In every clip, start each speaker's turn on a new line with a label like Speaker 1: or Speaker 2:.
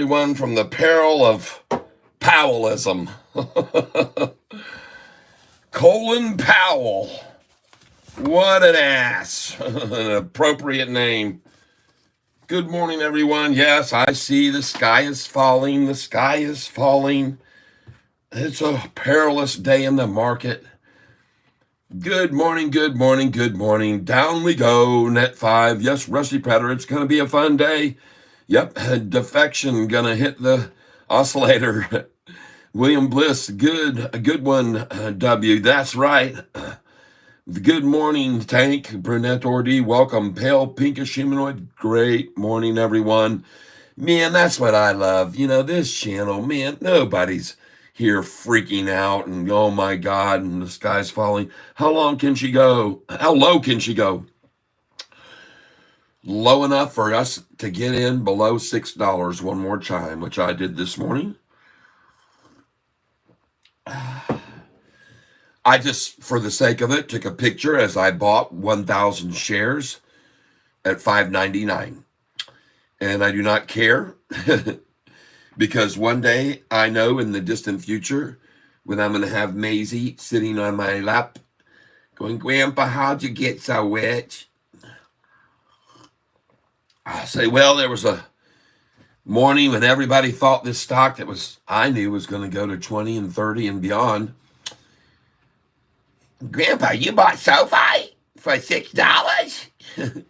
Speaker 1: Everyone from the peril of Powellism. Colin Powell. What an ass. An appropriate name. Good morning, everyone. Yes, I see the sky is falling. The sky is falling. It's a perilous day in the market. Good morning, good morning, good morning. Down we go, net 5. Yes, Rusty Predator, it's going to be a fun day. Yep, defection going to hit the oscillator. William Bliss, a good one, W. That's right. Good morning, Tank. Brunette Ordy, welcome. Pale pinkish humanoid, great morning, everyone. Man, that's what I love. You know, this channel, man, nobody's here freaking out and oh my God, and the sky's falling. How long can she go? How low can she go? Low enough for us to get in below $6 one more time, which I did this morning. I just, for the sake of it, took a picture as I bought 1,000 shares at $5.99. And I do not care because one day I know in the distant future when I'm going to have Maisie sitting on my lap going, Grandpa, how'd you get so rich? I'll say, well, there was a morning when everybody thought this stock that I knew was going to go to 20 and 30 and beyond. Grandpa, you bought Sofi for $6?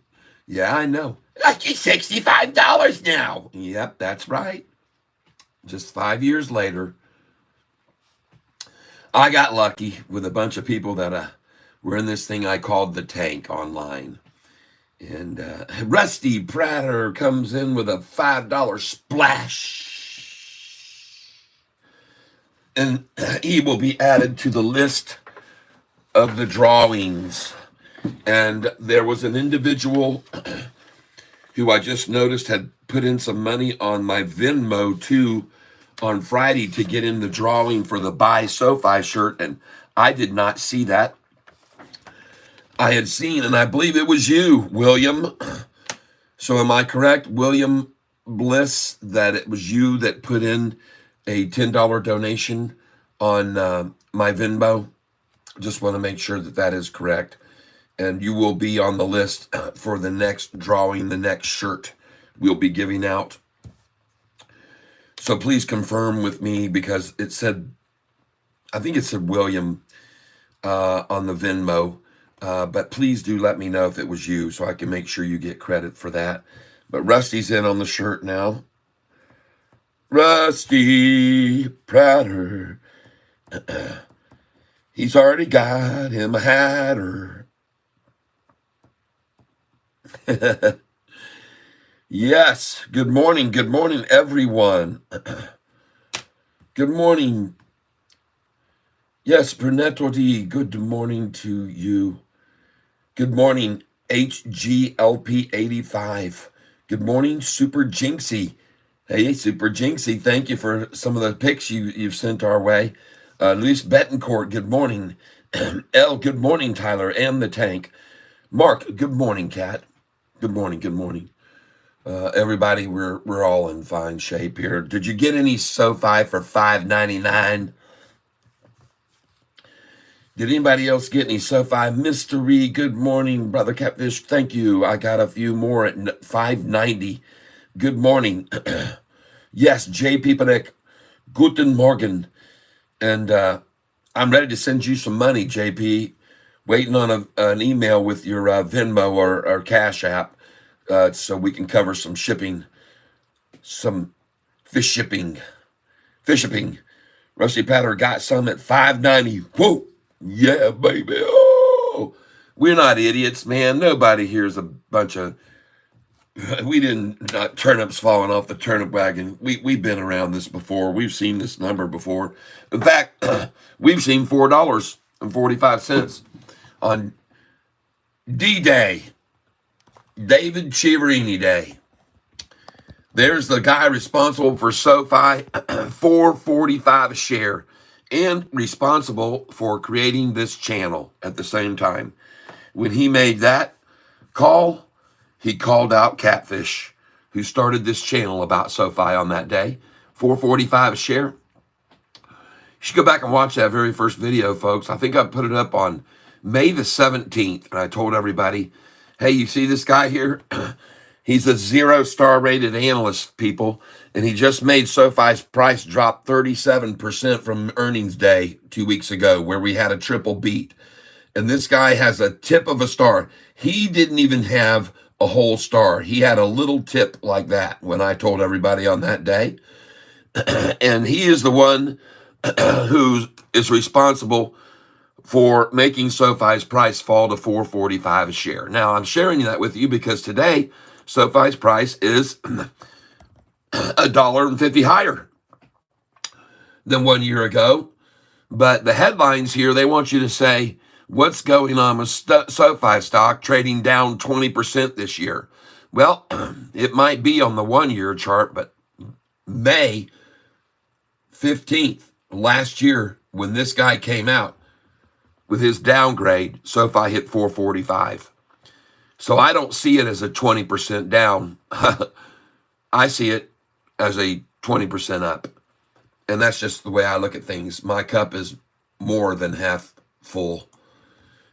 Speaker 1: Yeah, I know. That's just $65 now. Yep, that's right. Just 5 years later, I got lucky with a bunch of people that were in this thing I called the tank online. And Rusty Prater comes in with a $5 splash. And he will be added to the list of the drawings. And there was an individual who I just noticed had put in some money on my Venmo too on Friday to get in the drawing for the Buy Sofi shirt. And I did not see that. I had seen, and I believe it was you, William. So am I correct, William Bliss, that it was you that put in a $10 donation on my Venmo? Just want to make sure that that is correct. And you will be on the list for the next drawing, the next shirt we'll be giving out. So please confirm with me because it said, I think it said William on the Venmo. But please do let me know if it was you so I can make sure you get credit for that. But Rusty's in on the shirt now. Rusty Prater. He's already got him a hatter. Yes. Good morning, everyone. Good morning. Yes, Brunetto D, good morning to you. Good morning, HGLP85. Good morning, Super Jinxie. Hey, Super Jinxie, thank you for some of the pics you've sent our way. Luis Betancourt, good morning. L, good morning, Tyler, and the tank. Mark, good morning, Cat. Good morning. Everybody, we're all in fine shape here. Did you get any Sofi for $5.99? Did anybody else get any Sofi? Mystery, good morning, Brother Catfish. Thank you. I got a few more at $5.90. Good morning. Yes, JP Panek, guten Morgen. And I'm ready to send you some money, JP. Waiting on an email with your Venmo or Cash App so we can cover some shipping, some fish shipping. Rusty Patter got some at $5.90. Whoa. Yeah, baby. Oh, we're not idiots, man. Nobody here's a bunch of. We didn't turnips falling off the turnip wagon. We've been around this before. We've seen this number before. In fact, we've seen $4.45 on D-Day, David Chiaverini Day. There's the guy responsible for Sofi, $4.45 a share. And responsible for creating this channel at the same time. When he made that call, he called out Catfish. who started this channel about SoFi on that day. $4.45 a share. You should go back and watch that very first video, folks. I think I put it up on May the 17th, and I told everybody, hey, you see this guy here? He's a 0-star rated analyst, people, and he just made SoFi's price drop 37% from earnings day 2 weeks ago, where we had a triple beat. And this guy has a tip of a star. He didn't even have a whole star. He had a little tip like that when I told everybody on that day. And he is the one who is responsible for making SoFi's price fall to $4.45 a share. Now, I'm sharing that with you because today, SoFi's price is $1.50 higher than 1 year ago. But the headlines here, they want you to say, what's going on with SoFi stock trading down 20% this year? Well, it might be on the 1 year chart, but May 15th last year, when this guy came out with his downgrade, SoFi hit 445. So I don't see it as a 20% down. I see it as a 20% up. And that's just the way I look at things. My cup is more than half full.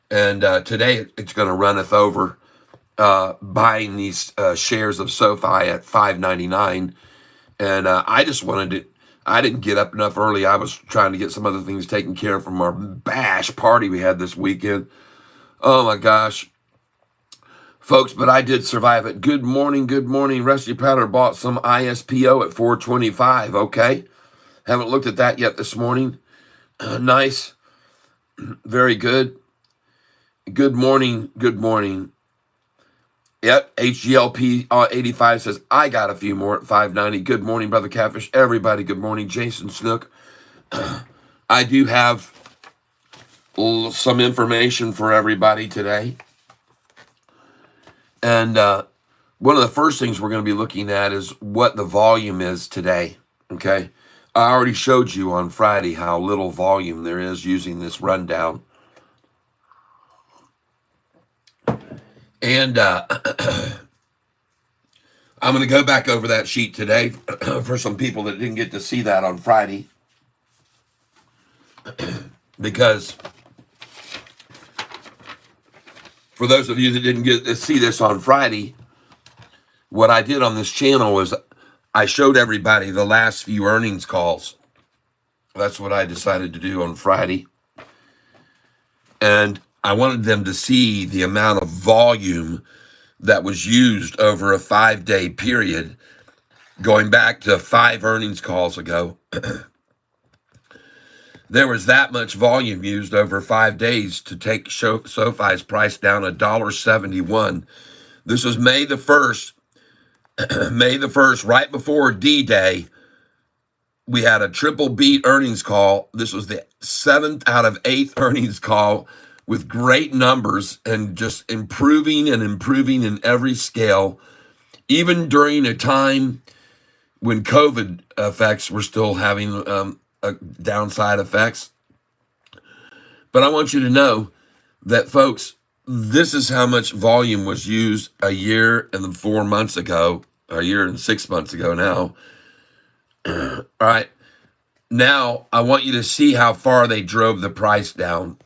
Speaker 1: And today it's going to runneth over buying these shares of SoFi at $5.99. And I just wanted to, I didn't get up enough early. I was trying to get some other things taken care of from our bash party we had this weekend. Oh my gosh. Folks, but I did survive it. Good morning, good morning. Rusty Powder bought some ISPO at $4.25, okay? Haven't looked at that yet this morning. Nice. Very good. Good morning, good morning. Yep, HGLP 85 says, I got a few more at $5.90. Good morning, Brother Catfish. Everybody, good morning. Jason Snook. I do have some information for everybody today. And one of the first things we're going to be looking at is what the volume is today, okay? I already showed you on Friday how little volume there is using this rundown. And I'm going to go back over that sheet today for some people that didn't get to see that on Friday. Because for those of you that didn't get to see this on Friday, what I did on this channel was I showed everybody the last few earnings calls. That's what I decided to do on Friday. And I wanted them to see the amount of volume that was used over a 5-day period, going back to 5 earnings calls ago. There was that much volume used over 5 days to take SoFi's price down $1.71. This was May the 1st. May the 1st, right before D-Day, we had a triple beat earnings call. This was the 7th out of 8th earnings call with great numbers and just improving and improving in every scale, even during a time when COVID effects were still having downside effects. But I want you to know that, folks, this is how much volume was used a year and 4 months ago, a year and 6 months ago now. All right. Now, I want you to see how far they drove the price down.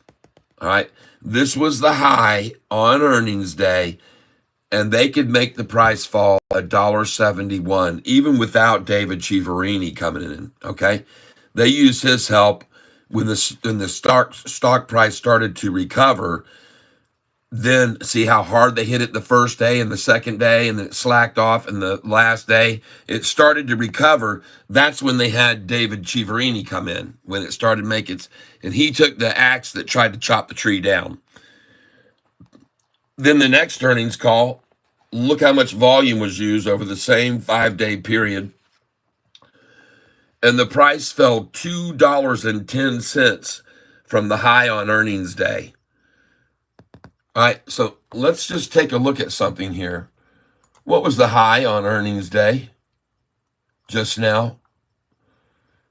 Speaker 1: All right. This was the high on earnings day, and they could make the price fall $1.71, even without David Chiaverini coming in. Okay. They used his help when the stock price started to recover. Then see how hard they hit it the first day and the second day, and then it slacked off, and the last day it started to recover. That's when they had David Chiaverini come in, when it started making its, and he took the axe that tried to chop the tree down. Then the next earnings call, look how much volume was used over the same 5-day period. And the price fell $2.10 from the high on earnings day. All right, so let's just take a look at something here. What was the high on earnings day just now?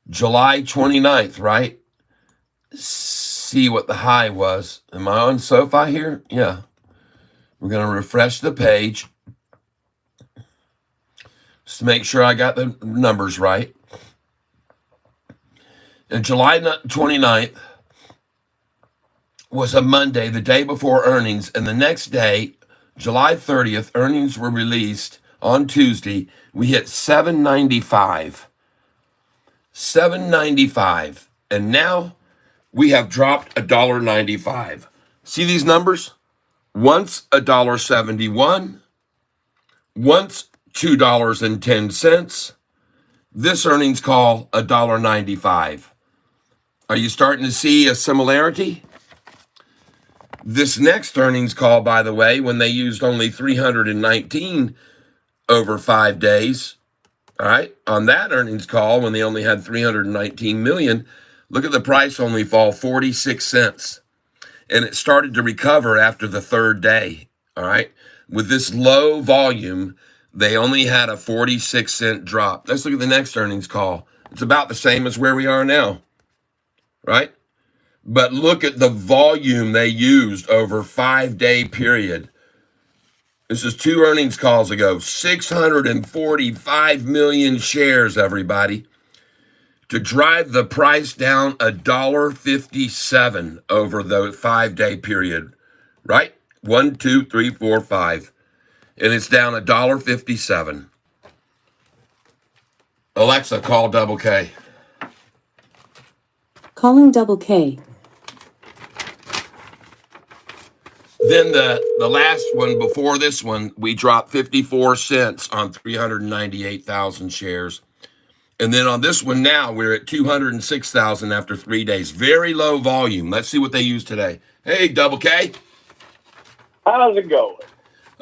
Speaker 1: July 29th, right? See what the high was. Am I on SoFi here? Yeah. We're going to refresh the page. just to make sure I got the numbers right. And July 29th was a Monday, the day before earnings. And the next day, July 30th, earnings were released on Tuesday. We hit 795. 795. And now we have dropped $1.95. See these numbers? Once $1.71, once $2.10. This earnings call $1.95. Are you starting to see a similarity? This next earnings call, by the way, when they used only 319 over 5 days, all right, on that earnings call, when they only had 319 million, look at the price only fall 46 cents. And it started to recover after the third day, all right? With this low volume, they only had a 46-cent drop. Let's look at the next earnings call. It's about the same as where we are now, right? But look at the volume they used over 5-day period. This is 2 earnings calls ago. 645 million shares, everybody, to drive the price down $1.57 over the 5-day period, right? 1, 2, 3, 4, 5. And it's down $1.57. Alexa, call Double K.
Speaker 2: Calling Double K.
Speaker 1: Then the last one before this one, we dropped 54 cents on 398,000 shares. And then on this one now, we're at 206,000 after 3 days. Very low volume. Let's see what they use today. Hey, Double K.
Speaker 3: How's it going?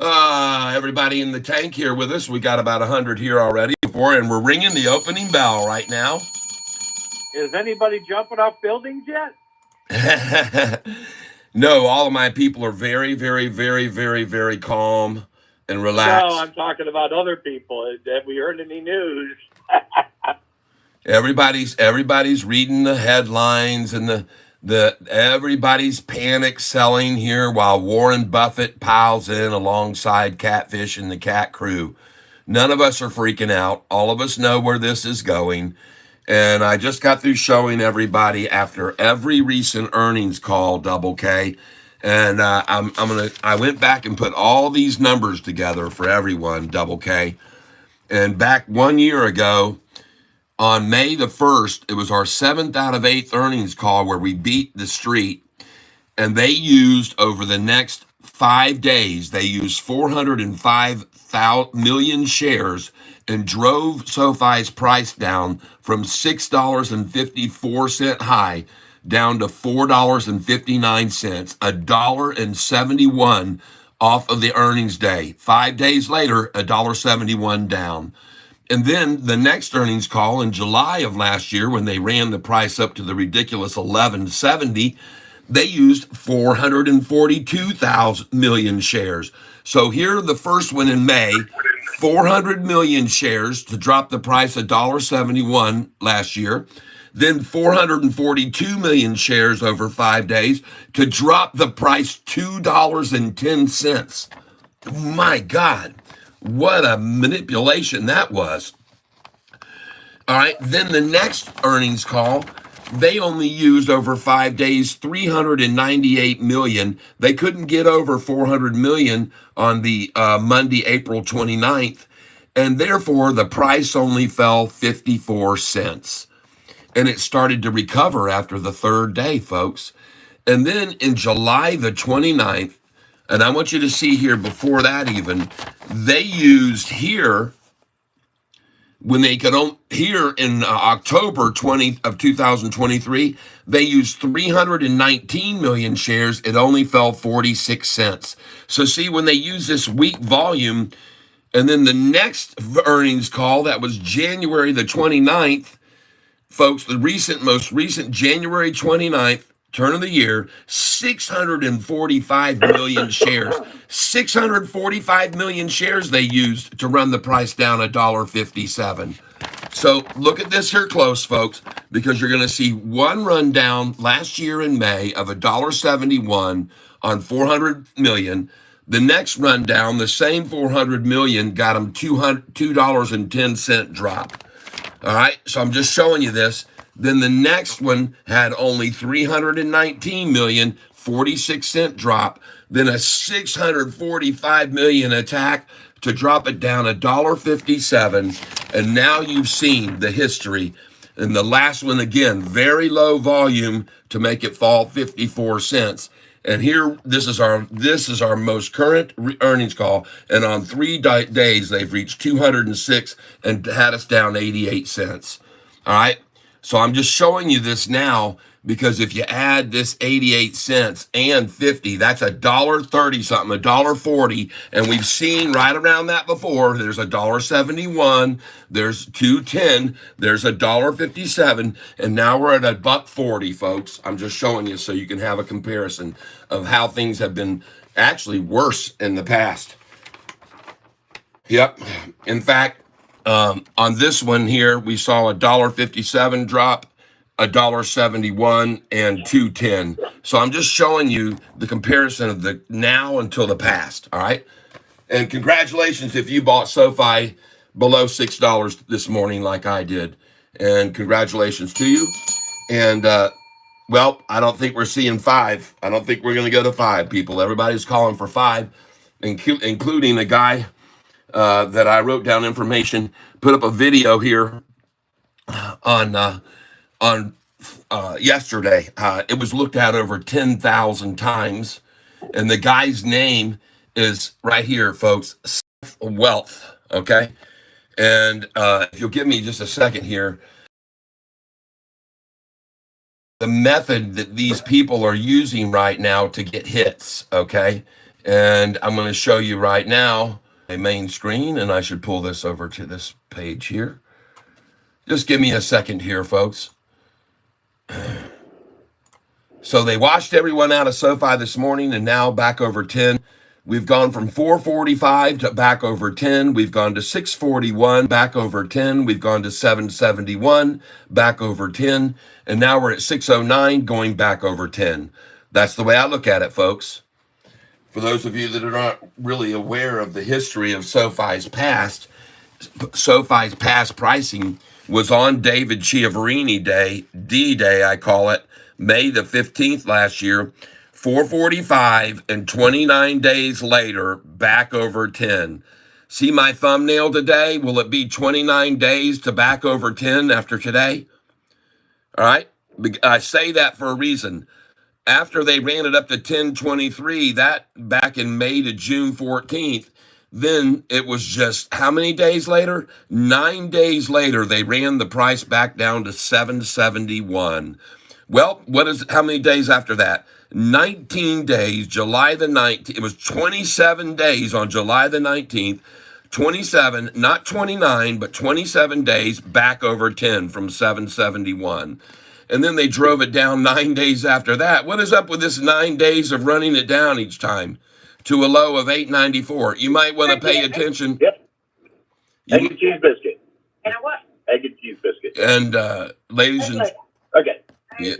Speaker 1: Everybody in the tank here with us. We got about 100 here already before, and we're ringing the opening bell right now.
Speaker 3: Is anybody jumping off buildings yet?
Speaker 1: No, all of my people are very, very, very, very, very calm and relaxed.
Speaker 3: No, I'm talking about other people. Have we heard any news?
Speaker 1: Everybody's reading the headlines and everybody's panic selling here while Warren Buffett piles in alongside Catfish and the Cat Crew. None of us are freaking out. All of us know where this is going. And I just got through showing everybody after every recent earnings call, Double K. And I went back and put all these numbers together for everyone, Double K. And back 1 year ago, on May the 1st, it was our 7th out of 8th earnings call where we beat the street. And they used, over the next 5 days, they used 405 million shares and drove SoFi's price down from $6.54 high down to $4.59, $1.71 off of the earnings day. 5 days later, $1.71 down. And then the next earnings call in July of last year, when they ran the price up to the ridiculous $11.70, they used 442 million shares. So here, the first one in May, 400 million shares to drop the price $1.71 last year. Then 442 million shares over 5 days to drop the price $2.10. My God, what a manipulation that was. All right, then the next earnings call, they only used over 5 days 398 million. They couldn't get over 400 million on the Monday, April 29th, and therefore the price only fell 54 cents. And it started to recover after the third day, folks. And then in July the 29th, and I want you to see here before that even, they used here, when they could here in October 20 of 2023, they used 319 million shares. It only fell 46 cents. So see, when they use this weak volume, and then the next earnings call, that was January the 29th, folks, the most recent January 29th, turn of the year, 645 million shares. 645 million shares they used to run the price down $1.57. So look at this here close, folks, because you're going to see one rundown last year in May of $1.71 on 400 million. The next rundown, the same 400 million got them $2.10 drop. All right, so I'm just showing you this. Then the next one had only 319 million, 46-cent drop. Then a 645 million attack to drop it down $1.57. And now you've seen the history. And the last one, again, very low volume to make it fall 54 cents. And here, this is our most current earnings call. And on 3 days, they've reached 206 and had us down 88 cents. All right. So I'm just showing you this now because if you add this 88 cents and 50, that's $1.30 something, $1.40. And we've seen right around that before. There's $1.71, there's 2.10, there's $1.57, and now we're at $1.40, folks. I'm just showing you so you can have a comparison of how things have been actually worse in the past. Yep. In fact, on this one here, we saw $1.57 drop, $1.71, and 2.10. So I'm just showing you the comparison of the now until the past. All right. And congratulations if you bought SoFi below $6 this morning, like I did. And congratulations to you. And well, I don't think we're seeing 5. I don't think we're going to go to 5, people. Everybody's calling for 5, including a guy that I wrote down information, put up a video here on yesterday. It was looked at over 10,000 times, and the guy's name is right here, folks. Wealth. Okay, and if you'll give me just a second here, the method that these people are using right now to get hits. Okay, and I'm going to show you right now a main screen, and I should pull this over to this page here. Just give me a second here, folks. So they washed everyone out of SoFi this morning, and now back over 10. We've gone from 445 to back over 10. We've gone to 641, back over 10. We've gone to 771, back over 10. And now we're at 609, going back over 10. That's the way I look at it, folks. For those of you that are not really aware of the history of SoFi's past pricing was on David Chiaverini Day, D-Day I call it, May the 15th last year, 445, and 29 days later, back over 10. See my thumbnail today? Will it be 29 days to back over 10 after today? All right? I say that for a reason. After they ran it up to 1023, that back in May to June 14th, then it was just how many days later? 9 days later, they ran the price back down to 771. Well, how many days after that? 19 days, July the 19th. It was 27 days on July the 19th. 27, not 29, but 27 days back over 10 from 771. And then they drove it down 9 days after that. What is up with this 9 days of running it down each time to a low of 894? You might want to pay attention.
Speaker 3: Yep. Egg and cheese biscuit. And a what? Egg and cheese biscuit.
Speaker 1: And ladies and
Speaker 3: okay.
Speaker 1: Yep.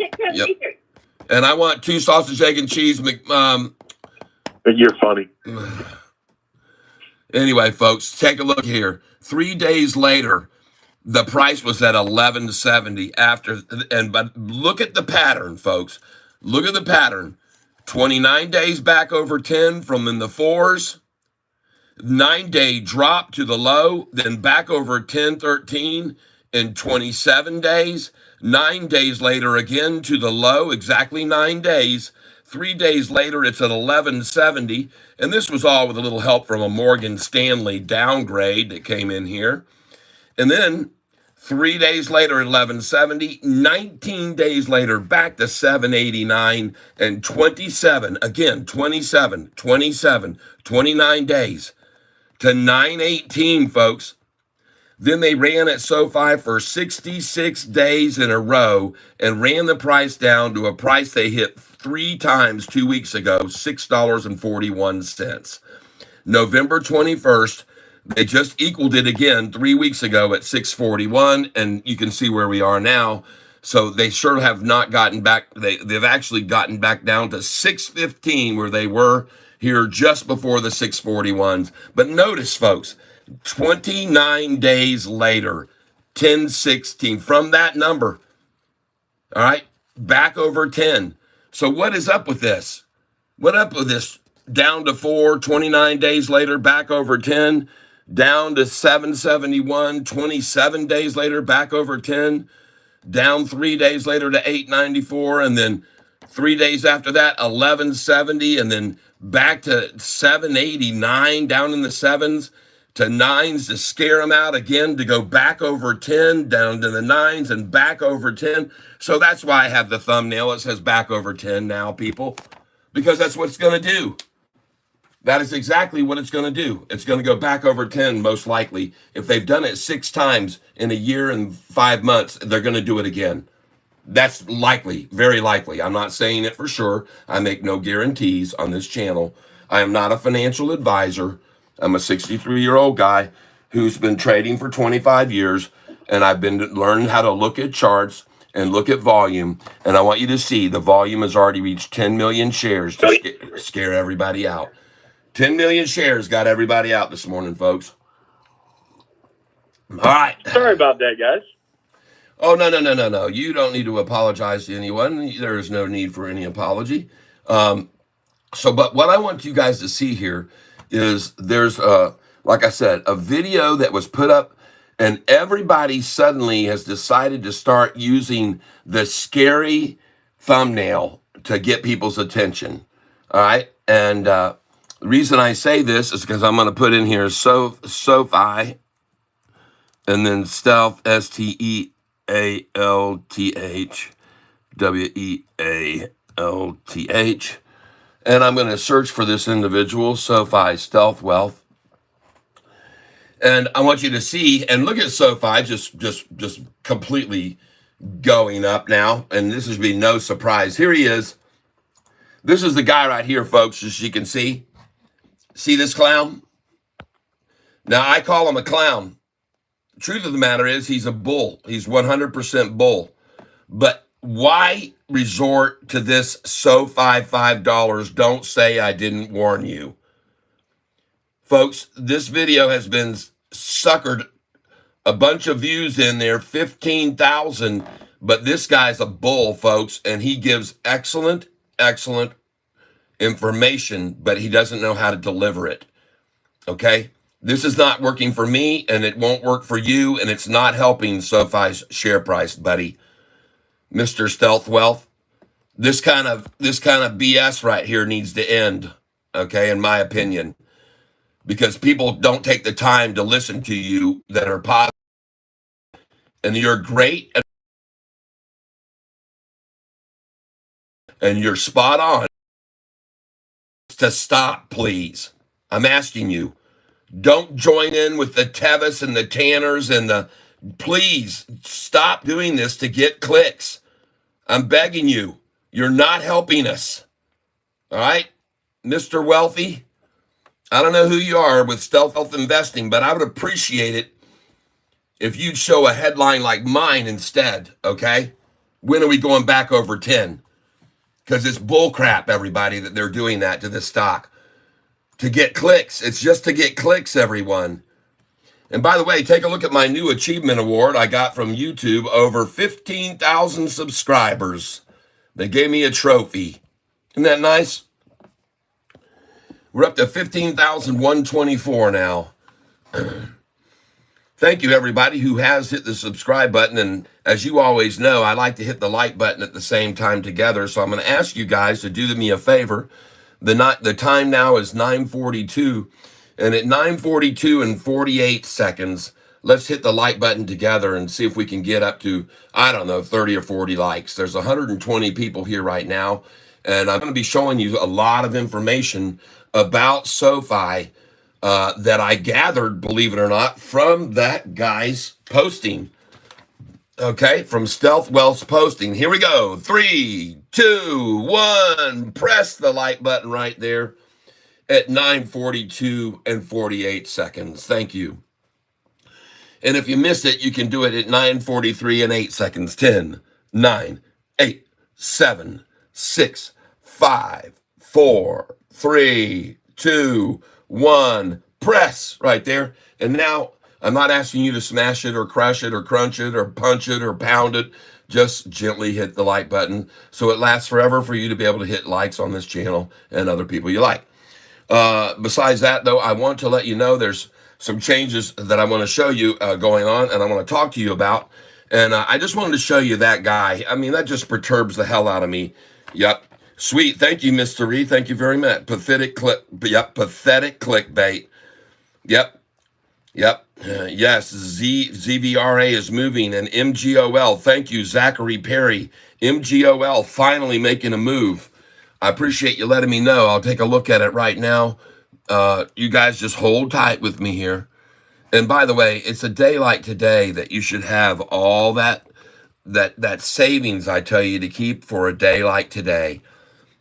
Speaker 1: And I want 2 sausage, egg, and cheese.
Speaker 3: You're funny.
Speaker 1: Anyway, folks, take a look here. 3 days later, the price was at $11.70 but look at the pattern, folks. Look at the pattern. 29 days back over 10 from in the 4s. 9-day drop to the low, then back over 10.13 in 27 days. 9 days later again to the low, exactly 9 days. 3 days later, it's at 11.70. And this was all with a little help from a Morgan Stanley downgrade that came in here. And then 3 days later, 11.70, 19 days later, back to 7.89, and 27, again, 27, 29 days to 9.18, folks. Then they ran at SoFi for 66 days in a row and ran the price down to a price they hit 3 times 2 weeks ago, $6.41. November 21st, they just equaled it again 3 weeks ago at 641, and you can see where we are now. So they sure have not gotten back. They've actually gotten back down to 615 where they were here just before the 641s. But notice, folks, 29 days later, 1016 from that number. All right, back over 10. So what is up with this? What up with this? Down to 4, 29 days later, back over 10. Down to 771, 27 days later, back over 10. Down 3 days later to 894, and then 3 days after that, 1170, and then back to 789, down in the sevens to nines to scare them out again, to go back over 10, down to the nines and back over 10. So that's why I have the thumbnail. It says back over 10 now, people, because that's what it's going to do. That is exactly what it's going to do. It's going to go back over 10, most likely. If they've done it 6 times in a year and 5 months, they're going to do it again. That's likely, very likely. I'm not saying it for sure. I make no guarantees on this channel. I am not a financial advisor. I'm a 63-year-old guy who's been trading for 25 years, and I've been learning how to look at charts and look at volume. And I want you to see the volume has already reached 10 million shares to scare everybody out. 10 million shares got everybody out this morning, folks. All right.
Speaker 3: Sorry about that, guys.
Speaker 1: Oh, no. You don't need to apologize to anyone. There is no need for any apology. But what I want you guys to see here is there's, like I said, a video that was put up, and everybody suddenly has decided to start using the scary thumbnail to get people's attention. All right. And, the reason I say this is because I'm going to put in here Sofi and then Stealth, Stealth, Wealth. And I'm going to search for this individual, Sofi Stealth Wealth. And I want you to see and look at Sofi just completely going up now. And this should be no surprise. Here he is. This is the guy right here, folks, as you can see. See this clown? Now, I call him a clown. The truth of the matter is he's a bull. He's 100% bull. But why resort to this Sofi $5? Don't say I didn't warn you. Folks, this video has been suckered a bunch of views in there, 15,000. But this guy's a bull, folks, and he gives excellent information, but he doesn't know how to deliver it. Okay? This is not working for me, and it won't work for you, and it's not helping Sofi's share price, buddy. Mr. Stealth Wealth. This kind of BS right here needs to end, okay, in my opinion. Because people don't take the time to listen to you that are positive. And you're great, and you're spot on. To stop, please. I'm asking you. Don't join in with the Tevis and the Tanners and the... Please stop doing this to get clicks. I'm begging you. You're not helping us. All right? Mr. Wealthy, I don't know who you are with Stealth Wealth Investing, but I would appreciate it if you'd show a headline like mine instead, okay? When are we going back over 10? Because it's bullcrap, everybody, that they're doing that to this stock. To get clicks. It's just to get clicks, everyone. And by the way, take a look at my new achievement award I got from YouTube. Over 15,000 subscribers. They gave me a trophy. Isn't that nice? We're up to 15,124 now. Thank you, everybody who has hit the subscribe button. And as you always know, I like to hit the like button at the same time together. So I'm going to ask you guys to do me a favor. The time now is 9:42. And at 9:42 and 48 seconds, let's hit the like button together and see if we can get up to, I don't know, 30 or 40 likes. There's 120 people here right now. And I'm going to be showing you a lot of information about Sofi that I gathered, believe it or not, from that guy's posting. Okay, from Stealth Wealth's posting. Here we go. 3, 2, 1. Press the like button right there at 9:42 and 48 seconds. Thank you. And if you missed it, you can do it at 9:43 and 8 seconds. 10, 9, 8, 7, 6, 5, 4, 3, 2, 1, press right there. And now I'm not asking you to smash it or crush it or crunch it or punch it or pound it. Just gently hit the like button so it lasts forever for you to be able to hit likes on this channel and other people you like. Besides that, though, I want to let you know there's some changes that I want to show you going on, and I want to talk to you about. And I just wanted to show you that guy. I mean, that just perturbs the hell out of me. Yep. Sweet. Thank you, Mr. E. Thank you very much. Pathetic clickbait. Yep. Yep. Yes. ZVRA is moving, and MGOL. Thank you, Zachary Perry. MGOL finally making a move. I appreciate you letting me know. I'll take a look at it right now. You guys just hold tight with me here. And by the way, it's a day like today that you should have all that savings I tell you to keep for a day like today.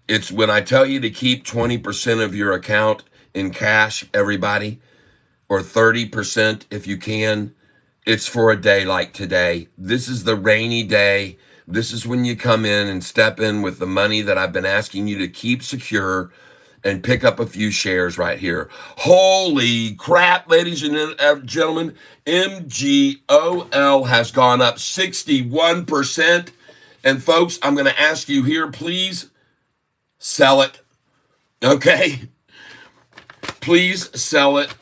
Speaker 1: It's when I tell you to keep 20% of your account in cash, everybody, or 30% if you can. It's for a day like today. This is the rainy day. This is when you come in and step in with the money that I've been asking you to keep secure and pick up a few shares right here. Holy crap, ladies and gentlemen. MGOL has gone up 61%. And folks, I'm going to ask you here, please sell it. Okay? Please sell it.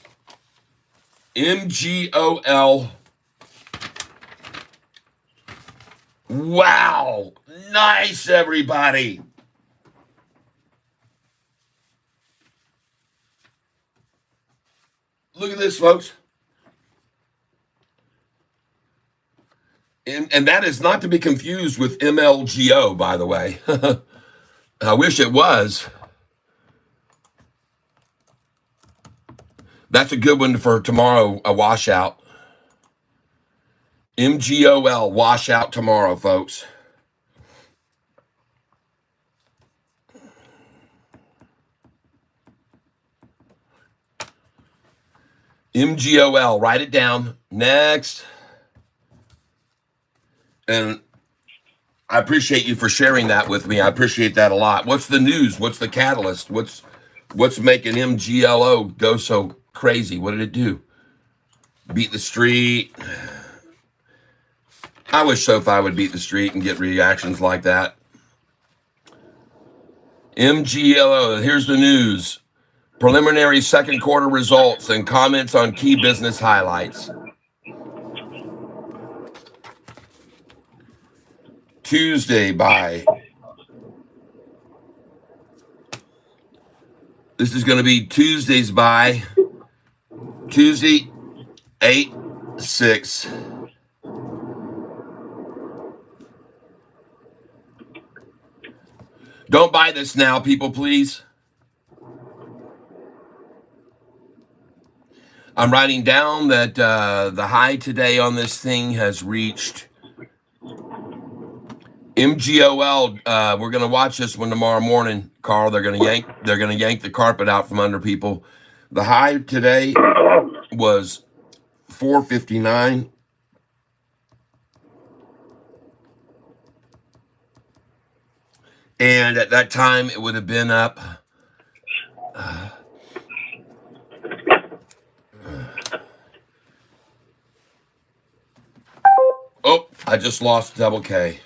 Speaker 1: MGOL. Wow. Nice, everybody. Look at this, folks. And that is not to be confused with MLGO, by the way. I wish it was. That's a good one for tomorrow, a washout. MGOL, washout tomorrow, folks. MGOL, write it down. Next. And I appreciate you for sharing that with me. I appreciate that a lot. What's the news? What's the catalyst? What's making MGLO go so crazy? What did it do? Beat the street. I wish Sofi would beat the street and get reactions like that. MGLO, here's the news. Preliminary second quarter results and comments on key business highlights. Tuesday buy. This is going to be Tuesday's buy. Tuesday, 8-6. Don't buy this now, people, please. I'm writing down that the high today on this thing has reached MGOL. We're gonna watch this one tomorrow morning, Carl. They're gonna yank the carpet out from under people. The high today was 459. And at that time, it would have been up. Oh, I just lost double K.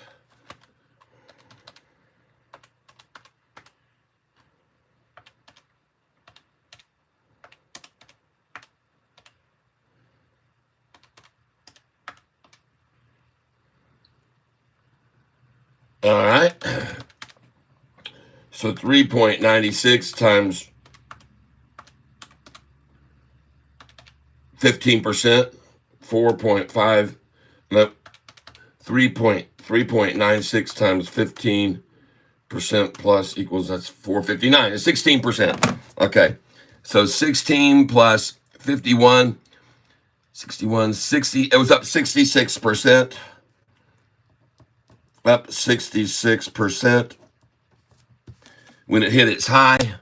Speaker 1: All right. So 3.96 times 15%, 4.5, no, 3.96 times 15% plus equals, that's 459. It's 16%. Okay. So 16 plus 51, 61, 60. It was up 66%. Up 66%. When it hit its high,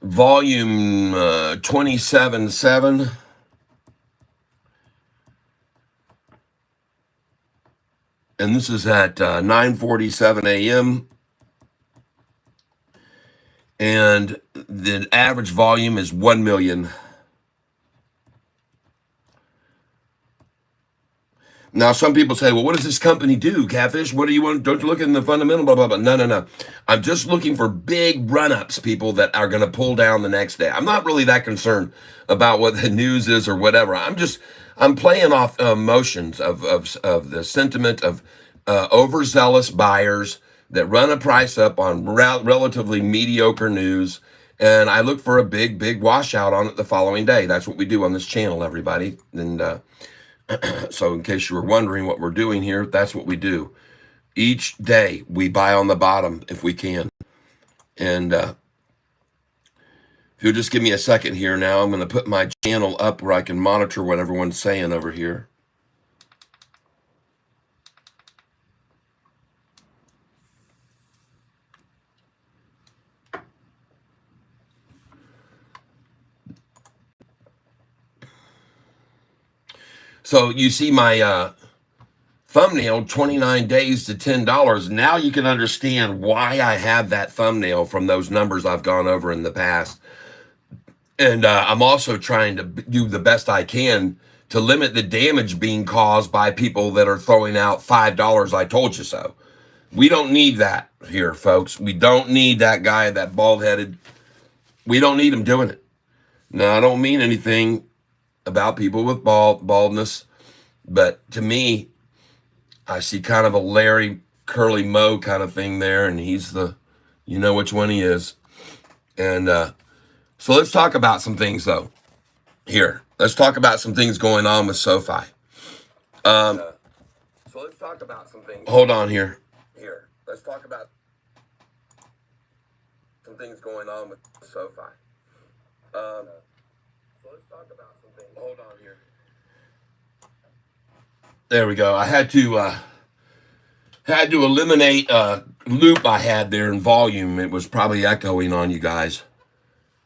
Speaker 1: volume 27.7. And this is at 9:47 a.m. and the average volume is 1 million. Now, some people say, well, what does this company do, Catfish? What do you want? Don't you look in the fundamental, blah, blah, blah. No. I'm just looking for big run-ups, people that are going to pull down the next day. I'm not really that concerned about what the news is or whatever. I'm playing off emotions of the sentiment of overzealous buyers that run a price up on relatively mediocre news. And I look for a big washout on it the following day. That's what we do on this channel, everybody. And, so in case you were wondering what we're doing here, that's what we do. Each day we buy on the bottom if we can. And if you'll just give me a second here now, I'm going to put my channel up where I can monitor what everyone's saying over here. So you see my thumbnail, 29 days to $10. Now you can understand why I have that thumbnail from those numbers I've gone over in the past. And I'm also trying to do the best I can to limit the damage being caused by people that are throwing out $5, I told you so. We don't need that here, folks. We don't need that guy, that bald-headed. We don't need him doing it. Now, I don't mean anything about people with baldness, but to me, I see kind of a Larry Curly Moe kind of thing there, and he's the, you know which one he is. And so let's talk about some things, though. Here, let's talk about some things going on with Sofi. So let's talk about some things. Hold on here. Here, let's talk about some things going on with Sofi. So let's talk about some things. Hold on here. There we go. I had to eliminate a loop I had there in volume. It was probably echoing on you guys.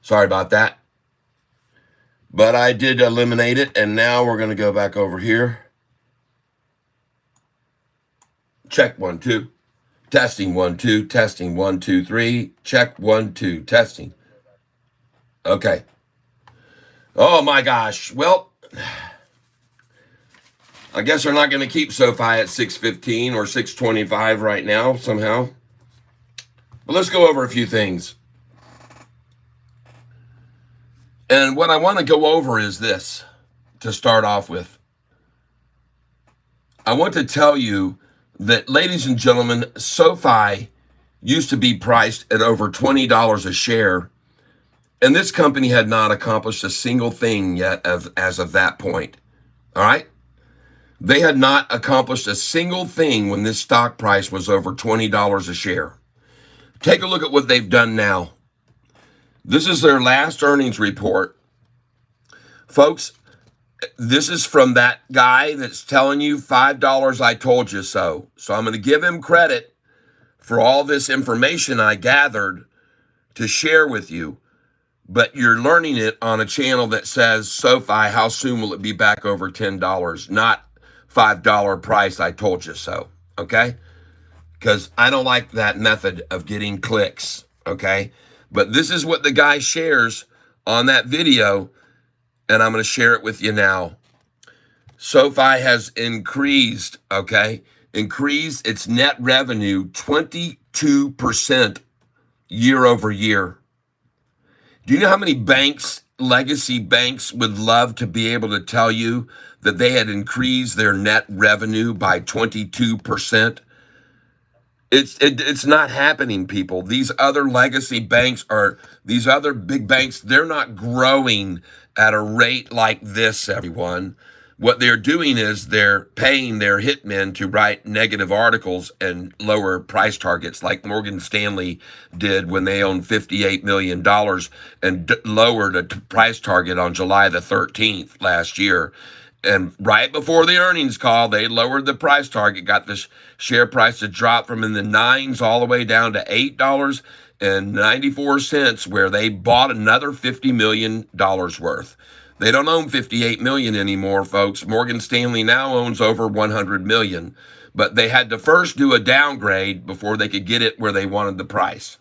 Speaker 1: Sorry about that. But I did eliminate it, and now we're going to go back over here. Check 1 2. Testing 1 2. Testing 1 2 3. Check 1 2. Testing. Okay. Oh my gosh. Well, I guess they're not going to keep Sofi at 615 or 625 right now somehow. But let's go over a few things. And what I want to go over is this to start off with. I want to tell you that, ladies and gentlemen, Sofi used to be priced at over $20 a share. And this company had not accomplished a single thing yet as of that point. All right? They had not accomplished a single thing when this stock price was over $20 a share. Take a look at what they've done now. This is their last earnings report. Folks, this is from that guy that's telling you $5, I told you so. So I'm going to give him credit for all this information I gathered to share with you. But you're learning it on a channel that says, Sofi, how soon will it be back over $10? Not $5 price, I told you so, okay? Because I don't like that method of getting clicks, okay? But this is what the guy shares on that video, and I'm going to share it with you now. Sofi has increased, okay? Increased its net revenue 22% year over year. Do you know how many banks, legacy banks, would love to be able to tell you that they had increased their net revenue by 22%? It's not happening, people. These other legacy banks these other big banks, they're not growing at a rate like this, everyone. What they're doing is they're paying their hitmen to write negative articles and lower price targets, like Morgan Stanley did when they owned $58 million and lowered a price target on July the 13th last year. And right before the earnings call, they lowered the price target, got the share price to drop from in the 9s all the way down to $8.94, where they bought another $50 million worth. They don't own 58 million anymore, folks. Morgan Stanley now owns over 100 million, but they had to first do a downgrade before they could get it where they wanted the price.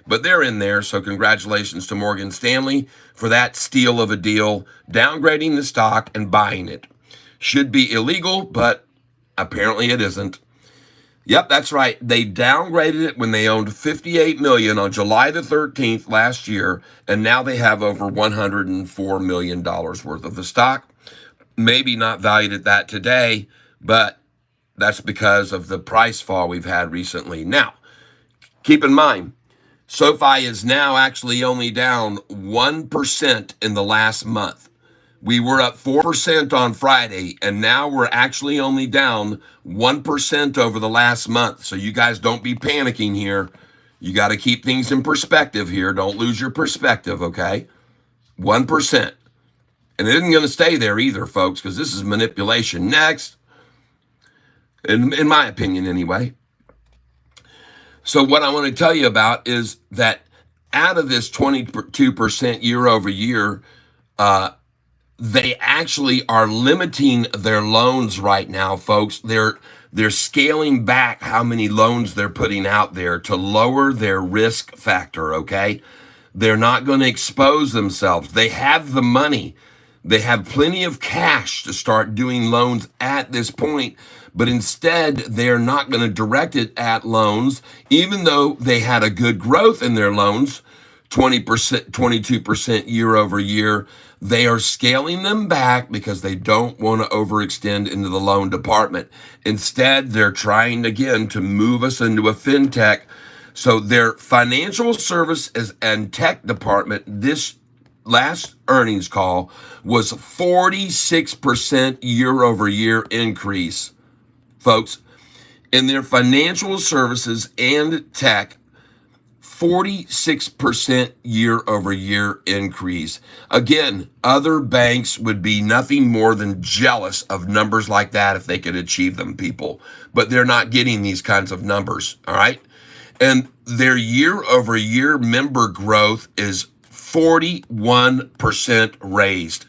Speaker 1: but they're in there. So congratulations to Morgan Stanley for that steal of a deal, downgrading the stock and buying it. Should be illegal, but apparently it isn't. Yep, that's right. They downgraded it when they owned 58 million on July the 13th last year, and now they have over $104 million worth of the stock. Maybe not valued at that today, but that's because of the price fall we've had recently. Now, keep in mind, SoFi is now actually only down 1% in the last month. We were up 4% on Friday, and now we're actually only down 1% over the last month. So you guys don't be panicking here. You got to keep things in perspective here. Don't lose your perspective, okay? 1%. And it isn't going to stay there either, folks, because this is manipulation. Next, in my opinion anyway. So what I want to tell you about is that out of this 22% year over year, they actually are limiting their loans right now, folks. They're scaling back how many loans they're putting out there to lower their risk factor, okay? They're not going to expose themselves. They have the money. They have plenty of cash to start doing loans at this point, but instead they're not going to direct it at loans, even though they had a good growth in their loans, 20%, 22% year over year. They are scaling them back because they don't want to overextend into the loan department. Instead, they're trying again to move us into a fintech. So their financial services and tech department, this last earnings call was 46% year over year increase, folks. In their financial services and tech, 46% year over year increase. Again, other banks would be nothing more than jealous of numbers like that if they could achieve them, people. But they're not getting these kinds of numbers, all right? And their year over year member growth is 41% raised.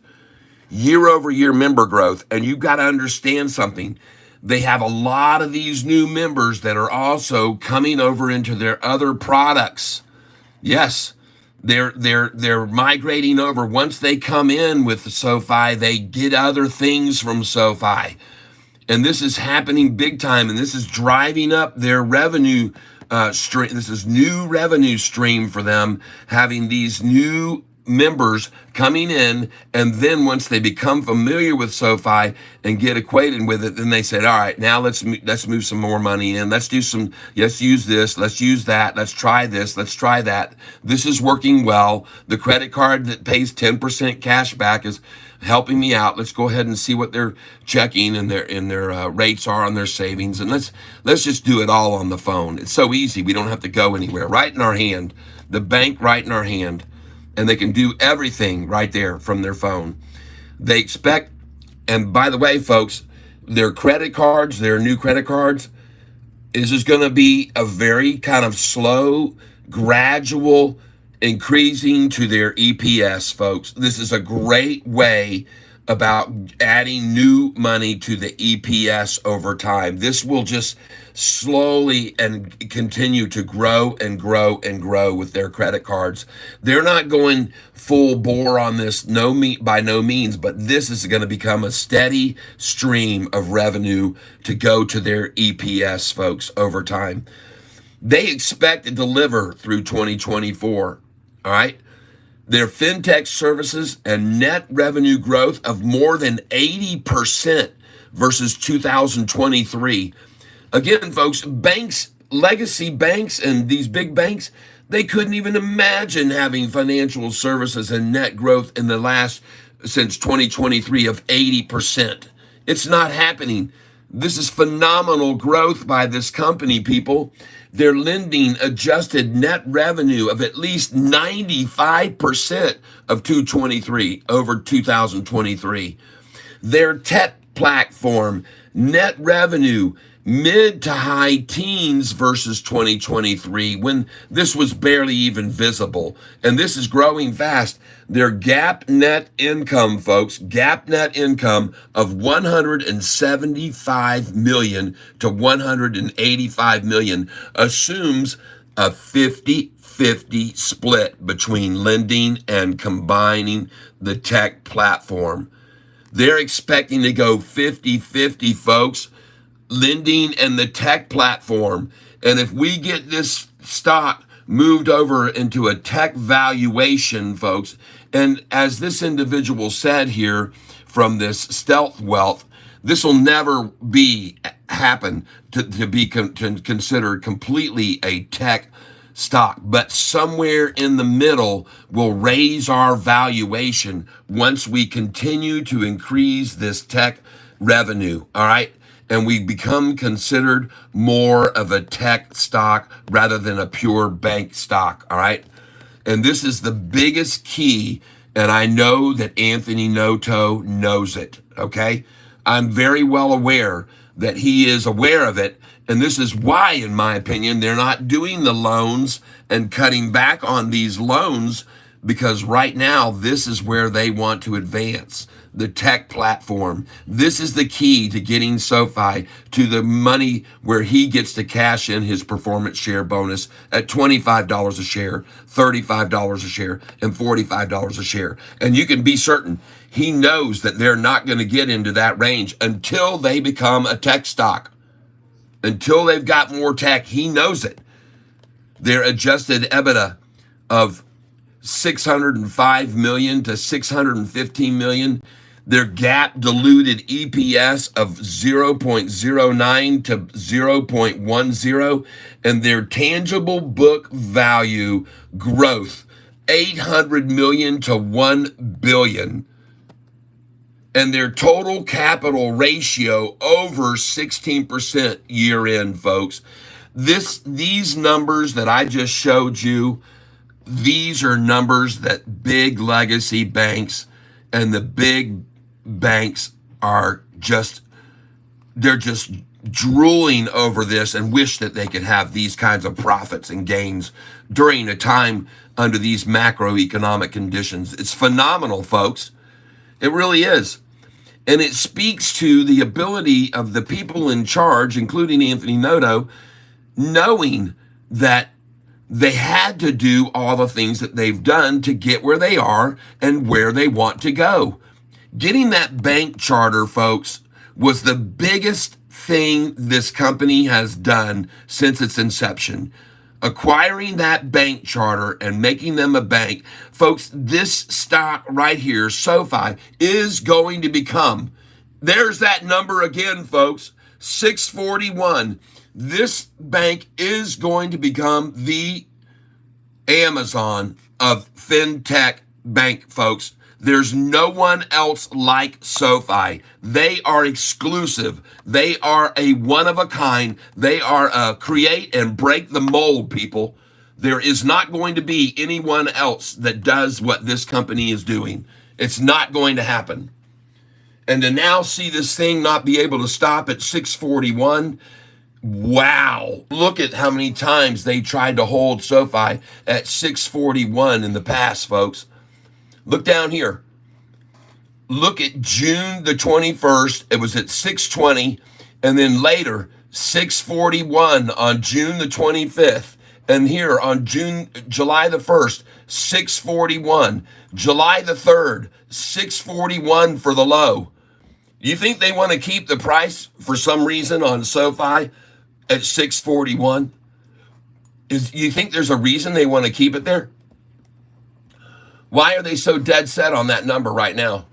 Speaker 1: Year over year member growth. And you've got to understand something. They have a lot of these new members that are also coming over into their other products. Yes, they're migrating over. Once they come in with SoFi, they get other things from SoFi. And this is happening big time, and this is driving up their revenue stream. This is new revenue stream for them, having these new members coming in, and then once they become familiar with SoFi and get acquainted with it, then they said, all right, now let's move some more money in. Let's use this, let's use that, let's try this, let's try that. This is working well. The credit card that pays 10% cash back is helping me out. Let's go ahead and see what their checking and their rates are on their savings, and let's just do it all on the phone. It's so easy. We don't have to go anywhere. Right in our hand, the bank right in our hand. And they can do everything right there from their phone. They expect, and by the way, folks, their credit cards, their new credit cards, is just going to be a very kind of slow, gradual increasing to their EPS, folks. This is a great way about adding new money to the EPS over time. This will just slowly and continue to grow and grow and grow with their credit cards. They're not going full bore on this, by no means, but this is going to become a steady stream of revenue to go to their EPS, folks, over time. They expect to deliver through 2024, all right? Their fintech services and net revenue growth of more than 80% versus 2023. Again, folks, banks, legacy banks and these big banks, they couldn't even imagine having financial services and net growth in since 2023 of 80%. It's not happening. This is phenomenal growth by this company, people. They're lending adjusted net revenue of at least 95% of 2023 over 2023. Their tech platform, net revenue, mid to high teens versus 2023 when this was barely even visible. And this is growing fast. Their GAAP net income, folks, GAAP net income of 175 million to 185 million assumes a 50-50 split between lending and combining the tech platform. They're expecting to go 50-50, folks, lending and the tech platform. And if we get this stock moved over into a tech valuation, folks, and as this individual said here from this stealth wealth, this will never be happen to be considered completely a tech stock, but somewhere in the middle will raise our valuation once we continue to increase this tech revenue. All right. And we become considered more of a tech stock rather than a pure bank stock. All right. And this is the biggest key. And I know that Anthony Noto knows it. Okay. I'm very well aware that he is aware of it. And this is why, in my opinion, they're not doing the loans and cutting back on these loans, because right now, this is where they want to advance the tech platform. This is the key to getting Sofi to the money where he gets to cash in his performance share bonus at $25 a share, $35 a share, and $45 a share. And you can be certain he knows that they're not going to get into that range until they become a tech stock. Until they've got more tech, he knows it. Their adjusted EBITDA of 605 million to 615 million. Their GAAP diluted EPS of 0.09 to 0.10, and their tangible book value growth 800 million to 1 billion. And their total capital ratio over 16% year end, folks. These numbers that I just showed you, these are numbers that big legacy banks and the big banks they're just drooling over this and wish that they could have these kinds of profits and gains during a time under these macroeconomic conditions. It's phenomenal, folks. It really is. And it speaks to the ability of the people in charge, including Anthony Noto, knowing that they had to do all the things that they've done to get where they are and where they want to go. Getting that bank charter, folks, was the biggest thing this company has done since its inception. Acquiring that bank charter and making them a bank. Folks, this stock right here, Sofi, is going to become, there's that number again, folks, 641. This bank is going to become the Amazon of fintech bank, folks. There's no one else like Sofi. They are exclusive. They are a one of a kind. They are a create and break the mold, people. There is not going to be anyone else that does what this company is doing. It's not going to happen. And to now see this thing not be able to stop at 641, wow. Look at how many times they tried to hold Sofi at 641 in the past, folks. Look down here. Look at June the 21st. It was at 620. And then later, 641 on June the 25th. And here on July the 1st, 641. July the 3rd, 641 for the low. You think they want to keep the price for some reason on Sofi at 641? You think there's a reason they want to keep it there? Why are they so dead set on that number right now?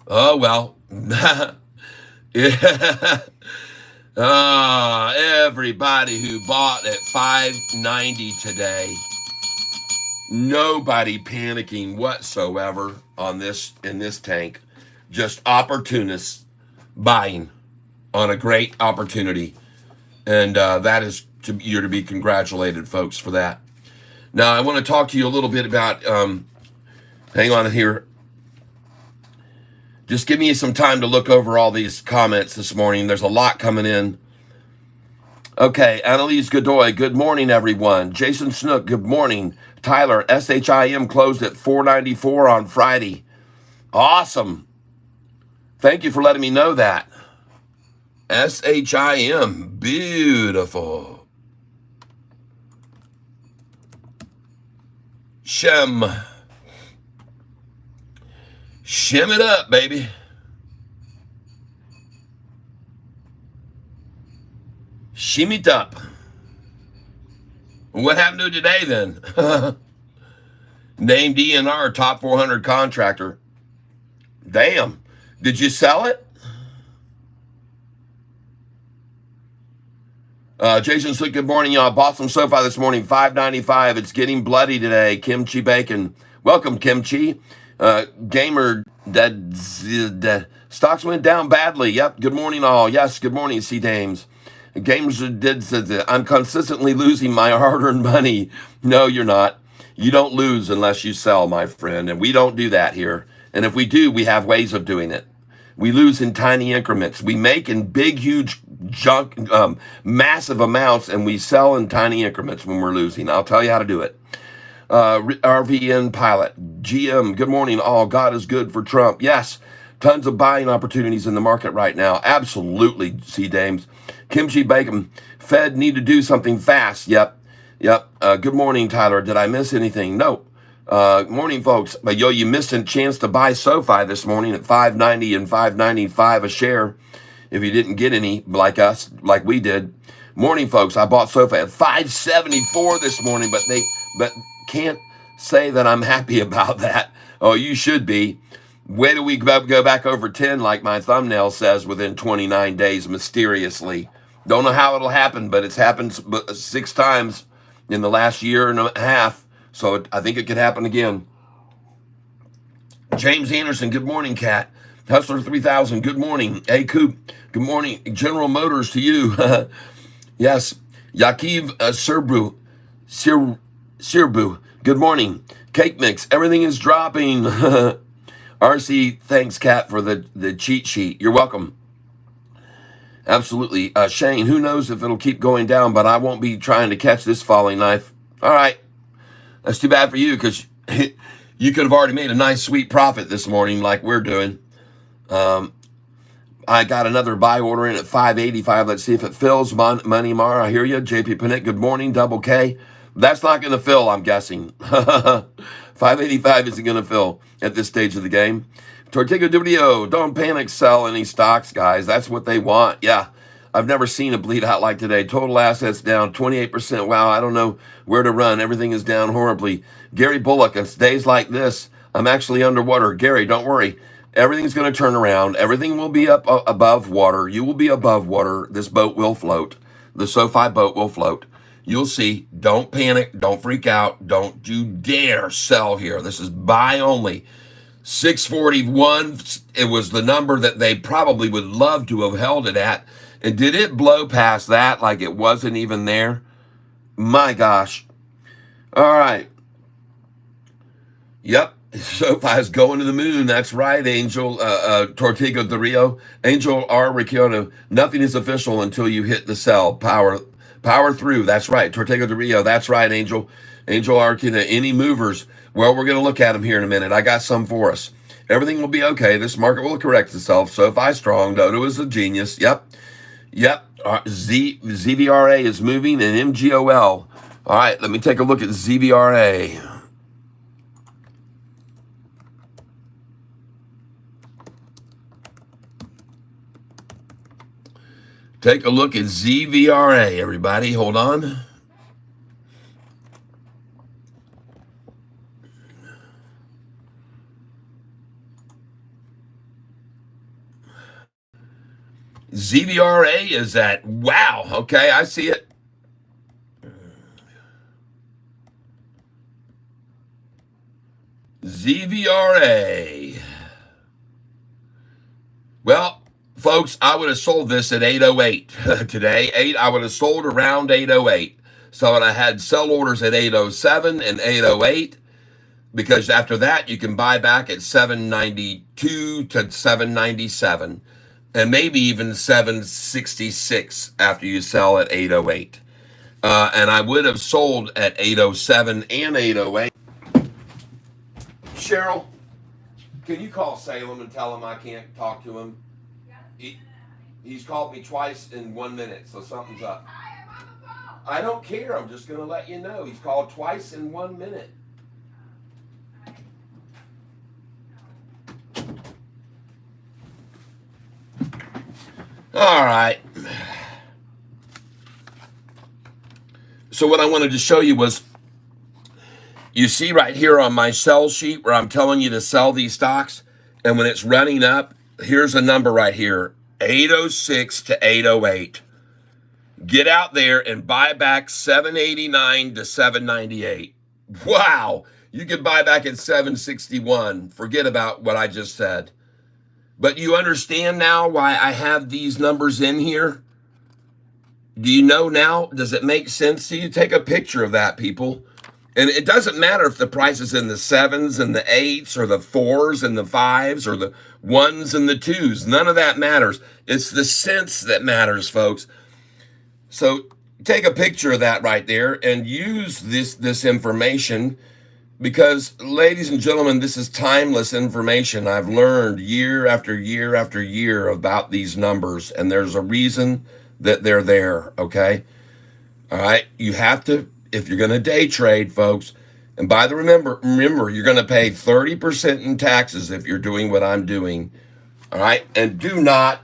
Speaker 1: Oh, well. Yeah. Everybody who bought at 590 today, nobody panicking whatsoever on this in this tank. Just opportunists buying on a great opportunity. And that is you're to be congratulated, folks, for that. Now, I want to talk to you a little bit about, hang on here. Just give me some time to look over all these comments this morning. There's a lot coming in. Okay, Annalise Godoy, good morning, everyone. Jason Snook, good morning. Tyler, SHIM closed at 494 on Friday. Awesome. Thank you for letting me know that. SHIM, beautiful. Shem. Shem it up, baby. Shimmy it up. What happened to it today then? Named DNR top 400 contractor. Damn. Did you sell it? Jason said, good morning, y'all. Bought some Sofi this morning, $5.95. It's getting bloody today. Kimchi bacon. Welcome, Kimchi. Gamer, that stocks went down badly. Yep. Good morning, all. Yes, good morning, C. Dames. Gamers did said that I'm consistently losing my hard-earned money. No, you're not. You don't lose unless you sell, my friend, and we don't do that here. And if we do, we have ways of doing it. We lose in tiny increments. We make in big, huge, massive amounts, and we sell in tiny increments when we're losing. I'll tell you how to do it. RVN Pilot, GM, good morning, all. God is good for Trump. Yes, tons of buying opportunities in the market right now. Absolutely, C. Dames. Kimchi Bacon, Fed need to do something fast. Yep. Good morning, Tyler. Did I miss anything? No. Morning, folks. But you missed a chance to buy Sofi this morning at $5.90 and $5.95 a share. If you didn't get any, like us, like we did. Morning, folks. I bought Sofi at $5.74 this morning, but can't say that I'm happy about that. Oh, you should be. Where do we go back over 10, like my thumbnail says, within 29 days, mysteriously? Don't know how it'll happen, but it's happened 6 times in the last year and a half. So I think it could happen again. James Anderson, good morning, Cat. Hustler 3000, good morning. Hey, Coop, good morning. General Motors to you. Yes. Yakiv Sirbu, good morning. Cake Mix, everything is dropping. RC, thanks, Cat, for the cheat sheet. You're welcome. Absolutely. Shane, who knows if it'll keep going down, but I won't be trying to catch this falling knife. All right. That's too bad for you because you could have already made a nice, sweet profit this morning like we're doing. I got another buy order in at $5.85. Let's see if it fills. Money Mar, I hear you. JP Panic, good morning. Double K. That's not going to fill, I'm guessing. $5.85 isn't going to fill at this stage of the game. Tortigo Dudio, don't panic, sell any stocks, guys. That's what they want. Yeah, I've never seen a bleed out like today. Total assets down 28%. Wow, I don't know where to run. Everything is down horribly. Gary Bullock, on days like this, I'm actually underwater. Gary, don't worry. Everything's going to turn around. Everything will be up above water. You will be above water. This boat will float. The Sofi boat will float. You'll see. Don't panic. Don't freak out. Don't you dare sell here. This is buy only. 641, it was the number that they probably would love to have held it at. And did it blow past that like it wasn't even there? My gosh. All right. Yep. Sofi's going to the moon. That's right, Angel. Tortigo de Rio. Angel R. Ricciardo. Nothing is official until you hit the sell. Power through. That's right. Tortigo de Rio. That's right, Angel. Angel R. Any movers? Well, we're going to look at them here in a minute. I got some for us. Everything will be okay. This market will correct itself. Sofi strong. Dodo is a genius. Yep. ZVRA is moving and MGOL. All right, let me take a look at ZVRA. Take a look at ZVRA, everybody. Hold on. ZVRA is at, wow, okay, I see it. ZVRA. Well, folks, I would have sold this at 808 today. I would have sold around 808. So I had sell orders at 807 and 808 because after that you can buy back at 792 to 797 and maybe even 766 after you sell at 808. And I would have sold at 807 and 808. Cheryl, can you call Salem and tell him I can't talk to him? He's called me twice in 1 minute, so something's up. I don't care. I'm just going to let you know. He's called twice in 1 minute. All right. So what I wanted to show you was, you see right here on my sell sheet where I'm telling you to sell these stocks, and when it's running up, here's a number right here, 806 to 808. Get out there and buy back 789 to 798. Wow, you could buy back at 761. Forget about what I just said. But you understand now why I have these numbers in here? Do you know now? Does it make sense to you? Take a picture of that, people. And it doesn't matter if the price is in the 7s and the 8s or the 4s and the 5s or the 1s and the 2s. None of that matters. It's the sense that matters, folks. So take a picture of that right there and use this information, because, ladies and gentlemen, this is timeless information. I've learned year after year after year about these numbers, and there's a reason that they're there, okay? All right, you have to, if you're going to day trade, folks, and remember, you're going to pay 30% in taxes if you're doing what I'm doing, all right? And do not,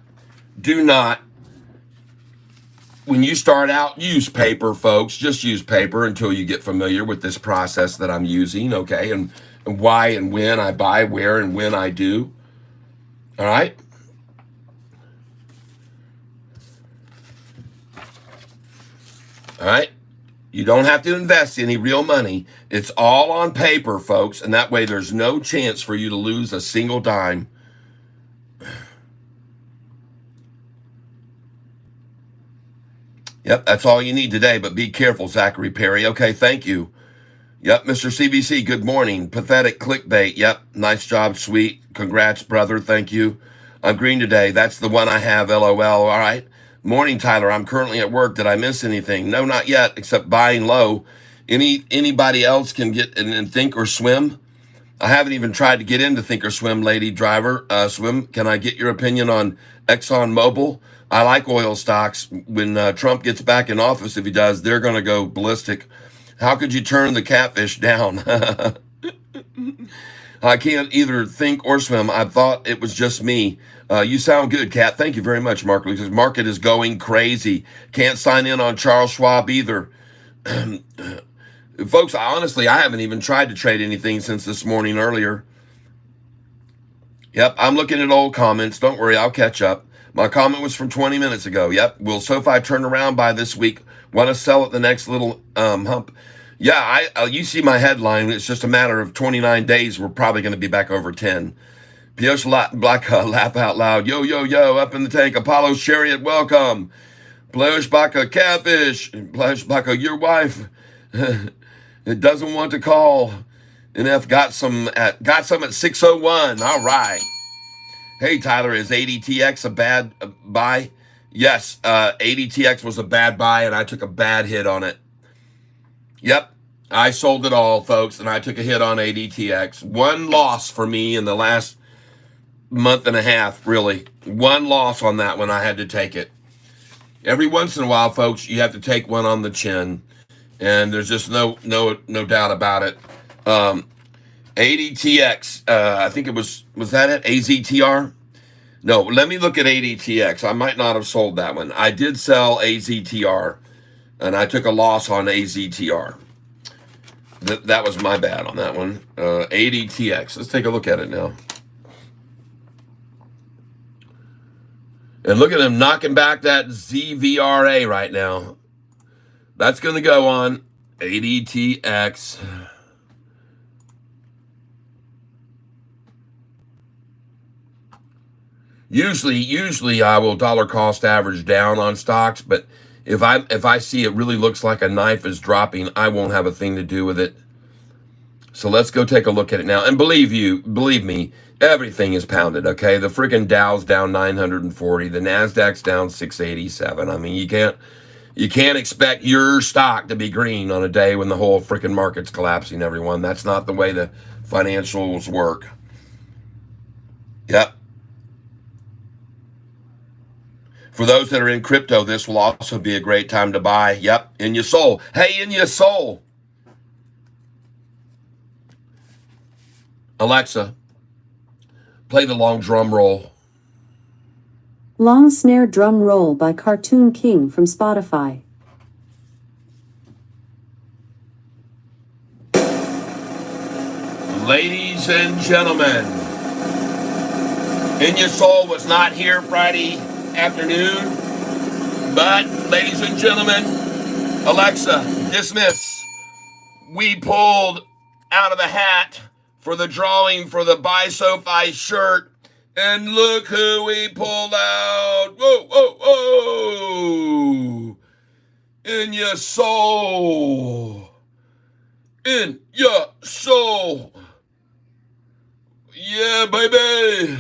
Speaker 1: when you start out, use paper, folks. Just use paper until you get familiar with this process that I'm using, okay? And why and when I buy, where and when I do, all right? All right? You don't have to invest any real money. It's all on paper, folks, and that way there's no chance for you to lose a single dime. Yep, that's all you need today, but be careful, Zachary Perry. Okay, thank you. Yep, Mr. CBC, good morning. Pathetic clickbait. Yep, nice job, sweet. Congrats, brother. Thank you. I'm green today. That's the one I have, LOL. All right. Morning, Tyler. I'm currently at work. Did I miss anything? No, not yet, except buying low. Anybody else can get in Think or Swim? I haven't even tried to get into Think or Swim, lady driver. Swim, can I get your opinion on ExxonMobil? I like oil stocks. When Trump gets back in office, if he does, they're going to go ballistic. How could you turn the Catfish down? I can't either think or swim. I thought it was just me. You sound good, Kat. Thank you very much, Mark. Because market is going crazy. Can't sign in on Charles Schwab either. Folks, honestly, I haven't even tried to trade anything since this morning earlier. Yep, I'm looking at old comments. Don't worry, I'll catch up. My comment was from 20 minutes ago. Yep, will Sofi turn around by this week? Want to sell at the next little hump? Yeah, you see my headline. It's just a matter of 29 days. We're probably going to be back over 10. Pioche Black laugh out loud. Yo, yo, yo, up in the tank. Apollo's Chariot, welcome. Pioche Baka Catfish. Pioche Baka, your wife. It doesn't want to call. NF got some at 6:01. All right. Hey, Tyler, is ADTX a bad buy? Yes, ADTX was a bad buy, and I took a bad hit on it. Yep, I sold it all, folks, and I took a hit on ADTX. One loss for me in the last month and a half, really. One loss on that one. I had to take it. Every once in a while, folks, you have to take one on the chin, and there's just no doubt about it. ADTX, I think it was that it? AZTR? No, let me look at ADTX. I might not have sold that one. I did sell AZTR, and I took a loss on AZTR. That was my bad on that one. ADTX. Let's take a look at it now. And look at him knocking back that ZVRA right now. That's going to go on ADTX. Usually I will dollar cost average down on stocks, but if I see it really looks like a knife is dropping, I won't have a thing to do with it. So let's go take a look at it now. And believe me, everything is pounded, okay? The freaking Dow's down 940, the Nasdaq's down 687. I mean, you can't expect your stock to be green on a day when the whole freaking market's collapsing, everyone. That's not the way the financials work. Yep. For those that are in crypto, this will also be a great time to buy. Yep, in your soul. Hey, in your soul. Alexa, play the long drum roll.
Speaker 2: Long snare drum roll by Cartoon King from Spotify.
Speaker 1: Ladies and gentlemen, In Your Soul was not here Friday afternoon, but ladies and gentlemen, Alexa, dismiss. We pulled out of the hat for the drawing for the Buy Sofi shirt, and look who we pulled out. Whoa, whoa, whoa. In Your Soul. In Your Soul. Yeah, baby.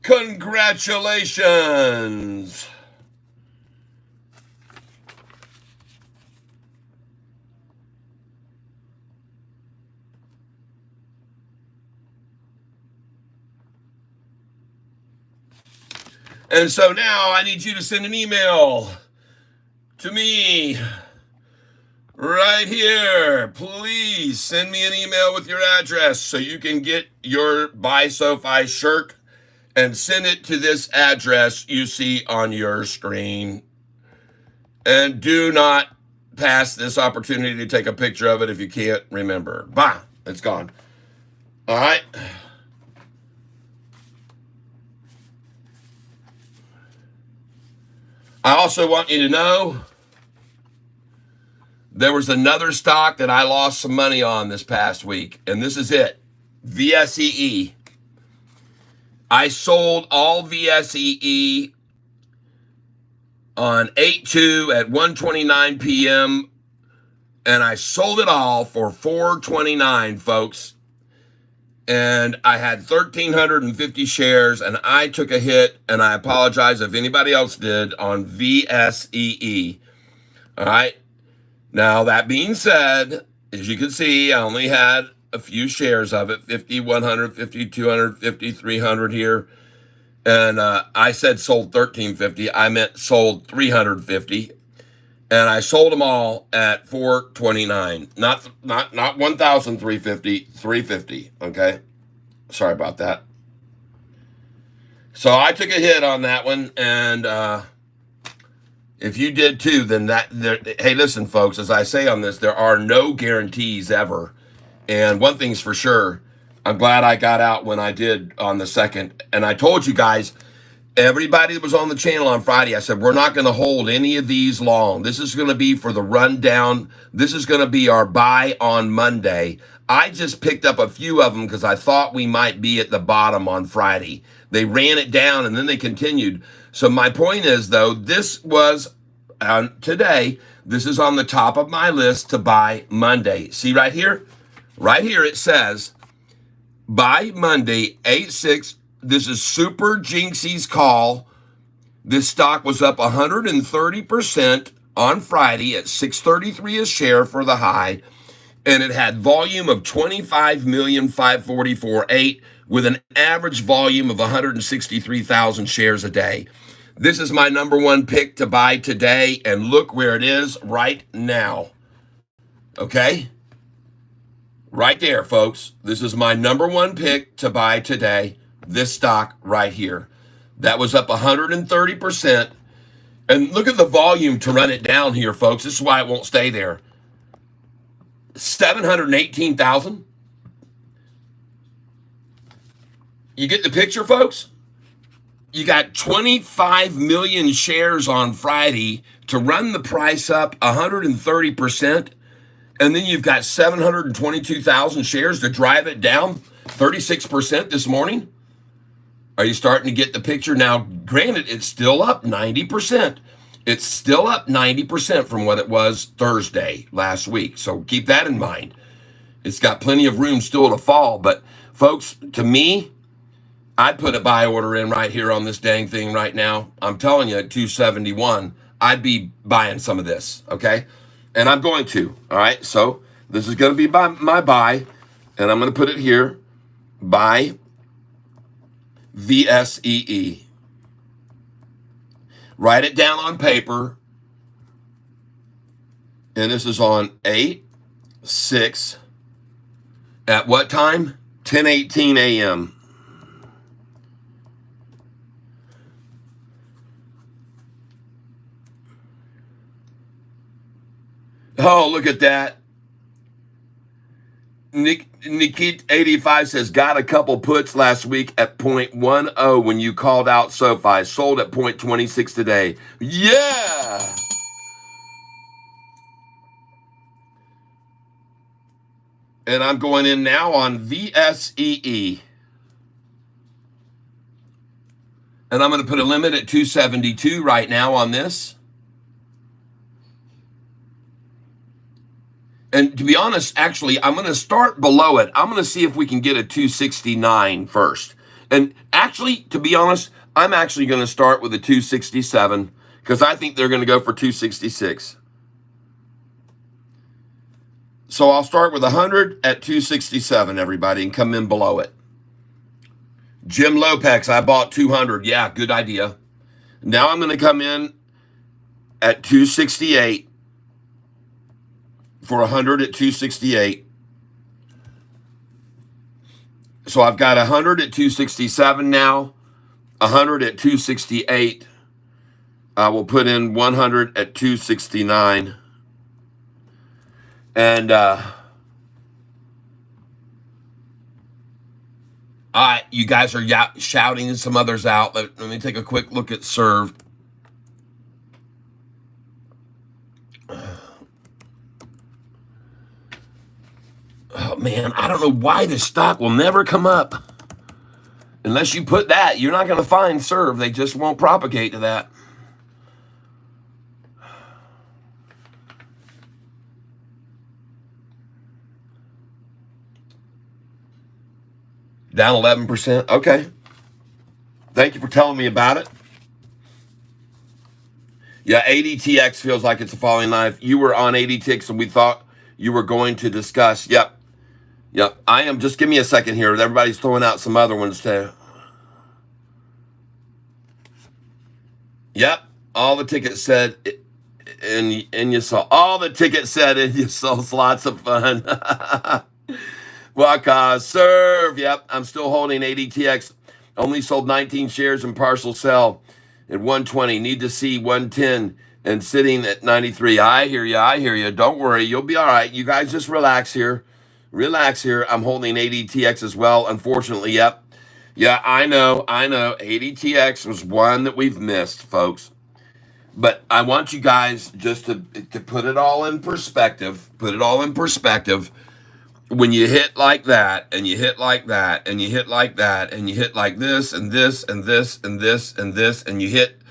Speaker 1: Congratulations. And so now I need you to send an email to me right here. Please send me an email with your address so you can get your Buy Sofi shirt and send it to this address you see on your screen. And do not pass this opportunity to take a picture of it if you can't remember. Bah, it's gone. All right. I also want you to know there was another stock that I lost some money on this past week, and this is it, VSEE. I sold all VSEE on 8/2 at 1:29 p.m., and I sold it all for $4.29, folks. And I had 1,350 shares, and I took a hit, and I apologize if anybody else did, on VSEE. All right? Now, that being said, as you can see, I only had a few shares of it, 50, 100, 50, 200, 50, 300 here. And I said sold 1,350. I meant sold 350. And I sold them all at $4.29. Not 1,350, 350. Okay, sorry about that. So I took a hit on that one, and if you did too, then hey, listen, folks. As I say on this, there are no guarantees ever. And one thing's for sure, I'm glad I got out when I did on the 2nd. And I told you guys, everybody that was on the channel on Friday, I said, we're not going to hold any of these long. This is going to be for the rundown. This is going to be our buy on Monday. I just picked up a few of them because I thought we might be at the bottom on Friday. They ran it down and then they continued. So my point is, though, this was today, this is on the top of my list to buy Monday. See right here? Right here it says, buy Monday, 8/6. This is Super Jinxie's call. This stock was up 130% on Friday at $6.33 a share for the high, and it had volume of 25,544,800 with an average volume of 163,000 shares a day. This is my number one pick to buy today, and look where it is right now. Okay? Right there, folks. This is my number one pick to buy today. This stock right here. That was up 130%. And look at the volume to run it down here, folks. This is why it won't stay there. 718,000. You get the picture, folks? You got 25 million shares on Friday to run the price up 130%. And then you've got 722,000 shares to drive it down 36% this morning. Are you starting to get the picture? Now, granted, it's still up 90%. It's still up 90% from what it was Thursday last week. So keep that in mind. It's got plenty of room still to fall. But folks, to me, I'd put a buy order in right here on this dang thing right now. I'm telling you, at 271, I'd be buying some of this, okay? And I'm going to, all right? So this is going to be my buy, and I'm going to put it here, buy VSEE. Write it down on paper, and this is on 8/6 at what time? 10:18 a.m. Oh, look at that. Nikit85 says, got a couple puts last week at 0.10 when you called out SoFi. Sold at 0.26 today. Yeah. And I'm going in now on VSEE. And I'm going to put a limit at 272 right now on this. And to be honest, actually, I'm going to start below it. I'm going to see if we can get a 269 first. And actually, to be honest, I'm actually going to start with a 267 because I think they're going to go for 266. So I'll start with 100 at 267, everybody, and come in below it. Jim Lopex, I bought 200. Yeah, good idea. Now I'm going to come in at 268 for 100 at 268. So I've got 100 at 267 now, 100 at 268. I will put in 100 at 269. And you guys are shouting some others out. Let me take a quick look at serve. Oh, man, I don't know why this stock will never come up. Unless you put that, you're not going to find serve. They just won't propagate to that. Down 11%. Okay. Thank you for telling me about it. Yeah, ADTX feels like it's a falling knife. You were on ADTX and we thought you were going to discuss. Yep. I am. Just give me a second here. Everybody's throwing out some other ones too. Yep. All the tickets said, and you saw. All the tickets said, and you saw lots of fun. Waka, serve. Yep. I'm still holding ADTX. Only sold 19 shares in partial sell at 120. Need to see 110 and sitting at 93. I hear you. Don't worry. You'll be all right. You guys just relax here. I'm holding ADTX as well. Unfortunately, yep. Yeah, I know. ADTX was one that we've missed, folks. But I want you guys just to put it all in perspective. When you hit like that, and you hit like that, and you hit like that, and you hit like this, and this, and this, and this, and this, and you hit.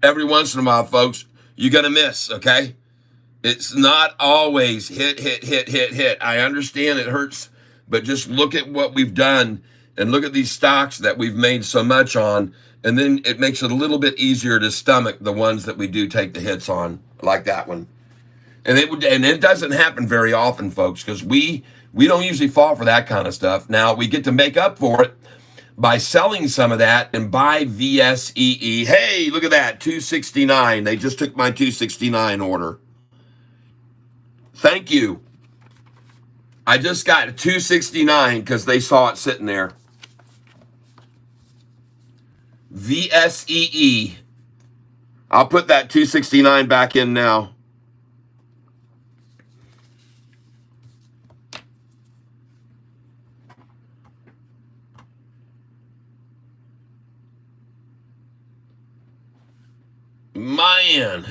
Speaker 1: Every once in a while, folks, you're going to miss, okay? It's not always hit. I understand it hurts, but just look at what we've done and look at these stocks that we've made so much on, and then it makes it a little bit easier to stomach the ones that we do take the hits on, like that one. And it doesn't happen very often, folks, because we don't usually fall for that kind of stuff. Now, we get to make up for it by selling some of that and buy VSEE. Hey, look at that, 269. They just took my 269 order. Thank you. I just got a 269 because they saw it sitting there. VSEE. I'll put that 269 back in now. Man.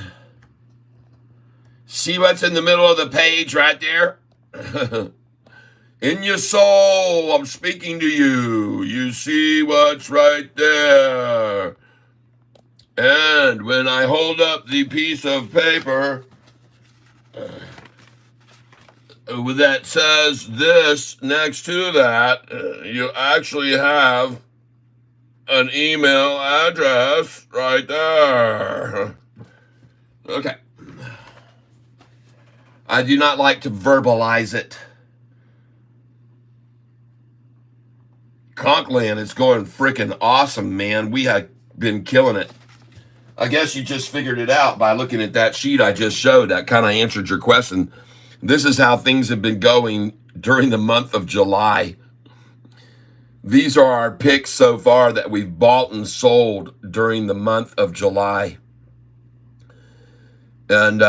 Speaker 1: See what's in the middle of the page right there? In your soul, I'm speaking to you. You see what's right there. And when I hold up the piece of paper that says this next to that, you actually have an email address right there. Okay. I do not like to verbalize it. Conklin is going freaking awesome, man. We have been killing it. I guess you just figured it out by looking at that sheet I just showed. That kind of answered your question. This is how things have been going during the month of July. These are our picks so far that we've bought and sold during the month of July. And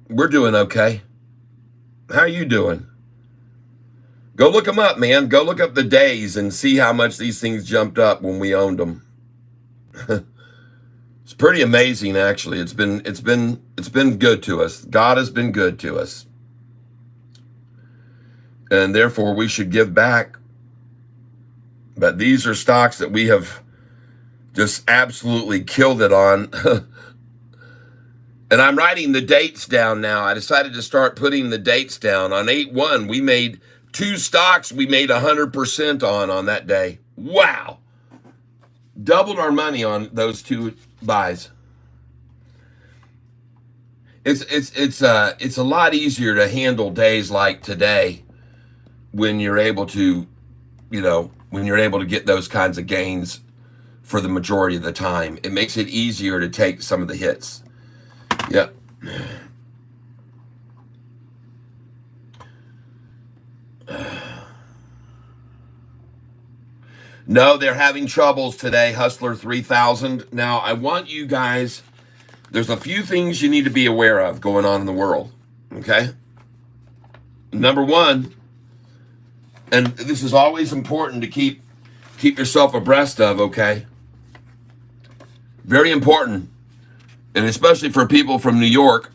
Speaker 1: we're doing okay. How are you doing? Go look them up, man. Go look up the days and see how much these things jumped up when we owned them. It's pretty amazing, actually. It's been good to us. God has been good to us. And therefore we should give back. But these are stocks that we have just absolutely killed it on. And I'm writing the dates down now. I decided to start putting the dates down. On 8/1, we made 2 stocks we made 100% on that day. Wow. Doubled our money on those 2 buys. It's a lot easier to handle days like today when you're able to, when you're able to get those kinds of gains for the majority of the time. It makes it easier to take some of the hits. Yep. No, they're having troubles today, Hustler 3000. Now, I want you guys, there's a few things you need to be aware of going on in the world, okay? Number one, and this is always important to keep yourself abreast of, okay? Very important, and especially for people from New York.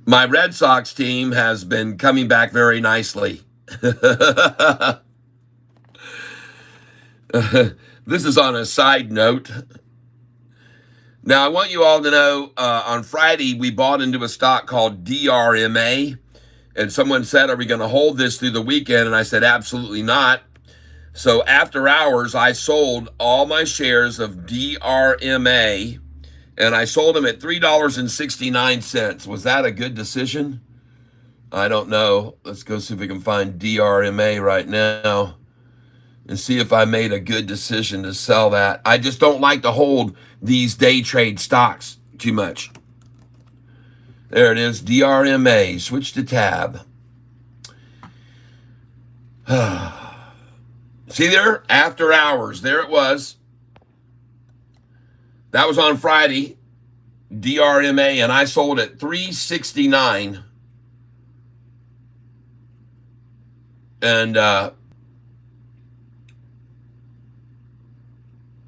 Speaker 1: My Red Sox team has been coming back very nicely. This is on a side note. Now, I want you all to know, on Friday, we bought into a stock called DRMA, and someone said, are we going to hold this through the weekend? And I said, absolutely not. So after hours, I sold all my shares of DRMA, and I sold them at $3.69. Was that a good decision? I don't know. Let's go see if we can find DRMA right now and see if I made a good decision to sell that. I just don't like to hold these day trade stocks too much. There it is, DRMA. Switch to tab. See there? After hours. There it was. That was on Friday. DRMA, and I sold at $3.69. And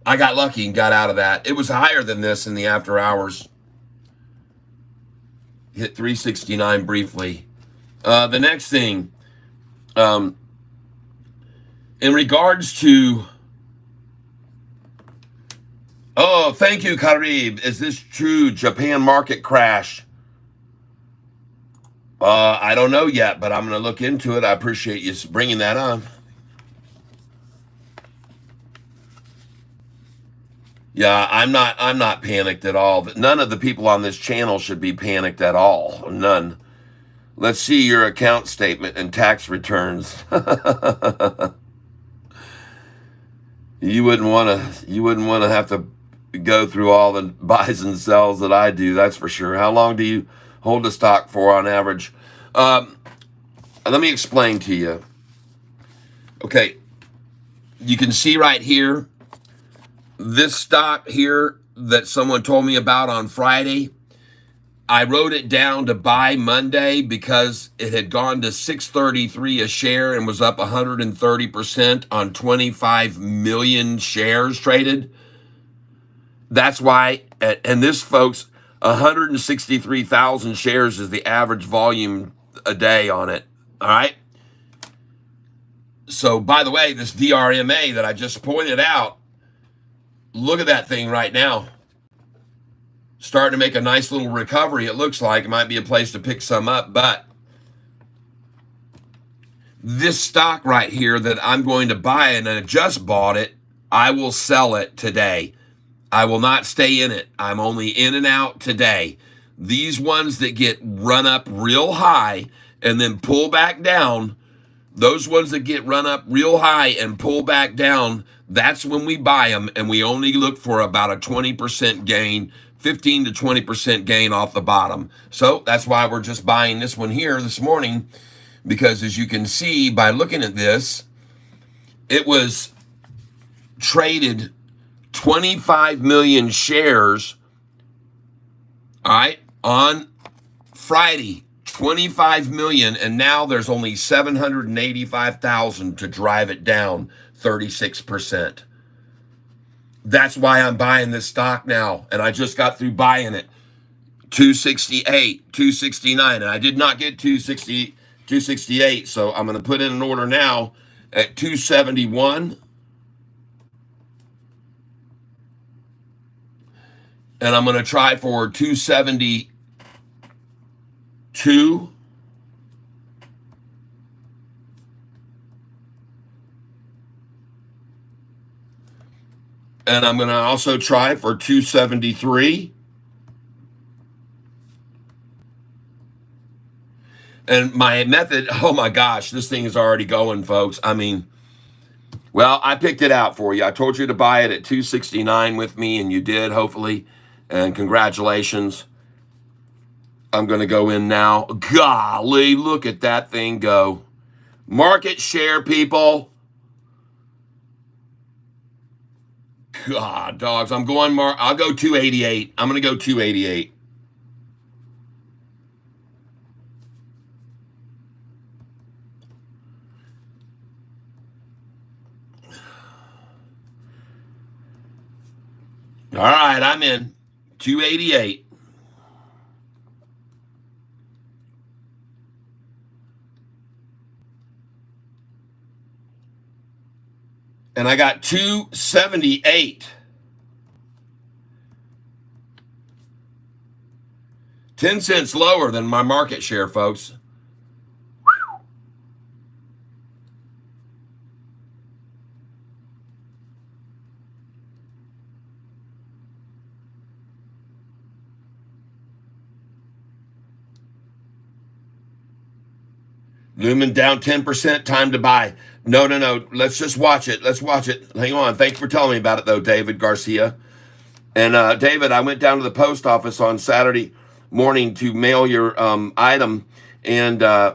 Speaker 1: I got lucky and got out of that. It was higher than this in the after hours. Hit 369 briefly. The next thing, in regards to, oh, thank you, Karib. Is this true? Japan market crash? I don't know yet, but I'm going to look into it. I appreciate you bringing that on. Yeah, I'm not panicked at all. None of the people on this channel should be panicked at all. None. Let's see your account statement and tax returns. You wouldn't want to have to go through all the buys and sells that I do, that's for sure. How long do you hold a stock for on average? Let me explain to you. Okay, you can see right here, this stock here that someone told me about on Friday, I wrote it down to buy Monday because it had gone to $6.33 a share and was up 130% on 25 million shares traded. That's why, and this, folks, 163,000 shares is the average volume a day on it. All right. So, by the way, this DRMA that I just pointed out, look at that thing right now. Starting to make a nice little recovery, it looks like. It might be a place to pick some up, but this stock right here that I'm going to buy, and I just bought it, I will sell it today. I will not stay in it. I'm only in and out today. These ones that get run up real high and then pull back down, those ones that get run up real high and pull back down, that's when we buy them, and we only look for about a 20% gain, 15 to 20% gain off the bottom. So that's why we're just buying this one here this morning. because as you can see by looking at this, it was traded 25 million shares, all right, on Friday, 25 million, and now there's only 785,000 to drive it down 36%. That's why I'm buying this stock now, and I just got through buying it. 268, 269, and I did not get 268, so I'm going to put in an order now at 271, and I'm going to try for 272, and I'm going to also try for 273. And my method, oh my gosh, this thing is already going, folks. I mean, well, I picked it out for you. I told you to buy it at 269 with me, and you did, hopefully. And congratulations. I'm going to go in now. Golly, look at that thing go. Market share, people. God, dogs, I'm going, I'll go 288. I'm going to go 288. All right, I'm in. 288. And I got 278. 10 cents lower than my market share, folks. Lumen down 10%, time to buy. No. Let's just watch it. Let's watch it. Hang on. Thanks for telling me about it, though, David Garcia. And David, I went down to the post office on Saturday morning to mail your item. And I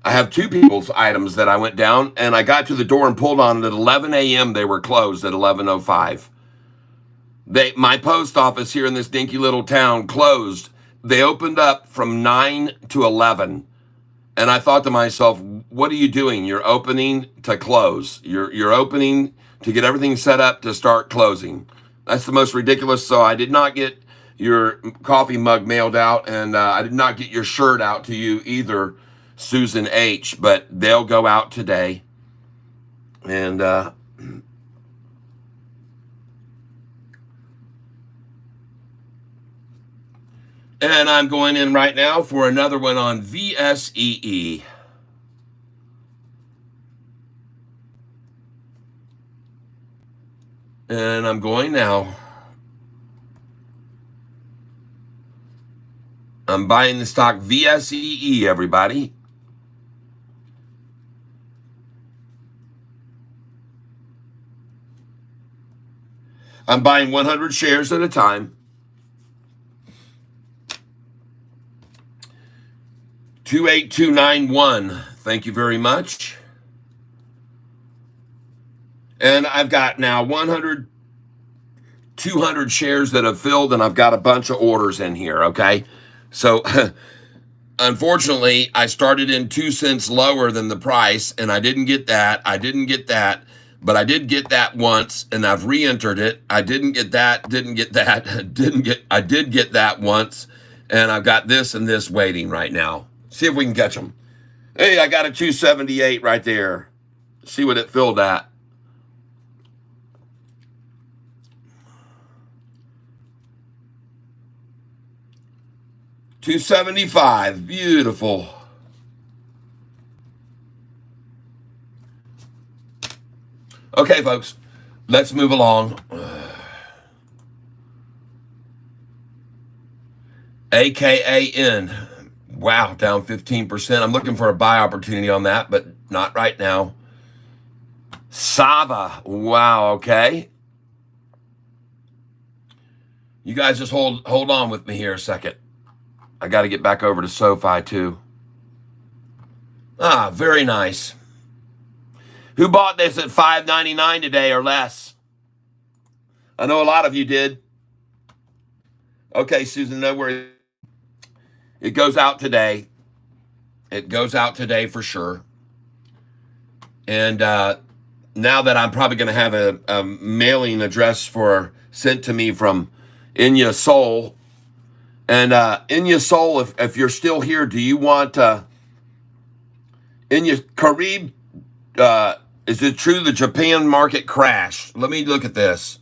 Speaker 1: have two people's items that I went down. And I got to the door and pulled on it at 11 a.m. They were closed at 11:05. My post office here in this dinky little town closed. They opened up from 9 to 11. And I thought to myself, what are you doing? You're opening to close. You're opening to get everything set up to start closing. That's the most ridiculous. So I did not get your coffee mug mailed out, and I did not get your shirt out to you either, Susan H., but they'll go out today. And I'm going in right now for another one on VSEE. And I'm going now. I'm buying the stock VSEE, everybody. I'm buying 100 shares at a time. 28291. Thank you very much. And I've got now 200 shares that have filled, and I've got a bunch of orders in here, okay? So, unfortunately, I started in 2 cents lower than the price, and I didn't get that. But I did get that once, and I've re-entered it. I didn't get that, I did get that once, and I've got this and this waiting right now. See if we can catch them. Hey, I got a 278 right there. See what it filled at. $275. Beautiful. Okay, folks, let's move along. AKAN. Wow, down 15%. I'm looking for a buy opportunity on that, but not right now. Sava. Wow, okay. You guys just hold on with me here a second. I got to get back over to Sofi, too. Ah, very nice. Who bought this at $5.99 today or less? I know a lot of you did. Okay, Susan, no worries. It goes out today. It goes out today for sure. And now that I'm probably going to have a mailing address sent to me from Inya Soul. And Inya Soul, if you're still here, do you want Inya Karib? Is it true the Japan market crashed? Let me look at this.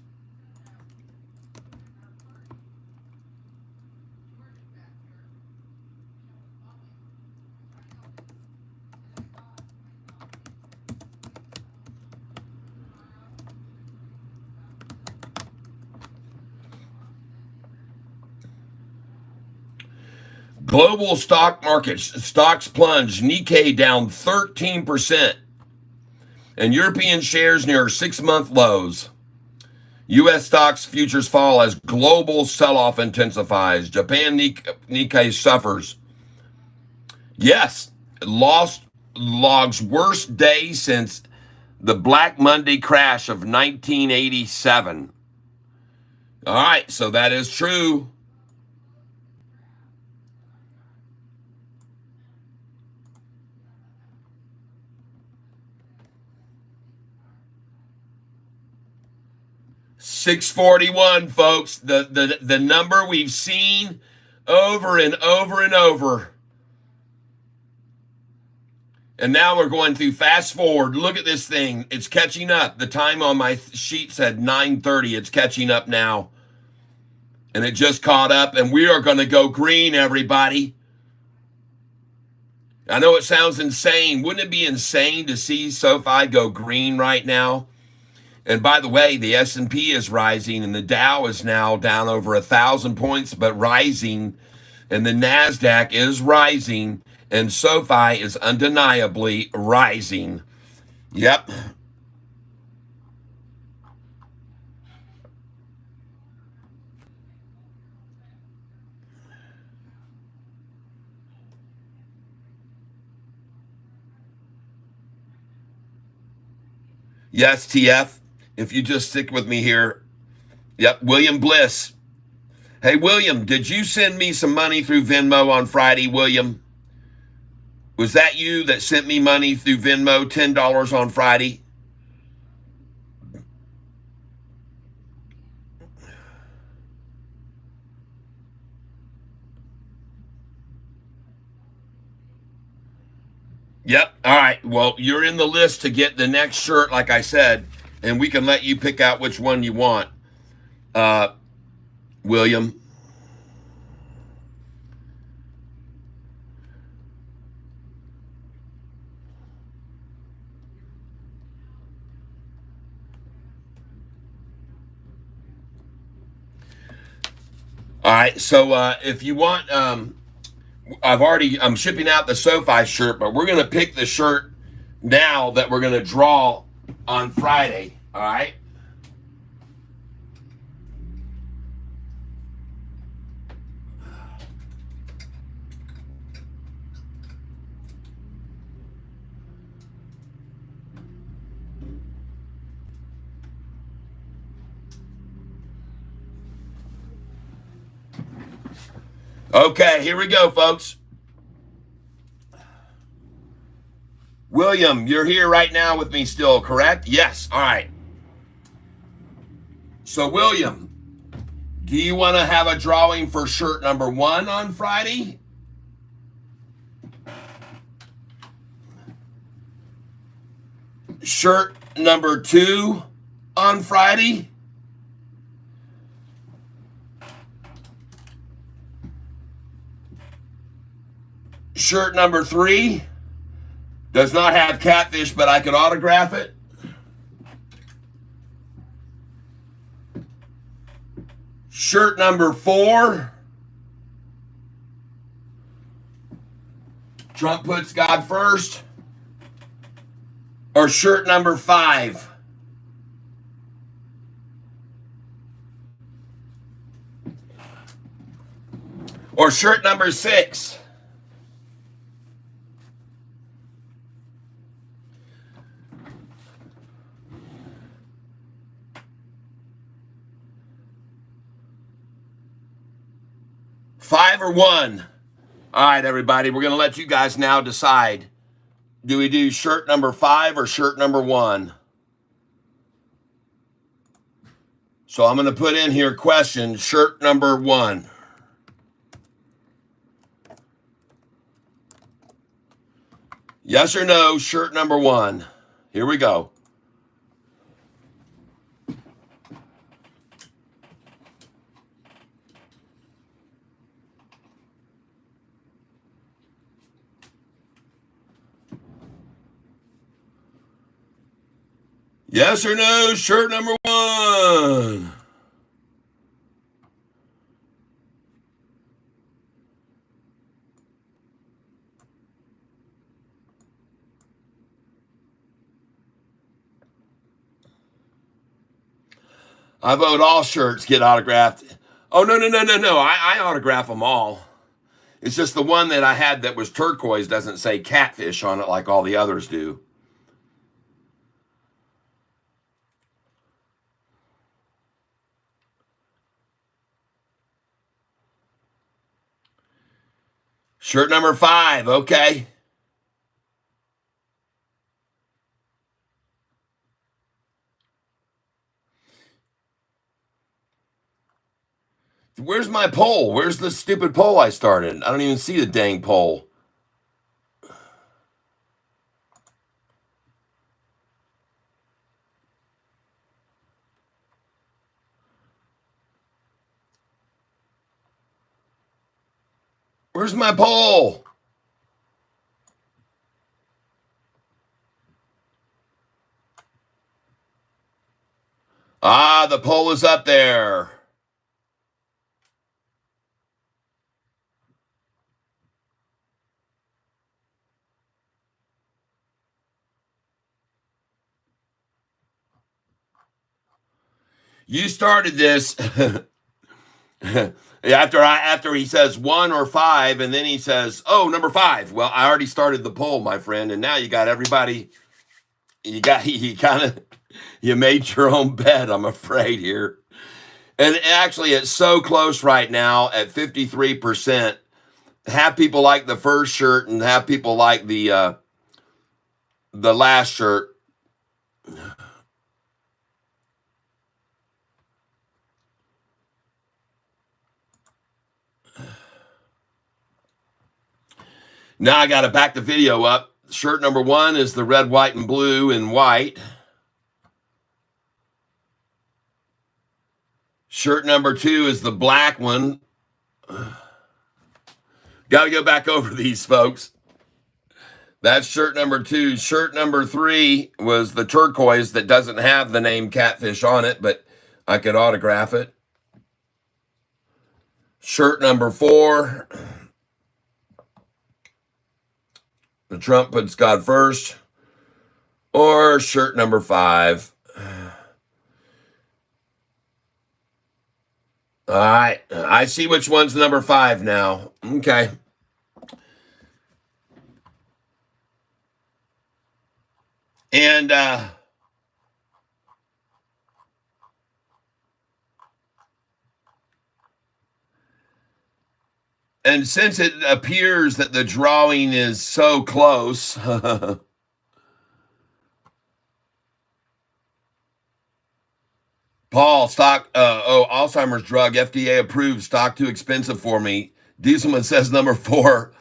Speaker 1: Global stock markets, stocks plunged, Nikkei down 13%, and European shares near 6-month lows. U.S. stocks futures fall as global sell-off intensifies. Japan Nikkei suffers. Yes, logs worst day since the Black Monday crash of 1987. All right, so that is true. $641, folks. The number we've seen over and over and over. And now we're going through fast forward. Look at this thing. It's catching up. The time on my sheet said 9:30. It's catching up now. And it just caught up. And we are going to go green, everybody. I know it sounds insane. Wouldn't it be insane to see Sofi go green right now? And by the way, the S&P is rising and the Dow is now down over 1,000 points, but rising. And the NASDAQ is rising. And Sofi is undeniably rising. Yep. Yes, TF. If you just stick with me here. Yep, William Bliss. Hey, William, did you send me some money through Venmo on Friday, William? Was that you that sent me money through Venmo, $10 on Friday? Yep. All right. Well, you're in the list to get the next shirt, like I said, and we can let you pick out which one you want, William. All right. So if you want, I'm shipping out the Sofi shirt, but we're going to pick the shirt now that we're going to draw on Friday. All right. Okay, here we go, folks. William, you're here right now with me still, correct? Yes. All right. So, William, do you want to have a drawing for shirt number 1 on Friday? Shirt number 2 on Friday? Shirt number 3 does not have Catfish, but I could autograph it. Shirt number 4, Trump puts God first. Or shirt number 5. Or shirt number 6. 5 or 1? All right, everybody, we're going to let you guys now decide. Do we do shirt number 5 or shirt number 1? So I'm going to put in here question shirt number 1. Yes or no, shirt number 1. Here we go. Yes or no, shirt number 1. I vote all shirts get autographed. Oh, no. I autograph them all. It's just the one that I had that was turquoise doesn't say Catfish on it like all the others do. Shirt number 5, okay. Where's my poll? Where's the stupid poll I started? I don't even see the dang poll. Where's my poll? Ah, the poll is up there. You started this after he says 1 or 5, and then he says, "Oh, number 5." Well, I already started the poll, my friend, and now you got everybody. You made your own bet, I'm afraid here. And actually, it's so close right now at 53%. Half people like the first shirt, and half people like the last shirt. Now I got to back the video up. Shirt number 1 is the red, white, and blue and white. Shirt number 2 is the black one. Got to go back over these, folks. That's shirt number 2. Shirt number 3 was the turquoise that doesn't have the name Catfish on it, but I could autograph it. Shirt number 4. The Trump puts God first. Or shirt number 5. All right. I see which one's number 5 now. Okay. And since it appears that the drawing is so close, Paul, stock, Alzheimer's drug, FDA approved, stock too expensive for me. Dieselman says number 4.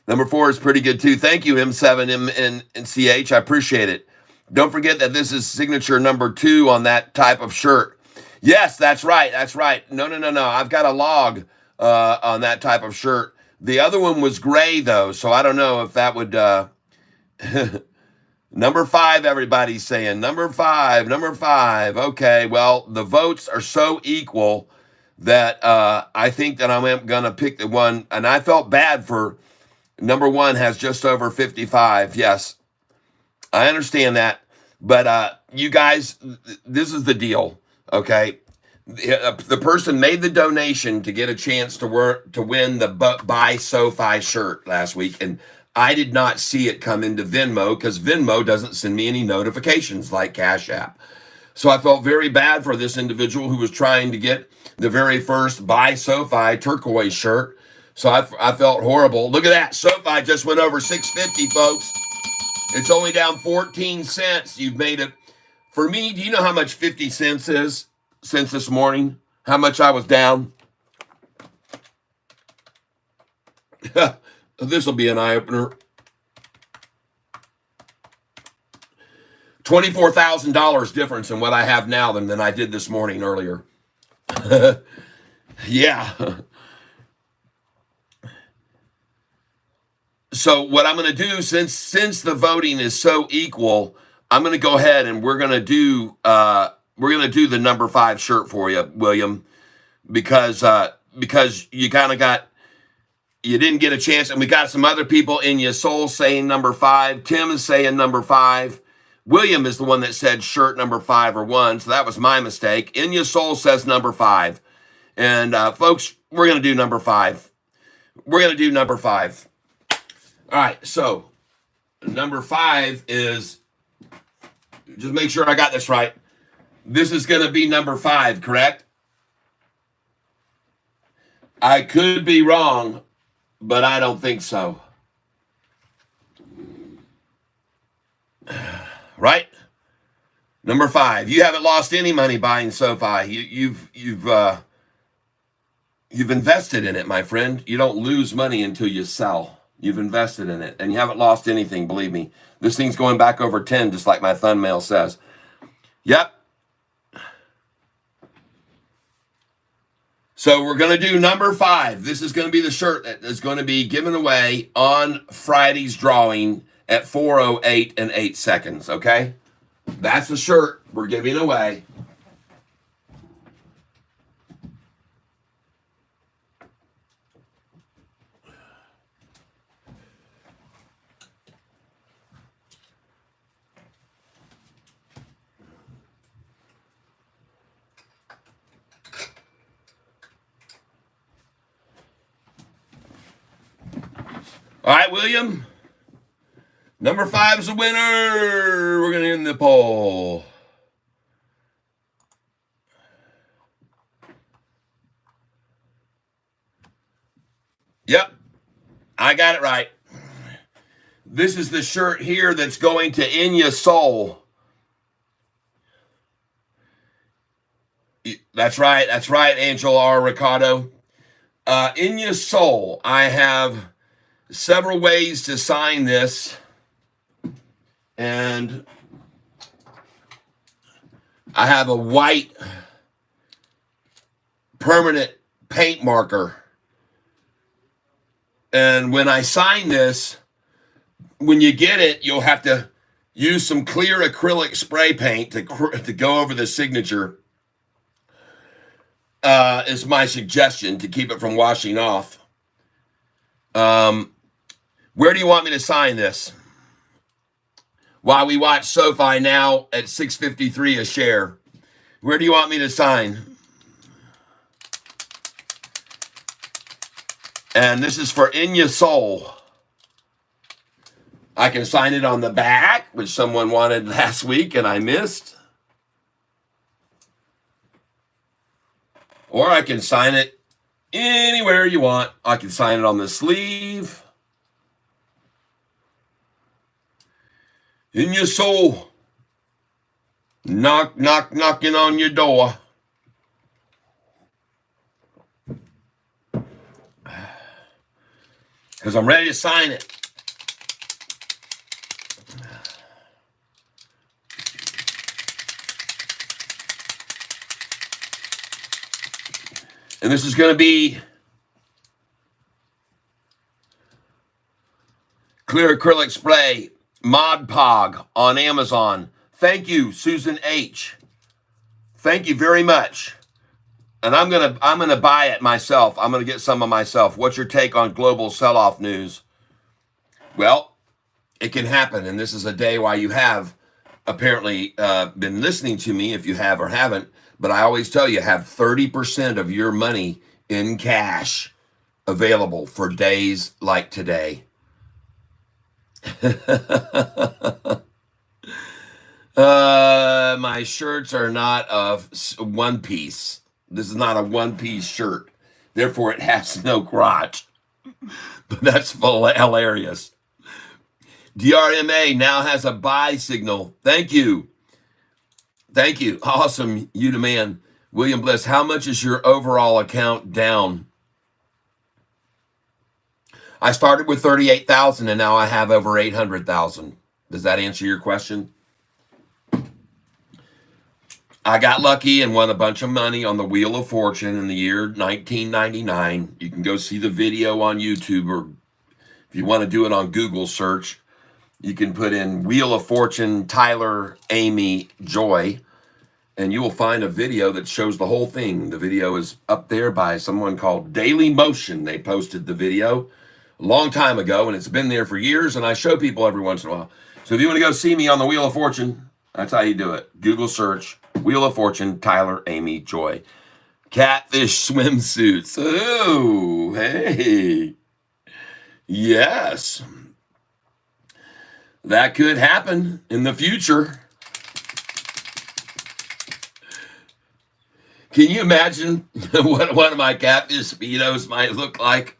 Speaker 1: Number 4 is pretty good too. Thank you, M7 and CH. I appreciate it. Don't forget that this is signature number 2 on that type of shirt. Yes, that's right. That's right. No. I've got a log on that type of shirt. The other one was gray though, so I don't know if that would. Number 5, everybody's saying number 5. Okay, well, the votes are so equal that I think that I'm gonna pick the one, and I felt bad for number 1 has just over 55. Yes, I understand that, but you guys, this is the deal, okay? The person made the donation to get a chance to win the Buy Sofi shirt last week, and I did not see it come into Venmo because Venmo doesn't send me any notifications like Cash App. So I felt very bad for this individual who was trying to get the very first Buy Sofi turquoise shirt. So I felt horrible. Look at that. Sofi just went over 650, folks. It's only down 14 cents. You've made it. For me, do you know how much 50 cents is since this morning? How much I was down? This will be an eye-opener. $24,000 difference in what I have now than I did this morning earlier. Yeah. So what I'm going to do, since the voting is so equal, I'm going to go ahead and we're going to do the number 5 shirt for you, William, because you kind of you didn't get a chance, and we got some other people in your soul saying number 5. Tim is saying number 5. William is the one that said shirt number 5 or 1, so that was my mistake. In your soul says number 5, and folks, we're going to do number 5. We're going to do number 5. All right, so number 5 is, just make sure I got this right. This is going to be number 5, correct? I could be wrong, but I don't think so. Right? Number 5. You haven't lost any money buying Sofi. You've invested in it, my friend. You don't lose money until you sell. You've invested in it, and you haven't lost anything, believe me. This thing's going back over 10, just like my thumbnail says. Yep. So we're going to do number 5. This is going to be the shirt that is going to be given away on Friday's drawing at 4:08 and 8 seconds, okay? That's the shirt we're giving away. All right, William. Number 5 is the winner. We're going to end the poll. Yep, I got it right. This is the shirt here that's going to In Your Soul. That's right, Angel R. Ricardo. In Your Soul, I have several ways to sign this, and I have a white permanent paint marker, and when I sign this, when you get it, you'll have to use some clear acrylic spray paint to go over the signature, is my suggestion to keep it from washing off. Where do you want me to sign this? While we watch Sofi now at $6.53 a share. Where do you want me to sign? And this is for In Your Soul. I can sign it on the back, which someone wanted last week and I missed. Or I can sign it anywhere you want. I can sign it on the sleeve. In your soul. Knock, knock, knocking on your door. Because I'm ready to sign it. And this is going to be clear acrylic spray, Mod Pog on Amazon. Thank you, Susan H. Thank you very much. And I'm gonna buy it myself. I'm gonna get some of myself. What's your take on global sell-off news? Well, it can happen, and this is a day why you have apparently been listening to me, if you have or haven't. But I always tell you, have 30% of your money in cash available for days like today. my shirts are not of one piece. This is not a one-piece shirt. Therefore, it has no crotch. But that's hilarious. DRMA now has a buy signal. Thank you. Thank you. Awesome. You the man. William Bliss, how much is your overall account down? I started with 38,000 and now I have over 800,000. Does that answer your question? I got lucky and won a bunch of money on the Wheel of Fortune in the year 1999. You can go see the video on YouTube, or if you want to do it on Google search, you can put in Wheel of Fortune, Tyler, Amy, Joy, and you will find a video that shows the whole thing. The video is up there by someone called Daily Motion. They posted the video a long time ago, and it's been there for years, and I show people every once in a while. So if you want to go see me on the Wheel of Fortune, that's how you do it. Google search, Wheel of Fortune, Tyler, Amy, Joy. Catfish swimsuits. Oh, hey. Yes. That could happen in the future. Can you imagine what one of my Catfish Speedos might look like?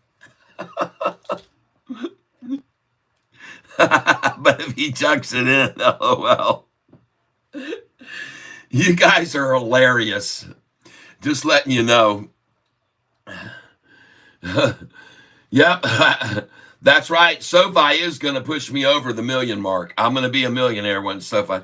Speaker 1: But if he chucks it in, oh well. You guys are hilarious. Just letting you know. Yep, that's right. Sofi is going to push me over the million mark. I'm going to be a millionaire when Sofi.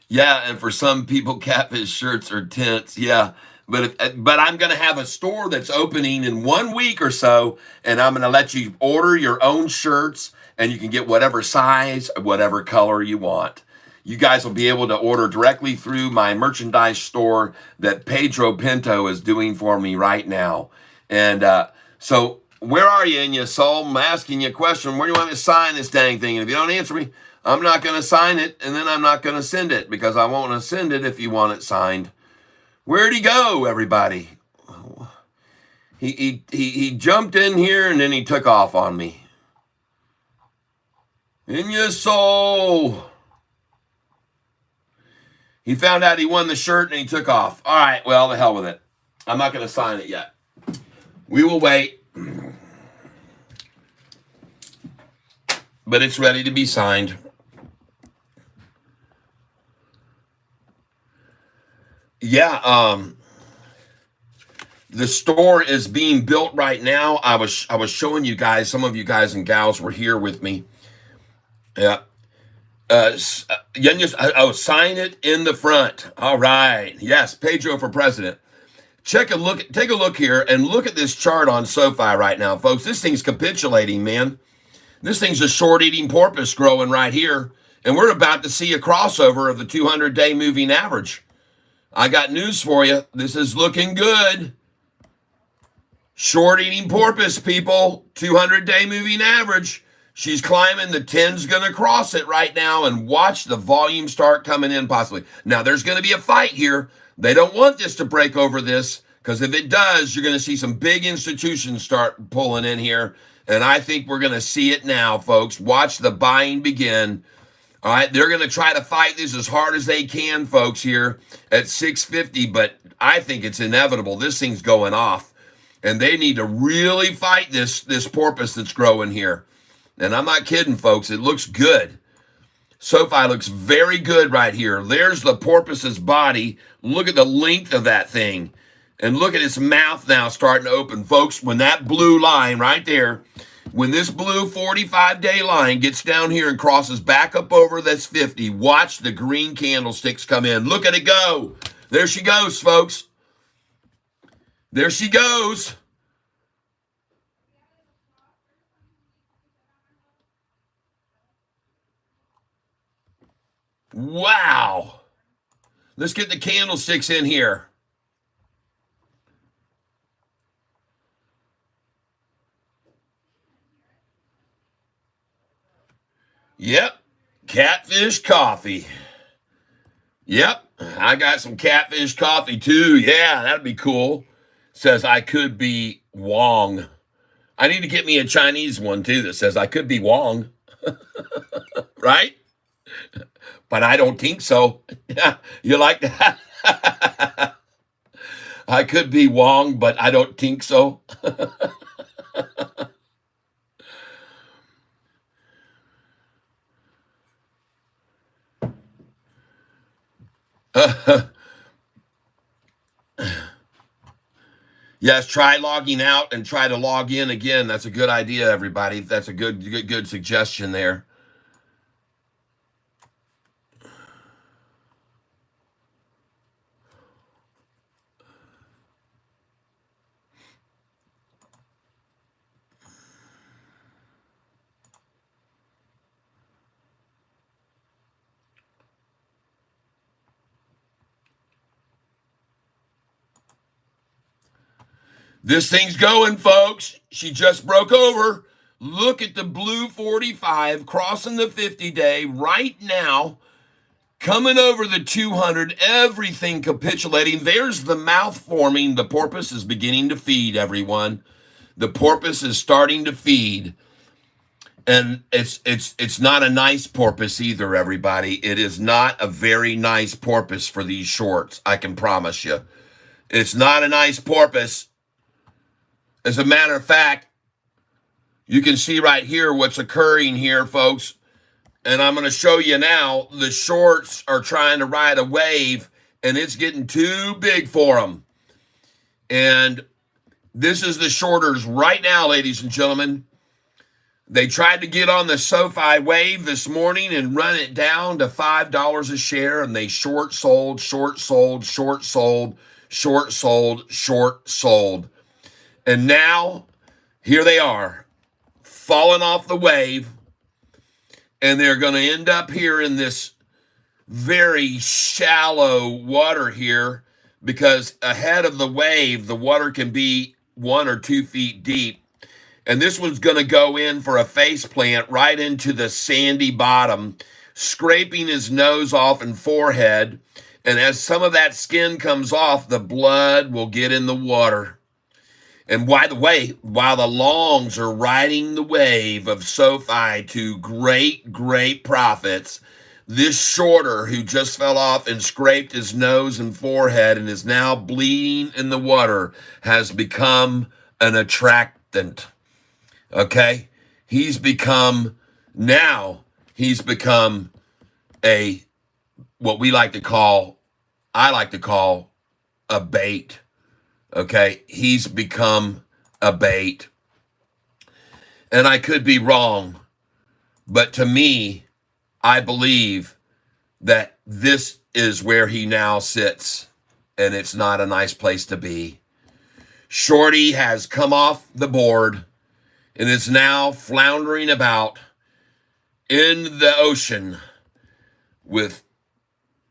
Speaker 1: Yeah, and for some people, Catfish shirts are tense. Yeah, but I'm going to have a store that's opening in 1 week or so, and I'm going to let you order your own shirts, and you can get whatever size, whatever color you want. You guys will be able to order directly through my merchandise store that Pedro Pinto is doing for me right now. And so where are you in your soul? I'm asking you a question. Where do you want me to sign this dang thing? And if you don't answer me, I'm not going to sign it, and then I'm not going to send it, because I won't send it if you want it signed. Where'd he go, everybody? He jumped in here, and then he took off on me. In your soul. He found out he won the shirt and he took off. All right, well, the hell with it. I'm not going to sign it yet. We will wait. But it's ready to be signed. Yeah, the store is being built right now. I was showing you guys, some of you guys and gals were here with me. Yeah. Sign it in the front. All right. Yes, Pedro for president. Take a look here and look at this chart on Sofi right now, folks. This thing's capitulating, man. This thing's a short-eating porpoise growing right here, and we're about to see a crossover of the 200-day moving average. I got news for you. This is looking good. Short-eating porpoise, people. 200-day moving average. She's climbing. The 10's going to cross it right now, and watch the volume start coming in possibly. Now, there's going to be a fight here. They don't want this to break over this, because if it does, you're going to see some big institutions start pulling in here, and I think we're going to see it now, folks. Watch the buying begin. All right, they're going to try to fight this as hard as they can, folks, here at 650, but I think it's inevitable. This thing's going off, and they need to really fight this porpoise that's growing here. And I'm not kidding, folks. It looks good. Sofi looks very good right here. There's the porpoise's body. Look at the length of that thing. And look at its mouth now starting to open. Folks, when that blue line right there, when this blue 45-day line gets down here and crosses back up over this 50, watch the green candlesticks come in. Look at it go. There she goes, folks. There she goes. Wow. Let's get the candlesticks in here. Yep. Catfish coffee. Yep. I got some catfish coffee too. Yeah, that'd be cool. Says I could be Wong. I need to get me a Chinese one too that says I could be Wong. Right? but I don't think so. You like that? I could be wrong, but I don't think so. Yes, try logging out and try to log in again. That's a good idea, everybody. That's a good suggestion there. This thing's going, folks. She just broke over. Look at the blue 45 crossing the 50-day right now, coming over the 200, everything capitulating. There's the mouth forming. The porpoise is beginning to feed, everyone. The porpoise is starting to feed. And it's not a nice porpoise either, everybody. It is not a very nice porpoise for these shorts, I can promise you. It's not a nice porpoise. As a matter of fact, you can see right here what's occurring here, folks. And I'm going to show you now. The shorts are trying to ride a wave, and it's getting too big for them. And this is the shorters right now, ladies and gentlemen. They tried to get on the Sofi wave this morning and run it down to $5 a share, and they short sold. And now, here they are, falling off the wave, and they're going to end up here in this very shallow water here, because ahead of the wave, the water can be 1 or 2 feet deep. And this one's going to go in for a face plant right into the sandy bottom, scraping his nose off and forehead. And as some of that skin comes off, the blood will get in the water. And by the way, while the longs are riding the wave of Sofi to great profits, this shorter who just fell off and scraped his nose and forehead and is now bleeding in the water has become an attractant. Okay? He's become a, what I like to call a bait. Okay, he's become a bait. And I could be wrong, but to me, I believe that this is where he now sits, and it's not a nice place to be. Shorty has come off the board and is now floundering about in the ocean with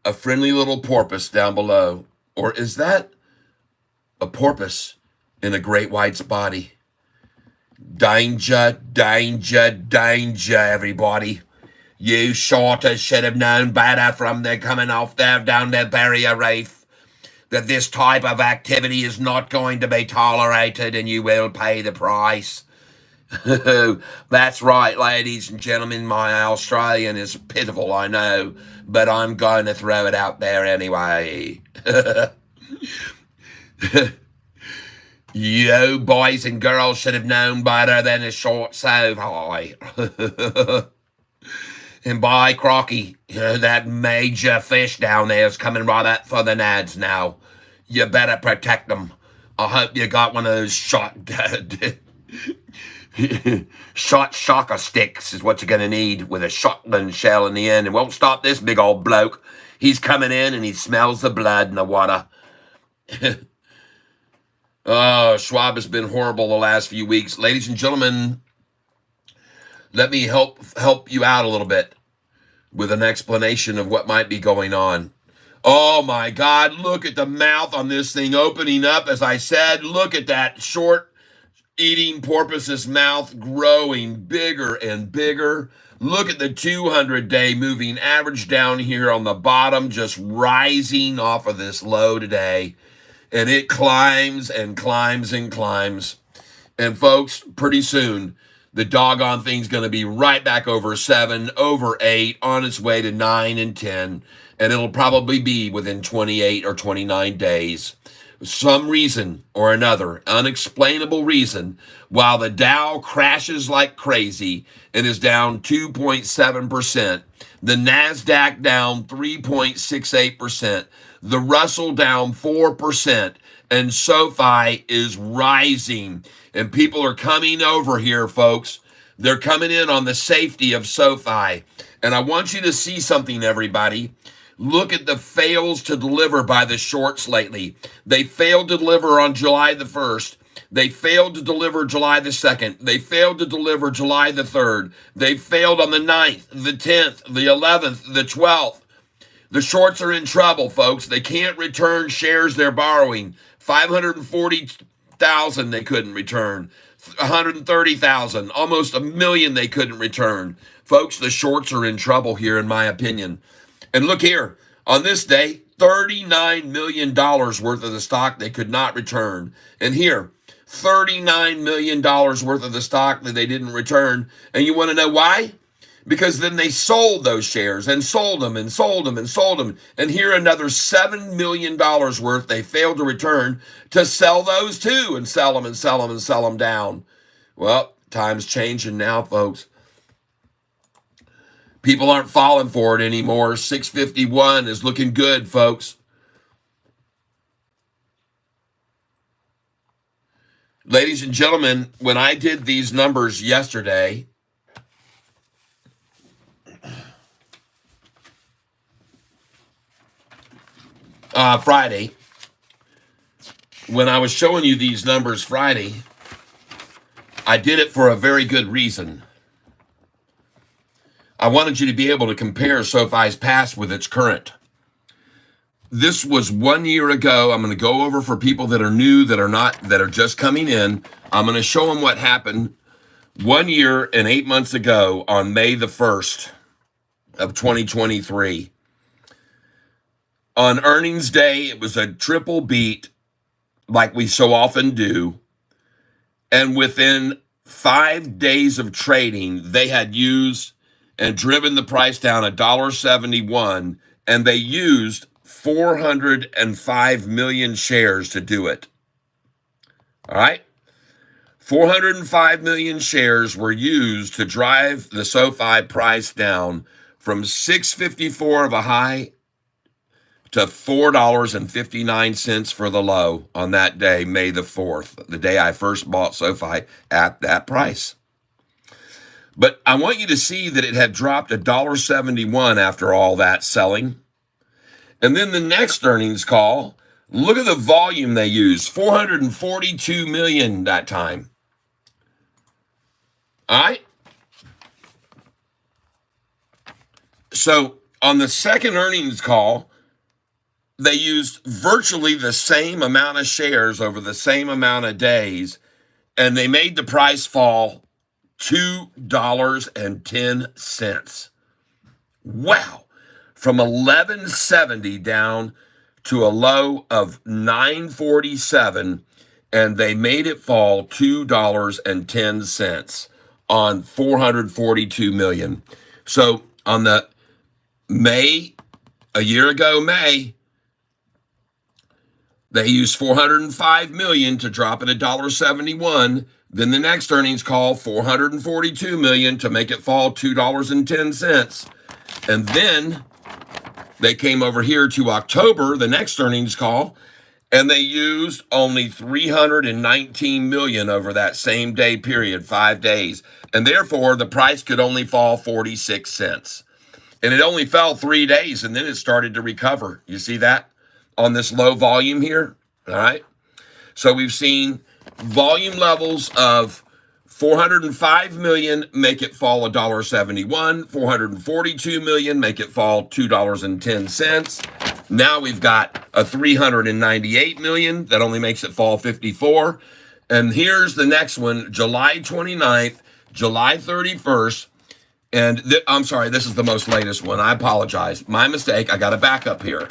Speaker 1: a friendly little porpoise down below. Or is that a porpoise in a great white's body? Danger, everybody. You shorters should have known better from the coming off there down the barrier reef that this type of activity is not going to be tolerated, and you will pay the price. That's right, ladies and gentlemen. My Australian is pitiful, I know, but I'm going to throw it out there anyway. You boys and girls should have known better than a short Sofi. And by crocky, that major fish down there is coming right up for the nads now. You better protect them. I hope you got one of those shot shocker sticks is what you're going to need with a shotgun shell in the end. It won't stop this big old bloke. He's coming in and he smells the blood in the water. Oh, Schwab has been horrible the last few weeks. Ladies and gentlemen, let me help you out a little bit with an explanation of what might be going on. Oh my God, look at the mouth on this thing opening up. As I said, look at that short eating porpoise's mouth growing bigger and bigger. Look at the 200-day moving average down here on the bottom, just rising off of this low today. And it climbs and climbs and climbs. And folks, pretty soon, The doggone thing's going to be right back over 7, over 8, on its way to 9 and 10, and it'll probably be within 28 or 29 days. Some reason or another, unexplainable reason, while the Dow crashes like crazy and is down 2.7%, the NASDAQ down 3.68%, the Russell down 4%, and SoFi is rising. And people are coming over here, folks. They're coming in on the safety of SoFi. And I want you to see something, everybody. Look at the fails to deliver by the shorts lately. They failed to deliver on July the 1st. They failed to deliver July the 2nd. They failed to deliver July the 3rd. They failed on the 9th, the 10th, the 11th, the 12th. The shorts are in trouble, folks. They can't return shares they're borrowing. 540,000 they couldn't return. 130,000, almost 1 million they couldn't return. Folks, the shorts are in trouble here, in my opinion. And look here, on this day, $39 million worth of the stock they could not return. And here, $39 million worth of the stock that they didn't return. And you want to know why? Because then they sold those shares and sold them and sold them and sold them. And here another $7 million worth they failed to return to sell those too, and sell them and sell them and sell them down. Well, time's changing now, folks. People aren't falling for it anymore. 651 is looking good, folks. Ladies and gentlemen, when I did these numbers yesterday, Friday, when I was showing you these numbers Friday, I did it for a very good reason. I wanted you to be able to compare SoFi's past with its current. This was 1 year ago. I'm going to go over for people that are new, that are just coming in. I'm going to show them what happened 1 year and 8 months ago on May the 1st of 2023. On earnings day, it was a triple beat like we so often do. And within 5 days of trading, they had used and driven the price down $1.71, and they used 405 million shares to do it. All right? 405 million shares were used to drive the SoFi price down from $6.54 of a high to $4.59 for the low on that day, May the 4th, the day I first bought SoFi at that price. But I want you to see that it had dropped $1.71 after all that selling. And then the next earnings call, look at the volume they used, 442 million that time. All right? So on the second earnings call, they used virtually the same amount of shares over the same amount of days, and they made the price fall $2.10. Wow. From 1170 down to a low of 947, and they made it fall $2.10 on 442 million. So on the May, a year ago, May, they used 405 million to drop it $1.71. Then the next earnings call, 442 million to make it fall $2.10. And then they came over here to October, the next earnings call, and they used only 319 million over that same day period, 5 days. And therefore, the price could only fall 46 cents. And it only fell 3 days, and then it started to recover. You see that on this low volume here? All right. So we've seen volume levels of 405 million make it fall $1.71, 442 million make it fall $2.10. Now we've got a 398 million that only makes it fall 54. And here's the next one, July 29th, July 31st. And I'm sorry, this is the most latest one. I apologize. My mistake. I got to back up here.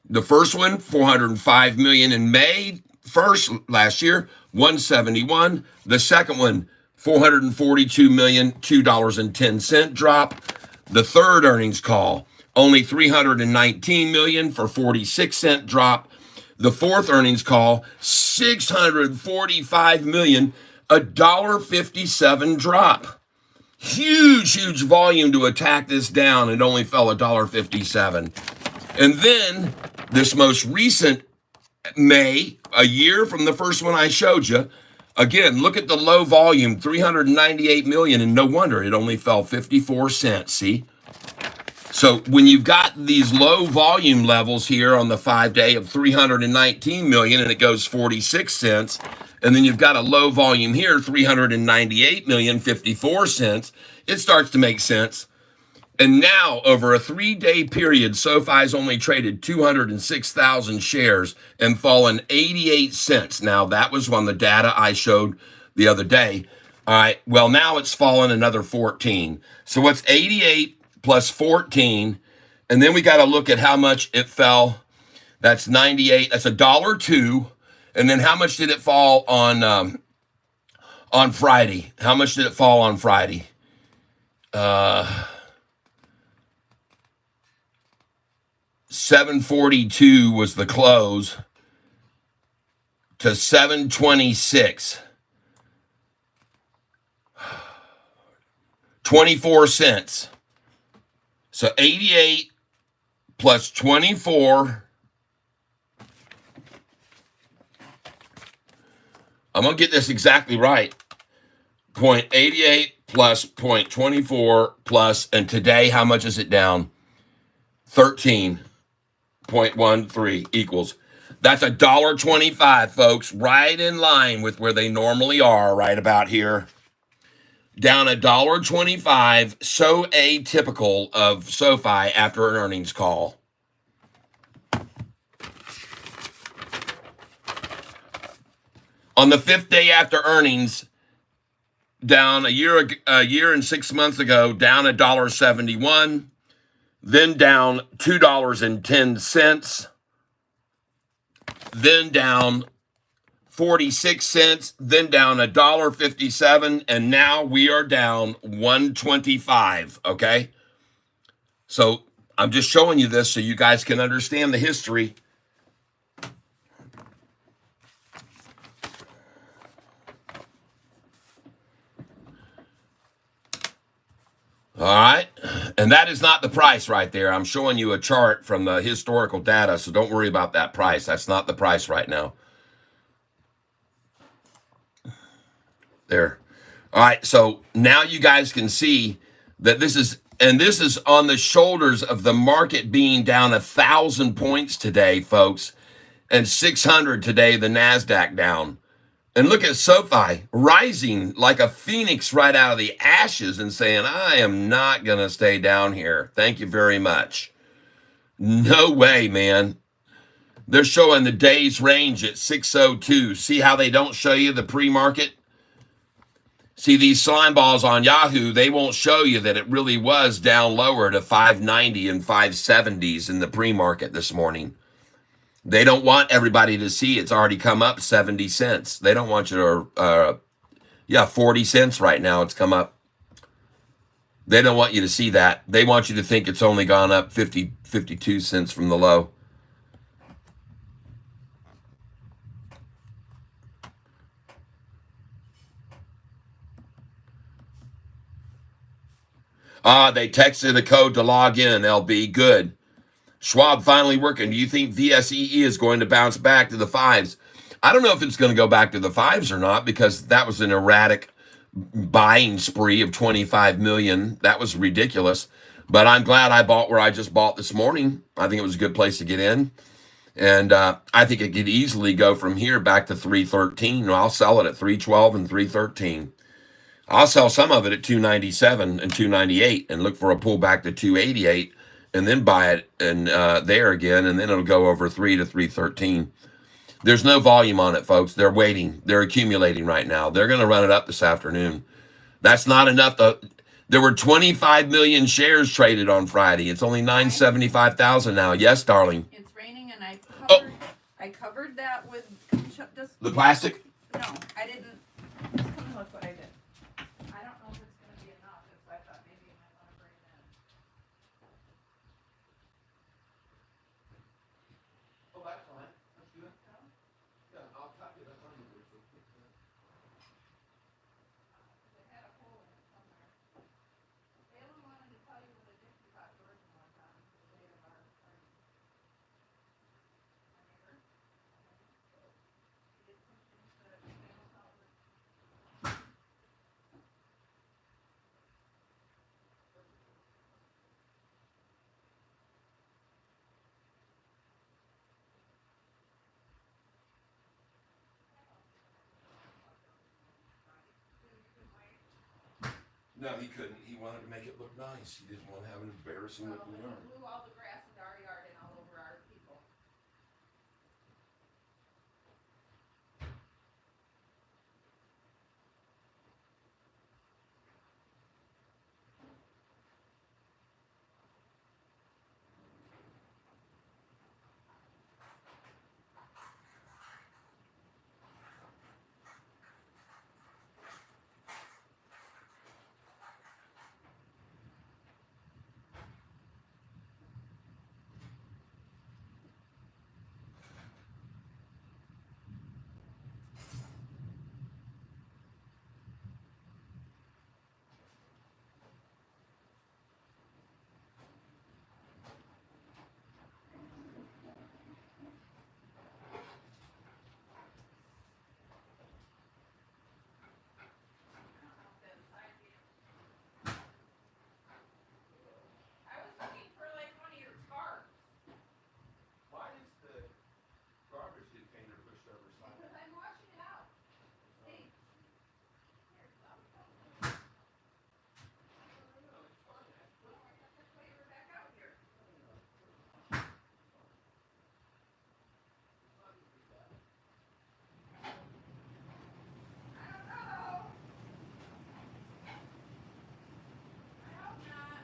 Speaker 1: The first one, 405 million in May 1st last year, 171. The second one, 442 million, $2.10 drop. The third earnings call, only 319 million for 46-cent drop. The fourth earnings call, 645 million, $1.57 drop. Huge volume to attack this down. It only fell $1.57. And then this most recent May, a year from the first one I showed you, again, look at the low volume, 398 million, and no wonder it only fell 54 cents, see? So when you've got these low volume levels here on the 5-day of 319 million and it goes 46 cents, and then you've got a low volume here, 398 million, 54 cents, it starts to make sense. And now, over a 3-day period, SoFi's only traded 206,000 shares and fallen 88 cents. Now, that was on the data I showed the other day. All right, well, now it's fallen another 14. So what's 88 plus 14? And then we got to look at how much it fell. That's 98. That's $1.02. And then how much did it fall on Friday? How much did it fall on Friday? 742 was the close to 726. 24 cents. So 88 plus 24. I'm going to get this exactly right. 0.88 plus 0.24 plus, and today, how much is it down? 13.13 equals. That's $1.25, folks, right in line with where they normally are, right about here. Down $1.25, so atypical of SoFi after an earnings call. On the 5th day after earnings, down a year and 6 months ago, down $1.71. Then down $2.10, then down 46 cents, then down $1.57, and now we are down 125, okay? So I'm just showing you this so you guys can understand the history. All right, and that is not the price right there. I'm showing you a chart from the historical data, so don't worry about that price. That's not the price right now. There. All right, so now you guys can see that this is on the shoulders of the market being down 1,000 points today, folks, and 600 today, the NASDAQ down. And look at SoFi rising like a phoenix right out of the ashes and saying, I am not going to stay down here. Thank you very much. No way, man. They're showing the day's range at 602. See how they don't show you the pre-market? See, these slime balls on Yahoo, they won't show you that it really was down lower to 590 and 570s in the pre-market this morning. They don't want everybody to see it's already come up 70 cents. They don't want you to, 40 cents right now it's come up. They don't want you to see that. They want you to think it's only gone up 52 cents from the low. They texted the code to log in, LB. Good. Schwab finally working. Do you think VSEE is going to bounce back to the 5s? I don't know if it's going to go back to the 5s or not, because that was an erratic buying spree of 25 million. That was ridiculous. But I'm glad I bought where I just bought this morning. I think it was a good place to get in. And I think it could easily go from here back to 313. I'll sell it at 312 and 313. I'll sell some of it at 297 and 298 and look for a pullback to 288. And then buy it and there again, and then it'll go over 3 to 313. There's no volume on it, folks. They're waiting. They're accumulating right now. They're going to run it up this afternoon. That's not enough. There were 25 million shares traded on Friday. It's only 975,000 now. Yes, darling.
Speaker 4: It's raining, and I covered that with just
Speaker 1: the plastic.
Speaker 4: No, I didn't. Just come and look what I did.
Speaker 1: No, he couldn't. He wanted to make it look nice. He didn't want to have an embarrassing
Speaker 4: Well,
Speaker 1: looking
Speaker 4: he
Speaker 1: yard.
Speaker 4: blew all the grass into our yard and all over our people. I was looking for like one of your tarps
Speaker 1: Why is the garbage container pushed over side?
Speaker 4: because I'm washing it out. It stinks. Here, I'll put it back out here. I don't know. I hope not.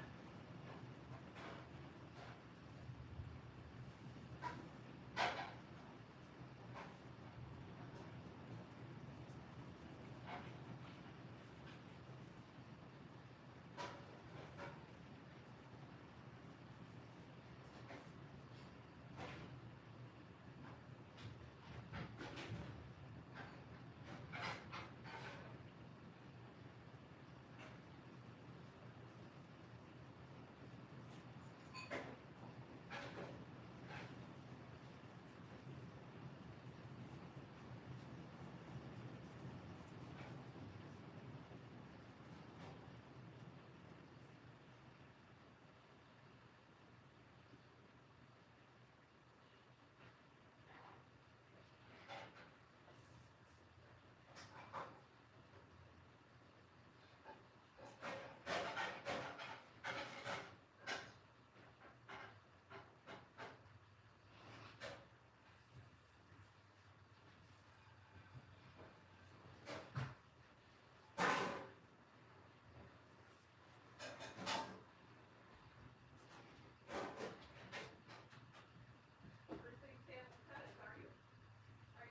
Speaker 4: First thing Sam says, are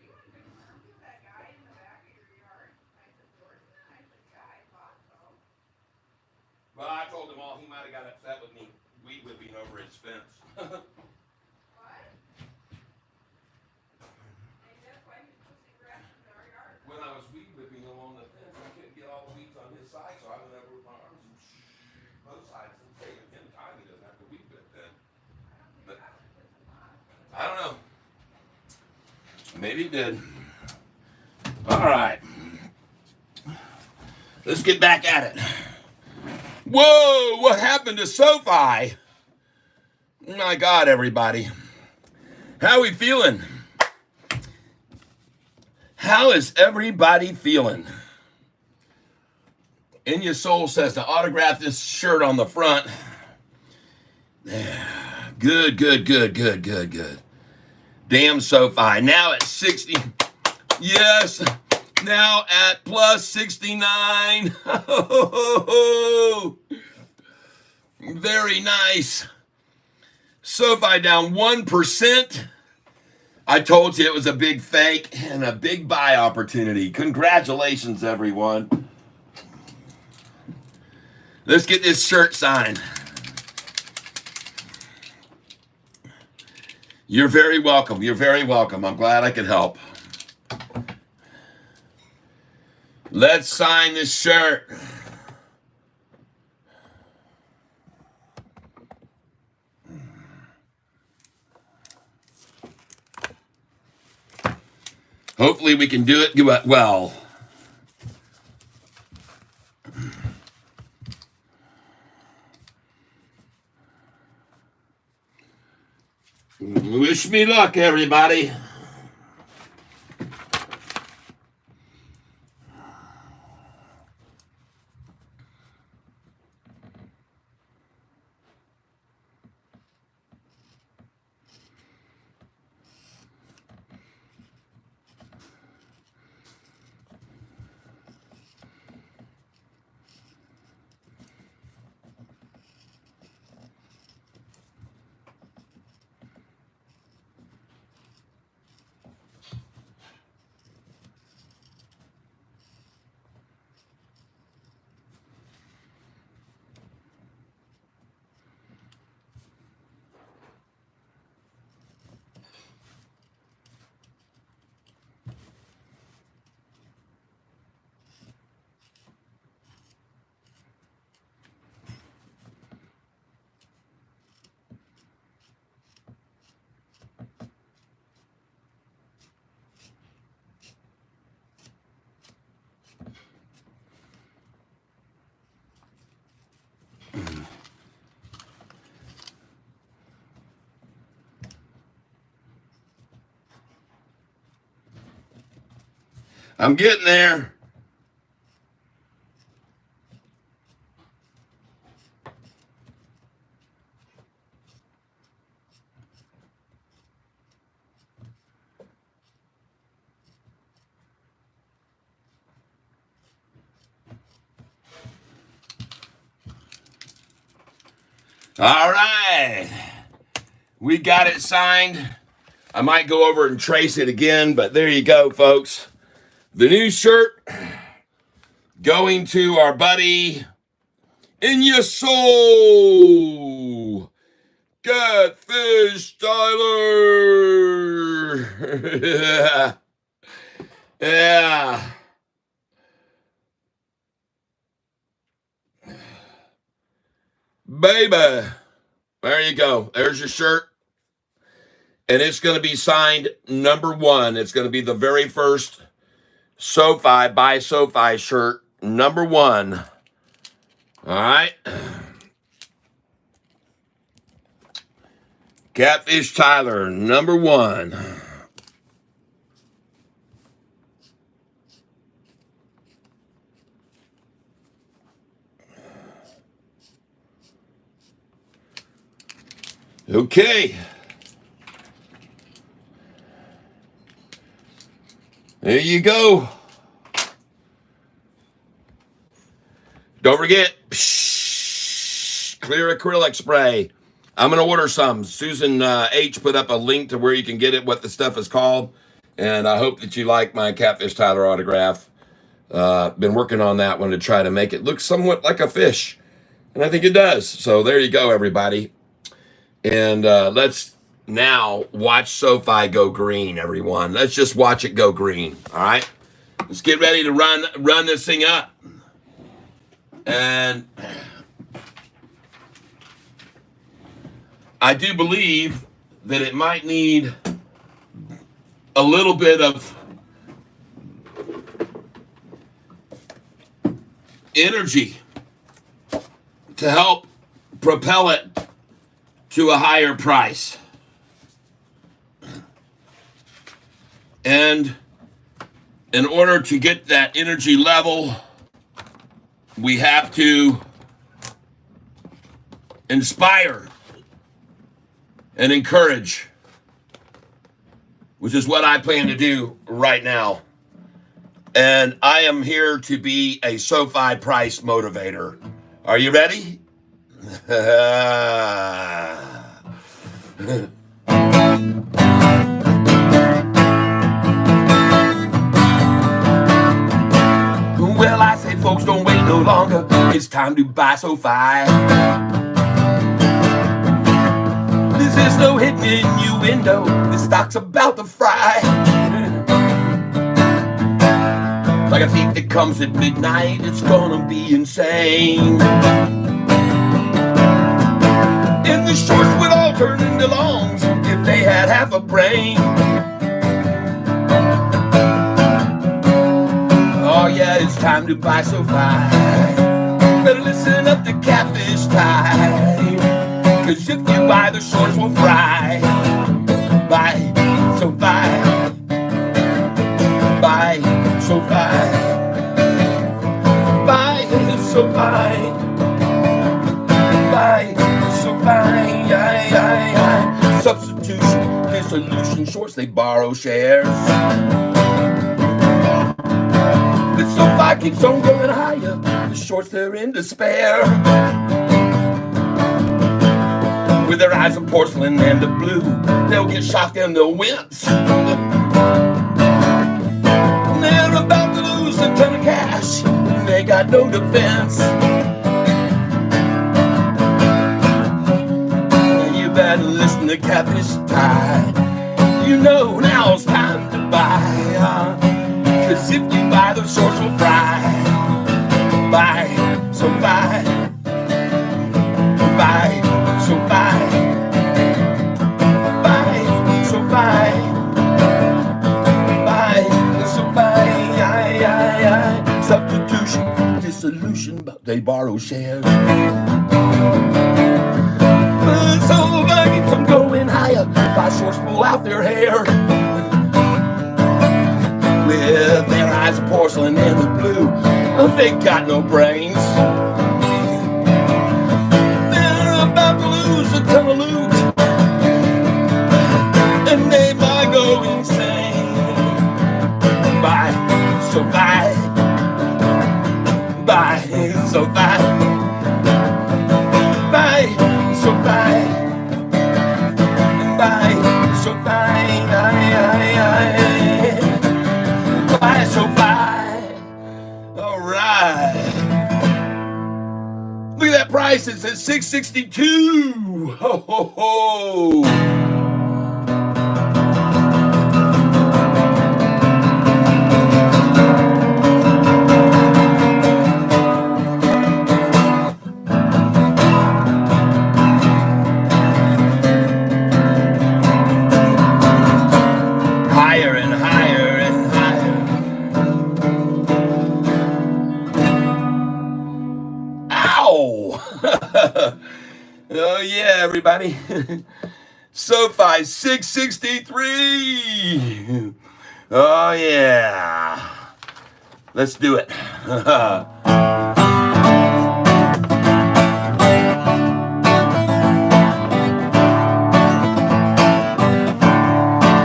Speaker 4: you in good terms with that guy in the back of your yard? I said, Jordan? I said, yeah, I thought so.
Speaker 1: Well, I told him all. He might have got upset with me weed whipping over his fence.
Speaker 4: What? Maybe that's why he's pushing grass into our yard.
Speaker 1: When I was weed whipping along the fence, I couldn't get all the weeds on his side, so I went over with my arms and both sides and saving him time. He doesn't have to weed whip then. But I don't know. Maybe he did. All right. Let's get back at it. Whoa, what happened to Sofi? My God, everybody. How are we feeling? How is everybody feeling? In Your Soul says to autograph this shirt on the front. Good, good, good, good, good, good. Damn Sofi. Now at 60. Yes. Now at plus 69. Very nice. Sofi down 1%. I told you it was a big fake and a big buy opportunity. Congratulations, everyone. Let's get this shirt signed. You're very welcome. You're very welcome. I'm glad I could help. Let's sign this shirt. Hopefully we can do it well. Wish me luck, everybody. I'm getting there. All right. We got it signed. I might go over and trace it again, but there you go, folks. The new shirt going to our buddy In Your Soul, Catfish Tyler. Yeah. Baby. There you go. There's your shirt. And it's going to be signed number 1. It's going to be the very first Sofi by Sofi shirt, number 1. All right. Catfish Tyler, number 1. Okay. There you go. Don't forget, clear acrylic spray. I'm going to order some. Susan H. put up a link to where you can get it, what the stuff is called. And I hope that you like my Catfish Tyler autograph. Been working on that one to try to make it look somewhat like a fish. And I think it does. So there you go, everybody. And let's now watch Sofi go green, everyone. Let's just watch it go green, all right? Let's get ready to run this thing up. And I do believe that it might need a little bit of energy to help propel it to a higher price. And in order to get that energy level, we have to inspire and encourage, which is what I plan to do right now. And I am here to be a Sofi price motivator. Are you ready? Well, I say, folks, don't wait no longer. It's time to buy Sofi. This is no hidden innuendo. This stock's about to fry. Like a thief that comes at midnight, it's gonna be insane. And the shorts would all turn into longs if they had half a brain. Oh yeah, it's time to buy Sofi. Better listen up to Catfish Time, 'cause if you buy, the shorts will fry. Buy Sofi. Buy Sofi. Buy Sofi. Buy Sofi. Substitution, dissolution, shorts, they borrow shares. But Sofi keeps on going higher. The shorts, they're in despair. With their eyes of porcelain and of blue, they'll get shocked and they'll wince. They're about to lose a ton of cash. They got no defense. You better listen to Catfish Time. You know now's time to buy. 'Cause if you buy, the shorts will fry. Buy Sofi. Buy Sofi. Buy Sofi. Buy Sofi. Substitution, dissolution, but they borrow shares. Sofi keeps them going higher. Buy shorts pull out their hair. With their eyes of porcelain and the blue. They got no brains. They're about to lose a ton of loot, and they might go insane. Bye, so bye. Bye, so bye. Bye, so bye. Bye, so bye. Bye, so bye. All right. Look at that price. It says $6.62. Ho, ho, ho. Higher and higher and higher. Ow! Oh yeah, everybody. Sofi 663. Oh yeah. Let's do it.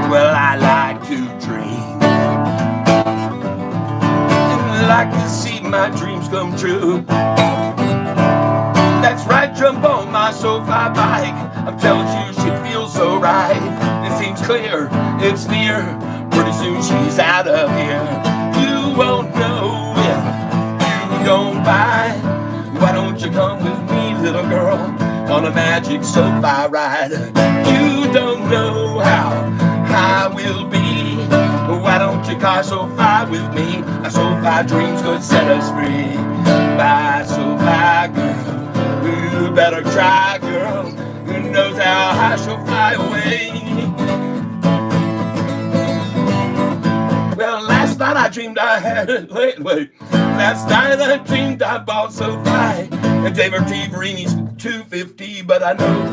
Speaker 1: Well, I like to dream, and like to see my dreams come true. That's right, jump on my Sofi bike. I'm telling you, she feels so right. It seems clear, it's near. Pretty soon she's out of here. You won't know if you don't buy. Why don't you come with me, little girl, on a magic Sofi ride? You don't know how I will be. Why don't you car Sofi with me? A Sofi dreams could set us free. Bye, Sofi girl. You better try, girl. Who knows how high she'll fly away? Well, last night I dreamed I had it. Wait. Last night I dreamed I bought Sofi and gave her Tiverini's $2.50, but I know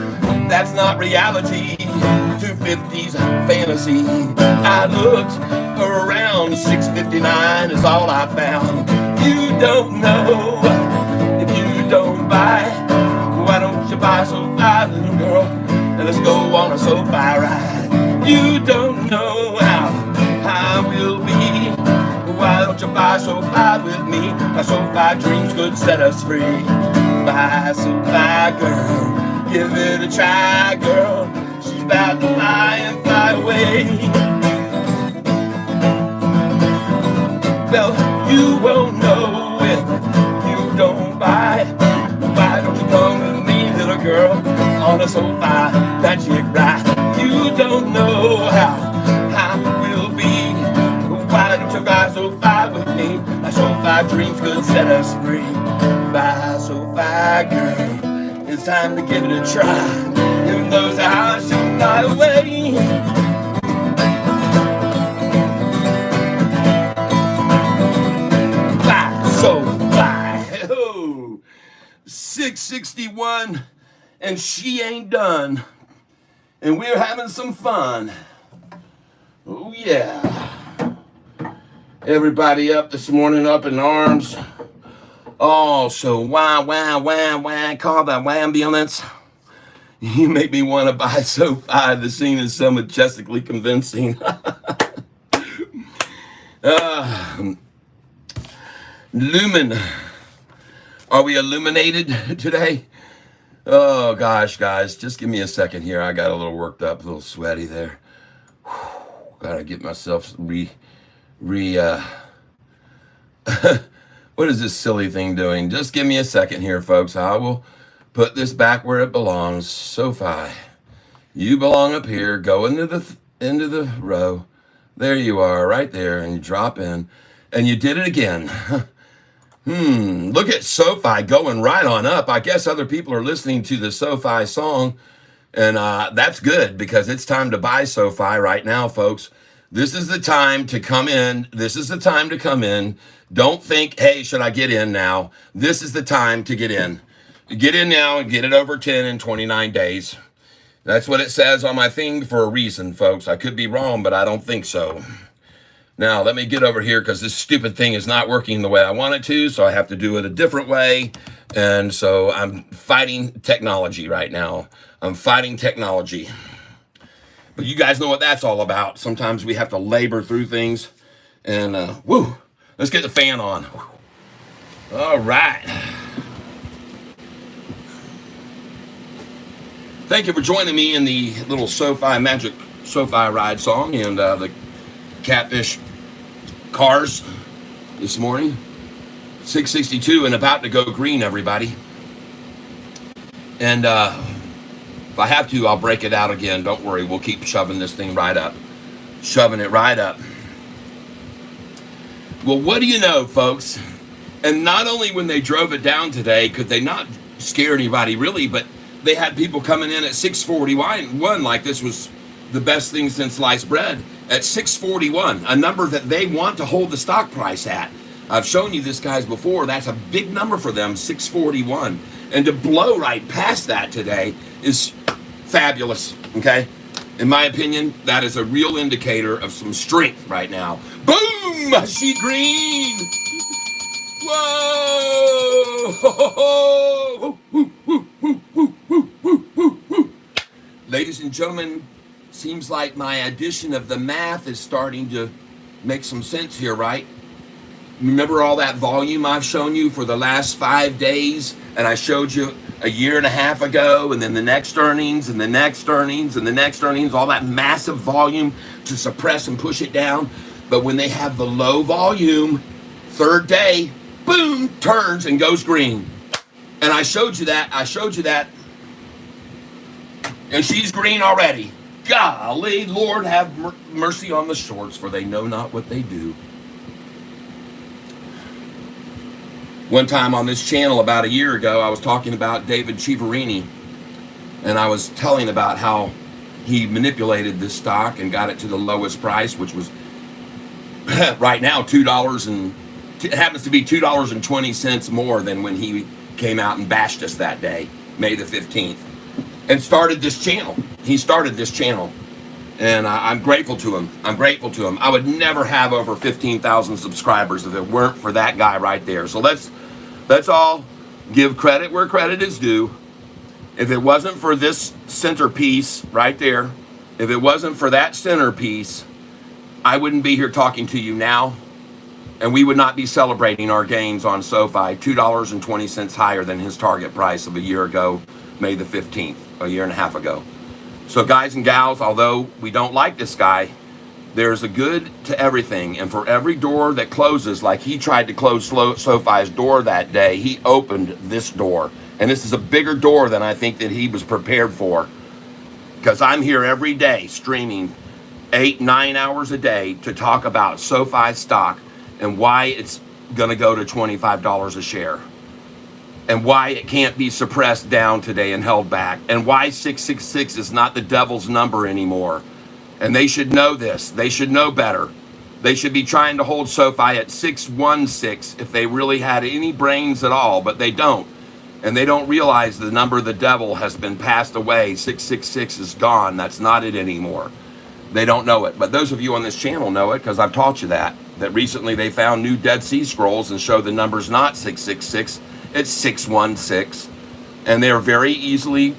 Speaker 1: that's not reality. $2.50's fantasy. I looked around, $6.59 is all I found. You don't know if you don't buy. Why don't you buy Sofi, little girl, and let's go on a Sofi ride? You don't know how I will be. Why don't you buy Sofi with me? My Sofi dreams could set us free. Buy Sofi, girl, give it a try, girl. She's about to fly and fly away. Well, you won't know if you don't buy. Why don't you come with me, little girl, on a Sofi magic ride? You don't know how I will be. Why don't you buy Sofi with me? My Sofi dreams could set us free. Buy Sofi, girl, it's time to give it a try. Who knows how she'll fly away? Buy Sofi. Oh. 661, and she ain't done, and we're having some fun. Oh yeah, everybody up this morning, up in arms. Oh, so why, call that ambulance. You make me want to buy Sofi. The scene is so majestically convincing. Lumen. Are we illuminated today? Oh gosh, guys, just give me a second here. I got a little worked up, a little sweaty there. Gotta get myself what is this silly thing doing? Just give me a second here, folks. I will put this back where it belongs. Sofi, you belong up here. Go into the row. There you are, right there, and you drop in, and you did it again. Look at Sofi going right on up. I guess other people are listening to the Sofi song, and that's good because it's time to buy Sofi right now, folks. This is the time to come in. This is the time to come in. Don't think, hey, should I get in now? This is the time to get in. Get in now and get it over 10 in 29 days. That's what it says on my thing for a reason, folks. I could be wrong, but I don't think so. Now, let me get over here because this stupid thing is not working the way I want it to, so I have to do it a different way. And so I'm fighting technology right now. I'm fighting technology. But you guys know what that's all about. Sometimes we have to labor through things. And, woo, let's get the fan on. All right. Thank you for joining me in the little Sofi Magic Sofi Ride song and the Catfish cars this morning. 662 and about to go green, everybody. And if I have to, I'll break it out again. Don't worry, we'll keep shoving this thing right up. Shoving it right up. Well, what do you know, folks? And not only when they drove it down today could they not scare anybody really, but they had people coming in at 641 like this was the best thing since sliced bread. At 641, a number that they want to hold the stock price at. I've shown you this, guys, before. That's a big number for them, 641. And to blow right past that today is fabulous, okay? In my opinion, that is a real indicator of some strength right now. Boom! I see green! Whoa! Ladies and gentlemen, seems like my addition of the math is starting to make some sense here, right? Remember all that volume I've shown you for the last 5 days? And I showed you a year and a half ago, and then the next earnings, and the next earnings, and the next earnings, all that massive volume to suppress and push it down. But when they have the low volume, third day, boom, turns and goes green. And I showed you that. And she's green already. Golly, Lord, have mercy on the shorts, for they know not what they do. One time on this channel about a year ago, I was talking about David Chiaverini, and I was telling about how he manipulated this stock and got it to the lowest price, which was right now $2, and it happens to be $2.20 more than when he came out and bashed us that day, May the 15th, and started this channel. He started this channel, and I'm grateful to him. I'm grateful to him. I would never have over 15,000 subscribers if it weren't for that guy right there. So let's all give credit where credit is due. If it wasn't for this centerpiece right there, if it wasn't for that centerpiece, I wouldn't be here talking to you now, and we would not be celebrating our gains on SoFi, $2.20 higher than his target price of a year ago, May the 15th, a year and a half ago. So guys and gals, although we don't like this guy, there's a good to everything. And for every door that closes, like he tried to close SoFi's door that day, he opened this door. And this is a bigger door than I think that he was prepared for. Because I'm here every day streaming 8-9 hours a day to talk about SoFi stock and why it's going to go to $25 a share. And why it can't be suppressed down today and held back. And why 666 is not the devil's number anymore. And they should know this. They should know better. They should be trying to hold SoFi at 616 if they really had any brains at all, but they don't. And they don't realize the number of the devil has been passed away. 666 is gone. That's not it anymore. They don't know it. But those of you on this channel know it because I've taught you that recently they found new Dead Sea Scrolls and show the number's not 666. It's 616, and they're very easily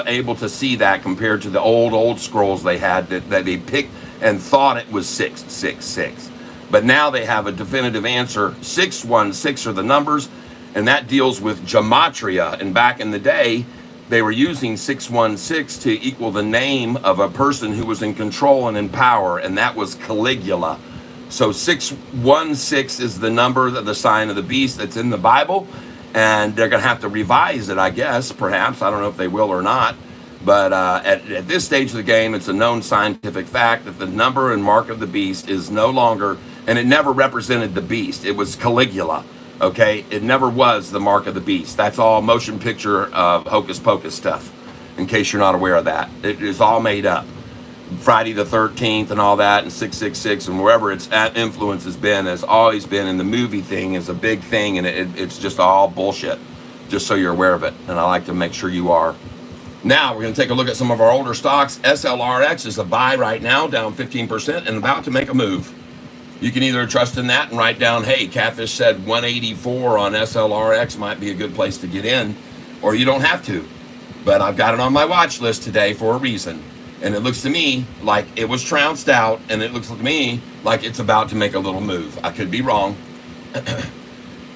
Speaker 1: able to see that compared to the old scrolls they had that they picked and thought it was 666. But now they have a definitive answer. 616 are the numbers, and that deals with gematria. And back in the day, they were using 616 to equal the name of a person who was in control and in power, and that was Caligula. So 616 is the number, the sign of the beast that's in the Bible. And they're going to have to revise it, I guess, perhaps. I don't know if they will or not. But at this stage of the game, it's a known scientific fact that the number and mark of the beast is no longer, and it never represented the beast. It was Caligula, okay? It never was the mark of the beast. That's all motion picture hocus pocus stuff, in case you're not aware of that. It is all made up. Friday the 13th and all that, and 666 and wherever its influence has always been in the movie thing is a big thing, and it's just all bullshit, just so you're aware of it. And I like to make sure you are. Now we're going to take a look at some of our older stocks. SLRX is a buy right now, down 15% and about to make a move. You can either trust in that and write down, hey, Catfish said 184 on SLRX might be a good place to get in, or you don't have to. But I've got it on my watch list today for a reason. And it looks to me like it was trounced out, and it looks to me like it's about to make a little move. I could be wrong.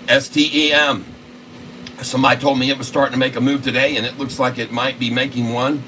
Speaker 1: STEM. Somebody told me it was starting to make a move today, and it looks like it might be making one.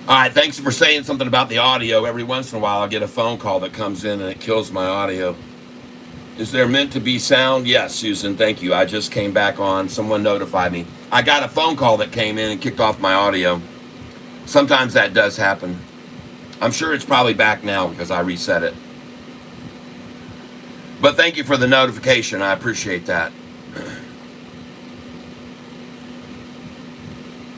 Speaker 1: All right, thanks for saying something about the audio. Every once in a while, I get a phone call that comes in and it kills my audio. Is there meant to be sound? Yes, Susan, thank you. I just came back on. Someone notified me. I got a phone call that came in and kicked off my audio. Sometimes that does happen. I'm sure it's probably back now because I reset it. But thank you for the notification. I appreciate that.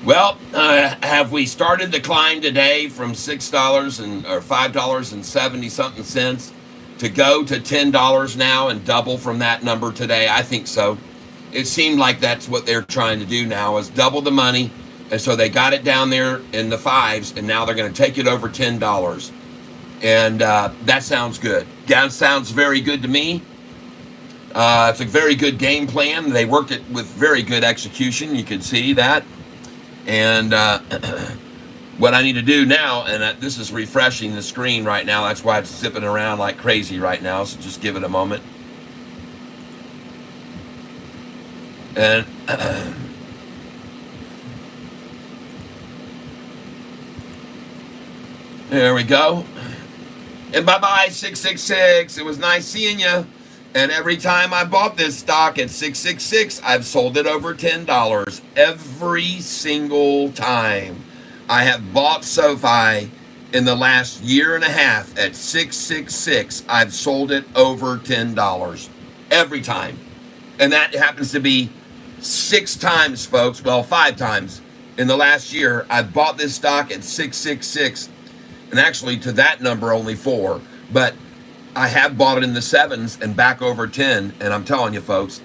Speaker 1: Well, have we started the climb today from $6 or $5.70 something cents to go to $10 now and double from that number today? I think so. It seemed like that's what they're trying to do now, is double the money. And so they got it down there in the fives, and now they're going to take it over $10. And that sounds good. That sounds very good to me. It's a very good game plan. They worked it with very good execution. You can see that. And What I need to do now, and this is refreshing the screen right now. That's why it's zipping around like crazy right now. So just give it a moment. And there we go. And bye-bye, 666. It was nice seeing you. And every time I bought this stock at 666, I've sold it over $10. Every single time I have bought Sofi in the last year and a half at 666, I've sold it over $10. Every time. And that happens to be 6 times, folks. Well, 5 times in the last year. I've bought this stock at 666. And actually to that number only 4. But I have bought it in the 7s and back over 10. And I'm telling you, folks,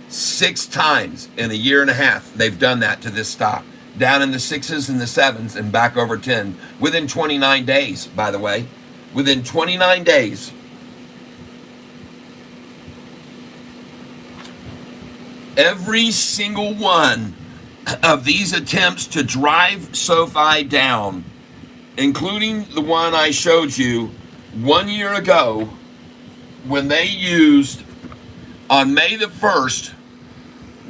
Speaker 1: 6 times in a year and a half, they've done that to this stock. Down in the 6s and the 7s and back over 10. Within 29 days, by the way. Within 29 days. Every single one of these attempts to drive Sofi down, including the one I showed you 1 year ago when they used, on May the 1st,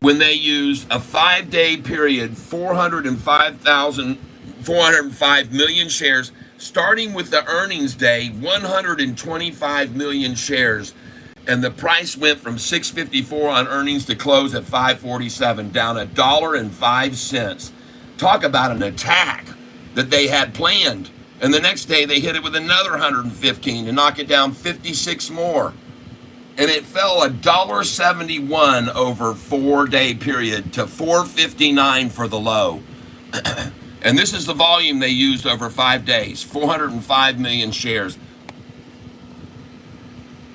Speaker 1: when they used a 5-day period, 405 million shares, starting with the earnings day, 125 million shares. And the price went from $6.54 on earnings to close at $5.47, down $1.05. Talk about an attack that they had planned. And the next day they hit it with another 115 to knock it down 56 more. And it fell $1.71 over 4-day period to $4.59 for the low. And this is the volume they used over 5 days, 405 million shares.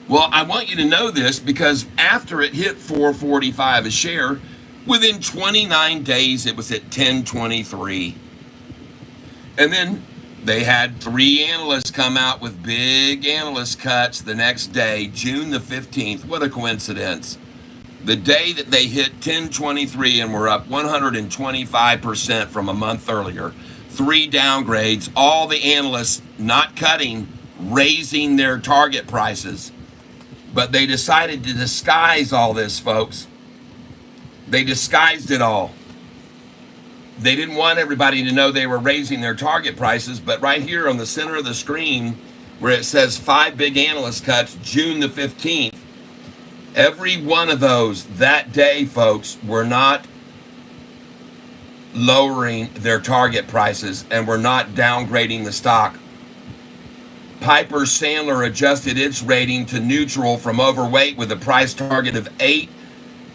Speaker 1: Well, I want you to know this because after it hit $4.45 a share, within 29 days it was at $10.23. And then they had 3 analysts come out with big analyst cuts the next day, June the 15th. What a coincidence. The day that they hit $10.23 and were up 125% from a month earlier. 3 downgrades, all the analysts not cutting, raising their target prices. But they decided to disguise all this, folks. They disguised it all. They didn't want everybody to know they were raising their target prices, but right here on the center of the screen, where it says 5 big analyst cuts, June the 15th, every one of those that day, folks, were not lowering their target prices and were not downgrading the stock. Piper Sandler adjusted its rating to neutral from overweight with a price target of 8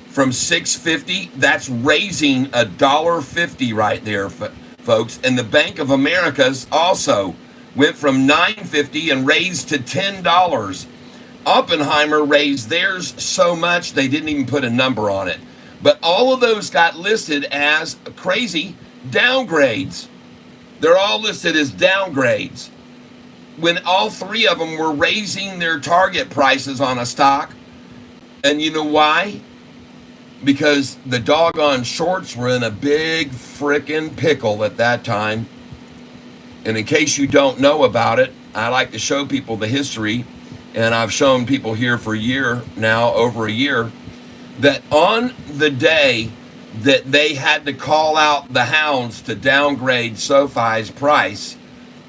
Speaker 1: from $6.50. That's raising $1.50 right there, folks. And the Bank of America's also went from $9.50 and raised to $10. Oppenheimer raised theirs so much they didn't even put a number on it. But all of those got listed as crazy downgrades. They're all listed as downgrades, when all 3 of them were raising their target prices on a stock. And you know why? Because the doggone shorts were in a big frickin' pickle at that time. And in case you don't know about it, I like to show people the history, and I've shown people here for a year now, over a year, that on the day that they had to call out the hounds to downgrade Sofi's price,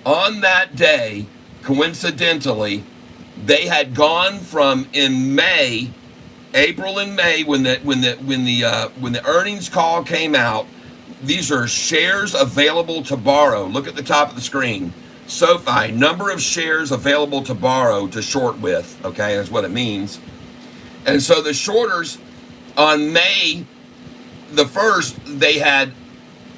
Speaker 1: on that day, coincidentally, they had gone from in May, April and May, when the earnings call came out. These are shares available to borrow. Look at the top of the screen. Sofi, number of shares available to borrow to short with. Okay, that's what it means. And so the shorters on May the 1st, they had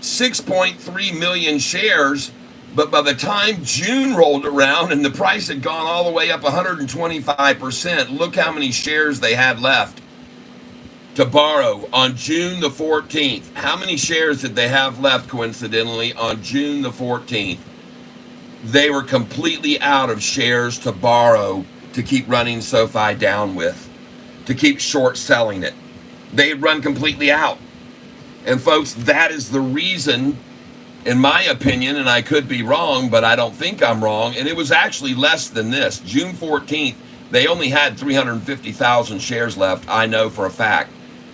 Speaker 1: 6.3 million shares. But by the time June rolled around and the price had gone all the way up 125%, look how many shares they had left to borrow on June the 14th. How many shares did they have left, coincidentally, on June the 14th? They were completely out of shares to borrow to keep running Sofi down with, to keep short selling it. They had run completely out. And folks, that is the reason in my opinion, and I could be wrong, but I don't think I'm wrong, and it was actually less than this. June 14th, they only had 350,000 shares left, I know for a fact.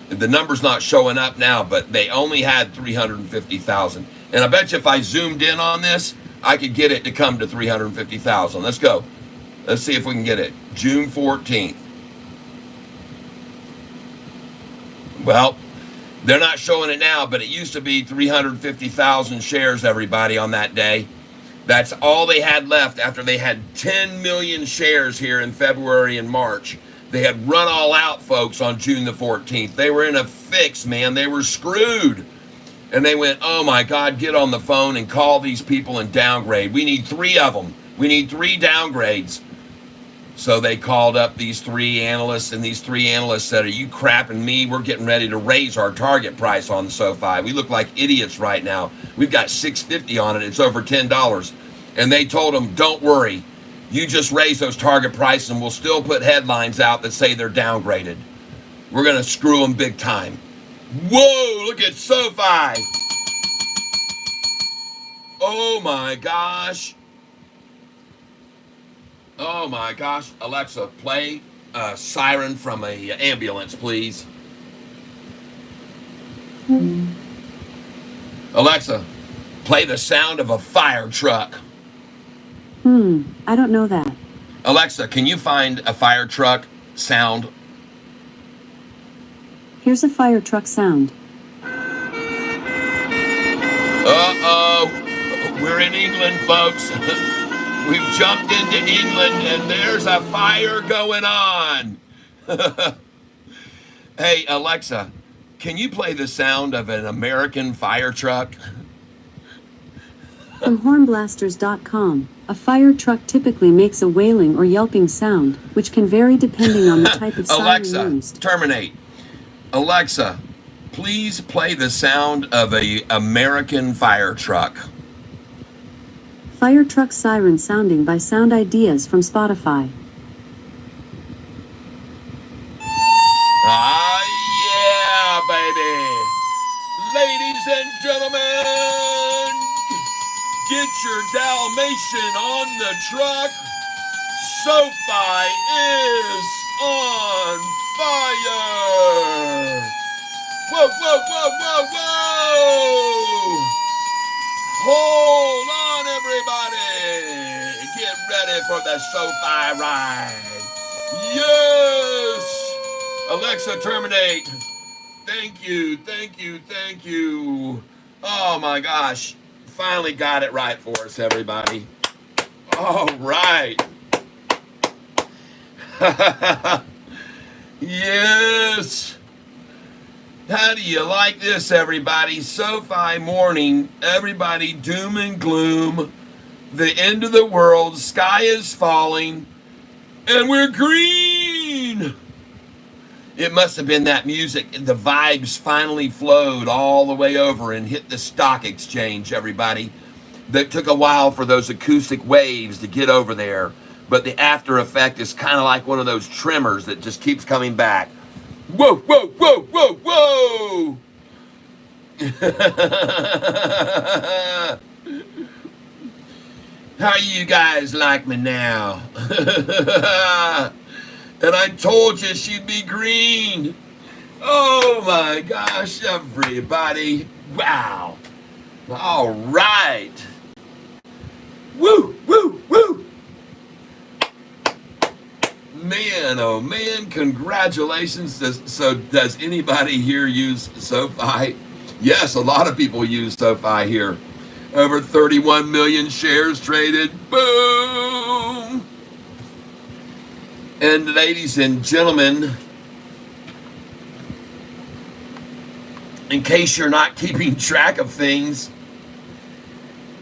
Speaker 1: The number's not showing up now, but they only had 350,000. And I bet you if I zoomed in on this, I could get it to come to 350,000. Let's go. Let's see if we can get it. June 14th. Well, they're not showing it now, but it used to be 350,000 shares, everybody, on that day. That's all they had left after they had 10 million shares here in February and March. They had run all out, folks, on June the 14th. They were in a fix, man. They were screwed. And they went, oh, my God, get on the phone and call these people and downgrade. We need 3 of them. We need 3 downgrades. So they called up these 3 analysts, and these 3 analysts said, are you crapping me? We're getting ready to raise our target price on SoFi. We look like idiots right now. We've got $6.50 on it. It's over $10. And they told them, don't worry. You just raise those target prices, and we'll still put headlines out that say they're downgraded. We're going to screw them big time. Whoa, look at SoFi. Oh, my gosh. Oh my gosh. Alexa, play a siren from a ambulance, please. Alexa, play the sound of a fire truck.
Speaker 2: I don't know that.
Speaker 1: Alexa, can you find a fire truck sound?
Speaker 2: Here's a fire truck sound.
Speaker 1: Uh-oh. We're in England, folks. We've jumped into England, and there's a fire going on. Hey, Alexa, can you play the sound of an American fire truck?
Speaker 2: From hornblasters.com, a fire truck typically makes a wailing or yelping sound, which can vary depending on the type of siren
Speaker 1: Alexa,
Speaker 2: used.
Speaker 1: terminate. Alexa, please play the sound of a American fire truck.
Speaker 2: Fire truck siren sounding by Sound Ideas from Spotify.
Speaker 1: Ah, yeah, baby. Ladies and gentlemen, get your Dalmatian on the truck. SoFi is on fire. Whoa, whoa, whoa, whoa, whoa. Hold on, everybody. Get ready for the SoFi ride. Yes. Alexa, terminate. Thank you, thank you, thank you. Oh, my gosh. Finally got it right for us, everybody. All right. Yes. How do you like this, everybody? SoFi morning, everybody doom and gloom, the end of the world, sky is falling, and we're green. It must have been that music. The vibes finally flowed all the way over and hit the stock exchange, everybody. That took a while for those acoustic waves to get over there, but the after effect is kind of like one of those tremors that just keeps coming back. Whoa, whoa, whoa, whoa, whoa! How you guys like me now? And I told you she'd be green. Oh my gosh, everybody. Wow. All right. Woo, woo, woo. Man, oh man, congratulations. So does anybody here use SoFi? Yes, a lot of people use SoFi here. Over 31 million shares traded. Boom! And ladies and gentlemen, in case you're not keeping track of things,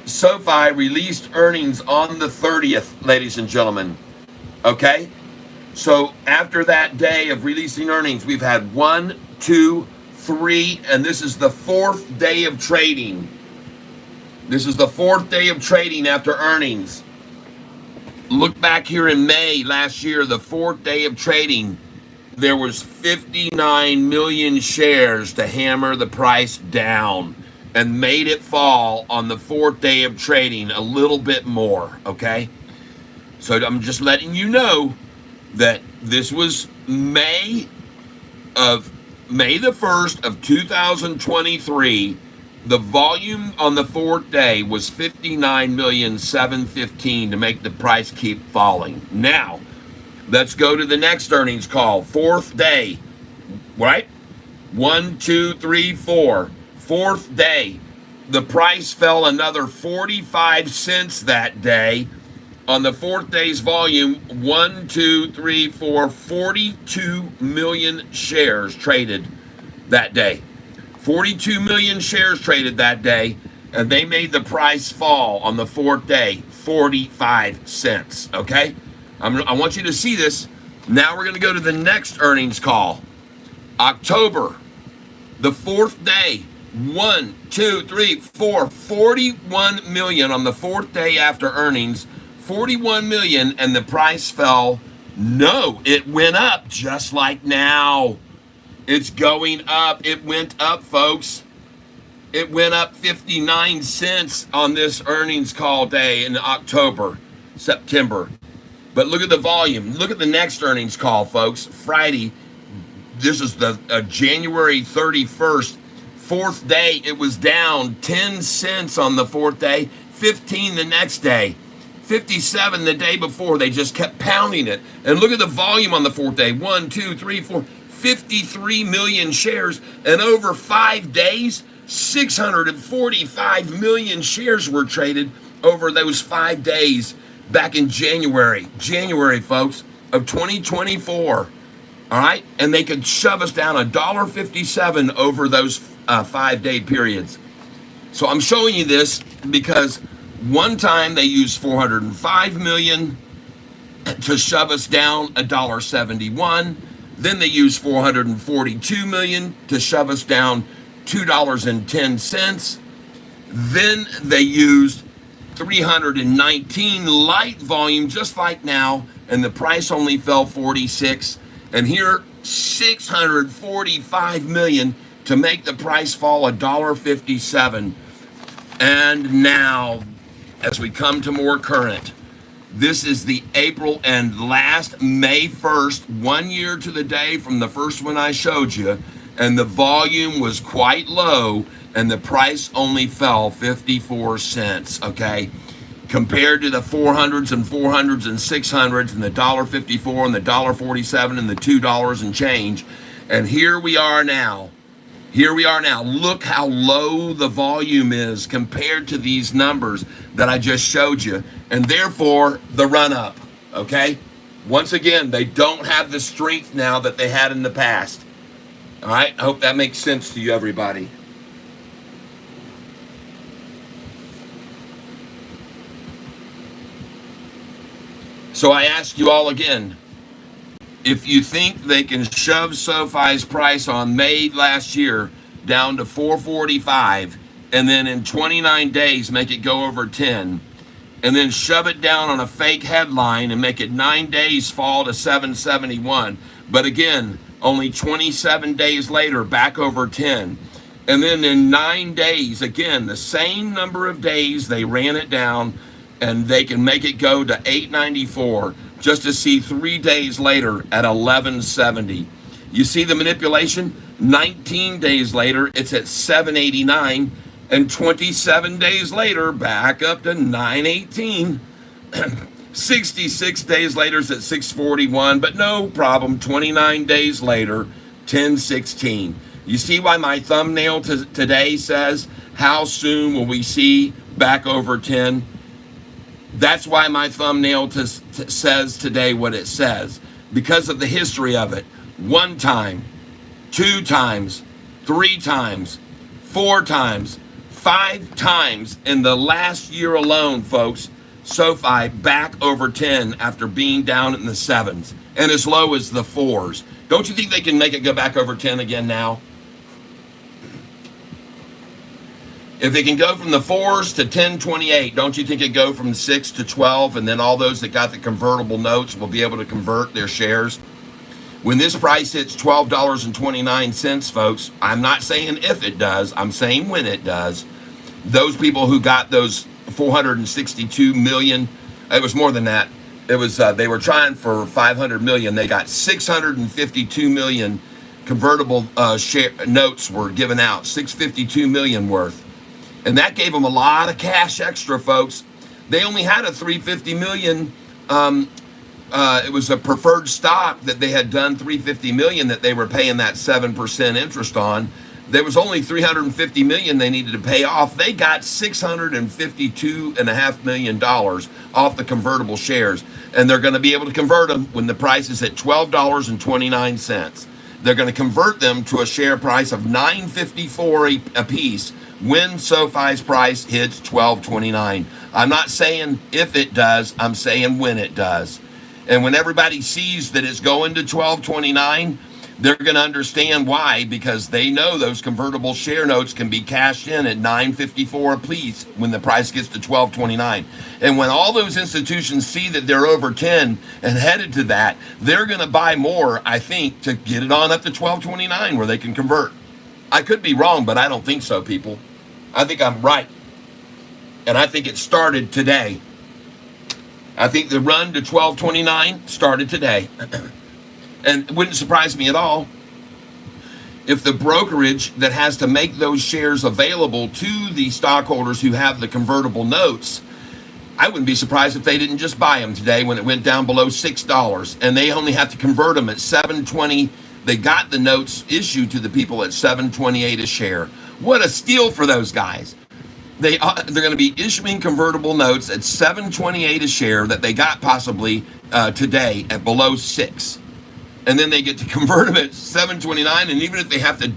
Speaker 1: SoFi released earnings on the 30th, ladies and gentlemen. Okay? So after that day of releasing earnings, we've had 1, 2, 3, and this is the 4th day of trading. This is the 4th day of trading after earnings. Look back here in May last year, the 4th day of trading, there was 59 million shares to hammer the price down. and made it fall on the fourth day of trading a little bit more, okay? So I'm just letting you know that this was May the 1st of 2023. The volume on the fourth day was 59,715,000 to make the price keep falling. Now, let's go to the next earnings call. Fourth day, right? 1, 2, 3, 4. Fourth day, the price fell another 45 cents that day. On the fourth day's volume, 1, 2, 3, 4, 42 million shares traded that day. 42 million shares traded that day, and they made the price fall on the fourth day 45 cents, okay? I want you to see this. Now we're going to go to the next earnings call. October, the fourth day, 1, 2, 3, 4, 41 million on the fourth day after earnings, 41 million, and the price fell. No, it went up just like now. It's going up. It went up, folks. It went up 59 cents on this earnings call day in October, September. But look at the volume. Look at the next earnings call, folks. Friday. This is the January 31st. Fourth day, it was down 10 cents on the fourth day, 15 the next day, 57 the day before. They just kept pounding it. And look at the volume on the fourth day. 1, 2, 3, 4. 53 million shares, and over 5 days, 645 million shares were traded over those 5 days back in January, folks, of 2024. All right, and they could shove us down $1.57 over those 5-day periods. So I'm showing you this because one time they used 405 million to shove us down $1.71. Then they used 442 million to shove us down $2.10. Then they used 319 light volume, just like now, and the price only fell 46. And here, 645 million to make the price fall $1.57. And now, as we come to more current, this is the April and last May 1st, 1 year to the day from the first one I showed you, and the volume was quite low, and the price only fell 54 cents, okay? Compared to the 400s and 400s and 600s and the $1.54 and the $1.47 and the $2 and change. And here we are now. Look how low the volume is compared to these numbers that I just showed you. And therefore, the run up, okay? Once again, they don't have the strength now that they had in the past. All right? I hope that makes sense to you, everybody. So I ask you all again, if you think they can shove Sofi's price on May last year down to 445 and then in 29 days make it go over 10 and then shove it down on a fake headline and make it 9 days fall to 771, but again, only 27 days later back over 10, and then in 9 days, again, the same number of days they ran it down and they can make it go to 894 just to see 3 days later at 1170. You see the manipulation? 19 days later, it's at 789, and 27 days later, back up to 918. 66 days later, it's at 641, but no problem. 29 days later, 1016. You see why my thumbnail today says, how soon will we see back over 10? That's why my thumbnail says today what it says, because of the history of it. 1 time, 2 times, 3 times, 4 times, 5 times in the last year alone, folks. Sofi back over 10 after being down in the 7s and as low as the 4s. Don't you think they can make it go back over 10 again now? If they can go from the 4s to 1028, don't you think it go from 6 to 12, and then all those that got the convertible notes will be able to convert their shares? When this price hits $12.29, folks, I'm not saying if it does, I'm saying when it does, those people who got those 462 million, it was more than that. It was they were trying for 500 million. They got 652 million convertible share notes were given out, 652 million worth, and that gave them a lot of cash extra, folks. They only had a 350 million. It was a preferred stock that they had done 350 million that they were paying that 7% interest on. There was only 350 million they needed to pay off. They got $652.5 million off the convertible shares, and they're going to be able to convert them when the price is at $12.29. They're going to convert them to a share price of $9.54 a piece when SoFi's price hits $12.29. I'm not saying if it does, I'm saying when it does. And when everybody sees that it's going to $12.29, they're going to understand why, because they know those convertible share notes can be cashed in at $9.54 a piece when the price gets to $12.29. And when all those institutions see that they're over 10 and headed to that, they're going to buy more, I think, to get it on up to $12.29 where they can convert. I could be wrong, but I don't think so, people. I think I'm right. And I think it started today. I think the run to $12.29 started today. And it wouldn't surprise me at all if the brokerage that has to make those shares available to the stockholders who have the convertible notes, I wouldn't be surprised if they didn't just buy them today when it went down below $6, and they only have to convert them at $7.20. They got the notes issued to the people at $7.28 a share. What a steal for those guys. They're going to be issuing convertible notes at $7.28 a share that they got possibly today at below $6. And then they get to convert them at $7.29, and even if they have to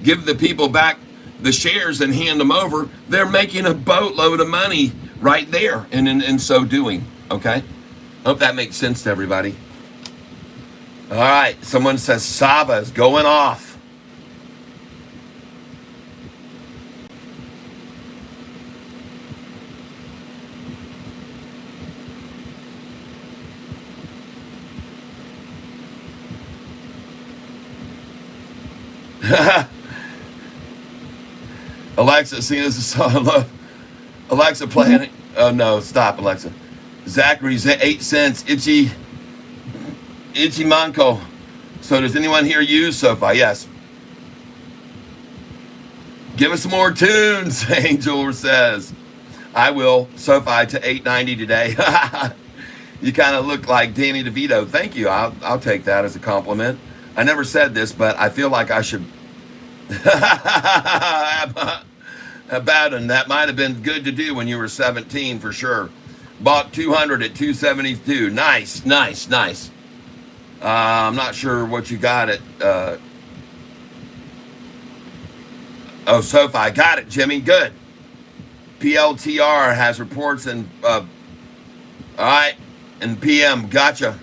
Speaker 1: give the people back the shares and hand them over, they're making a boatload of money right there in so doing, okay? Hope that makes sense to everybody. All right, someone says Saba is going off. Alexa, seeing this is so Alexa playing. Oh no, stop, Alexa. Zachary's at 8 cents. Itchy Manco. So does anyone here use SoFi? Yes. Give us some more tunes, Angel says. I will. SoFi to $8.90 today. You kind of look like Danny DeVito. Thank you. I'll take that as a compliment. I never said this, but I feel like I should. Abaddon, that might have been good to do when you were 17 for sure. Bought 200 at 272. Nice. I'm not sure what you got at. SoFi. Got it, Jimmy. Good. PLTR has reports and all right, and PM. Gotcha.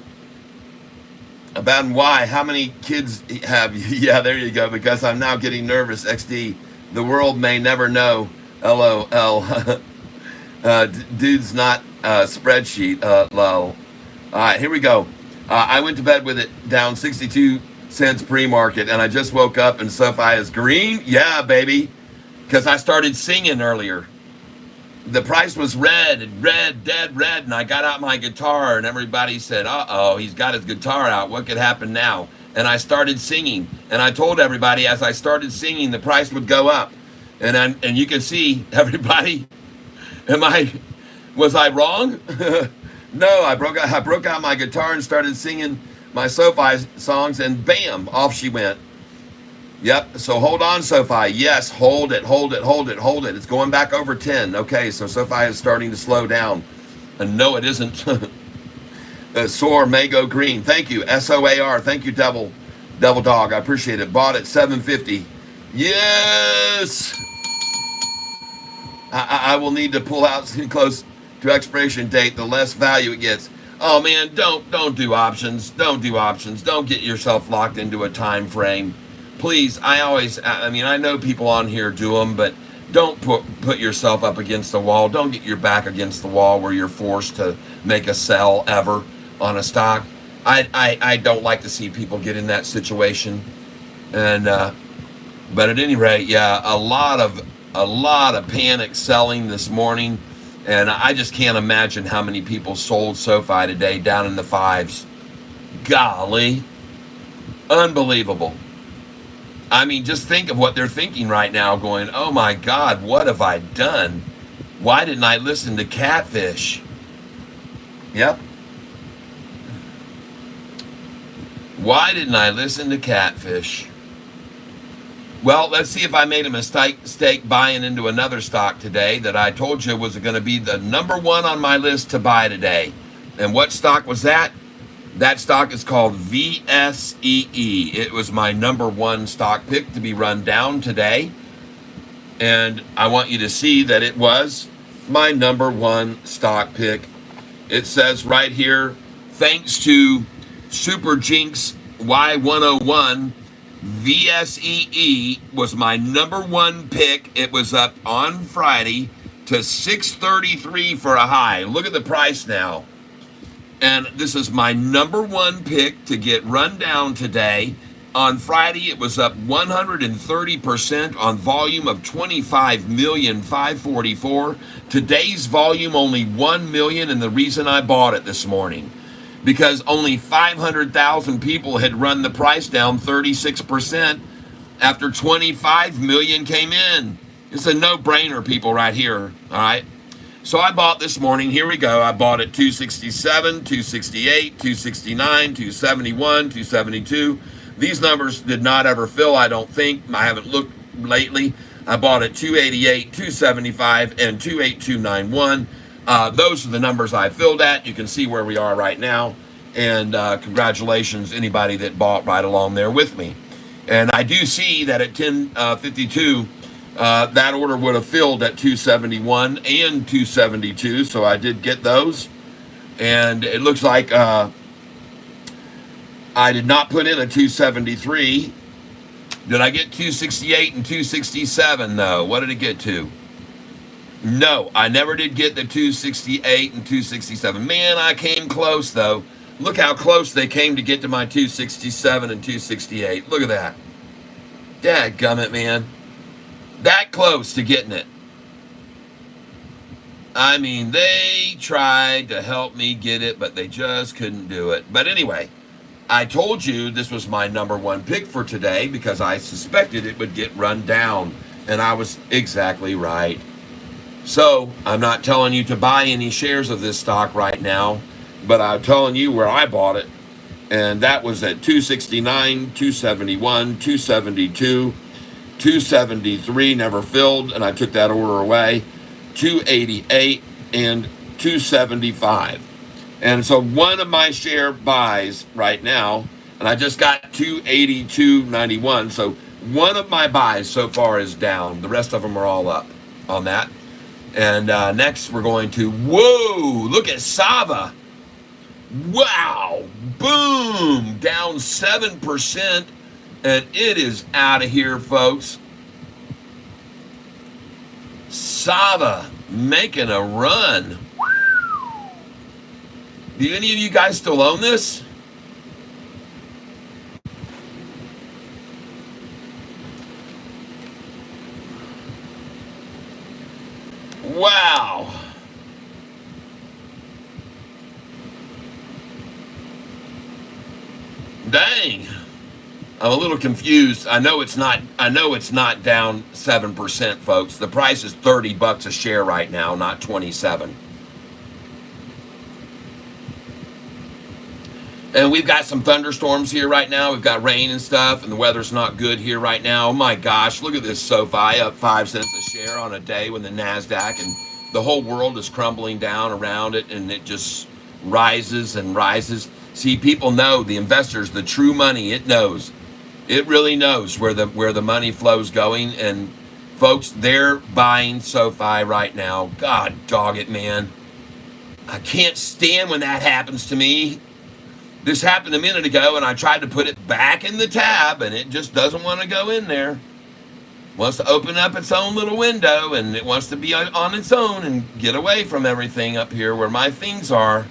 Speaker 1: About why? How many kids have you? Yeah, there you go. Because I'm now getting nervous. XD. The world may never know. LOL. Dude's not spreadsheet. Lol. All right, here we go. I went to bed with it down 62 cents pre-market, and I just woke up and SoFi is green. Yeah, baby. Because I started singing earlier. The price was red, dead red, and I got out my guitar, and everybody said, uh-oh, he's got his guitar out. What could happen now? And I started singing, and I told everybody as I started singing, the price would go up. And you can see, everybody, was I wrong? No, I broke out my guitar and started singing my SoFi songs, and bam, off she went. Yep, so hold on, SoFi. Yes, hold it. It's going back over 10. Okay, so SoFi is starting to slow down. And no, it isn't. SOAR may go green. Thank you, SOAR. Thank you, Devil Dog. I appreciate it. Bought at $7.50. Yes! I will need to pull out close to expiration date, the less value it gets. Oh, man, don't do options. Don't do options. Don't get yourself locked into a time frame. Please, I know people on here do them, but don't put yourself up against the wall. Don't get your back against the wall where you're forced to make a sell ever on a stock. I don't like to see people get in that situation. And but at any rate, yeah, a lot of panic selling this morning, and I just can't imagine how many people sold SoFi today down in the fives. Golly, unbelievable. I mean, just think of what they're thinking right now, going, "Oh my God, what have I done? Why didn't I listen to Catfish?" Yep. Why didn't I listen to Catfish? Well, let's see if I made a mistake buying into another stock today that I told you was going to be the number one on my list to buy today. And what stock was that? That stock is called VSEE. It was my number one stock pick to be run down today. And I want you to see that it was my number one stock pick. It says right here, thanks to Super Jinx Y101, VSEE was my number one pick. It was up on Friday to 633 for a high. Look at the price now. And this is my number one pick to get run down today. On Friday, it was up 130% on volume of 25,544,000. Today's volume only 1 million, and the reason I bought it this morning, because only 500,000 people had run the price down 36% after 25 million came in. It's a no-brainer, people, right here, all right? So I bought this morning. Here we go. I bought at 267, 268, 269, 271, 272. These numbers did not ever fill, I don't think. I haven't looked lately. I bought at 288, 275, and 28291. Those are the numbers I filled at. You can see where we are right now. And congratulations, anybody that bought right along there with me. And I do see that at 10:52, that order would have filled at 271 and 272. So I did get those. And it looks like I did not put in a 273. Did I get 268 and 267 though? What did it get to? No, I never did get the 268 and 267. Man, I came close though. Look how close they came to get to my 267 and 268. Look at that. Dadgummit, man. That close to getting it. I mean, they tried to help me get it, but they just couldn't do it. But anyway, I told you this was my number one pick for today because I suspected it would get run down. And I was exactly right. So I'm not telling you to buy any shares of this stock right now, but I'm telling you where I bought it. And that was at 269, 271, 272, 273, never filled, and I took that order away, 288, and 275. And so one of my share buys right now, and I just got 282.91. So one of my buys so far is down. The rest of them are all up on that. And next we're going to, whoa, look at Sava. Wow, boom, down 7. And it is out of here, folks. Sava making a run. Do any of you guys still own this? Wow. Dang. I'm a little confused. I know it's not down 7%, folks. The price is $30 a share right now, not 27. And we've got some thunderstorms here right now. We've got rain and stuff, and the weather's not good here right now. Oh my gosh, look at this SoFi up 5 cents a share on a day when the NASDAQ and the whole world is crumbling down around it, and it just rises and rises. See, people know, the investors, the true money, it knows. It really knows where the money flow's going. And folks, they're buying SoFi right now. God dog it, man. I can't stand when that happens to me. This happened a minute ago, and I tried to put it back in the tab, and it just doesn't want to go in there. Wants to open up its own little window, and it wants to be on its own and get away from everything up here where my things are.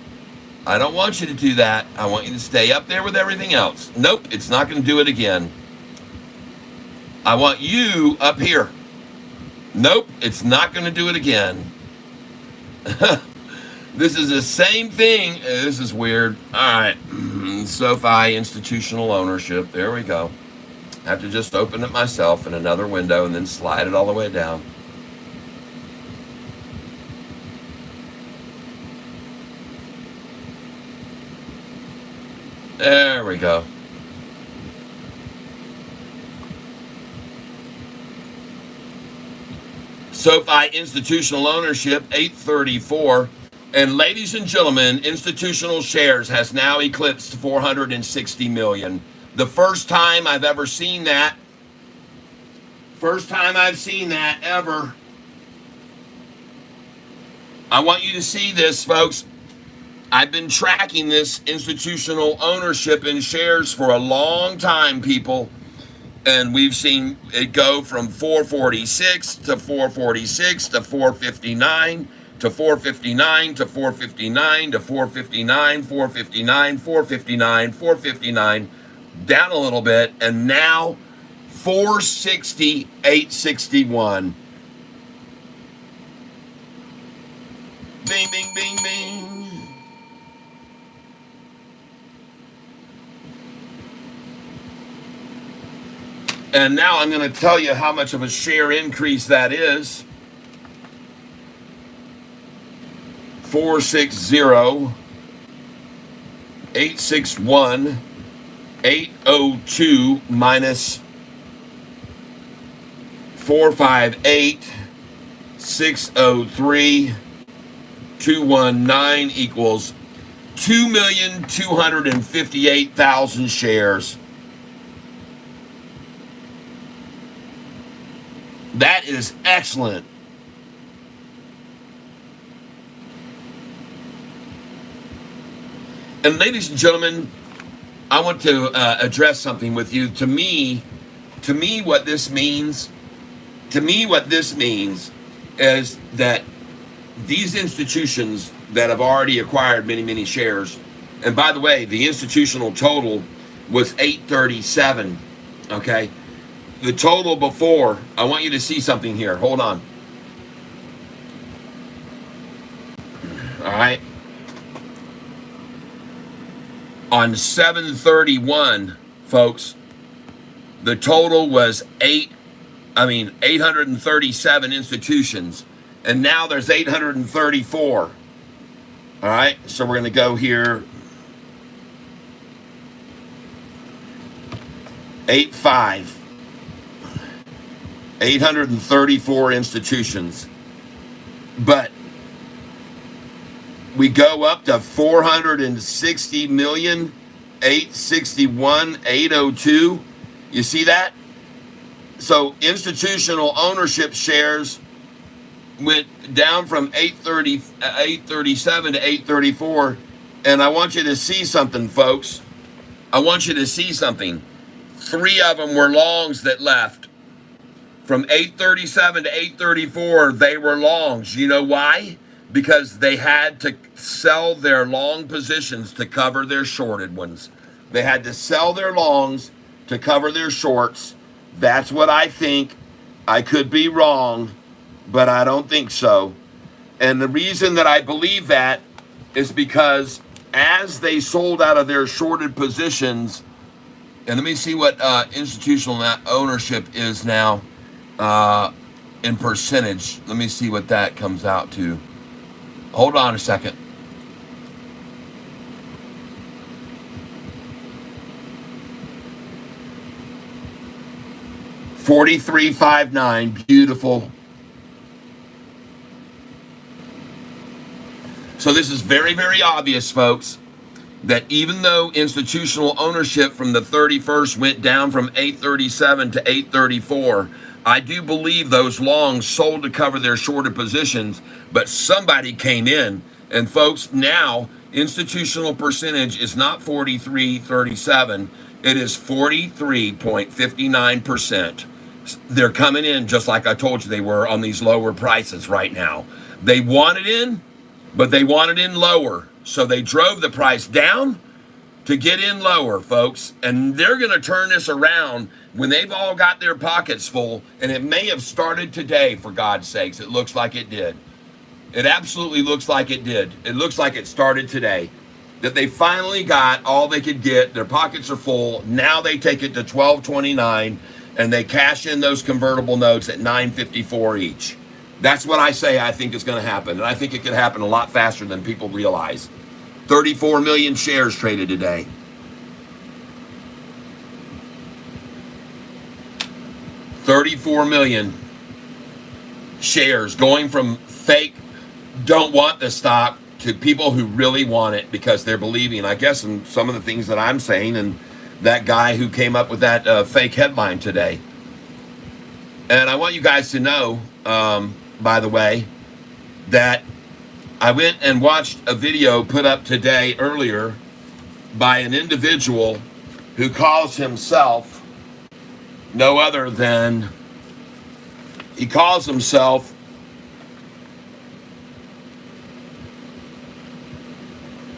Speaker 1: I don't want you to do that. I want you to stay up there with everything else. Nope, it's not going to do it again. I want you up here. Nope, it's not going to do it again. This is the same thing. This is weird. All right. Sofi institutional ownership. There we go. I have to just open it myself in another window and then slide it all the way down. There we go. SoFi institutional ownership 834. And ladies and gentlemen, institutional shares has now eclipsed 460 million. The first time I've ever seen that. First time I've seen that ever. I want you to see this, folks. I've been tracking this institutional ownership in shares for a long time, people. And we've seen it go from 446 to 446 to 459 to 459 to 459 to 459, 459, 459, 459, down a little bit, and now 460, 861. Bing, bing, bing, bing. And now I'm going to tell you how much of a share increase that is. 460, 861, 802 minus 458, 603, 219 equals 2,258,000 shares. That is excellent. And ladies and gentlemen, I want to address something with you. To me, what this means is that these institutions that have already acquired many, many shares, and by the way, the institutional total was 837, okay? The total before, I want you to see something here. Hold on. All right. On 731, folks, the total was 837 institutions, and now there's 834. All right, so we're going to go here. 834 institutions. But we go up to 460 million, 861, 802. You see that? So institutional ownership shares went down from 837 to 834. And I want you to see something, folks. I want you to see something. 3 of them were longs that left. From 837 to 834, they were longs. You know why? Because they had to sell their long positions to cover their shorted ones. They had to sell their longs to cover their shorts. That's what I think. I could be wrong, but I don't think so. And the reason that I believe that is because as they sold out of their shorted positions, and let me see what institutional ownership is now in percentage. Let me see what that comes out to. Hold on a second. $43.59. Beautiful. So this is very, very obvious, folks, that even though institutional ownership from the 31st went down from 837 to 834, I do believe those longs sold to cover their shorted positions, but somebody came in. And folks, now institutional percentage is not 43.37. It is 43.59%. They're coming in just like I told you they were on these lower prices right now. They wanted in, but they wanted in lower. So they drove the price down to get in lower, folks. And they're going to turn this around when they've all got their pockets full. And it may have started today, for God's sakes. It looks like it did. It absolutely looks like it did. It looks like it started today. That they finally got all they could get. Their pockets are full. Now they take it to $12.29 and they cash in those convertible notes at $9.54 each. That's what I say I think is going to happen. And I think it could happen a lot faster than people realize. 34 million shares traded today. $34 million shares going from fake, don't want the stock, to people who really want it because they're believing, I guess, in some of the things that I'm saying, and that guy who came up with that fake headline today. And I want you guys to know, by the way, that I went and watched a video put up today earlier by an individual who calls himself no other than, he calls himself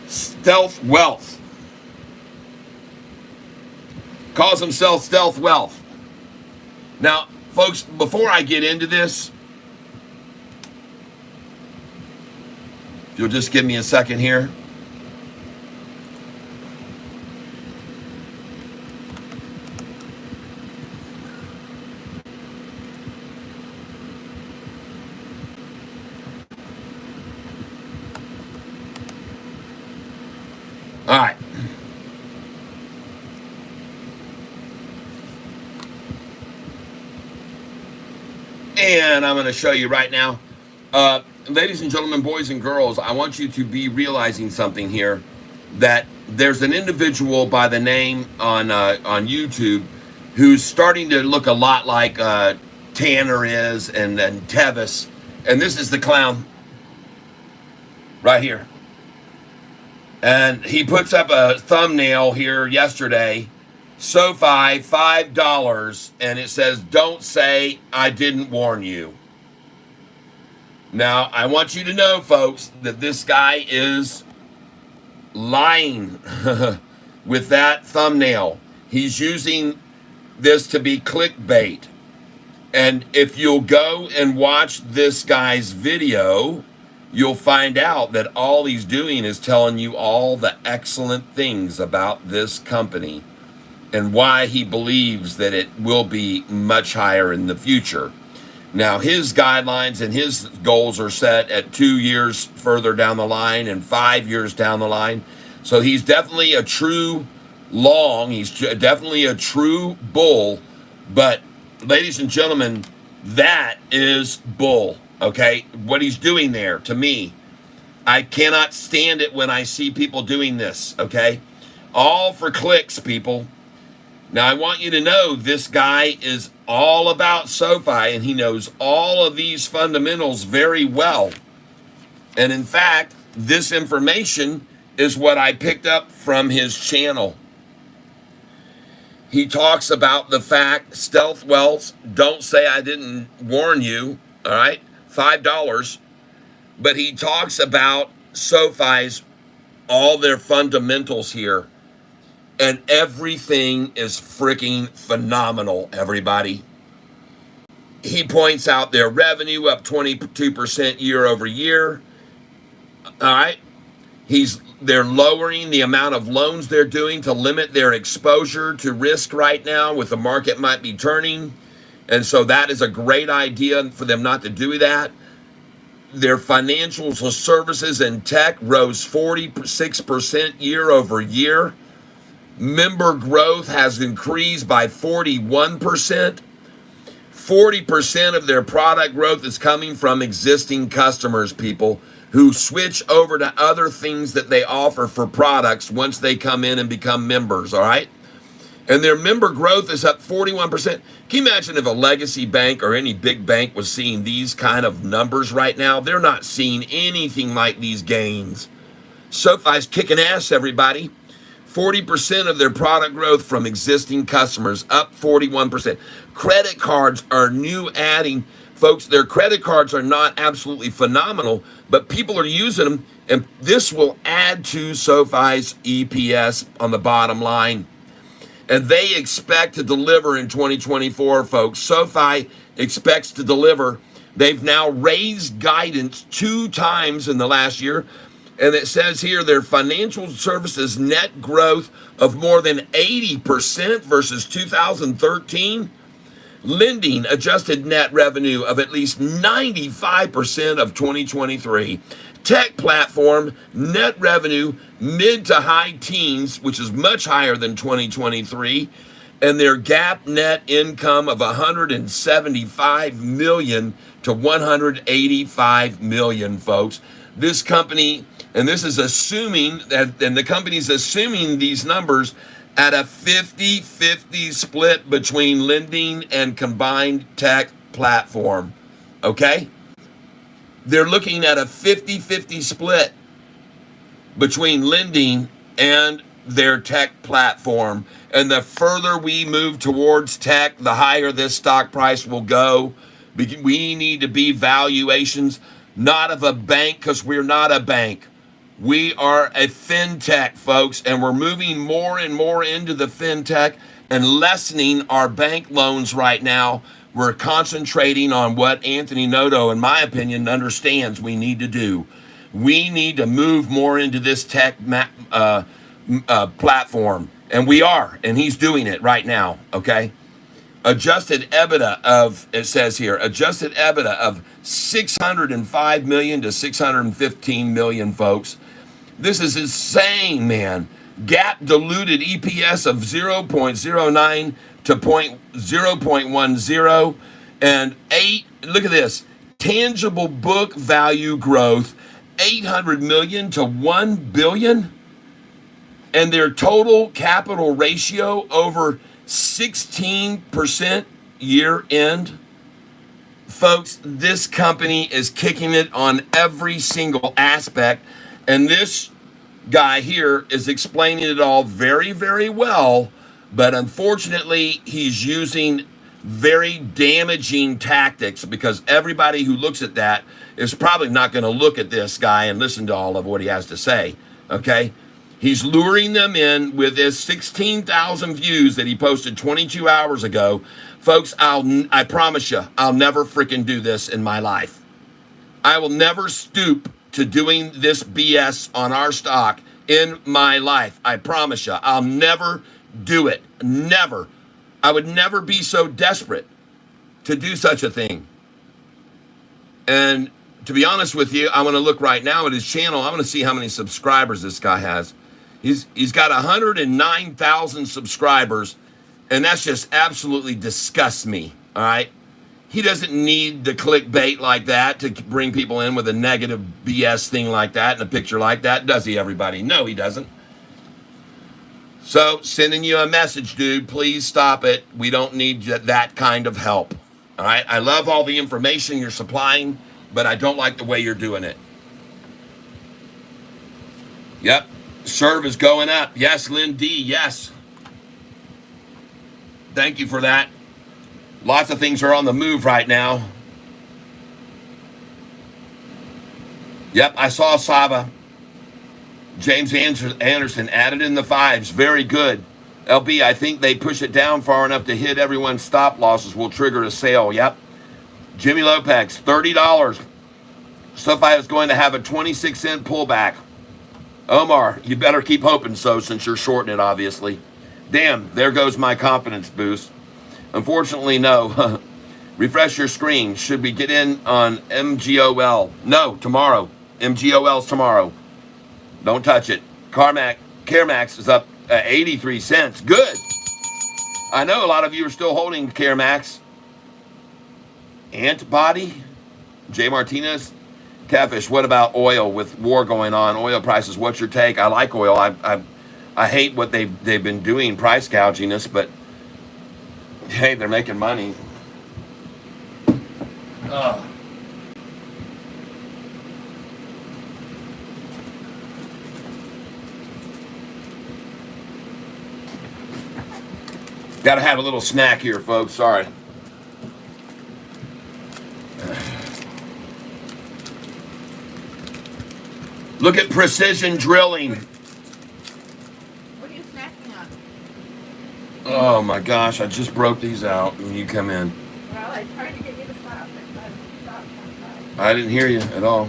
Speaker 1: Stealth Wealth. Calls himself Stealth Wealth. Now, folks, before I get into this, if you'll just give me a second here. All right. And I'm going to show you right now. Ladies and gentlemen, boys and girls, I want you to be realizing something here, that there's an individual by the name on YouTube who's starting to look a lot like Tanner is and Tevis. And this is the clown right here. And he puts up a thumbnail here yesterday, Sofi, $5, and it says, "Don't say I didn't warn you." Now, I want you to know, folks, that this guy is lying with that thumbnail. He's using this to be clickbait. And if you'll go and watch this guy's video, you'll find out that all he's doing is telling you all the excellent things about this company and why he believes that it will be much higher in the future. Now, his guidelines and his goals are set at 2 years further down the line and 5 years down the line. So he's definitely a true long. He's definitely a true bull. But, ladies and gentlemen, that is bull. Okay, what he's doing there, to me, I cannot stand it when I see people doing this, okay? All for clicks, people. Now, I want you to know this guy is all about SoFi, and he knows all of these fundamentals very well. And in fact, this information is what I picked up from his channel. He talks about the fact, Stealth Wealth, don't say I didn't warn you, all right? $5, but he talks about SoFi's, all their fundamentals here, and everything is freaking phenomenal, everybody. He points out their revenue up 22% year over year. All right. They're lowering the amount of loans they're doing to limit their exposure to risk right now with the market might be turning. And so that is a great idea for them not to do that. Their financial services and tech rose 46% year over year. Member growth has increased by 41%. 40% of their product growth is coming from existing customers, people, who switch over to other things that they offer for products once they come in and become members, all right? And their member growth is up 41%. Can you imagine if a legacy bank or any big bank was seeing these kind of numbers right now? They're not seeing anything like these gains. SoFi's kicking ass, everybody. 40% of their product growth from existing customers, up 41%. Credit cards are new adding. Folks, their credit cards are not absolutely phenomenal, but people are using them, and this will add to SoFi's EPS on the bottom line. And they expect to deliver in 2024, folks. SoFi expects to deliver. They've now raised guidance 2 times in the last year. And it says here their financial services net growth of more than 80% versus 2013. Lending adjusted net revenue of at least 95% of 2023. Tech platform net revenue mid to high teens, which is much higher than 2023. And their GAAP net income of 175 million to 185 million, folks. This company, and this is assuming that, and the company's assuming these numbers at a 50-50 split between lending and combined tech platform. Okay? They're looking at a 50-50 split between lending and their tech platform. And the further we move towards tech, the higher this stock price will go. We need to be valuations, not of a bank, because we're not a bank. We are a fintech, folks, and we're moving more and more into the fintech and lessening our bank loans right now. We're concentrating on what Anthony Noto, in my opinion, understands we need to do. We need to move more into this tech platform, and we are, and he's doing it right now, okay? Adjusted EBITDA of, it says here, adjusted EBITDA of 605 million to 615 million, folks. This is insane, man. GAAP diluted EPS of 0.09 to 0.10 and 8, look at this, tangible book value growth, 800 million to 1 billion, and their total capital ratio over 16% year end. Folks, this company is kicking it on every single aspect, and this guy here is explaining it all very, very well, but unfortunately, he's using very damaging tactics, because everybody who looks at that is probably not going to look at this guy and listen to all of what he has to say, okay? He's luring them in with his 16,000 views that he posted 22 hours ago. Folks, I promise you, I'll never freaking do this in my life. I will never stoop to doing this BS on our stock in my life. I promise you, I'll never do it. Never. I would never be so desperate to do such a thing. And to be honest with you, I want to look right now at his channel. I want to see how many subscribers this guy has. He's got 109,000 subscribers, and that's just absolutely disgusts me, all right? He doesn't need the clickbait like that to bring people in with a negative BS thing like that and a picture like that, does he, everybody? No, he doesn't. So, sending you a message, dude, please stop it. We don't need that kind of help, all right? I love all the information you're supplying, but I don't like the way you're doing it. Yep. Serve is going up. Yes, Lynn D. Yes. Thank you for that. Lots of things are on the move right now. Yep, I saw Sava. James Anderson added in the 5s. Very good. LB, I think they push it down far enough to hit everyone's stop losses will trigger a sale. Yep. Jimmy Lopez, $30. SoFi is going to have a 26-cent pullback. Omar, you better keep hoping so, since you're shorting it, obviously. Damn, there goes my confidence boost. Unfortunately, no. Refresh your screen. Should we get in on MGOL? No, tomorrow. MGOL's tomorrow. Don't touch it. CareMax is up 83 cents. Good. I know a lot of you are still holding CareMax. Antibody? Jay Martinez? Catfish, what about oil with war going on? Oil prices, what's your take? I like oil. I hate what they've been doing, price gouging us, but hey, they're making money. Got to have a little snack here, folks. Sorry. Look at precision drilling.
Speaker 4: What are you snacking on?
Speaker 1: Oh my gosh, I just broke these out when you come in.
Speaker 4: Well, I tried to get you to stop. I said, stop.
Speaker 1: I didn't hear you at all.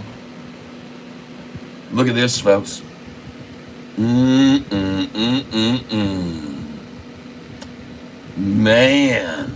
Speaker 1: Look at this, folks. Man.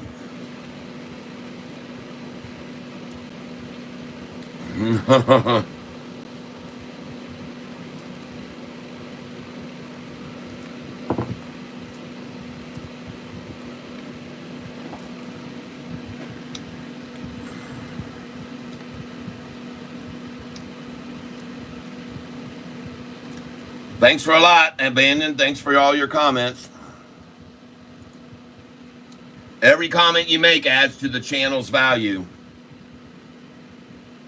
Speaker 1: Thanks for a lot, Abandon. Thanks for all your comments. Every comment you make adds to the channel's value.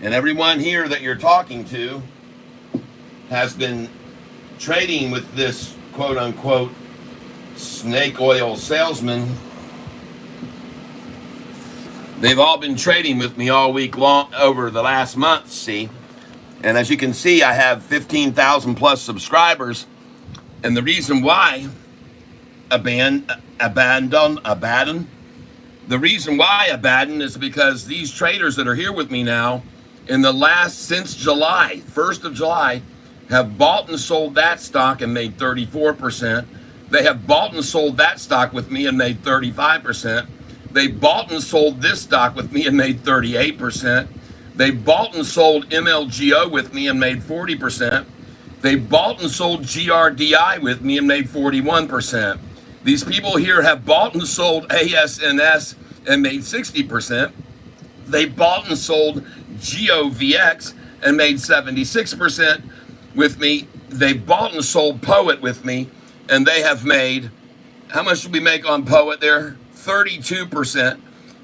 Speaker 1: And everyone here that you're talking to has been trading with this quote-unquote snake oil salesman. They've all been trading with me all week long over the last month, see? And as you can see, I have 15,000 plus subscribers. And the reason why, the reason why Abaddon is because these traders that are here with me now, since July, 1st of July, have bought and sold that stock and made 34%. They have bought and sold that stock with me and made 35%. They bought and sold this stock with me and made 38%. They bought and sold MLGO with me and made 40%. They bought and sold GRDI with me and made 41%. These people here have bought and sold ASNS and made 60%. They bought and sold GOVX and made 76% with me. They bought and sold Poet with me, and they have made, how much did we make on Poet there? 32%.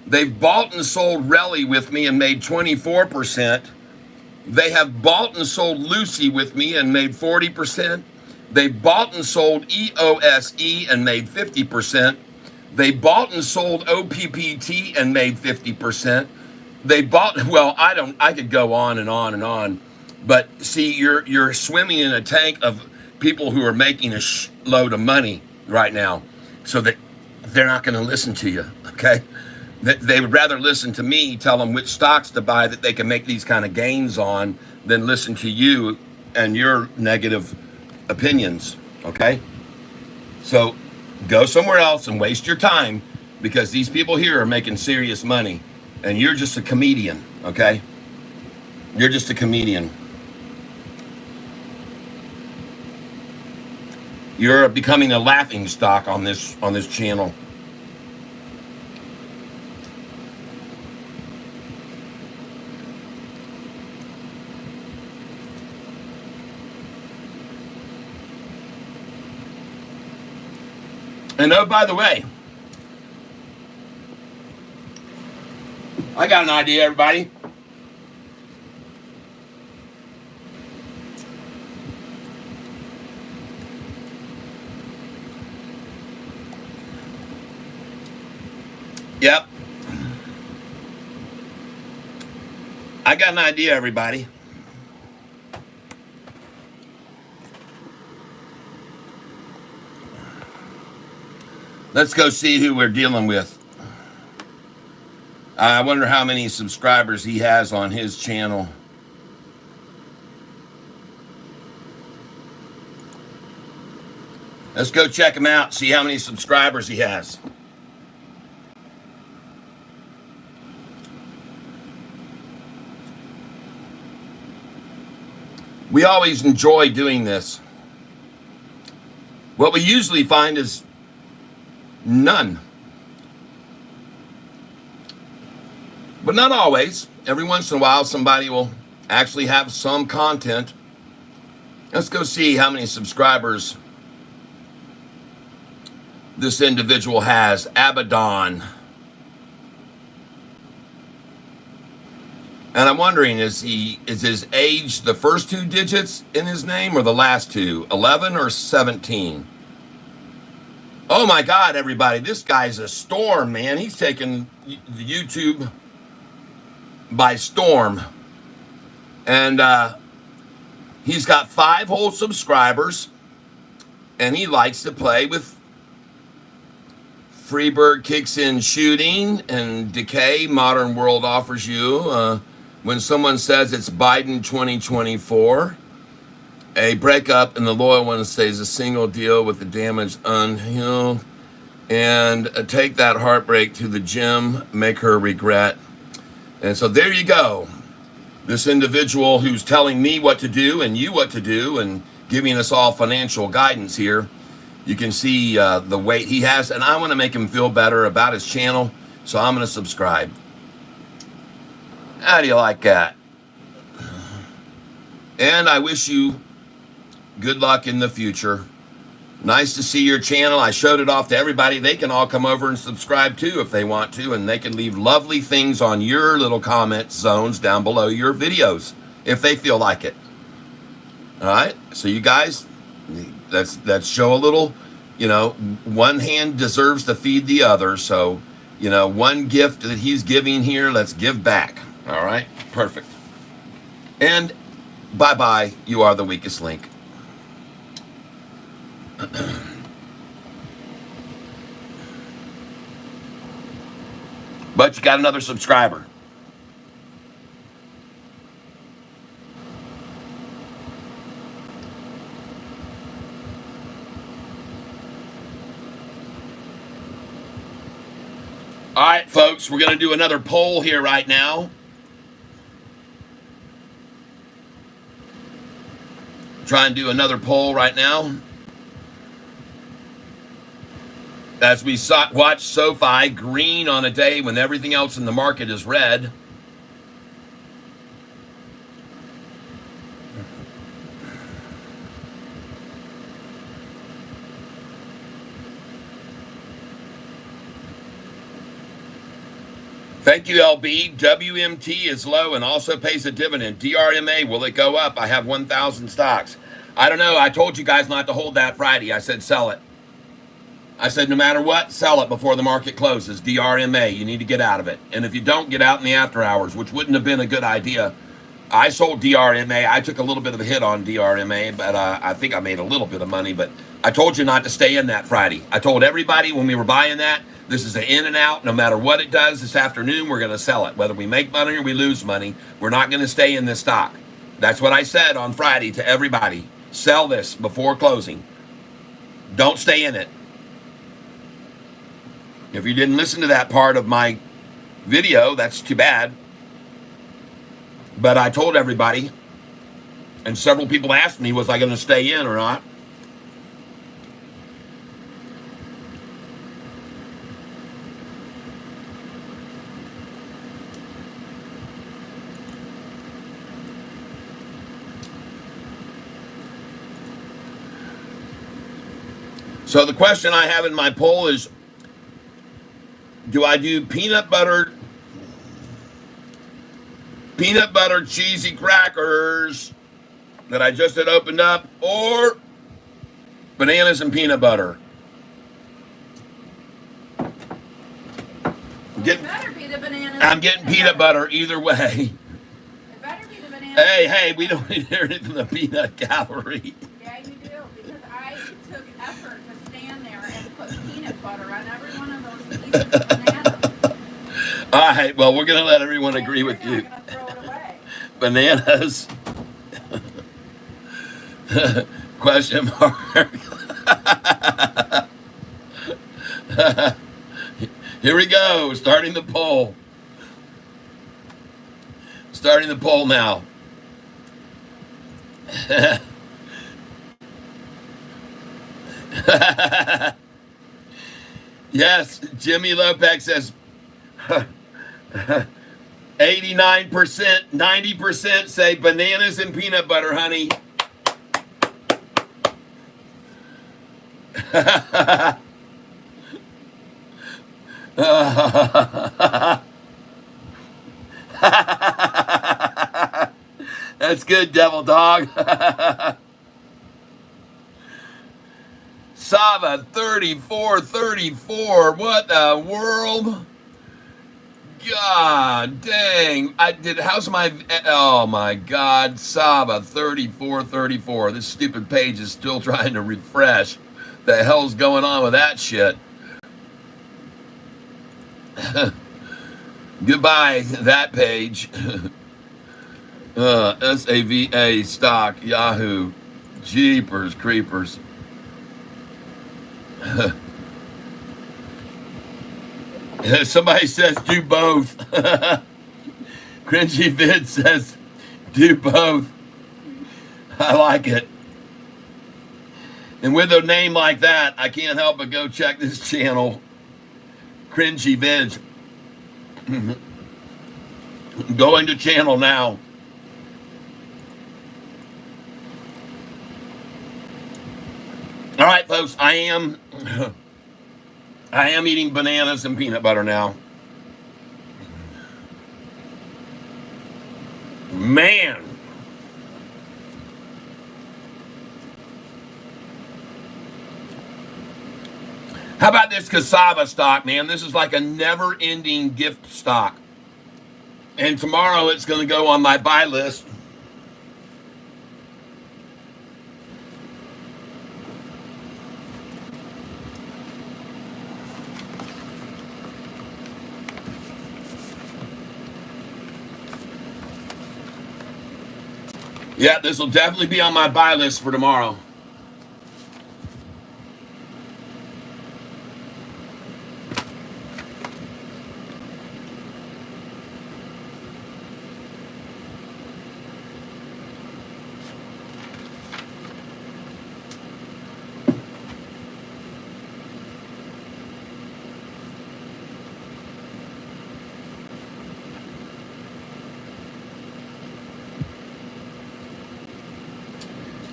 Speaker 1: They've bought and sold Relly with me and made 24%. They have bought and sold Lucy with me and made 40%. They bought and sold EOSE and made 50%. They bought and sold OPPT and made 50%. They bought, well, I could go on and on and on. But see, you're swimming in a tank of people who are making a load of money right now, so that they're not going to listen to you, okay? They would rather listen to me tell them which stocks to buy that they can make these kind of gains on than listen to you and your negative opinions, okay? So go somewhere else and waste your time, because these people here are making serious money and you're just a comedian, okay? You're just a comedian. You're becoming a laughing stock on this channel. And oh, by the way, I got an idea, everybody. Yep. I got an idea, everybody. Let's go see who we're dealing with. I wonder how many subscribers he has on his channel. Let's go check him out, see how many subscribers he has. We always enjoy doing this. What we usually find is none. But not always. Every once in a while, somebody will actually have some content. Let's go see how many subscribers this individual has. Abaddon. And I'm wondering, is his age the first two digits in his name or the last two? 11 or 17? Oh my God, everybody, this guy's a storm, man. He's taken the YouTube by storm. And He's got 5 whole subscribers, and he likes to play with Freebird Kicks in Shooting and Decay. Modern World offers you when someone says it's Biden 2024, a breakup and the loyal one stays a single, deal with the damage unhealed, and take that heartbreak to the gym, make her regret. And so there you go. This individual who's telling me what to do and you what to do and giving us all financial guidance here. You can see the weight he has, and I want to make him feel better about his channel, so I'm going to subscribe. How do you like that? And I wish you good luck in the future. Nice to see your channel. I showed it off to everybody. They can all come over and subscribe too if they want to, and they can leave lovely things on your little comment zones down below your videos if they feel like it. All right, so you guys, let's show a little, one hand deserves to feed the other. So, one gift that he's giving here, let's give back. All right, perfect. And bye-bye, you are the weakest link. But you got another subscriber. All right, folks, we're going to do another poll here right now. Try and do another poll right now. As we watch Sofi green on a day when everything else in the market is red. Thank you, LB. WMT is low and also pays a dividend. DRMA, will it go up? I have 1,000 stocks. I don't know. I told you guys not to hold that Friday. I said sell it. I said no matter what, sell it before the market closes. DRMA, you need to get out of it. And if you don't, get out in the after hours, which wouldn't have been a good idea. I sold DRMA. I took a little bit of a hit on DRMA, but I think I made a little bit of money. But I told you not to stay in that Friday. I told everybody when we were buying that, this is an in and out. No matter what it does this afternoon, we're going to sell it. Whether we make money or we lose money, we're not going to stay in this stock. That's what I said on Friday to everybody. Sell this before closing. Don't stay in it. If you didn't listen to that part of my video, that's too bad. But I told everybody, and several people asked me, was I going to stay in or not? So the question I have in my poll is, do I do peanut butter cheesy crackers that I just had opened up, or bananas and peanut butter?
Speaker 4: It better be the bananas.
Speaker 1: I'm getting peanut butter either way.
Speaker 4: It better be the bananas.
Speaker 1: Hey, we don't need anything from the peanut gallery.
Speaker 4: Yeah, you do, because I took effort to stand there and put peanut butter on every one of those pieces of bananas.
Speaker 1: All right, well, we're going to let everyone agree with you.
Speaker 4: You're not gonna throw it away.
Speaker 1: Bananas. Question mark. Here we go, starting the poll. Starting the poll now. Yes, Jimmy Lopez says 89%, 90% say bananas and peanut butter, honey. That's good, devil dog. Sava 34. What the world? God dang. How's my, oh my God, Saba 3434. This stupid page is still trying to refresh. The hell's going on with that shit? Goodbye, that page. SAVA stock, Yahoo. Jeepers creepers. Somebody says do both. Cringy Vid says do both. I like it. And with a name like that, I can't help but go check this channel. Cringy Vid. Going to channel now. All right, folks, I am eating bananas and peanut butter now. Man. How about this cassava stock, man? This is like a never-ending gift stock. And tomorrow it's going to go on my buy list. Yeah, this will definitely be on my buy list for tomorrow.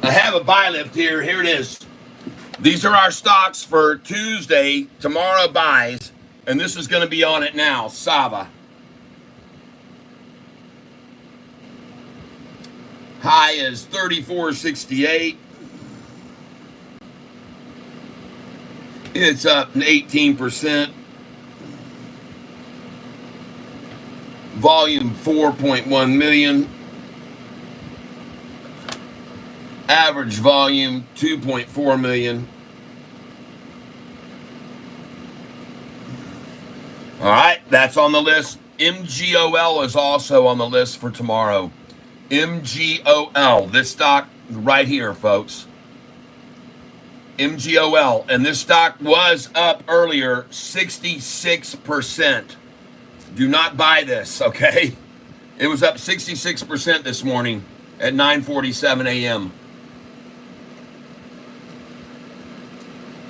Speaker 1: I have a buy list here. Here it is. These are our stocks for Tuesday, tomorrow buys, and this is going to be on it now. Sava. High is 34.68. It's up 18%. Volume 4.1 million. Average volume 2.4 million. All right, that's on the list. MGOL is also on the list for tomorrow. MGOL, this stock right here, folks. MGOL, and this stock was up earlier 66%. Do not buy this, okay? It was up 66% this morning at 9:47 a.m.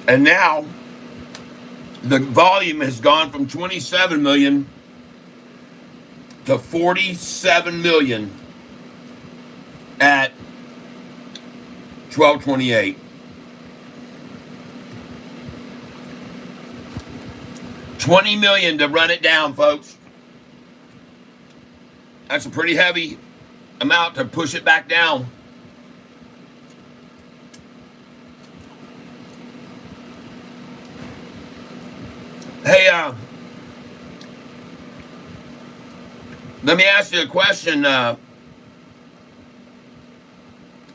Speaker 1: And now, the volume has gone from 27 million to 47 million at 12:28. 20 million to run it down, folks. That's a pretty heavy amount to push it back down. Hey, let me ask you a question.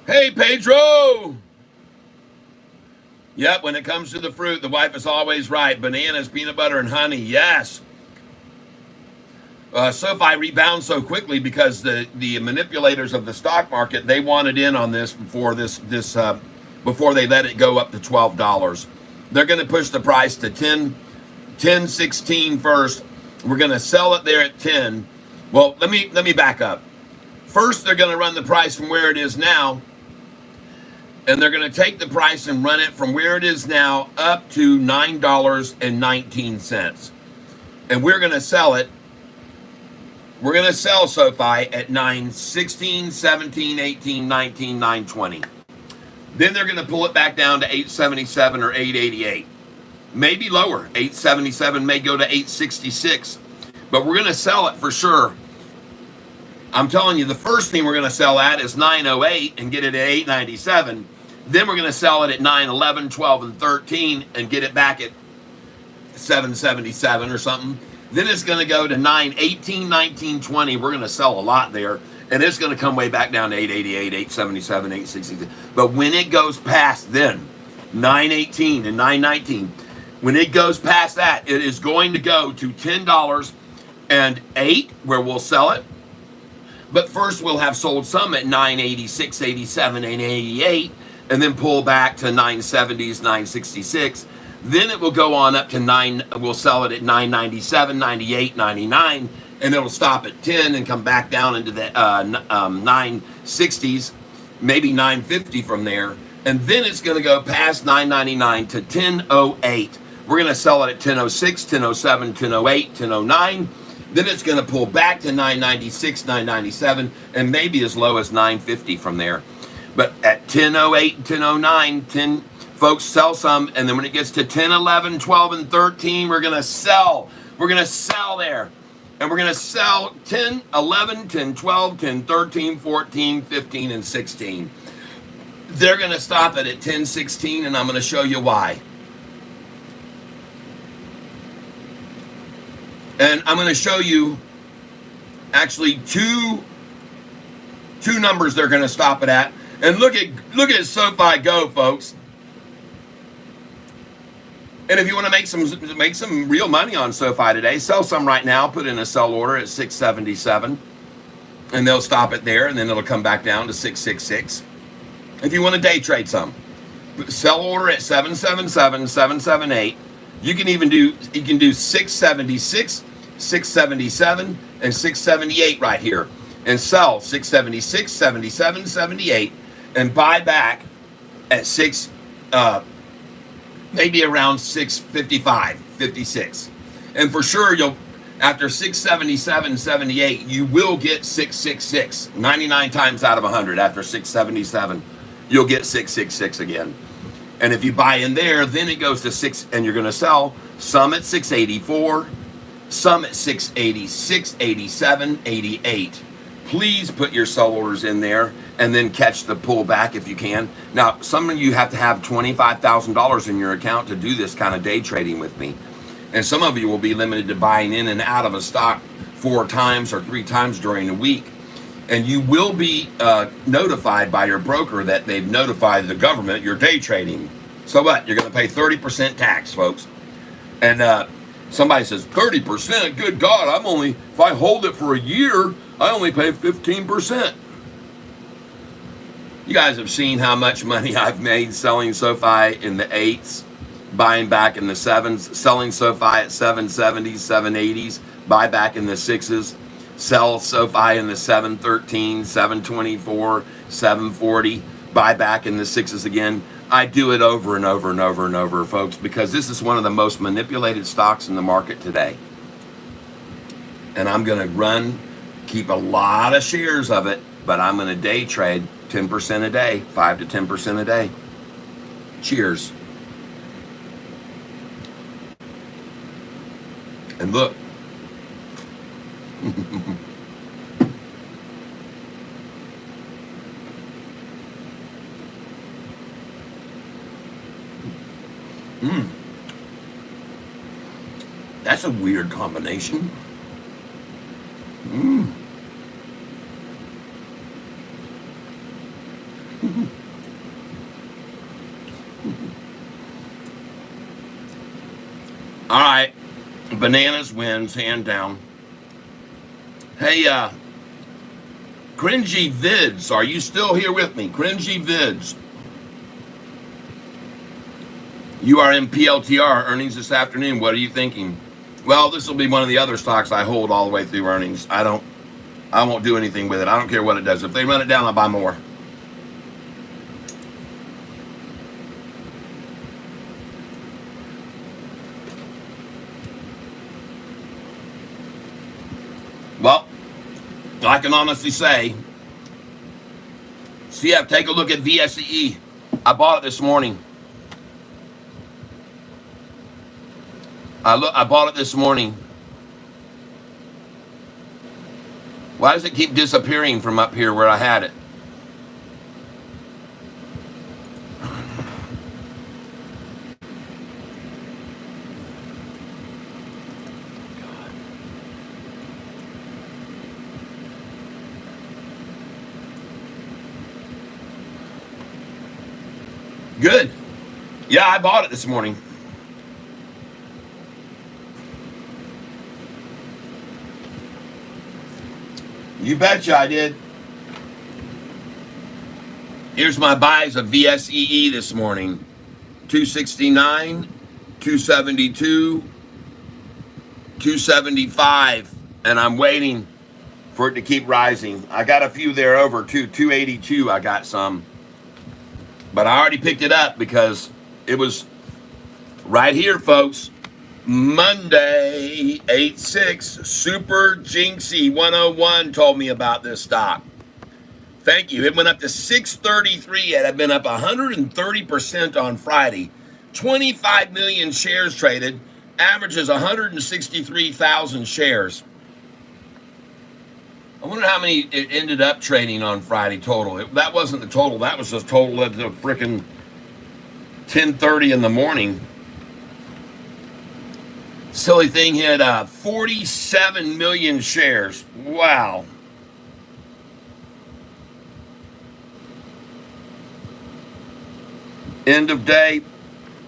Speaker 1: Hey, Pedro. Yep, when it comes to the fruit, the wife is always right. Bananas, peanut butter, and honey. Yes. Sofi rebounds so quickly because the manipulators of the stock market, they wanted in on this before before they let it go up to $12. They're going to push the price to 10.16 first. We're going to sell it there at 10. Well, let me back up. First, they're going to run the price from where it is now, and they're going to take the price and run it from where it is now up to $9.19. And we're going to sell it. We're going to sell SoFi at $9.16, 17, 18, 19, 9.20. Then they're going to pull it back down to $8.77 or $8.88. Maybe lower. $8.77 may go to $8.66. But we're going to sell it for sure. I'm telling you, the first thing we're going to sell at is $9.08 and get it at $8.97. Then we're going to sell it at $9.11, 12, and 13 and get it back at $7.77 or something. Then it's going to go to 918, 19, 20. We're going to sell a lot there. And it's going to come way back down to 888, 877, 860. But when it goes past then, 918 and 919, when it goes past that, it is going to go to $10.08 where we'll sell it. But first we'll have sold some at 986, 87, and 88, and then pull back to 970s, 966. Then it will go on up to we'll sell it at 997, 98, 99, and it'll stop at 10 and come back down into the 960s, maybe 950 from there. And then it's going to go past 999 to 1008. We're going to sell it at 1006, 1007, 1008, 1009. Then it's going to pull back to 996, 997, and maybe as low as 950 from there. But at 1008 and 1009, 10 folks sell some, and then when it gets to 10, 11, 12, and 13, we're going to sell. We're going to sell there. And we're going to sell 10, 11, 10, 12, 10, 13, 14, 15, and 16. They're going to stop it at 10, 16, and I'm going to show you why. And I'm going to show you actually two numbers they're going to stop it at. And look at SoFi go, folks. And if you want to make some real money on SoFi today, sell some right now. Put in a sell order at 677, and they'll stop it there, and then it'll come back down to 666. If you want to day trade some, sell order at 777, 778. You can do 676, 677, and 678 right here, and sell 676, 77, 78, and buy back at maybe around 655, 56. And for sure, after 677, 78, you will get 666. 99 times out of 100 after 677, you'll get 666 again. And if you buy in there, then it goes to 6, and you're going to sell some at 684, some at 686, 87, 88. Please put your sell orders in there and then catch the pullback if you can. Now, some of you have to have $25,000 in your account to do this kind of day trading with me. And some of you will be limited to buying in and out of a stock 4 times or 3 times during the week. And you will be notified by your broker that they've notified the government you're day trading. So what? You're going to pay 30% tax, folks. And somebody says, 30%? Good God, if I hold it for a year, I only pay 15%. You guys have seen how much money I've made selling SoFi in the 8s, buying back in the 7s, selling SoFi at 770s, 780s, buy back in the 6s, sell SoFi in the 713, 724, 740, buy back in the 6s again. I do it over and over and over and over, folks, because this is one of the most manipulated stocks in the market today. And I'm going to keep a lot of shares of it, but I'm going to day trade 10% a day, 5 to 10% a day. Cheers. And look. That's a weird combination. All right, bananas wins, hand down. Hey, Cringy Vids, are you still here with me? Cringy Vids. You are in PLTR earnings this afternoon. What are you thinking? Well, this will be one of the other stocks I hold all the way through earnings. I won't do anything with it. I don't care what it does. If they run it down, I'll buy more. Well, I can honestly say, CF, take a look at VSE. I bought it this morning. I bought it this morning. Why does it keep disappearing from up here where I had it? God. Good. Yeah, I bought it this morning. You betcha I did. Here's my buys of VSEE this morning. 269, 272, 275, and I'm waiting for it to keep rising. I got a few there over too. 282 I got some. But I already picked it up because it was right here, folks. Monday, 8-6, Super Jinxie 101 told me about this stock. Thank you. It went up to 633. It had been up 130% on Friday. 25 million shares traded. Averages 163,000 shares. I wonder how many it ended up trading on Friday total. That wasn't the total. That was just total at the frickin' 10:30 in the morning. Silly thing had 47 million shares. Wow. End of day,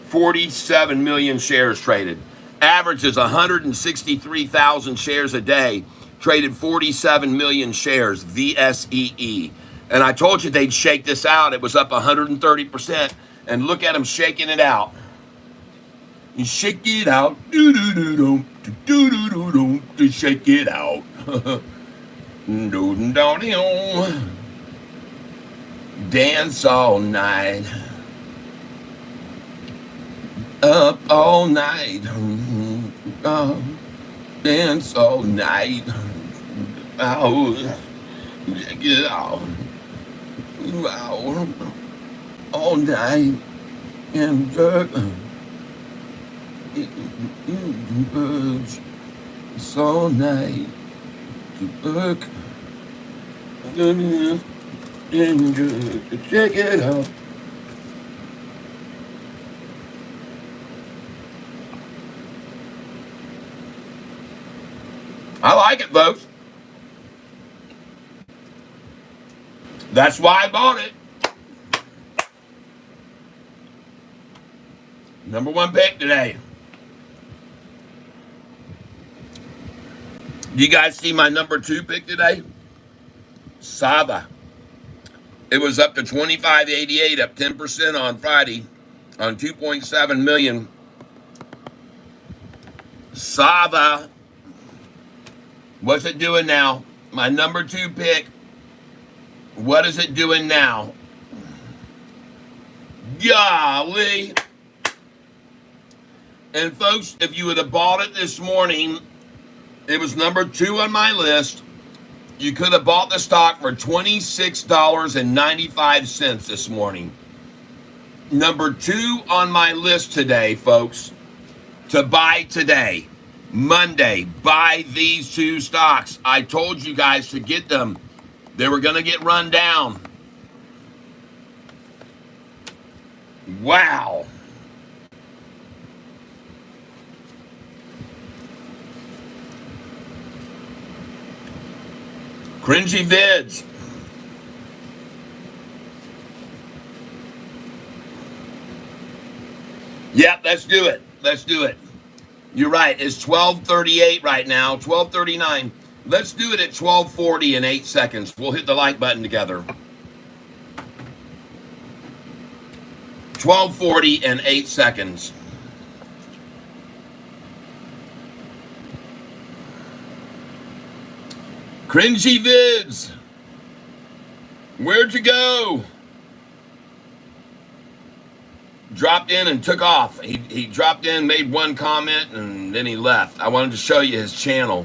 Speaker 1: 47 million shares traded. Averages 163,000 shares a day. Traded 47 million shares, VSEE. And I told you they'd shake this out. It was up 130%. And look at them shaking it out. You shake it out. Do-do-do-dum, do-do-do-dum, to shake it out. Dance all night. Up all night. Dance all night. Oh, get out. Wow. All night. And birds. It's all night to work. And check it out. I like it, folks. That's why I bought it. Number one pick today. You guys see my number two pick today? Sava. It was up to 25.88, up 10% on Friday on 2.7 million. Sava. What's it doing now? My number two pick. What is it doing now? Golly. And folks, if you would have bought it this morning, it was number two on my list. You could have bought the stock for $26.95 this morning. Number two on my list today, folks, to buy today. Monday, buy these two stocks. I told you guys to get them. They were going to get run down. Wow. Cringy vids. Yep, let's do it. Let's do it. You're right. It's 12:38 right now, 12:39. Let's do it at 12:40 in 8 seconds. We'll hit the like button together. 12:40 in 8 seconds. Cringy vids. Where'd you go? Dropped in and took off. He dropped in, made one comment, and then he left. I wanted to show you his channel.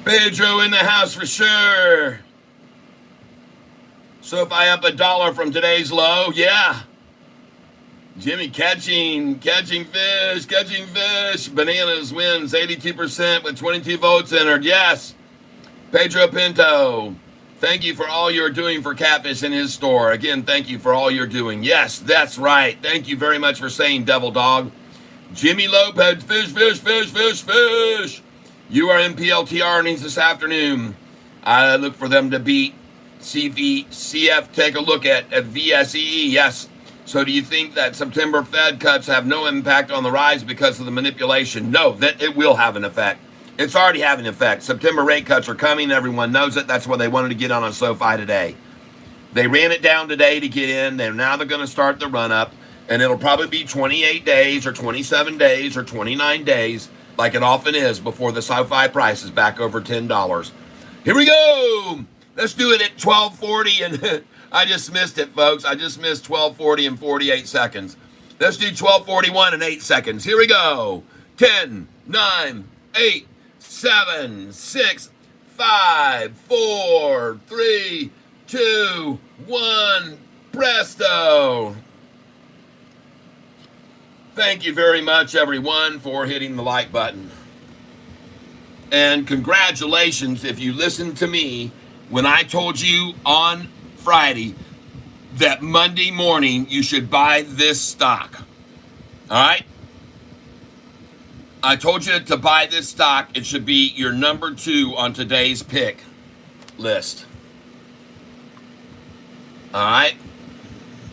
Speaker 1: Pedro in the house for sure. Sofi up $1 from today's low. Yeah. Jimmy catching fish. Bananas wins 82% with 22 votes entered. Yes. Pedro Pinto, Thank you for all you're doing for Catfish in his store. Again, thank you for all you're doing. Yes, that's right. Thank you very much for saying Devil Dog. Jimmy Lopez, fish. You are in PLTR earnings this afternoon. I look for them to beat CF. Take a look at VSEE. Yes. So do you think that September Fed cuts have no impact on the rise because of the manipulation? No, that it will have an effect. It's already having an effect. September rate cuts are coming. Everyone knows it. That's why they wanted to get on Sofi today. They ran it down today to get in. Now they're going to start the run up. And it'll probably be 28 days or 27 days or 29 days, like it often is, before the Sofi price is back over $10. Here we go. Let's do it at 12:40. And I just missed it, folks. I just missed 12:40 and 48 seconds. Let's do 12:41 and 8 seconds. Here we go. 10, 9, 8, 7, 6, 5, 4, 3, 2, 1. Presto. Thank you very much, everyone, for hitting the like button. And congratulations if you listened to me when I told you on Friday that Monday morning you should buy this stock. All right? I told you to buy this stock. It should be your number 2 on today's pick list. All right?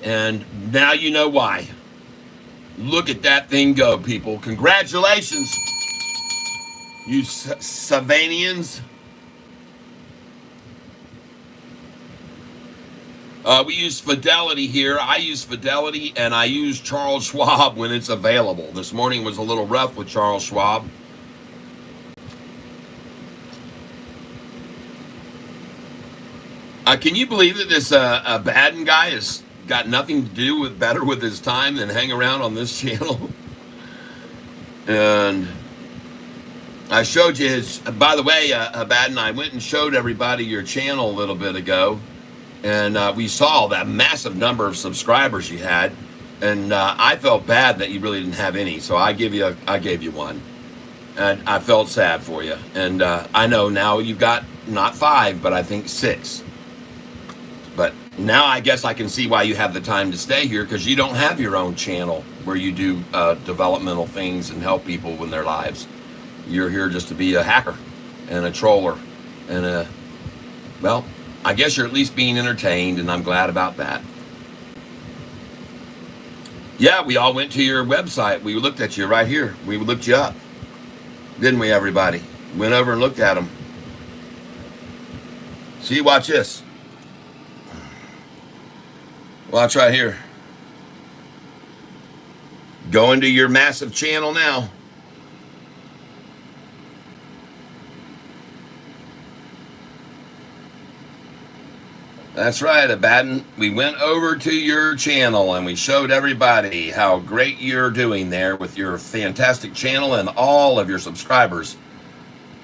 Speaker 1: And now you know why. Look at that thing go, people. Congratulations, you Savanians. We use Fidelity here. I use Fidelity, and I use Charles Schwab when it's available. This morning was a little rough with Charles Schwab. Can you believe that this Baden guy has got nothing to do with better with his time than hang around on this channel? And I showed you his, by the way, Baden, I went and showed everybody your channel a little bit ago, and we saw that massive number of subscribers you had, and I felt bad that you really didn't have any, so I gave you one, and I felt sad for you. And I know now you've got not 5, but I think 6. But now I guess I can see why you have the time to stay here, because you don't have your own channel where you do developmental things and help people in their lives. You're here just to be a hacker and a troller and well, I guess you're at least being entertained, and I'm glad about that. Yeah, we all went to your website. We looked at you right here. We looked you up. Didn't we, everybody? Went over and looked at them. See, watch this. Watch right here. Go into your massive channel now. That's right, Abaddon. We went over to your channel and we showed everybody how great you're doing there with your fantastic channel and all of your subscribers.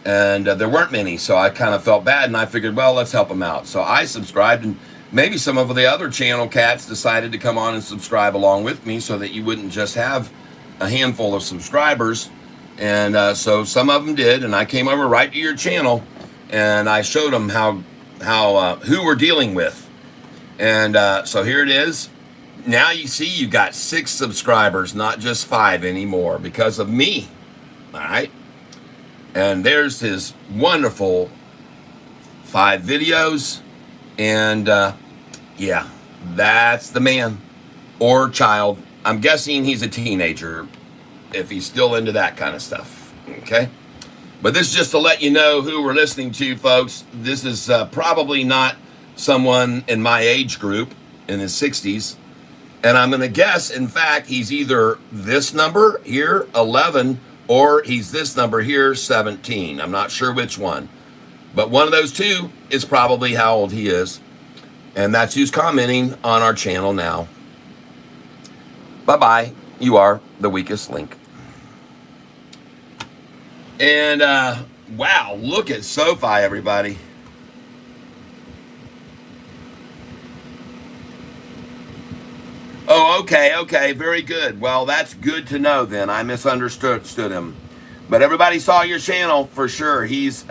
Speaker 1: And there weren't many, so I kind of felt bad, and I figured, well, let's help them out. So I subscribed, and maybe some of the other channel cats decided to come on and subscribe along with me so that you wouldn't just have a handful of subscribers. And so some of them did, and I came over right to your channel, and I showed them who we're dealing with. And so here it is. Now you see you got 6 subscribers, not just 5 anymore, because of me. All right. And there's his wonderful 5 videos. And yeah, that's the man or child. I'm guessing he's a teenager if he's still into that kind of stuff. Okay. But this is just to let you know who we're listening to, folks. This is probably not someone in my age group in his 60s. And I'm going to guess, in fact, he's either this number here, 11, or he's this number here, 17. I'm not sure which one. But one of those two is probably how old he is. And that's who's commenting on our channel now. Bye-bye. You are the weakest link. And, wow, look at Sofi, everybody. Oh, okay, very good. Well, that's good to know then. I misunderstood him. But everybody saw your channel for sure. He's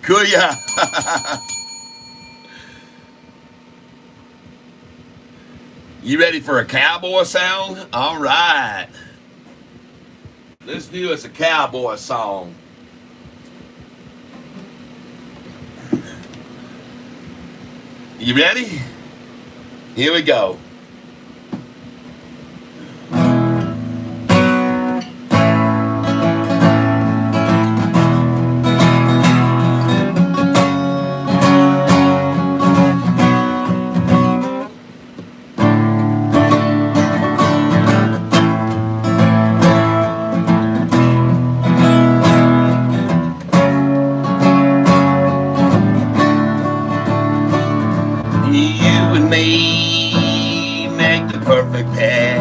Speaker 1: Could ya? You ready for a cowboy sound? All right. Let's do us a cowboy song. You ready? Here we go. You and me make the perfect pair.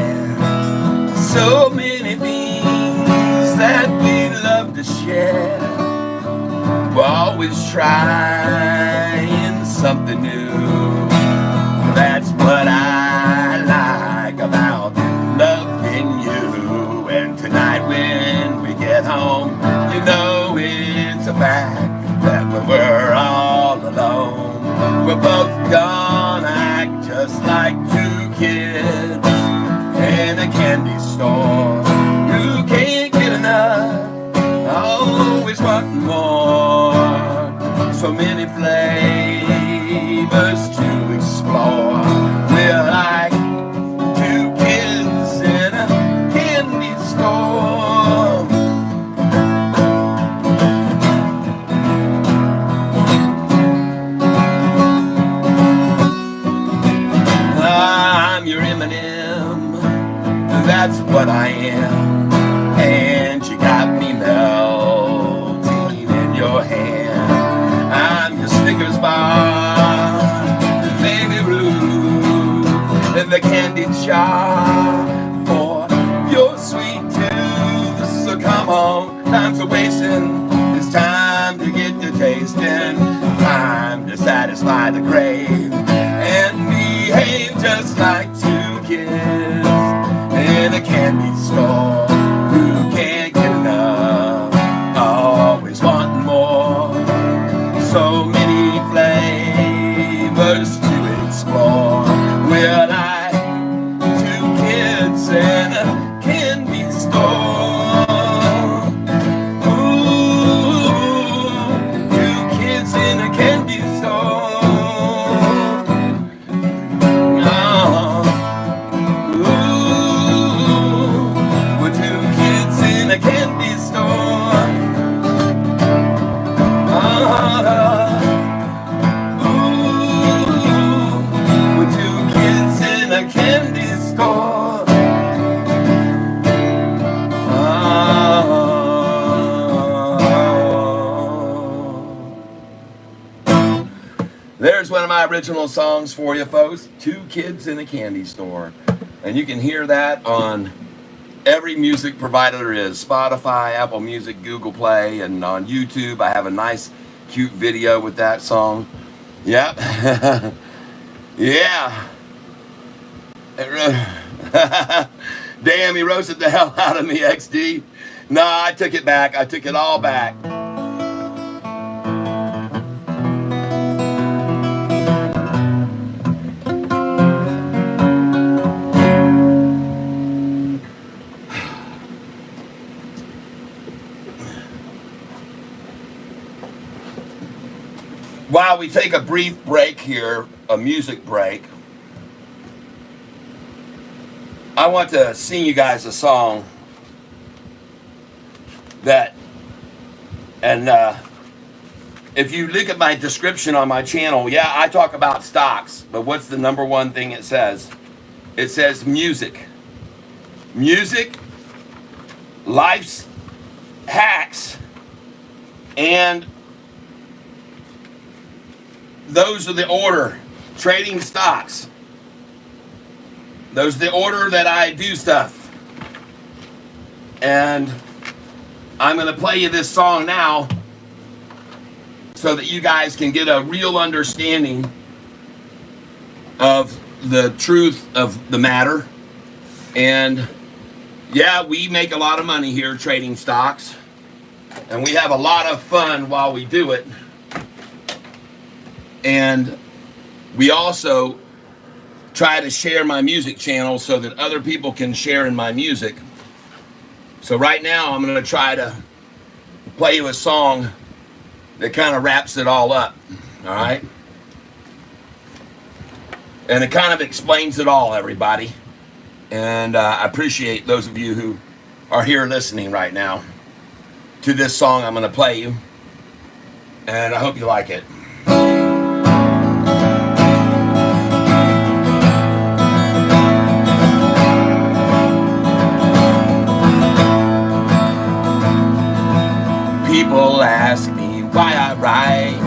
Speaker 1: So many things that we love to share. We're always trying something new. That's what I like about loving you. And tonight when we get home, you know it's a fact that when we're all alone, we're both gonna act just like two kids in a candy store who can't get enough, always wanting more. So many flavors to explore. We're like two kids in a candy store. I'm your M&M, that's what I am. And you got me melting in your hand. I'm your Snickers bar, baby Ruth, in the candy jar for your sweet tooth. So come on, time's a wasting. It's time to get to tasting. Time to satisfy the crave and behave just like two kids in a candy store who can't get enough, always wanting more. So many flavors to explore. We're like two kids in a candy store. Ooh, two kids in a candy store. Oh, ooh, we're two kids in a candy store. We're two kids in a candy store. There's one of my original songs for you folks, Two Kids in a Candy Store. And you can hear that on every music provider there is, Spotify, Apple Music, Google Play, and on YouTube. I have a nice, cute video with that song. Yep. Yeah. Damn, he roasted the hell out of me, XD. No, I took it back. I took it all back. While we take a brief break here, a music break, I want to sing you guys a song that, and if you look at my description on my channel, yeah, I talk about stocks, but what's the number one thing it says? It says music. Music, life's hacks, and those are the order. Trading stocks. Those are the order that I do stuff. And I'm going to play you this song now so that you guys can get a real understanding of the truth of the matter. And Yeah, we make a lot of money here trading stocks, and we have a lot of fun while we do it. And we also try to share my music channel so that other people can share in my music. So right now I'm going to try to play you a song that kind of wraps it all up. All right? And it kind of explains it all, everybody. And I appreciate those of you who are here listening right now to this song I'm going to play you. And I hope you like it. People ask me why I write,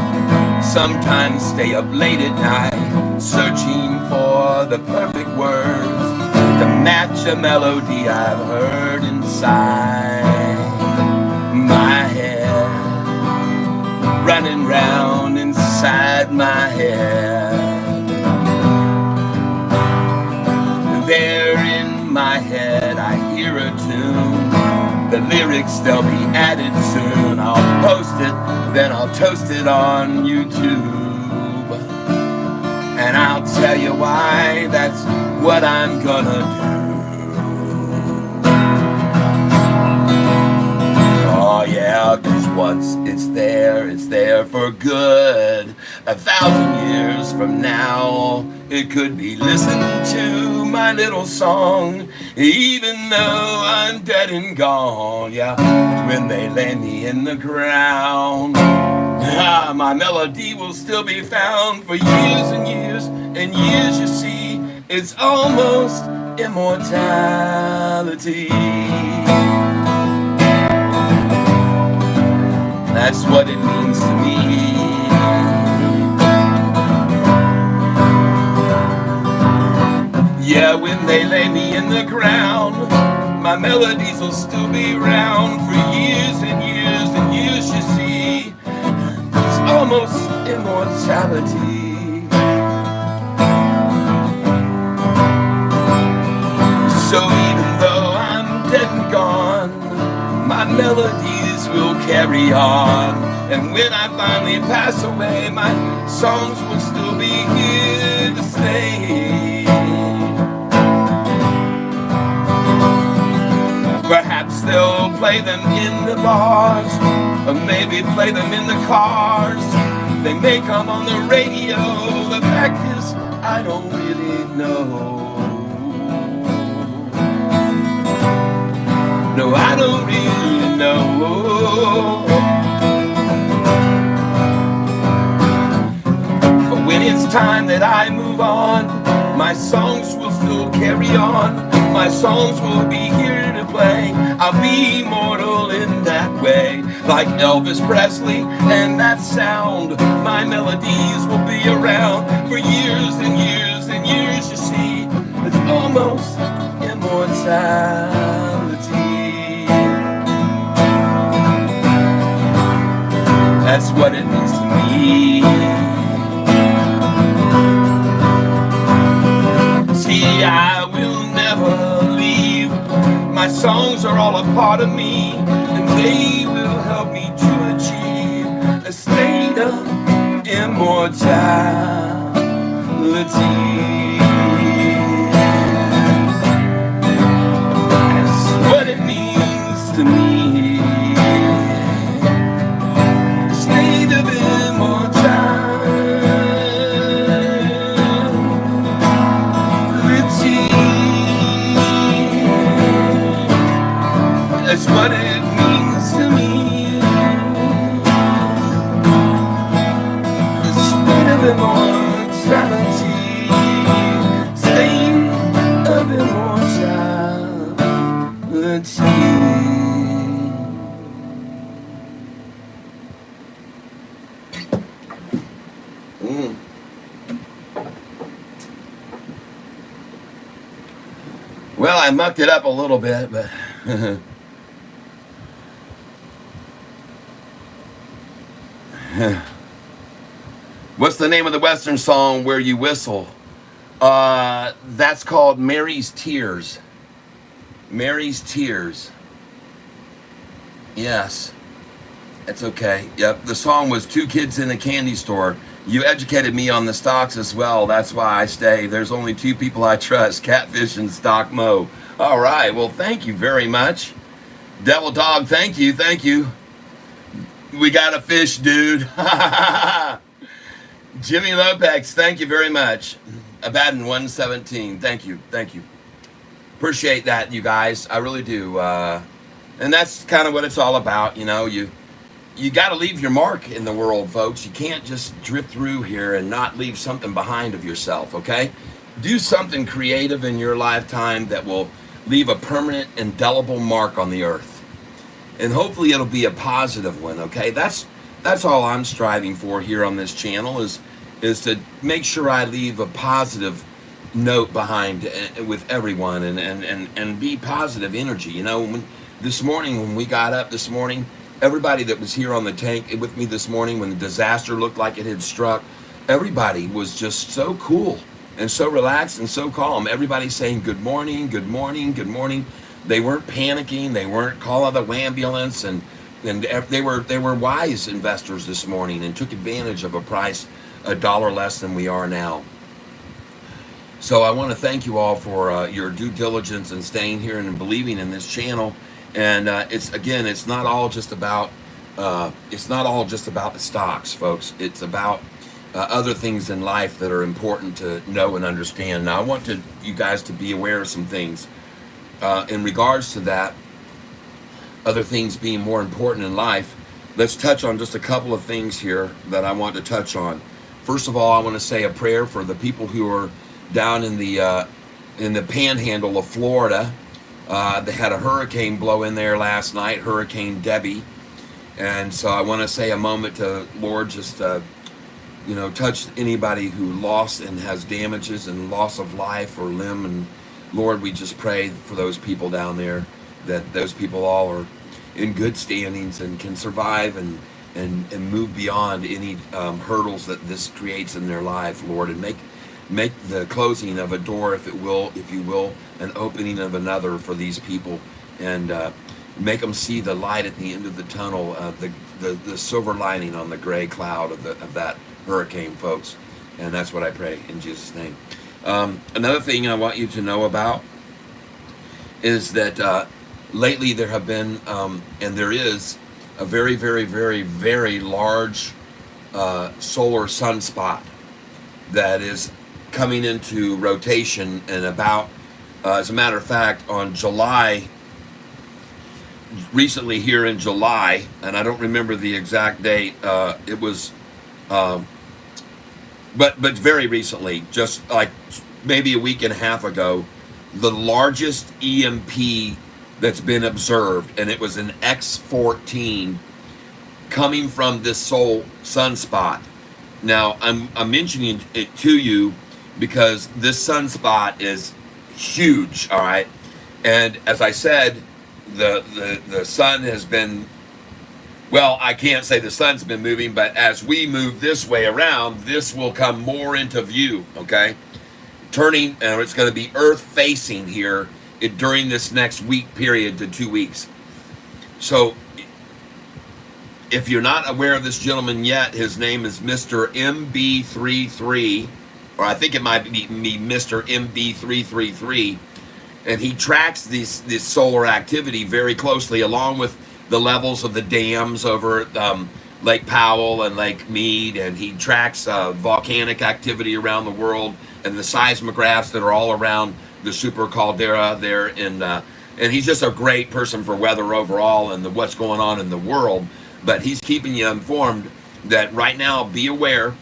Speaker 1: sometimes stay up late at night, searching for the perfect words to match a melody I've heard inside my head, running round inside my head. There in my head I hear a tune, the lyrics they'll be added soon. I'll post it, then I'll toast it on YouTube. And I'll tell you why that's what I'm gonna do. Oh yeah, 'cause once it's there for good. 1,000 years from now, it could be listened to, my little song, even though I'm dead and gone. Yeah, when they lay me in the ground, my melody will still be found for years and years and years. You see, it's almost immortality. That's what it means to me. Yeah, when they lay me in the ground, my melodies will still be around for years and years and years. You see, it's almost immortality. So even though I'm dead and gone, my melodies will carry on. And when I finally pass away, my songs will still be here to stay. Perhaps they'll play them in the bars, or maybe play them in the cars. They may come on the radio. The fact is, I don't really know. No, I don't really know. But when it's time that I move on, my songs will still carry on. My songs will be here to play. I'll be immortal in that way, like Elvis Presley and that sound. My melodies will be around for years and years and years. You see, it's almost immortality. That's what it means to me. See, I will never leave. My songs are all a part of me, and they will help me to achieve a state of immortality. That's what it means to me. A state of immortality. That's what it means to me. The state of immortality. State of immortality. Well, I mucked it up a little bit, but what's the name of the Western song where you whistle? That's called Mary's Tears. Mary's Tears. Yes, it's okay. Yep, the song was Two Kids in a Candy Store. You educated me on the stocks as well. That's why I stay. There's only two people I trust, Catfish and Stock Mo. All right, well, thank you very much. Devil Dog, thank you, thank you. We got a fish, dude. Jimmy Lopex, thank you very much. Abaddon 117, thank you, thank you. Appreciate that, you guys. I really do. And that's kind of what it's all about. You know, you got to leave your mark in the world, folks. You can't just drift through here and not leave something behind of yourself, okay? Do something creative in your lifetime that will leave a permanent, indelible mark on the earth. And hopefully it'll be a positive one, okay? That's all I'm striving for here on this channel is to make sure I leave a positive note behind with everyone and be positive energy. You know, this morning when we got up this morning, everybody that was here on the tank with me this morning when the disaster looked like it had struck, everybody was just so cool and so relaxed and so calm. Everybody saying good morning, good morning, good morning. They weren't panicking. They weren't calling the ambulance, and they were wise investors this morning and took advantage of a price $1 less than we are now. So I want to thank you all for your due diligence and staying here and believing in this channel. And it's not all just about the stocks, folks. It's about other things in life that are important to know and understand. Now I want you guys to be aware of some things. In regards to that, other things being more important in life, let's touch on just a couple of things here that I want to touch on. First of all, I want to say a prayer for the people who are down in the panhandle of Florida. They had a hurricane blow in there last night, Hurricane Debbie. And so I want to say a moment to Lord, just touch anybody who lost and has damages and loss of life or limb. And Lord, we just pray for those people down there, that those people all are in good standings and can survive and move beyond any hurdles that this creates in their life, Lord, and make the closing of a door, if you will, an opening of another for these people, and make them see the light at the end of the tunnel, the silver lining on the gray cloud of that hurricane, folks. And that's what I pray in Jesus' name. Another thing I want you to know about is that lately there have been, and there is, a very, very, very, very large solar sunspot that is coming into rotation, and about, as a matter of fact, on recently here in July, and I don't remember the exact date, it was, but very recently, just like maybe a week and a half ago, the largest EMP that's been observed, and it was an X14 coming from this sunspot. Now, I'm mentioning it to you because this sunspot is huge, all right? And as I said, the sun has been, well, I can't say the sun's been moving, but as we move this way around, this will come more into view, okay? Turning, and it's going to be Earth facing here during this next week period to 2 weeks. So if you're not aware of this gentleman yet, his name is Mr. MB33, or I think it might be Mr. MB333, and he tracks this solar activity very closely, along with the levels of the dams over Lake Powell and Lake Mead, and he tracks volcanic activity around the world and the seismographs that are all around the super caldera there, and he's just a great person for weather overall and what's going on in the world. But he's keeping you informed that right now, be aware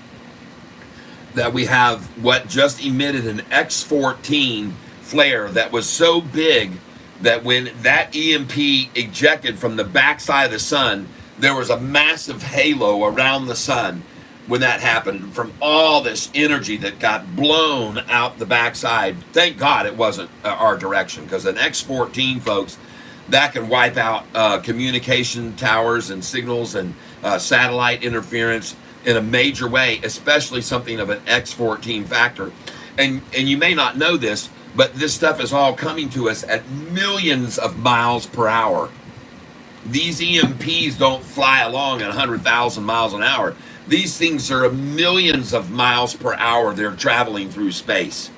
Speaker 1: that we have what just emitted an X14 flare that was so big that when that EMP ejected from the backside of the sun, there was a massive halo around the sun when that happened from all this energy that got blown out the backside. Thank God it wasn't our direction, because an X14, folks, that can wipe out communication towers and signals and satellite interference in a major way, especially something of an X14 factor. And you may not know this, But this stuff is all coming to us at millions of miles per hour. These EMPs don't fly along at 100,000 miles an hour. These things are millions of miles per hour. They're traveling through space.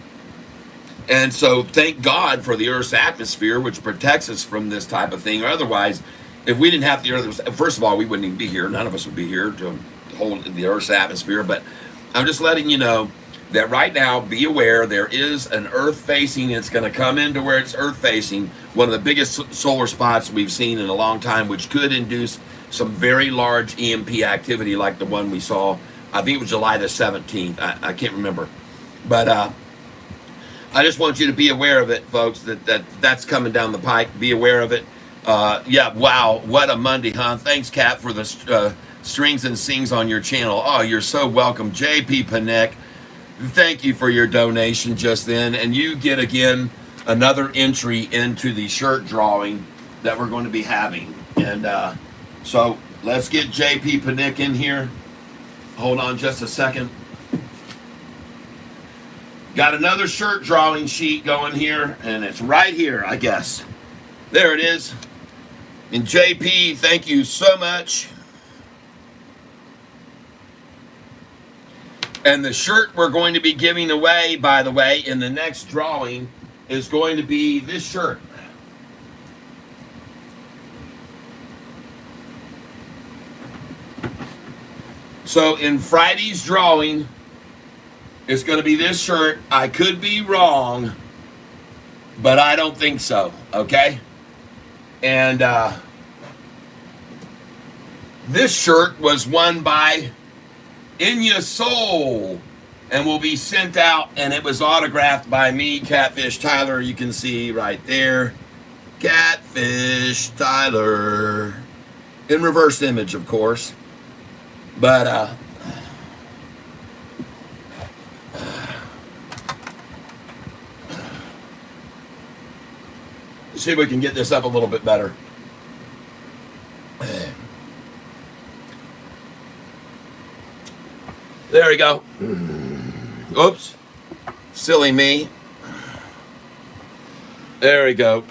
Speaker 1: And so thank God for the Earth's atmosphere, which protects us from this type of thing. Otherwise, if we didn't have the Earth's, first of all, we wouldn't even be here. None of us would be here to hold the Earth's atmosphere. But I'm just letting you know that right now, be aware, there is an Earth facing. It's going to come into where it's Earth facing, one of the biggest solar spots we've seen in a long time, which could induce some very large EMP activity like the one we saw. I think it was July the 17th. I can't remember. But I just want you to be aware of it, folks, that's coming down the pike. Be aware of it. Yeah, wow, what a Monday, huh? Thanks, Kat, for the strings and sings on your channel. Oh, you're so welcome. JP Panek, thank you for your donation just then. And you get, again, another entry into the shirt drawing that we're going to be having. And so let's get JP Panek in here. Hold on just a second. Got another shirt drawing sheet going here, and it's right here, I guess. There it is. And JP, thank you so much. And the shirt we're going to be giving away, by the way, in the next drawing is going to be this shirt. So in Friday's drawing, it's going to be this shirt. I could be wrong, but I don't think so, okay? And this shirt was won by Inya Soul and will be sent out, and it was autographed by me, Catfish Tyler. You can see right there, Catfish Tyler. In reverse image, of course. But see if we can get this up a little bit better. There we go. Oops. Silly me. There we go.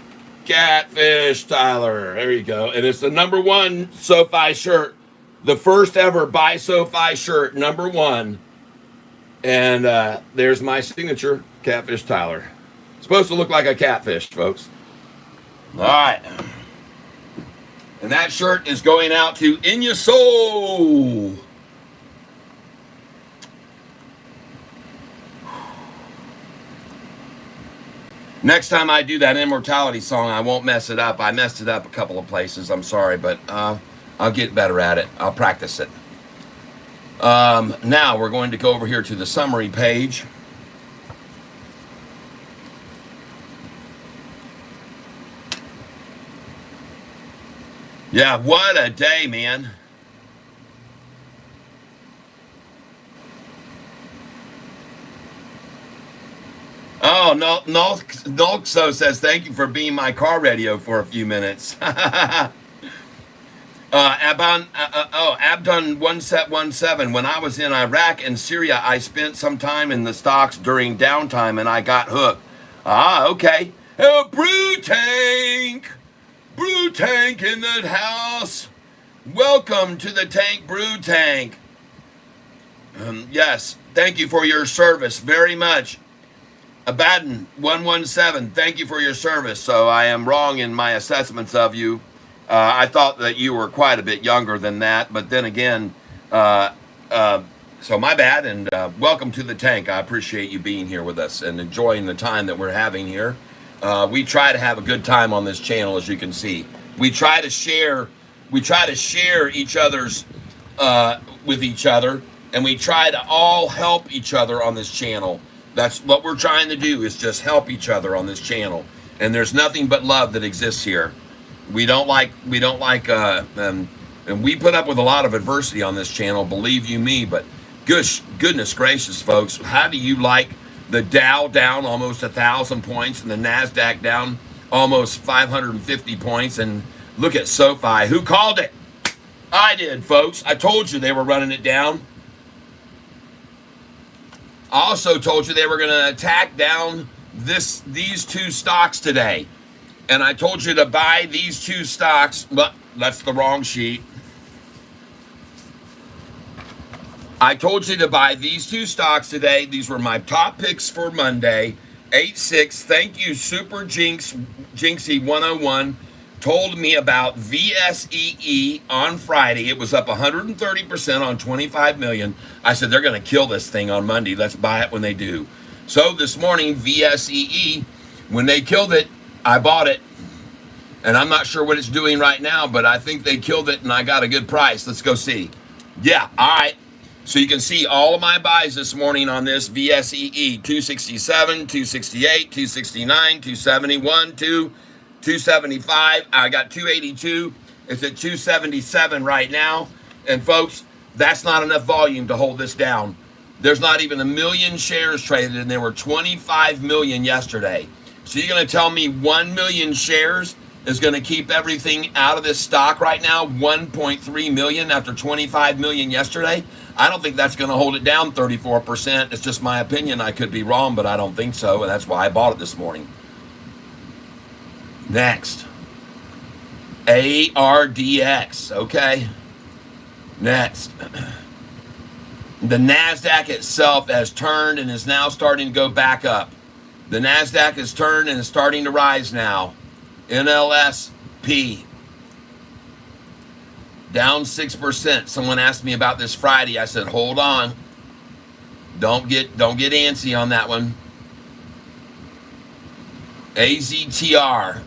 Speaker 1: Catfish Tyler. There you go. And it's the #1 Sofi shirt. The first ever Buy Sofi shirt, #1. And there's my signature, Catfish Tyler. It's supposed to look like a catfish, folks. All right. And that shirt is going out to Inya Soul. Next time I do that Immortality song, I won't mess it up. I messed it up a couple of places. I'm sorry, but I'll get better at it. I'll practice it. Now we're going to go over here to the summary page. Yeah, what a day, man. Oh, Nolxo says, thank you for being my car radio for a few minutes. Abdon1717. When I was in Iraq and Syria, I spent some time in the stocks during downtime and I got hooked. Ah, okay. Oh, Brew Tank in the house. Welcome to the Tank Brew Tank. Yes, thank you for your service very much. Abaddon117, thank you for your service. So I am wrong in my assessments of you. I thought that you were quite a bit younger than that, but then again, so my bad, and welcome to the tank. I appreciate you being here with us and enjoying the time that we're having here. We try to have a good time on this channel, as you can see. We try to share each other's with each other, and we try to all help each other on this channel. That's what we're trying to do, is just help each other on this channel. And there's nothing but love that exists here. We don't like, and we put up with a lot of adversity on this channel, believe you me, but goodness gracious, folks, how do you like the Dow down almost 1,000 points and the NASDAQ down almost 550 points? And look at SoFi. Who called it? I did, folks. I told you they were running it down. I also told you they were going to attack down these two stocks today. And I told you to buy these two stocks. But that's the wrong sheet. I told you to buy these two stocks today. These were my top picks for Monday. 8-6. Thank you, Super Jinxie 101. Told me about VSEE on Friday. It was up 130% on 25 million. I said, they're going to kill this thing on Monday. Let's buy it when they do. So this morning, VSEE, when they killed it, I bought it. And I'm not sure what it's doing right now, but I think they killed it and I got a good price. Let's go see. Yeah, all right. So you can see all of my buys this morning on this VSEE. 267, 268, 269, 271, 275. I got 282. It's at 277 right now. And folks, that's not enough volume to hold this down. There's not even 1 million shares traded, and there were 25 million yesterday. So you're going to tell me 1 million shares is going to keep everything out of this stock right now? 1.3 million after 25 million yesterday? I don't think that's going to hold it down 34%. It's just my opinion. I could be wrong, but I don't think so, and that's why I bought it this morning. Next, ARDX, okay? Next, the NASDAQ itself has turned and is now starting to go back up. The NASDAQ has turned and is starting to rise now. NLSP, down 6%. Someone asked me about this Friday. I said, hold on. Don't get antsy on that one. AZTR,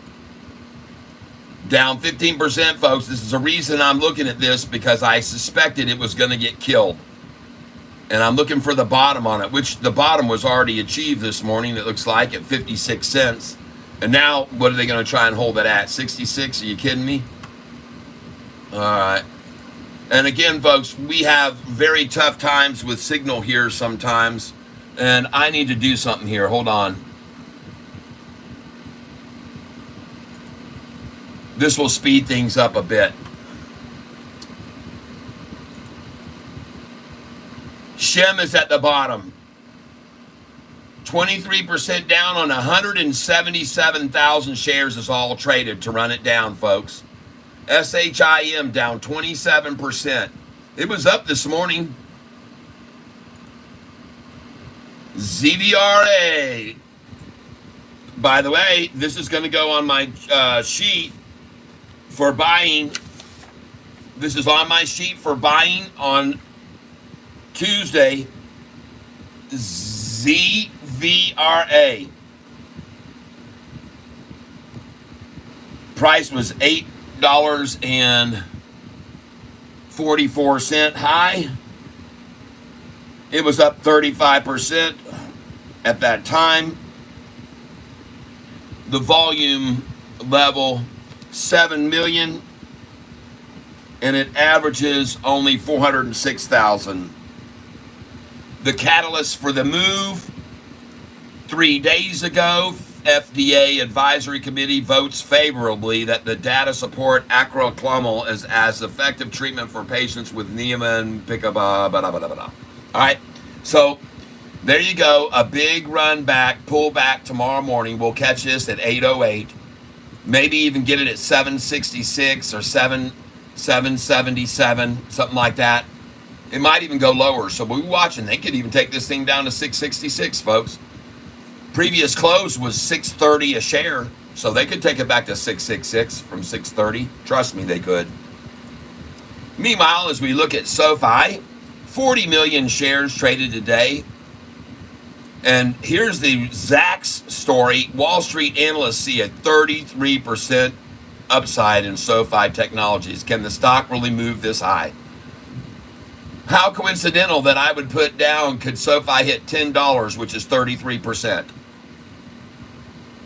Speaker 1: down 15%, folks. This is a reason I'm looking at this, because I suspected it was going to get killed. And I'm looking for the bottom on it, which the bottom was already achieved this morning, it looks like, at 56 cents. And now, what are they going to try and hold it at? 66? Are you kidding me? All right. And again, folks, we have very tough times with signal here sometimes. And I need to do something here. Hold on. This will speed things up a bit. Shem is at the bottom. 23% down on 177,000 shares is all traded to run it down, folks. SHIM down 27%. It was up this morning. ZVRA. By the way, this is going to go on my sheet for buying. This is on my sheet for buying on Tuesday. ZVRA. Price was $8.44 high. It was up 35% at that time. The volume level 7 million, and it averages only 406,000. The catalyst for the move: 3 days ago, FDA Advisory Committee votes favorably that the data support acroclonal as effective treatment for patients with Niemann Pick-a-ba-ba-da-ba-da-ba-da. All right, so there you go. A big run back, pull back tomorrow morning. We'll catch this at 8:08. Maybe even get it at 766 or 777, something like that. It might even go lower. So we'll be watching. They could even take this thing down to 666, folks. Previous close was 630 a share. So they could take it back to 666 from 630. Trust me, they could. Meanwhile, as we look at Sofi, 40 million shares traded today. And here's the Zacks story. Wall Street analysts see a 33% upside in Sofi Technologies. Can the stock really move this high? How coincidental that I would put down, could Sofi hit $10, which is 33%.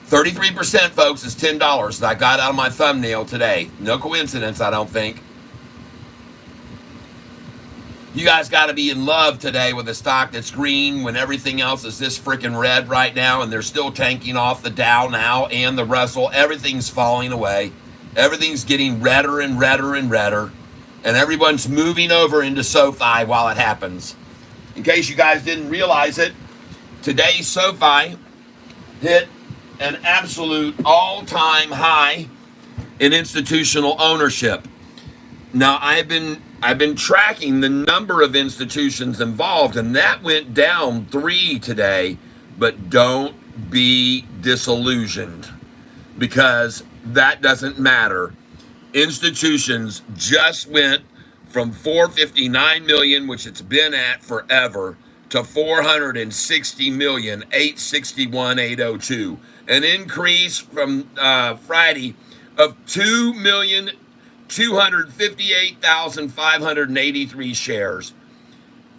Speaker 1: 33%, folks, is $10 that I got out of my thumbnail today. No coincidence, I don't think. You guys got to be in love today with a stock that's green when everything else is this freaking red right now, and they're still tanking off the Dow now and the Russell. Everything's falling away. Everything's getting redder and redder and redder, and everyone's moving over into Sofi while it happens. In case you guys didn't realize it, today Sofi hit an absolute all-time high in institutional ownership. Now I've been tracking the number of institutions involved, and that went down 3 today. But don't be disillusioned, because that doesn't matter. Institutions just went from 459 million, which it's been at forever, to 460 million, 861, 802. An increase from Friday of 2,258,583 shares.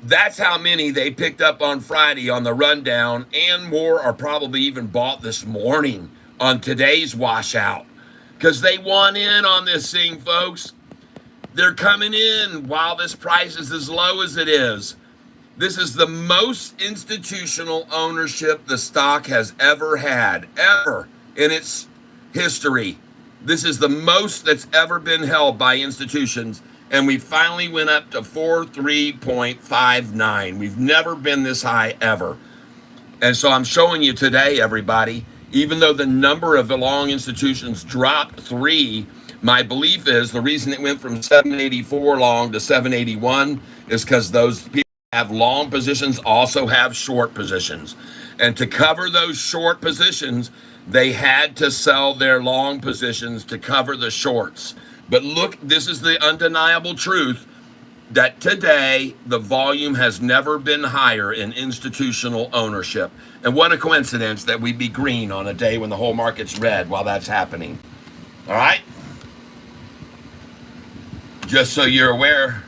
Speaker 1: That's how many they picked up on Friday on the rundown, and more are probably even bought this morning on today's washout, because they want in on this thing, folks. They're coming in while this price is as low as it is. This is the most institutional ownership the stock has ever had, ever in its history. This is the most that's ever been held by institutions, and we finally went up to 43.59. We've never been this high ever. And so I'm showing you today, everybody, even though the number of the long institutions dropped 3, my belief is the reason it went from 784 long to 781 is because those people have long positions also have short positions. And to cover those short positions, they had to sell their long positions to cover the shorts. But look, this is the undeniable truth, that today the volume has never been higher in institutional ownership. And what a coincidence that we be green on a day when the whole market's red while that's happening. All right? Just so you're aware.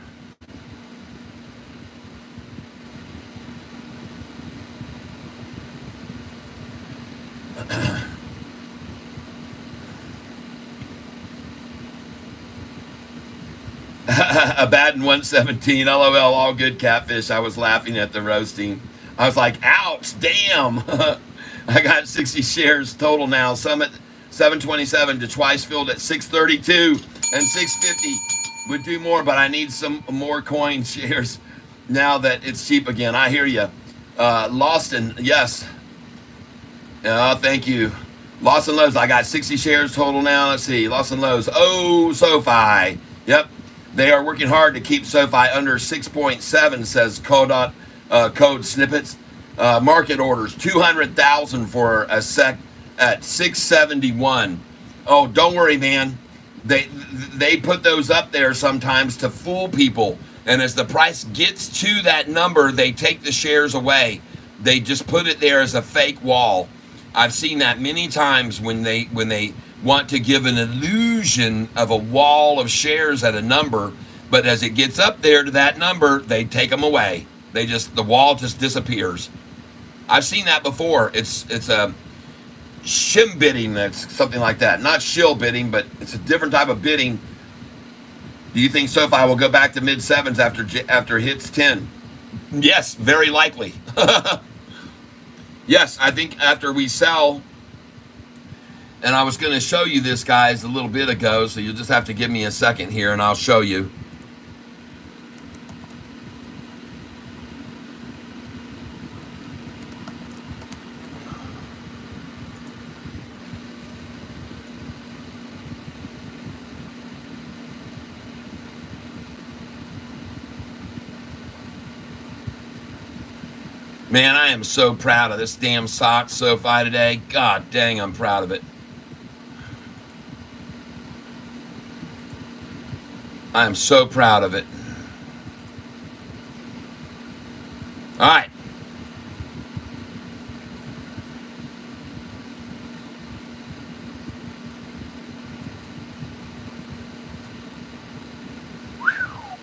Speaker 1: A bad in 117, LOL, all good, Catfish. I was laughing at the roasting. I was like, ouch, damn. I got 60 shares total now. Some at 727 to twice filled at 632 and 650. Would do more, but I need some more coin shares now that it's cheap again. I hear you. Lawson, yes. Thank you. Lawson Lowe's, I got 60 shares total now. Let's see. Lawson Lowe's. Oh, Sofi. Yep. They are working hard to keep Sofi under 6.7, says Code Snippets. Market orders, 200,000 for a sec at 671. Oh, don't worry, man. They put those up there sometimes to fool people. And as the price gets to that number, they take the shares away. They just put it there as a fake wall. I've seen that many times when they want to give an illusion of a wall of shares at a number, but as it gets up there to that number, they take them away. The wall just disappears. I've seen that before. It's a shim bidding, that's something like that. Not shill bidding, but it's a different type of bidding. Do you think Sofi will go back to mid sevens after it hits 10? Yes, very likely. Yes, I think after we sell. And I was going to show you this, guys, a little bit ago, so you'll just have to give me a second here and I'll show you. Man, I am so proud of this damn sock Sofi today. God dang, I'm proud of it. I am so proud of it. All right.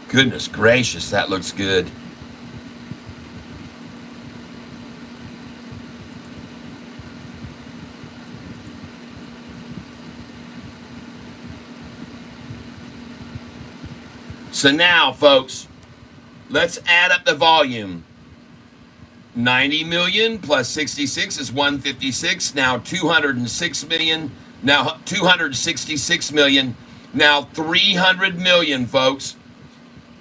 Speaker 1: Goodness gracious, that looks good. So now, folks, let's add up the volume. 90 million plus 66 is 156. Now 206 million. Now 266 million. Now 300 million, folks.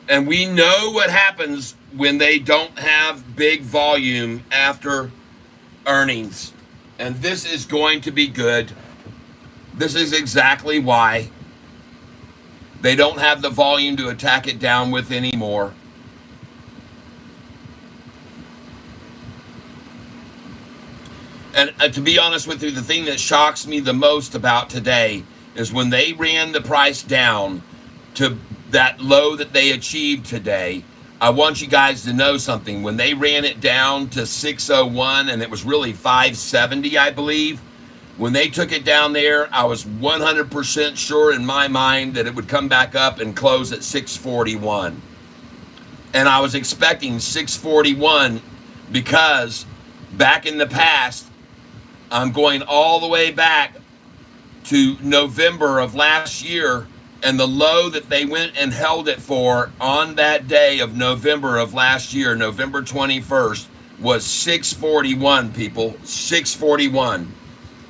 Speaker 1: And we know what happens when they don't have big volume after earnings. And this is going to be good. This is exactly why they don't have the volume to attack it down with anymore. And to be honest with you, the thing that shocks me the most about today is when they ran the price down to that low that they achieved today. I want you guys to know something. When they ran it down to 601 and it was really 570, I believe, when they took it down there, I was 100% sure in my mind that it would come back up and close at 641. And I was expecting 641 because back in the past, I'm going all the way back to November of last year, and the low that they went and held it for on that day of November of last year, November 21st, was 641, people. 641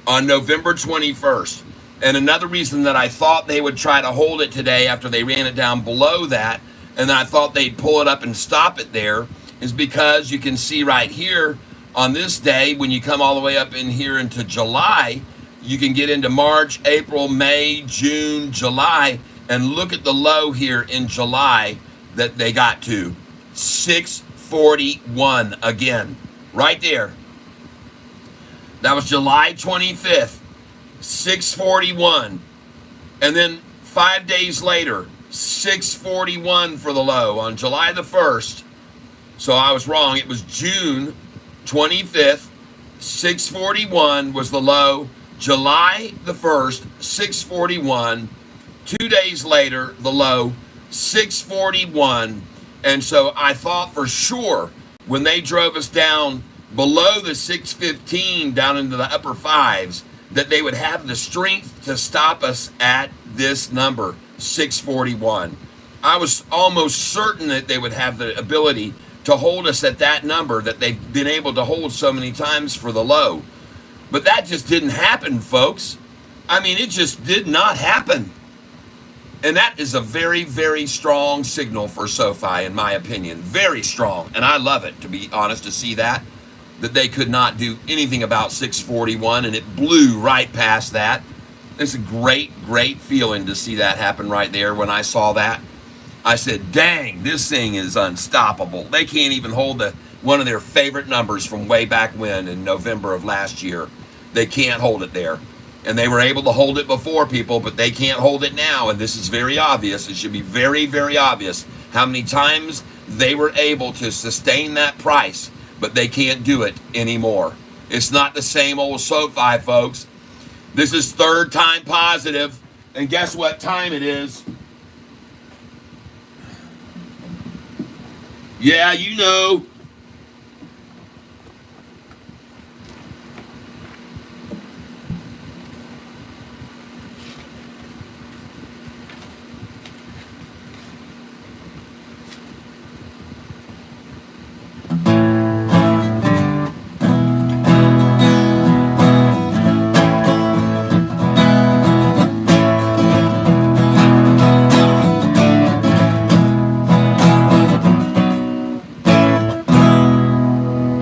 Speaker 1: on November 21st. And another reason that I thought they would try to hold it today after they ran it down below that, and I thought they'd pull it up and stop it there, is because you can see right here on this day, when you come all the way up in here into July, you can get into March, April, May, June, July, and look at the low here in July that they got to. 641 again, right there. That was July 25th, 641. And then 5 days later, 641 for the low on July the 1st. So I was wrong. It was June 25th, 641 was the low. July the 1st, 641. 2 days later, the low, 641. And so I thought for sure when they drove us down below the 615 down into the upper fives that they would have the strength to stop us at this number, 641. I was almost certain that they would have the ability to hold us at that number that they've been able to hold so many times for the low. But that just didn't happen, folks. I mean, it just did not happen. And that is a very, very strong signal for SoFi, in my opinion. Very strong. And I love it, to be honest, to see that they could not do anything about 641, and it blew right past that. It's a great, great feeling to see that happen right there. When I saw that, I said, dang, this thing is unstoppable. They can't even hold one of their favorite numbers from way back when in November of last year. They can't hold it there. And they were able to hold it before, people, but they can't hold it now. And this is very obvious. It should be very, very obvious how many times they were able to sustain that price, but they can't do it anymore. It's not the same old SoFi, folks. This is third time positive. And guess what time it is? Yeah, you know.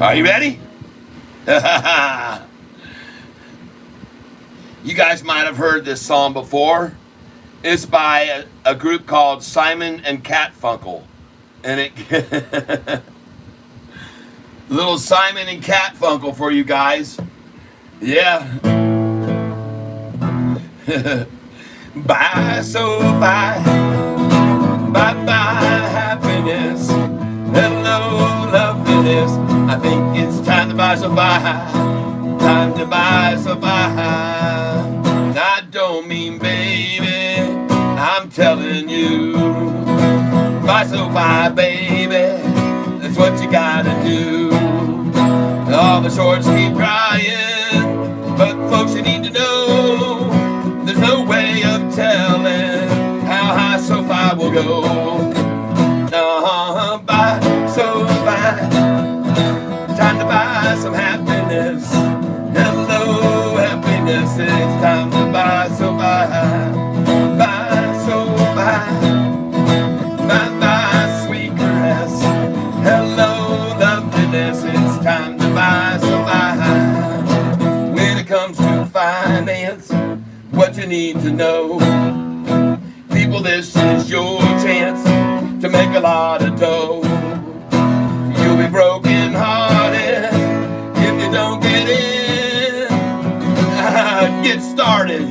Speaker 1: Are you ready? You guys might have heard this song before. It's by a group called Simon and Catfunkel. And it little Simon and Catfunkel for you guys. Yeah. Bye, so bye. Bye-bye, happiness. Hello, loveliness. I think it's time to buy SoFi. Time to buy SoFi. I don't mean baby, I'm telling you. Buy SoFi, baby. That's what you gotta do. All the shorts keep crying, but folks, you need to know there's no way of telling how high SoFi will go. Buy SoFi. Time to buy some happiness. Hello, happiness. It's time to buy SoFi. Buy SoFi. Buy sweet caress. Hello, loveliness. It's time to buy SoFi. what you need to know. People, this is your chance to make a lot of dough. You'll be broken hearted if you don't get in. Get started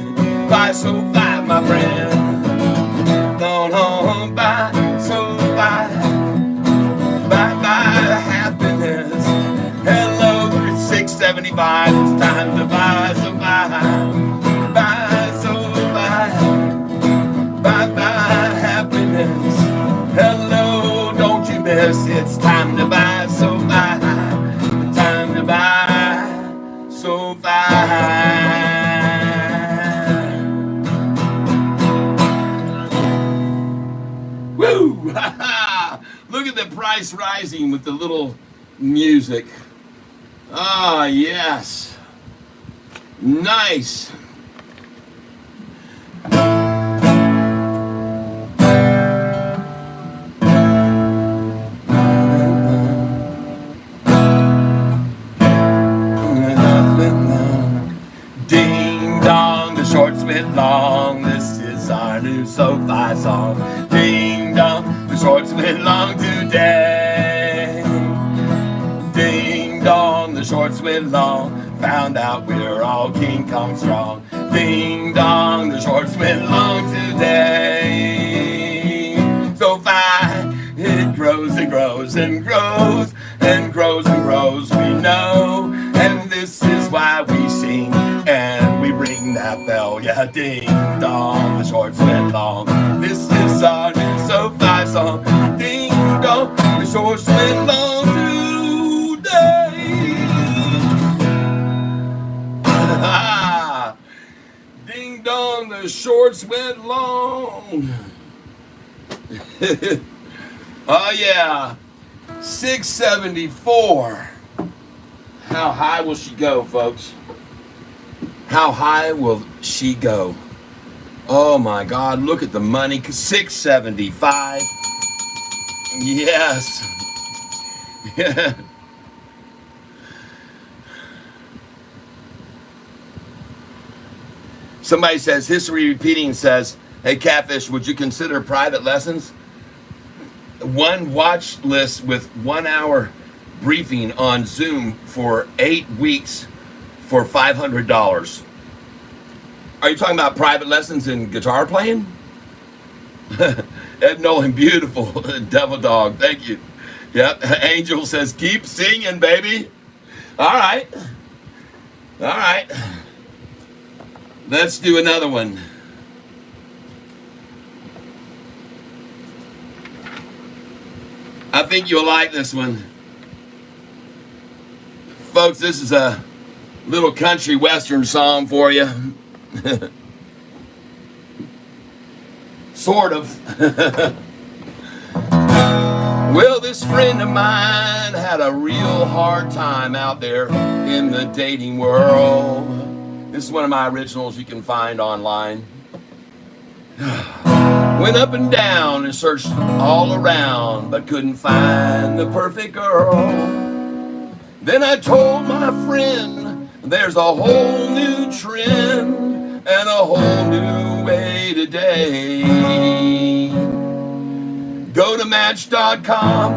Speaker 1: by Sofi, my friend. Going home by Sofi. Bye happiness. Hello, it's 675. It's time to buy Sofi. Buy Sofi. Bye happiness. Hello, don't you miss. It's time to buy Sofi. Time to buy Sofi. Woo! Look at the price rising with the little music. Ah, yes. Nice. Ding dong, the shorts went long. This is our new Sofi song. Ding dong, the shorts went long today. Ding dong, the shorts went long. Found out we're all King Kong strong. Ding dong, the shorts went long today. Sofi, it grows and grows and grows and grows and grows. We know, and this is why we sing and we ring that bell. Yeah, ding dong, the shorts went long. This is our new Sofi song. Ding dong, the shorts went long today. Ding dong, the shorts went long. Oh yeah, 674. How high will she go, folks? How high will she go? Oh my God, look at the money. 675. Yes. Yeah. Somebody says, history repeating says, hey Catfish, would you consider private lessons? One watch list with 1 hour briefing on Zoom for 8 weeks for $500. Are you talking about private lessons in guitar playing? Ed Nolan, beautiful. Devil Dog, thank you. Yep. Angel says, keep singing, baby. All right. All right. Let's do another one. I think you'll like this one. Folks, this is a little country western song for you. Sort of. Well, this friend of mine had a real hard time out there in the dating world. This is one of my originals you can find online. Went up and down and searched all around, but couldn't find the perfect girl. Then I told my friend, there's a whole new trend and a whole new way today. Go to Match.com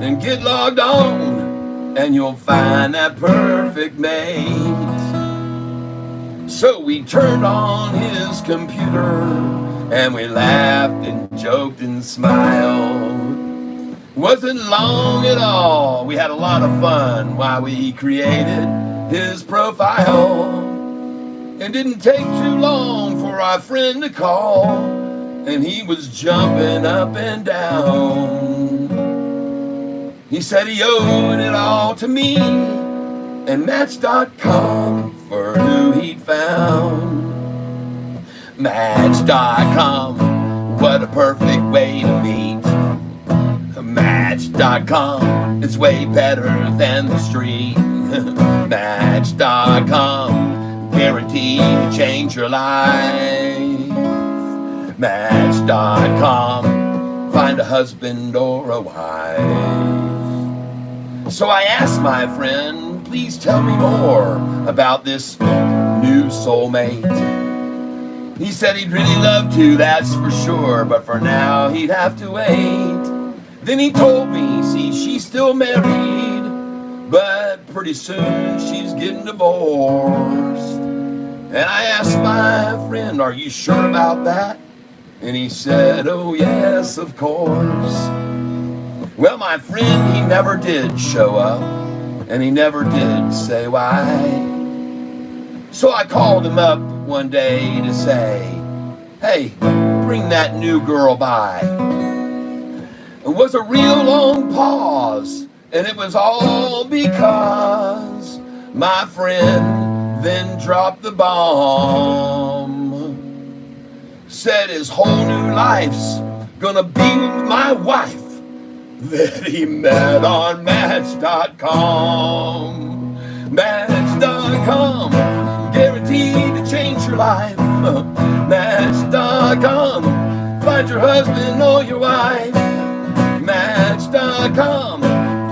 Speaker 1: and get logged on, and you'll find that perfect mate. So we turned on his computer, and we laughed and joked and smiled. Wasn't long at all, we had a lot of fun while we created his profile. It didn't take too long for our friend to call, and he was jumping up and down. He said he owed it all to me, and Match.com for who he'd found. Match.com, what a perfect way to meet. Match.com, it's way better than the street. Match.com, guaranteed to change your life. Match.com, find a husband or a wife. So I asked my friend, please tell me more about this new soulmate. He said he'd really love to, that's for sure, but for now he'd have to wait. Then he told me, see, she's still married, but pretty soon she's getting divorced. And I asked my friend, are you sure about that? And he said, oh yes, of course. Well, my friend, he never did show up, and he never did say why. So I called him up one day to say, hey, bring that new girl by. It was a real long pause, and it was all because my friend then dropped the bomb. Said his whole new life's gonna be my wife that he met on Match.com. Match.com, guaranteed to change your life. Match.com, find your husband or your wife. Match.com,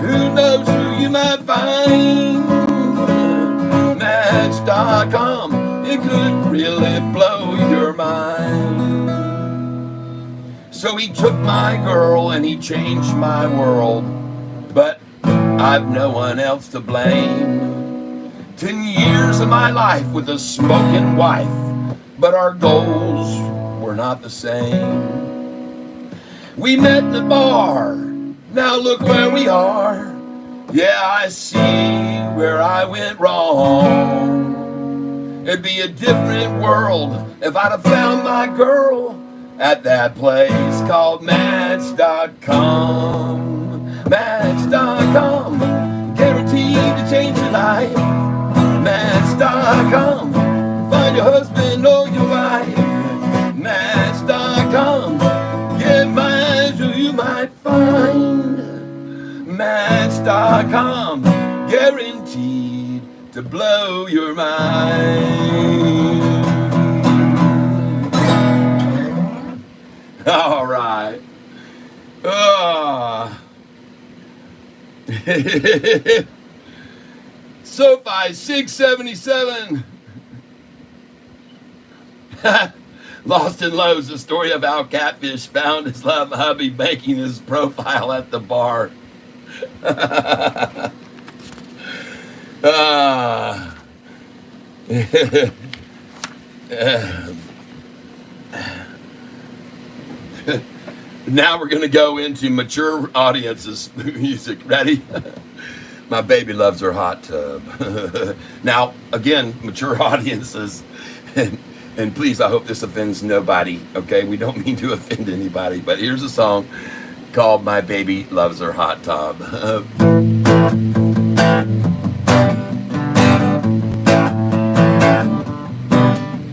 Speaker 1: who knows who you might find. Match.com, it could really blow your mind. So he took my girl and he changed my world, but I've no one else to blame. 10 years of my life with a smoking wife, but our goals were not the same. We met in a bar, now look where we are. Yeah, I see where I went wrong. It'd be a different world if I'd have found my girl at that place called Match.com. Match.com, guaranteed to change your life. Match.com, find your husband or your wife. Match.com, get mine who you might find. Match.com, guaranteed to blow your mind. All right. Sofi 677. Lost in Lows, the story of how Catfish found his love hubby making his profile at the bar. Now we're going to go into mature audiences music. Ready? My baby loves her hot tub. Now, again, mature audiences, and please, I hope this offends nobody, okay? We don't mean to offend anybody, but here's a song called My Baby Loves Her Hot Tub.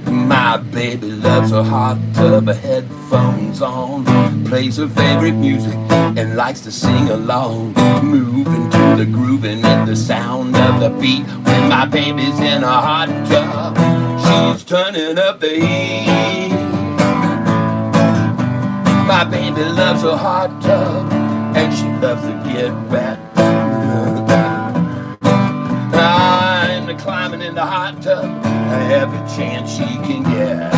Speaker 1: My baby loves her hot tub, her headphones on, plays her favorite music and likes to sing along, moving to the groove and in the sound of the beat. When my baby's in a hot tub, she's turning up the heat. My baby loves her hot tub and she loves to get wet. And climbing in the hot tub every chance she can get.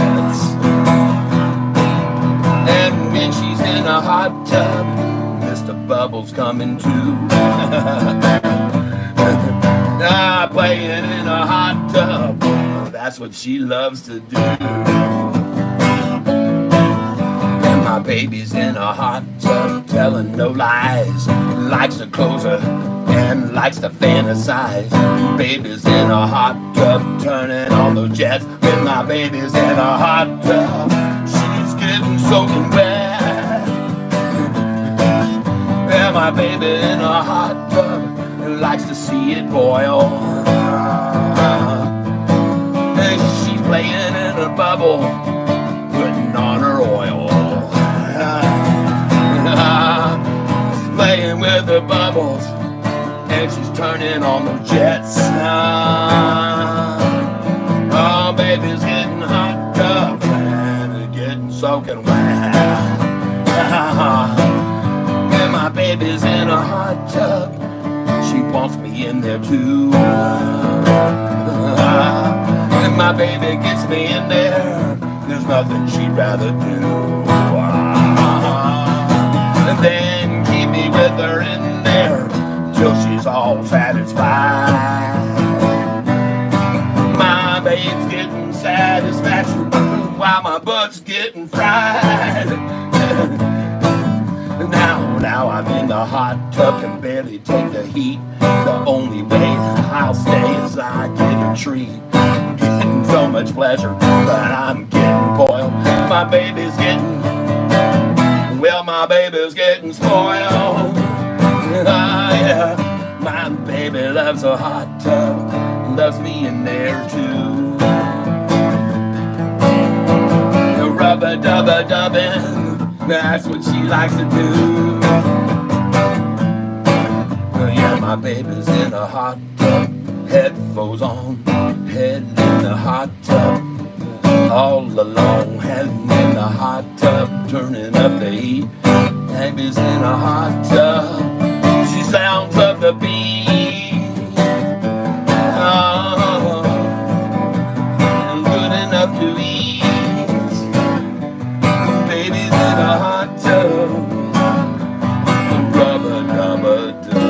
Speaker 1: And when she's in a hot tub, Mr. Bubble's coming too. Playing in a hot tub, that's what she loves to do. And my baby's in a hot tub, telling no lies, likes to close her and likes to fantasize. Baby's in a hot tub, turning on the jets. When my baby's in a hot tub, she's getting soaking wet. And my baby in a hot tub likes to see it boil. And she's playing in a bubble, putting on her oil. She's playing with her bubbles and she's turning on the jets. Oh, baby's getting hot tub and getting soaking wet. And my baby's in a hot tub, she wants me in there too. And my baby gets me in there There's nothing she'd rather do. And then keep me with her in there till she's all satisfied. My babe's getting satisfaction while my butt's getting fried. Now I'm in the hot tub, can barely take the heat. The only way I'll stay is I get a treat. Getting so much pleasure, but I'm getting boiled. My baby's getting spoiled. Yeah, my baby loves a hot tub, loves me in there too. Rubber-dubber-dubbing, that's what she likes to do. Yeah, my baby's in a hot tub, headphones on, heading in the hot tub. All alone, heading in the hot tub, turning up the heat. Baby's in a hot tub, she sounds of the beat. Oh, and good enough to eat. Baby's in a hot tub, rubber-dubber-dub.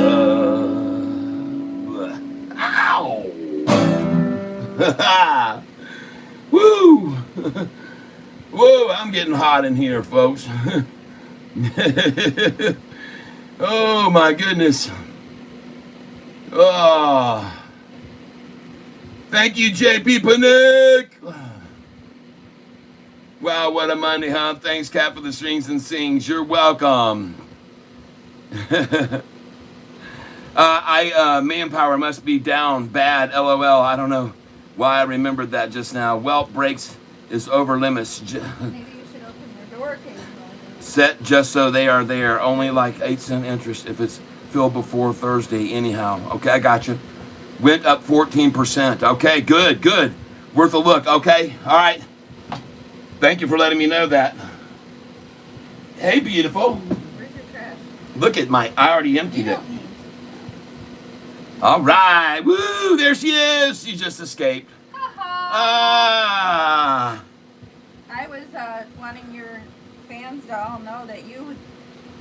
Speaker 1: Ow! Woo! Whoa, I'm getting hot in here, folks. Oh my goodness. Oh. Thank you, JP Panic. Wow, what a Monday, huh? Thanks, Cat, for the strings and sings. You're welcome. Manpower must be down bad. LOL. I don't know why I remembered that just now. Welt breaks is over limits.
Speaker 4: Maybe you should open your door occasionally.
Speaker 1: Set just so they are there. Only like 8-cent interest if it's filled before Thursday anyhow. Okay, I got you. Went up 14%. Okay, good, good. Worth a look. Okay, all right. Thank you for letting me know that. Hey, beautiful.
Speaker 4: Where's your trash?
Speaker 1: Look at I already emptied it. All right. Woo, there she is. She just escaped. Ah.
Speaker 4: I was wanting your fans to all know that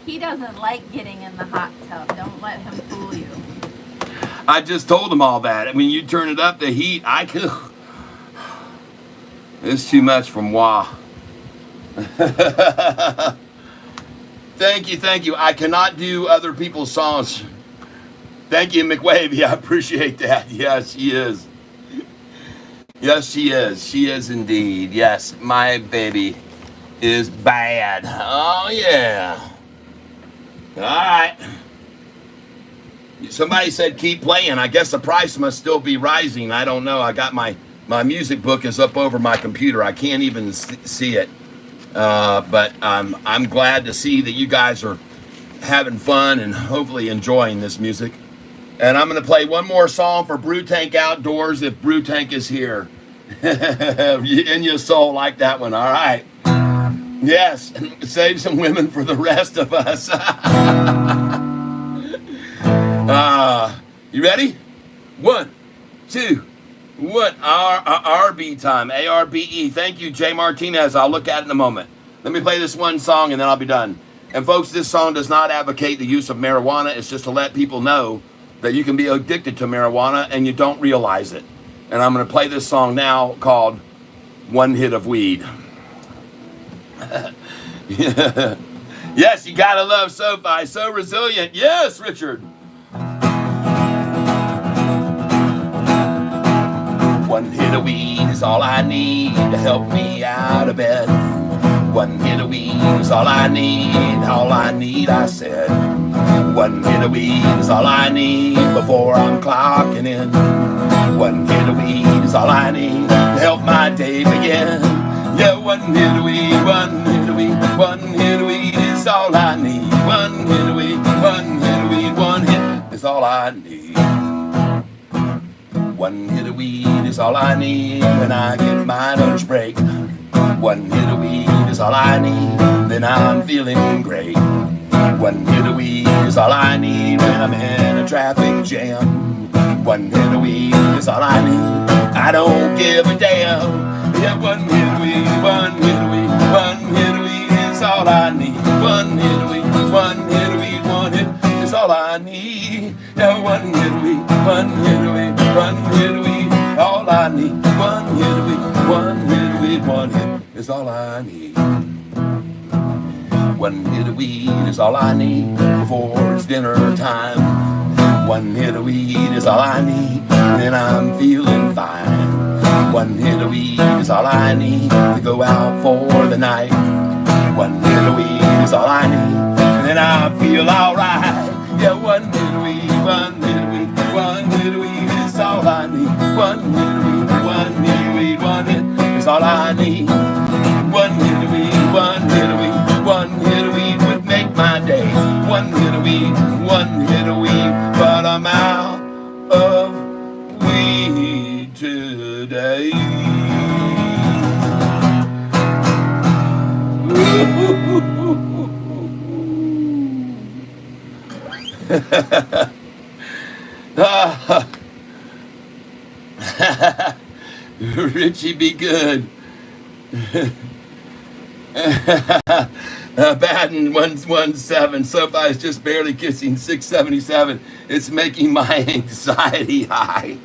Speaker 4: he doesn't like getting in the hot tub. Don't let him fool you.
Speaker 1: I just told them all that. When you turn it up, the heat, I could. It's too much from Wah. Thank you, thank you. I cannot do other people's songs. Thank you, McWavy. I appreciate that. Yes, she is. Yes, she is. She is indeed. Yes, my baby is bad. Oh, yeah. All right. Somebody said keep playing. I guess the price must still be rising. I don't know. I got my music book is up over my computer. I can't even see it. But I'm glad to see that you guys are having fun and hopefully enjoying this music. And I'm going to play one more song for Brew Tank Outdoors if Brew Tank is here. In your soul like that one. All right. Yes. Save some women for the rest of us. You ready? 1, 2, 1. RB time. ARBE. Thank you, Jay Martinez. I'll look at it in a moment. Let me play this one song and then I'll be done. And folks, this song does not advocate the use of marijuana. It's just to let people know that you can be addicted to marijuana and you don't realize it. And I'm going to play this song now called One Hit of Weed. Yes, you got to love Sofi. So resilient. Yes, Richard. One hit of weed is all I need to help me out of bed. One hit of weed is all I need, I said. One hit of weed is all I need before I'm clocking in. One hit of weed is all I need to help my day begin. Yeah, one hit of weed, one hit of weed, one hit of weed is all I need. One hit of weed, one hit of weed, one hit is all I need. One hit of weed is all I need when I get my lunch break. One hit of weed is all I need, then I'm feeling great. One hit of weed is all I need when I'm in a traffic jam. One hit of weed is all I need. I don't give a damn. Yeah, one hit of weed, one hit of weed, one hit of weed is all I need. One hit of weed, one hit of weed, one hit is all I need. Yeah, one hit of weed, one hit of weed, one hit of weed, all I need. One hit of weed, one hit of weed, one hit is all I need. One hit of weed is all I need before it's dinner time. One hit of weed is all I need, then I'm feeling fine. One hit of weed is all I need to go out for the night. One hit of weed is all I need, and then I feel alright. Yeah, one hit of weed, one hit of weed, one hit of weed is all I need. One hit of weed, one hit of weed, one hit is all I need. One hit of weed, one hit of weed, one hit of weed would make my day. One hit of weed, one hit of weed, but I'm out of weed today. Richie, be good. Batten 117. Sofi's just barely kissing 677. It's making my anxiety high.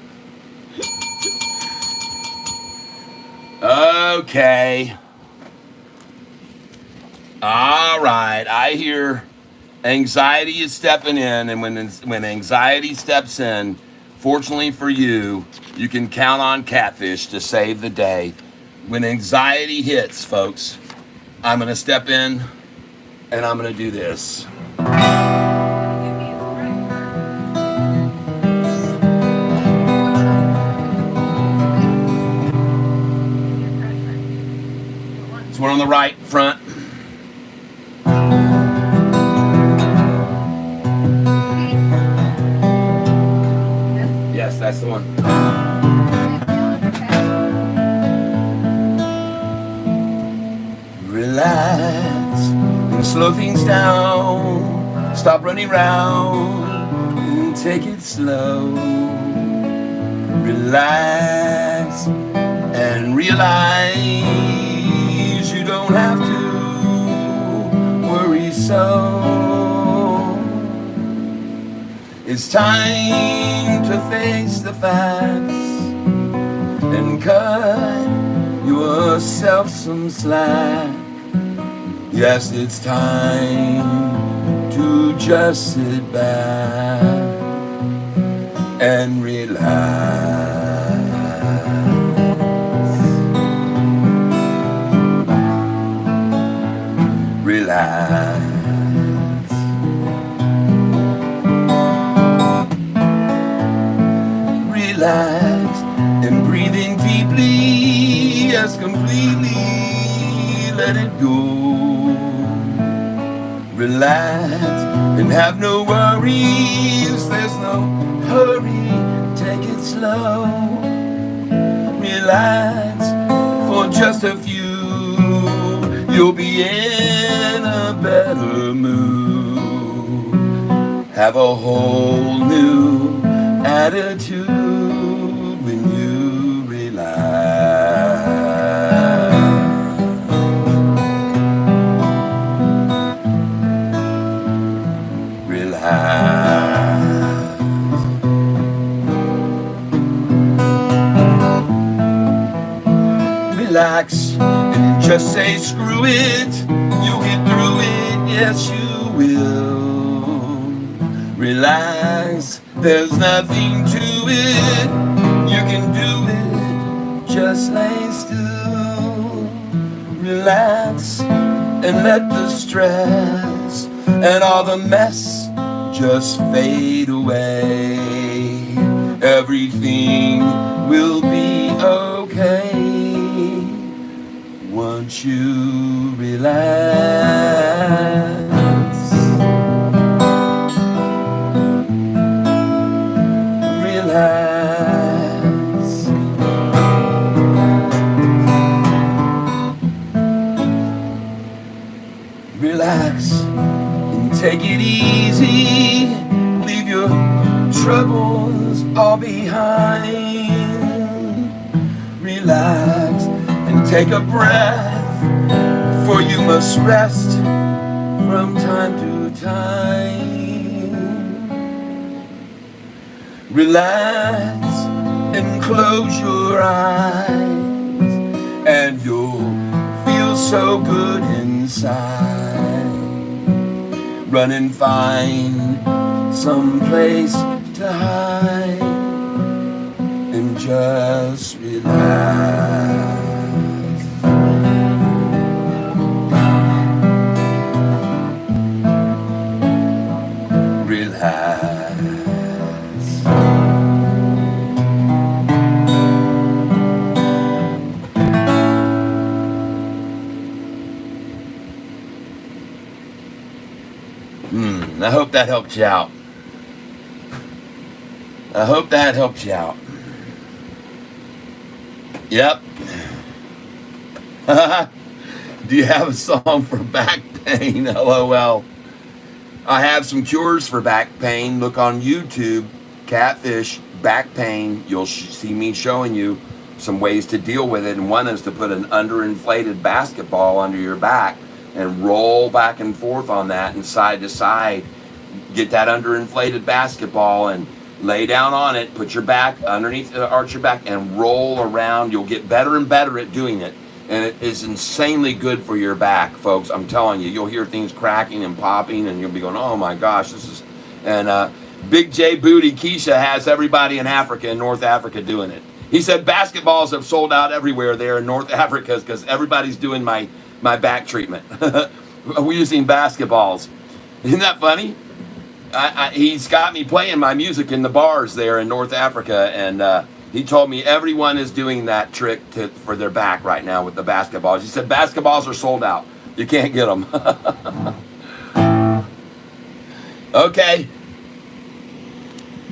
Speaker 1: Okay. All right. I hear anxiety is stepping in, and when anxiety steps in, fortunately for you, you can count on Catfish to save the day. When anxiety hits, folks, I'm going to step in and I'm going to do this. It's one on the right front. Yes, that's the one. Relax and slow things down. Stop running round and take it slow. Relax and realize you don't have to worry so. It's time to face the facts and cut yourself some slack. Yes, it's time to just sit back and relax. Relax. Relax and breathing deeply, yes, completely let it go. Relax and have no worries, there's no hurry, take it slow. Relax for just a few, you'll be in a better mood. Have a whole new attitude when you relax. Relax and just say screw it. You'll get through it, yes you will. Relax, there's nothing to it. You can do it, just lay still. Relax and let the stress and all the mess just fade away. Everything will be okay once you relax. Relax. Relax and take it easy. Leave your troubles all behind. Relax and take a breath, for you must rest from time to time. Relax and close your eyes, and you'll feel so good inside. Run and find some place to hide and just relax. Relax. I hope that helped you out. I hope that helped you out. Yep. Do you have a song for back pain? LOL. I have some cures for back pain. Look on YouTube, Catfish, back pain. You'll see me showing you some ways to deal with it. And one is to put an underinflated basketball under your back and roll back and forth on that and side to side. Get that underinflated basketball and lay down on it, put your back underneath, arch your back, and roll around. You'll get better and better at doing it. And it is insanely good for your back, folks. I'm telling you, you'll hear things cracking and popping, and you'll be going, oh my gosh, this is... And Big J Booty Keisha has everybody in Africa, in North Africa, doing it. He said basketballs have sold out everywhere there in North Africa because everybody's doing my back treatment. We're using basketballs. Isn't that funny? He's got me playing my music in the bars there in North Africa, and he told me everyone is doing that trick for their back right now with the basketballs. He said basketballs are sold out. You can't get them. Okay.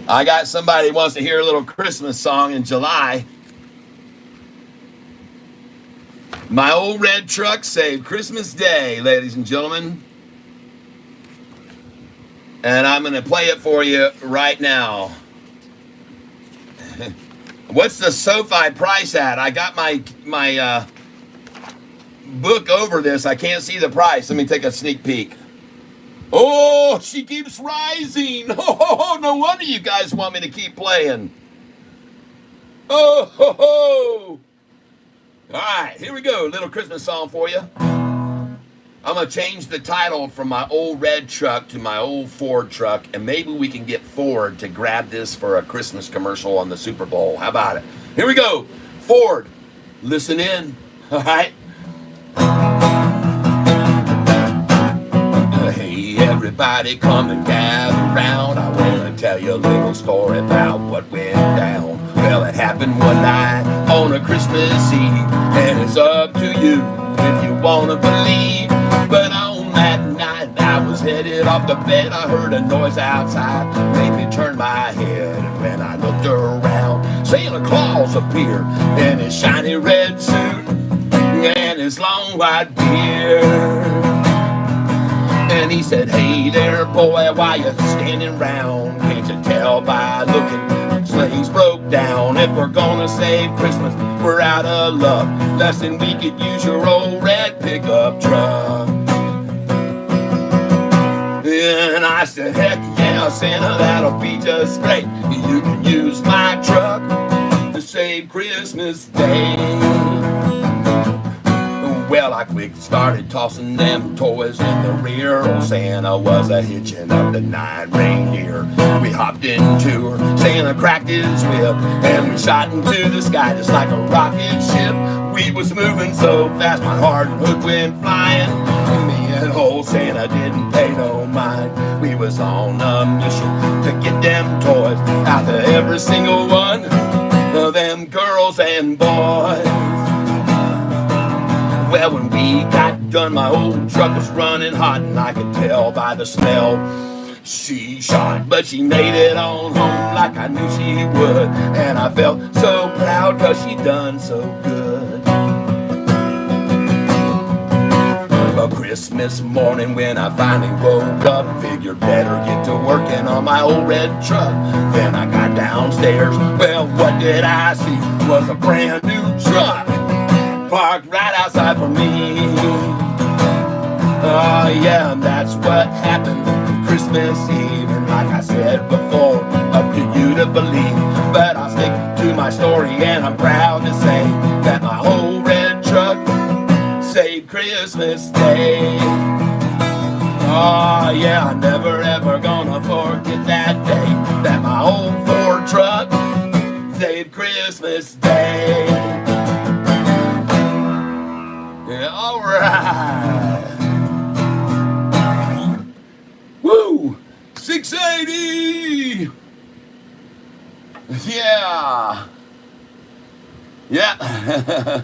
Speaker 1: I got somebody who wants to hear a little Christmas song in July. My old red truck saved Christmas Day, ladies and gentlemen. And I'm going to play it for you right now. What's the Sofi price at? I got my book over this. I can't see the price. Let me take a sneak peek. Oh, she keeps rising. Oh, no wonder you guys want me to keep playing. Oh, ho, ho. All right, here we go. Little Christmas song for you. I'm going to change the title from my old red truck to my old Ford truck, and maybe we can get Ford to grab this for a Christmas commercial on the Super Bowl. How about it? Here we go. Ford, listen in. All right. Hey, everybody come and gather round. I want to tell you a little story about what went down. Well, it happened one night on a Christmas Eve, and it's up to you if you want to believe. But on that night I was headed off to bed. I heard a noise outside, made me turn my head. And when I looked around, Santa Claus appeared in his shiny red suit and his long white beard. And he said, hey there boy, why you standing round? Can't you tell by looking? Sleighs broke down. If we're gonna save Christmas, we're out of luck. Less than we could use your old red pickup truck. And I said, heck yeah, Santa, that'll be just great. You can use my truck to save Christmas Day. Well, I quick started tossing them toys in the rear. Old Santa was a-hitching up the 9 reindeer. We hopped into her, Santa cracked his whip, and we shot into the sky just like a rocket ship. We was moving so fast, my hard hook went flying. Me and old Santa didn't pay no mind. We was on a mission to get them toys out to every single one of them girls and boys. Well, when we got done, my old truck was running hot, and I could tell by the smell she shot. But she made it on home like I knew she would, and I felt so proud 'cause she done so good. But Christmas morning when I finally woke up. Figured better get to working on my old red truck. Then I got downstairs. Well, what did I see? Was a brand new truck parked right outside for me. Oh yeah, and that's what happened Christmas Eve. And like I said before, up to you to believe, but I'll stick to my story, and I'm proud to say that my old red truck saved Christmas Day. Oh yeah, I'm never ever gonna forget that day, that my old Ford truck saved Christmas Day. Yeah, all right. Woo! 680! Yeah! Yeah!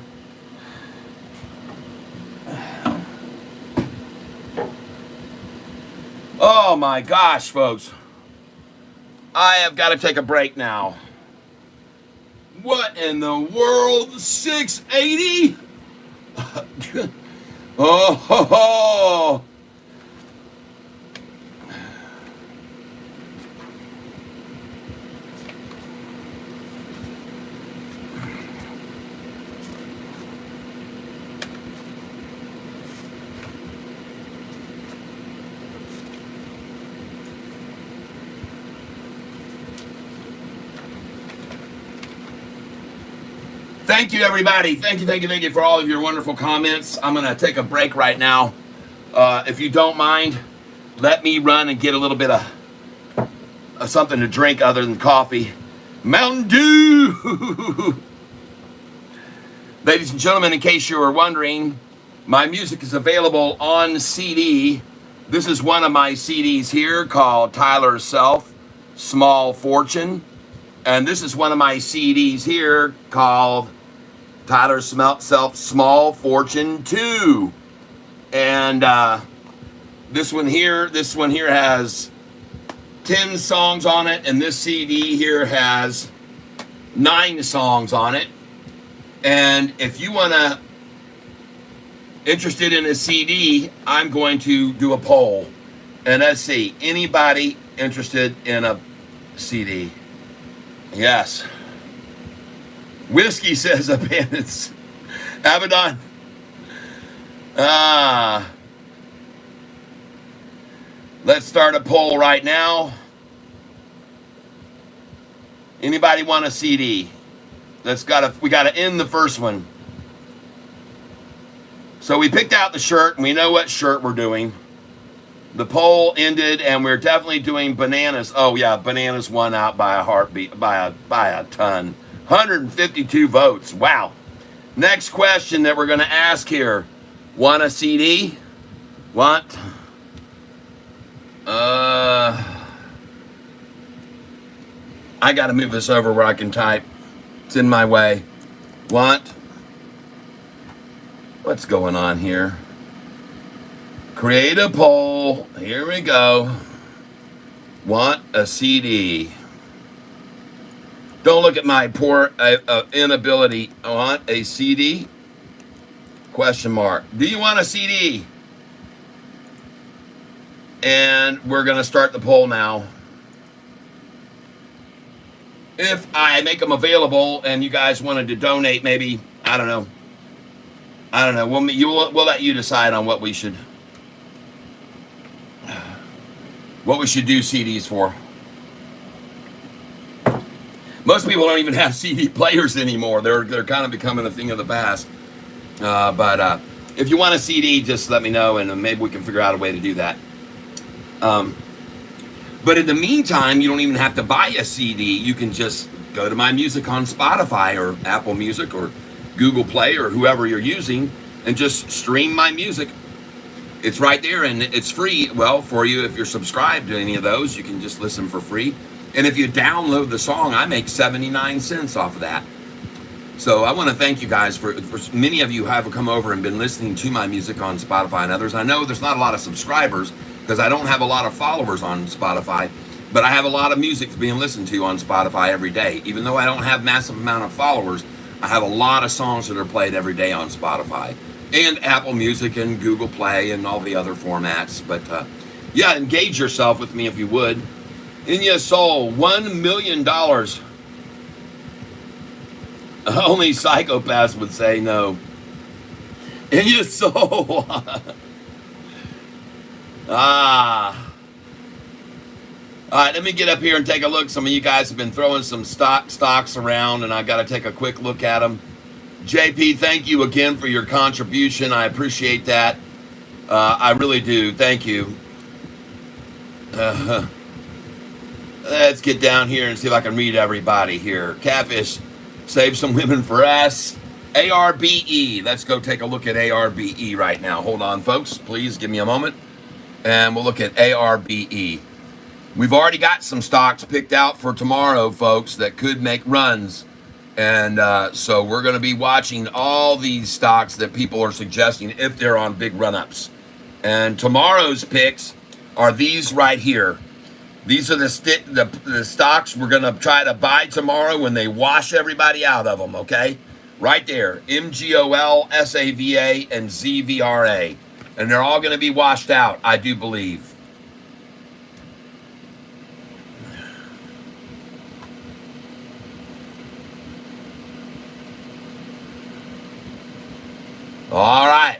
Speaker 1: Oh my gosh, folks. I have got to take a break now. What in the world? 680? Oh, ho, ho. Thank you, everybody. Thank you for all of your wonderful comments. I'm going to take a break right now. If you don't mind, let me run and get a little bit of something to drink other than coffee. Mountain Dew! Ladies and gentlemen, in case you were wondering, my music is available on CD. This is one of my CDs here called Tyler Self, Small Fortune. And this is one of my CDs here called Tyler Self, Small Fortune 2. And this one here has 10 songs on it, and this CD here has 9 songs on it. And if you wanna interested in a CD, I'm going to do a poll. And let's see, anybody interested in a CD? Yes. Whiskey says abandons. Abaddon. Let's start a poll right now. Anybody want a CD? We gotta end the first one. So we picked out the shirt, and we know what shirt we're doing. The poll ended, and we're definitely doing bananas. Oh yeah, bananas won out by a heartbeat, by a ton. 152 votes. Wow. Next question that we're going to ask here. Want a CD? Want? I got to move this over where I can type. It's in my way. Want? What's going on here? Create a poll. Here we go. Want a CD? Don't look at my poor inability. Want a CD? Question mark. Do you want a CD? And we're going to start the poll now. If I make them available and you guys wanted to donate, maybe, I don't know. We'll let you decide on what we should do CDs for. Most people don't even have CD players anymore. They're kind of becoming a thing of the past. But if you want a CD, just let me know, and maybe we can figure out a way to do that. But in the meantime, you don't even have to buy a CD. You can just go to my music on Spotify or Apple Music or Google Play or whoever you're using, and just stream my music. It's right there, and it's free. Well, for you, if you're subscribed to any of those, you can just listen for free. And if you download the song, I make 79 cents off of that. So I want to thank you guys for many of you have come over and been listening to my music on Spotify and others. I know there's not a lot of subscribers because I don't have a lot of followers on Spotify, but I have a lot of music being listened to on Spotify every day. Even though I don't have massive amount of followers, I have a lot of songs that are played every day on Spotify. and Apple Music and Google Play and all the other formats. But yeah, engage yourself with me if you would. In your soul, $1 million. Only psychopaths would say no. In your soul. Ah. All right, let me get up here and take a look. Some of you guys have been throwing some stocks around, and I got to take a quick look at them. JP, thank you again for your contribution. I appreciate that. I really do. Thank you. Let's get down here and see if I can read everybody here. Catfish, save some women for us. ARBE. Let's go take a look at ARBE right now. Hold on, folks. Please give me a moment. And we'll look at ARBE. We've already got some stocks picked out for tomorrow, folks, that could make runs. And so we're going to be watching all these stocks that people are suggesting if they're on big run-ups. And tomorrow's picks are these right here. These are the stocks we're going to try to buy tomorrow when they wash everybody out of them, okay? Right there, MGOL, SAVA, and ZVRA. And they're all going to be washed out, I do believe. All right.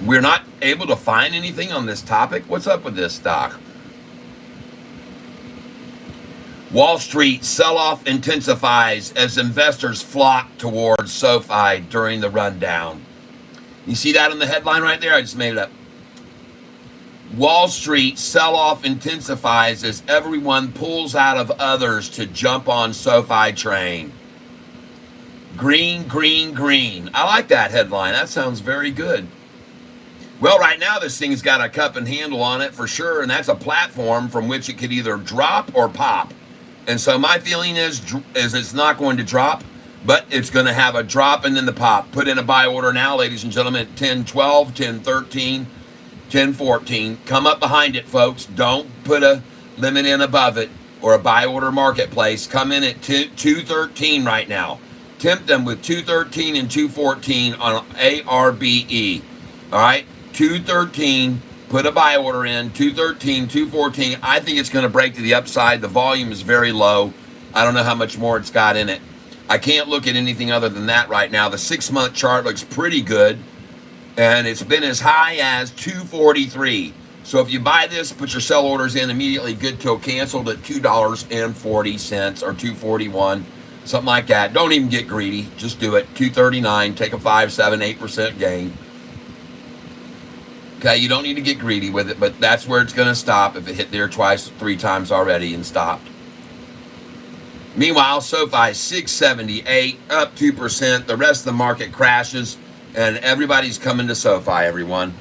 Speaker 1: We're not able to find anything on this topic. What's up with this stock? Wall Street sell-off intensifies as investors flock towards SoFi during the rundown. You see that in the headline right there? I just made it up. Wall Street sell-off intensifies as everyone pulls out of others to jump on SoFi train. Green, green, green. I like that headline. That sounds very good. Well, right now this thing's got a cup and handle on it for sure, and that's a platform from which it could either drop or pop. And so my feeling is it's not going to drop, but it's going to have a drop and then the pop. Put in a buy order now, ladies and gentlemen, at 10.12, 10.13, 10.14. Come up behind it, folks. Don't put a limit in above it or a buy order marketplace. Come in at 2.13 right now. Tempt them with 2.13 and 2.14 on ARBE. All right, 2.13. Put a buy order in, 2.13, 2.14. I think it's going to break to the upside. The volume is very low. I don't know how much more it's got in it. I can't look at anything other than that right now. The 6-month chart looks pretty good, and it's been as high as 2.43. So if you buy this, put your sell orders in immediately. Good till canceled at $2.40 or $2.41. Something like that. Don't even get greedy. Just do it. 239. Take a 5, 7, 8% gain. Okay, you don't need to get greedy with it, but that's where it's going to stop if it hit there twice, 3 times already and stopped. Meanwhile, SoFi 678, up 2%. The rest of the market crashes, and everybody's coming to SoFi, everyone.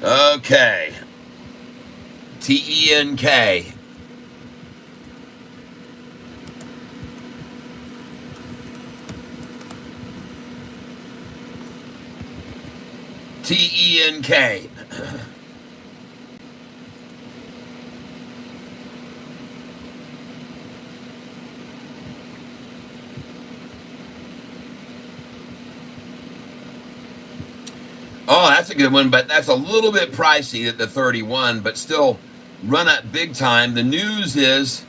Speaker 1: Okay. TENK. TENK. Oh, that's a good one, but that's a little bit pricey at the 31, but still run up big time. The news is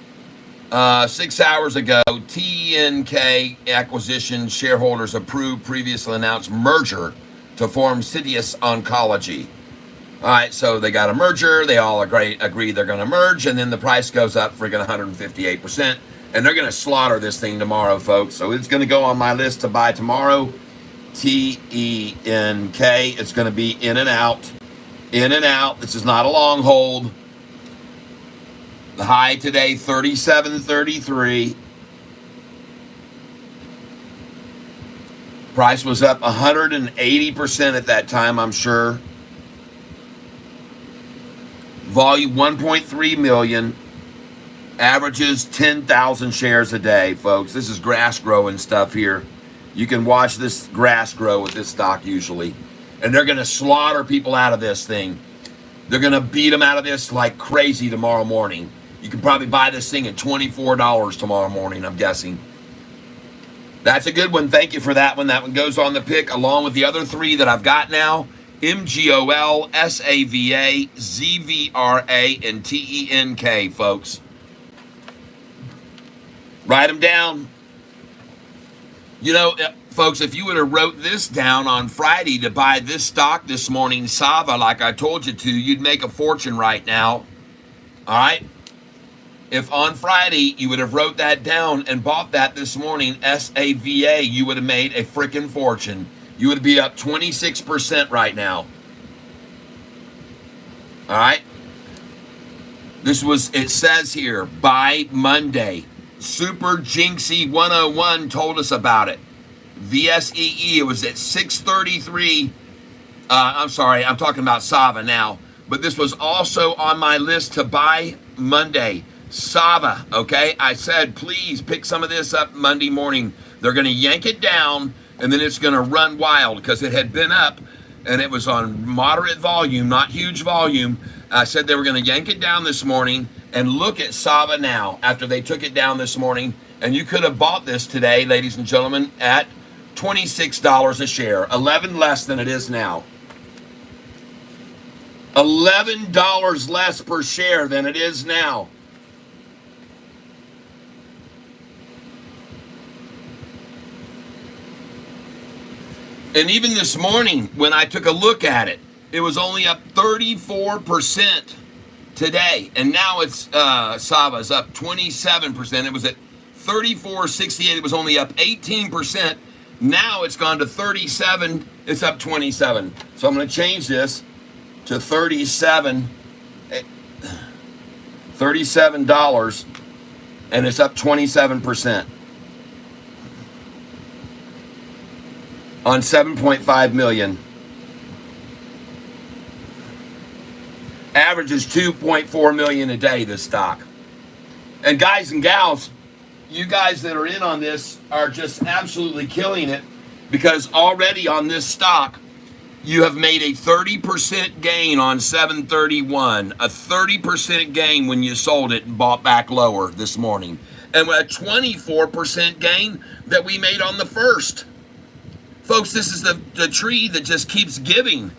Speaker 1: 6 hours ago, TENK acquisition shareholders approved previously announced merger to form Citius Oncology. All right, so they got a merger. They all agree they're going to merge, and then the price goes up friggin' 158%, and they're going to slaughter this thing tomorrow, folks. So it's going to go on my list to buy tomorrow. TENK. It's going to be in and out. In and out. This is not a long hold. The high today, 37.33. Price was up 180% at that time, I'm sure. Volume 1.3 million. Averages 10,000 shares a day, folks. This is grass growing stuff here. You can watch this grass grow with this stock usually. And they're going to slaughter people out of this thing. They're going to beat them out of this like crazy tomorrow morning. You can probably buy this thing at $24 tomorrow morning, I'm guessing. That's a good one. Thank you for that one. That one goes on the pick along with the other three that I've got now. MGOL, SAVA, ZVRA, and TENK, folks. Write them down. You know, folks, if you would have wrote this down on Friday to buy this stock this morning, Sava, like I told you to, you'd make a fortune right now. All right? If on Friday you would have wrote that down and bought that this morning, SAVA, you would have made a freaking fortune. You would be up 26% right now. All right? It says here, by Monday. Super Jinxie 101 told us about it. VSEE, it was at 633. I'm sorry, I'm talking about Sava now. But this was also on my list to buy Monday. Sava, okay? I said, please pick some of this up Monday morning. They're going to yank it down, and then it's going to run wild because it had been up, and it was on moderate volume, not huge volume. I said they were going to yank it down this morning, and look at Sava now after they took it down this morning. And you could have bought this today, ladies and gentlemen, at $26 a share, 11 less than it is now. $11 less per share than it is now. And even this morning, when I took a look at it, it was only up 34% today. And now it's, Sava's up 27%. It was at 34.68. It was only up 18%. Now it's gone to 37. It's up 27. So I'm going to change this to $37, and it's up 27%. On 7.5 million. Average is 2.4 million a day, this stock. And guys and gals, you guys that are in on this are just absolutely killing it, because already on this stock, you have made a 30% gain on 731, a 30% gain when you sold it and bought back lower this morning, and a 24% gain that we made on the first. Folks, this is the tree that just keeps giving.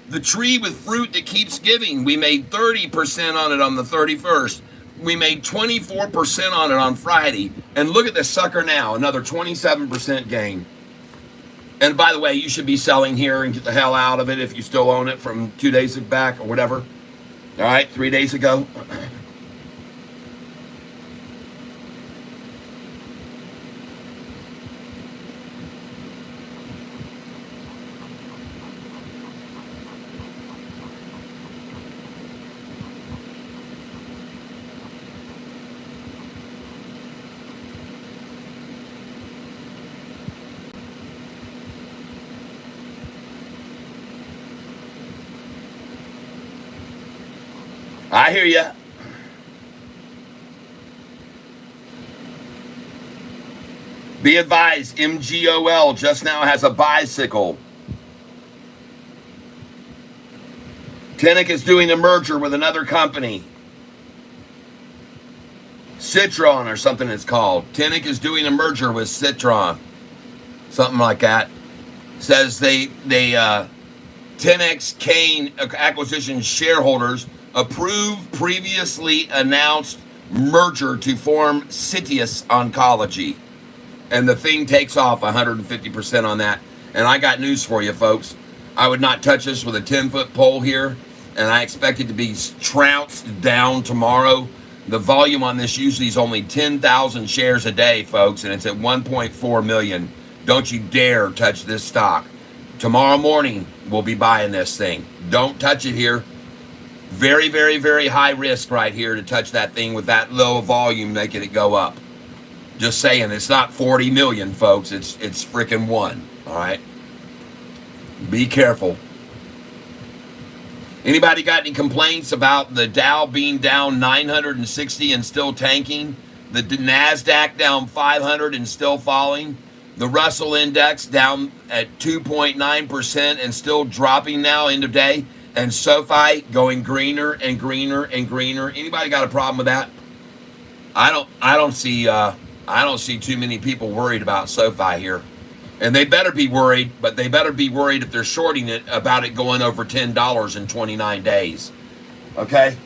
Speaker 1: The tree with fruit that keeps giving. We made 30% on it on the 31st. We made 24% on it on Friday. And look at this sucker now, another 27% gain. And by the way, you should be selling here and get the hell out of it if you still own it from 2 days back or whatever. All right, 3 days ago. I hear you. Be advised, MGOL just now has a bicycle. Tenek is doing a merger with another company. Citron or something it's called. Tenek is doing a merger with Citron. Something like that. Says Tenex Kane acquisition shareholders approve previously announced merger to form Citius Oncology. And the thing takes off 150% on that. And I got news for you, folks. I would not touch this with a 10-foot pole here, and I expect it to be trounced down tomorrow. The volume on this usually is only 10,000 shares a day, folks, and it's at 1.4 million. Don't you dare touch this stock. Tomorrow morning, we'll be buying this thing. Don't touch it here. Very, very, very high risk right here to touch that thing with that low volume, making it go up. Just saying, it's not 40 million, folks. It's freaking 1. All right? Be careful. Anybody got any complaints about the Dow being down 960 and still tanking? The NASDAQ down 500 and still falling? The Russell Index down at 2.9% and still dropping now, end of day? And SoFi going greener and greener and greener. Anybody got a problem with that? I don't see I don't see too many people worried about SoFi here. And they better be worried, but they better be worried if they're shorting it about it going over $10 in 29 days. Okay?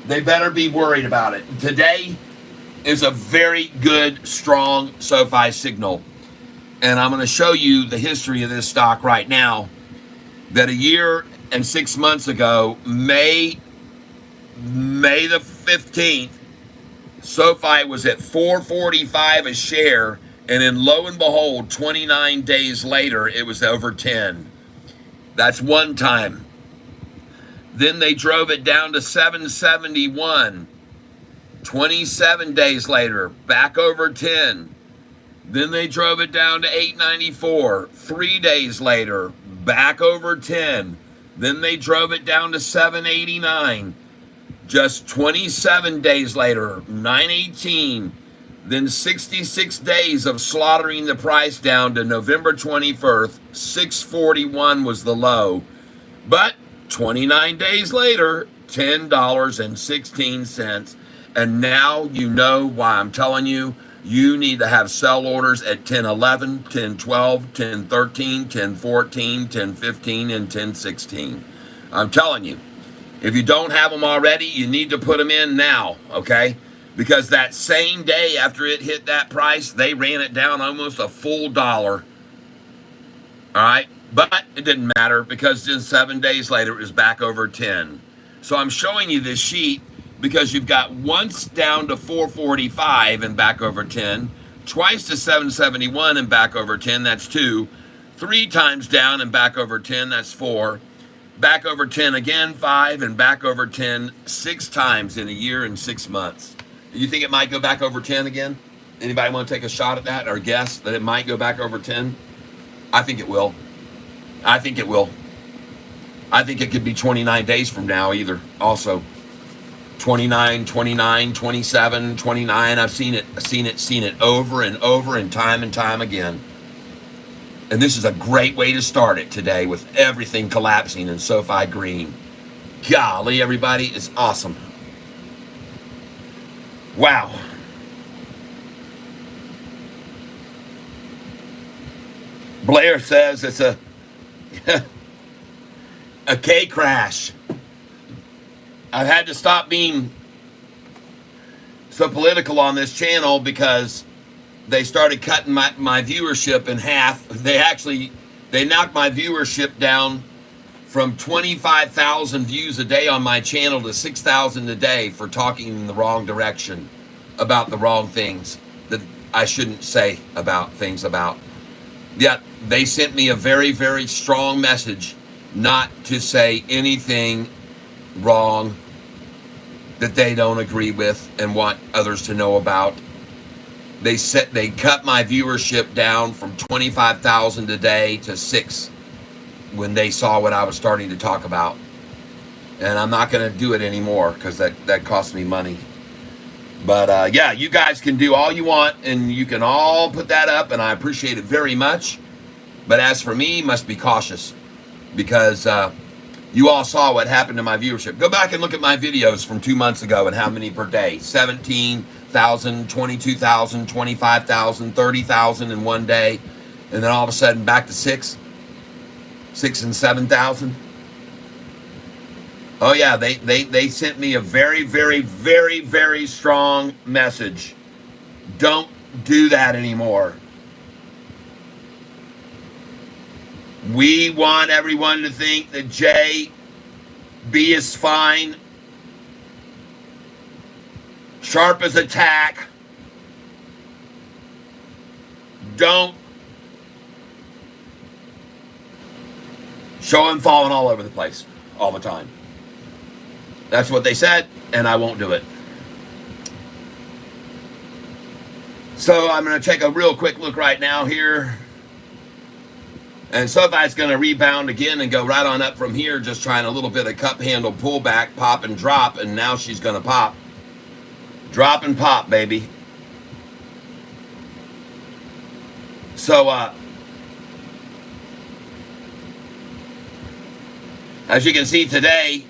Speaker 1: They better be worried about it. Today is a very good, strong SoFi signal. And I'm going to show you the history of this stock right now. That a year and 6 months ago, May the 15th, SoFi was at $4.45 a share, and then lo and behold, 29 days later, it was over 10. That's one time. Then they drove it down to $7.71. 27 days later, back over 10. Then they drove it down to $8.94. 3 days later, back over 10. Then they drove it down to $7.89. Just 27 days later, $9.18. Then 66 days of slaughtering the price down to November 21st, $6.41 was the low. But 29 days later, $10.16. And now you know why I'm telling you, you need to have sell orders at 10.11, 10.12, 10.13, 10.14, 10.15, and 10.16. I'm telling you. If you don't have them already, you need to put them in now, okay? Because that same day after it hit that price, they ran it down almost a full dollar. All right? But it didn't matter because just 7 days later, it was back over 10. So I'm showing you this sheet because you've got once down to 445 and back over 10, twice to 771 and back over 10, that's 2, 3 times down and back over 10, that's 4, back over 10 again, 5, and back over 10 6 times in a year and 6 months. You think it might go back over 10 again? Anybody want to take a shot at that or guess that it might go back over 10? I think it will. I think it will. I think it could be 29 days from now either. Also, 29, 29, 27, 29. I've seen it over and over and time again. And this is a great way to start it today with everything collapsing in SoFi green. Golly, everybody, it's awesome. Wow. Blair says it's a K crash. I've had to stop being so political on this channel because they started cutting my viewership in half. They knocked my viewership down from 25,000 views a day on my channel to 6,000 a day for talking in the wrong direction about the wrong things that I shouldn't say about things about. Yet they sent me a very, very strong message not to say anything wrong that they don't agree with and want others to know about. They cut my viewership down from 25,000 a day to 6 when they saw what I was starting to talk about. And I'm not going to do it anymore because that costs me money. But yeah, you guys can do all you want and you can all put that up and I appreciate it very much. But as for me, must be cautious because you all saw what happened to my viewership. Go back and look at my videos from 2 months ago and how many per day. 17,000, 22,000, 25,000, 30,000 in one day. And then all of a sudden back to 6 and 7,000. Oh yeah, they sent me a very, very, very, very strong message. Don't do that anymore. We want everyone to think that JB is fine. Sharp as a tack. Don't show him falling all over the place all the time. That's what they said, and I won't do it. So I'm going to take a real quick look right now here. And SoFi's going to rebound again and go right on up from here, just trying a little bit of cup handle pullback, pop and drop, and now she's going to pop. Drop and pop, baby. So, as you can see today,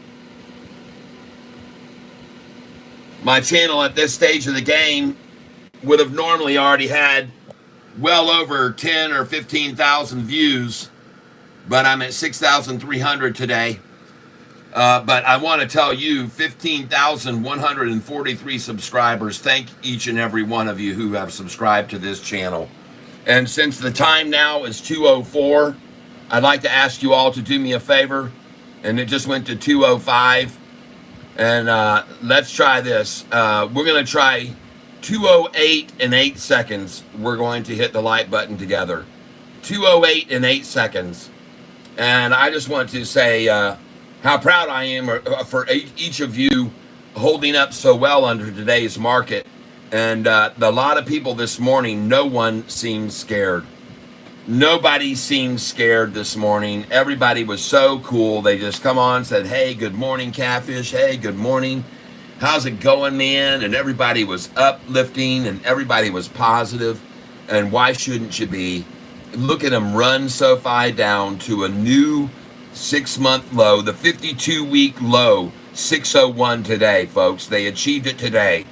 Speaker 1: my channel at this stage of the game would have normally already had well over 10 or 15,000 views, but I'm at 6,300 today. But I want to tell you, 15,143 subscribers. Thank each and every one of you who have subscribed to this channel. And since the time now is 2:04, I'd like to ask you all to do me a favor. And it just went to 2:05. And let's try this. We're going to try 2:08 and 8 seconds. We're going to hit the like button together. 2:08 and 8 seconds. And I just want to say how proud I am for each of you holding up so well under today's market. And a lot of people this morning, no one seems scared. Nobody seemed scared this morning. Everybody was so cool. They just come on and said, hey, good morning, Catfish. Hey, good morning. How's it going, man? And everybody was uplifting and everybody was positive. And why shouldn't you be? Look at them run Sofi down to a new 6-month low, the 52-week low, 601 today, folks. They achieved it today.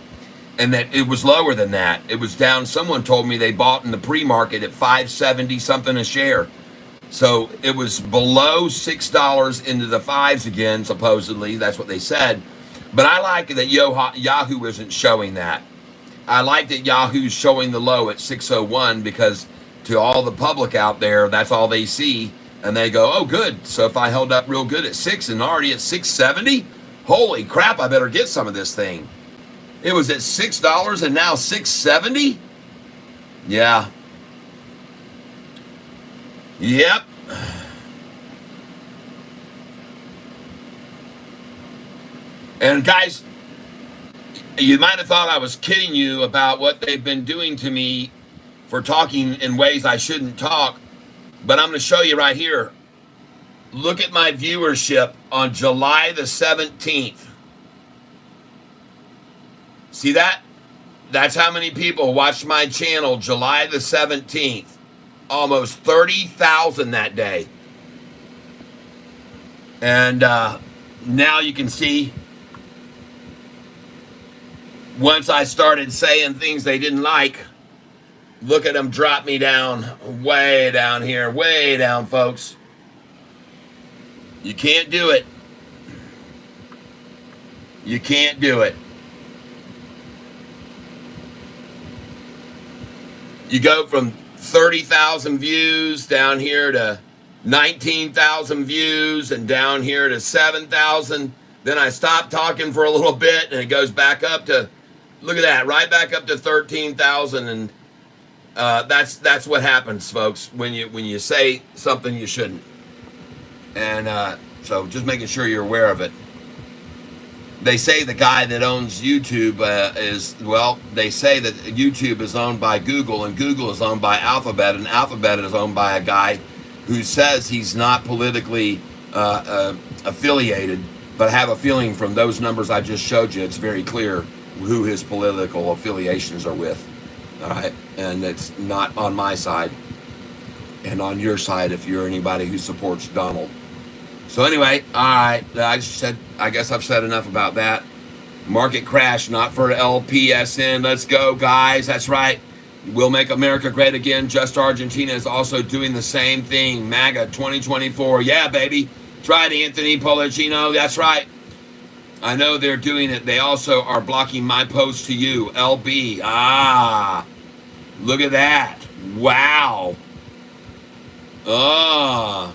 Speaker 1: And that it was lower than that. It was down. Someone told me they bought in the pre-market at $5.70 something a share. So it was below $6 into the fives again, supposedly. That's what they said. But I like that Yahoo isn't showing that. I like that Yahoo's showing the low at 601 because to all the public out there, that's all they see. And they go, oh, good. So if I held up real good at 6 and already at 670, holy crap, I better get some of this thing. It was at $6 and now $6.70? Yeah. Yep. And guys, you might have thought I was kidding you about what they've been doing to me for talking in ways I shouldn't talk, but I'm going to show you right here. Look at my viewership on July the 17th. See that? That's how many people watched my channel July the 17th. Almost 30,000 that day. And now you can see once I started saying things they didn't like, look at them drop me down, way down here, way down, folks. You can't do it. You can't do it. You go from 30,000 views down here to 19,000 views and down here to 7,000. Then I stop talking for a little bit and it goes back up to, look at that, right back up to 13,000. And that's what happens, folks, when you say something you shouldn't. And so just making sure you're aware of it. They say the guy that owns YouTube they say that YouTube is owned by Google and Google is owned by Alphabet and Alphabet is owned by a guy who says he's not politically affiliated, but I have a feeling from those numbers I just showed you, it's very clear who his political affiliations are with. All right, and it's not on my side and on your side if you're anybody who supports Donald. So anyway, all right, I guess I've said enough about that. Market crash, not for LPSN. Let's go, guys. That's right. We'll make America great again. Just Argentina is also doing the same thing. MAGA 2024. Yeah, baby. That's right, Anthony Policino. That's right. I know they're doing it. They also are blocking my post to you. LB. Ah. Look at that. Wow. Ah.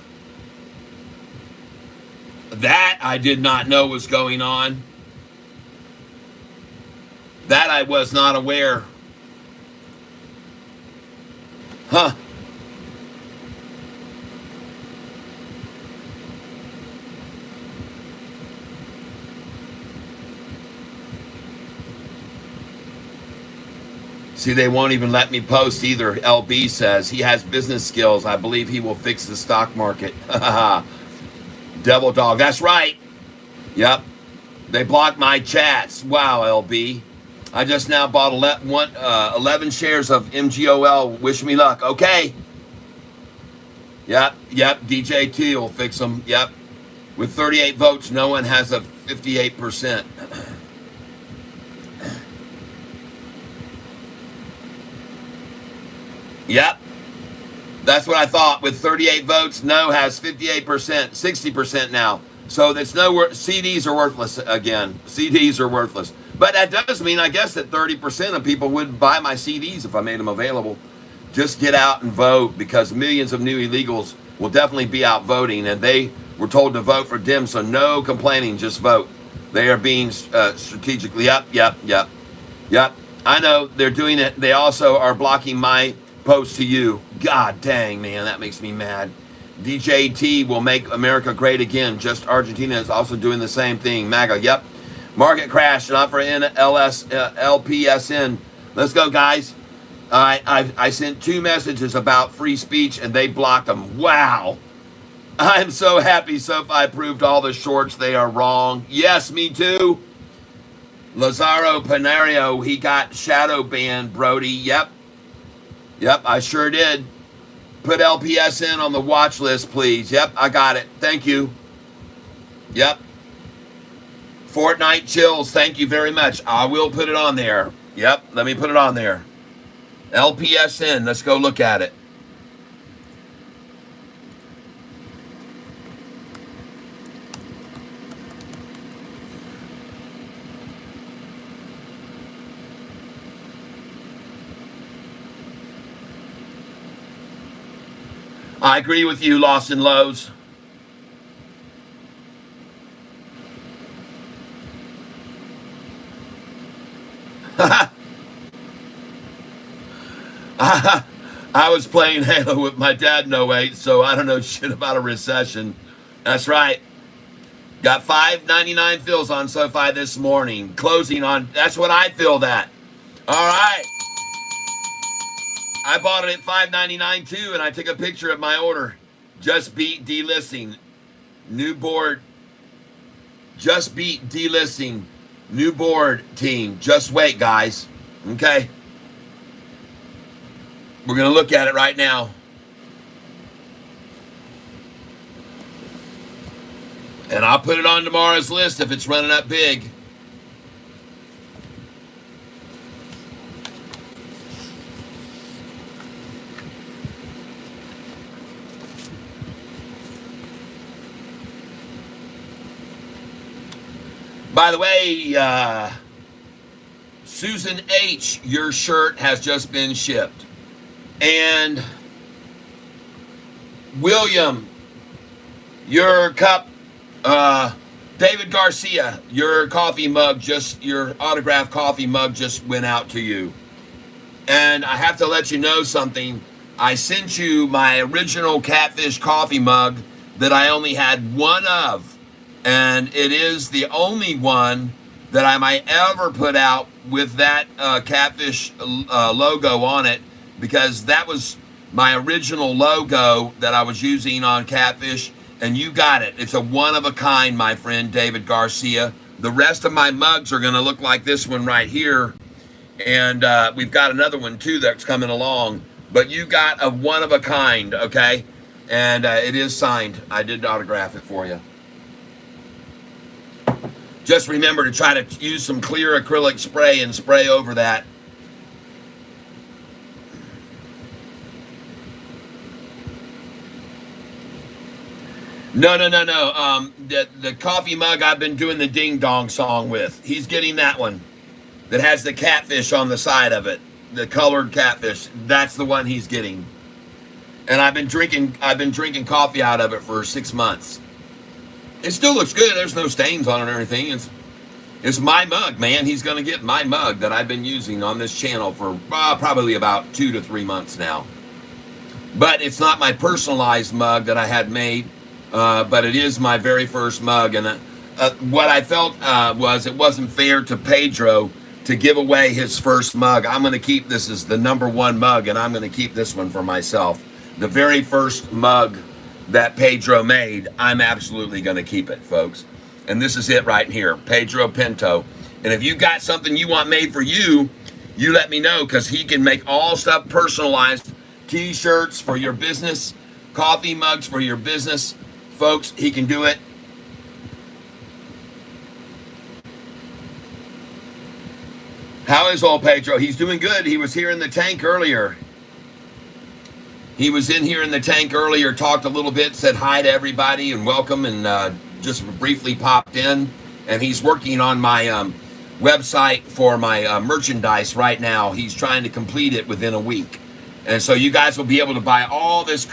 Speaker 1: That I did not know was going on. That I was not aware. Huh. See, they won't even let me post either. LB says he has business skills. I believe he will fix the stock market. Devil dog. That's right. Yep. They blocked my chats. Wow, LB. I just now bought 11 shares of MGOL. Wish me luck. Okay. Yep. DJ2 will fix them. Yep. With 38 votes, no one has a 58%. Yep. That's what I thought. With 38 votes, no has 58%, 60% now. So there's no CDs are worthless again. CDs are worthless. But that does mean, I guess, that 30% of people would buy my CDs if I made them available. Just get out and vote, because millions of new illegals will definitely be out voting, and they were told to vote for Dem, so no complaining, just vote. They are being strategically, yep. I know they're doing it. They also are blocking my post to you. God dang, man, that makes me mad. DJT will make America great again. Just Argentina is also doing the same thing. MAGA, yep. Market crash, not for LPSN. Let's go, guys. I sent 2 messages about free speech, and they blocked them. Wow. I'm so happy Sofi proved all the shorts they are wrong. Yes, me too. Lazaro Panario, he got shadow banned, Brody. Yep, I sure did. Put LPSN on the watch list, please. Yep, I got it. Thank you. Yep. Fortnite chills, thank you very much. I will put it on there. Yep, let me put it on there. LPSN, let's go look at it. I agree with you, Lost and Lows. I was playing Halo with my dad in 08, so I don't know shit about a recession. That's right. Got $5.99 fills on SoFi this morning. Closing on, that's what I filled at. All right. I bought it at $5.99 too, and I took a picture of my order. Just beat delisting. New board. Just beat delisting. New board team. Just wait, guys. Okay. We're going to look at it right now. And I'll put it on tomorrow's list if it's running up big. By the way, Susan H., your shirt has just been shipped. And William, your cup, David Garcia, your coffee mug, your autographed coffee mug just went out to you. And I have to let you know something. I sent you my original Catfish coffee mug that I only had one of. And it is the only one that I might ever put out with that Catfish logo on it, because that was my original logo that I was using on Catfish, and you got it. It's a one-of-a-kind, my friend David Garcia. The rest of my mugs are going to look like this one right here, and we've got another one, too, that's coming along. But you got a one-of-a-kind, okay? And it is signed. I did autograph it for you. Just remember to try to use some clear acrylic spray and spray over that. No. The coffee mug I've been doing the Ding Dong song with. He's getting that one that has the catfish on the side of it, the colored catfish. That's the one he's getting. And I've been drinking coffee out of it for 6 months. It still looks good. There's no stains on it or anything. It's my mug, man. He's going to get my mug that I've been using on this channel for probably about 2 to 3 months now. But it's not my personalized mug that I had made. But it is my very first mug, and what I felt was it wasn't fair to Pedro to give away his first mug. I'm going to keep this as the #1 mug, and I'm going to keep this one for myself. The very first mug that Pedro made, I'm absolutely going to keep it, folks. And this is it right here, Pedro Pinto. And if you got something you want made for you, you let me know, because he can make all stuff personalized. T-shirts for your business, coffee mugs for your business. Folks, he can do it. How is old Pedro? He's doing good. He was here in the tank earlier. He was in here in the tank earlier, talked a little bit, said hi to everybody and welcome, and just briefly popped in. And he's working on my website for my merchandise right now. He's trying to complete it within a week. And so you guys will be able to buy all this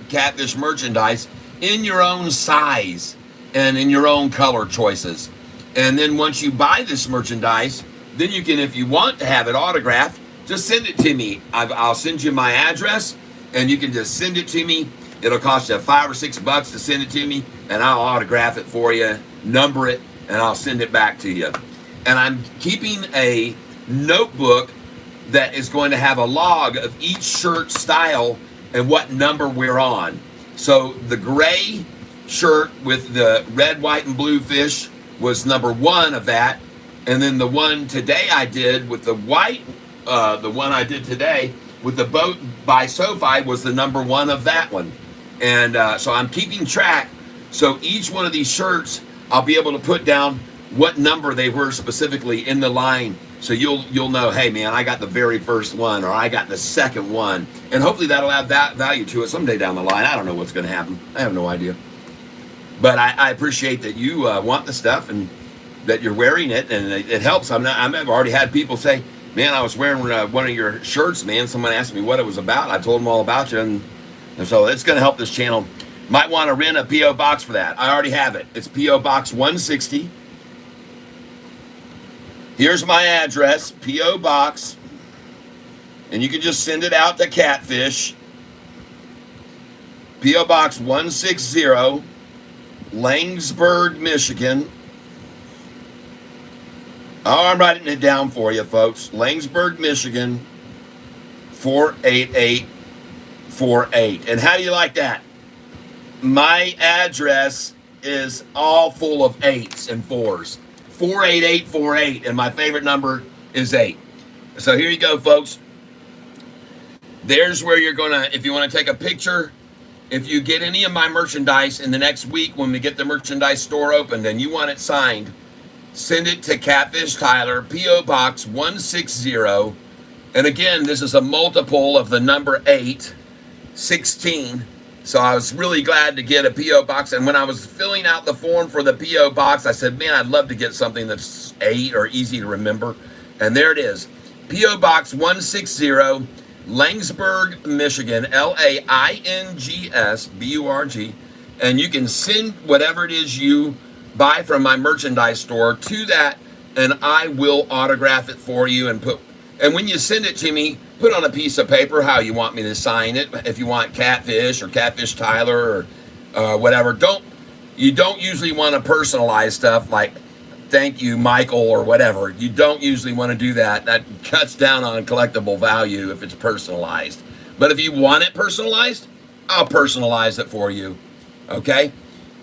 Speaker 1: Catfish merchandise in your own size and in your own color choices. And then once you buy this merchandise, then you can, if you want to have it autographed, just send it to me. I'll send you my address, and you can just send it to me. It'll cost you $5 or $6 to send it to me, and I'll autograph it for you, number it, and I'll send it back to you. And I'm keeping a notebook that is going to have a log of each shirt style and what number we're on. So the gray shirt with the red, white, and blue fish was number 1 of that. And then the one today I did with the white, the one I did today with the boat by Sofi was the number 1 of that one. And so I'm keeping track. So each one of these shirts, I'll be able to put down what number they were specifically in the line. So you'll know, hey man, I got the very first one, or I got the second one. And hopefully that'll add that value to it someday down the line. I don't know what's going to happen. I have no idea. But I appreciate that you want the stuff and that you're wearing it, and it helps. I've already had people say, man, I was wearing one of your shirts, man. Someone asked me what it was about. I told them all about you, and so it's going to help this channel. Might want to rent a P.O. box for that. I already have it. It's P.O. Box 160. Here's my address, P.O. Box, and you can just send it out to Catfish. P.O. Box 160, Langsburg, Michigan. Oh, I'm writing it down for you, folks. Langsburg, Michigan, 48848. And how do you like that? My address is all full of 8s and 4s. 48848, and my favorite number is 8. So here you go, folks. There's where you're gonna, if you want to take a picture, if you get any of my merchandise in the next week when we get the merchandise store opened and you want it signed, send it to Catfish Tyler, P.O. Box 160. And again, this is a multiple of the number 8, 16. So I was really glad to get a P.O. box. And when I was filling out the form for the P.O. box, I said, man, I'd love to get something that's 8 or easy to remember. And there it is. P.O. Box 160, Langsburg, Michigan, Langsburg. And you can send whatever it is you buy from my merchandise store to that, and I will autograph it for you and put. And when you send it to me, put on a piece of paper how you want me to sign it. If you want Catfish or Catfish Tyler or whatever. You don't usually want to personalize stuff like thank you, Michael, or whatever. You don't usually want to do that. That cuts down on collectible value if it's personalized. But if you want it personalized, I'll personalize it for you. Okay?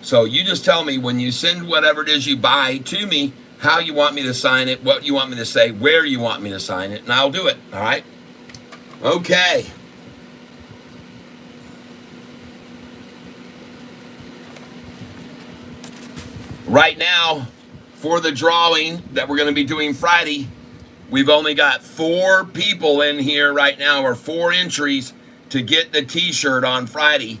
Speaker 1: So you just tell me when you send whatever it is you buy to me, how you want me to sign it, what you want me to say, where you want me to sign it, and I'll do it, all right? Okay. Right now, for the drawing that we're going to be doing Friday, we've only got 4 people in here right now, or 4 entries to get the t-shirt on Friday.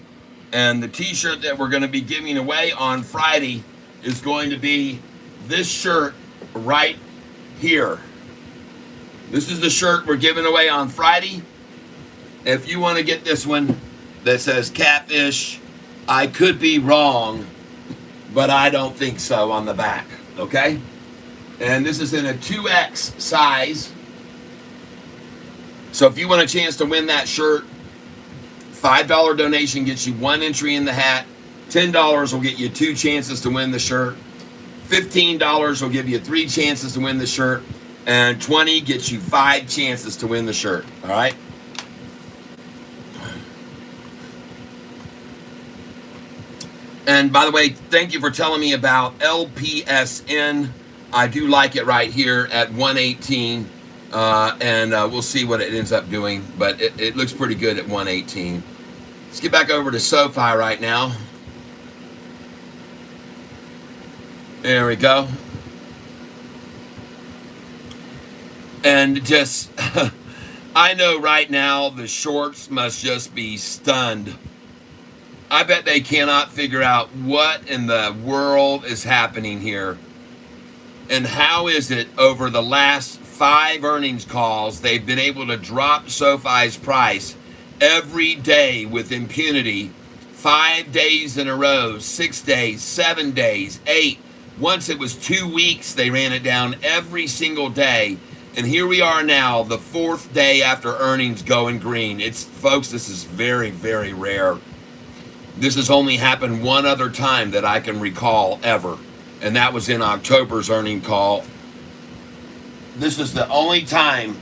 Speaker 1: And the t-shirt that we're going to be giving away on Friday is going to be this shirt right here. This is the shirt we're giving away on Friday. If you want to get this one that says Catfish, I could be wrong, but I don't think so on the back, okay? And this is in a 2X size. So if you want a chance to win that shirt, $5 donation gets you 1 entry in the hat. $10 will get you 2 chances to win the shirt. $15 will give you 3 chances to win the shirt. And $20 gets you 5 chances to win the shirt. All right? And by the way, thank you for telling me about LPSN. I do like it right here at 118. And we'll see what it ends up doing. But it looks pretty good at 118. Let's get back over to Sofi right now. There we go. And just I know right now the shorts must just be stunned. I bet they cannot figure out what in the world is happening here. And how is it over the last 5 earnings calls they've been able to drop SoFi's price every day with impunity? 5 days in a row, 6 days, 7 days, 8. Once it was 2 weeks, they ran it down every single day. And here we are now, the 4th day after earnings going green. Folks, this is very, very rare. This has only happened one other time that I can recall ever, and that was in October's earning call. This is the only time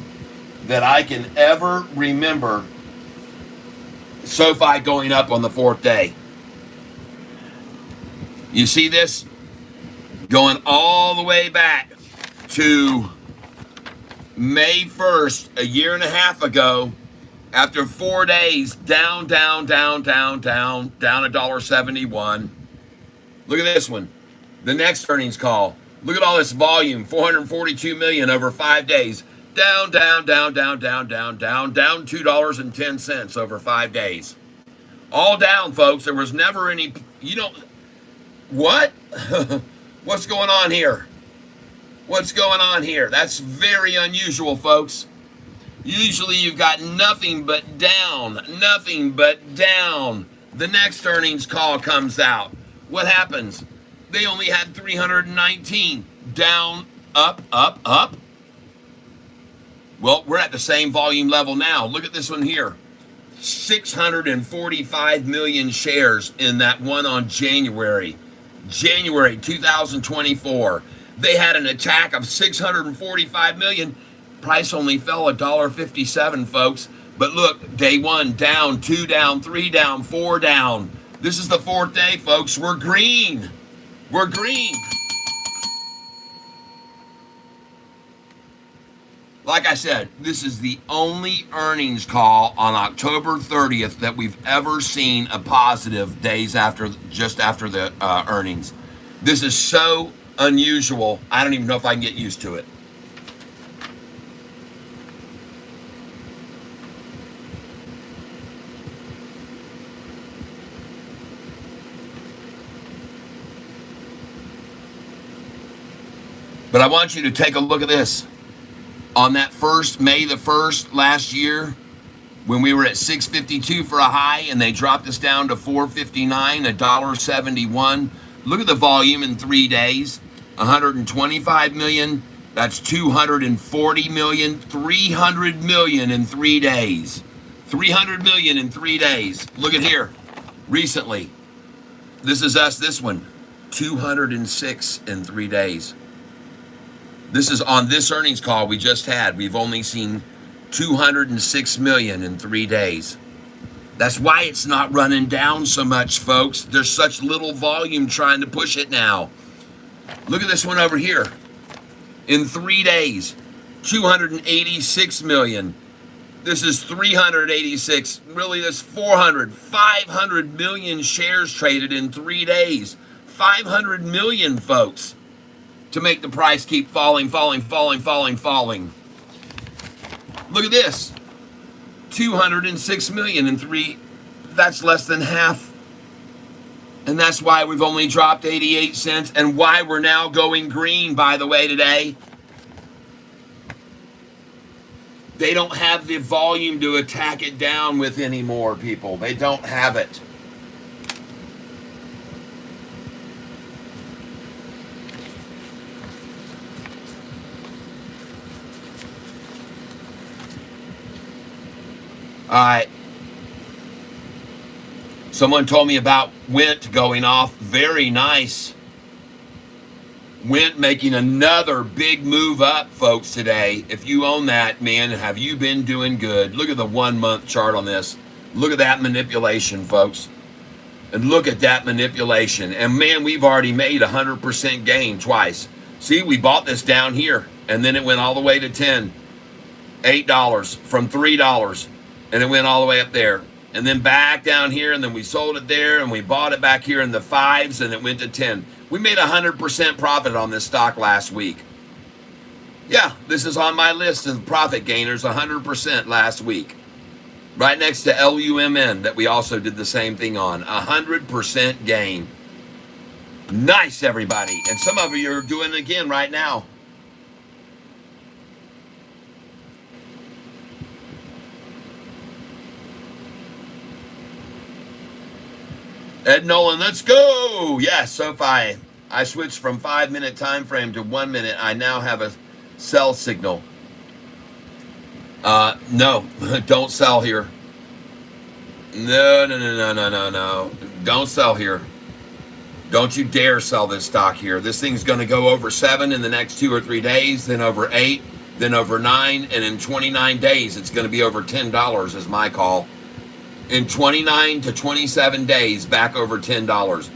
Speaker 1: that I can ever remember SoFi going up on the 4th day. You see this? Going all the way back to May 1st, a year and a half ago. After 4 days, down $1.71. Look at this one. The next earnings call. Look at all this volume, 442 million over 5 days. Down $2.10 over 5 days. All down, folks. There was never any, what? What's going on here? What's going on here? That's very unusual, folks. Usually you've got nothing but down. The next earnings call comes out. What happens? They only had 319. Down, up. Well, we're at the same volume level now. Look at this one here. 645 million shares in that one on January 2024. They had an attack of 645 million. Price only fell $1.57, folks. But look, day 1 down, 2 down, 3 down, 4 down. This is the 4th day, folks. We're green. Like I said, this is the only earnings call on October 30th that we've ever seen a positive days just after the earnings. This is so unusual. I don't even know if I can get used to it. But I want you to take a look at this. On that May the 1st last year, when we were at 652 for a high and they dropped us down to 459, $1.71. Look at the volume in 3 days. 125 million. That's 240 million. 300 million in 3 days. 300 million in 3 days. Look at here. Recently. This is us, this one. 206 in 3 days. This is on this earnings call we just had. We've only seen 206 million in 3 days. That's why it's not running down so much, folks. There's such little volume trying to push it now. Look at this one over here. In 3 days, 286 million. This is 386. Really, that's 400. 500 million shares traded in 3 days. 500 million, folks. To make the price keep falling. Look at this. 206 million in 3. That's less than half. And that's why we've only dropped 88 cents and why we're now going green, by the way, today. They don't have the volume to attack it down with anymore, people. They don't have it. All right. Someone told me about Wint going off. Very nice. Wint making another big move up, folks, today. If you own that, man, have you been doing good? Look at the 1 month chart on this. Look at that manipulation, folks. And look at that manipulation. And man, we've already made 100% gain twice. See, we bought this down here, and then it went all the way to 10. $8 from $3. And it went all the way up there. And then back down here, and then we sold it there, and we bought it back here in the 5s, and it went to 10. We made 100% profit on this stock last week. Yeah, this is on my list of profit gainers, 100% last week. Right next to LUMN that we also did the same thing on. 100% gain. Nice, everybody. And some of you are doing it again right now. Ed Nolan, let's go. Yes, Sofi. I switched from 5-minute time frame to 1 minute. I now have a sell signal. No, don't sell here. No. Don't sell here. Don't you dare sell this stock here. This thing's going to go over 7 in the next 2 or 3 days, then over 8, then over 9, and in 29 days, it's going to be over $10 is my call. In 29 to 27 days, back over $10.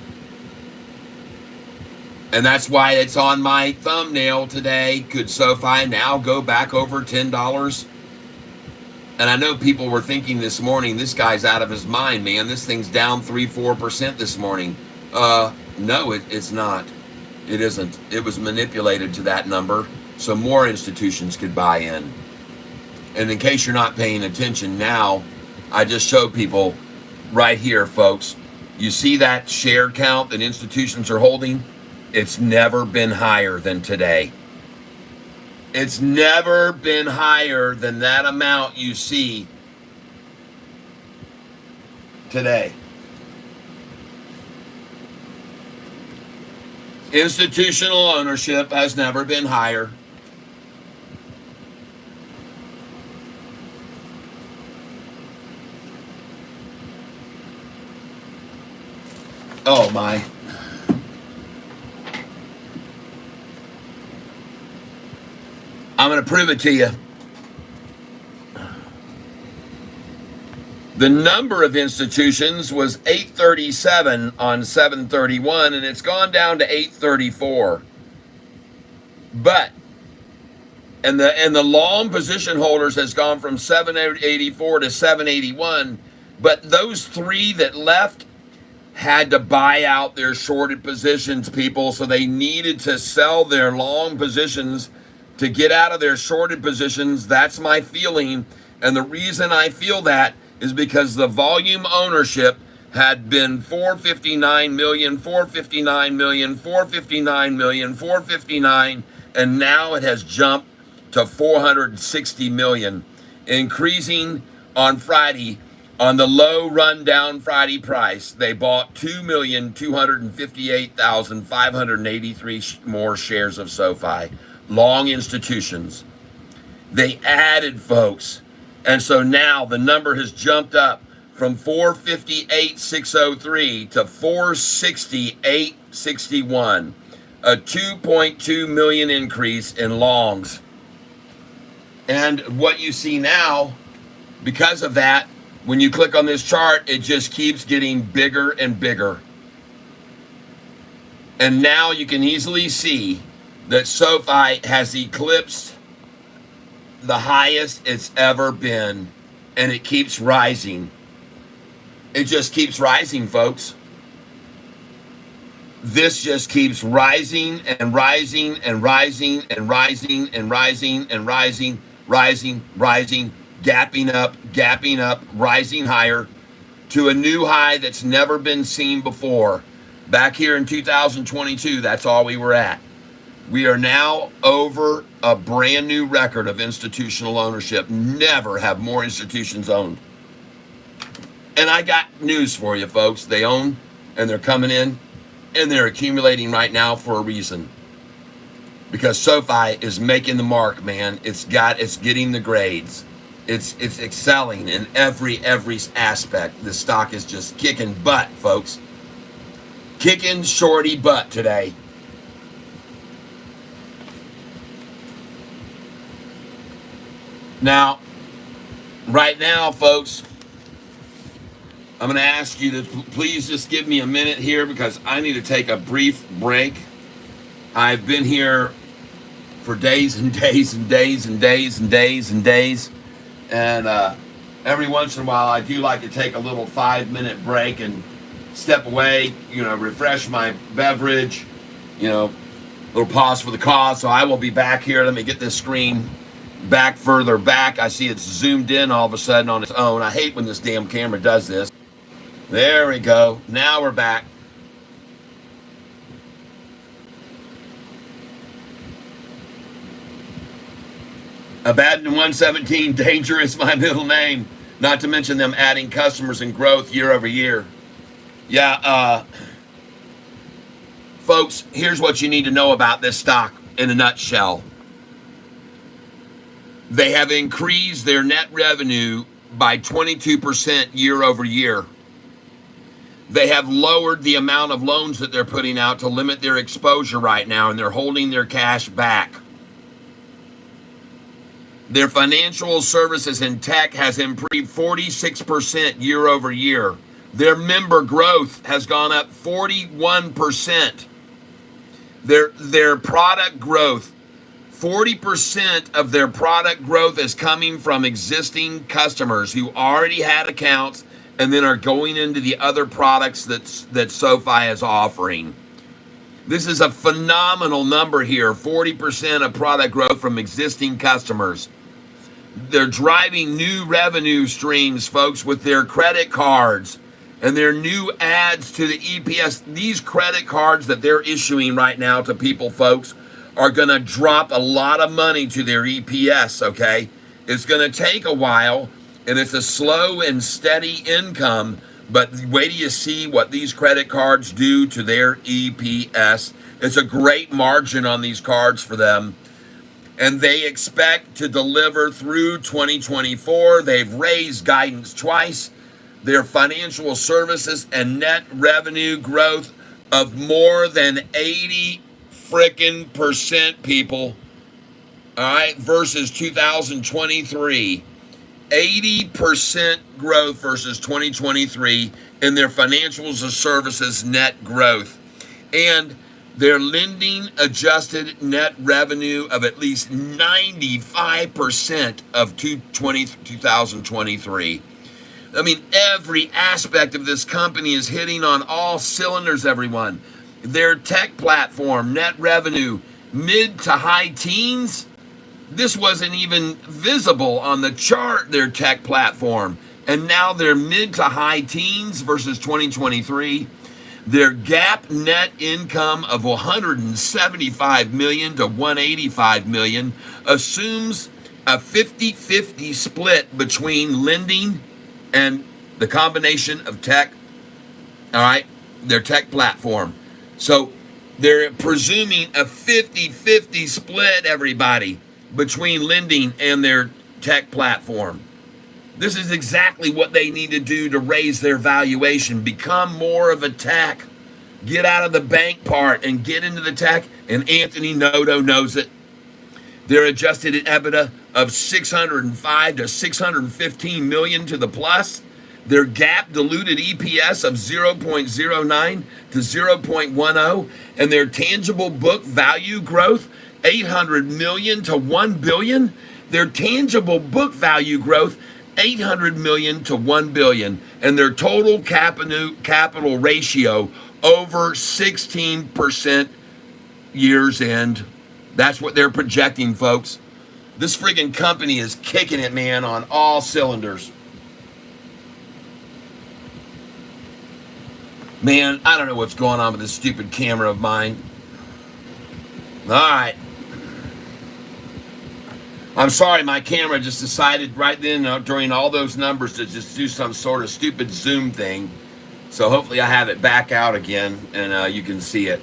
Speaker 1: And that's why it's on my thumbnail today. Could SoFi now go back over $10? And I know people were thinking this morning, this guy's out of his mind, man. This thing's down 3-4% this morning. No, it's not. It isn't. It was manipulated to that number so more institutions could buy in. And in case you're not paying attention now, I just showed people right here, folks. You see that share count that institutions are holding? It's never been higher than today. It's never been higher than that amount you see today. Institutional ownership has never been higher. Oh my. I'm going to prove it to you. The number of institutions was 837 on 731, and it's gone down to 834. But, and the long position holders has gone from 784 to 781, but those 3 that left had to buy out their shorted positions, people, so they needed to sell their long positions to get out of their shorted positions. That's my feeling. And the reason I feel that is because the volume ownership had been 459 million, 459 million, 459 million, 459, and now it has jumped to 460 million, increasing on Friday. On the low rundown Friday price, they bought 2,258,583 more shares of SoFi. Long institutions. They added folks. And so now the number has jumped up from 458,603 to 468,61. A 2.2 million increase in longs. And what you see now, because of that, when you click on this chart, it just keeps getting bigger and bigger. And now you can easily see that SoFi has eclipsed the highest it's ever been, and it keeps rising. It just keeps rising, folks. This just keeps rising and rising and rising and rising and rising and rising, rising, gapping up, rising higher to a new high that's never been seen before. Back here in 2022, that's all we were at. We are now over a brand new record of institutional ownership. Never have more institutions owned. And I got news for you, folks. They own, and they're coming in, and they're accumulating right now for a reason. Because SoFi is making the mark, man. It's getting the grades. It's excelling in every aspect. The stock is just kicking butt, folks. Kicking shorty butt today. Now, right now, folks, I'm going to ask you to please just give me a minute here because I need to take a brief break. I've been here for days and days and days and days and days and days. And every once in a while, I do like to take a little 5-minute break and step away, refresh my beverage, Little pause for the cause. So I will be back here. Let me get this screen back further back. I see it's zoomed in all of a sudden on its own. I hate when this damn camera does this. There we go. Now we're back. Abaddon 117, Danger is my middle name. Not to mention them adding customers and growth year over year. Yeah, folks, here's what you need to know about this stock in a nutshell. They have increased their net revenue by 22% year over year. They have lowered the amount of loans that they're putting out to limit their exposure right now, and they're holding their cash back. Their financial services and tech has improved 46% year over year. Their member growth has gone up 41%. Their product growth, 40% of their product growth is coming from existing customers who already had accounts and then are going into the other products that SoFi is offering. This is a phenomenal number here, 40% of product growth from existing customers. They're driving new revenue streams, folks, with their credit cards and their new ads to the EPS. These credit cards that they're issuing right now to people, folks, are going to drop a lot of money to their EPS, okay? It's going to take a while, and it's a slow and steady income, but wait till you see what these credit cards do to their EPS. It's a great margin on these cards for them. And they expect to deliver through 2024. They've raised guidance twice. Their financial services and net revenue growth of more than 80% people, all right, versus 2023. 80% growth versus 2023 in their financial services net growth. And their lending adjusted net revenue of at least 95% of 2023. I mean, every aspect of this company is hitting on all cylinders, everyone. Their tech platform, net revenue, mid to high teens. This wasn't even visible on the chart, their tech platform. And now they're mid to high teens versus 2023. Their GAAP net income of 175 million to 185 million assumes a 50-50 split between lending and the combination of tech, all right, their tech platform. So they're presuming a 50-50 split, everybody, between lending and their tech platform. This is exactly what they need to do to raise their valuation. Become more of a tech. Get out of the bank part and get into the tech. And Anthony Noto knows it. Their adjusted EBITDA of 605 to 615 million to the plus. Their GAAP diluted EPS of 0.09 to 0.10. And their tangible book value growth, 800 million to 1 billion. Their tangible book value growth, 800 million to 1 billion, and their total capital ratio over 16% year's end. That's what they're projecting, folks. This friggin' company is kicking it, man, on all cylinders. Man, I don't know what's going on with this stupid camera of mine. All right. I'm sorry, my camera just decided right then during all those numbers to just do some sort of stupid zoom thing. So hopefully I have it back out again and you can see it.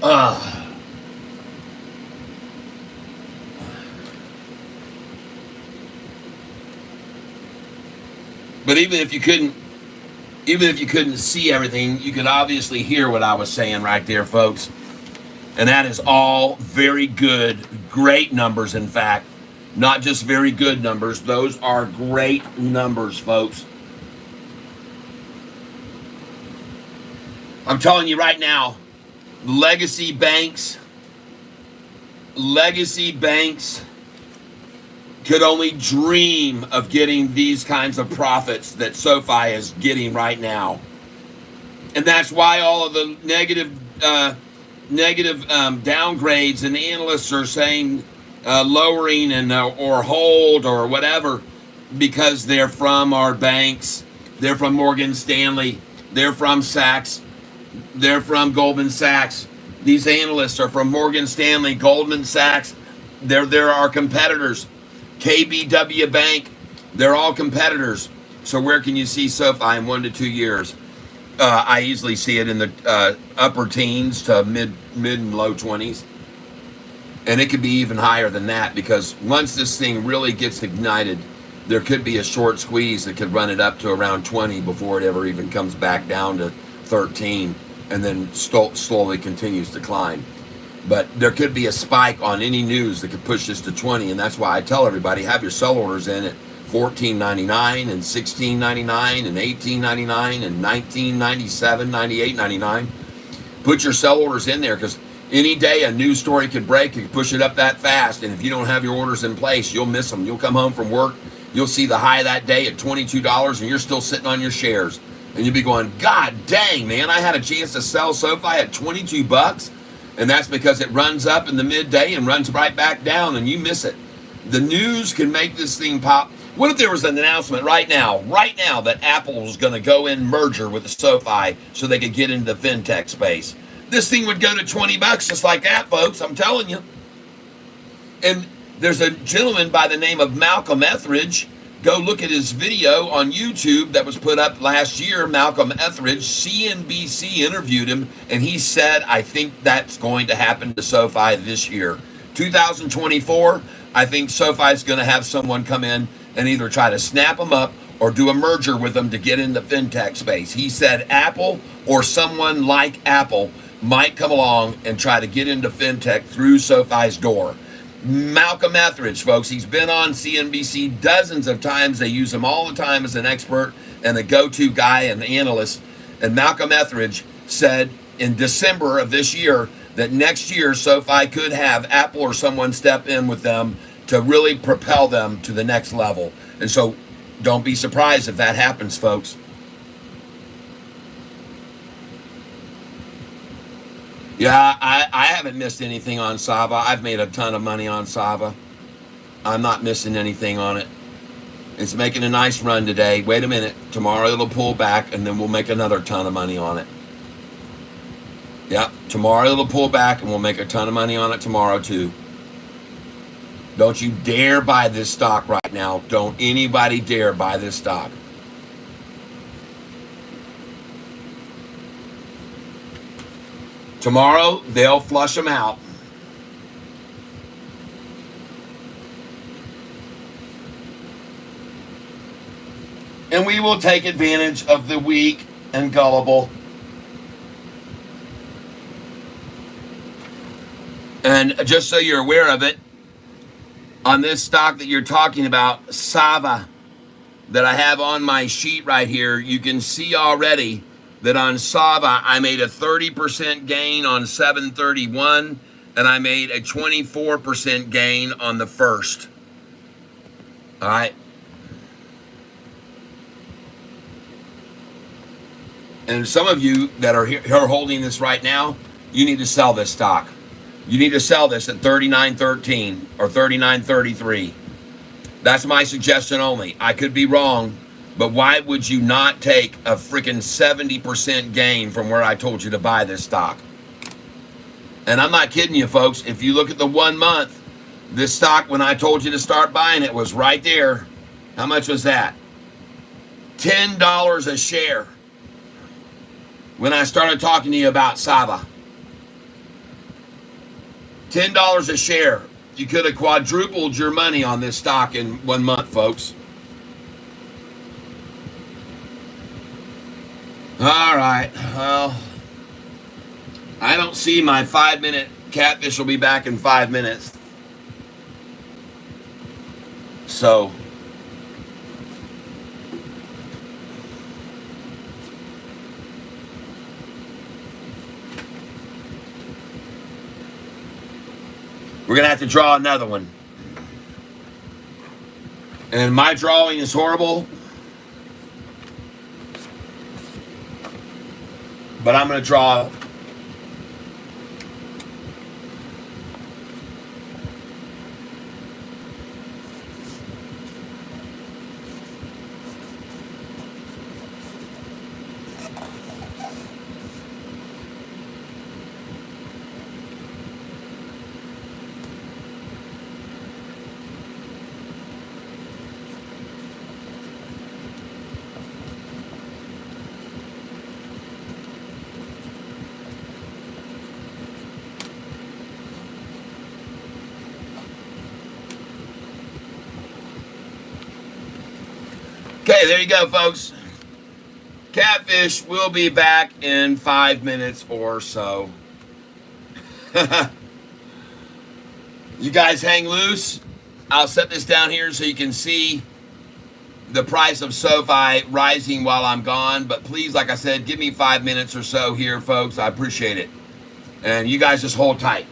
Speaker 1: But even if you couldn't see everything, you could obviously hear what I was saying right there, folks. And that is all very good, great numbers, in fact. Not just very good numbers. Those are great numbers, folks. I'm telling you right now, legacy banks could only dream of getting these kinds of profits that SoFi is getting right now. And that's why all of the negative downgrades and analysts are saying lowering and or hold or whatever, because they're from our banks, they're from Morgan Stanley, they're from Sachs, they're from Goldman Sachs. These analysts are from Morgan Stanley, Goldman Sachs. They're our competitors. KBW Bank, they're all competitors. So where can you see SoFi in 1 to 2 years? I easily see it in the upper teens to mid and low 20s. And it could be even higher than that, because once this thing really gets ignited, there could be a short squeeze that could run it up to around 20 before it ever even comes back down to 13, and then slowly continues to climb. But there could be a spike on any news that could push this to 20, and that's why I tell everybody, have your sell orders in at $14.99 and $16.99 and $18.99 and $19.97, $98.99. Put your sell orders in there, because any day a news story could break, you could push it up that fast, and if you don't have your orders in place, you'll miss them. You'll come home from work, you'll see the high that day at $22, and you're still sitting on your shares. And you'll be going, God dang, man, I had a chance to sell SoFi at 22 bucks. And that's because it runs up in the midday and runs right back down, and you miss it. The news can make this thing pop. What if there was an announcement right now, that Apple was going to go in merger with the SoFi so they could get into the fintech space? This thing would go to 20 bucks just like that, folks. I'm telling you. And there's a gentleman by the name of Malcolm Etheridge. Go look at his video on YouTube that was put up last year. Malcolm Etheridge, CNBC interviewed him, and he said, I think that's going to happen to SoFi this year. 2024, I think SoFi is going to have someone come in and either try to snap them up or do a merger with them to get in the fintech space. He said Apple or someone like Apple might come along and try to get into fintech through SoFi's door. Malcolm Etheridge, folks, he's been on CNBC dozens of times. They use him all the time as an expert and a go-to guy and analyst. And Malcolm Etheridge said in December of this year that next year SoFi could have Apple or someone step in with them to really propel them to the next level. And so don't be surprised if that happens, folks. Yeah, I haven't missed anything on Sava. I've made a ton of money on Sava. I'm not missing anything on it. It's making a nice run today. Wait a minute. Tomorrow it'll pull back, and then we'll make another ton of money on it. Yep, tomorrow it'll pull back, and we'll make a ton of money on it tomorrow, too. Don't you dare buy this stock right now. Don't anybody dare buy this stock. Tomorrow, they'll flush them out. And we will take advantage of the weak and gullible. And just so you're aware of it, on this stock that you're talking about, Sava, that I have on my sheet right here, you can see already that on Sava, I made a 30% gain on 731, and I made a 24% gain on the first. All right. And some of you that are here are holding this right now, you need to sell this stock. You need to sell this at $39.13 or $39.33. That's my suggestion only. I could be wrong. But why would you not take a freaking 70% gain from where I told you to buy this stock? And I'm not kidding you, folks. If you look at the 1 month, this stock, when I told you to start buying it, was right there. How much was that? $10 a share. When I started talking to you about Sava. $10 a share. You could have quadrupled your money on this stock in 1 month, folks. All right, well, I don't see my 5-minute Catfish will be back in 5 minutes. So, we're going to have to draw another one. And my drawing is horrible. But I'm going to draw. Okay, there you go, folks. Catfish will be back in 5 minutes or so. You guys hang loose. I'll set this down here so you can see the price of Sofi rising while I'm gone. But please, like I said, give me 5 minutes or so here, folks. I appreciate it. And you guys just hold tight.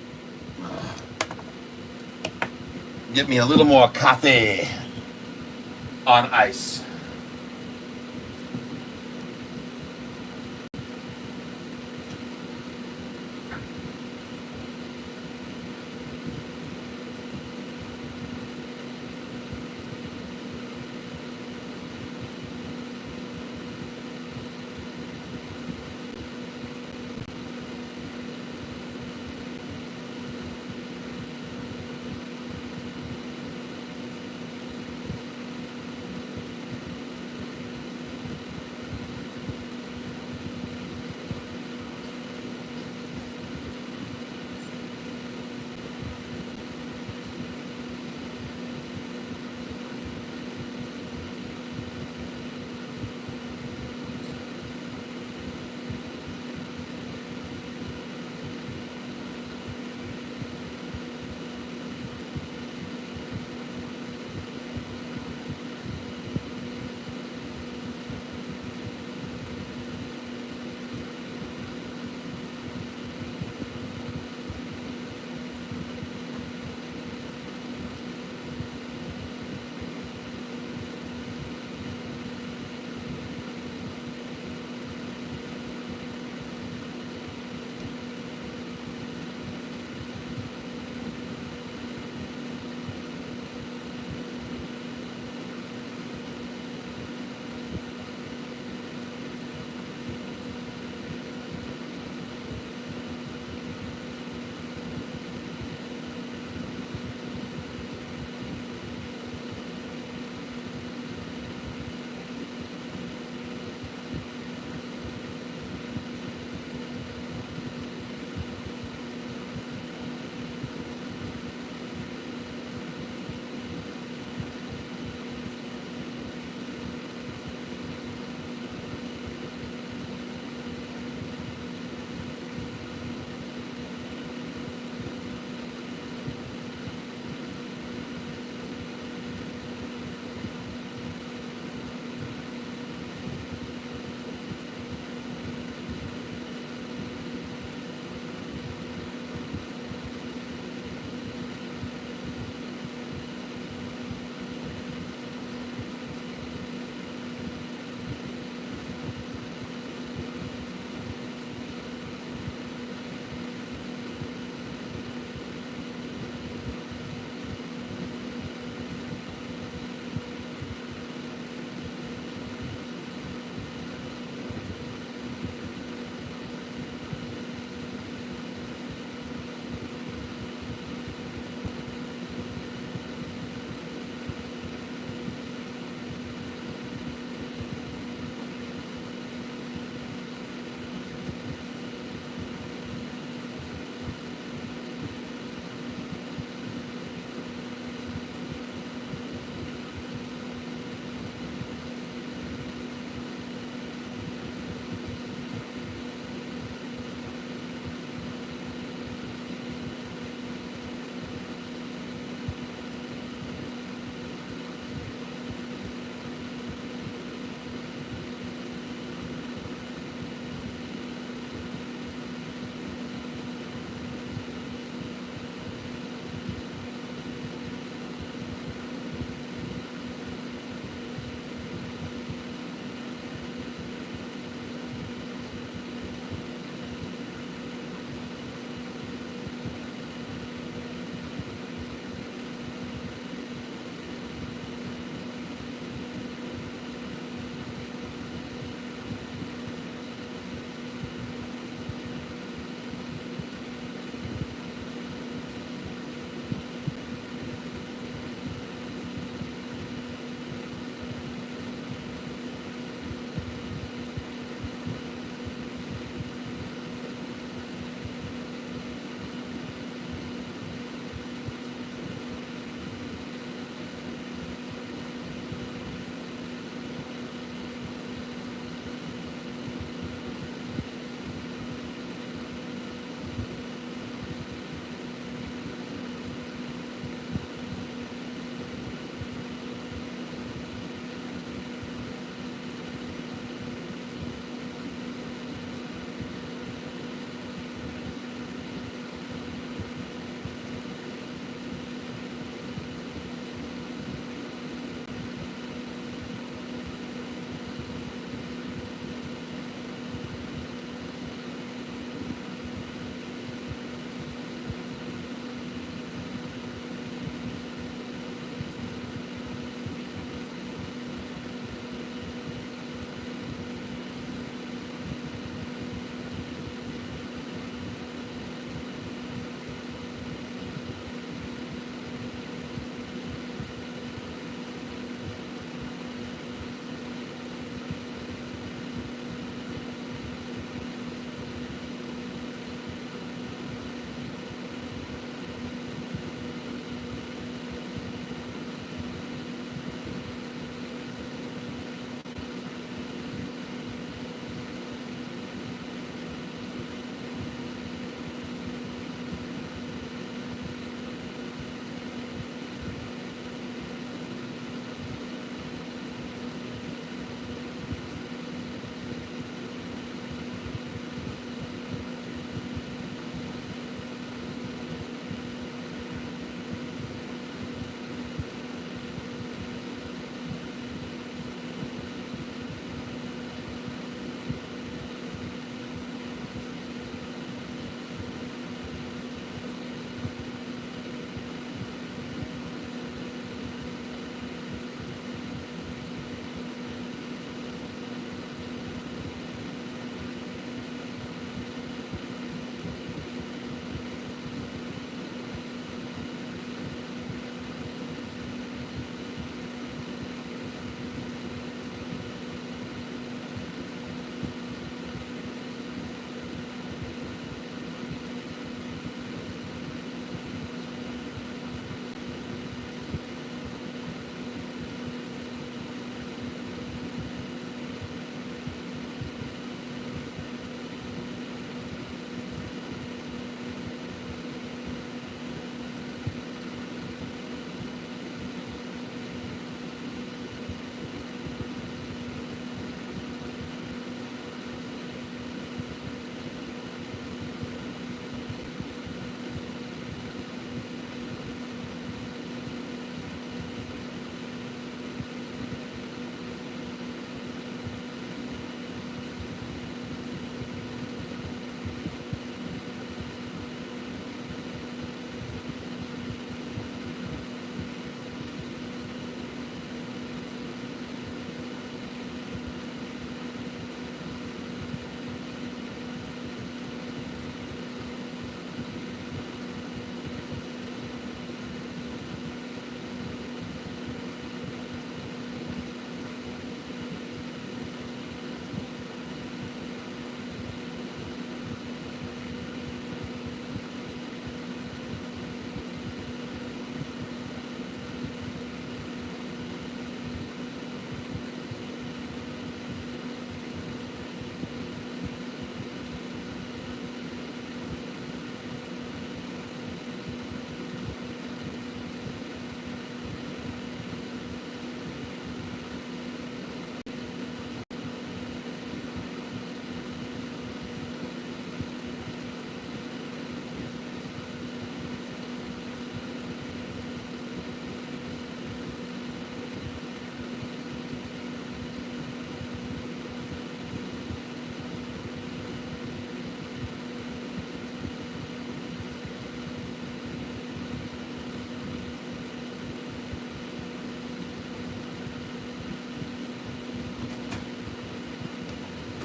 Speaker 1: Get me a little more coffee on ice.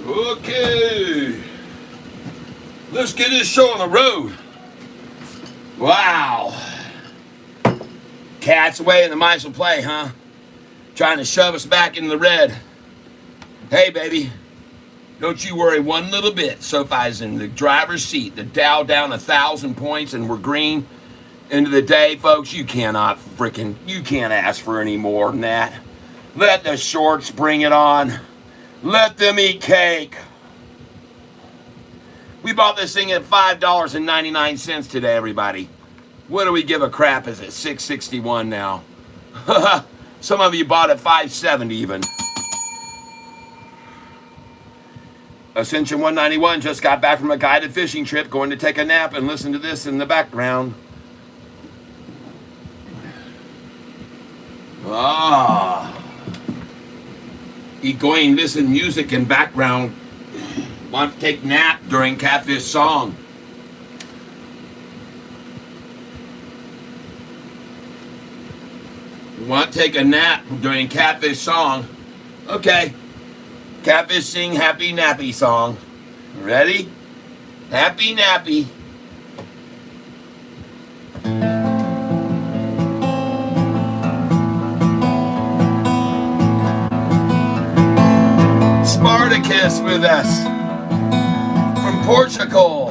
Speaker 1: Okay. Let's get this show on the road. Wow. Cats away and the mice will play, huh? Trying to shove us back in the red. Hey, baby. Don't you worry one little bit. Sofi's in the driver's seat. The Dow down 1,000 points and we're green. End of the day, folks, you can't ask for any more than that. Let the shorts bring it on. Let them eat cake. We bought this thing at $5.99 today, everybody. What do we give a crap? Is it $6.61 now? Some of you bought at $5.70 even. Ascension 191 just got back from a guided fishing trip, going to take a nap and listen to this in the background. Going listen music in background. Want to take nap during Catfish song. Want to take a nap during Catfish song. Okay. Catfish sing Happy Nappy song. Ready? Happy Nappy. Spartacus with us from Portugal.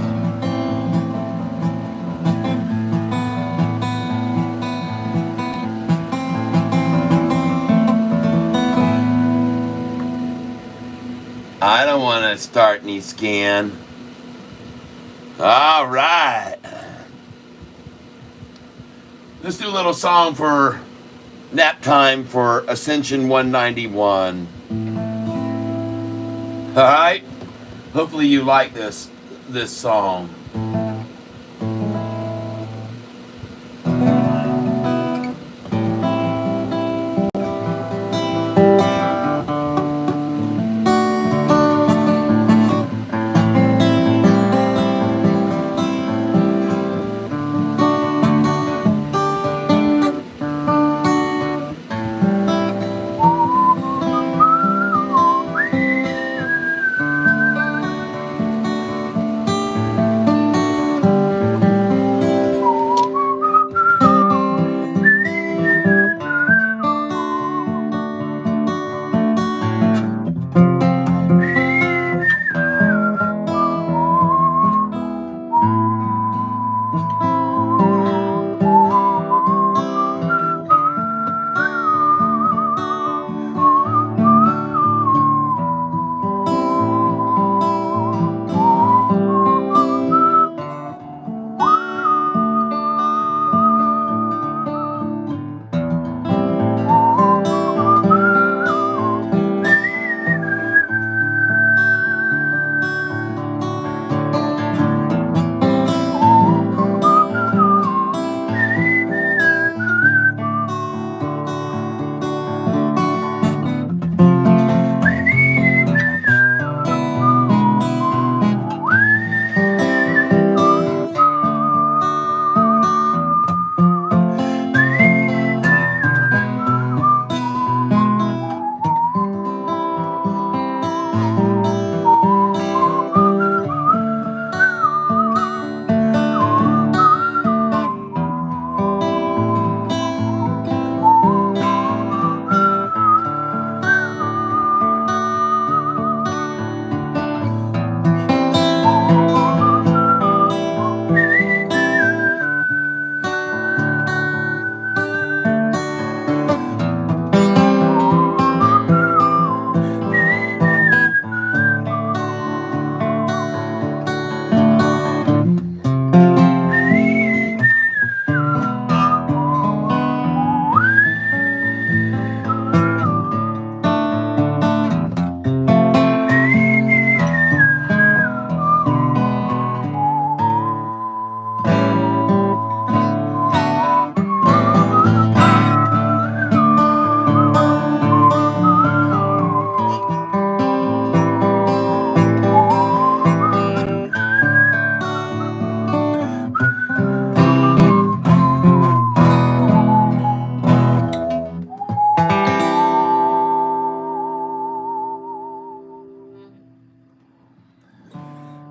Speaker 1: I don't want to start any scan. All right. Let's do a little song for nap time for Ascension 191. All right. Hopefully you like this song.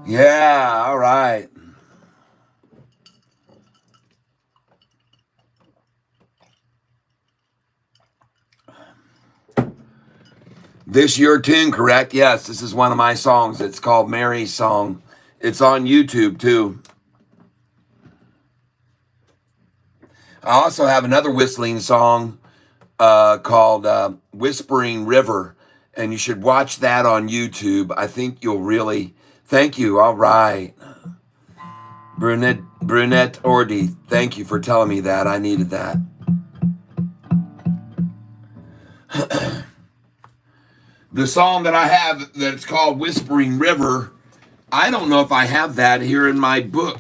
Speaker 1: Yeah, all right. This your tune, correct? Yes, this is one of my songs. It's called Mary's Song. It's on YouTube too. I also have another whistling song called Whispering River, and you should watch that on YouTube. I think you'll really, thank you. All right. Brunette Ordy, thank you for telling me that. I needed that. The song that I have that's called Whispering River, I don't know if I have that here in my book.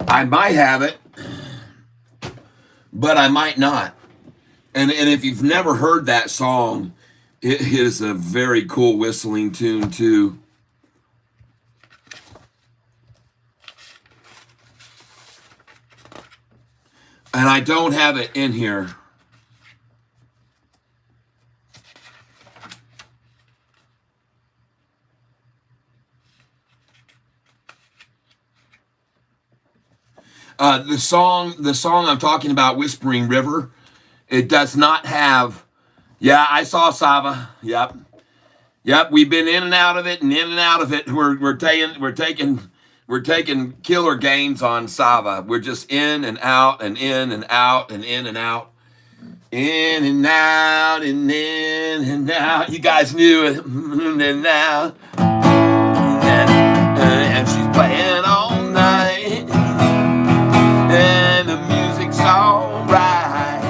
Speaker 1: I might have it, but I might not. And if you've never heard that song, it is a very cool whistling tune too. And I don't have it in here. The song I'm talking about, Whispering River, it does not have. Yeah, I saw Sava. Yep. We've been in and out of it and in and out of it. We're taking killer gains on Sava. We're just in and out and in and out and in and out. In and out and in and out. You guys knew it. In and out. And she's playing all night. And the music's alright.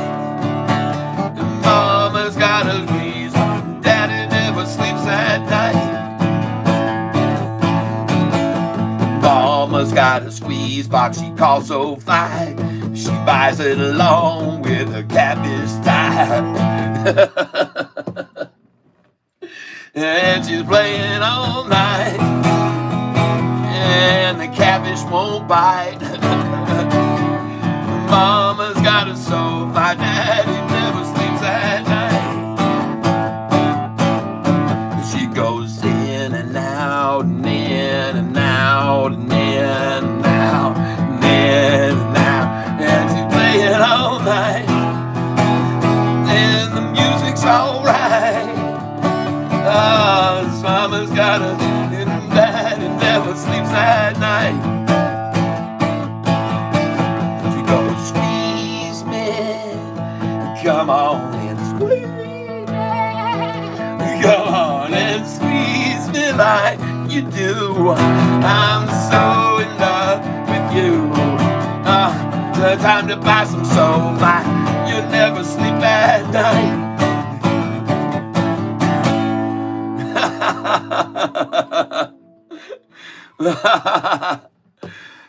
Speaker 1: And mama's got a squeeze. Daddy never sleeps at night. Mama's got a squeeze box she calls Sofi. She buys it along with a Catfish tie. And she's playing all night. And the Catfish won't bite. Mama's got a Sofi. Daddy never sleeps at night. She goes in and out and in and out and in and out and in and out. And she's playing all night. And the music's alright. Oh, mama's got a and daddy never sleeps at night. She goes, squeeze me, come on and squeeze me. Come on and squeeze me like you do. I'm so in love with you. Time to buy some Sofi. You'll never sleep at night.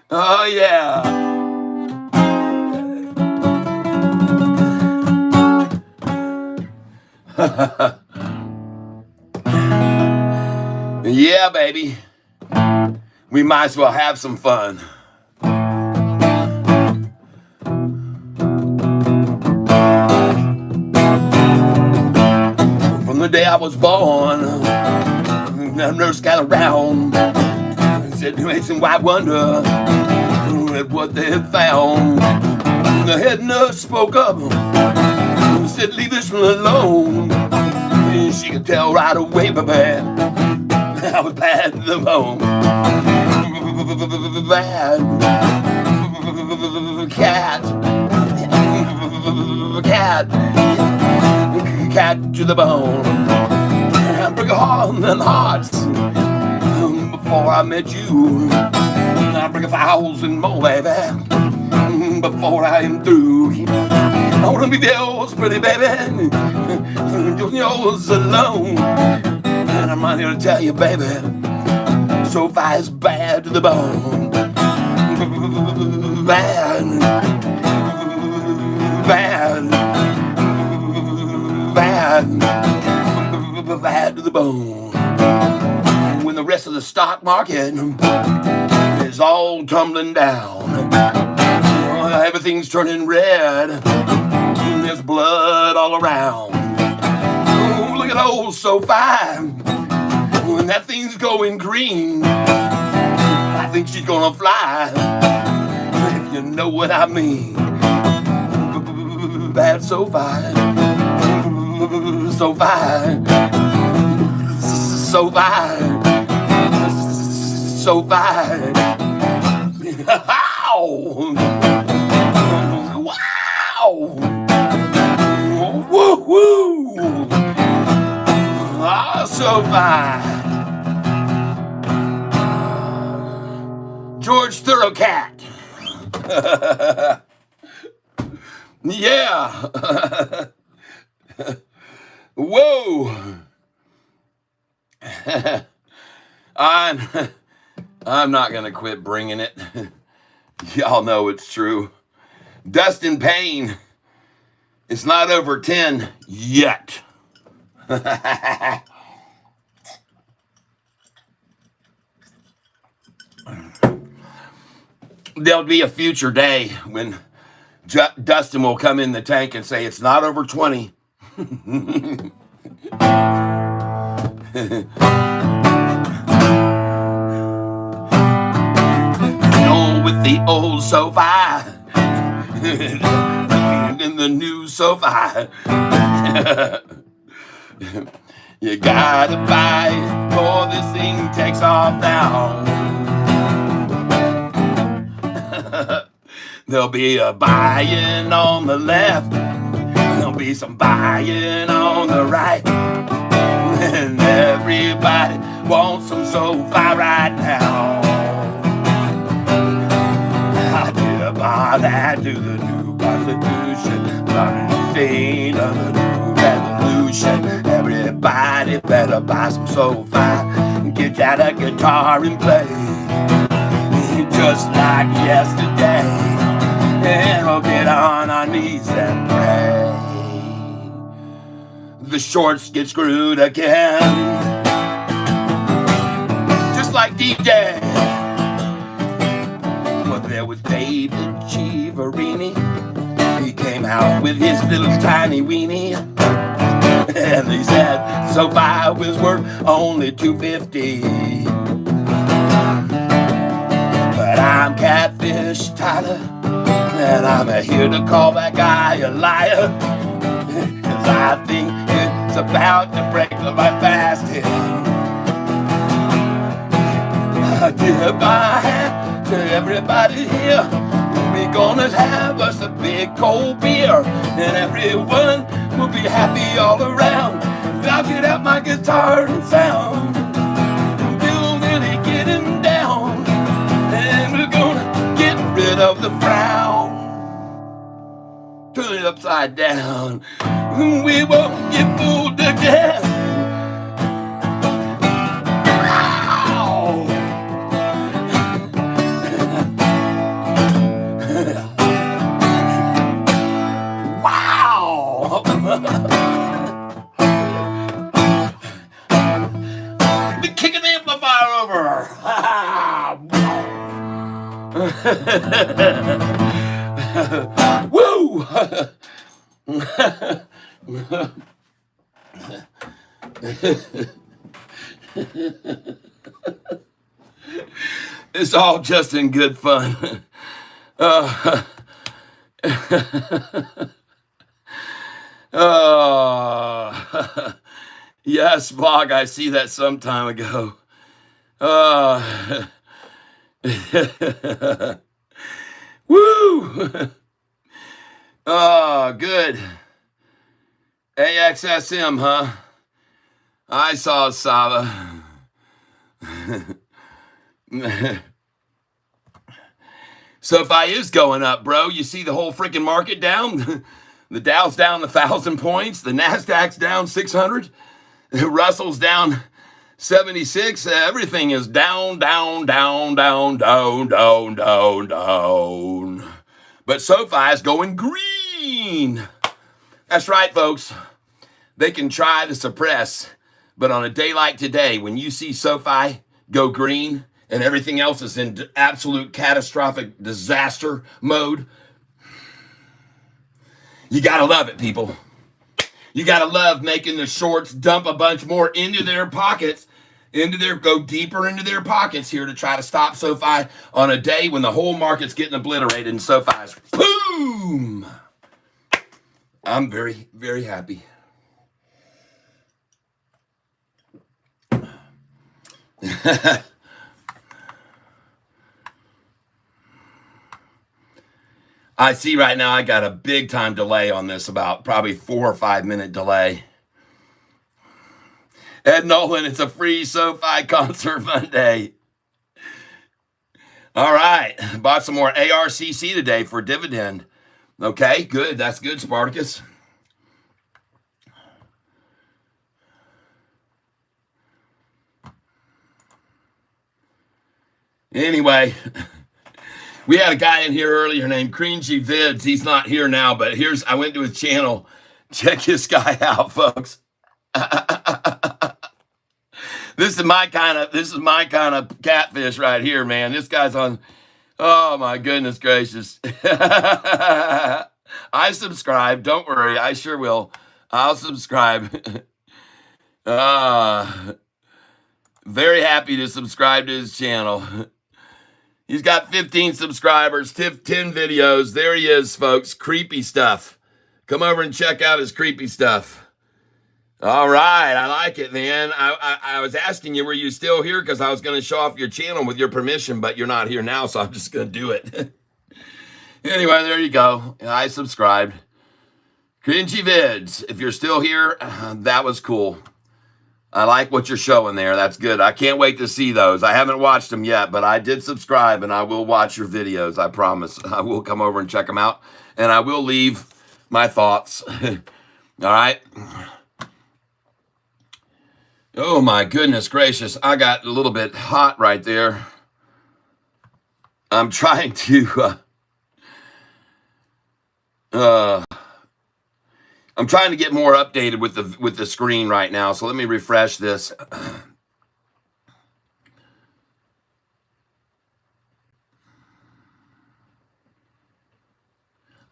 Speaker 1: Oh yeah. Yeah, baby. We might as well have some fun. From the day I was born, the nurse got around and said, "Mason, why wonder at what they had found?" The head nurse spoke up and said, "Leave this one alone." And she could tell right away, baby, I was bad to the bone. Bad cat to the bone. I broke a heart and hearts before I met you. I break 1,000 more, baby, before I am through. I wanna be yours, pretty baby, yours alone. And I'm not here to tell you, baby, Sofi is bad to the bone. Bad, bad, bad, bad to the bone. When the rest of the stock market is all tumbling down, everything's turning red, there's blood all around. old Sofi. When that thing's going green, I think she's gonna fly. If you know what I mean. Bad Sofi. So fine, so fine, so fine. Wow! Wow! Woo woo! Ah, so fine. George Thorough-Cat. Yeah. Whoa. I'm not gonna quit bringing it. Y'all know it's true. Dustin Payne. It's not over 10 yet. There'll be a future day when Dustin will come in the tank and say it's not over 20. With the old Sofi in the new Sofi. You gotta buy it before this thing takes off now. There'll be a buying on the left, there'll be some buying on the right, and everybody wants some Sofi right now. I did a buy that to the new Constitution, running the state of the new revolution. Everybody better buy some Sofi, get out a guitar and play, just like yesterday. And we'll get on our knees and pray. The shorts get screwed again, just like DJ. Well, there was David Chiaverini. He came out with his little tiny weenie, and he said Sofi was worth only $2.50. But I'm Catfish Tyler, and I'm here to call that guy a liar, 'cause I think it's about to break my fasting. I tip my hat to everybody here. We're gonna have us a big cold beer, and everyone will be happy all around. I'll get out my guitar and sound, Bill really getting down, and we're gonna get rid of the frown. Turn it upside down. We won't get fooled again. Wow! Be kicking the amplifier over. Woo! It's all just in good fun. Yes, vlog, I see that some time ago. Woo! Oh, good. AXSM, huh? I saw Saba. Sofi is going up, bro. You see the whole freaking market down? The Dow's down 1,000 points. The Nasdaq's down 600. Russell's down 76. Everything is down, down, down, down, down, down, down, down. But Sofi is going green. That's right, folks. They can try to suppress, but on a day like today, when you see Sofi go green and everything else is in absolute catastrophic disaster mode, you gotta love it, people. You got to love making the shorts dump a bunch more into their pockets, go deeper into their pockets here to try to stop SoFi on a day when the whole market's getting obliterated and SoFi's boom. I'm very, very happy. I see right now I got a big time delay on this, about probably 4 or 5 minute delay. Ed Nolan, it's a free SoFi concert Monday. All right, bought some more ARCC today for dividend. Okay, good. That's good, Spartacus. Anyway, we had a guy in here earlier named Cringy Vids. He's not here now, but I went to his channel. Check this guy out, folks. This is my kind of catfish right here, man. This guy's on. Oh my goodness gracious. I subscribe. Don't worry, I sure will. I'll subscribe. Very happy to subscribe to his channel. He's got 15 subscribers, 10 videos. There he is, folks. Creepy stuff. Come over and check out his creepy stuff. All right. I like it, man. I was asking you, were you still here? Because I was going to show off your channel with your permission, but you're not here now, so I'm just going to do it. Anyway, there you go. I subscribed. Cringy Vids. If you're still here, that was cool. I like what you're showing there. That's good. I can't wait to see those. I haven't watched them yet, but I did subscribe, and I will watch your videos. I promise. I will come over and check them out, and I will leave my thoughts. All right. Oh, my goodness gracious. I got a little bit hot right there. I'm trying to... I'm trying to get more updated with the screen right now, so let me refresh this.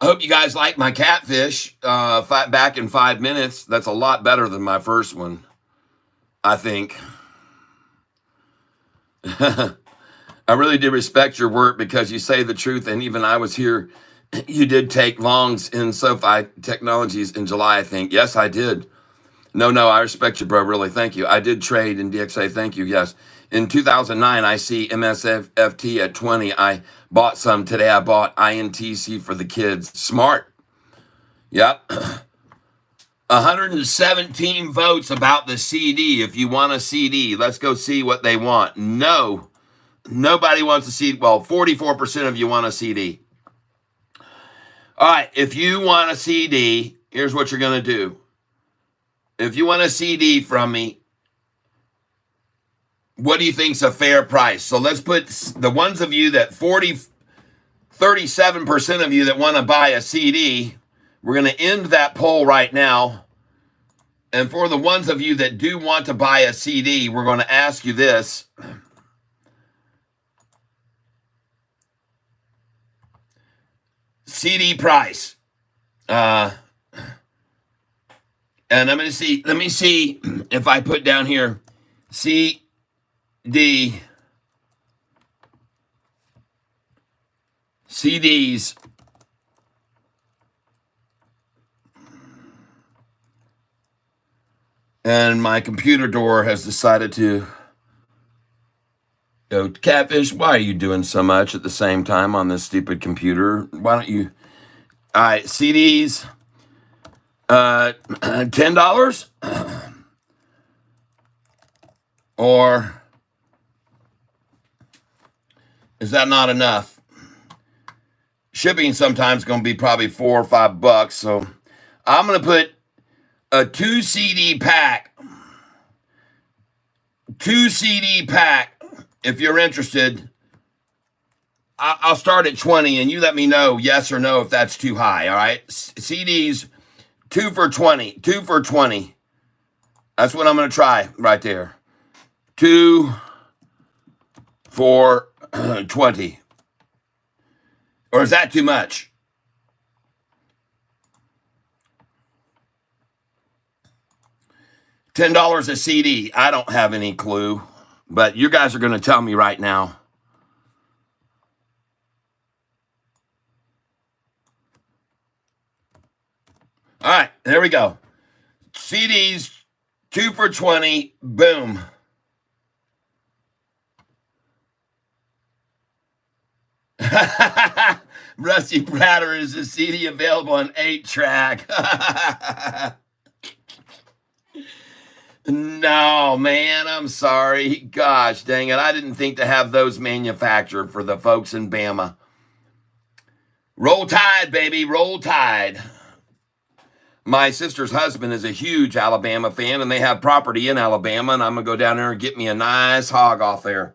Speaker 1: I hope you guys like my catfish back in 5 minutes. That's a lot better than my first one, I think. I really do respect your work because you say the truth, and even I was here. You did take longs in SoFi Technologies in July, I think. Yes, I did. No, I respect you, bro. Really, thank you. I did trade in DXA. Thank you. Yes. In 2009, I see MSFT at 20. I bought some. Today, I bought INTC for the kids. Smart. Yep. 117 votes about the CD. If you want a CD, let's go see what they want. No. Nobody wants a CD. Well, 44% of you want a CD. All right, if you want a CD, here's what you're going to do. If you want a CD from me, what do you think's a fair price? So let's put the ones of you that 37% of you that want to buy a CD, we're going to end that poll right now. And for the ones of you that do want to buy a CD, we're going to ask you this. CD price. And I'm going to see, let me see if I put down here CD CDs. And my computer door has decided to go, Catfish, why are you doing so much at the same time on this stupid computer? Why don't you... All right, CDs, $10? Or is that not enough? Shipping sometimes going to be probably $4 or $5, so I'm going to put a 2 CD pack. 2 CD pack. If you're interested, I'll start at 20, and you let me know yes or no if that's too high. All right, CDs, 2 for 20. 2 for 20. That's what I'm going to try right there. 2 for 20. Or is that too much? $10 a CD. I don't have any clue, but you guys are going to tell me right now. All right, there we go. CDs, 2 for 20. Boom. Rusty Prater, is the CD available on 8-track? No, man, I'm sorry. Gosh, dang it. I didn't think to have those manufactured for the folks in Bama. Roll Tide, baby, roll Tide. My sister's husband is a huge Alabama fan, and they have property in Alabama, and I'm going to go down there and get me a nice hog off there.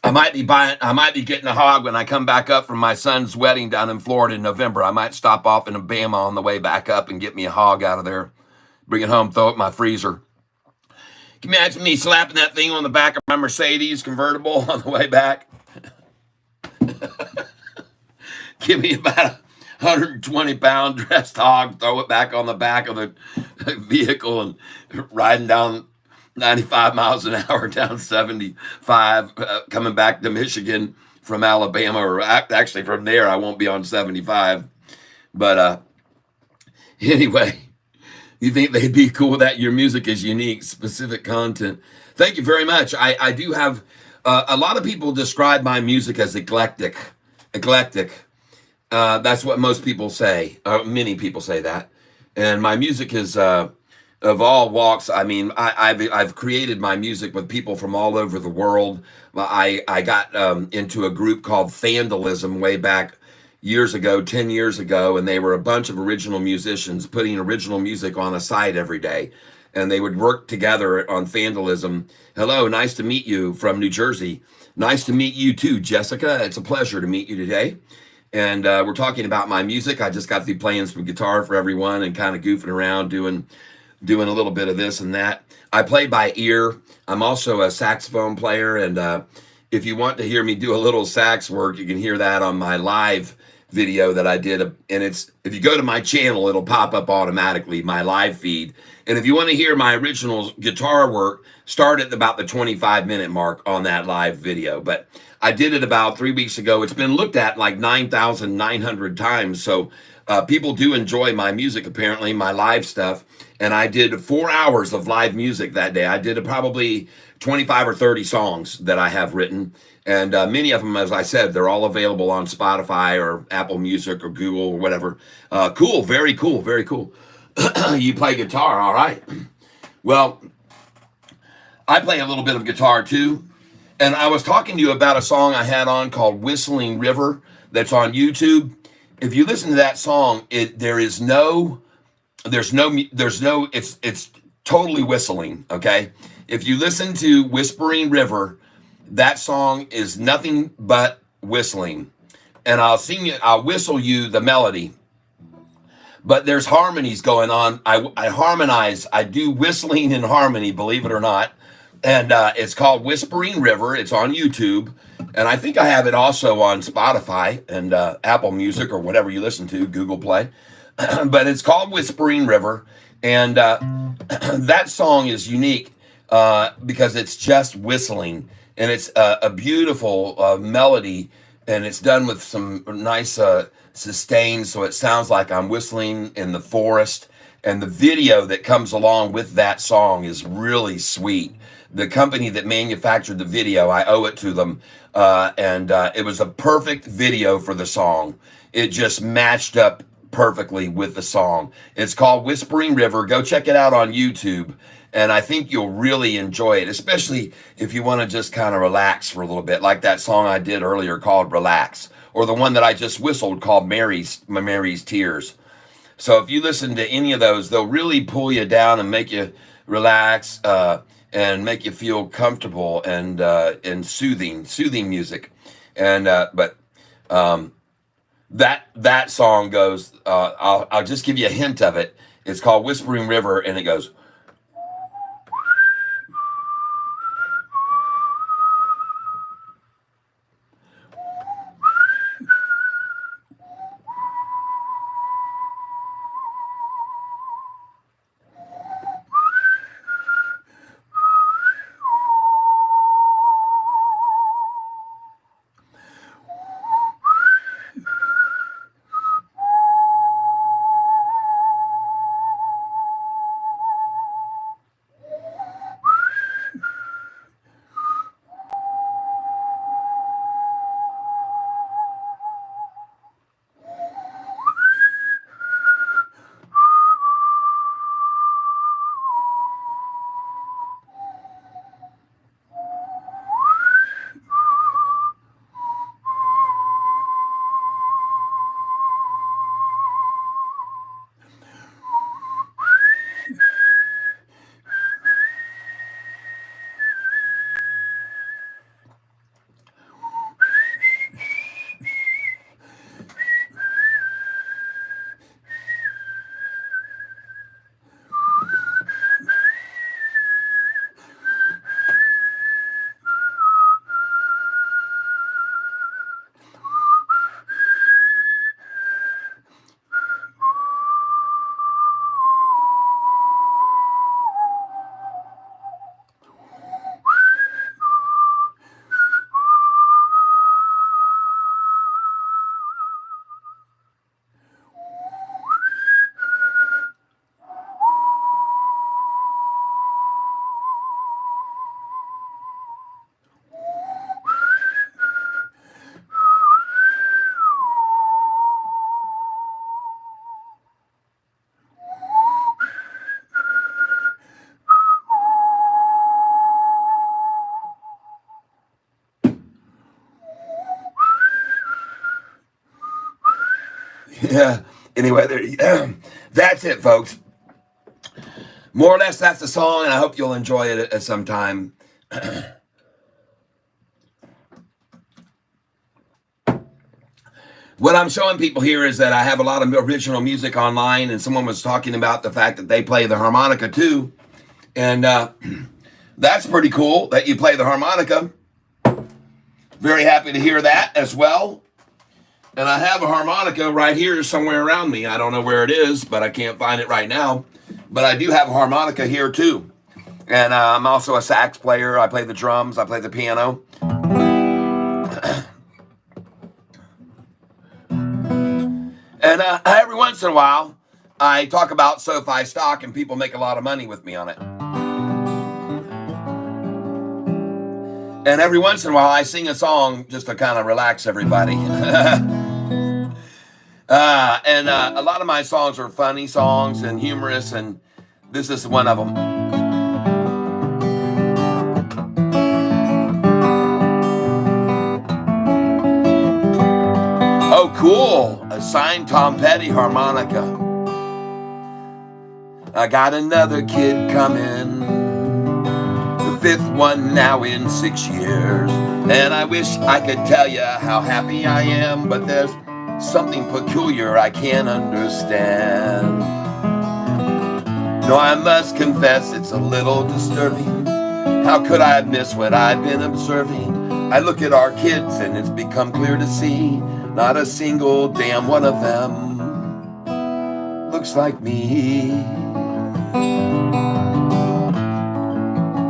Speaker 1: I might be getting a hog when I come back up from my son's wedding down in Florida in November. I might stop off in Bama on the way back up and get me a hog out of there. Bring it home, throw it in my freezer. Can you imagine me slapping that thing on the back of my Mercedes convertible on the way back? Give me about 120-pound dressed hog, throw it back on the back of the vehicle and riding down 95 miles an hour down 75, coming back to Michigan from Alabama, or actually from there, I won't be on 75. But anyway, you think they'd be cool with that? Your music is unique, specific content. Thank you very much. I do have, a lot of people describe my music as eclectic. That's what most people say. Many people say that. And my music is of all walks. I mean, I've created my music with people from all over the world. I got into a group called Vandalism way back years ago, 10 years ago, and they were a bunch of original musicians putting original music on a site every day. And they would work together on Vandalism. Hello, nice to meet you from New Jersey. Nice to meet you too, Jessica. It's a pleasure to meet you today. And we're talking about my music. I just got through playing some guitar for everyone and kind of goofing around, doing a little bit of this and that. I play by ear. I'm also a saxophone player, and if you want to hear me do a little sax work, you can hear that on my live video that I did. And it's, if you go to my channel, it'll pop up automatically, my live feed. And if you want to hear my original guitar work, start at about the 25-minute mark on that live video. But I did it about 3 weeks ago. It's been looked at like 9,900 times. So people do enjoy my music, apparently, my live stuff. And I did 4 hours of live music that day. I did probably 25 or 30 songs that I have written. And many of them, as I said, they're all available on Spotify or Apple Music or Google or whatever. Cool, very cool, very cool. You play guitar, all right. Well, I play a little bit of guitar too. And I was talking to you about a song I had on called Whistling River that's on YouTube. If you listen to that song, it's totally whistling, okay? If you listen to Whispering River, that song is nothing but whistling. And I'll whistle you the melody. But there's harmonies going on. I harmonize. I do whistling in harmony, believe it or not. And it's called Whispering River. It's on YouTube. And I think I have it also on Spotify and Apple Music or whatever you listen to, Google Play. But it's called Whispering River. And that song is unique because it's just whistling. And it's a beautiful melody. And it's done with some nice sustain. So it sounds like I'm whistling in the forest. And the video that comes along with that song is really sweet. The company that manufactured the video, I owe it to them. And it was a perfect video for the song. It just matched up perfectly with the song. It's called Whispering River. Go check it out on YouTube. And I think you'll really enjoy it, especially if you want to just kind of relax for a little bit, like that song I did earlier called Relax, or the one that I just whistled called Mary's Tears. So if you listen to any of those, they'll really pull you down and make you relax and make you feel comfortable and soothing music. And that song goes. I'll just give you a hint of it. It's called Whispering River, and it goes. Yeah. Anyway, that's it, folks. More or less, that's the song, and I hope you'll enjoy it at some time. What I'm showing people here is that I have a lot of original music online, and someone was talking about the fact that they play the harmonica too. And that's pretty cool that you play the harmonica. Very happy to hear that as well. And I have a harmonica right here somewhere around me. I don't know where it is, but I can't find it right now. But I do have a harmonica here too. And I'm also a sax player. I play the drums. I play the piano. And every once in a while, I talk about Sofi stock, and people make a lot of money with me on it. And every once in a while, I sing a song just to kind of relax everybody. And a lot of my songs are funny songs and humorous, and this is one of them. Oh, cool. A signed Tom Petty harmonica. I got another kid coming, the fifth one now in 6 years. And I wish I could tell you how happy I am, but there's something peculiar I can't understand. No, I must confess it's a little disturbing. How could I miss what I've been observing? I look at our kids and it's become clear to see not a single damn one of them looks like me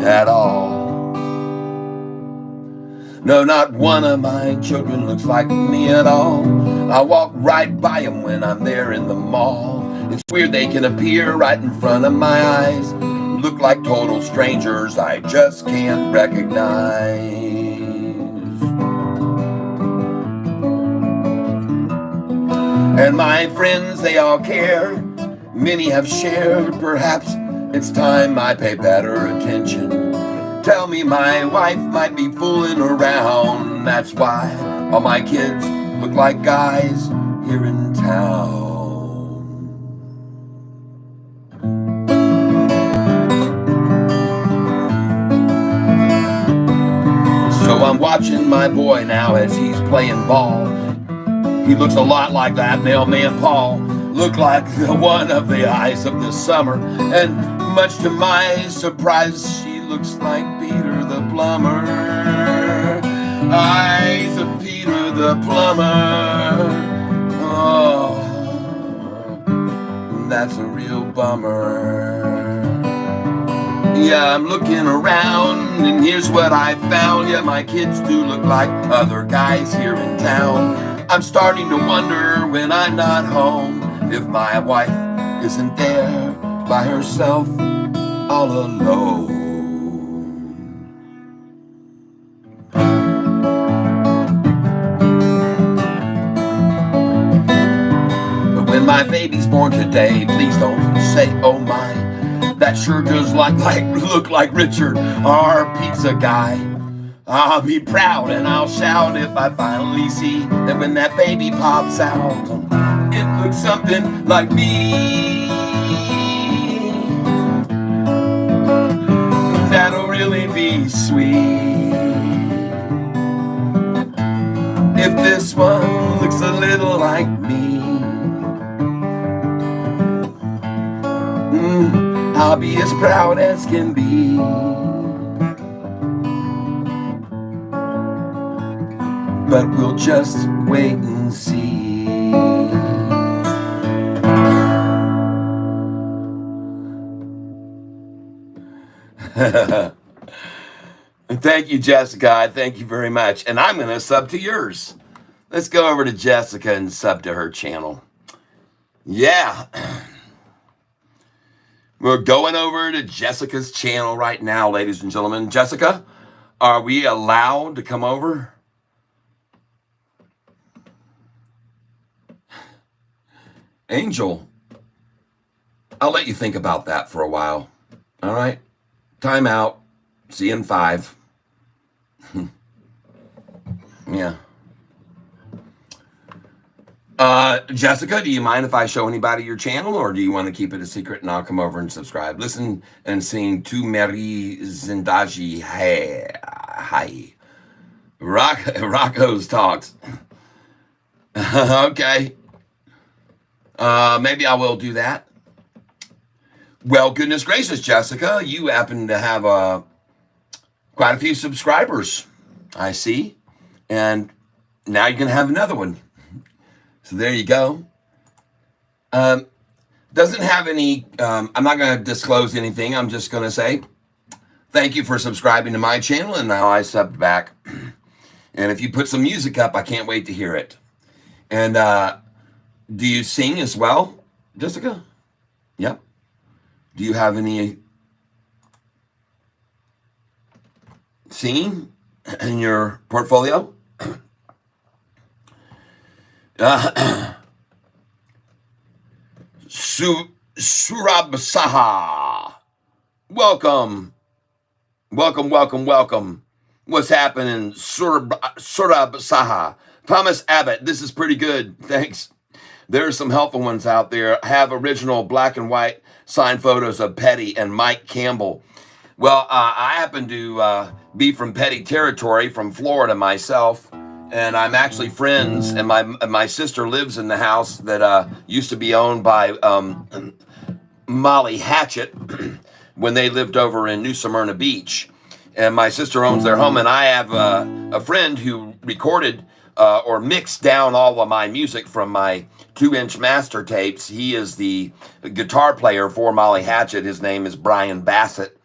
Speaker 1: at all. No, not one of my children looks like me at all. I walk right by them when I'm there in the mall. It's weird they can appear right in front of my eyes, look like total strangers I just can't recognize. And my friends, they all care. Many have shared. Perhaps it's time I pay better attention. Tell me my wife might be fooling around. That's why all my kids look like guys here in town. So I'm watching my boy now as he's playing ball. He looks a lot like that mailman Paul. Look like one of the eyes of the summer. And much to my surprise, she looks like Peter the plumber. Eyes of Peter the plumber. Oh, that's a real bummer. Yeah, I'm looking around, and here's what I found. Yeah, my kids do look like other guys here in town. I'm starting to wonder when I'm not home if my wife isn't there by herself all alone. But when my baby's born today, please don't say oh my. That sure does look like Richard, our pizza guy. I'll be proud and I'll shout if I finally see that when that baby pops out, it looks something like me. That'll really be sweet. If this one looks a little like me, I'll be as proud as can be. But we'll just wait and see. Thank you, Jessica. Thank you very much. And I'm going to sub to yours. Let's go over to Jessica and sub to her channel. Yeah. We're going over to Jessica's channel right now, ladies and gentlemen. Jessica, are we allowed to come over? Angel, I'll let you think about that for a while. All right? Time out. See you in 5. Yeah. Jessica, do you mind if I show anybody your channel, or do you want to keep it a secret and I'll come over and subscribe? Listen and sing Tu Meri Zindaji Hai. Rocco's talks. Okay. Maybe I will do that. Well, goodness gracious, Jessica, you happen to have quite a few subscribers, I see. And now you're going to have another one. So there you go. Doesn't have any, I'm not going to disclose anything. I'm just going to say thank you for subscribing to my channel. And now I subbed back. And if you put some music up, I can't wait to hear it. And do you sing as well, Jessica? Yep. Do you have any singing in your portfolio? Surabsaha. Welcome. What's happening, Surabsaha? Thomas Abbott, this is pretty good. Thanks. There's some helpful ones out there. I have original black and white signed photos of Petty and Mike Campbell. Well, I happen to be from Petty territory, from Florida myself. And I'm actually friends, and my sister lives in the house that used to be owned by Molly Hatchet when they lived over in New Smyrna Beach. And my sister owns their home, and I have a friend who recorded or mixed down all of my music from my 2-inch master tapes. He is the guitar player for Molly Hatchet. His name is Brian Bassett.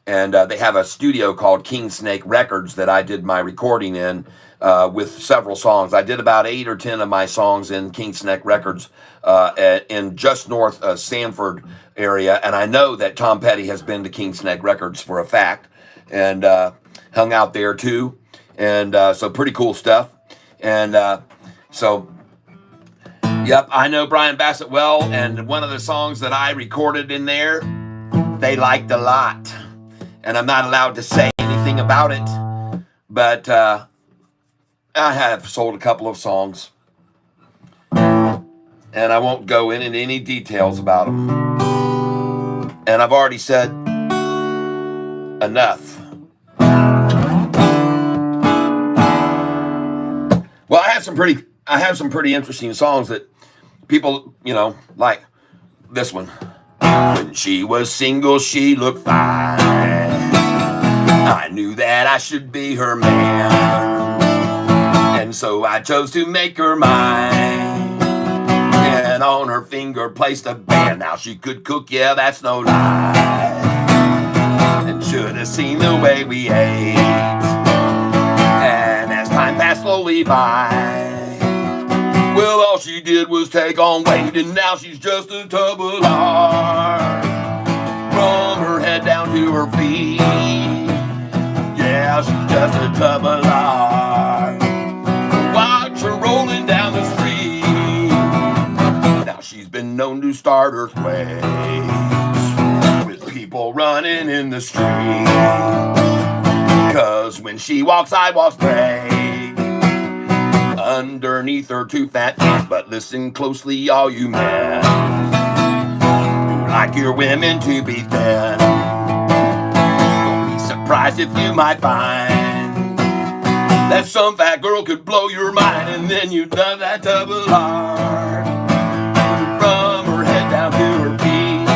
Speaker 1: And they have a studio called King Snake Records that I did my recording in. With several songs. I did about 8 or 10 of my songs in King Snake Records in just north Sanford area. And I know that Tom Petty has been to King Snake Records for a fact and hung out there too. And so pretty cool stuff. And so, yep, I know Brian Bassett well. And one of the songs that I recorded in there, they liked a lot. And I'm not allowed to say anything about it. But I have sold a couple of songs, and I won't go into any details about them. And I've already said enough. Well, I have some pretty interesting songs that people, like this one. When she was single, she looked fine. I knew that I should be her man. And so I chose to make her mine. And on her finger placed a band. Now she could cook, yeah, that's no lie. And should have seen the way we ate. And as time passed slowly by, well, all she did was take on weight. And now she's just a tub of lard. From her head down to her feet. Yeah, she's just a tub of lard. Watch her rolling down the street. Now she's been known to start earthquakes with people running in the street. 'Cause when she walks, sidewalks break underneath her 2 fat feet. But listen closely, all you men who like your women to be thin. Don't be surprised if you might find that some fat girl could blow your mind, and then you'd love that tub of lard. From her head down to her feet.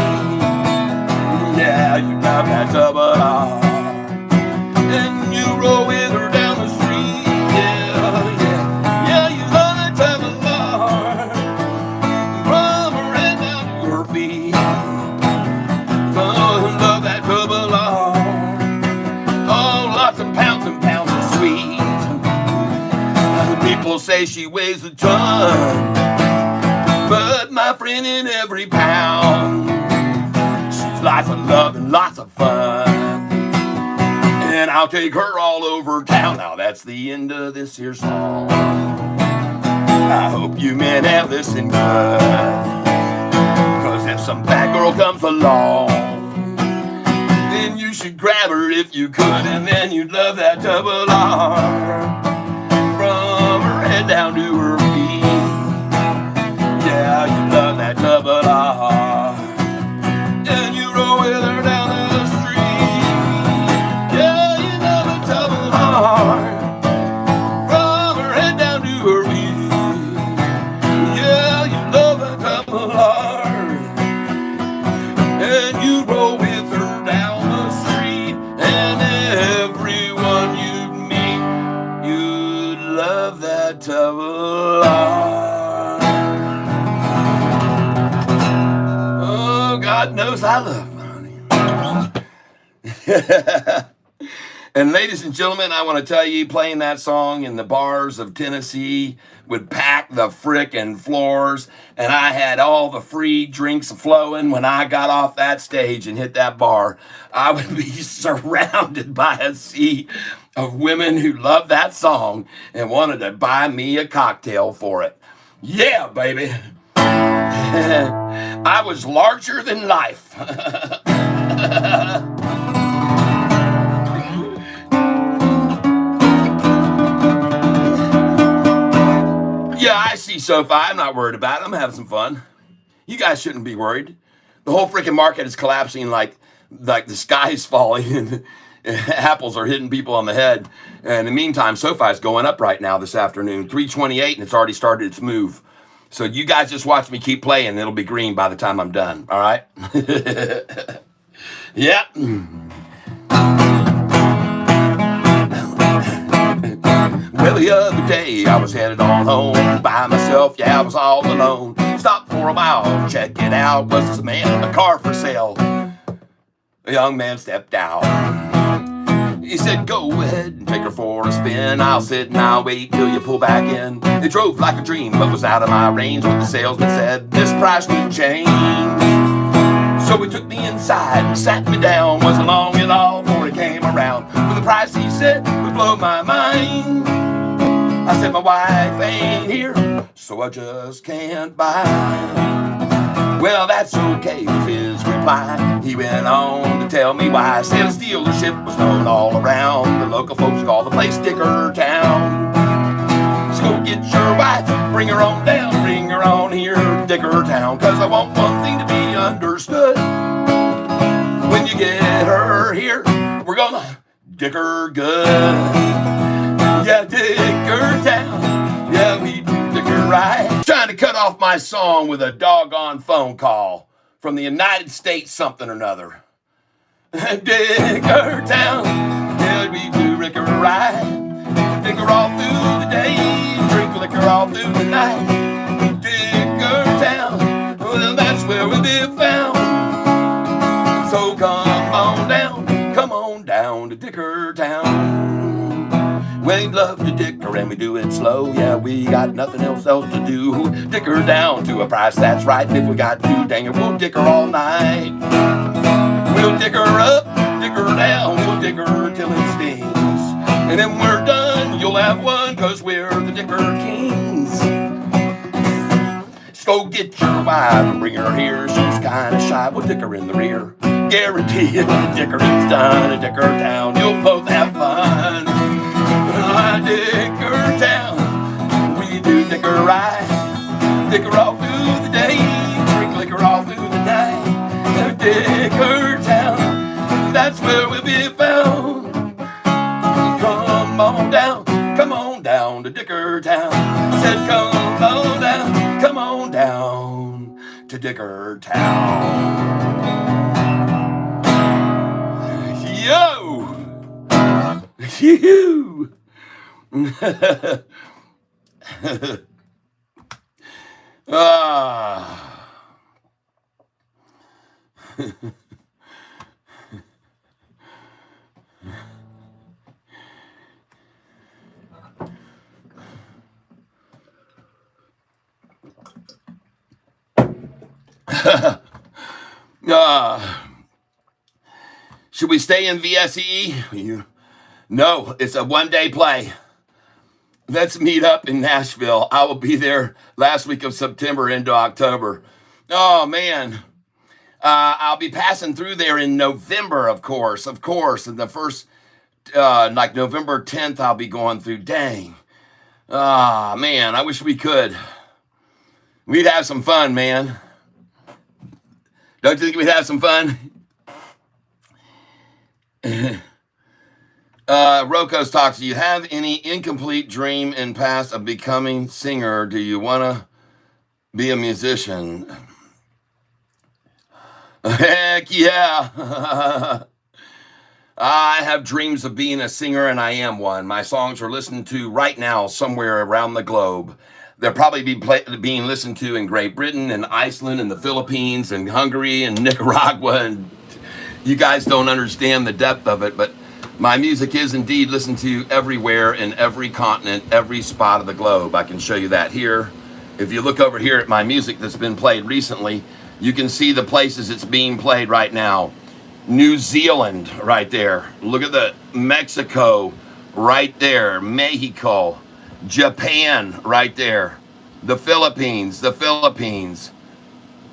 Speaker 1: Yeah, you love that tub of lard. And you roll with her down the street. Yeah, you love that tub of lard. From her head down to her feet. Some love that tub of lard. Oh, lots of pounds and pounds of sweet. People say she weighs a ton, but my friend, in every pound, she's lots of love and lots of fun. And I'll take her all over town. Now that's the end of this here song. I hope you men have listened good. 'Cause if some fat girl comes along, then you should grab her if you could. And then you'd love that tub of lard. From her head down to her feet. God knows I love honey. And ladies and gentlemen, I want to tell you, playing that song in the bars of Tennessee would pack the frickin' floors, and I had all the free drinks flowing when I got off that stage and hit that bar. I would be surrounded by a sea of women who loved that song and wanted to buy me a cocktail for it. Yeah, baby. I was larger than life. Yeah, I see, Sofi. I'm not worried about it. I'm having some fun. You guys shouldn't be worried. The whole freaking market is collapsing like the sky's falling and apples are hitting people on the head. And in the meantime, Sofi's going up right now this afternoon, 328, and it's already started its move. So you guys just watch me keep playing, and it'll be green by the time I'm done. All right? Yeah. Well, the other day I was headed on home by myself. Yeah, I was all alone. Stopped for a while, check it out. Was this man in a car for sale? A young man stepped out. He said, go ahead and take her for a spin. I'll sit and I'll wait till you pull back in. It drove like a dream, but was out of my range. What the salesman said, this price would change. So he took me inside and sat me down. Wasn't long at all before he came around. For the price he said would blow my mind. I said, my wife ain't here, so I just can't buy. Well, that's okay, was his reply. He went on to tell me why. Said his dealership was known all around. The local folks call the place Dicker Town. So go get your wife, bring her on down, bring her on here to Dicker Town. Cause I want one thing to be understood. When you get her here, we're gonna dick her good. Yeah, Dicker Town. Yeah, we do Dicker right. Trying to cut off my song with a doggone phone call from the United States something or another. Dicker Town. Yeah, we do Dicker right. Dicker all through the day. Drink liquor all through the night. Dicker Town. Well, that's where we'll be found. So come on down to Dicker Town. We love to dicker and we do it slow. Yeah, we got nothing else to do. Dicker down to a price that's right. And if we got to, dang it, we'll dicker all night. We'll dicker up, dicker down, we'll dicker till it stings. And then we're done, you'll have one, cause we're the Dicker Kings. So go get your wife and bring her here. She's kinda shy, we'll dicker in the rear. Guarantee you the dickering's done in Dicker Town. You'll both have fun. Dicker Town, we do dicker right. Dicker all through the day, drink liquor all through the night. Dicker Town, that's where we'll be found. Come on down to Dicker Town. Said come on down to Dicker Town. Yo! Yoo-hoo! Ah. Should we stay in VSE? No, it's a one-day play. Let's meet up in Nashville. I will be there last week of September into October. Oh, man. I'll be passing through there in November, of course. And the first, like November 10th, I'll be going through. Dang. Ah, man, I wish we could. We'd have some fun, man. Don't you think we'd have some fun? Rocco's talks. Do you have any incomplete dream in past of becoming singer? Do you want to be a musician? Heck yeah. I have dreams of being a singer, and I am one. My songs are listened to right now somewhere around the globe. they'll probably be being listened to in Great Britain and Iceland and the Philippines and Hungary and Nicaragua. And you guys don't understand the depth of it, but my music is indeed listened to everywhere in every continent, every spot of the globe. I can show you that here. If you look over here at my music that's been played recently, you can see the places it's being played right now. New Zealand right there. Look at the Mexico right there. Mexico. Japan right there. The Philippines.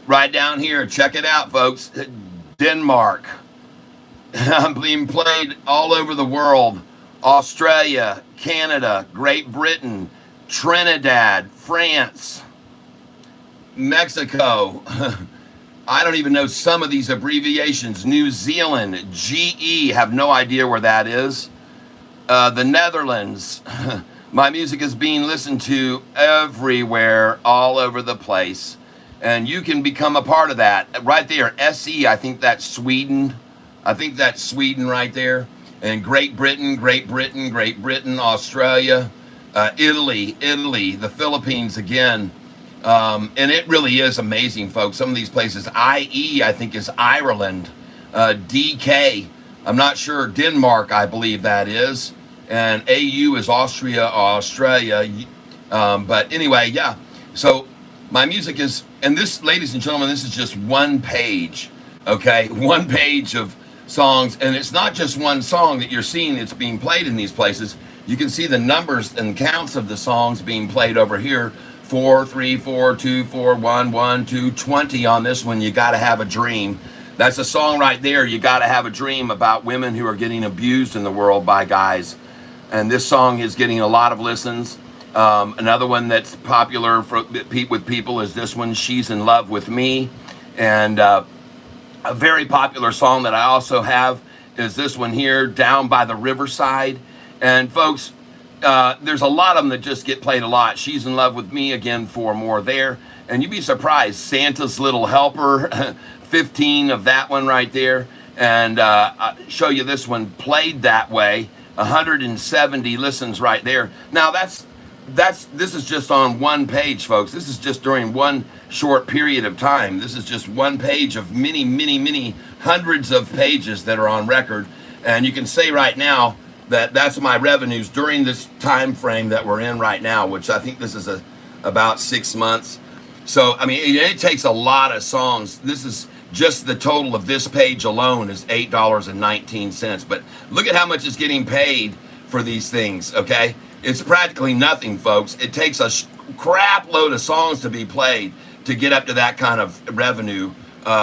Speaker 1: Right down here. Check it out, folks. Denmark. I'm being played all over the world. Australia, Canada, Great Britain, Trinidad, France, Mexico. I don't even know some of these abbreviations. New Zealand, GE, have no idea where that is. The Netherlands. My music is being listened to everywhere, all over the place. And you can become a part of that. Right there, SE, I think that's Sweden. Right there. And Great Britain, Australia, Italy, the Philippines again. And it really is amazing, folks. Some of these places, IE, I think is Ireland, DK, I'm not sure, Denmark, I believe that is, and AU is Austria, Australia. But anyway, yeah. So my music is, and this, ladies and gentlemen, this is just one page, okay? One page of songs, and it's not just one song that you're seeing that's being played in these places. You can see the numbers and counts of the songs being played over here. 4, 3, 4, 2, 4, 1, 1, 2, 20 on this one. You Gotta Have a Dream. That's a song right there. You Gotta Have a Dream, about women who are getting abused in the world by guys. And this song is getting a lot of listens. Another one that's popular with people is this one, She's in Love with Me. And a very popular song that I also have is this one here, Down by the Riverside. And folks, there's a lot of them that just get played a lot. She's in Love with Me, again, 4 more there. And you'd be surprised, Santa's Little Helper, 15 of that one right there. And I'll show you this one, Played That Way, 170 listens right there. Now this is just on one page, folks. This is just during one short period of time. This is just one page of many hundreds of pages that are on record. And you can say right now that that's my revenues during this time frame that we're in right now, which I think this is about 6 months. So, I mean, it takes a lot of songs. This is just the total of this page alone is $8.19. But look at how much is getting paid for these things, okay? It's practically nothing, folks. It takes a crap load of songs to be played to get up to that kind of revenue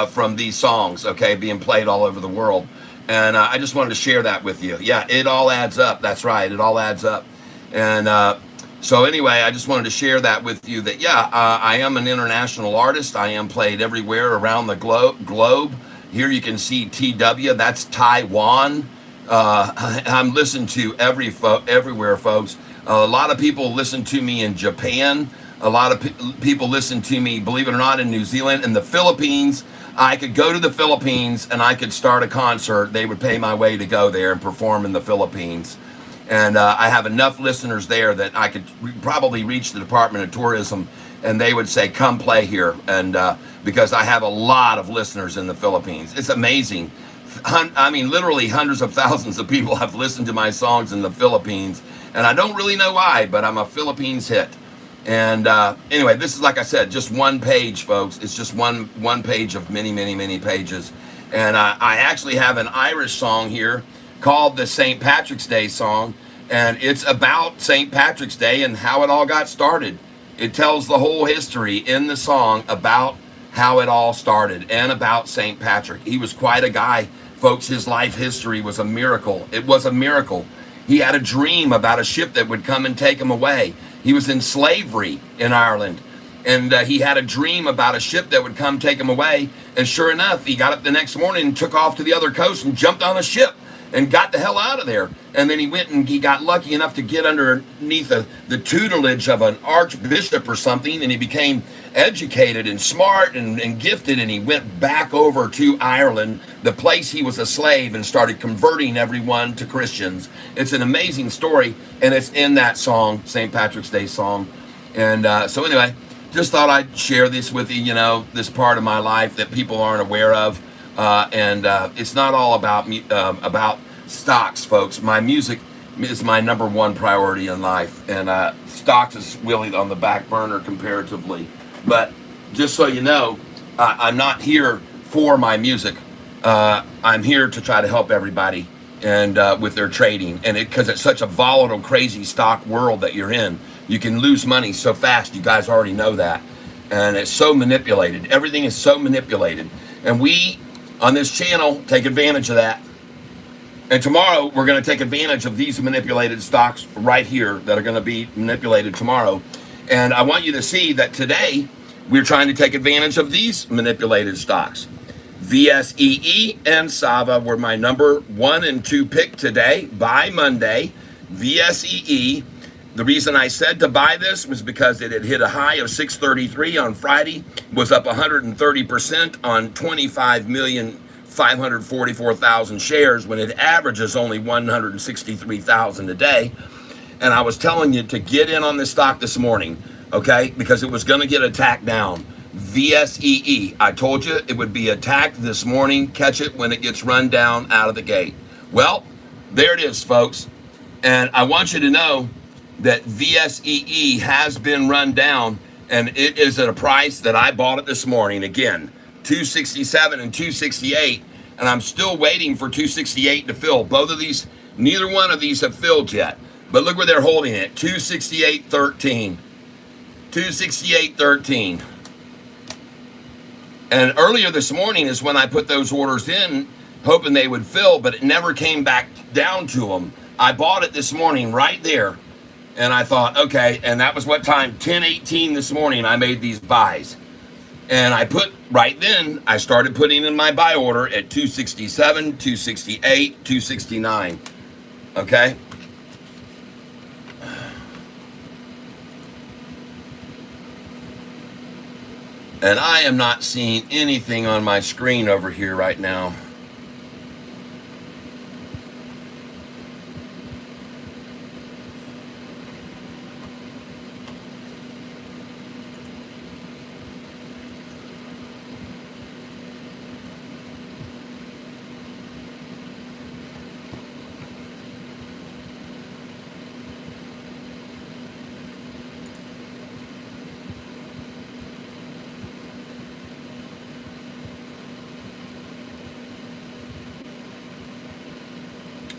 Speaker 1: from these songs, okay, being played all over the world. And I just wanted to share that with you. Yeah, it all adds up. That's right. It all adds up. And so anyway, I just wanted to share that with you that, yeah, I am an international artist. I am played everywhere around the globe. Here you can see TW. That's Taiwan. I'm listened to everywhere, folks. A lot of people listen to me in Japan. A lot of people listen to me, believe it or not, in New Zealand and the Philippines. I could go to the Philippines and I could start a concert. They would pay my way to go there and perform in the Philippines. And I have enough listeners there that I could probably reach the Department of Tourism and they would say, come play here. And because I have a lot of listeners in the Philippines. It's amazing. I mean, literally hundreds of thousands of people have listened to my songs in the Philippines. And I don't really know why, but I'm a Philippines hit. And anyway, this is, like I said, just one page, folks. It's just one page of many pages. And I actually have an Irish song here called the St. Patrick's Day song. And it's about St. Patrick's Day and how it all got started. It tells the whole history in the song about how it all started and about St. Patrick. He was quite a guy, folks. His life history was a miracle. It was a miracle. He had a dream about a ship that would come and take him away. He was in slavery in Ireland, and he had a dream about a ship that would come take him away. And sure enough, he got up the next morning and took off to the other coast and jumped on a ship and got the hell out of there. And then he went and he got lucky enough to get underneath the tutelage of an archbishop or something, and he became educated and smart and gifted, and he went back over to Ireland, the place he was a slave, and started converting everyone to Christians. It's an amazing story, and it's in that song, St. Patrick's Day song. And so anyway, just thought I'd share this with you, this part of my life that people aren't aware of. And it's not all about stocks, folks. My music is my number one priority in life. And stocks is really on the back burner comparatively. But just so you know, I'm not here for my music. I'm here to try to help everybody and with their trading. And because it's such a volatile, crazy stock world that you're in, you can lose money so fast. You guys already know that. And it's so manipulated. Everything is so manipulated. And we, on this channel, take advantage of that. And tomorrow, we're going to take advantage of these manipulated stocks right here that are going to be manipulated tomorrow. And I want you to see that today, we're trying to take advantage of these manipulated stocks. VSEE and Sava were my number 1 and 2 pick today by Monday. VSEE. The reason I said to buy this was because it had hit a high of 633 on Friday, was up 130% on 25,544,000 shares when it averages only 163,000 a day. And I was telling you to get in on this stock this morning, okay? Because it was going to get attacked down. VSEE. I told you it would be attacked this morning. Catch it when it gets run down out of the gate. Well, there it is, folks. And I want you to know that VSEE has been run down, and it is at a price that I bought it this morning. Again, 267 and 268, and I'm still waiting for 268 to fill. Both of these, neither one of these have filled yet. But look where they're holding it, 268.13. 268.13. And earlier this morning is when I put those orders in, hoping they would fill, but it never came back down to them. I bought it this morning right there. And I thought, okay, and that was what time? 10:18 this morning, I made these buys. And I put, right then, I started putting in my buy order at 267, 268, 269. Okay? And I am not seeing anything on my screen over here right now.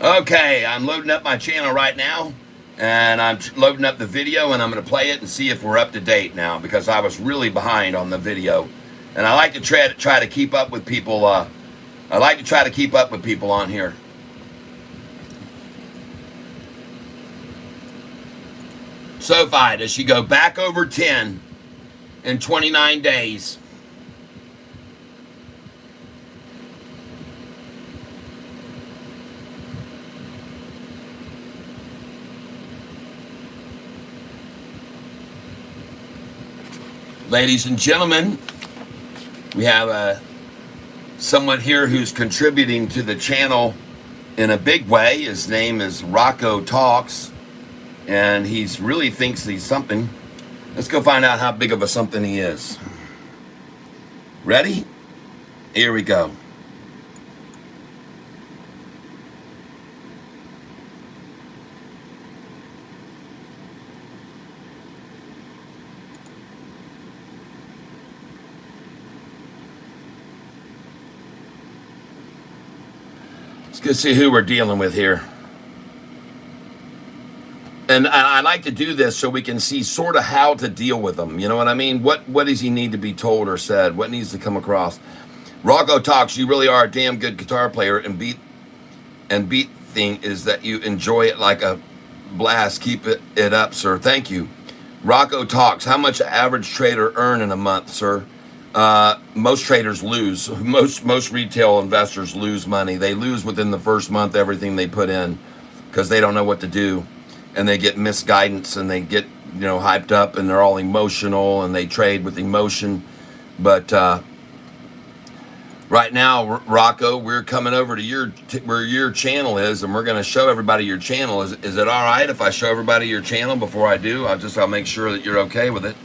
Speaker 1: Okay, I'm loading up my channel right now, and I'm loading up the video, and I'm going to play it and see if we're up to date now, because I was really behind on the video. And I like to try to keep up with people. I like to try to keep up with people on here. Sofi, does she go back over 10 in 29 days? Ladies and gentlemen, we have someone here who's contributing to the channel in a big way. His name is Rocco Talks, and he's really thinks he's something. Let's go find out how big of a something he is. Ready? Here we go. Let's see who we're dealing with here. And I like to do this so we can see sort of how to deal with them. You know what I mean? What does he need to be told or said? What needs to come across? Rocco Talks, you really are a damn good guitar player, and beat thing is that you enjoy it like a blast. Keep it up, sir. Thank you. Rocco Talks, how much average trader earn in a month, sir? Most traders lose. Most retail investors lose money. They lose within the first month everything they put in, because they don't know what to do, and they get misguidance, and they get hyped up, and they're all emotional, and they trade with emotion. But Right now, Rocco, we're coming over to where your channel is, and we're going to show everybody your channel. Is it all right if I show everybody your channel before I do? I'll make sure that you're okay with it.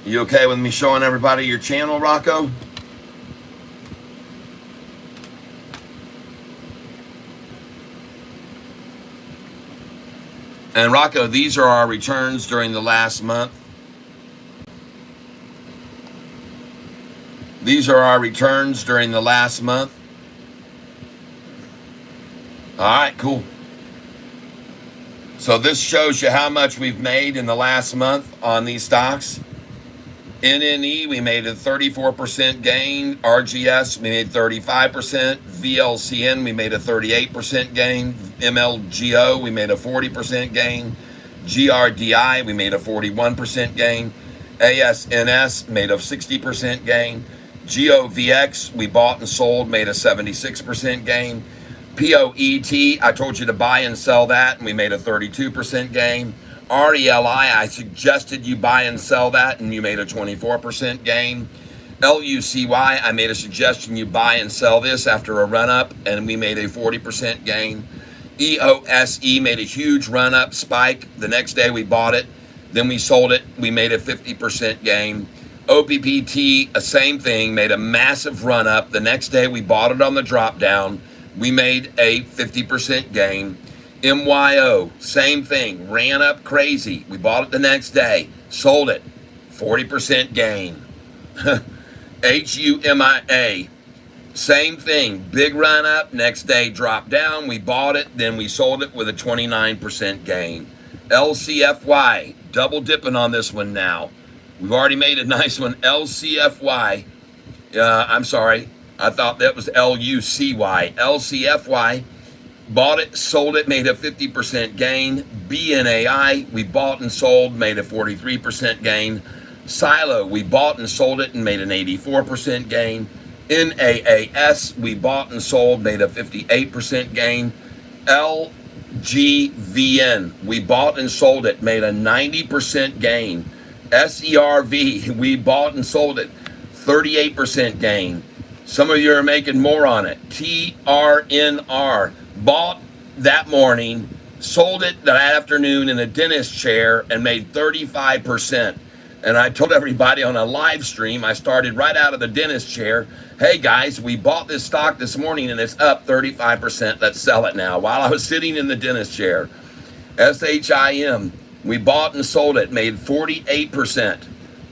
Speaker 1: You okay with me showing everybody your channel, Rocco? And Rocco, these are our returns during the last month. These are our returns during the last month. All right, cool. So this shows you how much we've made in the last month on these stocks. NNE, we made a 34% gain. RGS, we made 35%. VLCN, we made a 38% gain. MLGO, we made a 40% gain. GRDI, we made a 41% gain. ASNS made a 60% gain. GOVX, we bought and sold, made a 76% gain. POET, I told you to buy and sell that, and we made a 32% gain. RELI, I suggested you buy and sell that, and you made a 24% gain. LUCY, I made a suggestion you buy and sell this after a run-up, and we made a 40% gain. EOSE made a huge run-up spike. The next day we bought it, then we sold it, we made a 50% gain. OPPT, same thing, made a massive run-up. The next day we bought it on the drop-down, we made a 50% gain. MYO, same thing, ran up crazy. We bought it the next day, sold it, 40% gain. HUMIA, same thing, big run up, next day dropped down. We bought it, then we sold it with a 29% gain. LCFY, double dipping on this one now. We've already made a nice one. LCFY, I'm sorry, I thought that was LUCY. LCFY, bought it, sold it, made a 50% gain. BNAI, we bought and sold, made a 43% gain. Silo, we bought and sold it and made an 84% gain. NAAS, we bought and sold, made a 58% gain. LGVN, we bought and sold it, made a 90% gain. SERV, we bought and sold it, 38% gain. Some of you are making more on it. TRNR, bought that morning, sold it that afternoon in a dentist chair and made 35%. And I told everybody on a live stream, I started right out of the dentist chair, hey guys, we bought this stock this morning and it's up 35%. Let's sell it now, while I was sitting in the dentist chair. SHIM, we bought and sold it, made 48%.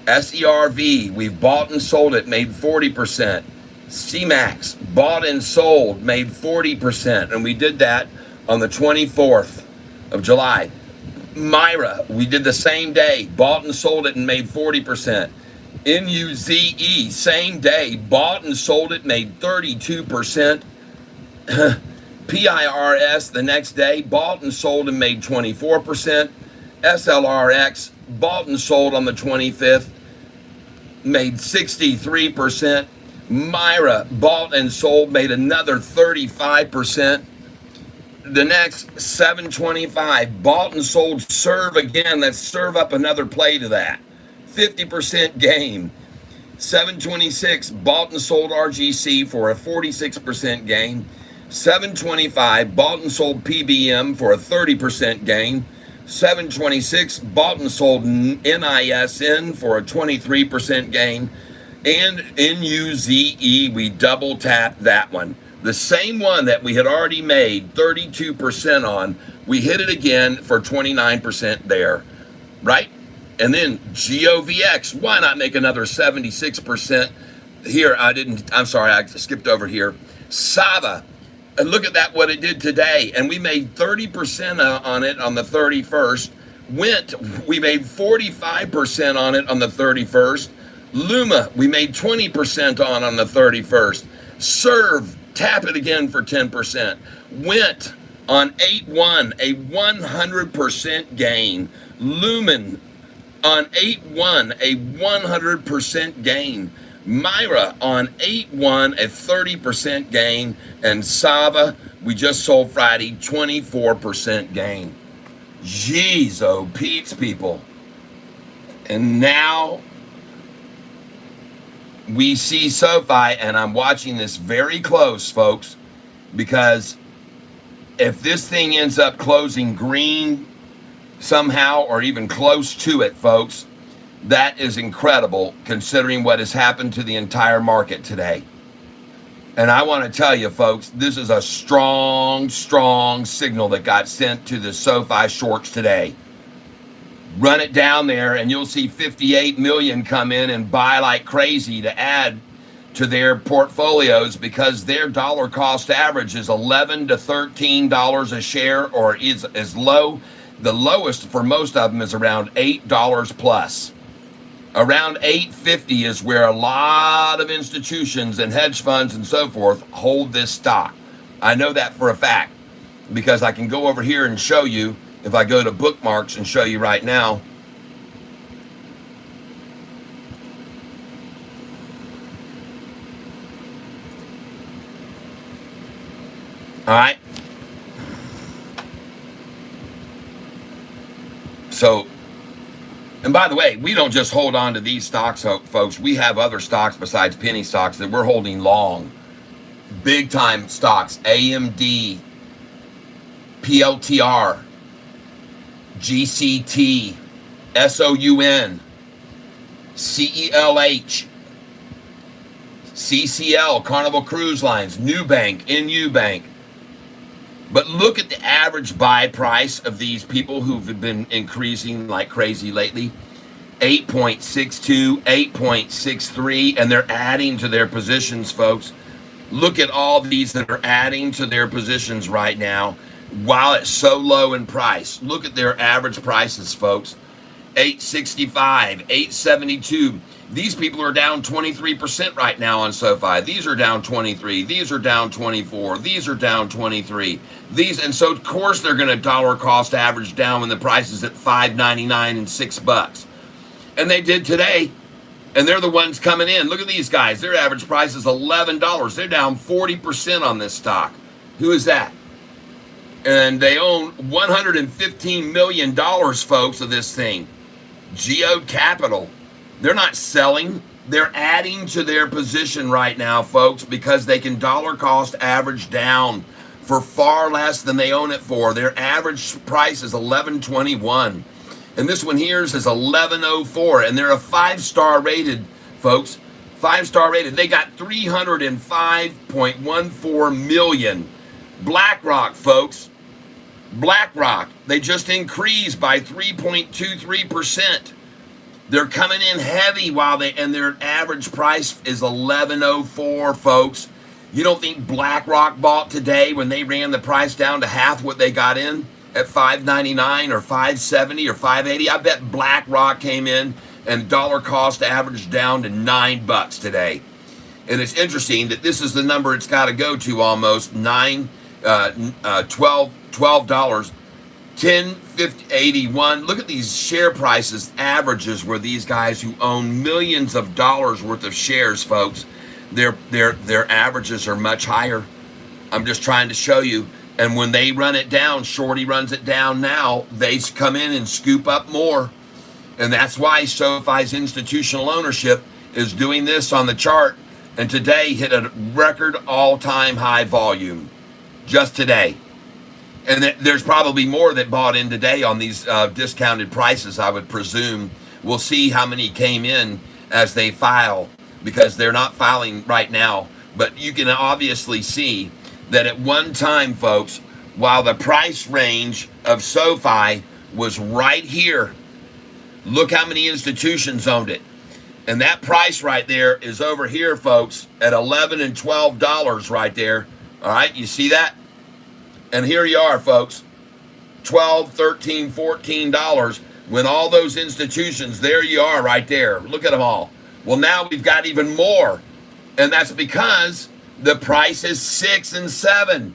Speaker 1: SERV, we've bought and sold it, made 40%. CMAX, bought and sold, made 40%, and we did that on the 24th of July. Myra, we did the same day, bought and sold it and made 40%. NUZE, same day, bought and sold it, made 32%. PIRS, the next day, bought and sold and made 24%. SLRX, bought and sold on the 25th, made 63%. Myra, bought and sold, made another 35%. The next 725, bought and sold, serve again. Let's serve up another play to that. 50% gain. 726, bought and sold RGC for a 46% gain. 725, bought and sold PBM for a 30% gain. 726, bought and sold NISN for a 23% gain. And NUZE, we double tapped that one. The same one that we had already made 32% on, we hit it again for 29% there, right? And then GOVX, why not make another 76%? Here, I'm sorry, I skipped over here. Sava, and look at that, what it did today. And we made 30% on it on the 31st. We made 45% on it on the 31st. Luma, we made 20% on the 31st. Serve, tap it again for 10%. Went on 8-1, a 100% gain. Lumen on 8-1, a 100% gain. Myra on 8-1, a 30% gain. And Sava, we just sold Friday, 24% gain. Jeez, oh, Pete's people. And now we see SoFi, and I'm watching this very close, folks, because if this thing ends up closing green somehow or even close to it, folks, that is incredible considering what has happened to the entire market today. And I want to tell you, folks, this is a strong, strong signal that got sent to the SoFi shorts today. Run it down there and you'll see 58 million come in and buy like crazy to add to their portfolios because their dollar cost average is $11 to $13 a share, or is as low. The lowest for most of them is around $8 plus. Around $8.50 is where a lot of institutions and hedge funds and so forth hold this stock. I know that for a fact because I can go over here and show you if I go to bookmarks and show you right now. All right. So, and by the way, we don't just hold on to these stocks, folks. We have other stocks besides penny stocks that we're holding long. Big time stocks, AMD, PLTR, GCT, SOUN, CELH, CCL, Carnival Cruise Lines, Nubank, NUBank. But look at the average buy price of these people who've been increasing like crazy lately. 8.62, 8.63, and they're adding to their positions, folks. Look at all these that are adding to their positions right now while it's so low in price. Look at their average prices, folks. 865, 872. These people are down 23% right now on SoFi. These are down 23. These are down 24. These are down 23. And so of course they're going to dollar cost average down when the price is at $5.99 and $6. And they did today. And they're the ones coming in. Look at these guys. Their average price is $11. They're down 40% on this stock. Who is that? And they own $115 million, folks, of this thing. Geode Capital. They're not selling. They're adding to their position right now, folks, because they can dollar cost average down for far less than they own it for. Their average price is $11.21. And this one here is $11.04. And they're a 5-star rated, folks. 5-star rated. They got 305.14 million. BlackRock, folks. BlackRock. They just increased by 3.23%. They're coming in heavy and their average price is $11.04, folks. You don't think BlackRock bought today when they ran the price down to half what they got in at $5.99 or $5.70 or $5.80? I bet BlackRock came in and dollar cost averaged down to $9 today. And it's interesting that this is the number it's got to go to almost $12. 10, 50, 81. Look at these share prices, averages where these guys who own millions of dollars worth of shares, folks, their averages are much higher. I'm just trying to show you. And when they run it down, Shorty runs it down now, they come in and scoop up more. And that's why SoFi's institutional ownership is doing this on the chart. And today hit a record all-time high volume. Just today. And there's probably more that bought in today on these discounted prices, I would presume. We'll see how many came in as they file, because they're not filing right now. But you can obviously see that at one time, folks, while the price range of SoFi was right here, look how many institutions owned it. And that price right there is over here, folks, at $11 and $12 right there. All right, you see that? And here you are, folks, $12, $13, $14, when all those institutions, there you are right there. Look at them all. Well, now we've got even more. And that's because the price is 6 and 7.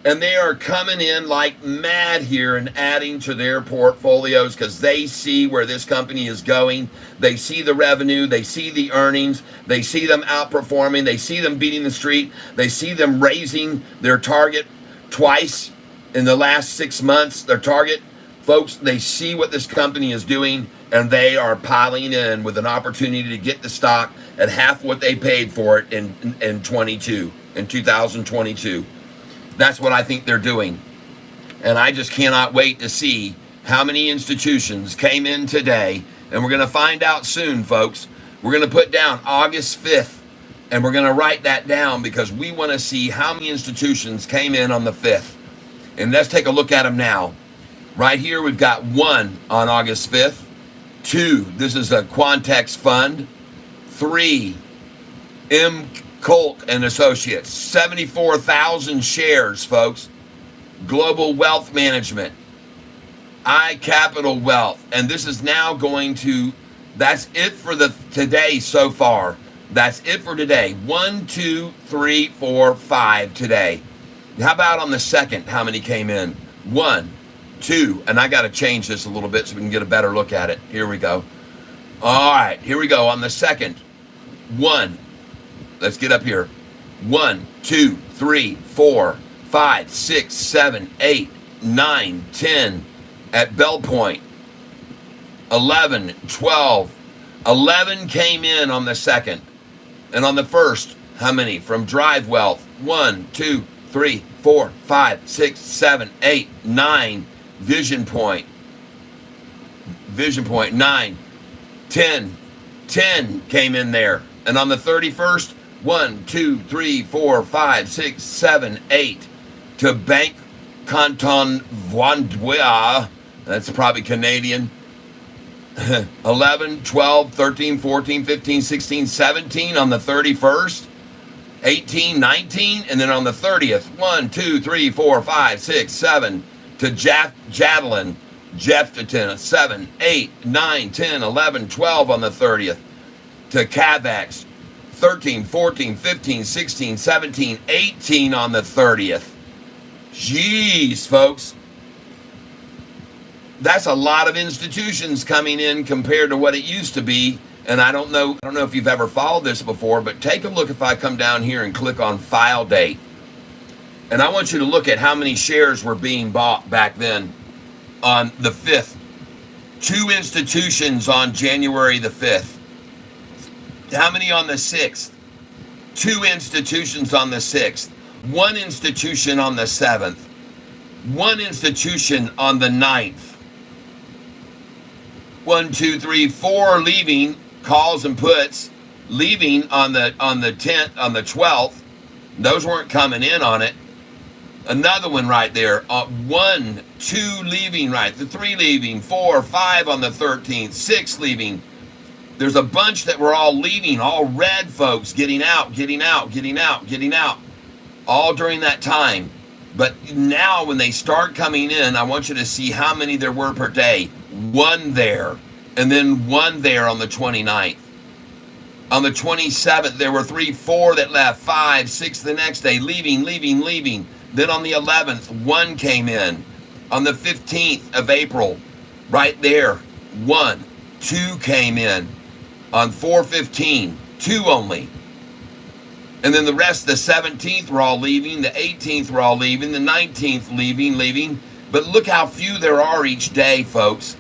Speaker 1: And they are coming in like mad here and adding to their portfolios because they see where this company is going. They see the revenue. They see the earnings. They see them outperforming. They see them beating the street. They see them raising their target twice in the last 6 months, their target. Folks, they see what this company is doing, and they are piling in with an opportunity to get the stock at half what they paid for it in 2022. That's what I think they're doing. And I just cannot wait to see how many institutions came in today. And we're going to find out soon, folks. We're going to put down August 5th, and we're going to write that down because we want to see how many institutions came in on the 5th. And let's take a look at them now. Right here, we've got 1 on August 5th. 2, this is a Quantex fund. 3, M. Colt and Associates, 74,000 shares, folks. Global Wealth Management, I Capital Wealth, and this is now going to, that's it for the today so far. That's it for today. 1, 2, 3, 4, 5 today. How about on the 2nd? How many came in? 1, 2, and I got to change this a little bit so we can get a better look at it. Here we go. All right, here we go. On the 2nd, 1. Let's get up here. 1, 2, 3, 4, 5, 6, 7, 8, 9, 10 at Bell Point. 11, 12. 11 came in on the 2nd. And on the 1st, how many? From Drive Wealth. 1, 2, 3, 4, 5, 6, 7, 8, 9. Vision Point. Vision Point, 9. 10. 10 came in there. And on the 31st, 1, 2, 3, 4, 5, 6, 7, 8 to Bank Canton Vaudreuil. That's probably Canadian. 11, 12, 13, 14, 15, 16, 17 on the 31st. 18, 19, and then on the 30th, 1, 2, 3, 4, 5, 6, 7 to Jadlin, Jefferton, 7, 8, 9, 10, 11, 12 on the 30th to Cavex. 13, 14, 15, 16, 17, 18 on the 30th. Jeez, folks. That's a lot of institutions coming in compared to what it used to be. And I don't know if you've ever followed this before, but take a look if I come down here and click on file date. And I want you to look at how many shares were being bought back then on the 5th. 2 institutions on January the 5th. How many on the 6th? 2 institutions on the 6th. 1 institution on the 7th. 1 institution on the 9th. 1, 2, 3, 4 leaving, calls and puts, leaving on the 10th, on the 12th. Those weren't coming in on it. Another one right there. 1, 2 leaving, right. The 3 leaving, 4, 5 on the 13th, 6 leaving. There's a bunch that were all leaving, all red folks, getting out, all during that time. But now when they start coming in, I want you to see how many there were per day. 1 there, and then 1 there on the 29th. On the 27th, there were 3, 4 that left, 5, 6 the next day, leaving. Then on the 11th, 1 came in. On the 15th of April, right there, 1, 2 came in. On 4/15, 2 only. And then the rest, the 17th were all leaving, the 18th were all leaving, the 19th leaving. But look how few there are each day, folks.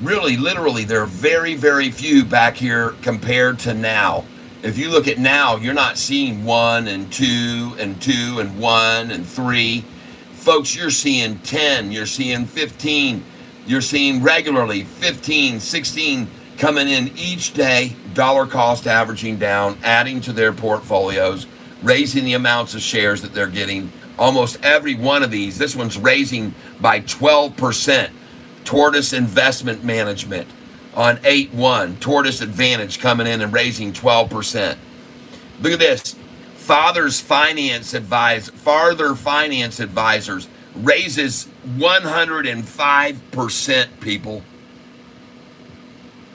Speaker 1: Really, literally, there are very, very few back here compared to now. If you look at now, you're not seeing 1 and 2 and 2 and 1 and 3. Folks, you're seeing 10, you're seeing 15, you're seeing regularly 15, 16 coming in each day, dollar cost averaging down, adding to their portfolios, raising the amounts of shares that they're getting. Almost every one of these, this one's raising by 12%. Tortoise Investment Management on 8-1. Tortoise Advantage coming in and raising 12%. Look at this. Farther Finance Advisors raises 105%, people.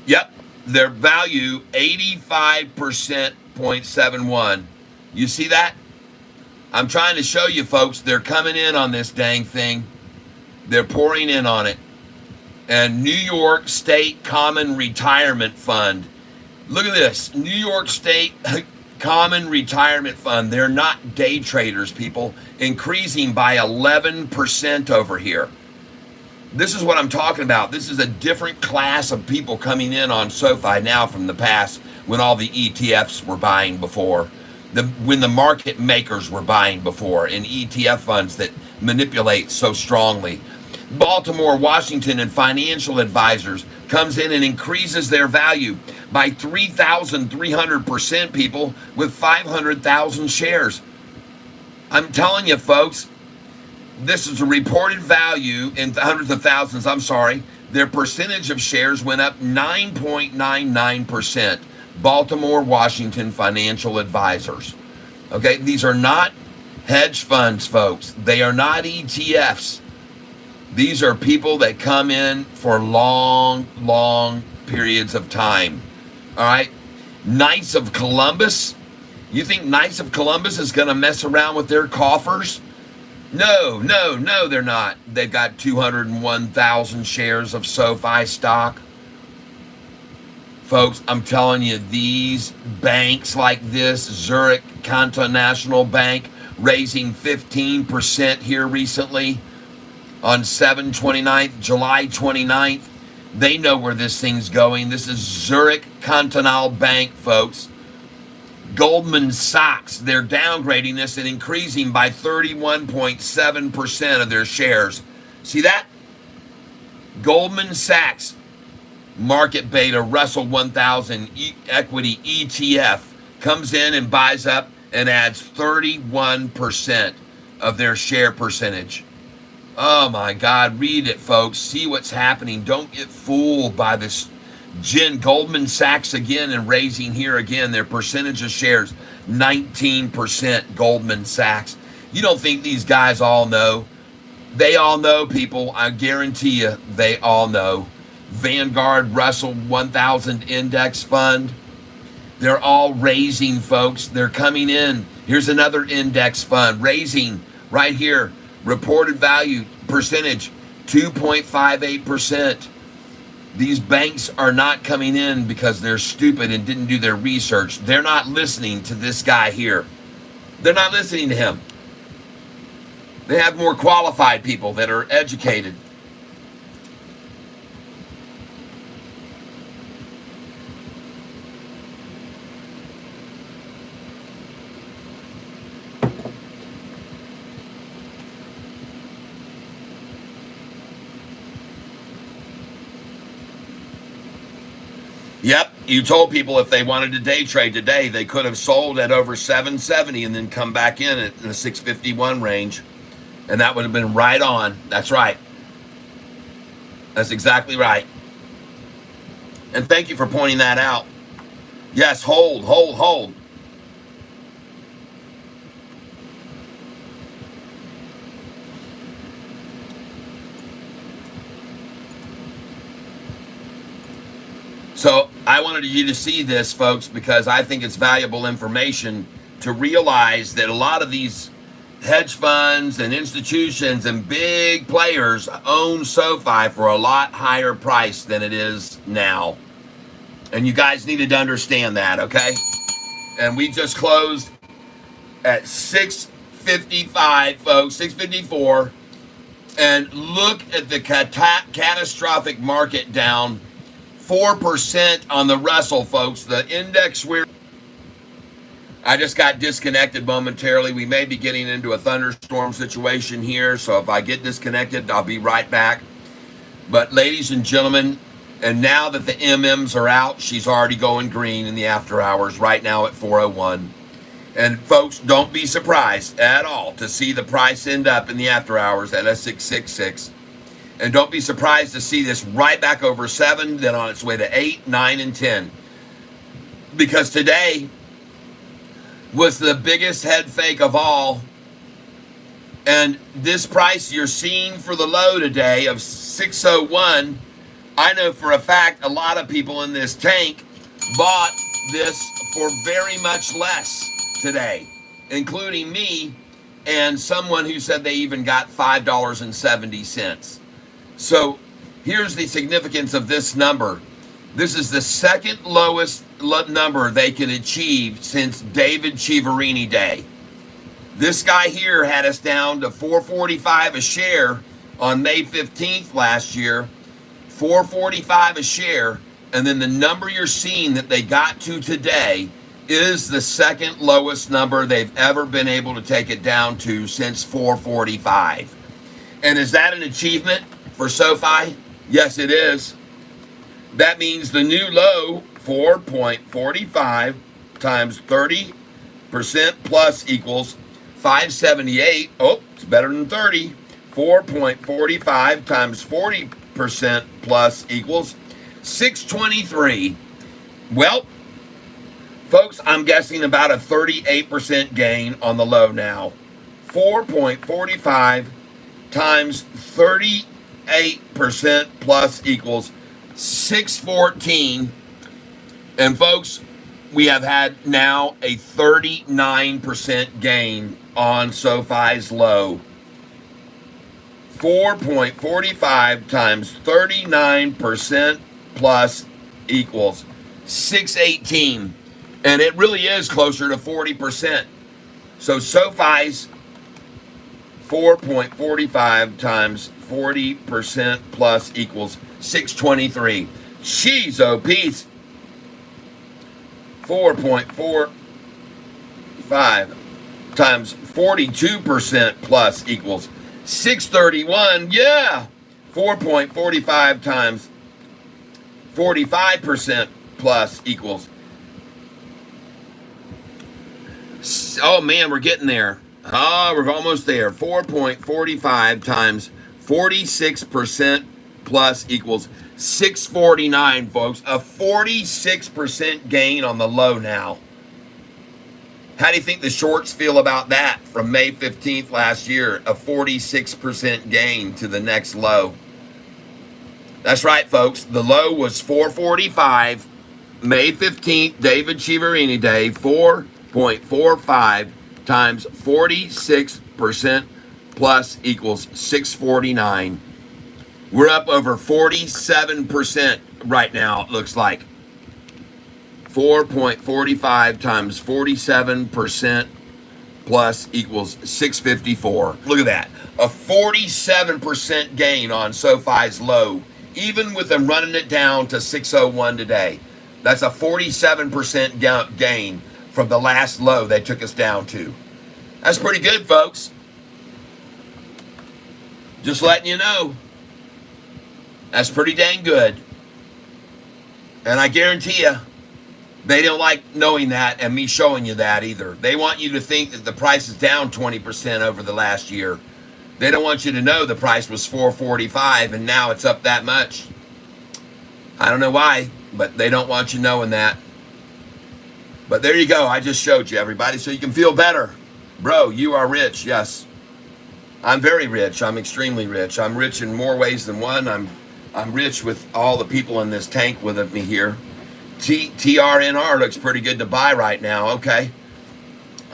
Speaker 1: Yep, their value 85.71. You see that? I'm trying to show you, folks. They're coming in on this dang thing. They're pouring in on it. And New York State Common Retirement Fund. Look at this. New York State Common Retirement Fund. They're not day traders, people. Increasing by 11% over here. This is what I'm talking about. This is a different class of people coming in on SoFi now from the past when all the ETFs were buying before, when the market makers were buying before, and ETF funds that manipulate so strongly. Baltimore, Washington, and financial advisors comes in and increases their value by 3,300%, people, with 500,000 shares. I'm telling you, folks, this is a reported value in hundreds of thousands. I'm sorry. Their percentage of shares went up 9.99%. Baltimore, Washington financial advisors. Okay, these are not hedge funds, folks. They are not ETFs. These are people that come in for long, long periods of time. All right. Knights of Columbus. You think Knights of Columbus is going to mess around with their coffers? No, they're not. They've got 201,000 shares of SoFi stock. Folks, I'm telling you, these banks like this, Zurich Cantonal Bank, raising 15% here recently on July 29th. They know where this thing's going. This is Zurich Cantonal Bank, folks. Goldman Sachs, they're downgrading this and increasing by 31.7% of their shares. See that? Goldman Sachs, market beta, Russell 1000 equity ETF, comes in and buys up and adds 31% of their share percentage. Oh my God, read it, folks. See what's happening. Don't get fooled by this. Goldman Sachs again and raising here again their percentage of shares, 19%. Goldman Sachs. You don't think these guys all know? They all know, people. I guarantee you they all know. Vanguard Russell 1000 Index Fund. They're all raising, folks. They're coming in. Here's another index fund raising right here. Reported value percentage, 2.58%. These banks are not coming in because they're stupid and didn't do their research. They're not listening to this guy here. They're not listening to him. They have more qualified people that are educated. Yep, you told people if they wanted to day trade today, they could have sold at over 770 and then come back in at the 651 range. And that would have been right on. That's right. That's exactly right. And thank you for pointing that out. Yes, hold. So I wanted you to see this, folks, because I think it's valuable information to realize that a lot of these hedge funds and institutions and big players own SoFi for a lot higher price than it is now. And you guys needed to understand that, okay? And we just closed at 655, folks, 654. And look at the catastrophic market down 4% on the Russell, folks. The index I just got disconnected momentarily. We may be getting into a thunderstorm situation here, so if I get disconnected, I'll be right back. But ladies and gentlemen, and now that the MMs are out, she's already going green in the after hours right now at 401. And folks, don't be surprised at all to see the price end up in the after hours at a 666. And don't be surprised to see this right back over 7, then on its way to 8, 9, and 10. Because today was the biggest head fake of all. And this price you're seeing for the low today of 601, I know for a fact a lot of people in this tank bought this for very much less today, including me and someone who said they even got $5.70. So here's the significance of this number. This is the second lowest number they can achieve since David Chiaverini Day. This guy here had us down to $4.45 a share on May 15th last year, 445 a share, and then the number you're seeing that they got to today is the second lowest number they've ever been able to take it down to since 445. And is that an achievement for SoFi? Yes, it is. That means the new low, 4.45 times 30% plus equals 578. Oh, it's better than 30. 4.45 times 40% plus equals 623. Well, folks, I'm guessing about a 38% gain on the low now. 4.45 times 38% plus equals 614. And folks, we have had now a 39% gain on SoFi's low. 4.45 times 39% plus equals 618. And it really is closer to 40%. So SoFi's 4.45 times 40% plus equals 623. Jeez, oh, Pete. 4.45 times 42% plus equals 631. Yeah. 4.45 times 45% plus equals. Oh, man, we're getting there. We're almost there. 4.45 times 46% plus equals 649, folks. A 46% gain on the low now. How do you think the shorts feel about that from May 15th last year? A 46% gain to the next low. That's right, folks. The low was 445. May 15th, David Chiaverini Day, 4.45 times 46% plus equals 649. We're up over 47% right now, it looks like. 4.45 times 47% plus equals 654. Look at that. A 47% gain on SoFi's low, even with them running it down to 601 today. That's a 47% gain from the last low they took us down to. That's pretty good, folks. Just letting you know. That's pretty dang good. And I guarantee you, they don't like knowing that and me showing you that either. They want you to think that the price is down 20% over the last year. They don't want you to know the price was $4.45 and now it's up that much. I don't know why, but they don't want you knowing that. But there you go. I just showed you, everybody, so you can feel better. Bro, you are rich. Yes. I'm very rich. I'm extremely rich. I'm rich in more ways than one. I'm rich with all the people in this tank with me here. TRNR looks pretty good to buy right now. Okay.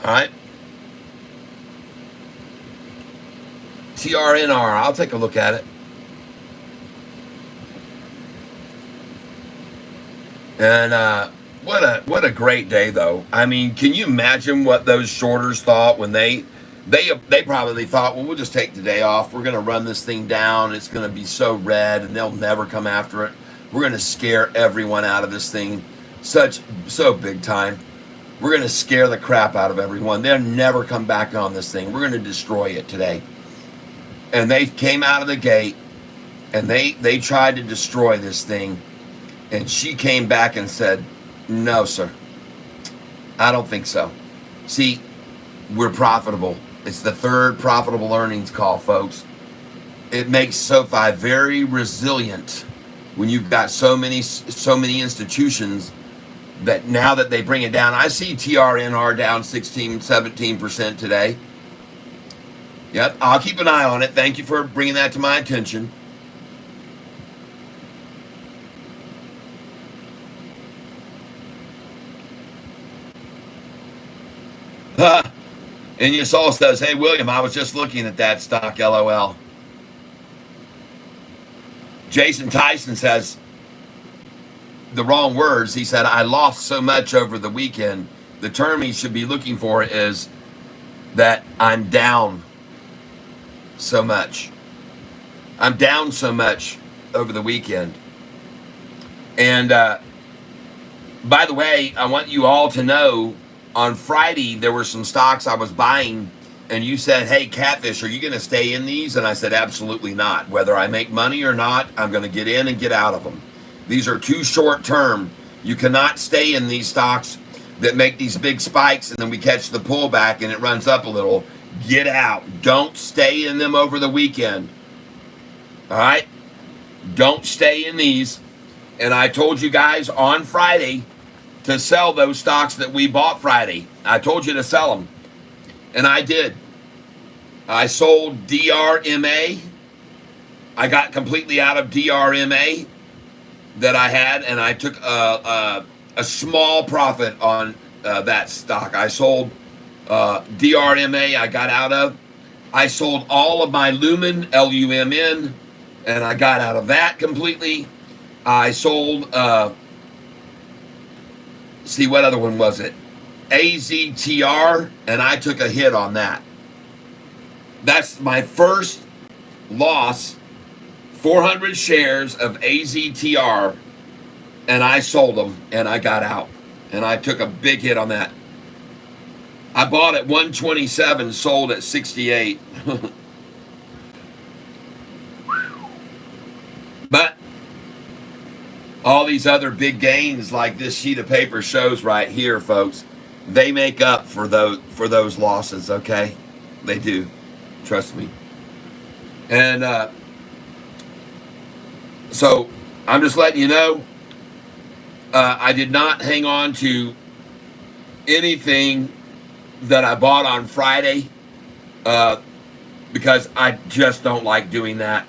Speaker 1: All right. TRNR. I'll take a look at it. And what a great day, though. I mean, can you imagine what those shorters thought when they probably thought, well, we'll just take the day off. We're going to run this thing down. It's going to be so red, and they'll never come after it. We're going to scare everyone out of this thing so big time. We're going to scare the crap out of everyone. They'll never come back on this thing. We're going to destroy it today. And they came out of the gate, and they tried to destroy this thing. And she came back and said, no, sir. I don't think so. See, we're profitable. It's the third profitable earnings call, folks. It makes SoFi very resilient when you've got so many institutions that now that they bring it down. I see TRNR down 16, 17% today. Yep, I'll keep an eye on it. Thank you for bringing that to my attention. And your soul says, hey, William, I was just looking at that stock, LOL. Jason Tyson says the wrong words. He said, I lost so much over the weekend. The term he should be looking for is that I'm down so much. I'm down so much over the weekend. And by the way, I want you all to know, on Friday there were some stocks I was buying, and you said, hey, Catfish, are you going to stay in these? And I said, absolutely not. Whether I make money or not, I'm going to get in and get out of them. These are too short term. You cannot stay in these stocks that make these big spikes and then we catch the pullback and it runs up a little. Get out. Don't stay in them over the weekend. All right? Don't stay in these. And I told you guys on Friday to sell those stocks that we bought Friday. I told you to sell them. And I did. I sold DRMA. I got completely out of DRMA that I had, and I took a small profit on that stock. I sold DRMA, I got out of. I sold all of my Lumen, LUMN, and I got out of that completely. I sold, see, what other one was it? AZTR, and I took a hit on that. That's my first loss, 400 shares of AZTR, and I sold them, and I got out, and I took a big hit on that. I bought at 127, sold at 68. But all these other big gains, like this sheet of paper shows right here, folks, they make up for those losses, okay? They do. Trust me. And so I'm just letting you know, I did not hang on to anything that I bought on Friday because I just don't like doing that.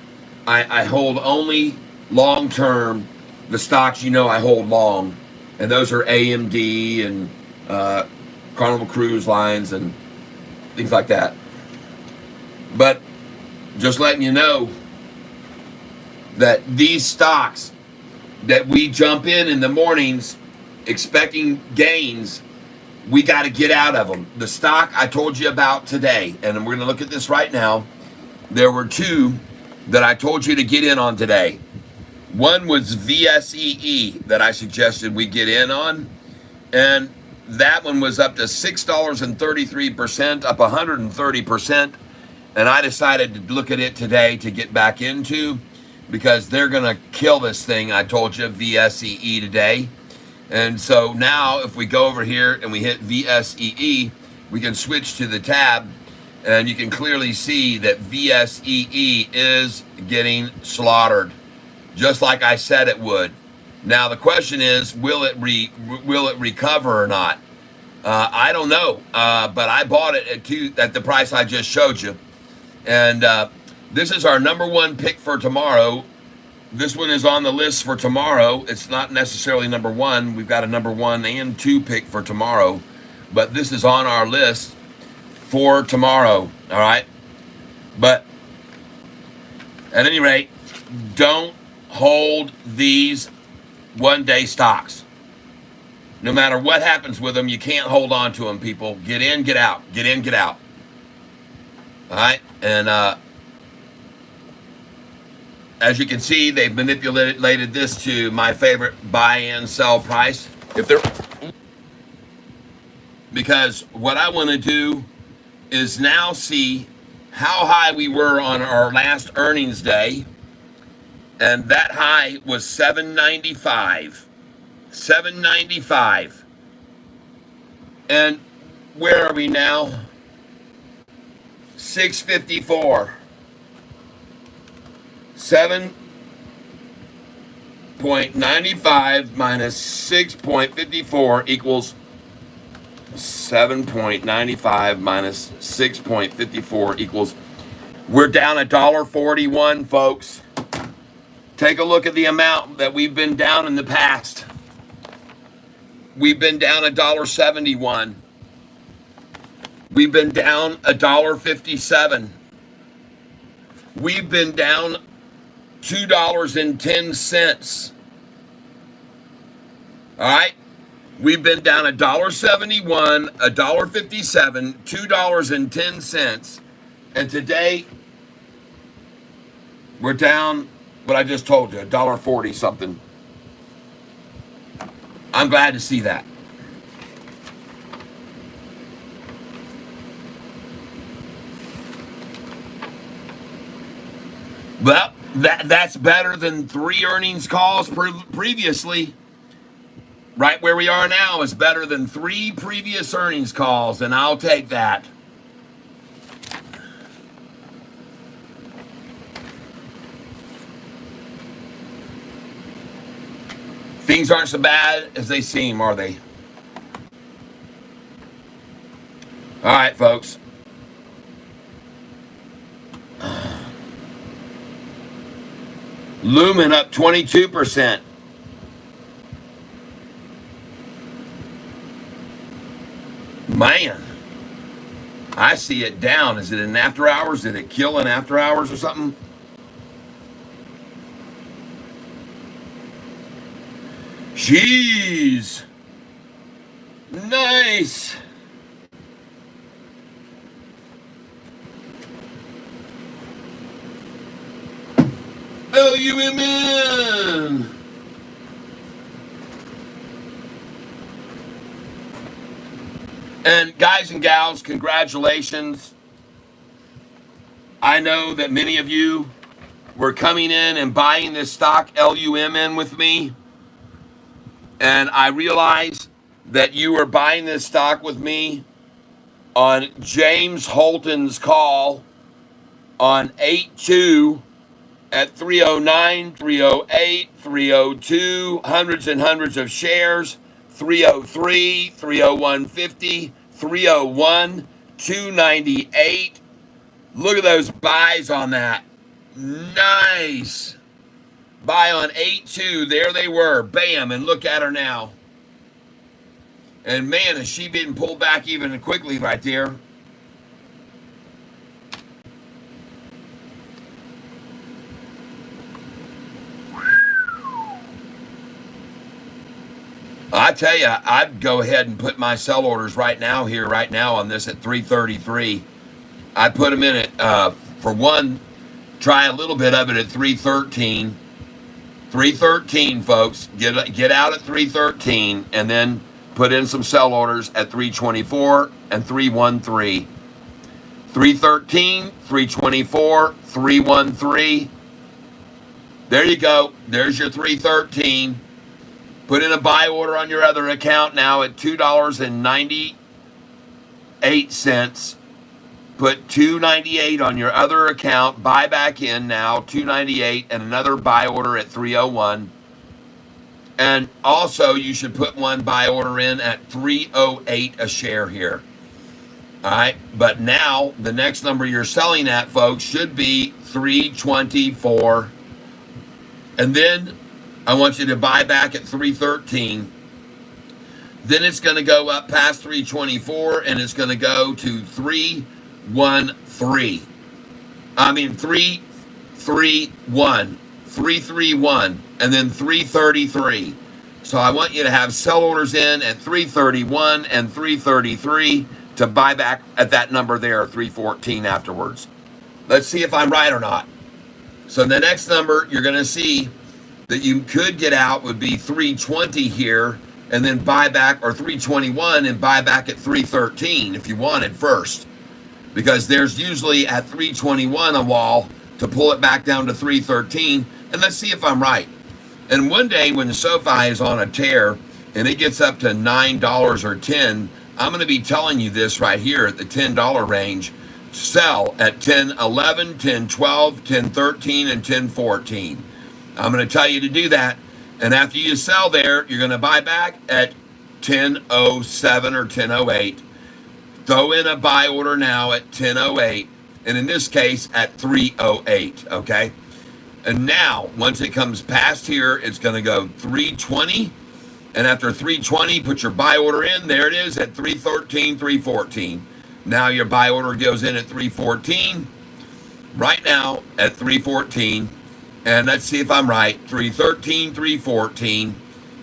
Speaker 1: I hold only long-term the stocks I hold long, and those are AMD and Carnival Cruise Lines and things like that. But just letting you know that these stocks that we jump in the mornings expecting gains, we got to get out of them. The stock I told you about today, and we're going to look at this right now. There were two that I told you to get in on today. One was VSEE that I suggested we get in on, and that one was up to $6.33%, up 130%. And I decided to look at it today to get back into, because they're going to kill this thing. I told you, VSEE today. And so now if we go over here and we hit VSEE, we can switch to the tab, and you can clearly see that VSEE is getting slaughtered, just like I said it would. Now the question is, will it recover or not? I don't know, but I bought it at the price I just showed you. And this is our number one pick for tomorrow. This one is on the list for tomorrow. It's not necessarily number one. We've got a number 1 and 2 pick for tomorrow, but this is on our list for tomorrow. All right. But at any rate, don't hold these one-day stocks. No matter what happens with them, you can't hold on to them, people. Get in, get out. Get in, get out. All right. And as you can see, they've manipulated this to my favorite buy and sell price. Because what I want to do is now see how high we were on our last earnings day. And that high was $7.95. $7.95. And where are we now? $6.54. 7.95 minus 6.54 equals 7.95 minus 6.54 equals, we're down $1.41, folks. Take a look at the amount that we've been down in the past. We've been down $1.71. We've been down $1.57. We've been down $2.10. All right? We've been down $1.71, $1.57, $2.10. And today, We're down what I just told you, $1.40 something. I'm glad to see that. Well, that's better than 3 earnings calls previously. Right where we are now is better than 3 previous earnings calls, and I'll take that. Things aren't so bad as they seem, are they? All right, folks. Lumen up 22%. Man, I see it down. Is it in after hours? Did it kill in after hours or something? Jeez. Nice. LUMN. And guys and gals, congratulations. I know that many of you were coming in and buying this stock LUMN with me. And I realize that you were buying this stock with me on James Holton's call on 8/2 at 309, 308, 302, hundreds and hundreds of shares, 303, 301.50, 301, 298. Look at those buys on that. Nice. Buy on 8/2. There they were. Bam. And look at her now. And man, is she being pulled back even quickly right there. I tell you, I'd go ahead and put my sell orders right now on this at 333. I'd put them in at, for one, try a little bit of it at 313. 313, folks. Get out at 313 and then put in some sell orders at 324 and 313. 313, 324, 313. There you go. There's your 313. Put in a buy order on your other account now at $2.98. Put $2.98 on your other account. Buy back in now, $2.98, and another buy order at 301. And also, you should put one buy order in at 308 a share here. All right, but now the next number you're selling at, folks, should be 324. And then I want you to buy back at 313. Then it's going to go up past 324, and it's going to go to 313. 331, and then 333. So I want you to have sell orders in at 331 and 333 to buy back at that number there, 314 afterwards. Let's see if I'm right or not. So the next number you're going to see that you could get out would be 320 here, and then buy back, or 321 and buy back at 313 if you wanted first. Because there's usually at 321 a wall to pull it back down to 313. And let's see if I'm right. And one day when Sofi is on a tear and it gets up to $9 or $10, I'm going to be telling you this right here at the $10 range. Sell at 10.11, 10.12, 10.13, and 10.14. I'm going to tell you to do that. And after you sell there, you're going to buy back at 10.07 or 10.08. Throw in a buy order now at 10.08, and in this case at 3.08, okay? And now, once it comes past here, it's going to go 320, and after 320, put your buy order in. There it is at 313, 314. Now your buy order goes in at 314, right now at 314, and let's see if I'm right, 313, 314,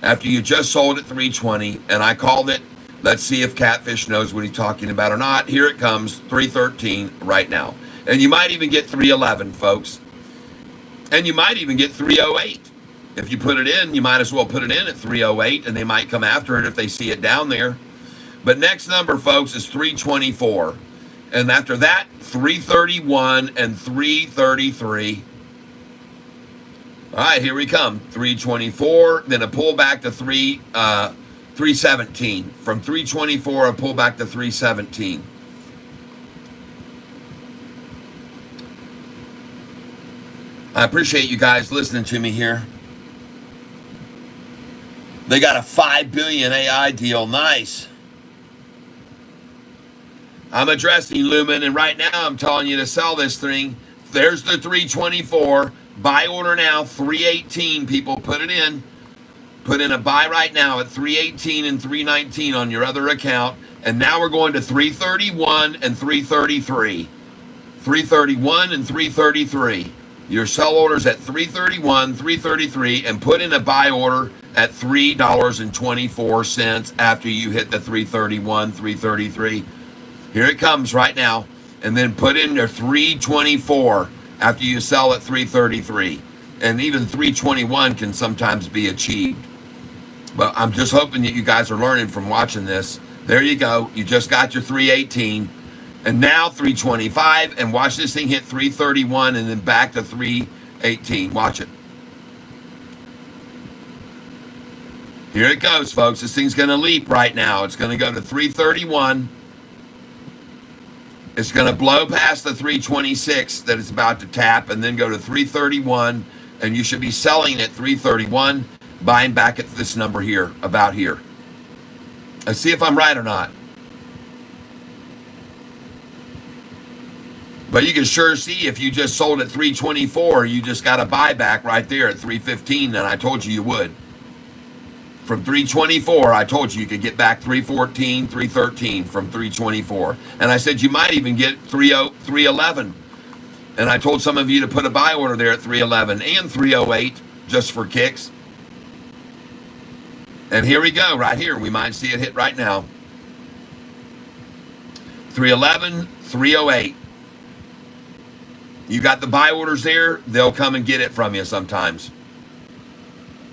Speaker 1: after you just sold at 320, and I called it. Let's see if Catfish knows what he's talking about or not. Here it comes, 313 right now. And you might even get 311, folks. And you might even get 308. If you put it in, you might as well put it in at 308, and they might come after it if they see it down there. But next number, folks, is 324. And after that, 331 and 333. All right, here we come. 324, then a pullback to 317. From 324, a pullback to 317. I appreciate you guys listening to me here. They got a $5 billion AI deal. Nice. I'm addressing Lumen, and right now I'm telling you to sell this thing. There's the 324. Buy order now, 318. People, put it in. Put in a buy right now at 318 and 319 on your other account. And now we're going to 331 and 333. 331 and 333. Your sell orders at 331, 333, and put in a buy order at $3.24 after you hit the 331, 333. Here it comes right now. And then put in your 324 after you sell at 333. And even 321 can sometimes be achieved. But I'm just hoping that you guys are learning from watching this. There you go. You just got your 318. And now 325, and watch this thing hit 331 and then back to 318. Watch it. Here it goes, folks. This thing's going to leap right now. It's going to go to 331. It's going to blow past the 326 that it's about to tap and then go to 331, and you should be selling at 331, buying back at this number here, about here. Let's see if I'm right or not. But you can sure see if you just sold at 324, you just got a buyback right there at 315, and I told you would. From 324, I told you could get back 314, 313 from 324. And I said you might even get 311. And I told some of you to put a buy order there at 311 and 308 just for kicks. And here we go, right here. We might see it hit right now. 311, 308. You got the buy orders there, they'll come and get it from you sometimes.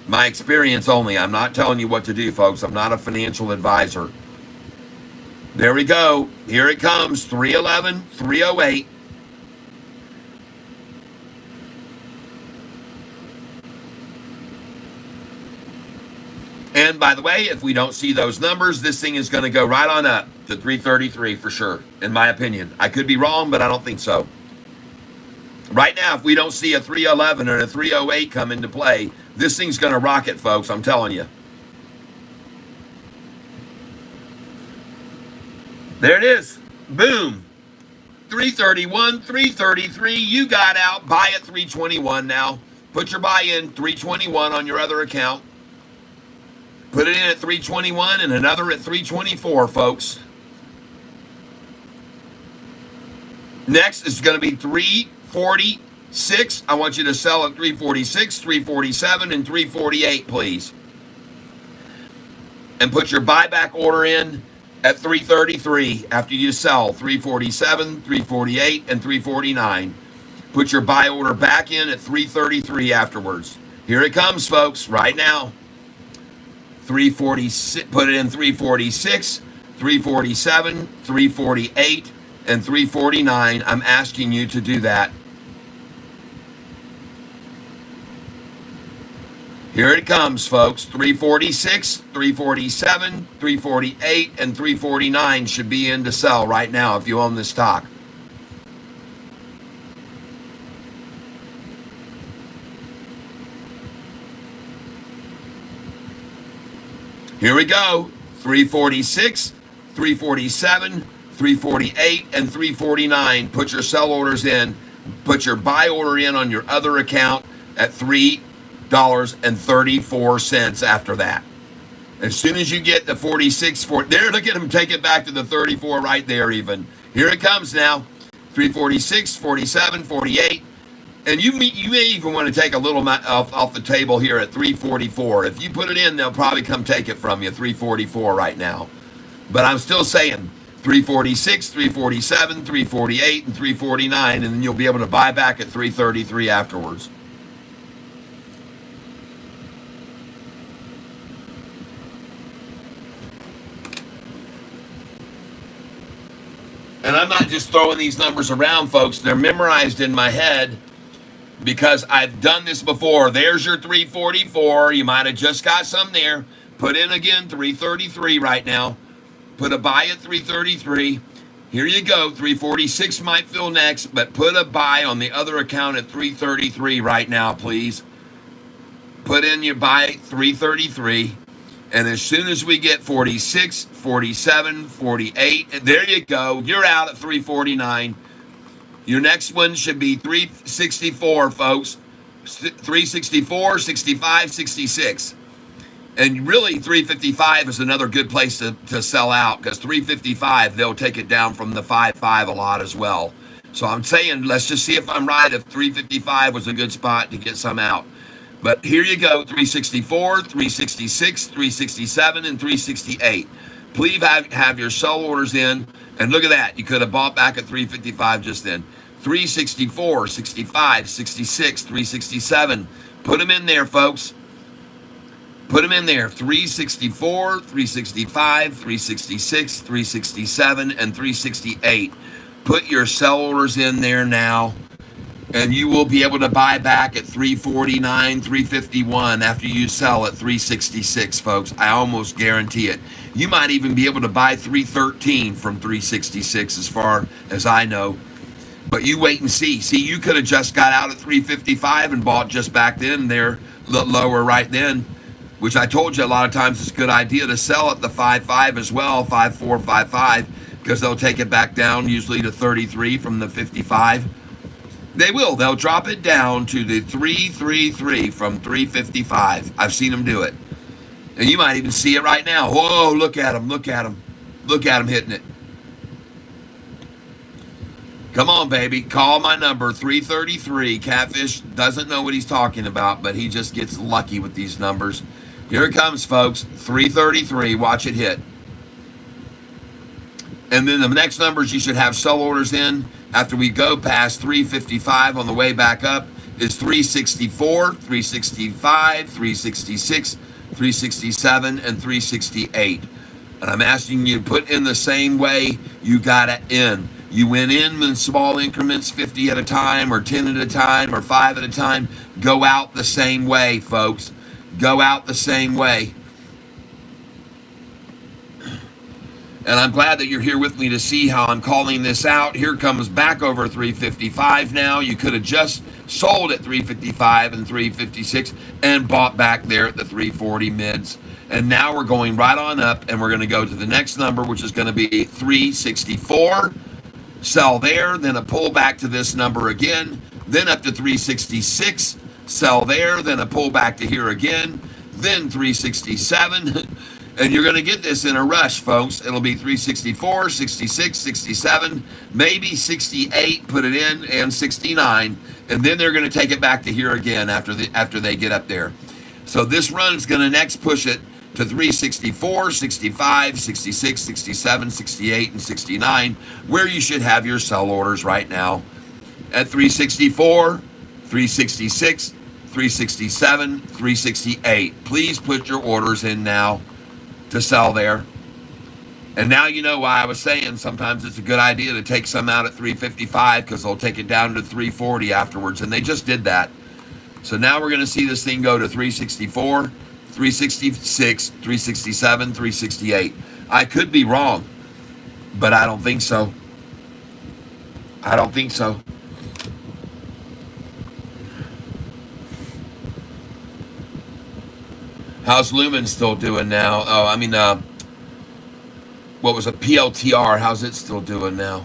Speaker 1: My experience only. I'm not telling you what to do, folks. I'm not a financial advisor. There we go. Here it comes. 311, 308. And by the way, if we don't see those numbers, this thing is going to go right on up to 333 for sure, in my opinion. I could be wrong, but I don't think so. Right now, if we don't see a 311 or a 308 come into play, this thing's going to rocket, folks. I'm telling you. There it is. Boom. 331, 333. You got out. Buy at 321 now. Put your buy in 321 on your other account. Put it in at 321 and another at 324, folks. Next is going to be 346. I want you to sell at 346, 347, and 348, please. And put your buyback order in at 333 after you sell 347, 348, and 349. Put your buy order back in at 333 afterwards. Here it comes, folks, right now. 346. Put it in 346, 347, 348, and 349. I'm asking you to do that. Here it comes, folks. 346, 347, 348, and 349 should be in to sell right now if you own this stock. Here we go. 346, 347, 348, and 349. Put your sell orders in. Put your buy order in on your other account at $3.34 after that. As soon as you get the 46, there, look at them take it back to the 34 right there even. Here it comes now. 346, 47, 48. And you may even want to take a little off the table here at 344. If you put it in, they'll probably come take it from you, 344 right now. But I'm still saying 346, 347, 348, and 349, and then you'll be able to buy back at 333 afterwards. And I'm not just throwing these numbers around, folks. They're memorized in my head because I've done this before. There's your 344. You might have just got some there. Put in again 333 right now. Put a buy at 333. Here you go. 346 might fill next, but put a buy on the other account at 333 right now, please. Put in your buy at 333. And as soon as we get 46, 47, 48, and there you go. You're out at 349. Your next one should be 364, folks. 364, 65, 66. And really, 355 is another good place to sell out, because 355, they'll take it down from the 5.5 a lot as well. So I'm saying, let's just see if I'm right, if 355 was a good spot to get some out. But here you go, 364, 366, 367, and 368. Please have your sell orders in. And look at that. You could have bought back at 355 just then. 364, 65, 66, 367. Put them in there, folks. Put them in there. 364, 365, 366, 367, and 368. Put your sell orders in there now. And you will be able to buy back at 349, 351 after you sell at 366, folks. I almost guarantee it. You might even be able to buy 313 from 366 as far as I know. But you wait and see. See, you could have just got out at 355 and bought just back then there, lower right then, which I told you a lot of times it's a good idea to sell at the 5.5 as well, 5.4, 5.5, because they'll take it back down usually to 33 from the 55. They will. They'll drop it down to the 333 from 355. I've seen them do it. And you might even see it right now. Whoa, look at them. Look at them. Look at them hitting it. Come on, baby. Call my number, 333. Catfish doesn't know what he's talking about, but he just gets lucky with these numbers. Here it comes, folks. 333. Watch it hit. And then the next numbers you should have sell orders in after we go past 355 on the way back up is 364, 365, 366, 367, and 368. And I'm asking you to put in the same way you got it in. You went in small increments, 50 at a time, or 10 at a time, or 5 at a time. Go out the same way, folks. Go out the same way. And I'm glad that you're here with me to see how I'm calling this out. Here comes back over 355 now. You could have just sold at 355 and 356 and bought back there at the 340 mids. And now we're going right on up, and we're going to go to the next number, which is going to be 364. Sell there, then a pull back to this number again, then up to 366. Sell there, then a pull back to here again, then 367. And you're going to get this in a rush, folks. It'll be 364, 66, 67, maybe 68, put it in, and 69. And then they're going to take it back to here again after they get up there. So this run is going to next push it to 364, 65, 66, 67, 68, and 69, where you should have your sell orders right now. At 364, 366, 367, 368. Please put your orders in now to sell there. And now you know why I was saying sometimes it's a good idea to take some out at 355, because they'll take it down to 340 afterwards, and they just did that. So now we're going to see this thing go to 364, 366, 367, 368. I could be wrong, but I don't think so. I don't think so. How's Lumen still doing now? Oh, I mean, what was a PLTR? How's it still doing now?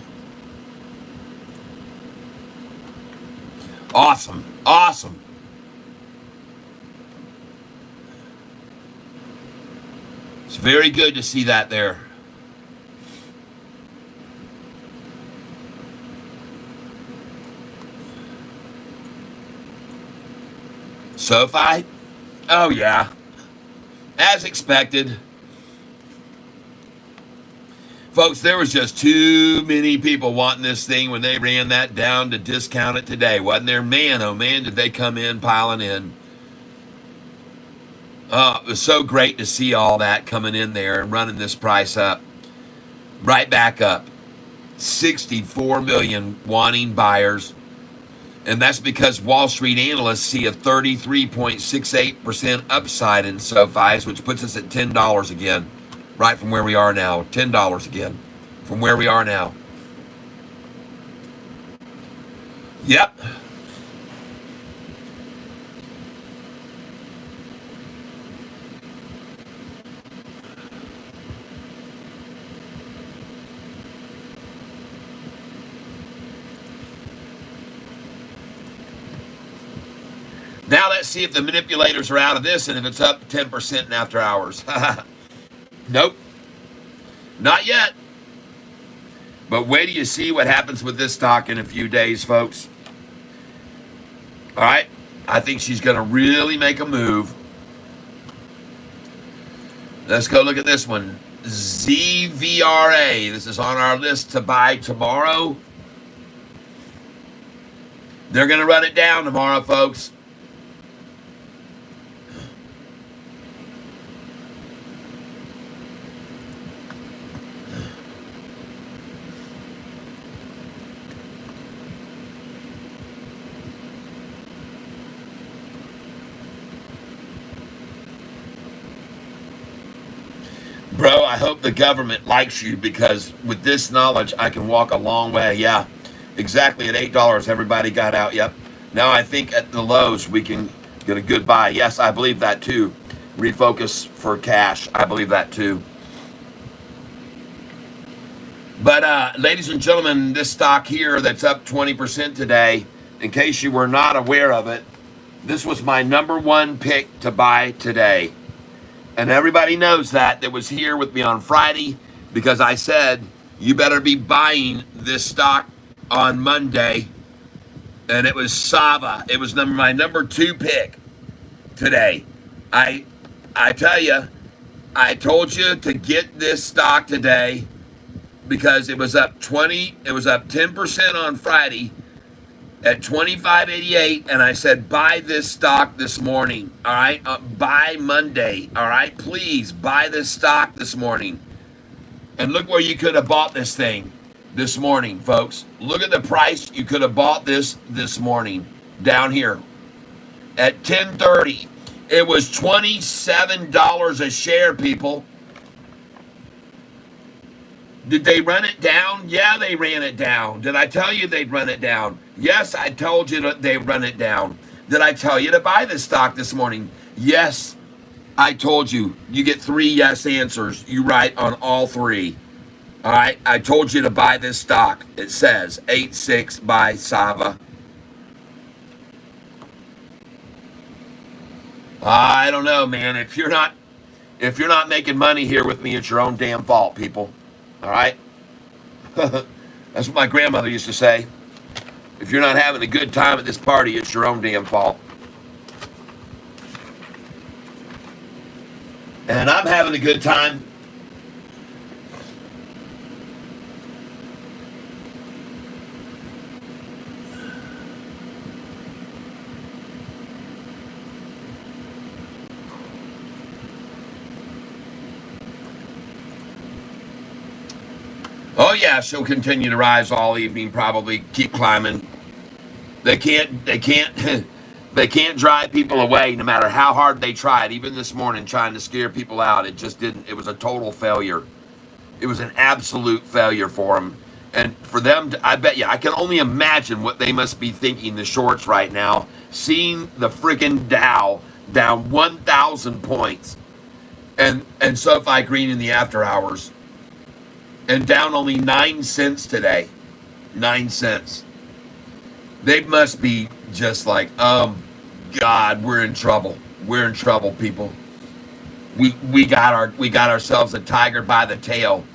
Speaker 1: Awesome. Awesome. It's very good to see that there. Sofi? Oh, yeah. As expected. Folks, there was just too many people wanting this thing when they ran that down to discount it today, wasn't there? Man, oh man, did they come in piling in. It was so great to see all that coming in there and running this price up. Right back up. 64 million wanting buyers. And that's because Wall Street analysts see a 33.68% upside in SoFi, which puts us at $10 again, right from where we are now. $10 again from where we are now. Yep. Now let's see if the manipulators are out of this and if it's up 10% in after hours. Nope. Not yet. But wait till you see what happens with this stock in a few days, folks. All right. I think she's going to really make a move. Let's go look at this one. ZVRA. This is on our list to buy tomorrow. They're going to run it down tomorrow, folks. Bro, I hope the government likes you, because with this knowledge, I can walk a long way. Yeah, exactly. At $8, everybody got out. Yep. Now I think at the lows, we can get a good buy. Yes, I believe that too. Refocus for cash. I believe that too. But ladies and gentlemen, this stock here that's up 20% today, in case you were not aware of it, this was my number one pick to buy today. And everybody knows that was here with me on Friday, because I said, you better be buying this stock on Monday. And it was Sava. It was my number two pick today. I tell you, I told you to get this stock today because it was up 10% on Friday at $25.88, and I said, buy this stock this morning, all right? Buy Monday, all right? Please buy this stock this morning. And look where you could have bought this thing this morning, folks. Look at the price you could have bought this morning down here at 10:30. It was $27 a share, people. Did they run it down? Yeah, they ran it down. Did I tell you they'd run it down? Yes, I told you that they'd run it down. Did I tell you to buy this stock this morning? Yes, I told you. You get 3 yes answers. You write on all 3. All right, I told you to buy this stock. It says 86 by Sava. I don't know, man. If you're not making money here with me, it's your own damn fault, people. All right? That's what my grandmother used to say. If you're not having a good time at this party, it's your own damn fault. And I'm having a good time. Oh yeah, she'll continue to rise all evening, probably keep climbing. They can't they can't drive people away no matter how hard they tried. Even this morning trying to scare people out, it just didn't. It was a total failure. It was an absolute failure for them. And for them, I bet you, I can only imagine what they must be thinking, the shorts right now, seeing the freaking Dow down 1,000 points and SoFi green in the after hours. And down only 9 cents today. 9 cents. They must be just like, oh, God, we're in trouble. We're in trouble, people. We got ourselves a tiger by the tail.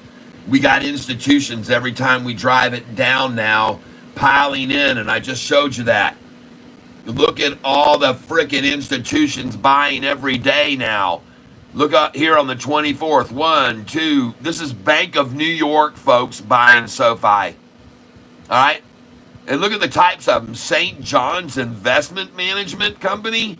Speaker 1: We got institutions every time we drive it down now piling in, and I just showed you that. Look at all the freaking institutions buying every day now. Look up here on the 24th. 1, 2. This is Bank of New York, folks, buying SoFi. All right? And look at the types of them. St. John's Investment Management Company.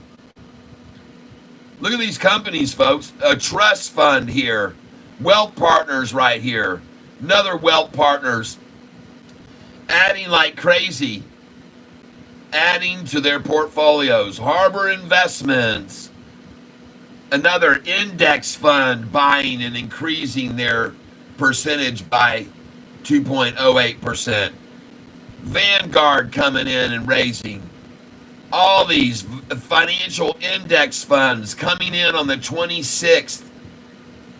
Speaker 1: Look at these companies, folks. A trust fund here. Wealth Partners right here. Another Wealth Partners. adding like crazy, adding to their portfolios. Harbor Investments, another index fund, buying and increasing their percentage by 2.08%. Vanguard coming in and raising. All these financial index funds coming in on the 26th.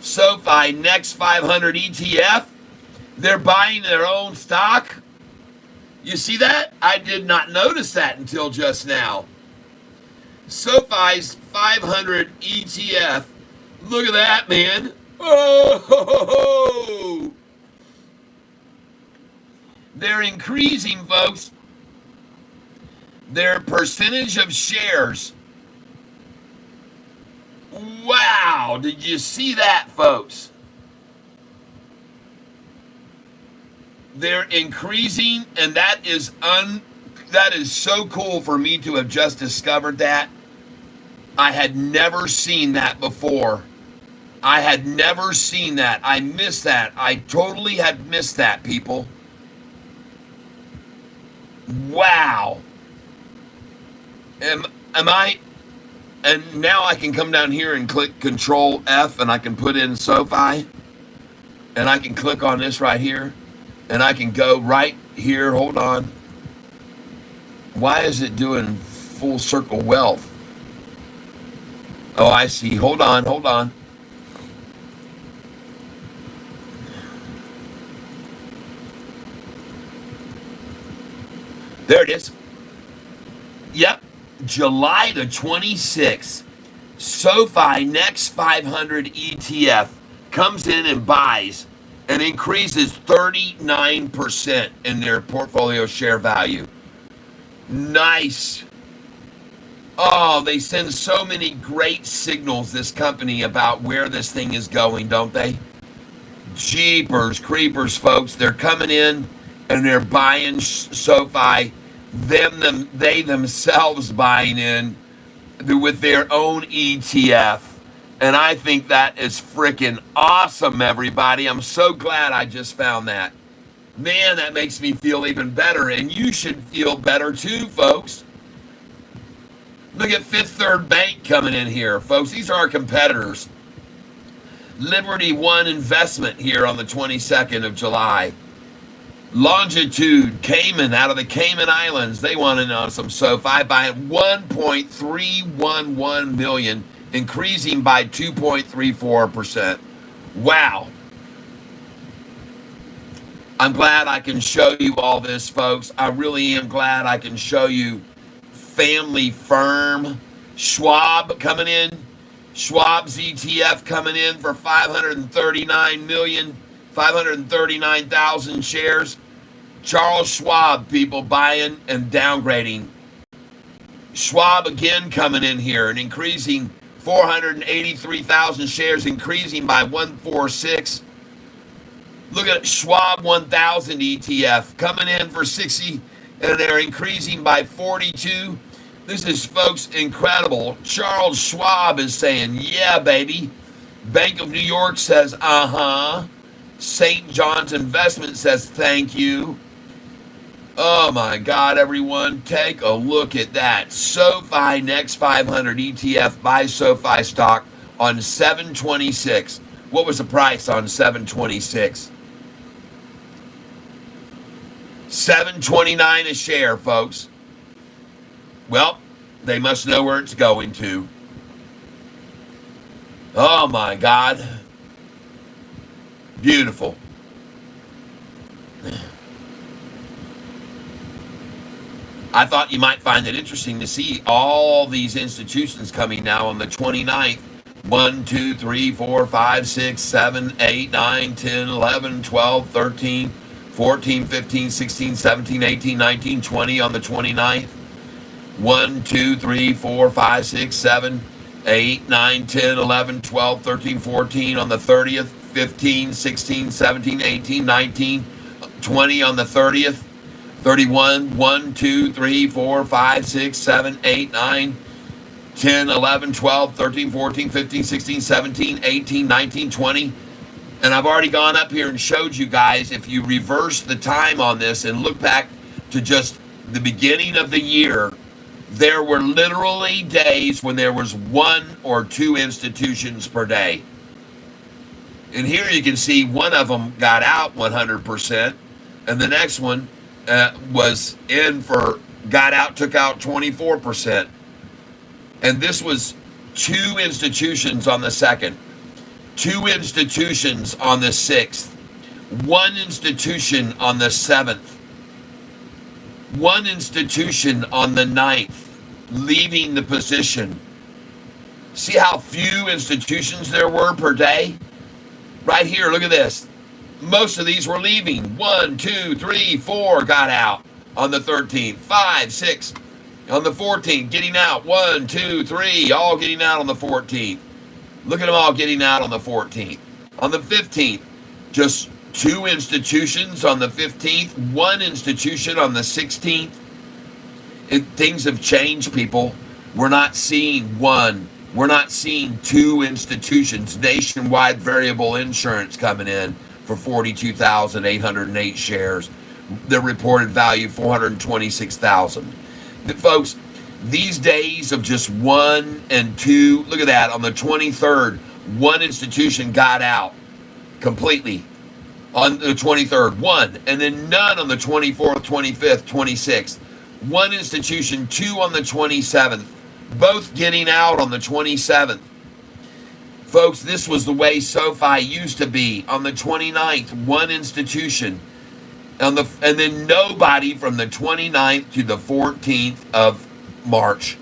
Speaker 1: SoFi Next 500 ETF, they're buying their own stock. You see that? I did not notice that until just now. SoFi's 500 ETF. Look at that, man. Oh, they're increasing, folks, their percentage of shares. Wow, did you see that, folks? They're increasing, and that is so cool for me to have just discovered that. I had never seen that before. I had never seen that. I missed that. I totally had missed that, people. Wow. Am I? And now I can come down here and click Control F, and I can put in SoFi, and I can click on this right here, and I can go right here. Hold on. Why is it doing full circle wealth? Oh, I see. Hold on. There it is. Yep. July the 26th, SoFi Next 500 ETF comes in and buys and increases 39% in their portfolio share value. Nice. Oh, they send so many great signals, this company, about where this thing is going, don't they? Jeepers creepers, folks. They're coming in and they're buying SoFi. They themselves buying in with their own ETF. And I think that is freaking awesome, everybody. I'm so glad I just found that. Man, that makes me feel even better. And you should feel better too, folks. Look at Fifth Third Bank coming in here, folks. These are our competitors. Liberty One Investment here on the 22nd of July. Longitude, Cayman, out of the Cayman Islands, they want in on some SoFi, buying 1.311 million, increasing by 2.34%. Wow. I'm glad I can show you all this, folks. I really am glad I can show you Family Firm, Schwab coming in, Schwab's ETF coming in for 539,000 shares. Charles Schwab, people buying and downgrading. Schwab again coming in here and increasing 483,000 shares, increasing by 146. Look at Schwab 1000 ETF coming in for 60, and they're increasing by 42. This is, folks, incredible. Charles Schwab is saying, yeah, baby. Bank of New York says, uh-huh. St. John's Investment says, thank you. Oh, my God, everyone. Take a look at that. SoFi Next 500 ETF buy SoFi stock on 7/26. What was the price on 7/26? $7.29 a share, folks. Well, they must know where it's going to. Oh, my God. Beautiful. I thought you might find it interesting to see all these institutions coming now on the 29th. 1, 2, 3, 4, 5, 6, 7, 8, 9, 10, 11, 12, 13, 14, 15, 16, 17, 18, 19, 20 on the 29th. 1, 2, 3, 4, 5, 6, 7, 8, 9, 10, 11, 12, 13, 14 on the 30th. 15, 16, 17, 18, 19, 20 on the 30th. 31, 1, 2, 3, 4, 5, 6, 7, 8, 9, 10, 11, 12, 13, 14, 15, 16, 17, 18, 19, 20. And I've already gone up here and showed you guys, if you reverse the time on this and look back to just the beginning of the year, there were literally days when there was 1 or 2 institutions per day. And here you can see one of them got out 100%, and the next one was in for, got out, took out 24%. And this was 2 institutions on the 2nd, 2 institutions on the 6th, 1 institution on the 7th, 1 institution on the 9th, leaving the position. See how few institutions there were per day? Right here, look at this. Most of these were leaving. 1, 2, 3, 4 got out on the 13th, 5, 6 on the 14th, getting out. 1, 2, 3, all getting out on the 14th. Look at them all getting out on the 14th. On the 15th, just 2 institutions on the 15th, 1 institution on the 16th. Things have changed, people. We're not seeing 1. We're not seeing 2 institutions. Nationwide variable insurance coming in for 42,808 shares. The reported value, 426,000. Folks, these days of just 1 and 2, look at that. On the 23rd, 1 institution got out completely. On the 23rd, 1, and then none on the 24th, 25th, 26th. 1 institution, 2 on the 27th, both getting out on the 27th. Folks, this was the way SoFi used to be. On the 29th, 1 institution, and then nobody from the 29th to the 14th of March.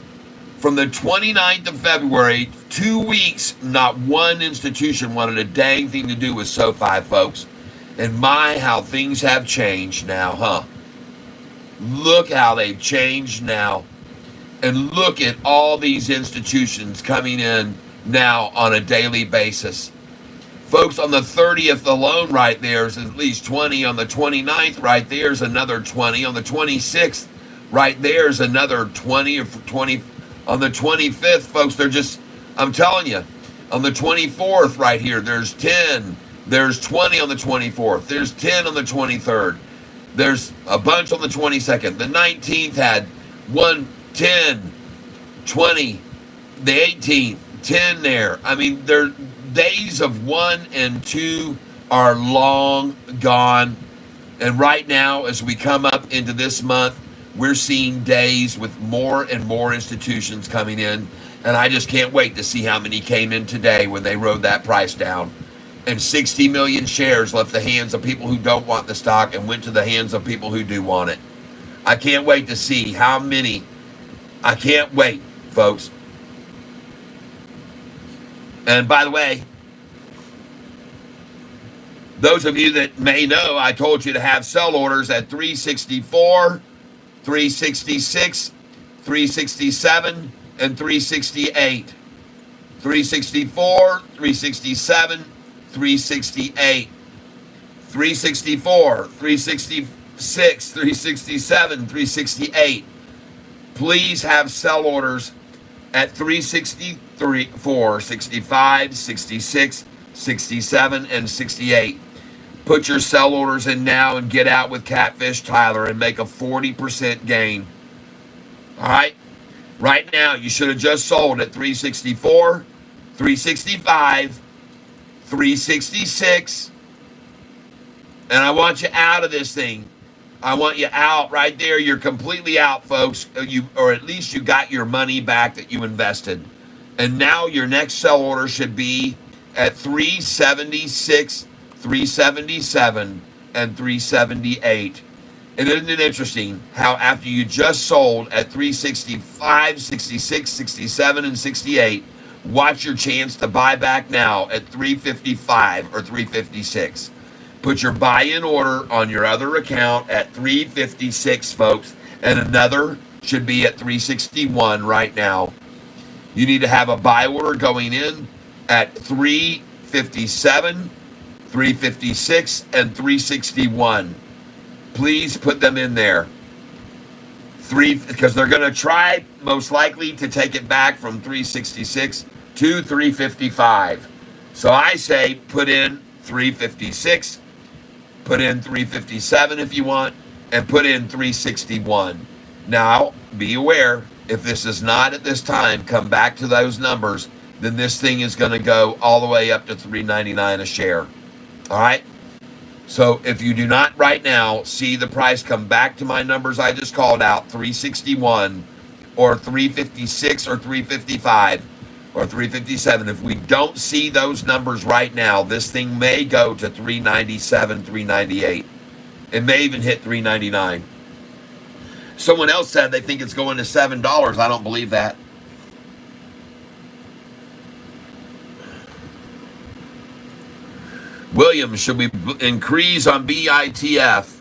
Speaker 1: From the 29th of February, 2 weeks, not 1 institution wanted a dang thing to do with SoFi, folks. And my, how things have changed now, huh? Look how they've changed now. And look at all these institutions coming in now on a daily basis. Folks, on the 30th alone right there is at least 20. On the 29th right there is another 20. On the 26th right there is another 20 or 20. On the 25th, folks, they're just, I'm telling you, on the 24th right here, there's 10. There's 20 on the 24th. There's 10 on the 23rd. There's a bunch on the 22nd. The 19th had 1, 10, 20. The 18th, 10 there. I mean, their days of 1 and 2 are long gone. And right now, as we come up into this month, we're seeing days with more and more institutions coming in. And I just can't wait to see how many came in today when they rode that price down. And 60 million shares left the hands of people who don't want the stock and went to the hands of people who do want it. I can't wait to see how many. I can't wait, folks. And by the way, those of you that may know, I told you to have sell orders at 364, 366, 367, and 368. 364, 367, 368, 364, 366, 367, 368. Please have sell orders at 364, 65, 66, 67, and 68. Put your sell orders in now and get out with Catfish Tyler and make a 40% gain. All right? Right now, you should have just sold at 364, 365, 366, and I want you out of this thing. I want you out right there. You're completely out, folks. Or at least you got your money back that you invested. And now your next sell order should be at 376, 377, and 378. And isn't it interesting how after you just sold at 365, 66, 67, and 68, watch your chance to buy back now at 355 or 356. Put your buy-in order on your other account at 356, folks, and another should be at 361 right now. You need to have a buy order going in at 357, 356, and 361. Please put them in there. Because they're going to try, most likely, to take it back from 366 to 355. So I say put in 356, put in 357 if you want, and put in 361. Now, be aware, if this is not at this time, come back to those numbers, then this thing is going to go all the way up to $3.99 a share. All right? So if you do not right now see the price come back to my numbers I just called out, 361 or 356 or 355 or 357, if we don't see those numbers right now, this thing may go to 397, 398. It may even hit 399. Someone else said they think it's going to $7. I don't believe that. William, should we increase on BITF?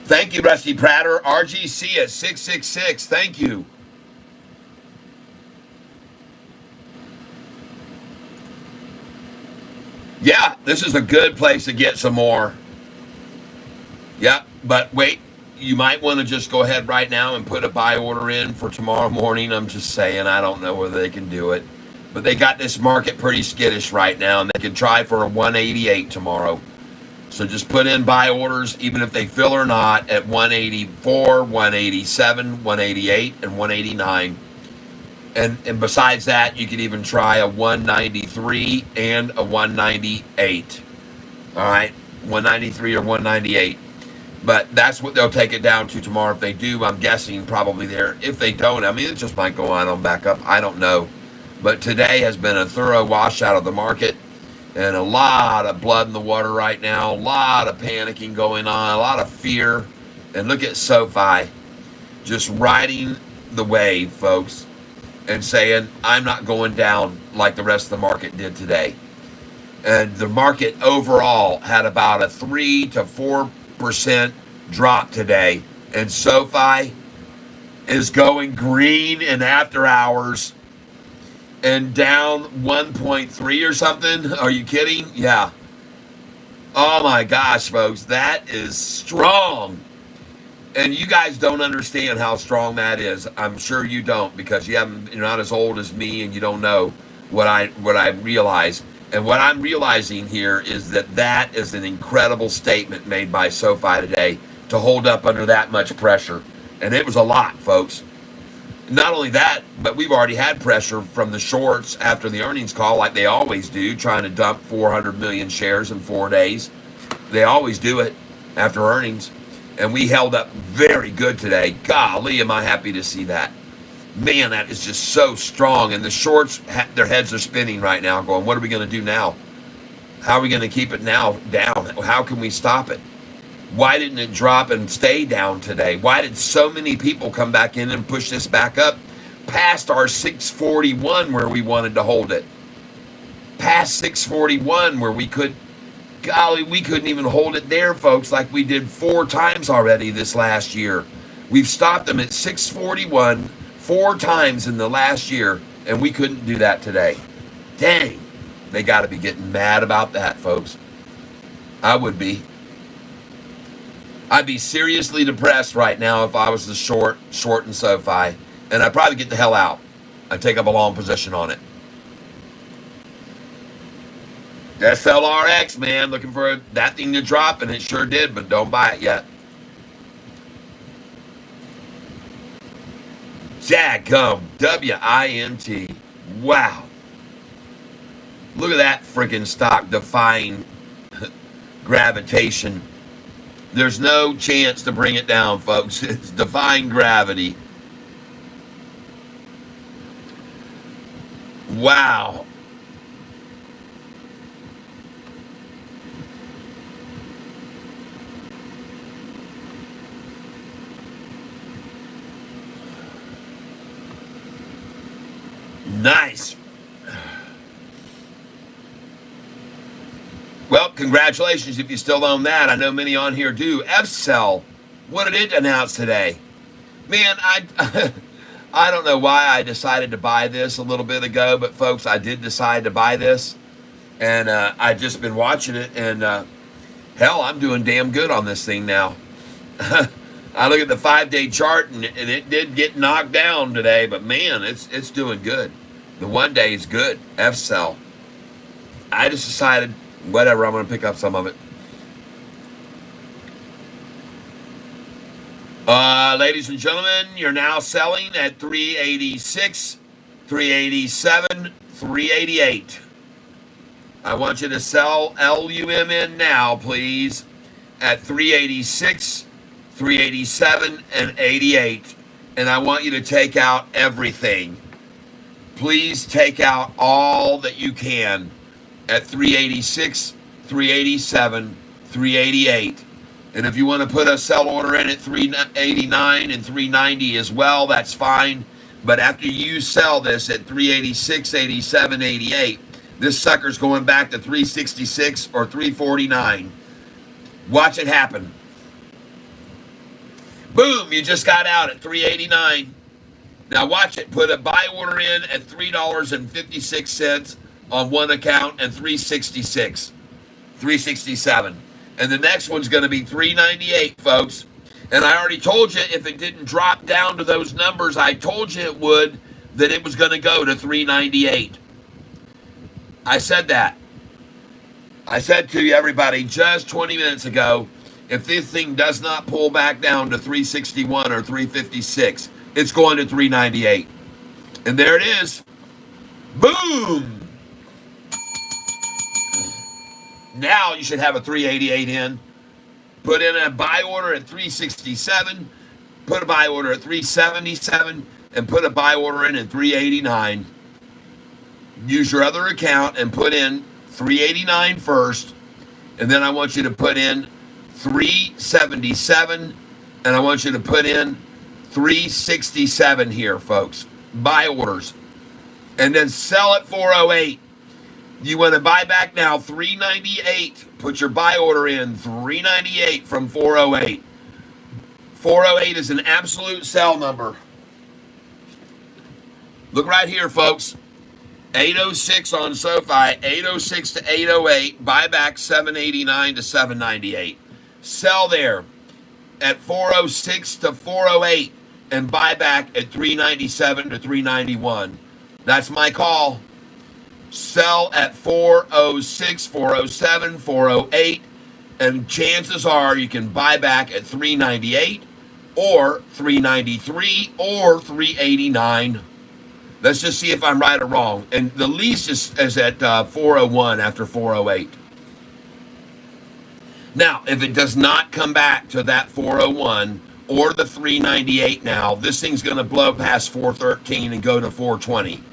Speaker 1: Thank you, Rusty Prater. RGC at 666. Thank you. Yeah, this is a good place to get some more. Yeah, but wait, you might want to just go ahead right now and put a buy order in for tomorrow morning. I'm just saying, I don't know whether they can do it. But they got this market pretty skittish right now, and they can try for a 188 tomorrow. So just put in buy orders, even if they fill or not, at 184, 187, 188, and 189. And besides that, you could even try a 193 and a 198. All right, 193 or 198. But that's what they'll take it down to tomorrow. If they do, I'm guessing probably there. If they don't, I mean, it just might go on back up. I don't know. But today has been a thorough washout of the market. And a lot of blood in the water right now, a lot of panicking going on, a lot of fear. And look at Sofi just riding the wave, folks, and saying, I'm not going down like the rest of the market did today. And the market overall had about a 3 to 4% drop today. And Sofi is going green in after hours and down 1.3 or something. Are you kidding? Yeah. Oh my gosh, folks, that is strong. And you guys don't understand how strong that is. I'm sure you don't, because you're not as old as me, and you don't know what I realize. And what I'm realizing here is that is an incredible statement made by Sofi today to hold up under that much pressure. And it was a lot, folks. Not only that, but we've already had pressure from the shorts after the earnings call, like they always do, trying to dump 400 million shares in 4 days. They always do it after earnings. And we held up very good today. Golly, am I happy to see that. Man, that is just so strong. And the shorts, their heads are spinning right now, going, what are we going to do now? How are we going to keep it now down? How can we stop it? Why didn't it drop and stay down today? Why did so many people come back in and push this back up past our 641 where we wanted to hold it? Past 641 where we couldn't even hold it there, folks, like we did 4 times already this last year. We've stopped them at 641 4 times in the last year, and we couldn't do that today. Dang, they got to be getting mad about that, folks. I would be. I'd be seriously depressed right now if I was the short in Sofi, and I'd probably get the hell out. I'd take up a long position on it. SLRX, man, looking for that thing to drop, and it sure did, but don't buy it yet. Jaggum, WINT. Wow. Look at that freaking stock defying gravitation. There's no chance to bring it down, folks. It's defying gravity. Wow. Nice. Well, congratulations if you still own that. I know many on here do. F-Cell, what did it announce today? Man, I don't know why I decided to buy this a little bit ago, but folks, I did decide to buy this, and I've just been watching it, and hell, I'm doing damn good on this thing now. I look at the 5-day chart, and it did get knocked down today, but man, it's doing good. The 1 day is good. F sell. I just decided, whatever, I'm going to pick up some of it. Ladies and gentlemen, you're now selling at 386, 387, 388. I want you to sell LUMN now, please, at 386, 387, and 88. And I want you to take out everything. Please take out all that you can at 386, 387, 388. And if you want to put a sell order in at 389 and 390 as well, that's fine. But after you sell this at 386, 87, 88, this sucker's going back to 366 or 349. Watch it happen. Boom, you just got out at 389. Now watch it. Put a buy order in at $3.56 on one account and 366, 367. And the next one's going to be 398, folks. And I already told you, if it didn't drop down to those numbers, I told you it would, that it was going to go to 398. I said that. I said to everybody just 20 minutes ago, if this thing does not pull back down to 361 or 356, it's going to 398. And there it is. Boom! Now you should have a 388 in. Put in a buy order at 367. Put a buy order at 377. And put a buy order in at 389. Use your other account and put in 389 first. And then I want you to put in 377. And I want you to put in 367 here, folks. Buy orders. And then sell at 408. You want to buy back now, 398. Put your buy order in, 398 from 408. 408 is an absolute sell number. Look right here, folks. 806 on Sofi, 806 to 808. Buy back 789 to 798. Sell there at 406 to 408 and buy back at 397 to 391. That's my call. Sell at 406, 407, 408, and chances are you can buy back at 398 or 393 or 389. Let's just see if I'm right or wrong. And the least is at 401 after 408. Now, if it does not come back to that 401 or the 398 now, this thing's going to blow past 413 and go to 420.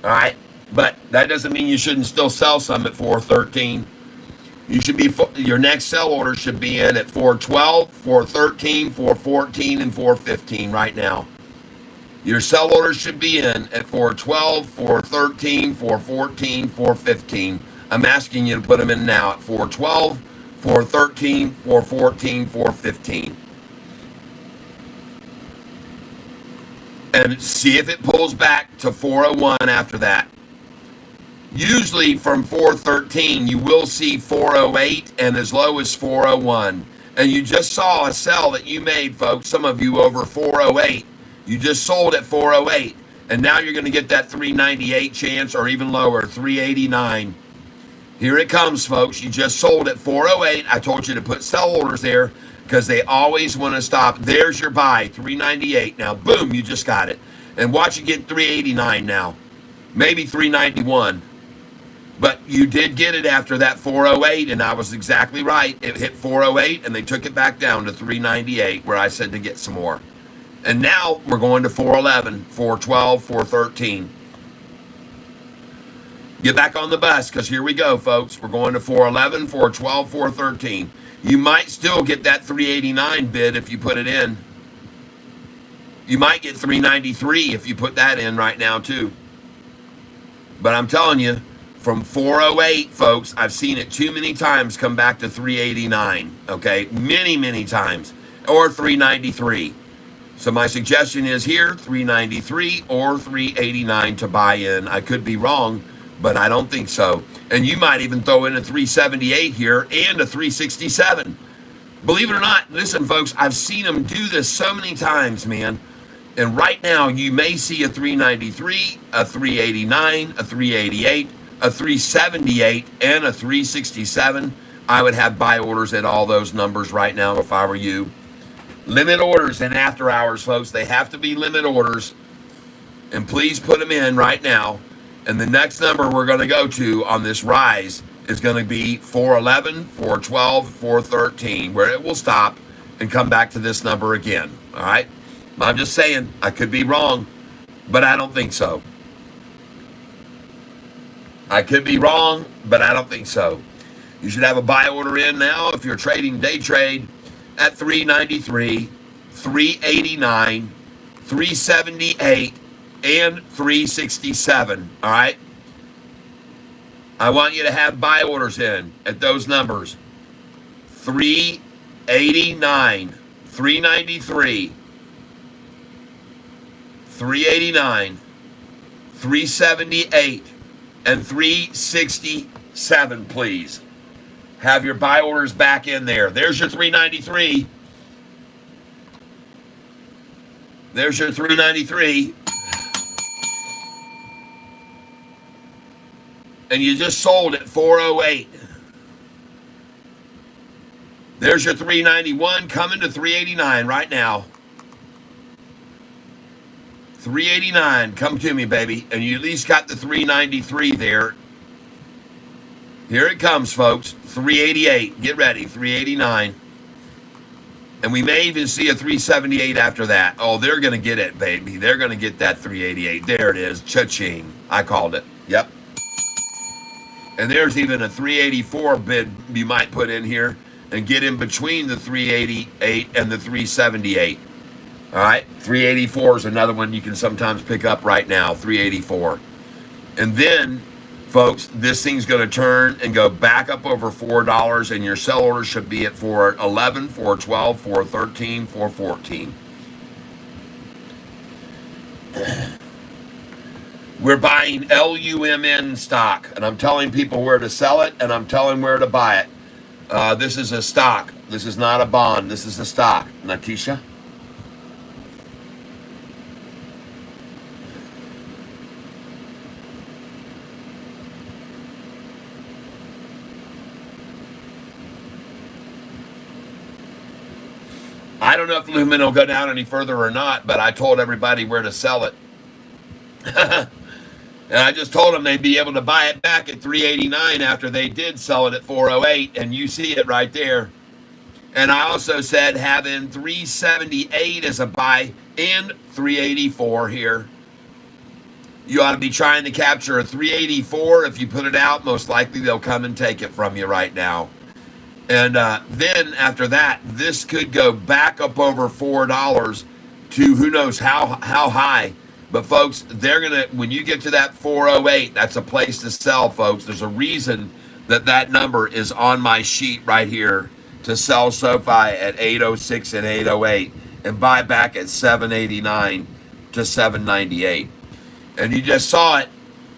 Speaker 1: All right? But that doesn't mean you shouldn't still sell some at 413. You should be, your next sell order should be in at 412, 413, 414, and 415 right now. Your sell orders should be in at 412, 413, 414, 415. I'm asking you to put them in now at 412, 413, 414, 415. And see if it pulls back to 401 after that. Usually from 413, you will see 408 and as low as 401. And you just saw a sell that you made, folks, some of you over 408. You just sold at 408. And now you're going to get that 398 chance or even lower, 389. Here it comes, folks. You just sold at 408. I told you to put sell orders there because they always want to stop. There's your buy, 398. Now, boom, you just got it. And watch it get 389 now. Maybe 391. But you did get it after that 408, and I was exactly right. It hit 408, and they took it back down to 398, where I said to get some more. And now we're going to 411, 412, 413. Get back on the bus, because here we go, folks. We're going to 411, 412, 413. You might still get that 389 bid if you put it in. You might get 393 if you put that in right now, too. But I'm telling you, from 408, folks, I've seen it too many times come back to 389, okay? Many, many times. Or 393. So my suggestion is here, 393 or 389 to buy in. I could be wrong, but I don't think so. And you might even throw in a 378 here and a 367. Believe it or not, listen, folks, I've seen them do this so many times, man. And right now, you may see a 393, a 389, a 388, a 378, and a 367. I would have buy orders at all those numbers right now if I were you. Limit orders and after hours, folks. They have to be limit orders. And please put them in right now. And the next number we're going to go to on this rise is going to be 411, 412, 413, where it will stop and come back to this number again. All right? I'm just saying, I could be wrong, but I don't think so. I could be wrong, but I don't think so. You should have a buy order in now if you're trading day trade at 393, 389, 378, and 367. All right? I want you to have buy orders in at those numbers. 389, 393, 389, 378, and 367, please. Have your buy orders back in there. There's your 393. There's your 393. And you just sold at 408. There's your 391 coming to 389 right now. 389, come to me, baby. And you at least got the 393 there. Here it comes, folks. 388. Get ready. 389. And we may even see a 378 after that. Oh, they're going to get it, baby. They're going to get that 388. There it is. Cha-ching. I called it. Yep. And there's even a 384 bid you might put in here and get in between the 388 and the 378. All right, 384 is another one you can sometimes pick up right now, 384. And then, folks, this thing's going to turn and go back up over $4, and your sell order should be at 411, 412, 413, 414. We're buying LUMN stock, and I'm telling people where to sell it, and I'm telling where to buy it. This is a stock. This is not a bond. This is a stock. Natisha? I don't know if Lumen will go down any further or not, but I told everybody where to sell it. And I just told them they'd be able to buy it back at 389 after they did sell it at 408, and you see it right there. And I also said having 378 as a buy and 384 here. You ought to be trying to capture a 384. If you put it out, most likely they'll come and take it from you right now. And then after that, this could go back up over $4 to who knows how high. But folks, they're gonna, when you get to that 408, that's a place to sell, folks. There's a reason that number is on my sheet right here to sell Sofi at 806 and 808 and buy back at 789 to 798. And you just saw it.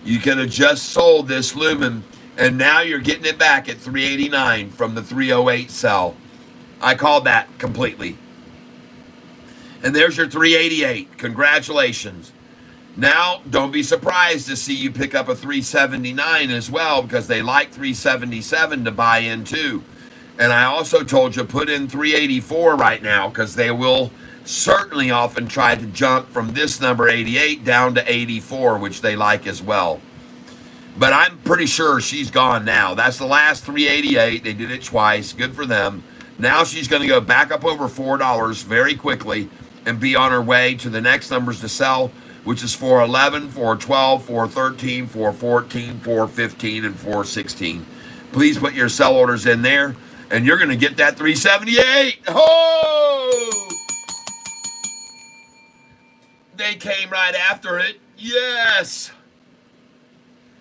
Speaker 1: You could have just sold this Lumen, and now you're getting it back at 389 from the 308 sell. I called that completely. And there's your 388. Congratulations. Now, don't be surprised to see you pick up a 379 as well, because they like 377 to buy in too. And I also told you put in 384 right now, because they will certainly often try to jump from this number 88 down to 84, which they like as well. But I'm pretty sure she's gone now. That's the last 388. They did it twice. Good for them. Now she's going to go back up over $4 very quickly and be on her way to the next numbers to sell, which is 411, 412, 413, 414, 415, and 416. Please put your sell orders in there, and you're going to get that 378. Oh! They came right after it. Yes!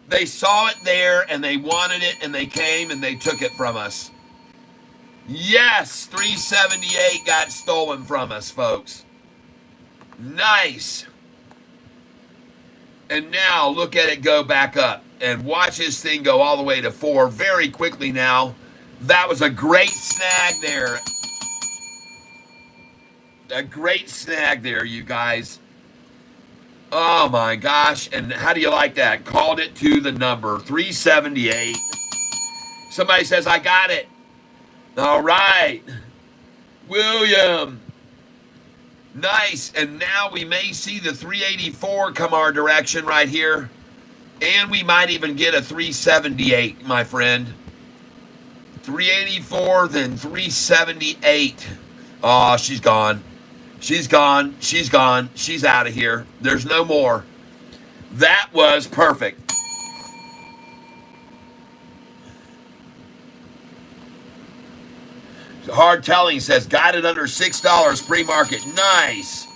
Speaker 1: They saw it there, and they wanted it, and they came, and they took it from us. Yes! 378 got stolen from us, folks. Nice. And now look at it go back up and watch this thing go all the way to 4 very quickly now. That was a great snag there. A great snag there, you guys. Oh my gosh. And how do you like that? Called it to the number 378. Somebody says, I got it. All right. William. Nice. And now we may see the 384 come our direction right here. And we might even get a 378, my friend. 384, then 378. Oh, she's gone. She's gone. She's gone. She's out of here. There's no more. That was perfect. Hard Telling says, got it under $6 pre-market. Nice.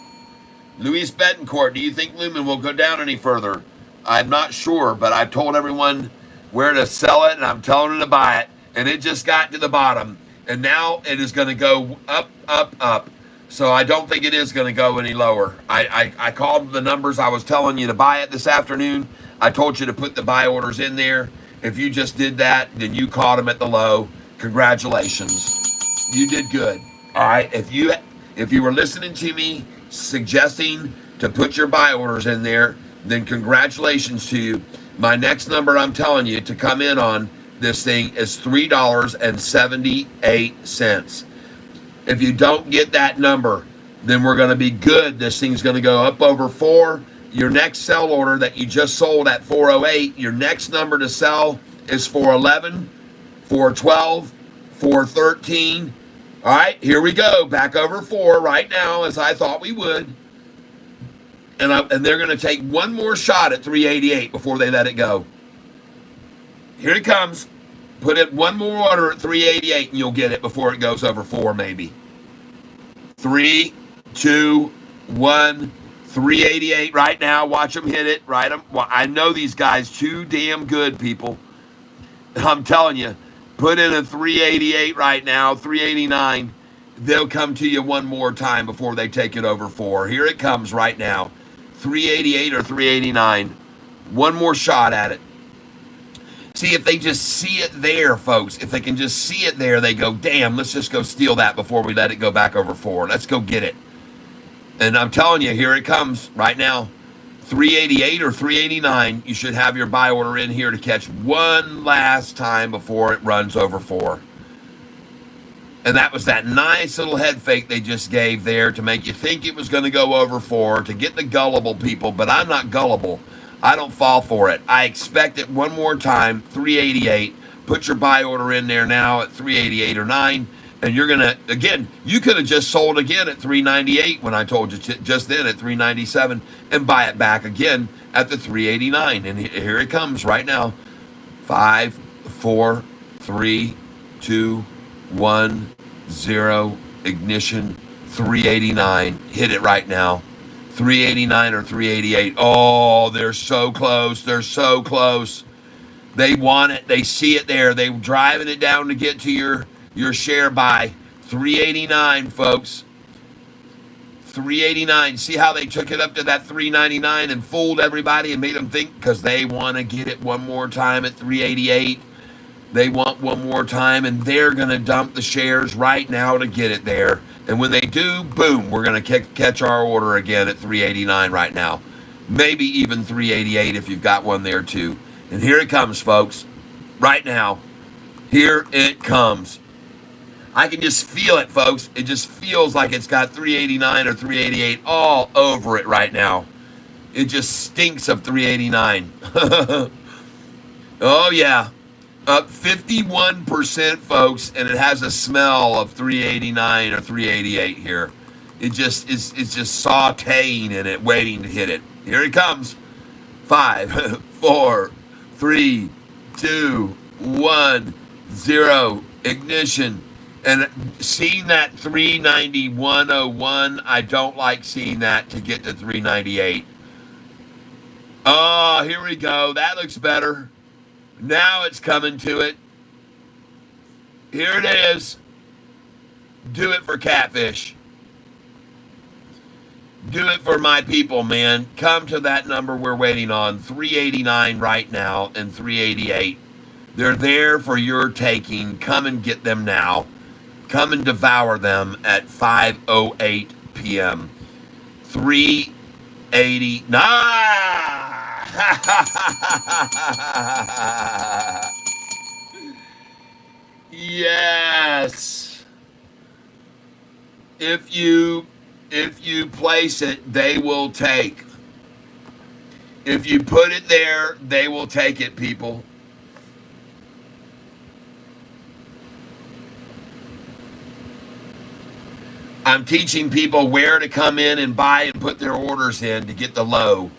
Speaker 1: Luis Betancourt, do you think Lumen will go down any further? I'm not sure, but I've told everyone where to sell it, and I'm telling them to buy it. And it just got to the bottom. And now it is going to go up, up, up. So I don't think it is going to go any lower. I called the numbers. I was telling you to buy it this afternoon. I told you to put the buy orders in there. If you just did that, then you caught them at the low. Congratulations. You did good. All right. If you were listening to me suggesting to put your buy orders in there, then congratulations to you. My next number I'm telling you to come in on this thing is $3.78. If you don't get that number, then we're going to be good. This thing's going to go up over 4. Your next sell order that you just sold at 408, your next number to sell is 411, 412, 413. All right, here we go. Back over 4 right now, as I thought we would. And they're going to take one more shot at 388 before they let it go. Here it comes. Put it one more order at 388 and you'll get it before it goes over 4 maybe. 3, 2, 1, 388 right now. Watch them hit it. Right? Well, I know these guys too damn good, people. I'm telling you, put in a 388 right now, 389. They'll come to you one more time before they take it over 4. Here it comes right now. 388 or 389. One more shot at it. See, if they just see it there, folks, if they can just see it there, they go, damn, let's just go steal that before we let it go back over 4. Let's go get it. And I'm telling you, here it comes right now. 388 or 389. You should have your buy order in here to catch one last time before it runs over 4. And that was that nice little head fake they just gave there to make you think it was going to go over 4, to get the gullible people. But I'm not gullible. I don't fall for it. I expect it one more time, 388. Put your buy order in there now at 388 or 9. And you're going to, again, you could have just sold again at 398 when I told you just then at 397 and buy it back again at the 389. And here it comes right now. 5, 4, 3, 2, 1, 0, ignition, 389. Hit it right now. 389 or 388. Oh, they're so close. They're so close. They want it. They see it there. They're driving it down to get to your share buy. 389, folks. 389. See how they took it up to that 399 and fooled everybody and made them think because they want to get it one more time at 388. They want one more time, and they're going to dump the shares right now to get it there. And when they do, boom, we're going to catch our order again at 389 right now. Maybe even 388 if you've got one there too. And here it comes, folks. Right now. Here it comes. I can just feel it, folks. It just feels like it's got 389 or 388 all over it right now. It just stinks of 389. Oh, yeah. Up 51%, folks, and it has a smell of 389 or 388 here. It's just sauteing in it, waiting to hit it. Here it comes. 5, 4, 3, 2, 1, 0. Ignition. And seeing that 391.01, I don't like seeing that to get to 398. Oh, here we go. That looks better. Now it's coming to it. Here it is. Do it for Catfish. Do it for my people, man. Come to that number we're waiting on. 389 right now and 388. They're there for your taking. Come and get them now. Come and devour them at 508 p.m. 389. Yes. If you place it, they will take. If you put it there, they will take it, people. I'm teaching people where to come in and buy and put their orders in to get the low.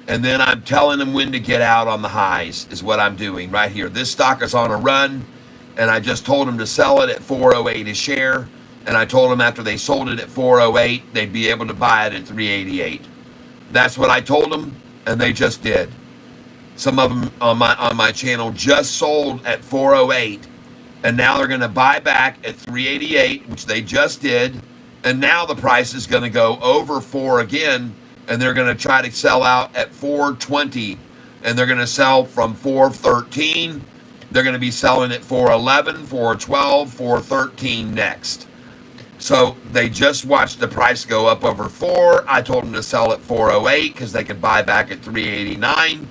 Speaker 1: And then I'm telling them when to get out on the highs is what I'm doing right here. This stock is on a run, and I just told them to sell it at 408 a share. And I told them after they sold it at 408, they'd be able to buy it at 388. That's what I told them, and they just did. Some of them on my channel just sold at 408, and now they're going to buy back at 388, which they just did. And now the price is going to go over 4 again, and they're going to try to sell out at 420, and they're going to sell from 413. They're going to be selling at 411, 412, 413 next. So they just watched the price go up over 4. I told them to sell at 408 because they could buy back at 389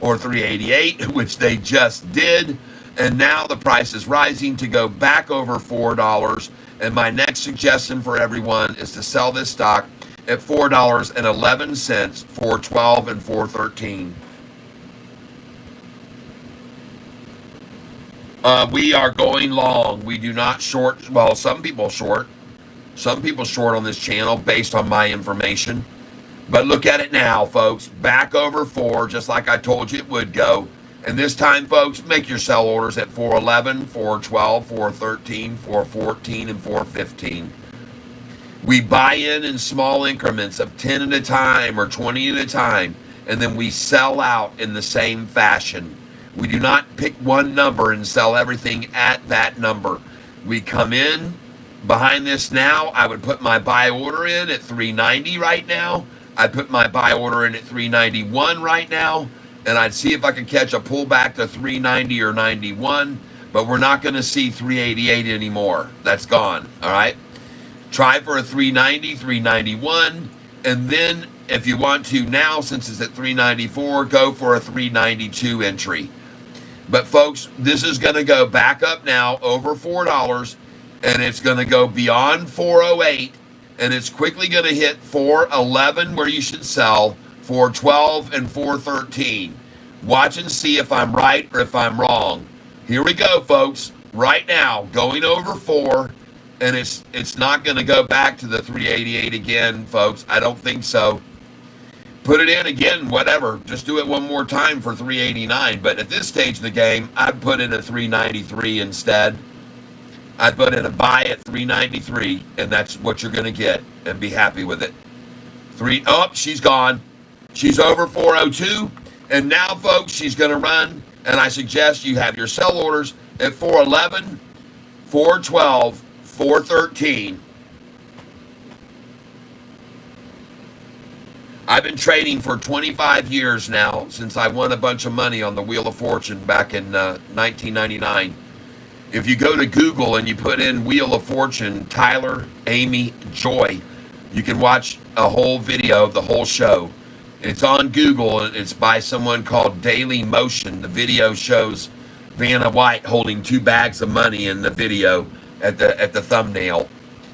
Speaker 1: or 388, which they just did. And now the price is rising to go back over $4. And my next suggestion for everyone is to sell this stock at $4.11, 412 and 413. We are going long. We do not short. Well, some people short. Some people short on this channel based on my information. But look at it now, folks. Back over 4, just like I told you it would go. And this time, folks, make your sell orders at 411, 412, 413, 414, and 415. We buy in small increments of 10 at a time or 20 at a time, and then we sell out in the same fashion. We do not pick one number and sell everything at that number. We come in behind this now. I would put my buy order in at 390 right now. I'd put my buy order in at 391 right now. And I'd see if I could catch a pullback to 390 or 91, but we're not going to see 388 anymore. That's gone, all right? Try for a 390, 391, and then if you want to now, since it's at 394, go for a 392 entry. But folks, this is going to go back up now over $4, and it's going to go beyond 408, and it's quickly going to hit 411 where you should sell, 412 and 413. Watch and see if I'm right or if I'm wrong. Here we go, folks. Right now, going over 4, and it's not going to go back to the 388 again, folks. I don't think so. Put it in again, whatever. Just do it one more time for 389. But at this stage of the game, I'd put in a 393 instead. I'd put in a buy at 393, and that's what you're going to get, and be happy with it. Oh, she's gone. She's over 402, and now, folks, she's going to run, and I suggest you have your sell orders at 411, 412, 413. I've been trading for 25 years now, since I won a bunch of money on the Wheel of Fortune back in 1999. If you go to Google and you put in Wheel of Fortune, Tyler, Amy, Joy, you can watch a whole video of the whole show. It's on Google, and it's by someone called Daily Motion. The video shows Vanna White holding 2 bags of money in the video at the thumbnail.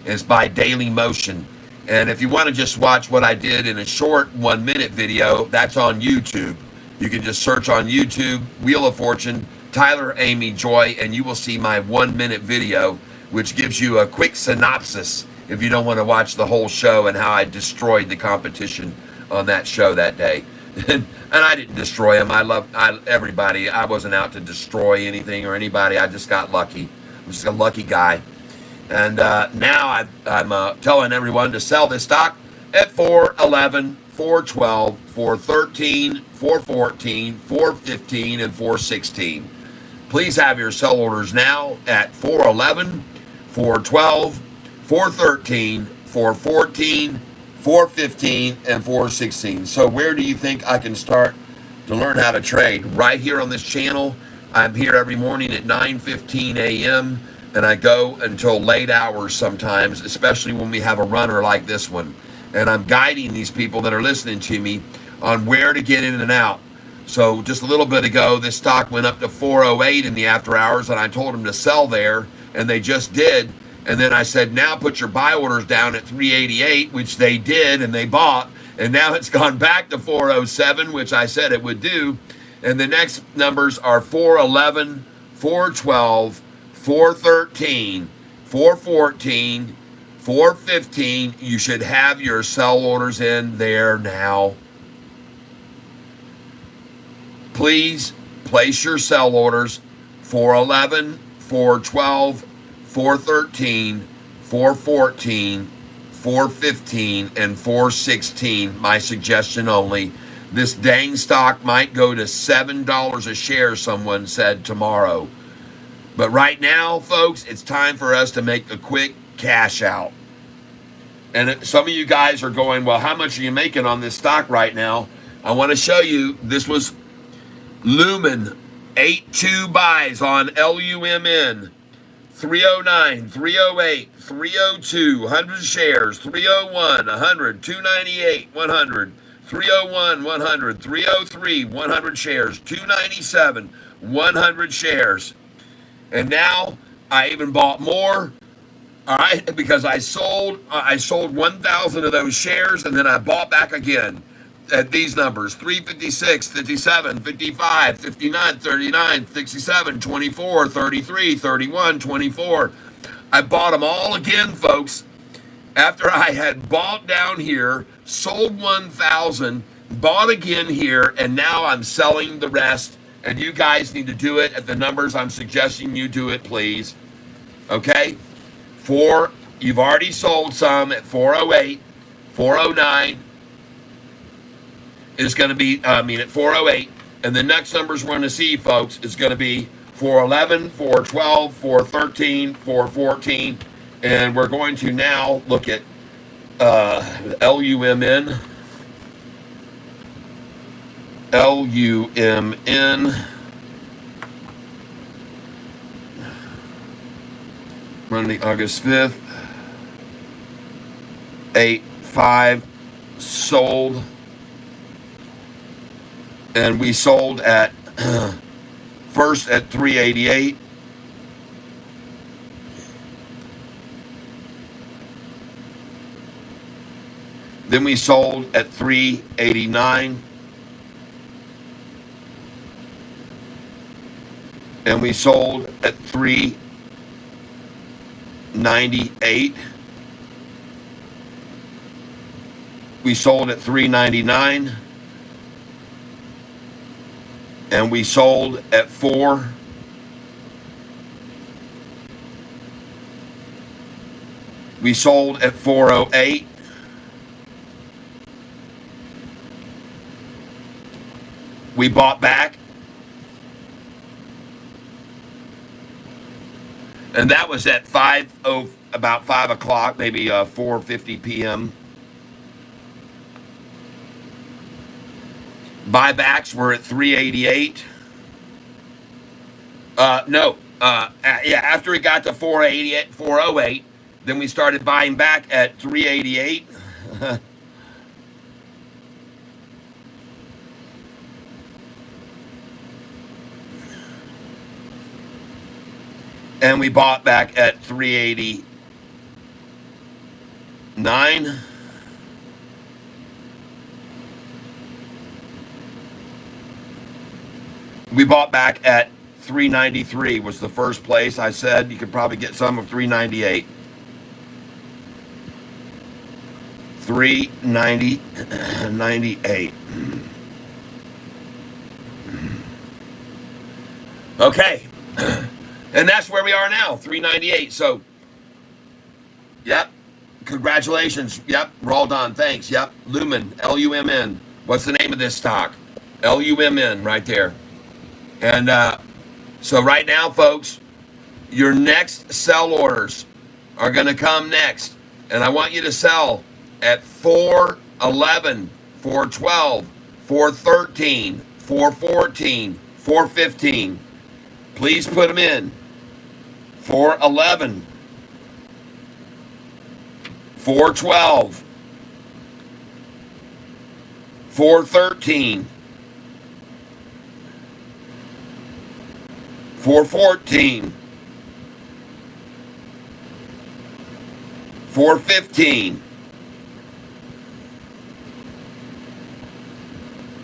Speaker 1: It's by Daily Motion. And if you want to just watch what I did in a short 1-minute video, that's on YouTube. You can just search on YouTube, Wheel of Fortune, Tyler, Amy, Joy, and you will see my 1-minute video, which gives you a quick synopsis if you don't want to watch the whole show and how I destroyed the competition on that show that day. And I didn't destroy them. I love everybody. I wasn't out to destroy anything or anybody. I just got lucky. I'm just a lucky guy. And now I'm telling everyone to sell this stock at 411, 412, 413, 414, 415, and 416. Please have your sell orders now at 411, 412, 413, 414, 415, and 416. So where do you think I can start to learn how to trade? Right here on this channel. I'm here every morning at 9:15 a.m. and I go until late hours sometimes, especially when we have a runner like this one. And I'm guiding these people that are listening to me on where to get in and out. So just a little bit ago, this stock went up to 408 in the after hours, and I told them to sell there, and they just did. And then I said, now put your buy orders down at 388, which they did, and they bought. And now it's gone back to 407, which I said it would do. And the next numbers are 411, 412, 413, 414, 415. You should have your sell orders in there now. Please place your sell orders 411, 412, 413, 414, 415, and 416. My suggestion only. This dang stock might go to $7 a share, someone said, tomorrow. But right now, folks, it's time for us to make a quick cash out. And some of you guys are going, well, how much are you making on this stock right now? I want to show you, this was Lumen, 8-2 buys on LUMN, 309, 308, 302, 100 shares, 301, 100, 298, 100, 301, 100, 303, 100 shares, 297, 100 shares. And now I even bought more, all right, because I sold 1,000 of those shares, and then I bought back again at these numbers: 356, 57, 55, 59, 39, 67, 24, 33, 31, 24. I bought them all again, folks, after I had bought down here, sold 1,000, bought again here, and now I'm selling the rest. And you guys need to do it at the numbers I'm suggesting you do it, please. Okay? You've already sold some at 408, 409. Is going to be, at 408. And the next numbers we're going to see, folks, is going to be 411, 412, 413, 414. And we're going to now look at LUMN. LUMN. Monday, August 5th. 8-5 sold. And we sold at first at 388. Then we sold at 389. And we sold at 398. We sold at 399. And we sold at 4. We sold at 408. We bought back. And that was at about 5 o'clock, maybe 4:50 p.m. Buybacks were at 388. After it got to 488, 408, then we started buying back at 388. And we bought back at 389. We bought back at 393 was the first place. I said you could probably get some of 398. 398. Okay. And that's where we are now, 398. So, yep. Congratulations. Yep. We're all done. Thanks. Yep. Lumen, LUMN. What's the name of this stock? LUMN right there. And so right now, folks, your next sell orders are going to come next. And I want you to sell at 411, 412, 413, 414, 415. Please put them in. 411, 412, 413, 414, 415.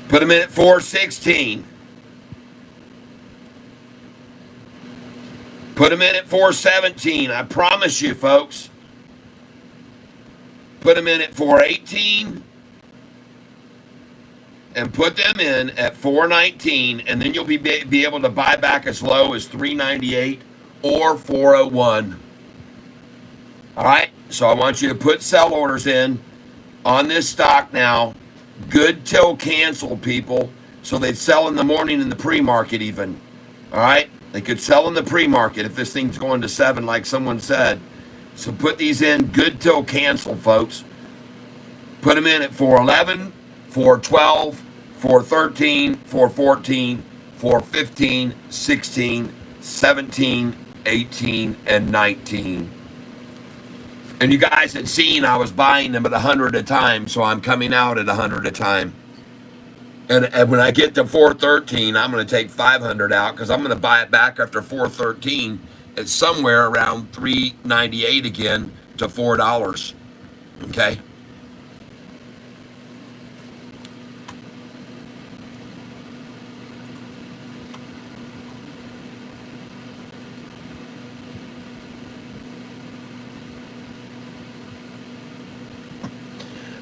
Speaker 1: Put them in at 416. Put them in at 417. I promise you, folks. Put them in at 418. And put them in at 419. And then you'll be able to buy back as low as 398 or 401. All right? So I want you to put sell orders in on this stock now. Good till cancel, people. So they'd sell in the morning in the pre-market even. All right? They could sell in the pre-market if this thing's going to 7 like someone said. So put these in good till cancel, folks. Put them in at 411, 412, 413, 414, 415, 16, 17, 18, and 19. And you guys had seen I was buying them at 100 a time, so I'm coming out at 100 a time. And when I get to 413, I'm going to take 500 out because I'm going to buy it back after 413 at somewhere around 398 again to $4. Okay?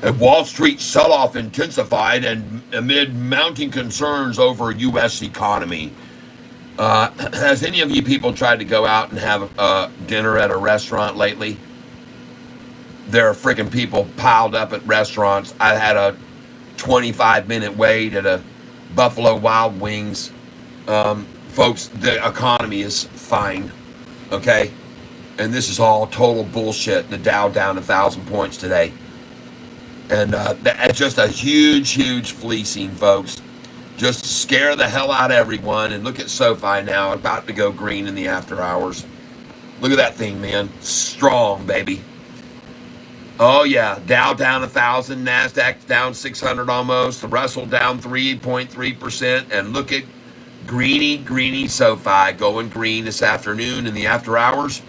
Speaker 1: And Wall Street sell-off intensified and amid mounting concerns over U.S. economy. Has any of you people tried to go out and have dinner at a restaurant lately? There are freaking people piled up at restaurants. I had a 25-minute wait at a Buffalo Wild Wings. Folks, the economy is fine, okay? And this is all total bullshit. The Dow down 1,000 points today. And that's just a huge, huge fleecing, folks. Just to scare the hell out of everyone. And look at Sofi now, about to go green in the after hours. Look at that thing, man. Strong, baby. Oh, yeah. Dow down 1,000. NASDAQ down 600 almost. The Russell down 3.3%. And look at greeny Sofi going green this afternoon in the after hours.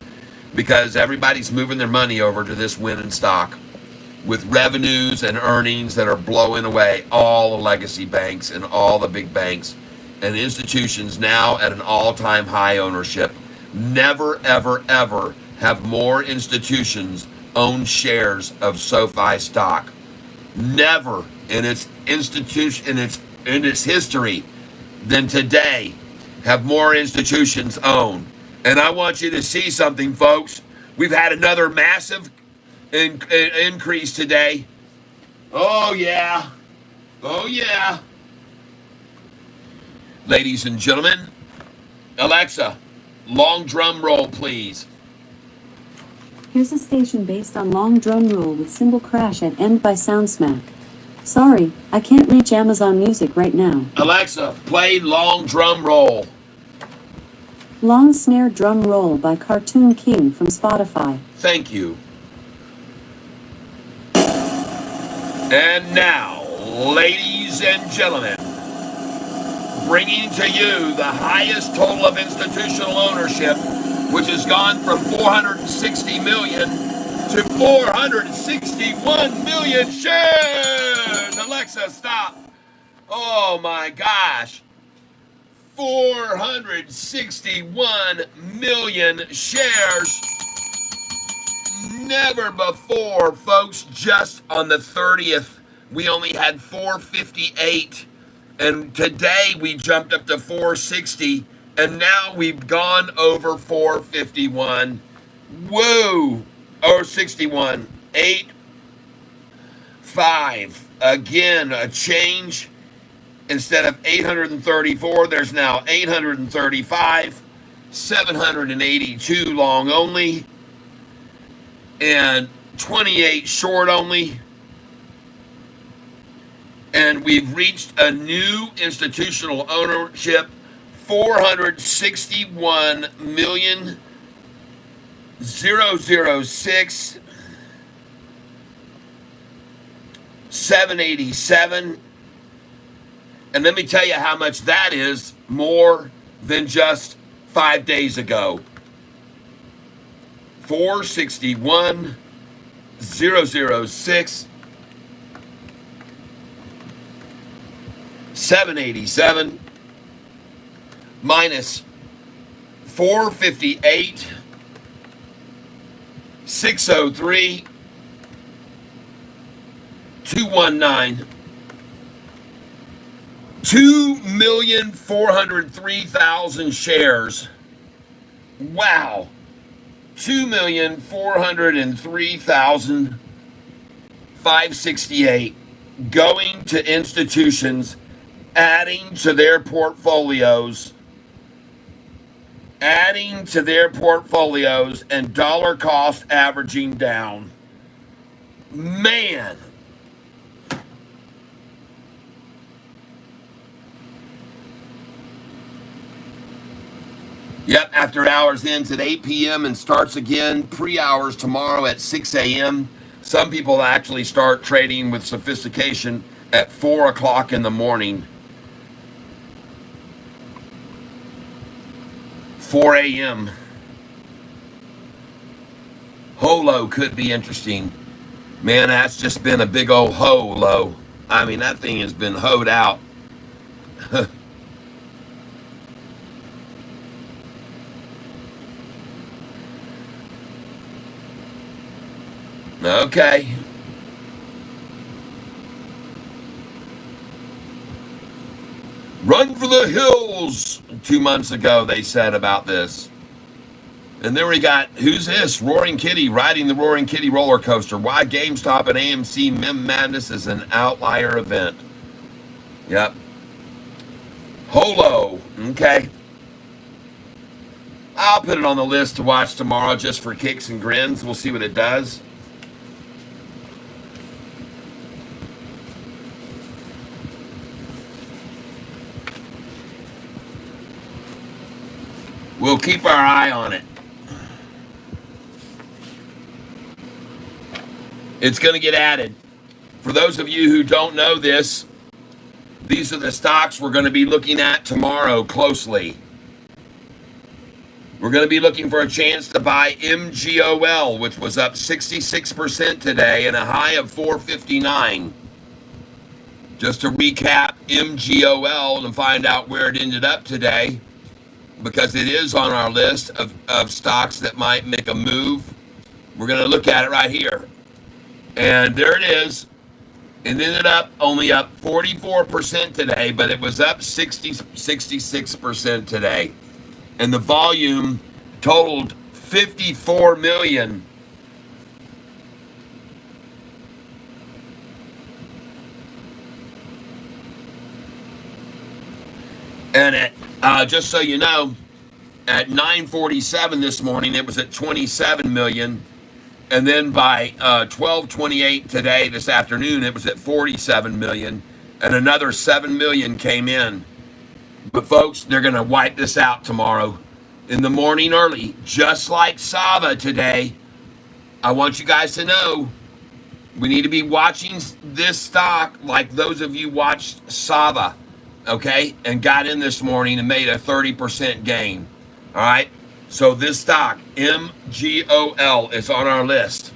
Speaker 1: Because everybody's moving their money over to this winning stock. With revenues and earnings that are blowing away all the legacy banks and all the big banks and institutions now at an all-time high ownership. Never, ever, ever have more institutions own shares of SoFi stock. Never in its institution in its history than today have more institutions own. And I want you to see something, folks. We've had another massive increase today. Oh yeah. Oh yeah. Ladies and gentlemen, Alexa, long drum roll, please.
Speaker 2: Here's a station based on long drum roll with cymbal crash at end by Soundsmack. Sorry, I can't reach Amazon Music right now.
Speaker 1: Alexa, play long drum roll.
Speaker 2: Long snare drum roll by Cartoon King from Spotify.
Speaker 1: Thank you. And now, ladies and gentlemen, bringing to you the highest total of institutional ownership, which has gone from 460 million to 461 million shares. Alexa, stop. Oh my gosh. 461 million shares. Never before, folks. Just on the 30th, we only had 458. And today we jumped up to 460. And now we've gone over 451. Whoa. Or 61. 8, 5. Again, a change. Instead of 834, there's now 835. 782 long only. And 28 short only. And we've reached a new institutional ownership, 461 million 006, 787. And let me tell you how much that is more than just 5 days ago. 461, 006, 787 minus 458, 603, 219, 2,403,000 shares. Wow. 2,403,568 going to institutions, adding to their portfolios, and dollar cost averaging down. Man. Yep, after hours ends at 8 p.m. and starts again pre-hours tomorrow at 6 a.m. Some people actually start trading with sophistication at 4 o'clock in the morning. 4 a.m. Holo could be interesting. Man, that's just been a big old ho-low. I mean, that thing has been hoed out. Okay. Run for the hills, 2 months ago, they said about this. And then we got, who's this? Roaring Kitty riding the Roaring Kitty roller coaster. Why GameStop and AMC Mem Madness is an outlier event. Yep. Holo. Okay. I'll put it on the list to watch tomorrow just for kicks and grins. We'll see what it does. We'll keep our eye on it. It's going to get added. For those of you who don't know this, these are the stocks we're going to be looking at tomorrow closely. We're going to be looking for a chance to buy MGOL, which was up 66% today and a high of 459. Just to recap MGOL and find out where it ended up today, because it is on our list of stocks that might make a move. We're going to look at it right here. And there it is. It ended up only up 44% today, but it was up 66% today. And the volume totaled 54 million. And it, just so you know, at 9:47 this morning, it was at 27 million. And then by 12:28 today, this afternoon, it was at 47 million. And another 7 million came in. But folks, they're going to wipe this out tomorrow in the morning early, just like Sava today. I want you guys to know we need to be watching this stock like those of you watched Sava, okay, and got in this morning and made a 30% gain. All right, so this stock, MGOL, is on our list.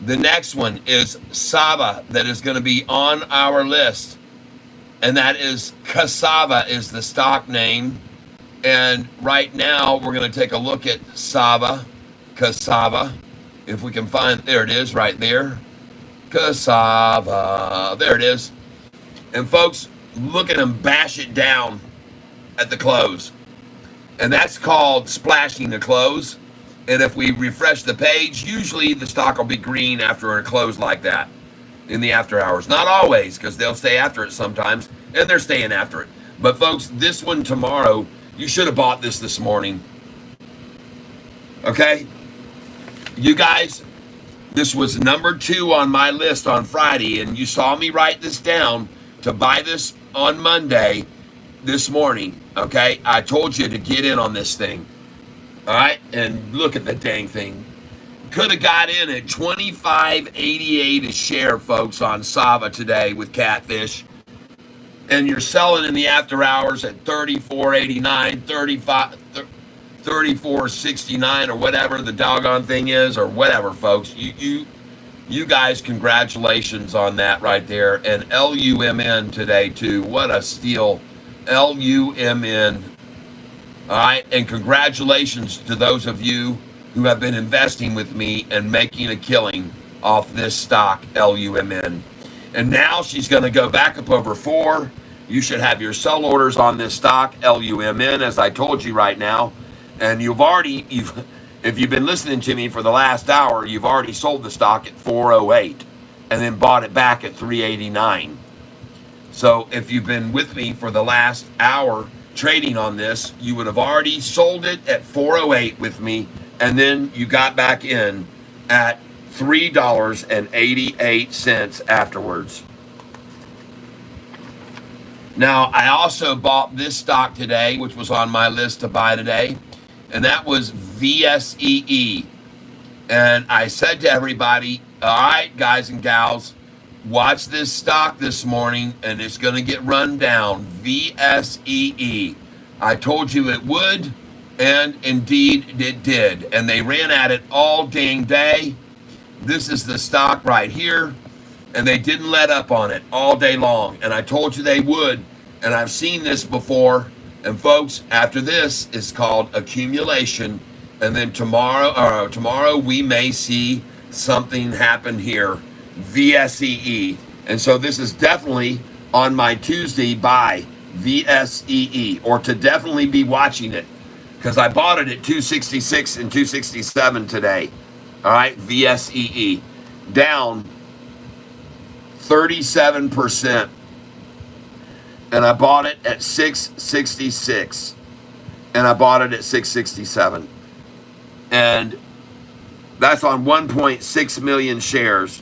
Speaker 1: The next one is Sava that is going to be on our list. And that is Cassava is the stock name. And right now we're going to take a look at Sava, Cassava. If we can find, there it is right there. Cassava, there it is. And folks, look at them bash it down at the close. And that's called splashing the close. And if we refresh the page, usually the stock will be green after a close like that in the after hours. Not always, because they'll stay after it sometimes, and they're staying after it. But folks, this one tomorrow, you should have bought this morning. Okay? You guys, this was number 2 on my list on Friday, and you saw me write this down to buy this on Monday this morning. Okay? I told you to get in on this thing. All right, and look at the dang thing. Could have got in at 25.88 a share, folks, on Sava today with Catfish. And you're selling in the after hours at 34.89, 34.69, or whatever the doggone thing is, or whatever, folks. You guys, congratulations on that right there. And LUMN today too. What a steal. LUMN. All right, and congratulations to those of you who have been investing with me and making a killing off this stock, LUMN. And now she's going to go back up over 4. You should have your sell orders on this stock, LUMN, as I told you right now. And if you've been listening to me for the last hour, you've already sold the stock at 408 and then bought it back at 389. So if you've been with me for the last hour trading on this, you would have already sold it at 408 with me, and then you got back in at $3.88 afterwards. Now, I also bought this stock today, which was on my list to buy today, and that was VSEE. And I said to everybody, all right, guys and gals, watch this stock this morning, and it's going to get run down. VSEE. I told you it would, and indeed it did. And they ran at it all dang day. This is the stock right here, and they didn't let up on it all day long. And I told you they would, and I've seen this before. And folks, after this is called accumulation, and then tomorrow we may see something happen here. VSEE. And so this is definitely on my Tuesday buy, VSEE, or to definitely be watching it, because I bought it at 266 and 267 today. All right, VSEE down 37%, and I bought it at 666, and I bought it at 667, and that's on 1.6 million shares.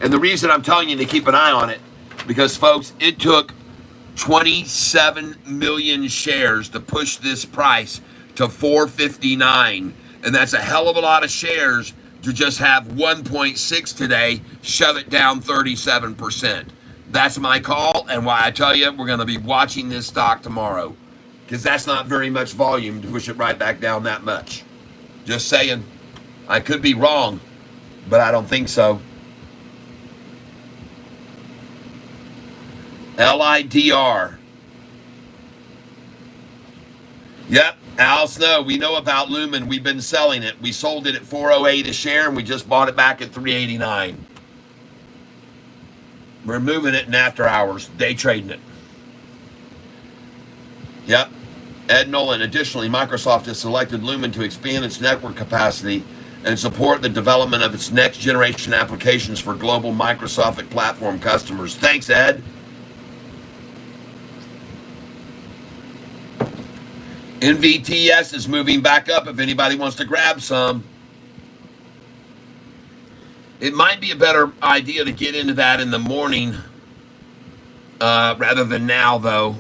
Speaker 1: And the reason I'm telling you to keep an eye on it, because folks, it took 27 million shares to push this price to 459, and that's a hell of a lot of shares to just have 1.6 today, shove it down 37%. That's my call, and why I tell you we're going to be watching this stock tomorrow, because that's not very much volume to push it right back down that much. Just saying. I could be wrong, but I don't think so. LIDR. Yep, Al Snow, we know about Lumen. We've been selling it. We sold it at 408 a share, and we just bought it back at 389. We're moving it in after hours, day trading it. Yep. Ed Nolan, additionally, Microsoft has selected Lumen to expand its network capacity and support the development of its next generation applications for global Microsoft platform customers. Thanks, Ed. NVTS is moving back up if anybody wants to grab some. It might be a better idea to get into that in the morning rather than now, though.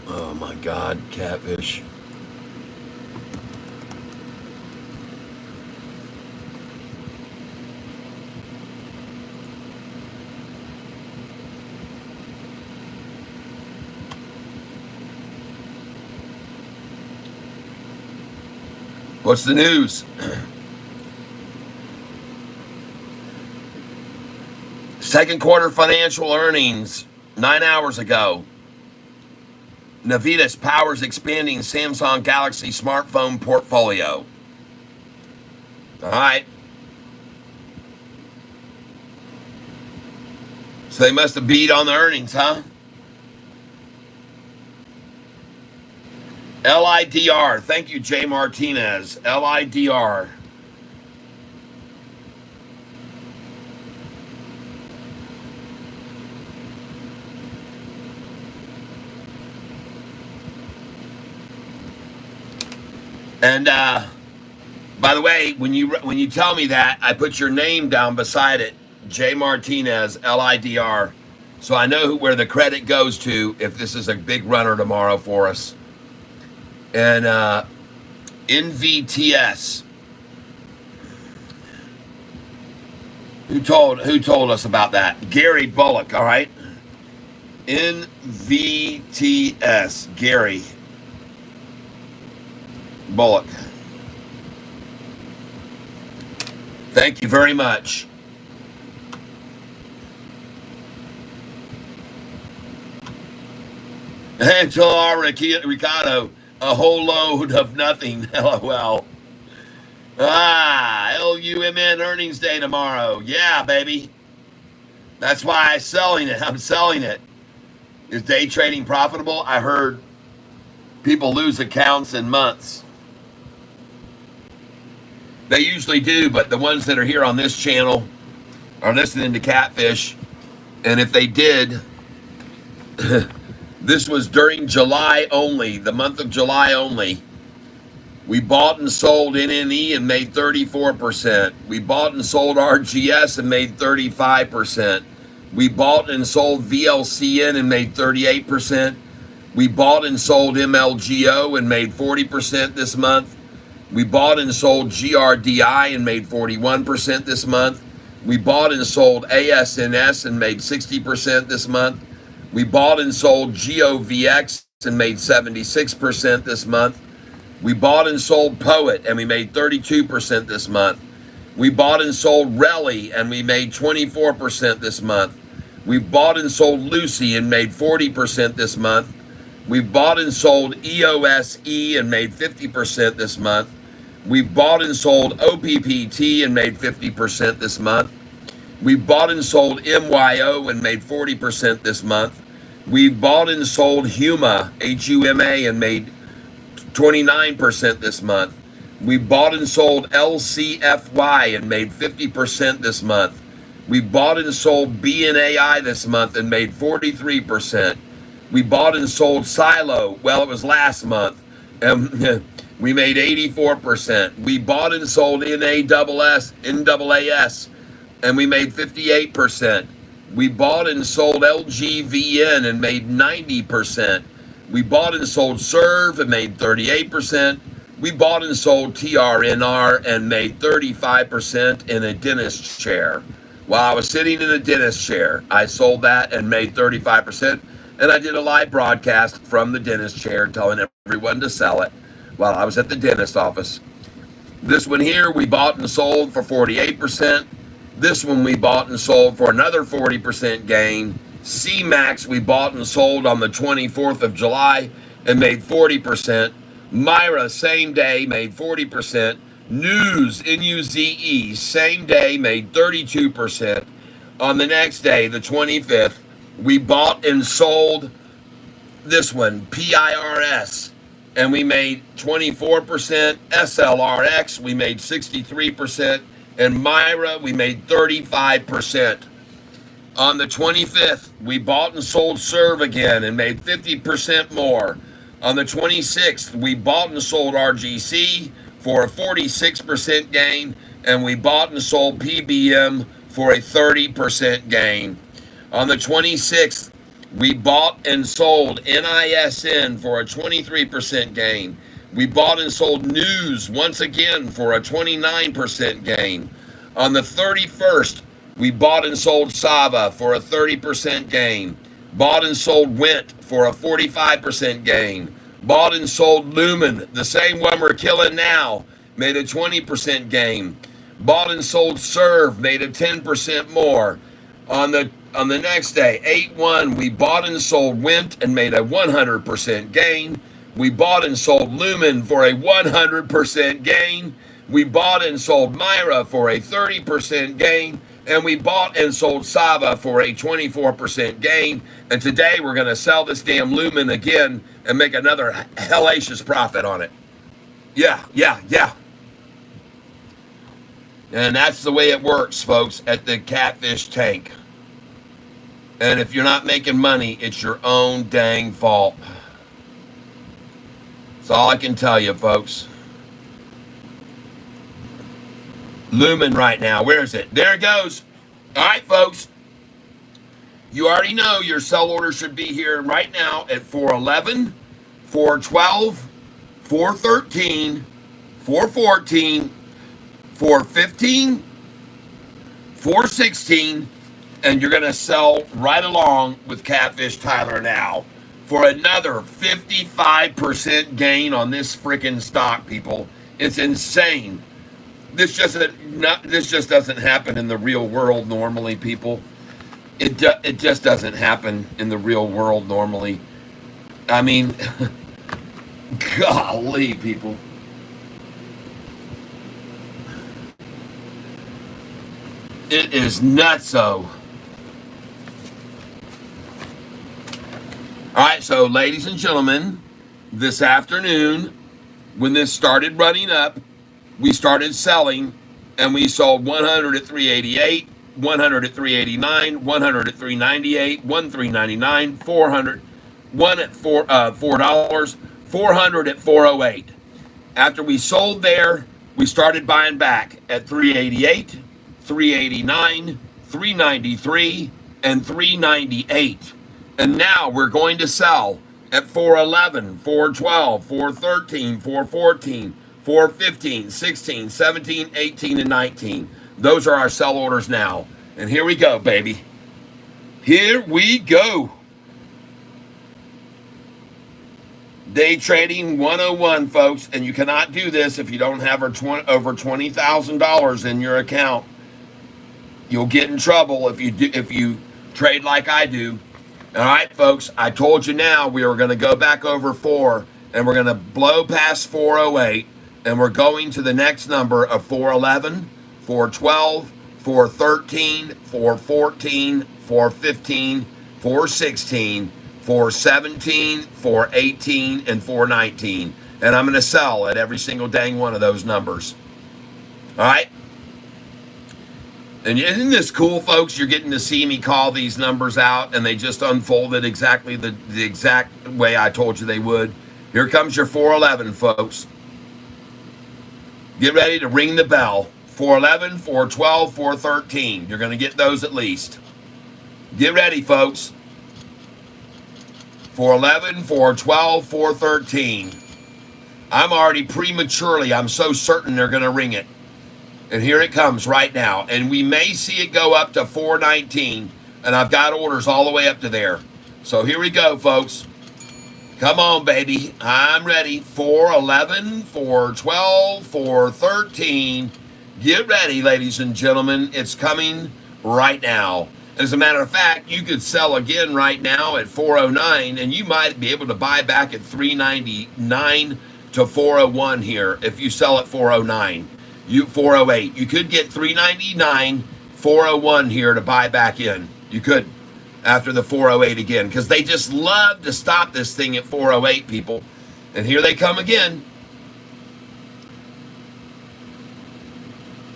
Speaker 1: Oh my God, Catfish. What's the news? Second quarter financial earnings 9 hours ago. Navitas powers expanding Samsung Galaxy smartphone portfolio. All right. So they must have beat on the earnings, huh? LIDR. Thank you, Jay Martinez. LIDR. And by the way, when you tell me that, I put your name down beside it, Jay Martinez, LIDR, so I know where the credit goes to if this is a big runner tomorrow for us. And NVTS. Who told us about that? Gary Bullock, all right? NVTS, Gary Bullock. Thank you very much. Angela Ricardo, a whole load of nothing. LOL. LUMN earnings day tomorrow. Yeah, baby. That's why I'm selling it. I'm selling it. Is day trading profitable? I heard people lose accounts in months. They usually do, but the ones that are here on this channel are listening to Catfish. And if they did, this was during July only, the month of July only. We bought and sold NNE and made 34%. We bought and sold RGS and made 35%. We bought and sold VLCN and made 38%. We bought and sold MLGO and made 40% this month. We bought and sold GRDI and made 41% this month. We bought and sold ASNS and made 60% this month. We bought and sold GOVX and made 76% this month. We bought and sold Poet and we made 32% this month. We bought and sold Relly and we made 24% this month. We bought and sold Lucy and made 40% this month. We bought and sold EOSE and made 50% this month. We bought and sold OPPT and made 50% this month. We bought and sold MYO and made 40% this month. We bought and sold Huma, HUMA, and made 29% this month. We bought and sold LCFY and made 50% this month. We bought and sold BNAI this month and made 43%. We bought and sold Silo, well, it was last month, and we made 84%. We bought and sold NAAS, and we made 58%. We bought and sold LGVN and made 90%. We bought and sold Serve and made 38%. We bought and sold TRNR and made 35% in a dentist chair. While I was sitting in a dentist chair, I sold that and made 35%. And I did a live broadcast from the dentist chair telling everyone to sell it while I was at the dentist office. This one here, we bought and sold for 48%. This one we bought and sold for another 40% gain. CMAX we bought and sold on the 24th of July and made 40%. Myra, same day, made 40%. News, NUZE, same day, made 32%. On the next day, the 25th, we bought and sold this one, PIRS, and we made 24%. SLRX, we made 63%. And Myra, we made 35%. On the 25th, we bought and sold Serve again and made 50% more. On the 26th, we bought and sold RGC for a 46% gain, and we bought and sold PBM for a 30% gain. On the 26th, we bought and sold NISN for a 23% gain. We bought and sold News once again for a 29% gain. On the 31st, we bought and sold Sava for a 30% gain. Bought and sold Went for a 45% gain. Bought and sold Lumen, the same one we're killing now, made a 20% gain. Bought and sold Serve, made a 10% more. On the next day, 8-1, we bought and sold Went and made a 100% gain. We bought and sold Lumen for a 100% gain. We bought and sold Myra for a 30% gain. And we bought and sold Sava for a 24% gain. And today we're going to sell this damn Lumen again and make another hellacious profit on it. Yeah. And that's the way it works, folks, at the Catfish tank. And if you're not making money, it's your own dang fault. That's all I can tell you, folks. Lumen right now. Where is it? There it goes. All right, folks. You already know your sell order should be here right now at 411, 412, 413, 414, 415, 416, and you're going to sell right along with Catfish Tyler now for another 55% gain on this freaking stock, people. It's insane. This just doesn't happen in the real world normally, people. It just doesn't happen in the real world normally. I mean, golly, people. It is nutso. All right, so ladies and gentlemen, this afternoon, when this started running up, we started selling, and we sold 100 at 388, 100 at 389, 100 at 398, 1 399, 400, one at $4, 400 at 408. After we sold there, we started buying back at 388, 389, 393, and 398. And now we're going to sell at 411, 412, 413, 414, 415, 16, 17, 18, and 19. Those are our sell orders now. And here we go, baby. Here we go. Day trading 101, folks. And you cannot do this if you don't have over $20,000 in your account. You'll get in trouble if you trade like I do. All right, folks, I told you now we were going to go back over 4, and we're going to blow past 408, and we're going to the next number of 411, 412, 413, 414, 415, 416, 417, 418, and 419. And I'm going to sell at every single dang one of those numbers. All right? And isn't this cool, folks? You're getting to see me call these numbers out, and they just unfolded exactly the exact way I told you they would. Here comes your 411, folks. Get ready to ring the bell. 411, 412, 413. You're going to get those at least. Get ready, folks. 411, 412, 413. I'm already I'm so certain they're going to ring it. And here it comes right now. And we may see it go up to 419. And I've got orders all the way up to there. So here we go, folks. Come on, baby. I'm ready. 411, 412, 413. Get ready, ladies and gentlemen. It's coming right now. As a matter of fact, you could sell again right now at 409. And you might be able to buy back at 399 to 401 here if you sell at 409. 408. You could get 399, 401 here to buy back in. You could after the 408 again, because they just love to stop this thing at 408, people. And here they come again.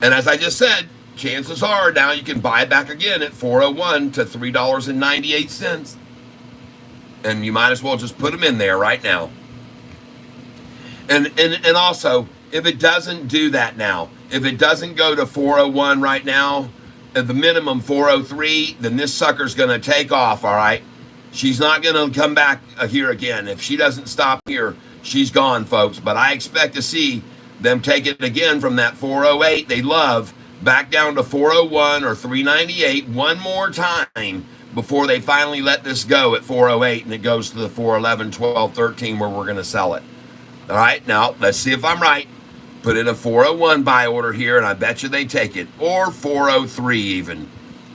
Speaker 1: And as I just said, chances are now you can buy back again at 401 to $3.98. And you might as well just put them in there right now. And also, if it doesn't do that now, if it doesn't go to 401 right now, at the minimum 403, then this sucker's going to take off, all right? She's not going to come back here again. If she doesn't stop here, she's gone, folks. But I expect to see them take it again from that 408 they love back down to 401 or 398 one more time before they finally let this go at 408 and it goes to the 411, 12, 13 where we're going to sell it. All right, now let's see if I'm right. Put in a 401 buy order here, and I bet you they take it. Or 403 even,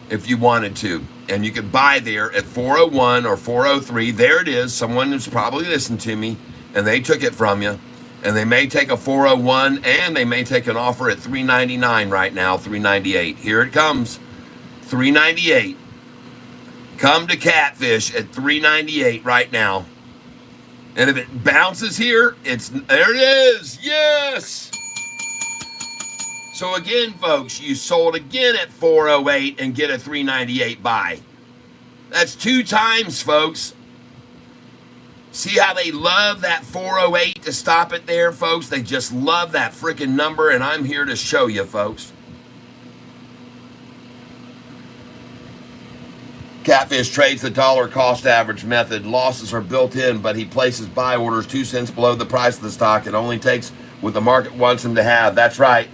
Speaker 1: if you wanted to. And you could buy there at 401 or 403. There it is. Someone who's probably listened to me, and they took it from you. And they may take a 401, and they may take an offer at 399 right now, 398. Here it comes, 398. Come to Catfish at 398 right now. And if it bounces here, there it is. Yes. So again, folks, you sold again at 408 and get a 398 buy. That's 2 times, folks. See how they love that 408 to stop it there, folks? They just love that freaking number, and I'm here to show you, folks. Catfish trades the dollar cost average method. Losses are built in, but he places buy orders 2 cents below the price of the stock. It only takes what the market wants him to have. That's right.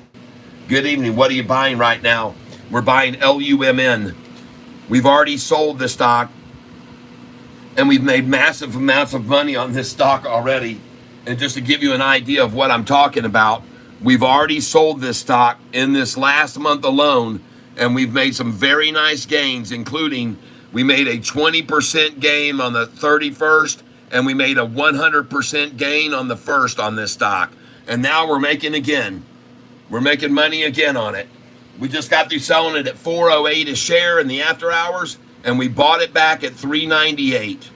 Speaker 1: Good evening. What are you buying right now? We're buying LUMN. We've already sold the stock, and we've made massive amounts of money on this stock already. And just to give you an idea of what I'm talking about, we've already sold this stock in this last month alone, and we've made some very nice gains, including we made a 20% gain on the 31st, and we made a 100% gain on the 1st on this stock. And now we're making again. We're making money again on it. We just got through selling it at $4.08 a share in the after hours, and we bought it back at $3.98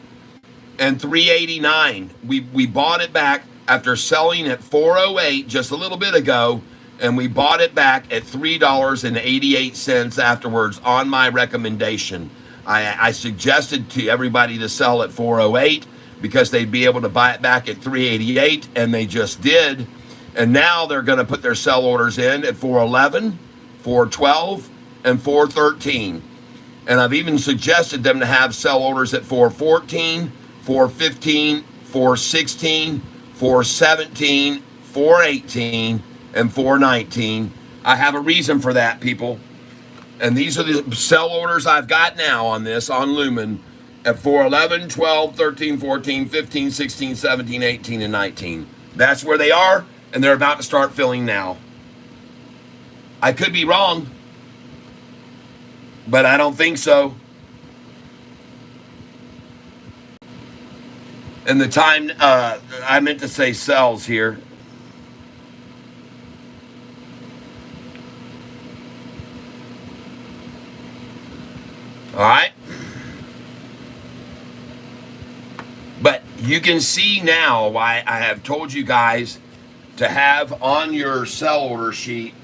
Speaker 1: and $3.89. We bought it back after selling at $4.08 just a little bit ago, and we bought it back at $3.88 afterwards on my recommendation. I suggested to everybody to sell at $4.08 because they'd be able to buy it back at $3.88, and they just did. And now they're going to put their sell orders in at $4.11, $4.12, and $4.13. And I've even suggested them to have sell orders at $4.14, $4.15, $4.16, $4.17, $4.18, and $4.19. I have a reason for that, people. And these are the sell orders I've got now on this, on Lumen, at 4.11, 12, 13, 14, 15, 16, 17, 18, and 19. That's where they are, and they're about to start filling now. I could be wrong, but I don't think so. And the time, I meant to say sells here. All right. But you can see now why I have told you guys to have on your sell order sheet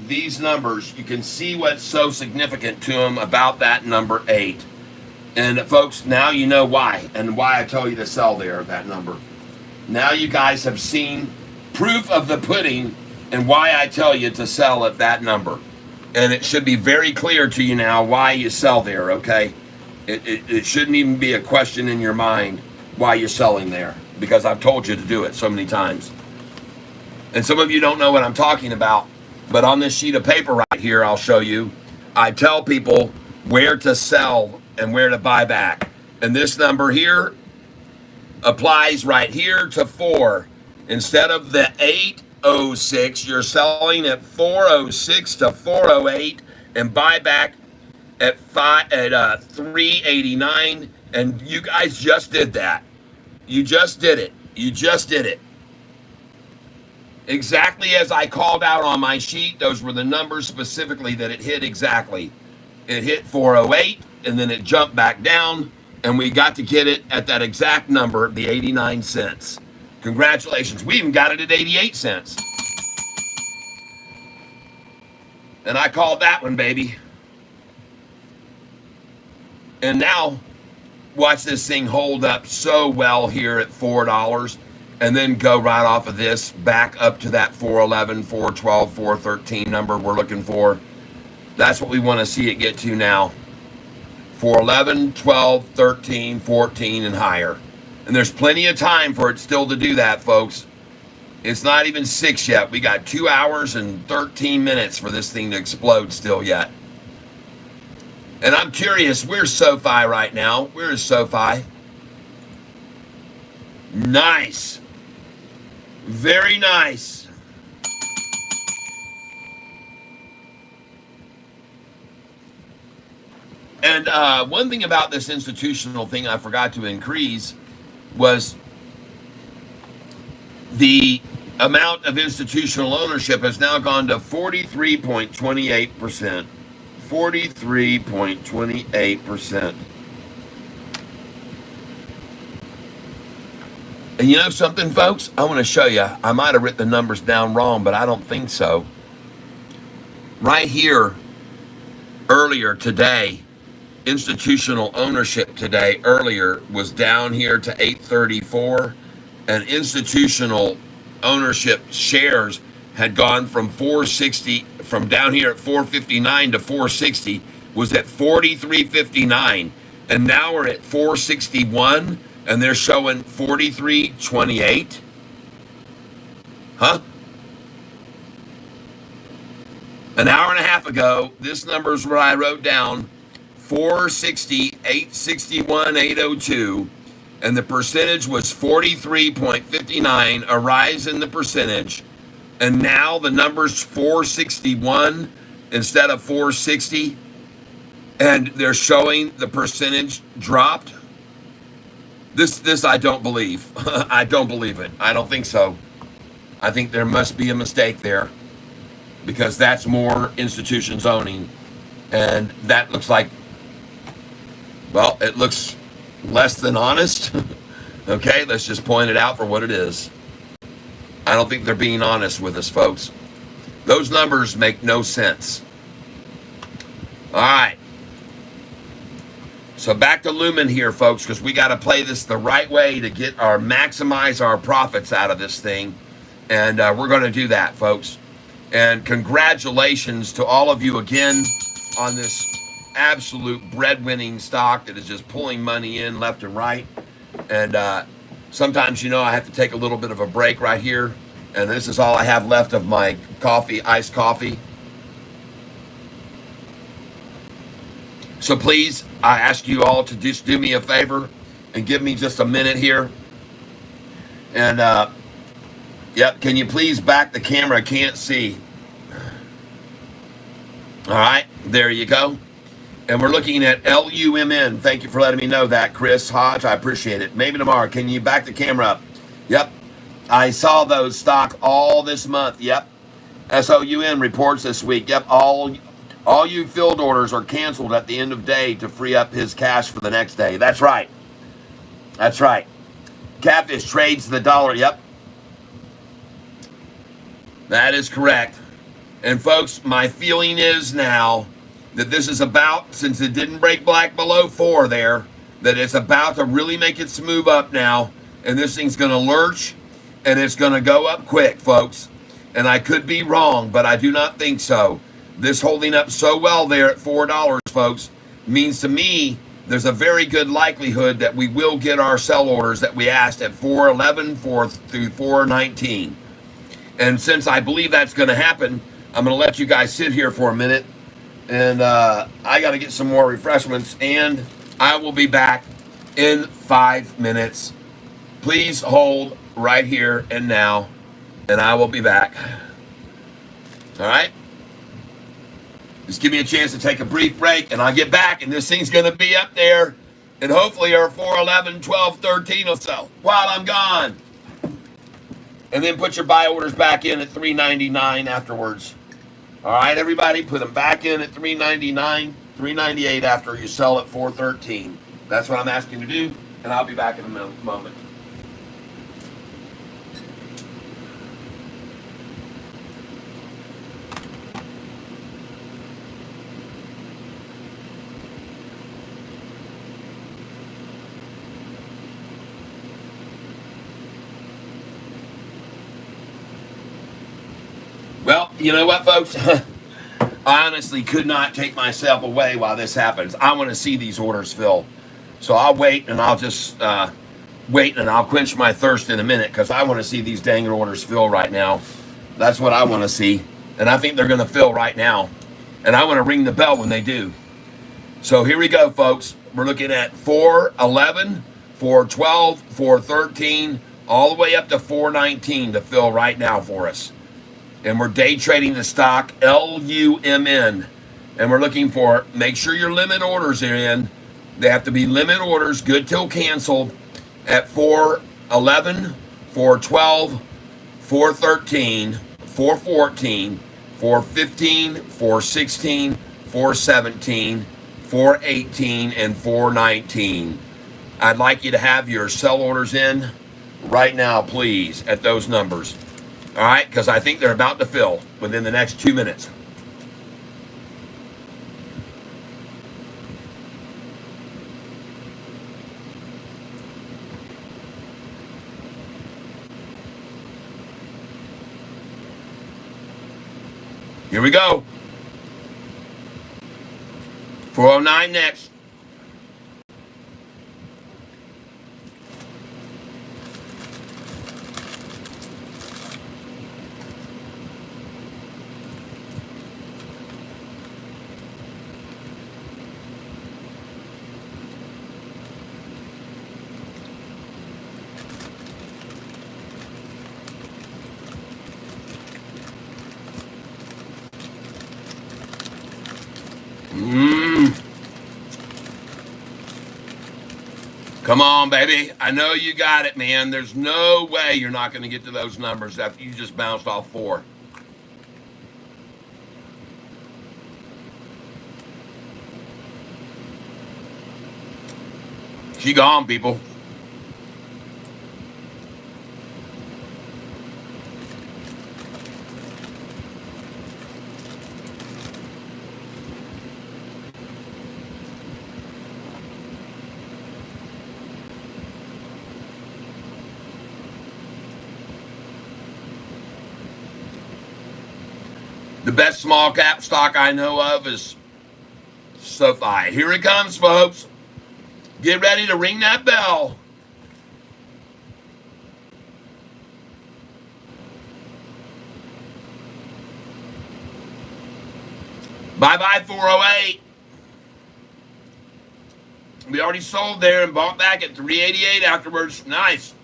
Speaker 1: these numbers. You can see what's so significant to them about that number 8. And folks, now you know why, and why I tell you to sell there at that number. Now you guys have seen proof of the pudding and why I tell you to sell at that number. And it should be very clear to you now why you sell there, okay? It shouldn't even be a question in your mind why you're selling there, because I've told you to do it so many times. And some of you don't know what I'm talking about, but on this sheet of paper right here, I'll show you, I tell people where to sell and where to buy back. And this number here applies right here to 4. Instead of the 8.06, you're selling at 4.06 to 4.08 and buy back at 3.89. And you guys just did that. You just did it. You just did it. Exactly as I called out on my sheet, those were the numbers specifically that it hit exactly. It hit 4.08, and then it jumped back down, and we got to get it at that exact number, the 89 cents. Congratulations. We even got it at 88 cents. And I called that one, baby. And now, watch this thing hold up so well here at $4, and then go right off of this back up to that 4.11, 4.12, 4.13 number we're looking for. That's what we want to see it get to now. 4.11, 12, 13, 14, and higher. And there's plenty of time for it still to do that, folks. It's not even 6 yet. We got 2 hours and 13 minutes for this thing to explode still yet. And I'm curious, where's Sofi right now? Where is Sofi? Nice. Very nice. And one thing about this institutional thing I forgot to increase was the amount of institutional ownership has now gone to 43.28%. 43.28%. And you know something, folks? I want to show you. I might have written the numbers down wrong, but I don't think so. Right here, earlier today, institutional ownership today earlier was down here to 834, and institutional ownership shares had gone from 460, from down here at 459 to 460, was at 43.59. and now we're at 461, and they're showing 43.28. Huh? An hour and a half ago, this number is what I wrote down: 460, 861, 802, and the percentage was 43.59, a rise in the percentage. And now the number's 461 instead of 460, and they're showing the percentage dropped. This I don't believe. I don't believe it. I don't think so. I think there must be a mistake there, because that's more institutions owning, and that looks like, well, it looks less than honest. Okay, let's just point it out for what it is. I don't think they're being honest with us, folks. Those numbers make no sense. All right. So back to Lumen here, folks, because we got to play this the right way to get maximize our profits out of this thing. And we're going to do that, folks. And congratulations to all of you again on this absolute breadwinning stock that is just pulling money in left and right. And sometimes, I have to take a little bit of a break right here. And this is all I have left of my coffee, iced coffee. So please, I ask you all to just do me a favor and give me just a minute here. And, yep, can you please back the camera? I can't see. All right, there you go. And we're looking at LUMN. Thank you for letting me know that, Chris Hodge. I appreciate it. Maybe tomorrow. Can you back the camera up? Yep. I saw those stock all this month. Yep. SOUN reports this week. Yep. All you filled orders are canceled at the end of day to free up his cash for the next day. That's right. That's right. Catfish trades the dollar. Yep. That is correct. And folks, my feeling is now that this is about, since it didn't break black below 4 there, that it's about to really make its move up now. And this thing's going to lurch, and it's going to go up quick, folks. And I could be wrong, but I do not think so. This holding up so well there at $4, folks, means to me there's a very good likelihood that we will get our sell orders that we asked at 411 through 419. And since I believe that's going to happen, I'm going to let you guys sit here for a minute. And I got to get some more refreshments, and I will be back in 5 minutes. Please hold right here and now, and I will be back. All right? Just give me a chance to take a brief break, and I'll get back, and this thing's going to be up there, and hopefully our 411, 12, 13 will sell while I'm gone. And then put your buy orders back in at $3.99 afterwards. All right, everybody, put them back in at $3.99, $3.98 after you sell at $4.13. That's what I'm asking you to do, and I'll be back in a moment. Well, you know what, folks? I honestly could not take myself away while this happens. I want to see these orders fill. So I'll wait, and I'll just wait, and I'll quench my thirst in a minute, because I want to see these dang orders fill right now. That's what I want to see. And I think they're going to fill right now. And I want to ring the bell when they do. So here we go, folks. We're looking at 411, 412, 413, all the way up to 419 to fill right now for us. And we're day trading the stock LUMN. And we're looking for, make sure your limit orders are in. They have to be limit orders, good till canceled, at 411, 412, 413, 414, 415, 416, 417, 418, and 419. I'd like you to have your sell orders in right now, please, at those numbers. All right, because I think they're about to fill within the next 2 minutes. Here we go. 409 next. Come on, baby. I know you got it, man. There's no way you're not going to get to those numbers after you just bounced off 4. She gone, people. The best small cap stock I know of is Sofi. Here it comes, folks. Get ready to ring that bell. Bye-bye 408. We already sold there and bought back at 388 afterwards. Nice.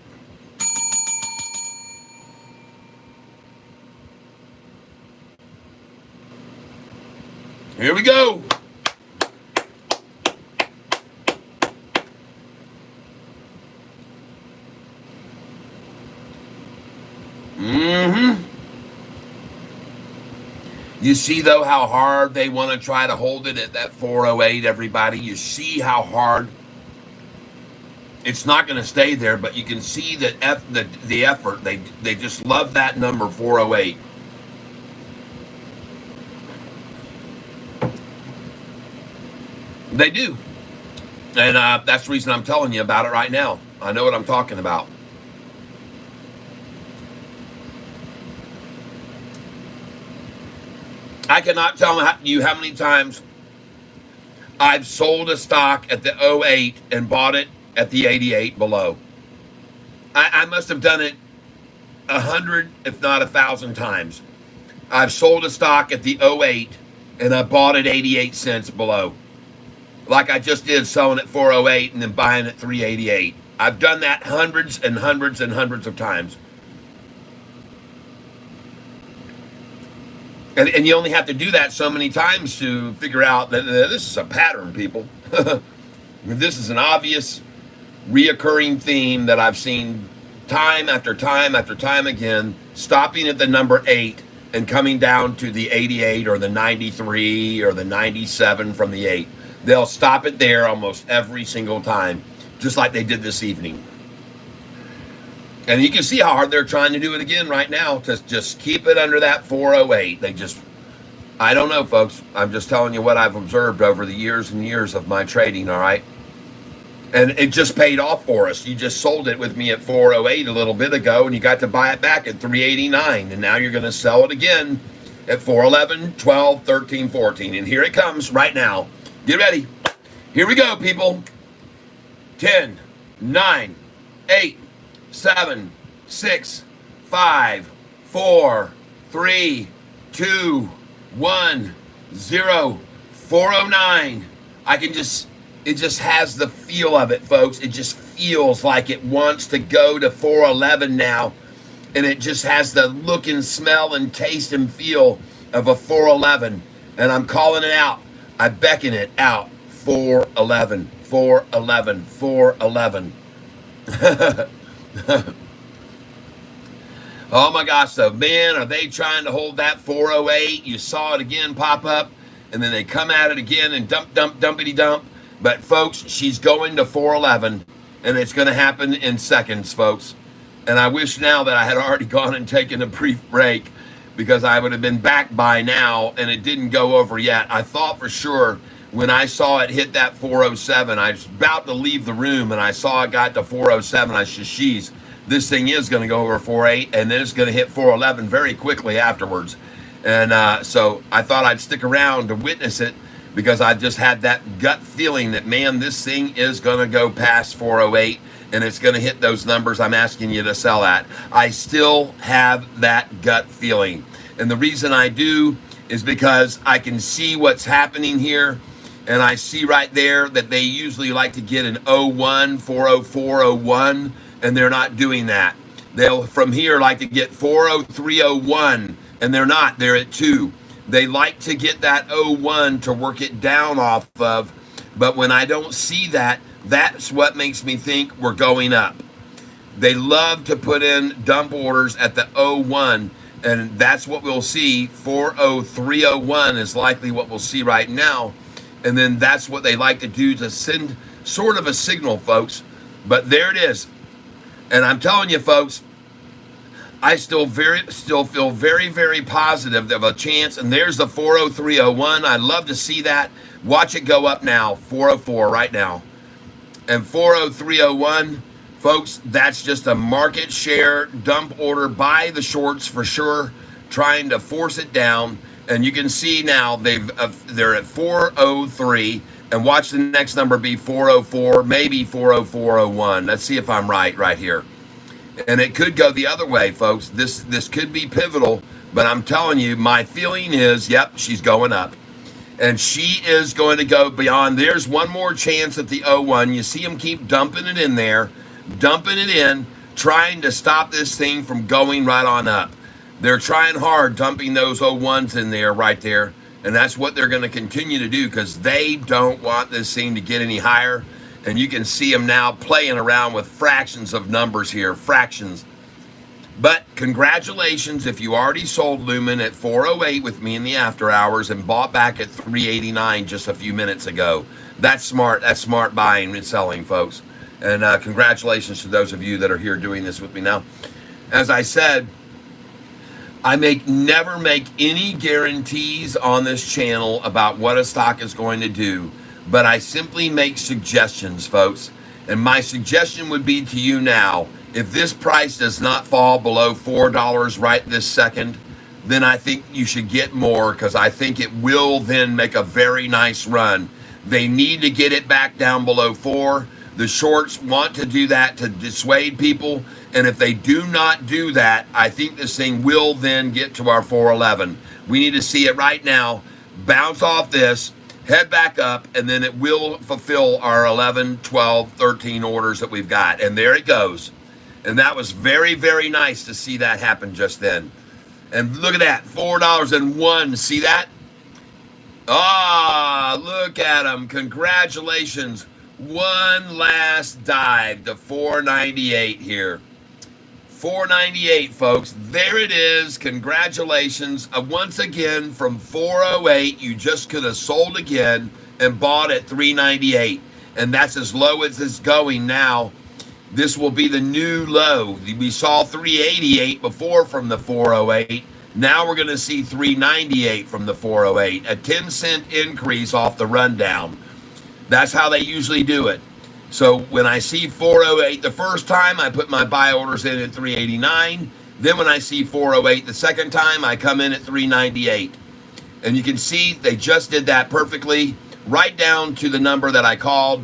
Speaker 1: Here we go. You see, though, how hard they want to try to hold it at that 408, everybody? You see how hard? It's not going to stay there, but you can see that the effort. They just love that number, 408. They do. And that's the reason I'm telling you about it right now. I know what I'm talking about. I cannot tell you how many times I've sold a stock at the 08 and bought it at the 88 below. I must have done it 100, if not 1,000 times. I've sold a stock at the 08 and I bought it 88 cents below. Like I just did, selling at 408 and then buying at 388. I've done that hundreds and hundreds and hundreds of times. And you only have to do that so many times to figure out that this is a pattern, people. This is an obvious, reoccurring theme that I've seen time after time after time again, stopping at the number 8 and coming down to the 88 or the 93 or the 97 from the 8. They'll stop it there almost every single time, just like they did this evening. And you can see how hard they're trying to do it again right now to just keep it under that 408. I don't know, folks. I'm just telling you what I've observed over the years and years of my trading, all right? And it just paid off for us. You just sold it with me at 408 a little bit ago, and you got to buy it back at 389. And now you're going to sell it again at 411, 12, 13, 14. And here it comes right now. Get ready. Here we go, people. 10, 9, 8, 7, 6, 5, 4, 3, 2, 1, 0, 409. It just has the feel of it, folks. It just feels like it wants to go to 411 now. And it just has the look and smell and taste and feel of a 411. And I'm calling it out. I beckon it out. 411, 411, 411. Oh my gosh, so man, are they trying to hold that 408? You saw it again pop up, and then they come at it again and dumpity dump. But folks, she's going to 411, and it's going to happen in seconds, folks. And I wish now that I had already gone and taken a brief break, because I would have been back by now, and it didn't go over yet. I thought for sure when I saw it hit that 407, I was about to leave the room, and I saw it got to 407. I said, "Sheesh, this thing is going to go over 48, and then it's going to hit 411 very quickly afterwards." And so I thought I'd stick around to witness it, because I just had that gut feeling that, man, this thing is going to go past 408, and it's going to hit those numbers I'm asking you to sell at. I still have that gut feeling. And the reason I do is because I can see what's happening here. And I see right there that they usually like to get an 01, 40401, and they're not doing that. They'll from here like to get 40301, and they're not. They're at 2. They like to get that 01 to work it down off of, but when I don't see that, That's what makes me think we're going up. They love to put in dump orders at the 01, and that's what we'll see. 40301 is likely what we'll see right now. And then that's what they like to do to send sort of a signal, folks. But there it is. And I'm telling you, folks, I still feel very, very positive of a chance. And there's the 40301. I'd love to see that. Watch it go up now. 404 right now. And 40301, folks, that's just a market share dump order by the shorts for sure, trying to force it down. And you can see now they're at 403. And watch the next number be 404, maybe 40401. Let's see if I'm right here. And it could go the other way, folks. This could be pivotal, but I'm telling you, my feeling is, yep, she's going up. And she is going to go beyond. There's one more chance at the 01. You see them keep dumping it in there, dumping it in, trying to stop this thing from going right on up. They're trying hard, dumping those 01s in there right there. And that's what they're going to continue to do because they don't want this thing to get any higher. And you can see them now playing around with fractions of numbers here, fractions. But congratulations if you already sold Lumen at 408 with me in the after hours and bought back at 389 just a few minutes ago. That's smart. That's smart buying and selling, folks. And congratulations to those of you that are here doing this with me now. As I said, I never make any guarantees on this channel about what a stock is going to do, but I simply make suggestions, folks. And my suggestion would be to you now, if this price does not fall below $4 right this second, then I think you should get more because I think it will then make a very nice run. They need to get it back down below 4. The shorts want to do that to dissuade people. And if they do not do that, I think this thing will then get to our 411. We need to see it right now, bounce off this, head back up, and then it will fulfill our 11, 12, 13 orders that we've got. And there it goes. And that was very, very nice to see that happen just then. And look at that, $4.01. See that? Ah, look at them. Congratulations. One last dive to 498 here. 498, folks. There it is. Congratulations. Once again, from 408, you just could have sold again and bought at 398. And that's as low as it's going now. This will be the new low. We saw 388 before from the 408. Now we're going to see 398 from the 408. A 10-cent increase off the rundown. That's how they usually do it. So when I see 408 the first time, I put my buy orders in at 389. Then when I see 408 the second time, I come in at 398. And you can see they just did that perfectly, right down to the number that I called,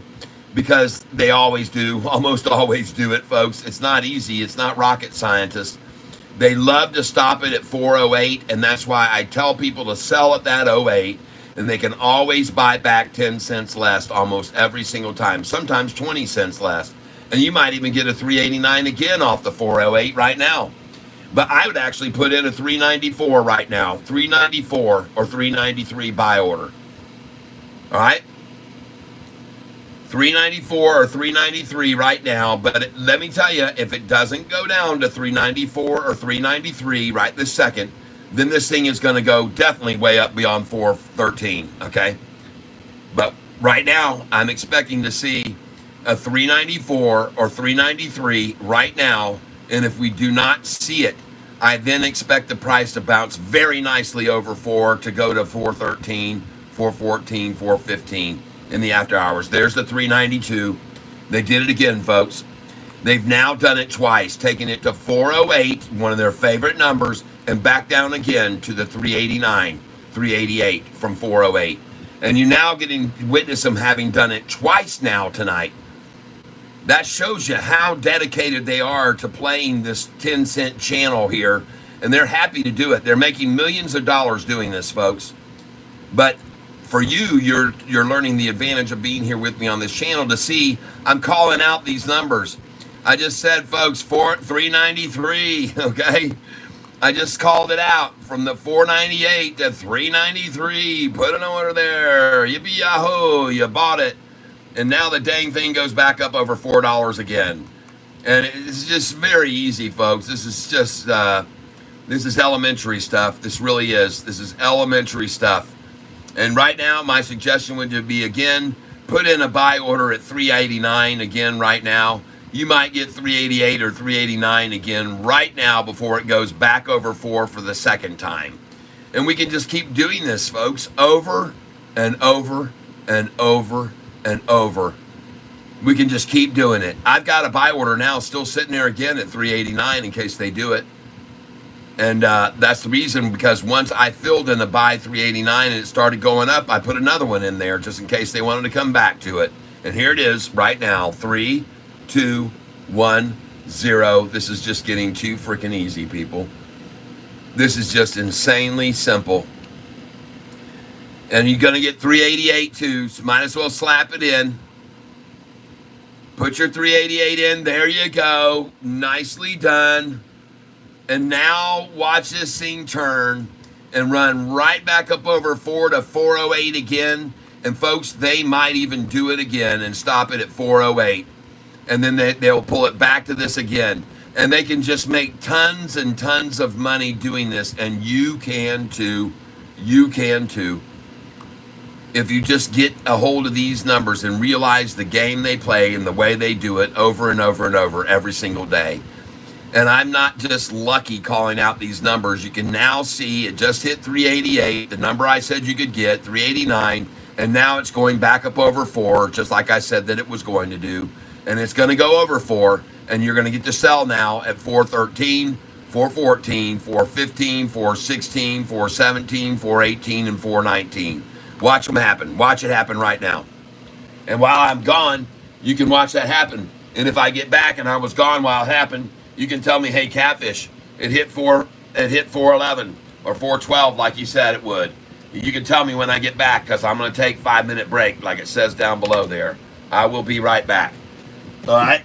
Speaker 1: because they always do, almost always do it, folks. It's not easy. It's not rocket scientists. They love to stop it at 408, and that's why I tell people to sell at that 08. And they can always buy back 10 cents less almost every single time, sometimes 20 cents less. And you might even get a 389 again off the 408 right now. But I would actually put in a 394 right now, 394 or 393 buy order. All right? 394 or 393 right now. But let me tell you, if it doesn't go down to 394 or 393 right this second, then this thing is going to go definitely way up beyond 413, okay? But right now, I'm expecting to see a 394 or 393 right now, and if we do not see it, I then expect the price to bounce very nicely over 4 to go to 413, 414, 415 in the after hours. There's the 392. They did it again, folks. They've now done it twice, taking it to 408, one of their favorite numbers, and back down again to the 389, 388 from 408. And you're now getting witness them having done it twice now tonight. That shows you how dedicated they are to playing this 10-cent channel here. And they're happy to do it. They're making millions of dollars doing this, folks. But for you, you're learning the advantage of being here with me on this channel to see I'm calling out these numbers. I just said, folks, 393, okay? I just called it out from the 498 to 393. Put an order there. Yippee yahoo, you bought it. And now the dang thing goes back up over $4 again. And it's just very easy, folks. This is just, this is elementary stuff. This really is. This is elementary stuff. And right now, my suggestion would be, again, put in a buy order at $3.89 again right now. You might get $3.88 or $3.89 again right now before it goes back over 4 for the second time. And we can just keep doing this, folks, over and over and over and over. We can just keep doing it. I've got a buy order now still sitting there again at $3.89 in case they do it. And that's the reason, because once I filled in the buy $3.89 and it started going up, I put another one in there just in case they wanted to come back to it. And here it is right now, 3, 2, 1, 0. This is just getting too freaking easy, people. This is just insanely simple. And you're going to get 388 too, so might as well slap it in. Put your 388 in. There you go. Nicely done. And now watch this thing turn and run right back up over 4 to 408 again. And folks, they might even do it again and stop it at 408. And then they'll pull it back to this again. And they can just make tons and tons of money doing this. And you can too. You can too. If you just get a hold of these numbers and realize the game they play and the way they do it over and over and over every single day. And I'm not just lucky calling out these numbers. You can now see it just hit 388, the number I said you could get, 389, and now it's going back up over 4, just like I said that it was going to do. And it's going to go over 4, and you're going to get to sell now at 413, 414, 415, 416, 417, 418, and 419. Watch them happen. Watch it happen right now. And while I'm gone, you can watch that happen. And if I get back and I was gone while it happened, you can tell me, hey, Catfish, it hit 411 or 412 like you said it would. You can tell me when I get back, because I'm going to take a 5-minute break like it says down below there. I will be right back. All right.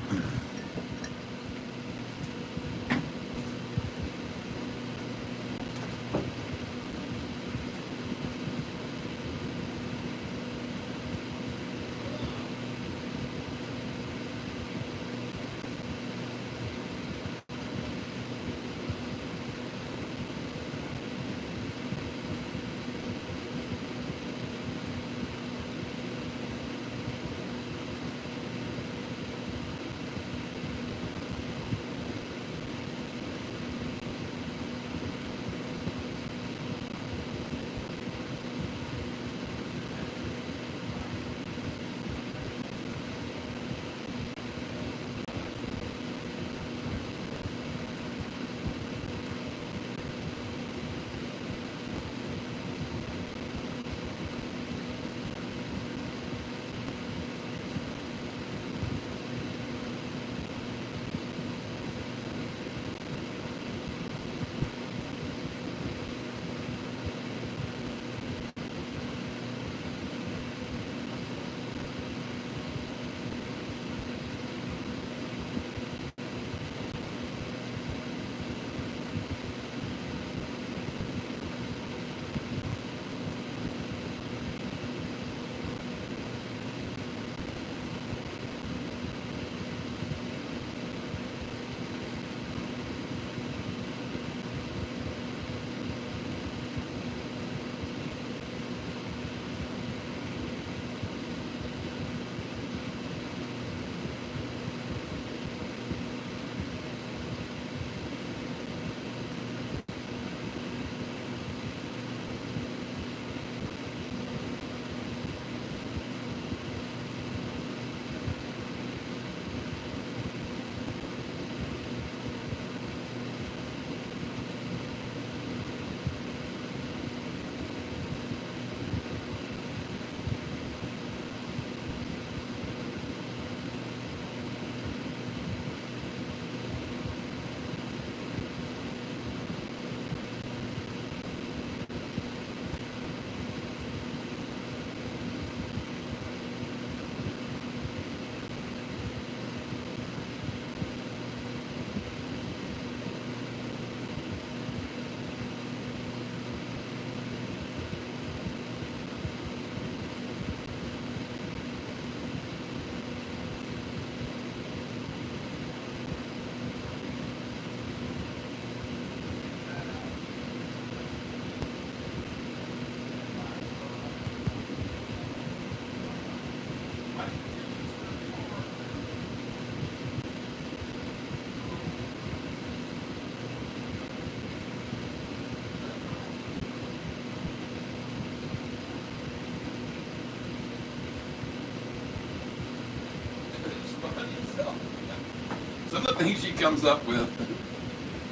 Speaker 1: of the things she comes up with.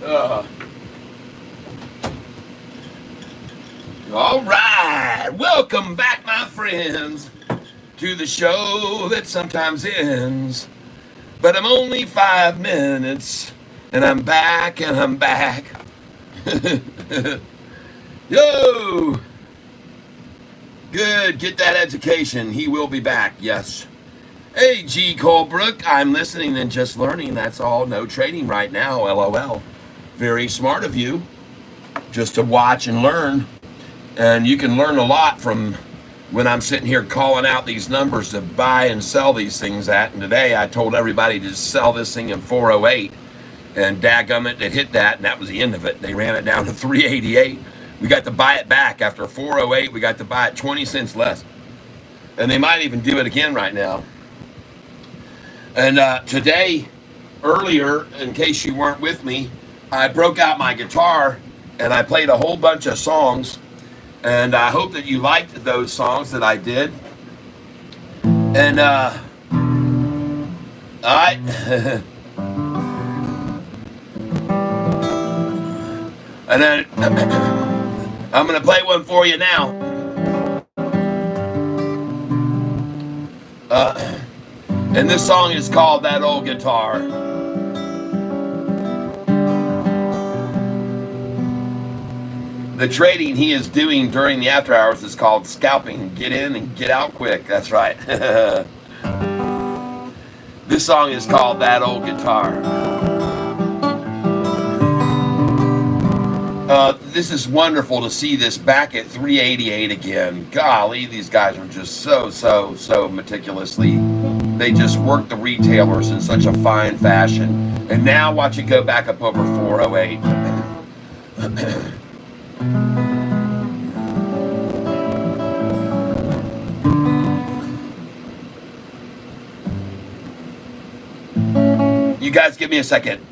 Speaker 1: Uh, all right, welcome back, my friends, to the show that sometimes ends, but I'm only 5 minutes, and I'm back, and I'm back. Yo! Good, get that education. He will be back, yes. Hey, G. Colebrook, I'm listening and just learning. That's all. No trading right now, LOL. Very smart of you, just to watch and learn. And you can learn a lot from when I'm sitting here calling out these numbers to buy and sell these things at. And today I told everybody to sell this thing in 408. And dadgummit, it hit that, and that was the end of it. They ran it down to 388. We got to buy it back after 408. We got to buy it 20 cents less. And they might even do it again right now. And today, earlier, in case you weren't with me, I broke out my guitar and I played a whole bunch of songs. And I hope that you liked those songs that I did. And and then I'm going to play one for you now. And this song is called That Old Guitar. The trading he is doing during the after hours is called scalping. Get in and get out quick. That's right. This song is called That Old Guitar. This is wonderful to see this back at 388 again. Golly, these guys are just so meticulously. They just work the retailers in such a fine fashion. And now watch it go back up over 408. You guys give me a second.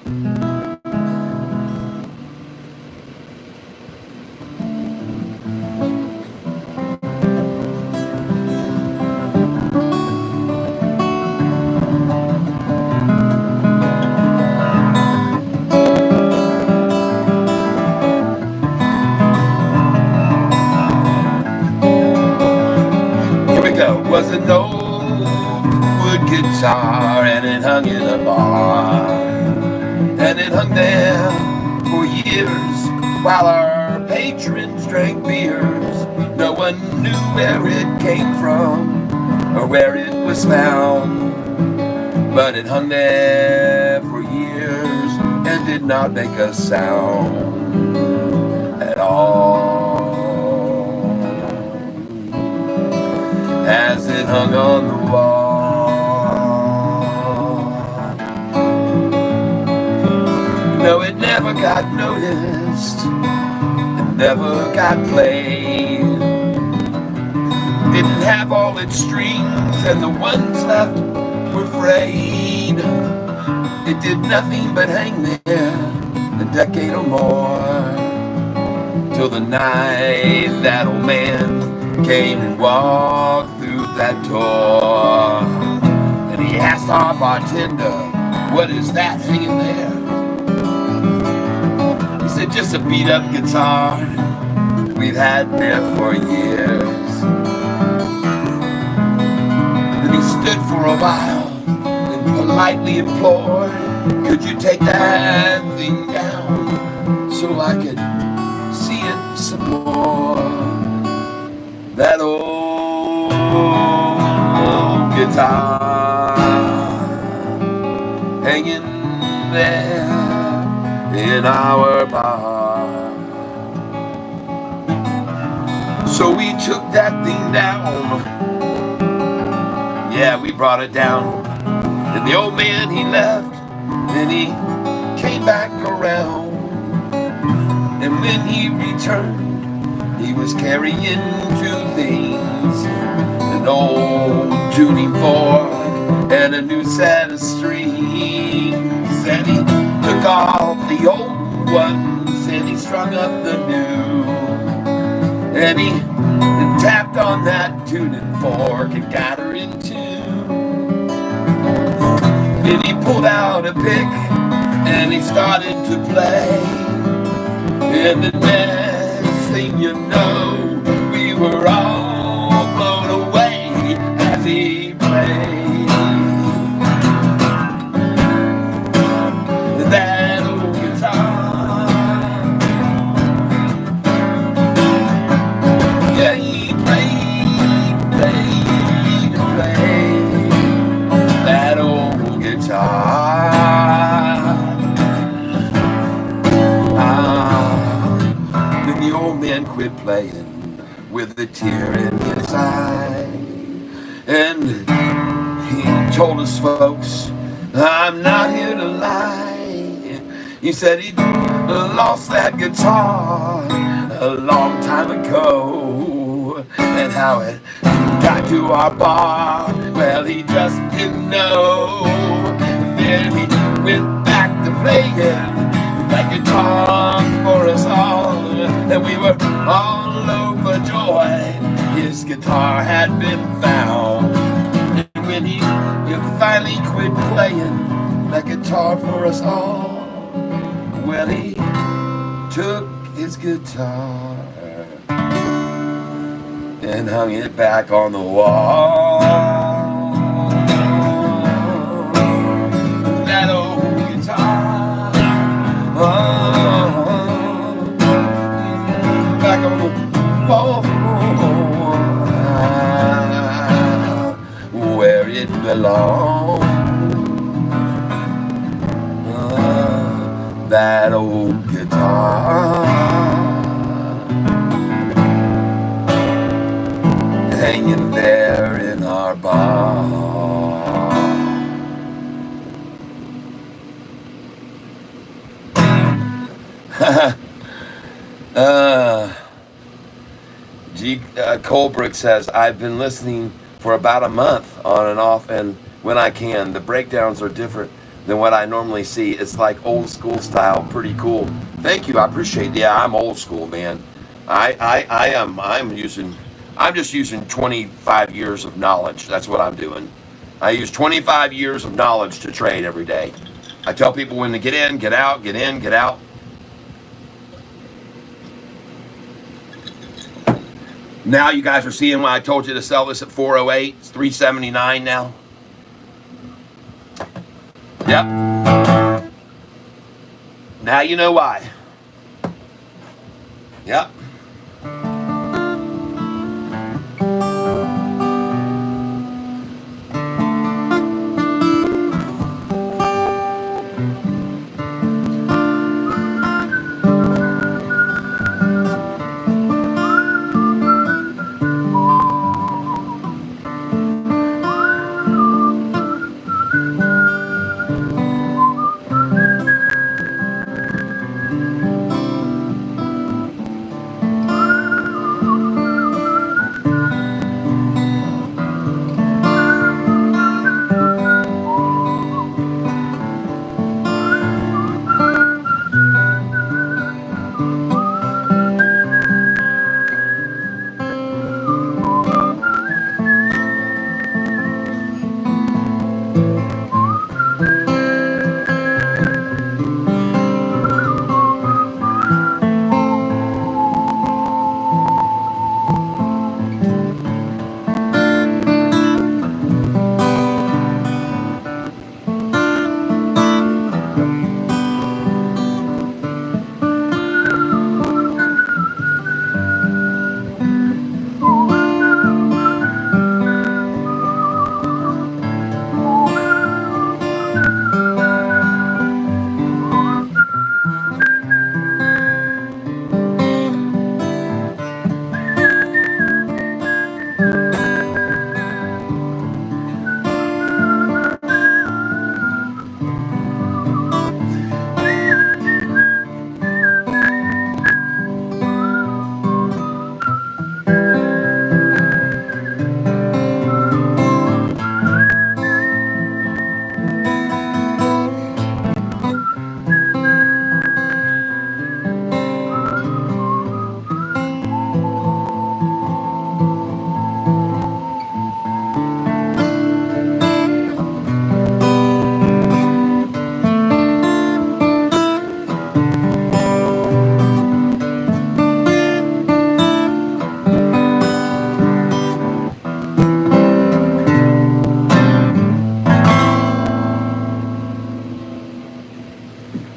Speaker 1: Was an old wood guitar, and it hung in a bar, and it hung there for years while our patrons drank beers. No one knew where it came from or where it was found, but it hung there for years and did not make a sound at all. As it hung on the wall. No, it never got noticed, it never got played. Didn't have all its strings, and the ones left were frayed. It did nothing but hang there a decade or more, till the night that old man came and walked through that door. And he asked our bartender, "What is that hanging there?" He said, "Just a beat up guitar we've had there for years." Then he stood for a while and politely implored, "Could you take that thing down so I could see it some more?" That old guitar hanging there in our bar. So we took that thing down. Yeah, we brought it down. And the old man, he left, and he came back around. And when he returned, he was carrying two things: an old tuning fork and a new set of strings. And he took off the old ones and he strung up the new. And he tapped on that tuning fork and got her in tune. Then he pulled out a pick and he started to play. And the next thing you know, we were all blown away as he played that old guitar. Yeah, he played that old guitar. Then the old man quit playing with a tear in his eye, and he told us folks, I'm not here to lie. He said he lost that guitar a long time ago, and how it got to our bar, well, he just didn't know. Then he went back to playing that guitar for us all, and we were all overjoyed. His guitar had been found, and when he finally quit playing that guitar for us all, well, he took his guitar and hung it back on the wall. That old guitar, back on the wall, where it belongs. That old guitar hanging there in our bar. Colbrick says, I've been listening for about a month on and off, and when I can, the breakdowns are different than what I normally see. It's like old school style, pretty cool. Thank you, I appreciate it. Yeah, I'm old school, man. I'm just using 25 years of knowledge. That's what I'm doing. I use 25 years of knowledge to trade every day. I tell people when to get in, get out, get in, get out. Now you guys are seeing why I told you to sell this at 408. It's 379 now. Yep. Now you know why. Yep.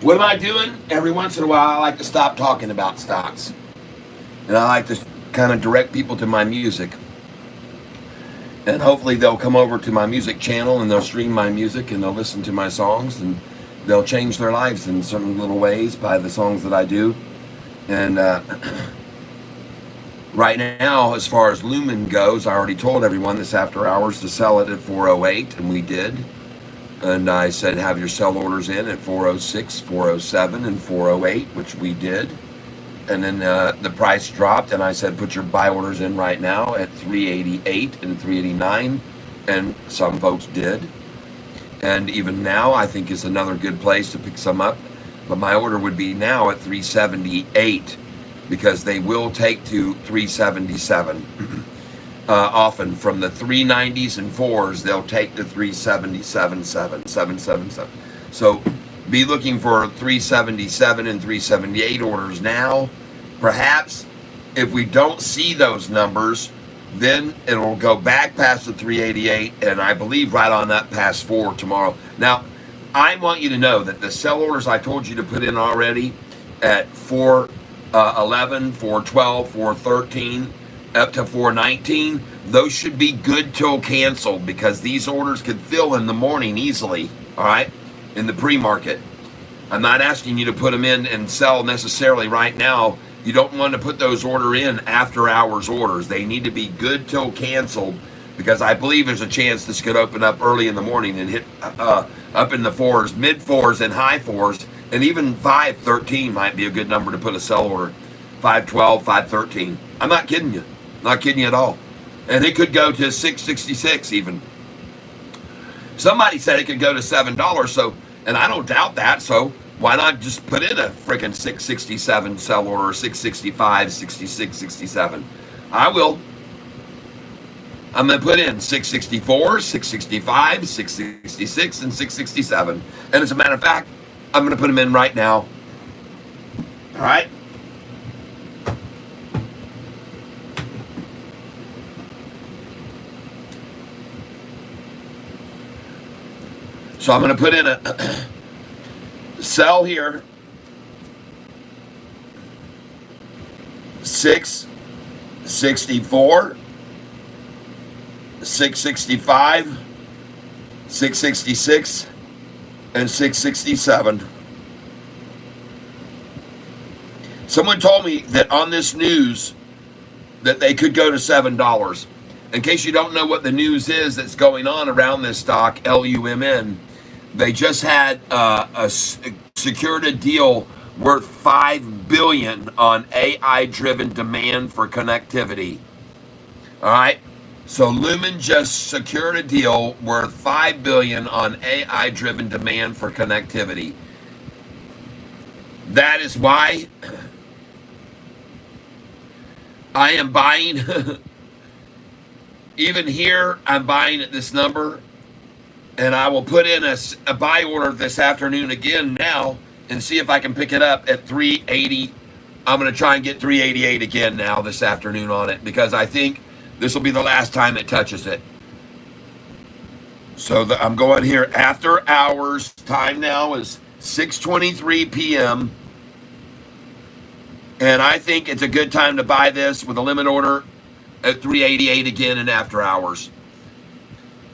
Speaker 1: What am I doing? Every once in a while, I like to stop talking about stocks. And I like to kind of direct people to my music. And hopefully they'll come over to my music channel and they'll stream my music and they'll listen to my songs and they'll change their lives in certain little ways by the songs that I do. And right now, as far as Lumen goes, I already told everyone this after hours to sell it at 408, and we did. And I said, have your sell orders in at 406, 407, and 408, which we did. And then the price dropped, and I said, put your buy orders in right now at 388 and 389, and some folks did. And even now, I think is another good place to pick some up. But my order would be now at 378, because they will take to 377. Often from the 390s and 4s, they'll take to 377. So be looking for 377 and 378 orders now. Perhaps if we don't see those numbers, then it'll go back past the 388, and I believe right on up past 4 tomorrow. Now, I want you to know that the sell orders I told you to put in already at 411, 412, 413, up to 419, those should be good till canceled, because these orders could fill in the morning easily, all right, in the pre-market. I'm not asking you to put them in and sell necessarily right now. You don't want to put those order in after hours orders. They need to be good till canceled, because I believe there's a chance this could open up early in the morning and hit up in the 4s, mid 4s and high 4s, and even 513 might be a good number to put a sell order. 512, 513. I'm not kidding you. Not kidding you at all. And it could go to 666 even. Somebody said it could go to $7, so, and I don't doubt that, so why not just put in a freaking 667 sell order, 665, 66, 67. I will. I'm going to put in 664, 665, 666, and 667. And as a matter of fact, I'm going to put them in right now. All right? So I'm going to put in a sell here, 664, 665, 666, and 667. Someone told me that on this news that they could go to $7. In case you don't know what the news is that's going on around this stock, LUMN, they just had secured a deal worth $5 billion on AI-driven demand for connectivity. All right, so Lumen just secured a deal worth $5 billion on AI-driven demand for connectivity. That is why I am buying. Even here, I'm buying at this number. And I will put in a buy order this afternoon again now and see if I can pick it up at 380. I'm going to try and get 388 again now this afternoon on it, because I think this will be the last time it touches it. So I'm going here after hours. Time now is 6:23 p.m. And I think it's a good time to buy this with a limit order at 388 again in after hours.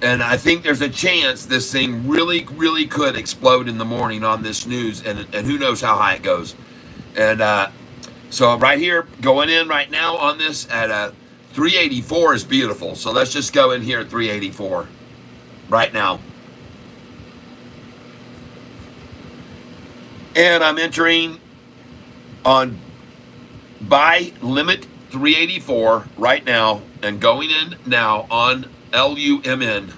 Speaker 1: And I think there's a chance this thing really, really could explode in the morning on this news, and who knows how high it goes. And so right here, going in right now on this at 384 is beautiful. So let's just go in here at 384 right now. And I'm entering on buy limit 384 right now, and going in now on LUMN.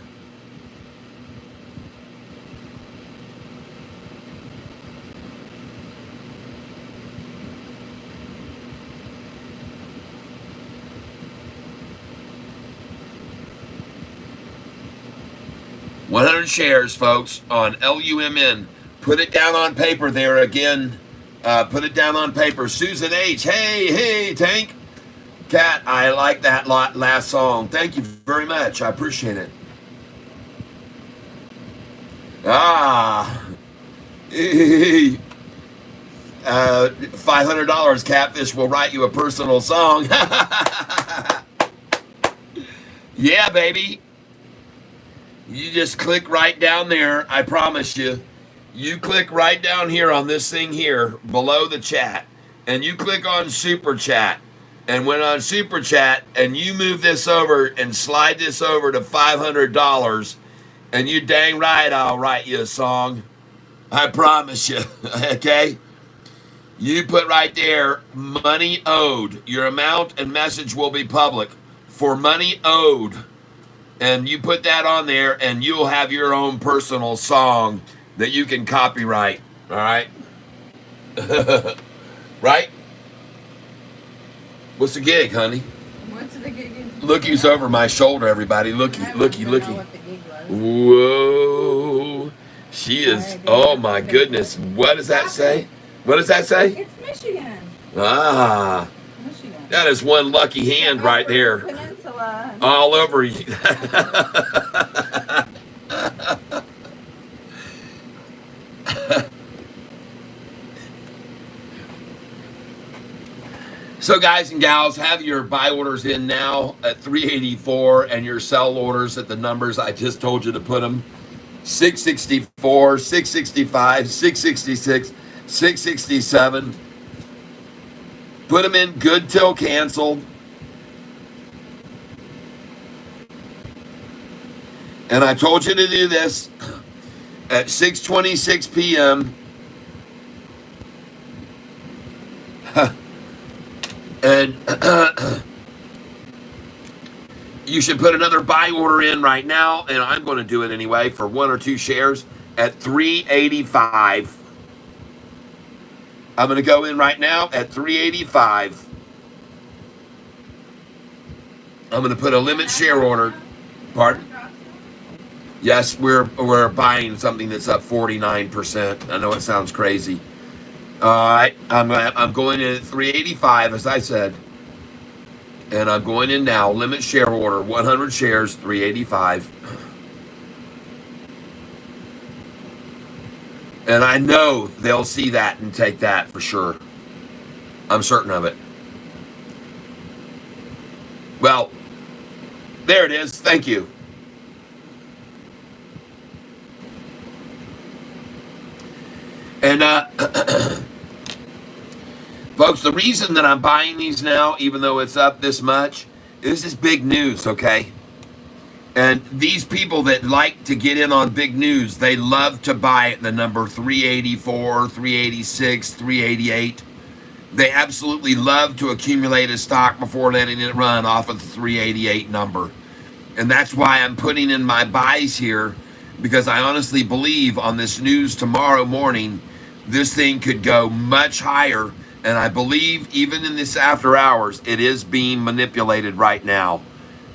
Speaker 1: $100 shares, folks, on LUMN. Put it down on paper there again. Put it down on paper. Susan H. Hey, Tank. Cat, I like that last song. Thank you very much. I appreciate it. $500, Catfish will write you a personal song. Yeah, baby. You just click right down there. I promise you. You click right down here on this thing here below the chat, and you click on Super Chat. And when on Super Chat, and you move this over and slide this over to $500, and you dang right I'll write you a song. I promise you. Okay? You put right there, money owed. Your amount and message will be public for money owed. And you put that on there, and you'll have your own personal song that you can copyright. All right? Right? What's the gig, honey?
Speaker 4: What's the gig?
Speaker 1: Lookie's over my shoulder, everybody. Lookie.
Speaker 4: What the gig was.
Speaker 1: Whoa. She is, oh my goodness. What does that say? What does that say?
Speaker 4: It's Michigan.
Speaker 1: Ah.
Speaker 4: Michigan.
Speaker 1: That is one lucky hand right there.
Speaker 4: Peninsula.
Speaker 1: All over you. So guys and gals, have your buy orders in now at 384 and your sell orders at the numbers I just told you to put them. 664, 665, 666, 667. Put them in good till canceled. And I told you to do this at 6:26 p.m. And you should put another buy order in right now, and I'm going to do it anyway for 1 or 2 shares at 385. I'm going to go in right now at 385. I'm going to put a limit share order. Pardon? Yes, we're buying something that's up 49%. I know it sounds crazy. All right, I'm going in at 385, as I said, and I'm going in now. Limit share order, 100 shares, 385. And I know they'll see that and take that for sure. I'm certain of it. Well, there it is. Thank you. And folks, the reason that I'm buying these now, even though it's up this much, this is big news, okay? And these people that like to get in on big news, they love to buy at the number 384, 386, 388. They absolutely love to accumulate a stock before letting it run off of the 388 number. And that's why I'm putting in my buys here, because I honestly believe on this news tomorrow morning, this thing could go much higher. And I believe even in this after hours, it is being manipulated right now.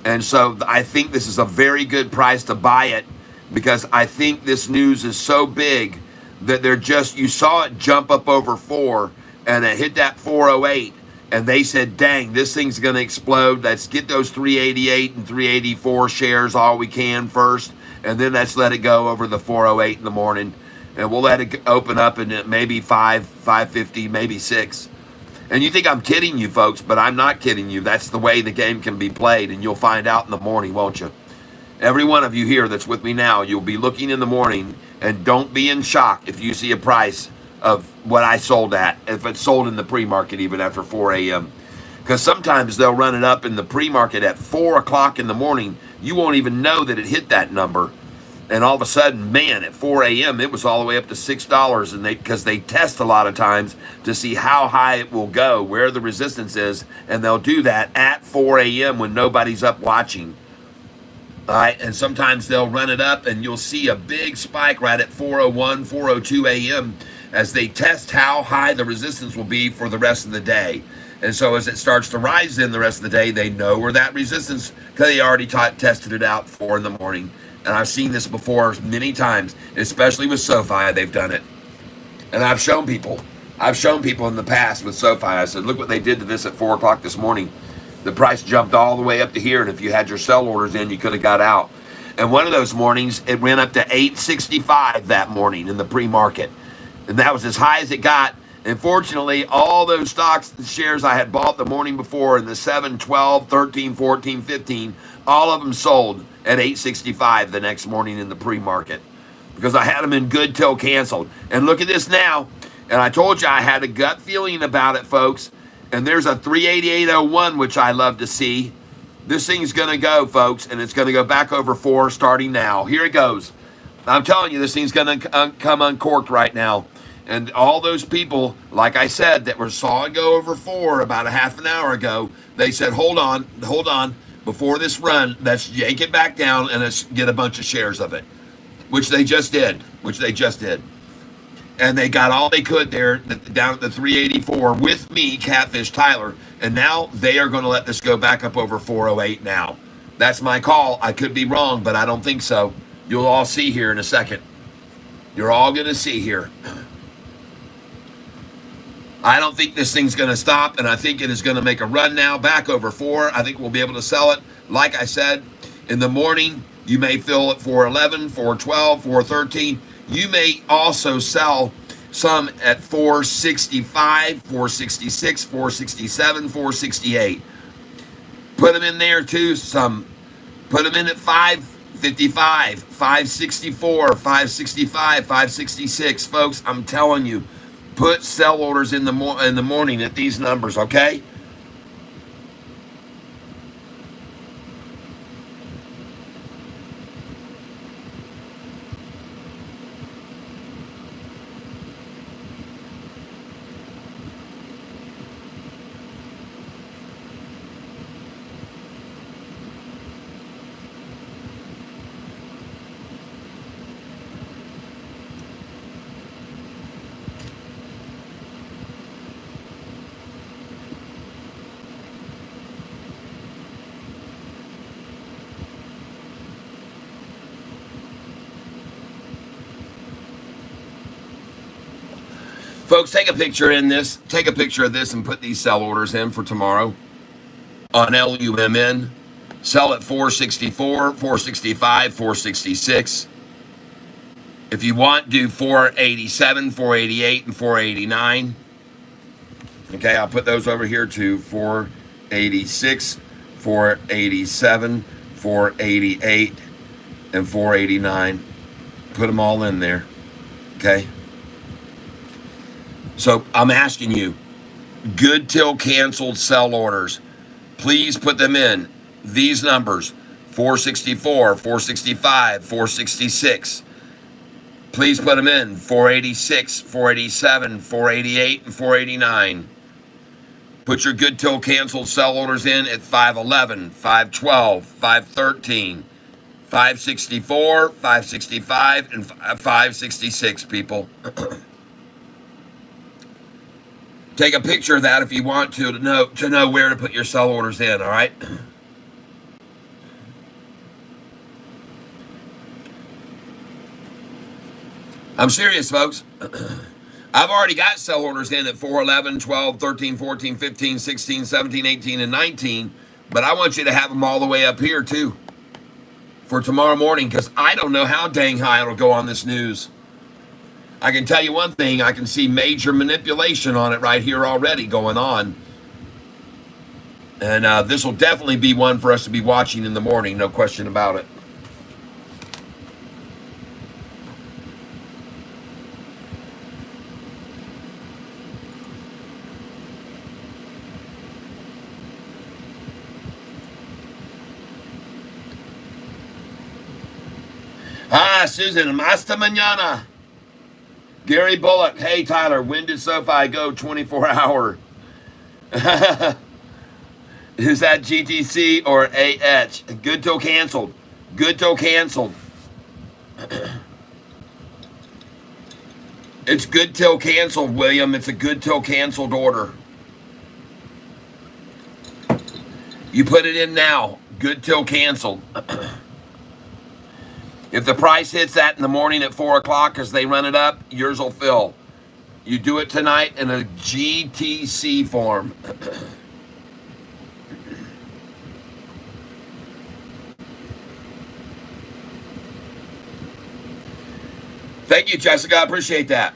Speaker 1: And so I think this is a very good price to buy it, because I think this news is so big that they're just, you saw it jump up over 4 and it hit that 408. And they said, dang, this thing's going to explode. Let's get those 388 and 384 shares all we can first. And then let's let it go over the 408 in the morning. And we'll let it open up in maybe 550, maybe 6. And you think I'm kidding you, folks, but I'm not kidding you. That's the way the game can be played, and you'll find out in the morning, won't you? Every one of you here that's with me now, you'll be looking in the morning, and don't be in shock if you see a price of what I sold at, if it's sold in the pre-market even after 4 a.m. Because sometimes they'll run it up in the pre-market at 4 o'clock in the morning. You won't even know that it hit that number. And all of a sudden, man, at 4 a.m., it was all the way up to $6. And because they test a lot of times to see how high it will go, where the resistance is. And they'll do that at 4 a.m. when nobody's up watching. All right. And sometimes they'll run it up and you'll see a big spike right at 4:01, 4:02 a.m. as they test how high the resistance will be for the rest of the day. And so as it starts to rise in the rest of the day, they know where that resistance, because they already tested it out 4 in the morning. And I've seen this before many times, especially with Sofi. They've done it. And I've shown people in the past with Sofi. I said, look what they did to this at 4 o'clock this morning. The price jumped all the way up to here. And if you had your sell orders in, you could have got out. And one of those mornings, it went up to 865 that morning in the pre-market. And that was as high as it got. Unfortunately, all those stocks shares I had bought the morning before in the 7, 12, 13, 14, 15, all of them sold at 865 the next morning in the pre-market because I had them in good till canceled. And look at this now. And I told you I had a gut feeling about it, folks. And there's a 388.01, which I love to see. This thing's going to go, folks, and it's going to go back over 4 starting now. Here it goes. I'm telling you, this thing's going to come uncorked right now. And all those people, like I said, that saw it go over 4 about a half an hour ago, they said, hold on, before this run, let's yank it back down and let's get a bunch of shares of it, which they just did, And they got all they could there down at the 384 with me, Catfish, Tyler, and now they are going to let this go back up over 408 now. That's my call. I could be wrong, but I don't think so. You'll all see here in a second. You're all going to see here. I don't think this thing's going to stop, and I think it is going to make a run now back over 4. I think we'll be able to sell it. Like I said, in the morning, you may fill at 411, 412, 413. You may also sell some at 465, 466, 467, 468. Put them in there too. Some put them in at 555, 564, 565, 566. Folks, I'm telling you, put sell orders in the morning at these numbers, okay? Folks, take a picture of this and put these sell orders in for tomorrow on LUMN. Sell at 464, 465, 466. If you want, do 487, 488, and 489. Okay, I'll put those over here to 486, 487, 488, and 489. Put them all in there. Okay? So I'm asking you, good till canceled sell orders, please put them in. These numbers, 464, 465, 466. Please put them in, 486, 487, 488, and 489. Put your good till canceled sell orders in at 511, 512, 513, 564, 565, and 566, people. Take a picture of that if you want to know where to put your sell orders in, all right? I'm serious, folks. I've already got sell orders in at 4, 11, 12, 13, 14, 15, 16, 17, 18, and 19, but I want you to have them all the way up here, too, for tomorrow morning, because I don't know how dang high it'll go on this news. I can tell you one thing, I can see major manipulation on it right here already going on. And this will definitely be one for us to be watching in the morning, no question about it. Susan, hasta mañana. Gary Bullock, hey Tyler, when did Sofi go 24-hour? Is that GTC or AH? Good till canceled. Good till canceled. It's good till canceled, William. It's a good till canceled order. You put it in now. Good till canceled. If the price hits that in the morning at 4 o'clock because they run it up, yours will fill. You do it tonight in a GTC form. Thank you, Jessica. I appreciate that.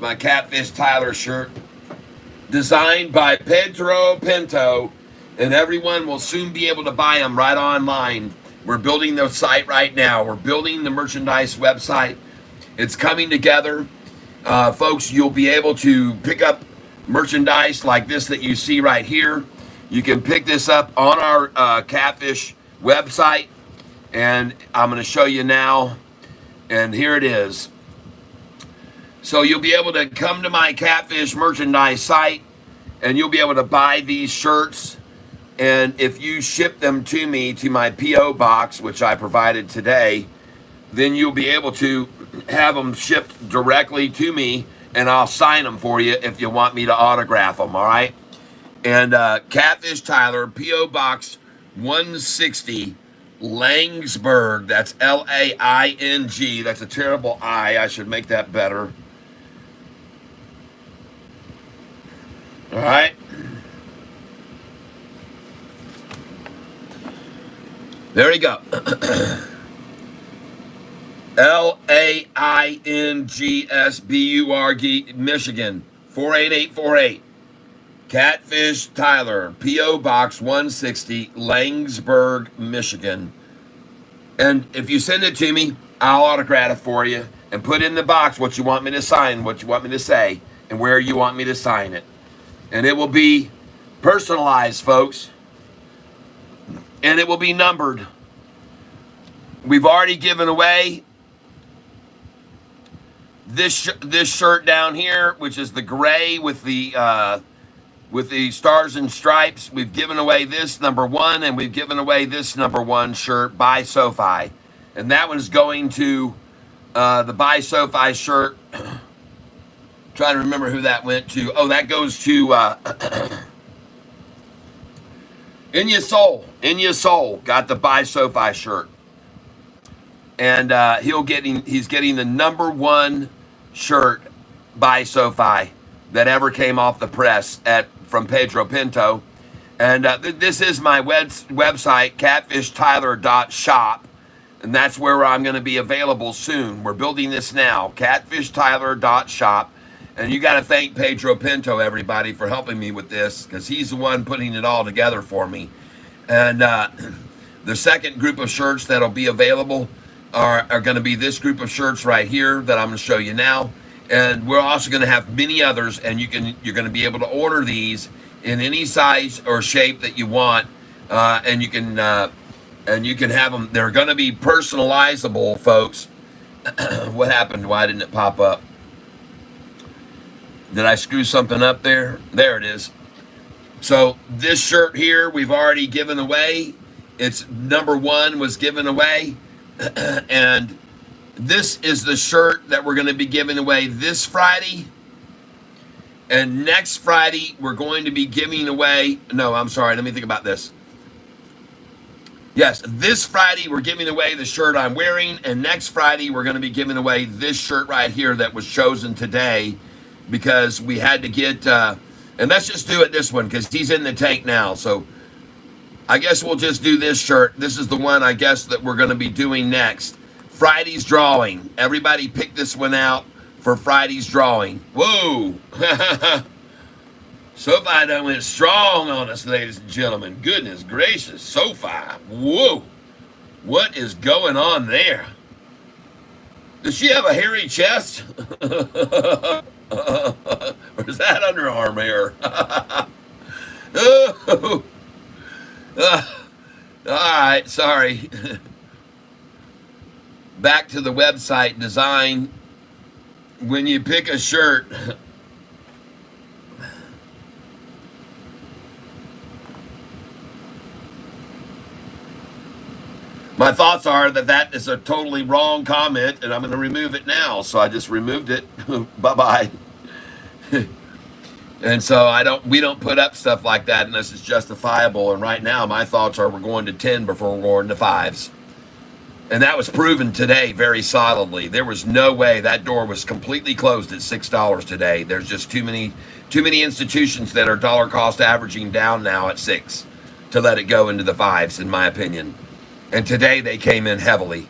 Speaker 1: my Catfish Tyler shirt, designed by Pedro Pinto, and everyone will soon be able to buy them right online. We're building the site right now. We're building the merchandise website. It's coming together. Folks, you'll be able to pick up merchandise like this that you see right here. You can pick this up on our Catfish website, and I'm going to show you now. And here it is. So you'll be able to come to my Catfish merchandise site, and you'll be able to buy these shirts. And if you ship them to me, to my P.O. box, which I provided today, then you'll be able to have them shipped directly to me, and I'll sign them for you if you want me to autograph them, all right? And Catfish Tyler, P.O. Box 160, Langsberg. That's L-A-I-N-G. That's a terrible I. I should make that better. All right. There you go. Langsburg, Michigan, 48848. Catfish Tyler, P.O. Box 160, Langsburg, Michigan. And if you send it to me, I'll autograph it for you and put in the box what you want me to sign, what you want me to say, and where you want me to sign it. And it will be personalized, folks. And it will be numbered. We've already given away this shirt down here, which is the gray with the stars and stripes. We've given away this #1, and we've given away this #1 shirt by Sofi, and that one's going to the by Sofi shirt. Trying to remember who that went to. Oh, that goes to In Your Soul. In Your Soul got the by Sofi shirt. And he's getting the #1 shirt by Sofi that ever came off the press from Pedro Pinto. And this is my website, catfishtyler.shop. And that's where I'm going to be available soon. We're building this now, catfishtyler.shop. And you got to thank Pedro Pinto, everybody, for helping me with this, because he's the one putting it all together for me. And the second group of shirts that'll be available are going to be this group of shirts right here that I'm going to show you now. And we're also going to have many others, and you're going to be able to order these in any size or shape that you want, and you can have them. They're going to be personalizable, folks. What happened? Why didn't it pop up? Did I screw something up there? There it is. So this shirt here, we've already given away. It's #1 was given away. And this is the shirt that we're going to be giving away this Friday. And next Friday, we're going to be giving away... No, I'm sorry. Let me think about this. Yes, this Friday, we're giving away the shirt I'm wearing. And next Friday, we're going to be giving away this shirt right here that was chosen today, because we had to get, and let's just do it this one, because he's in the tank now. So I guess we'll just do this shirt. This is the one, I guess, that we're going to be doing next. Friday's drawing. Everybody pick this one out for Friday's drawing. Whoa. Sofi done went strong on us, ladies and gentlemen. Goodness gracious, Sofi. Whoa. What is going on there? Does she have a hairy chest? Or is that underarm hair? Oh. All right, sorry. Back to the website design. When you pick a shirt, my thoughts are that is a totally wrong comment, and I'm going to remove it now. So I just removed it. Bye-bye. And so we don't put up stuff like that unless it's justifiable. And right now, my thoughts are we're going to 10 before we're going to 5s. And that was proven today very solidly. There was no way that door was completely closed at $6 today. There's just too many institutions that are dollar cost averaging down now at 6 to let it go into the 5s, in my opinion. And today they came in heavily.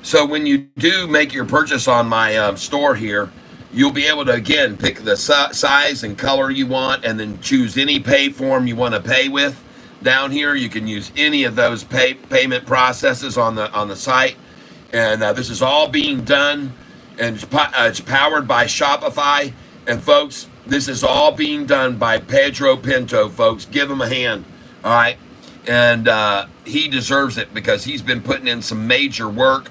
Speaker 1: So when you do make your purchase on my store here, You'll be able to, again, pick the size and color you want and then choose any pay form you want to pay with. Down here, you can use any of those payment processes on the site. And this is all being done, and it's powered by Shopify. And, folks, this is all being done by Pedro Pinto, folks. Give him a hand, all right? And he deserves it because he's been putting in some major work.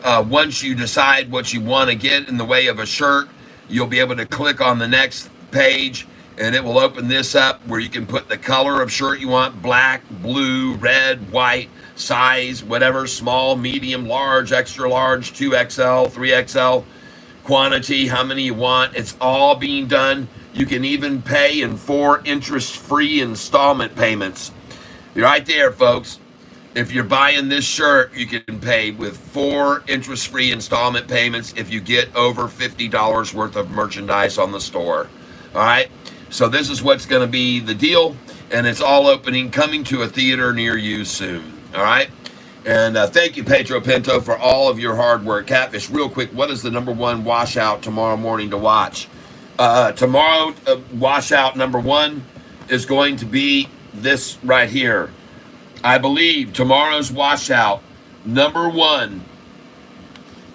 Speaker 1: Once you decide what you want to get in the way of a shirt, you'll be able to click on the next page, and it will open this up where you can put the color of shirt you want: black, blue, red, white, size, whatever, small, medium, large, extra large, 2XL, 3XL, quantity, how many you want. It's all being done. You can even pay in 4 interest-free installment payments. Right there, folks. If you're buying this shirt, you can pay with 4 interest-free installment payments if you get over $50 worth of merchandise on the store. All right? So this is what's going to be the deal, and it's all coming to a theater near you soon. All right? And thank you, Pedro Pinto, for all of your hard work. Catfish, real quick, what is the #1 washout tomorrow morning to watch? Tomorrow, washout #1 is going to be this right here. I believe tomorrow's washout #1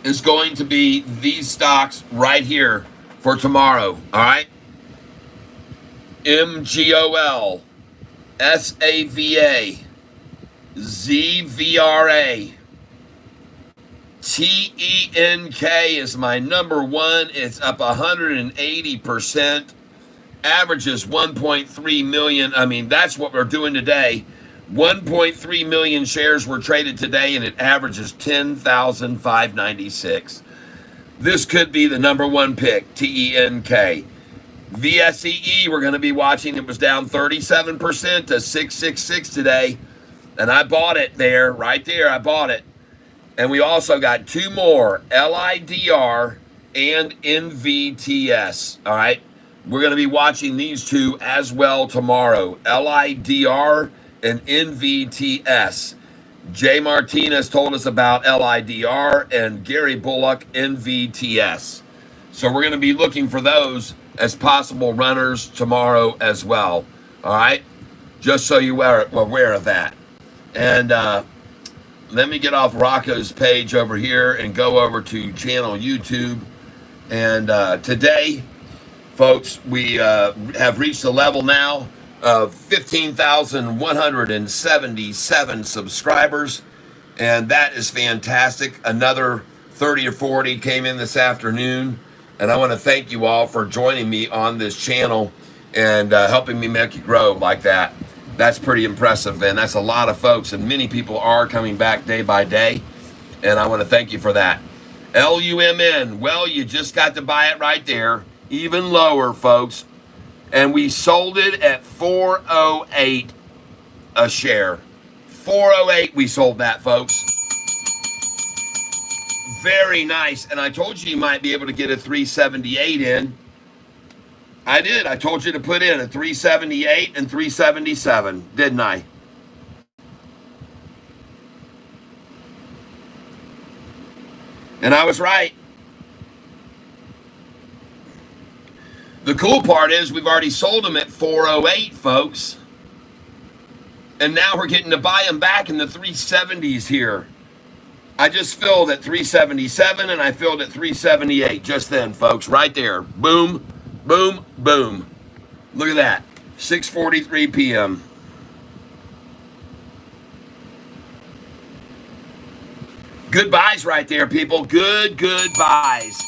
Speaker 1: is going to be these stocks right here for tomorrow. All right? MGOL, SAVA, ZVRA, TENK is my #1. It's up 180%. Averages 1.3 million. I mean, that's what we're doing today. 1.3 million shares were traded today, and it averages 10,596. This could be the #1 pick, TENK. VSEE, we're going to be watching. It was down 37% to 666 today, and I bought it there, right there. I bought it. And we also got 2 more, LIDR and NVTS. All right, we're going to be watching these 2 as well tomorrow, LIDR and NVTS. Jay Martinez told us about LIDR, and Gary Bullock, NVTS. So we're going to be looking for those as possible runners tomorrow as well. All right? Just so you are aware of that. And let me get off Rocco's page over here and go over to channel YouTube. And today, folks, we have reached a level now of 15,177 subscribers, and that is fantastic. Another 30 or 40 came in this afternoon, and I want to thank you all for joining me on this channel and helping me make it grow like that. That's pretty impressive, and that's a lot of folks, and many people are coming back day by day, and I want to thank you for that. LUMN, well, you just got to buy it right there, even lower, folks. And we sold it at 408 a share. 408 we sold that, folks. Very nice. And I told you might be able to get a 378 in. I did. I told you to put in a 378 and 377, didn't I? And I was right. The cool part is we've already sold them at 408, folks. And now we're getting to buy them back in the 370s here. I just filled at 377 and I filled at 378 just then, folks. Right there. Boom, boom, boom. Look at that. 6:43 p.m. Good buys right there, people. Good buys.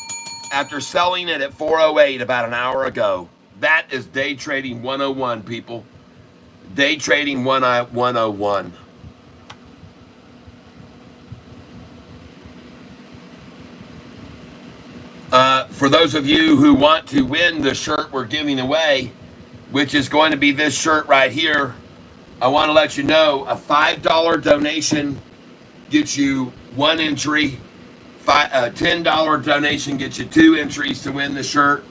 Speaker 1: After selling it at 408 about an hour ago. That is day trading 101, people. Day trading 101. For those of you who want to win the shirt we're giving away, which is going to be this shirt right here, I want to let you know a $5 donation gets you 1 entry. A $10 donation gets you 2 entries to win the shirt.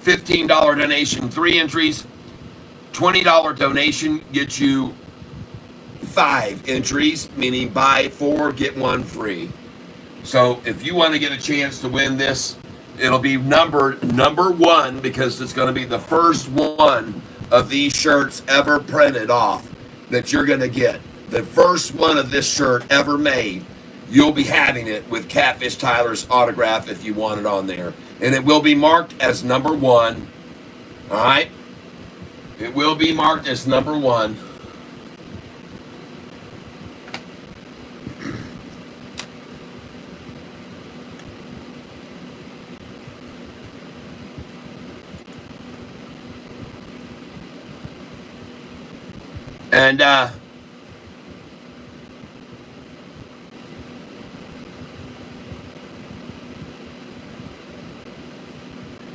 Speaker 1: $15 donation, 3 entries. $20 donation gets you 5 entries, meaning buy 4, get 1 free. So if you want to get a chance to win this, It'll be number 1 because it's going to be the first one of these shirts ever printed off that you're going to get. The first one of this shirt ever made. You'll be having it with Catfish Tyler's autograph if you want it on there. And it will be marked as number 1. All right? It will be marked as number 1. And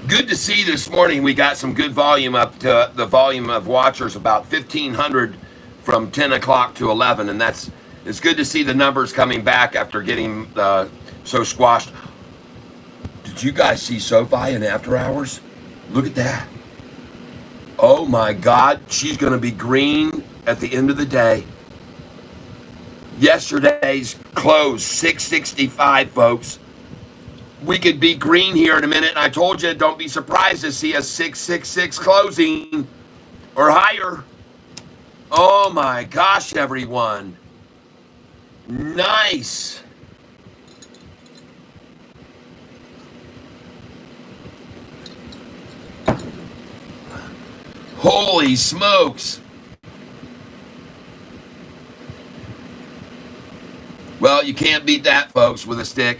Speaker 1: good to see this morning we got some good volume up to the volume of watchers, about 1,500 from 10 o'clock to 11. And it's good to see the numbers coming back after getting so squashed. Did you guys see Sofi in after hours? Look at that. Oh my God, she's going to be green at the end of the day. Yesterday's close, 665, folks. We could be green here in a minute, and I told you, don't be surprised to see a 666 closing or higher. Oh my gosh, everyone. Nice. Holy smokes. Well, you can't beat that, folks, with a stick.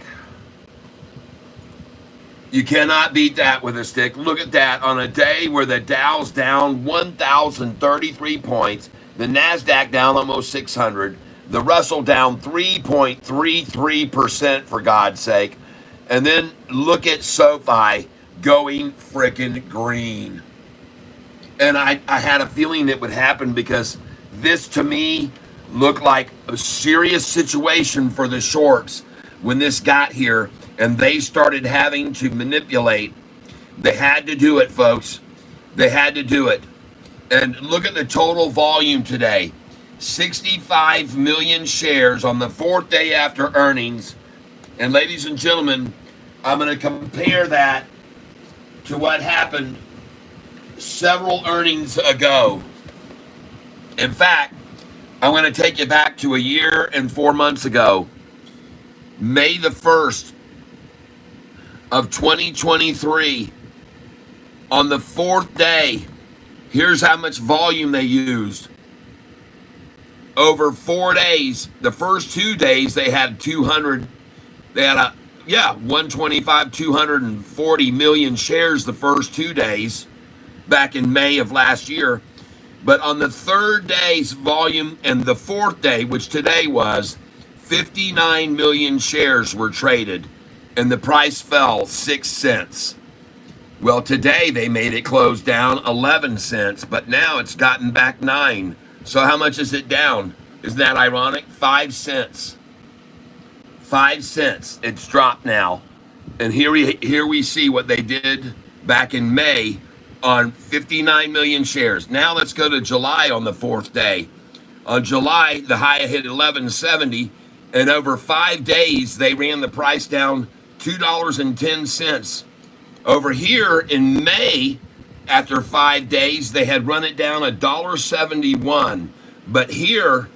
Speaker 1: You cannot beat that with a stick. Look at that. On a day where the Dow's down 1,033 points, the NASDAQ down almost 600, the Russell down 3.33%, for God's sake. And then look at SoFi going frickin' green. And I had a feeling it would happen because this, to me, looked like a serious situation for the shorts when this got here and they started having to manipulate. They had to do it, folks. They had to do it. And look at the total volume today. 65 million shares on the 4th day after earnings. And ladies and gentlemen, I'm going to compare that to what happened several earnings ago. In fact, I'm going to take you back to a year and 4 months ago. May the 1st of 2023, on the 4th day, here's how much volume they used. Over 4 days, the first 2 days they had 125, 240 million shares the first 2 days back in May of last year. But on the 3rd day's volume and the 4th day, which today was, 59 million shares were traded and the price fell 6 cents. Well, today they made it close down 11 cents, but now it's gotten back 9. So how much is it down? Isn't that ironic? 5 cents. 5 cents. It's dropped now. And here we see what they did back in May on 59 million shares. Now let's go to July on the 4th day. On July, the high hit 1170, and over 5 days, they ran the price down $2.10. Over here in May, after 5 days, they had run it down $1.71. But here,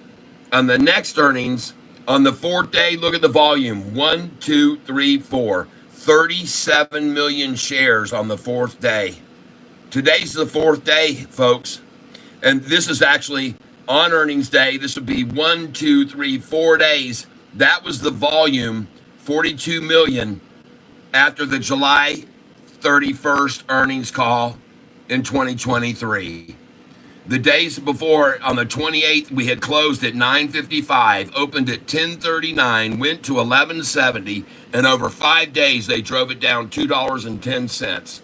Speaker 1: on the next earnings, on the 4th day, look at the volume. 1, 2, 3, 4. 37 million shares on the 4th day. Today's the 4th day, folks. And this is actually on earnings day. This would be 1, 2, 3, 4 days. That was the volume, 42 million, after the July 31st earnings call in 2023. The days before, on the 28th, we had closed at 9:55, opened at 10:39, went to 11:70, and over 5 days, they drove it down $2.10.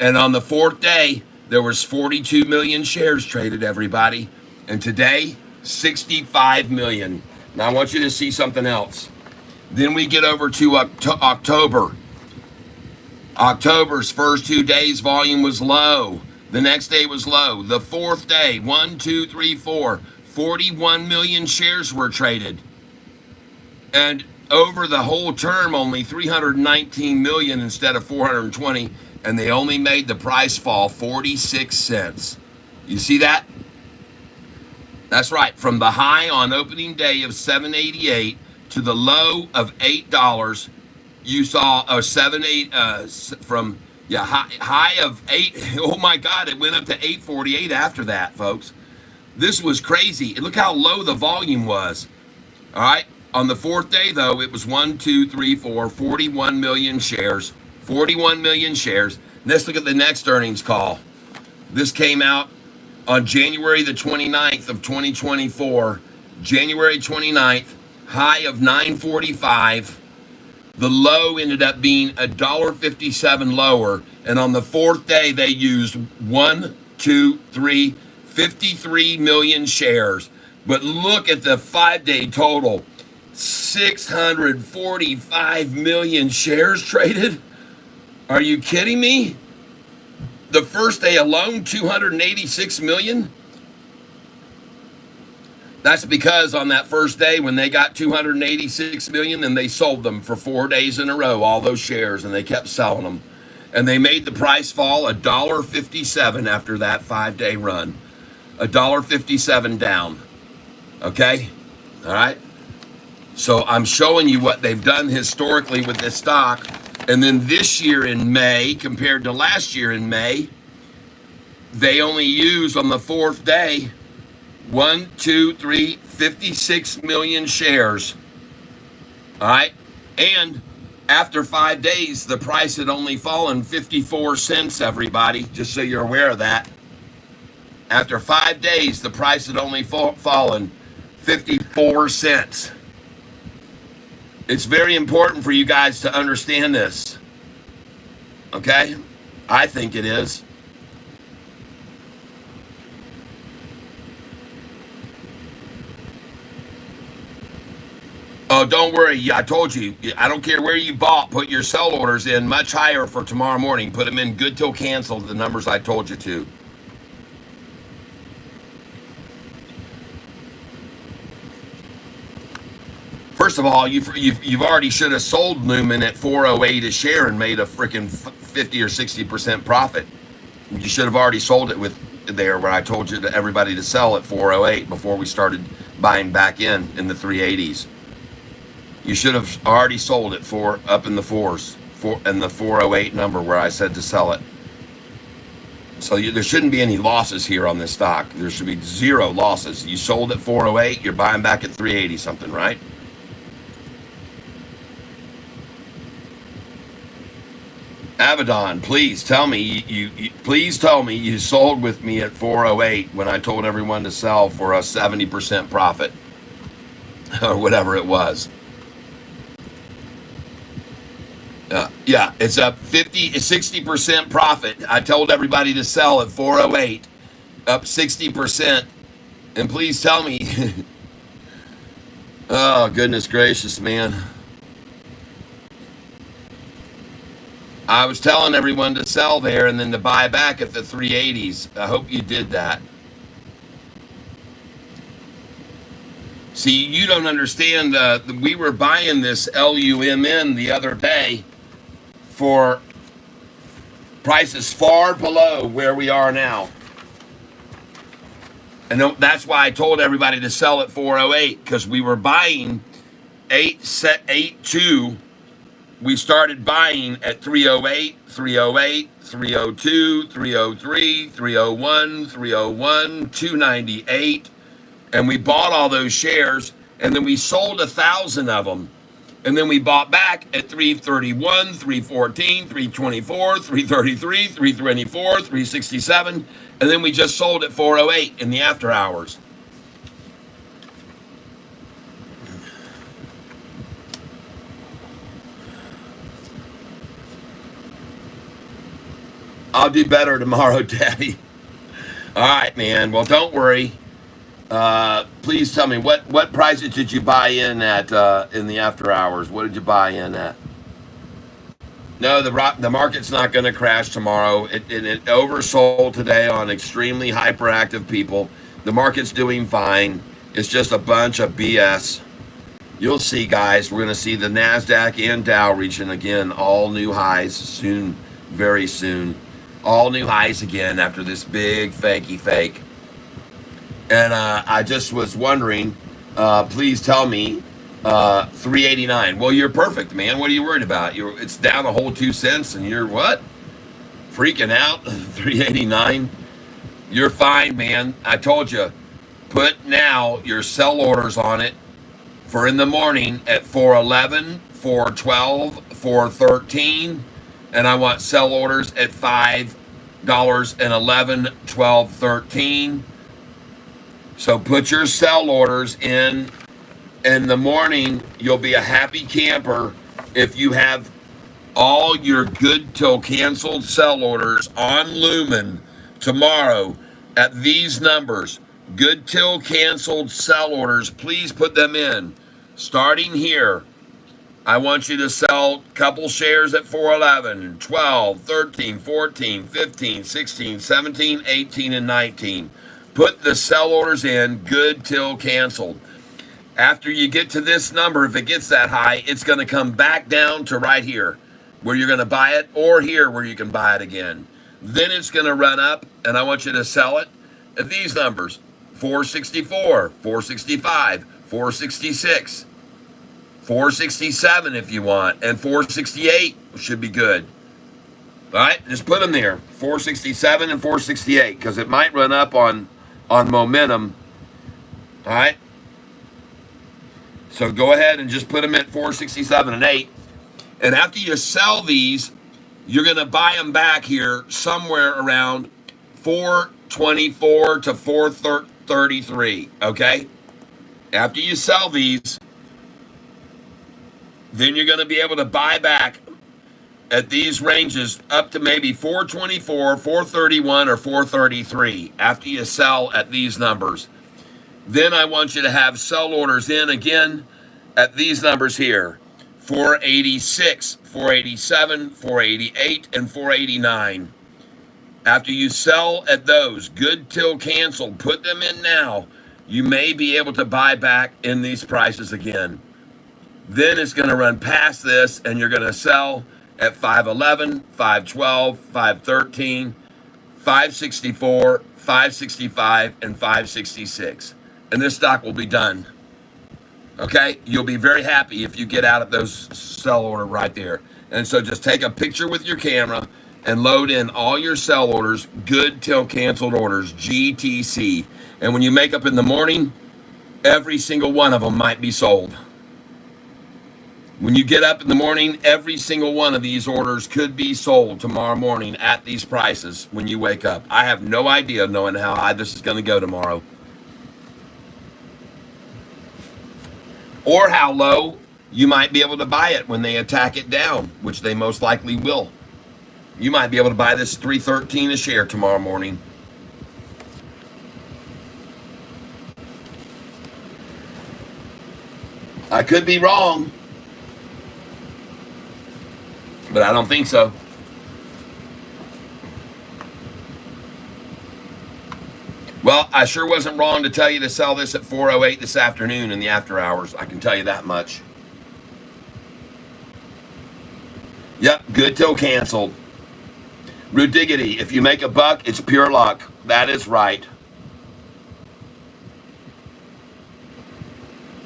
Speaker 1: And on the 4th day, there was 42 million shares traded, everybody. And today, 65 million. Now, I want you to see something else. Then we get over to October. October's first 2 days, volume was low. The next day was low. The 4th day, 1, 2, 3, 4, 41 million shares were traded. And over the whole term only 319 million instead of 420, and they only made the price fall 46 cents. You see that? That's right. From the high on opening day of 788 to the low of $8, you saw a 7 8 from high of 8. Oh my God, it went up to 848 after that, folks. This was crazy. Look how low the volume was. All right. On the fourth day, though, it was 41 million shares. 41 million shares. Let's look at the next earnings call. This came out on January the 29th of 2024. January 29th, high of 945. The low ended up being $1.57 lower. And on the fourth day, they used 53 million shares. But look at the 5-day total. 645 million shares traded. Are you kidding me? The first day alone, 286 million. That's because on that first day when they got 286 million, then they sold them for 4 days in a row, all those shares, and they kept selling them. And they made the price fall $1.57 after that 5-day run. $1.57 down. Okay? All right? So I'm showing you what they've done historically with this stock. And then this year in May, compared to last year in May, they only used on the fourth day 56 million shares. All right. And after 5 days, the price had only fallen 54 cents, everybody, just so you're aware of that. After 5 days, the price had only fallen 54 cents. It's very important for you guys to understand this. Okay? I think it is. Oh, don't worry. I told you. I don't care where you bought. Put your sell orders in much higher for tomorrow morning. Put them in good till canceled, the numbers I told you to. First of all, you've already should have sold Newman at 408 a share and made a freaking 50 or 60% profit. You should have already sold it with there where I told you to everybody to sell at 408 before we started buying back in the 380s. You should have already sold it for up in the fours, in the 408 number where I said to sell it. So there shouldn't be any losses here on this stock. There should be zero losses. You sold at 408, you're buying back at 380 something, right? Abaddon, please tell me please tell me you sold with me at 408 when I told everyone to sell for a 70% profit or whatever it was. Yeah, it's up 60% profit. I told everybody to sell at 408, up 60%. And please tell me, oh goodness gracious, man. I was telling everyone to sell there and then to buy back at the 380s. I hope you did that. See, you don't understand. We were buying this LUMN the other day for prices far below where we are now. And that's why I told everybody to sell at 408, because we were buying 8.2. We started buying at 308, 308, 302, 303, 301, 301, 298. And we bought all those shares, and then we sold 1,000 of them. And then we bought back at 331, 314, 324, 333, 324, 367. And then we just sold at 408 in the after hours. I'll do better tomorrow, Daddy. All right, man. Well, don't worry. Please tell me what prices did you buy in at in the after hours? What did you buy in at? No, the market's not going to crash tomorrow. It oversold today on extremely hyperactive people. The market's doing fine. It's just a bunch of BS. You'll see, guys. We're going to see the NASDAQ and Dow reaching again all new highs soon, very soon. All new highs again after this big fakey fake. And I just was wondering, please tell me, 389. Well, you're perfect, man. What are you worried about? It's down a whole 2 cents, and you're what? Freaking out? 389. You're fine, man. I told you. Put now your sell orders on it for in the morning at 411, 412, 413, and I want sell orders at $5.11, 12, 13. So put your sell orders in the morning. You'll be a happy camper if you have all your good till canceled sell orders on Lumen tomorrow at these numbers. Good till canceled sell orders, please put them in. Starting here, I want you to sell a couple shares at 411, 12, 13, 14, 15, 16, 17, 18, and 19. Put the sell orders in, good till canceled. After you get to this number, if it gets that high, it's going to come back down to right here where you're going to buy it, or here where you can buy it again. Then it's going to run up, and I want you to sell it at these numbers: 464, 465, 466, 467 if you want, and 468 should be good. All right, just put them there, 467 and 468, because it might run up on momentum. All right, so go ahead and just put them at 467 and 8. And after you sell these, you're going to buy them back here somewhere around 424 to 433, okay? After you sell these, then you're going to be able to buy back at these ranges up to maybe 424, 431, or 433 after you sell at these numbers. Then I want you to have sell orders in again at these numbers here: 486, 487, 488, and 489. After you sell at those, good till canceled, put them in now. You may be able to buy back in these prices again. Then it's going to run past this, and you're going to sell at 511, 512, 513, 564, 565, and 566. And this stock will be done. Okay? You'll be very happy if you get out of those sell order right there. And so just take a picture with your camera and load in all your sell orders, good till canceled orders, GTC. And when you make up in the morning, every single one of them might be sold. When you get up in the morning, every single one of these orders could be sold tomorrow morning at these prices when you wake up. I have no idea knowing how high this is going to go tomorrow, or how low you might be able to buy it when they attack it down, which they most likely will. You might be able to buy this $3.13 a share tomorrow morning. I could be wrong, but I don't think so. Well, I sure wasn't wrong to tell you to sell this at 4:08 this afternoon in the after hours. I can tell you that much. Yep, good till canceled. Rudiggity, if you make a buck, it's pure luck. That is right.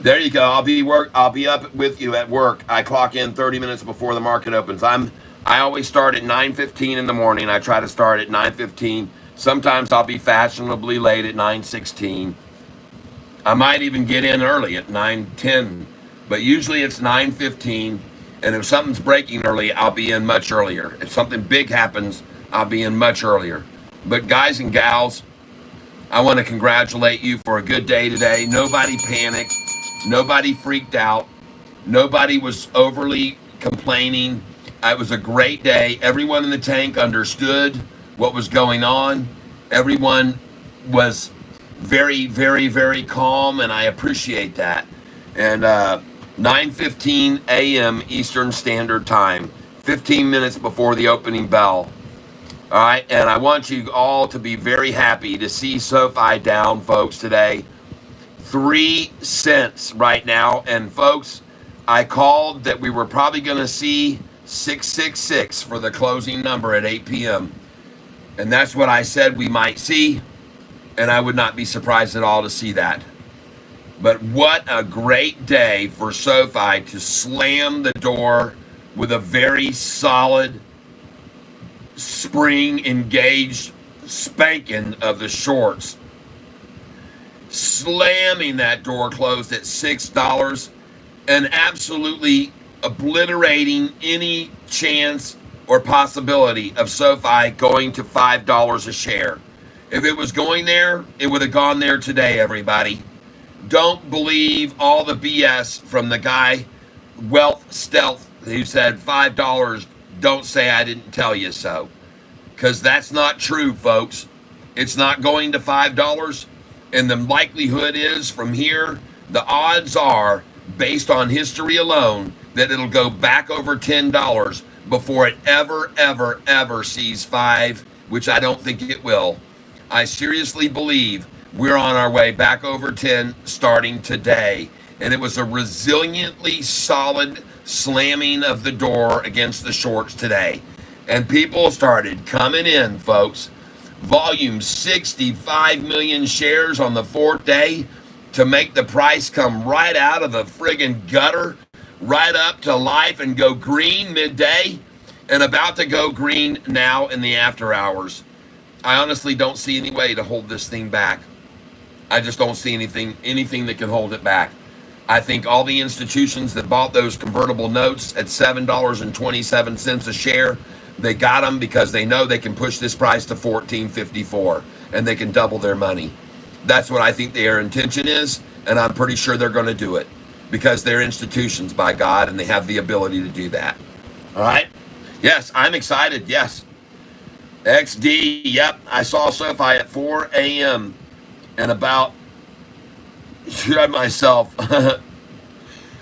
Speaker 1: There you go. I'll be up with you at work. I clock in 30 minutes before the market opens. I always start at 9:15 in the morning. I try to start at 9:15. Sometimes I'll be fashionably late at 9:16. I might even get in early at 9:10, but usually it's 9:15. And if something's breaking early, I'll be in much earlier. If something big happens, I'll be in much earlier. But guys and gals, I want to congratulate you for a good day today. Nobody panicked. Nobody freaked out. Nobody was overly complaining. It was a great day. Everyone in the tank understood what was going on. Everyone was very, very, very calm, and I appreciate that. And 9:15 a.m. Eastern Standard Time, 15 minutes before the opening bell. All right, and I want you all to be very happy to see SoFi down, folks, today. 3 cents right now. And folks, I called that we were probably going to see 666 for the closing number at 8 p.m. And that's what I said we might see. And I would not be surprised at all to see that. But what a great day for SoFi to slam the door with a very solid spring engaged spanking of the shorts. Slamming that door closed at $6 and absolutely obliterating any chance or possibility of SoFi going to $5 a share. If it was going there, it would have gone there today, everybody. Don't believe all the BS from the guy, Wealth Stealth, who said $5, don't say I didn't tell you so. Because that's not true, folks. It's not going to $5. And the likelihood is from here, the odds are, based on history alone, that it'll go back over $10 before it ever sees 5, which I don't think it will. I seriously believe we're on our way back over 10 starting today. And it was a resiliently solid slamming of the door against the shorts today. And people started coming in, folks. Volume 65 million shares on the 4th day to make the price come right out of the friggin' gutter, right up to life and go green midday, and about to go green now in the after hours. I honestly don't see any way to hold this thing back. I just don't see anything that can hold it back. I think all the institutions that bought those convertible notes at $7.27 a share, they got them because they know they can push this price to $14.54 and they can double their money. That's what I think their intention is, and I'm pretty sure they're going to do it because they're institutions, by God, and they have the ability to do that. All right? Yes, I'm excited. Yes. XD, yep. I saw SoFi at 4 a.m. and about shit myself. Oh,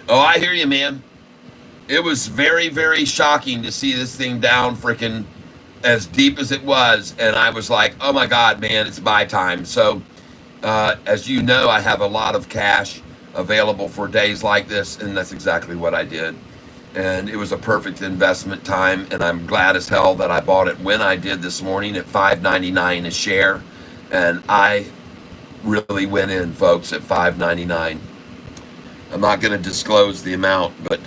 Speaker 1: I hear you, man. It was very shocking to see this thing down freaking as deep as it was. And I was like, oh my God, man, it's buy time. So, as you know, I have a lot of cash available for days like this. And that's exactly what I did. And it was a perfect investment time. And I'm glad as hell that I bought it when I did this morning at $5.99 a share. And I really went in, folks, at $5.99. I'm not going to disclose the amount, but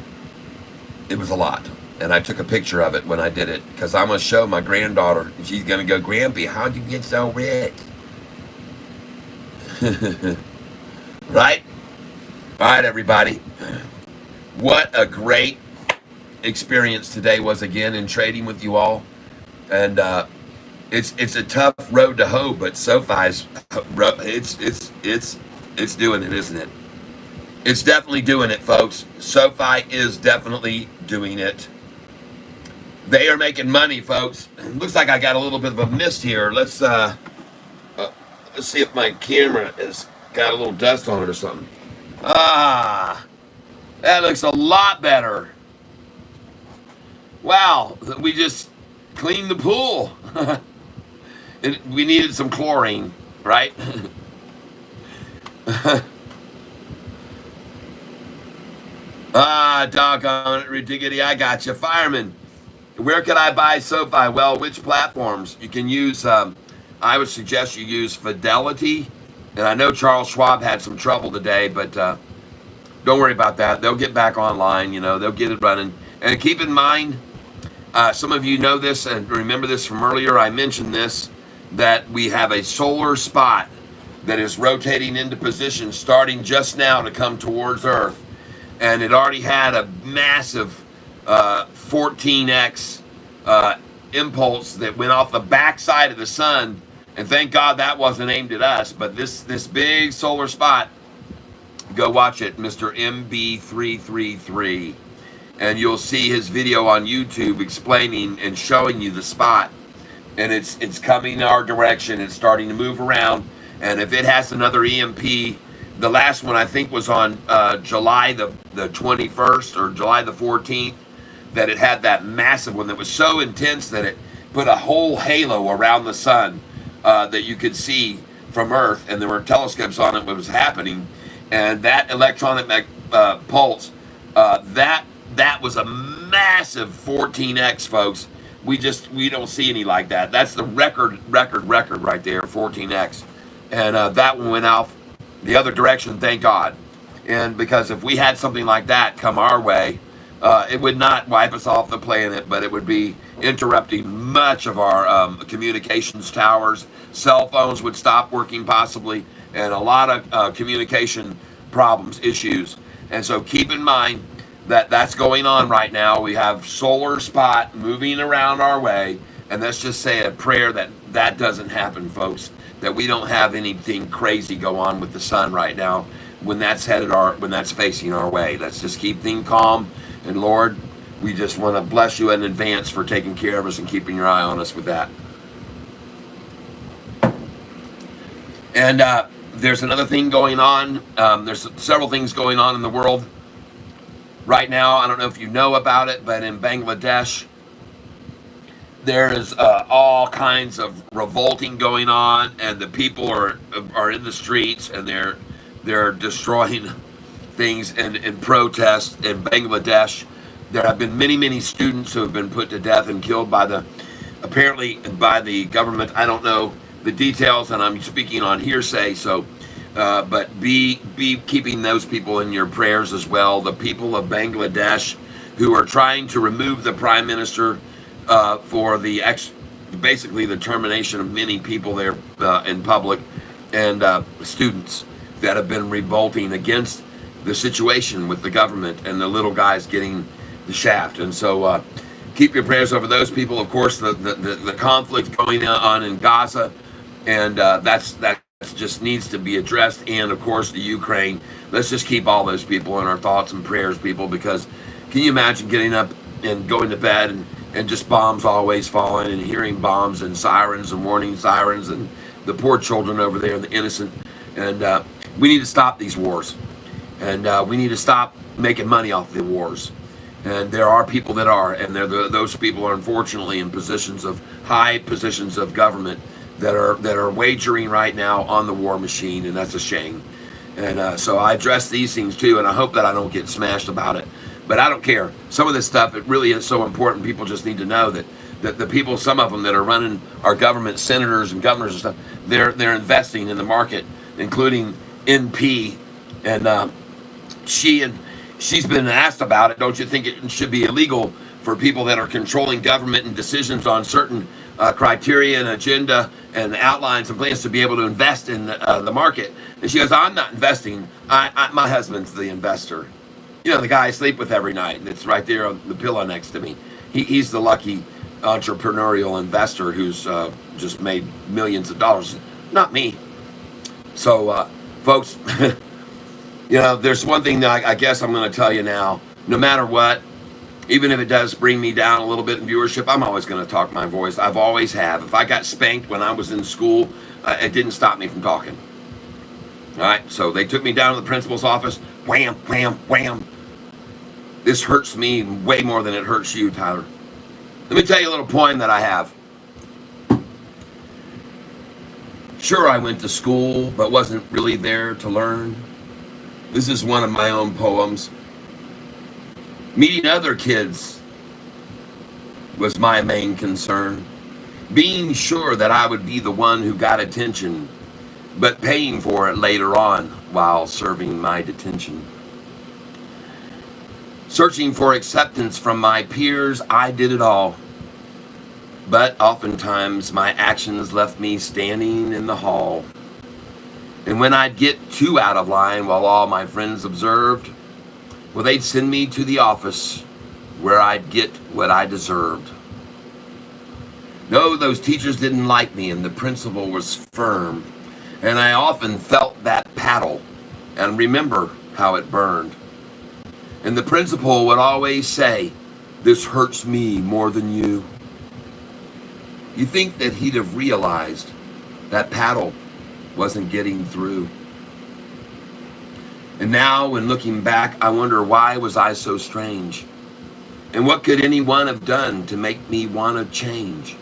Speaker 1: it was a lot. And I took a picture of it when I did it because I'm going to show my granddaughter. And she's going to go, Grampy, how'd you get so rich? Right? All right, everybody. What a great experience today was again in trading with you all. And it's a tough road to hoe, but SoFi's it's doing it, isn't it? It's definitely doing it, folks. SoFi is definitely doing it. They are making money, folks. Looks like I got a little bit of a mist here. Let's see if my camera has got a little dust on it or something. Ah, that looks a lot better. Wow, we just cleaned the pool. We needed some chlorine, right? Doggone it, ridiculous. I got you. Fireman, where can I buy SoFi? Well, which platforms? You can use, I would suggest you use Fidelity. And I know Charles Schwab had some trouble today, but don't worry about that. They'll get back online, they'll get it running. And keep in mind, some of you know this and remember this from earlier. I mentioned this, that we have a solar spot that is rotating into position starting just now to come towards Earth. And it already had a massive 14x impulse that went off the backside of the sun. And thank God that wasn't aimed at us. But this big solar spot, go watch it, Mr. MB333. And you'll see his video on YouTube explaining and showing you the spot. And it's coming our direction. It's starting to move around. And if it has another EMP, the last one I think was on July the 21st or July the 14th, that it had that massive one that was so intense that it put a whole halo around the sun that you could see from Earth, and there were telescopes on it what was happening. And that electronic pulse, that was a massive 14x, folks. We don't see any like that. That's the record right there, 14x. And that one went out the other direction, thank God. And because if we had something like that come our way, it would not wipe us off the planet, but it would be interrupting much of our communications towers. Cell phones would stop working possibly, and a lot of communication problems, issues. And so keep in mind that that's going on right now. We have solar spot moving around our way, and let's just say a prayer that that doesn't happen, folks, that we don't have anything crazy go on with the sun right now when that's facing our way. Let's just keep things calm. And Lord, we just want to bless you in advance for taking care of us and keeping your eye on us with that. And there's another thing going on. There's several things going on in the world right now. I don't know if you know about it, but in Bangladesh, there's all kinds of revolting going on, and the people are in the streets, and they're destroying things in protest in Bangladesh. There have been many students who have been put to death and killed apparently by the government. I don't know the details, and I'm speaking on hearsay. So, but be keeping those people in your prayers as well. The people of Bangladesh who are trying to remove the prime minister for basically the termination of many people there in public, and students that have been revolting against the situation with the government and the little guys getting the shaft. And so keep your prayers over those people. Of course, the conflict going on in Gaza, and that just needs to be addressed. And of course, the Ukraine. Let's just keep all those people in our thoughts and prayers, people, because can you imagine getting up and going to bed and just bombs always falling, and hearing bombs and sirens and warning sirens, and the poor children over there, the innocent. And we need to stop these wars, and we need to stop making money off the wars. And there are people that are, and those people are unfortunately in high positions of government that are wagering right now on the war machine, and that's a shame. And so I address these things too, and I hope that I don't get smashed about it. But I don't care. Some of this stuff, it really is so important. People just need to know that the people, some of them that are running our government, senators and governors and stuff, they're investing in the market, including NP, and she's been asked about it. Don't you think it should be illegal for people that are controlling government and decisions on certain criteria and agenda and outlines and plans to be able to invest in the market? And she goes, I'm not investing. My husband's the investor. You know, the guy I sleep with every night, that's right there on the pillow next to me. He's the lucky entrepreneurial investor who's just made millions of dollars. Not me. So, folks, you know, there's one thing that I guess I'm going to tell you now. No matter what, even if it does bring me down a little bit in viewership, I'm always going to talk my voice. I've always have. If I got spanked when I was in school, it didn't stop me from talking. All right, so they took me down to the principal's office. Wham, wham, wham. This hurts me way more than it hurts you, Tyler. Let me tell you a little poem that I have. Sure, I went to school, but wasn't really there to learn. This is one of my own poems. Meeting other kids was my main concern. Being sure that I would be the one who got attention, but paying for it later on while serving my detention. Searching for acceptance from my peers, I did it all. But oftentimes my actions left me standing in the hall. And when I'd get too out of line while all my friends observed, well, they'd send me to the office where I'd get what I deserved. No, those teachers didn't like me, and the principal was firm. And I often felt that paddle and remember how it burned. And the principal would always say, "This hurts me more than you." You think that he'd have realized that paddle wasn't getting through. And now, when looking back, I wonder, why was I so strange? And what could anyone have done to make me want to change?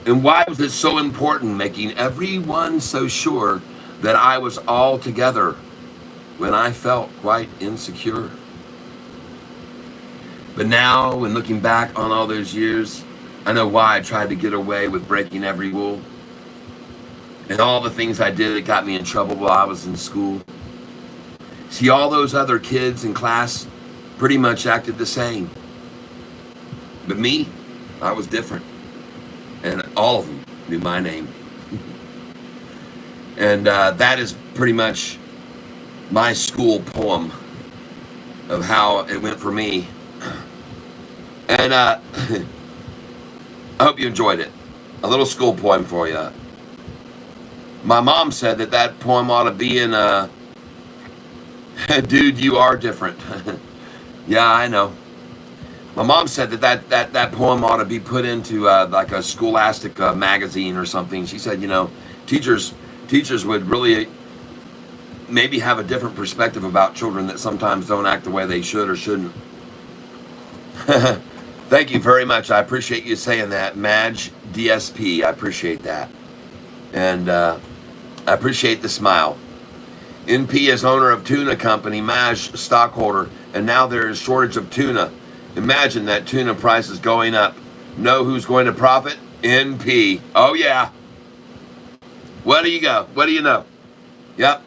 Speaker 1: And why was it so important, making everyone so sure that I was all together when I felt quite insecure. But now, when looking back on all those years, I know why I tried to get away with breaking every rule and all the things I did that got me in trouble while I was in school. See, all those other kids in class pretty much acted the same. But me, I was different. And all of them knew my name. And that is pretty much my school poem of how it went for me. And I hope you enjoyed it. A little school poem for you. My mom said that poem ought to be in Dude, You Are Different. Yeah, I know. My mom said that poem ought to be put into like a scholastic magazine or something. She said, teachers would really maybe have a different perspective about children that sometimes don't act the way they should or shouldn't. Thank you very much. I appreciate you saying that, Madge DSP. I appreciate that. And I appreciate the smile. NP is owner of tuna company, Madge stockholder, and now there is shortage of tuna. Imagine that tuna price is going up. Know who's going to profit? NP. Oh yeah. What do you go? What do you know? Yep.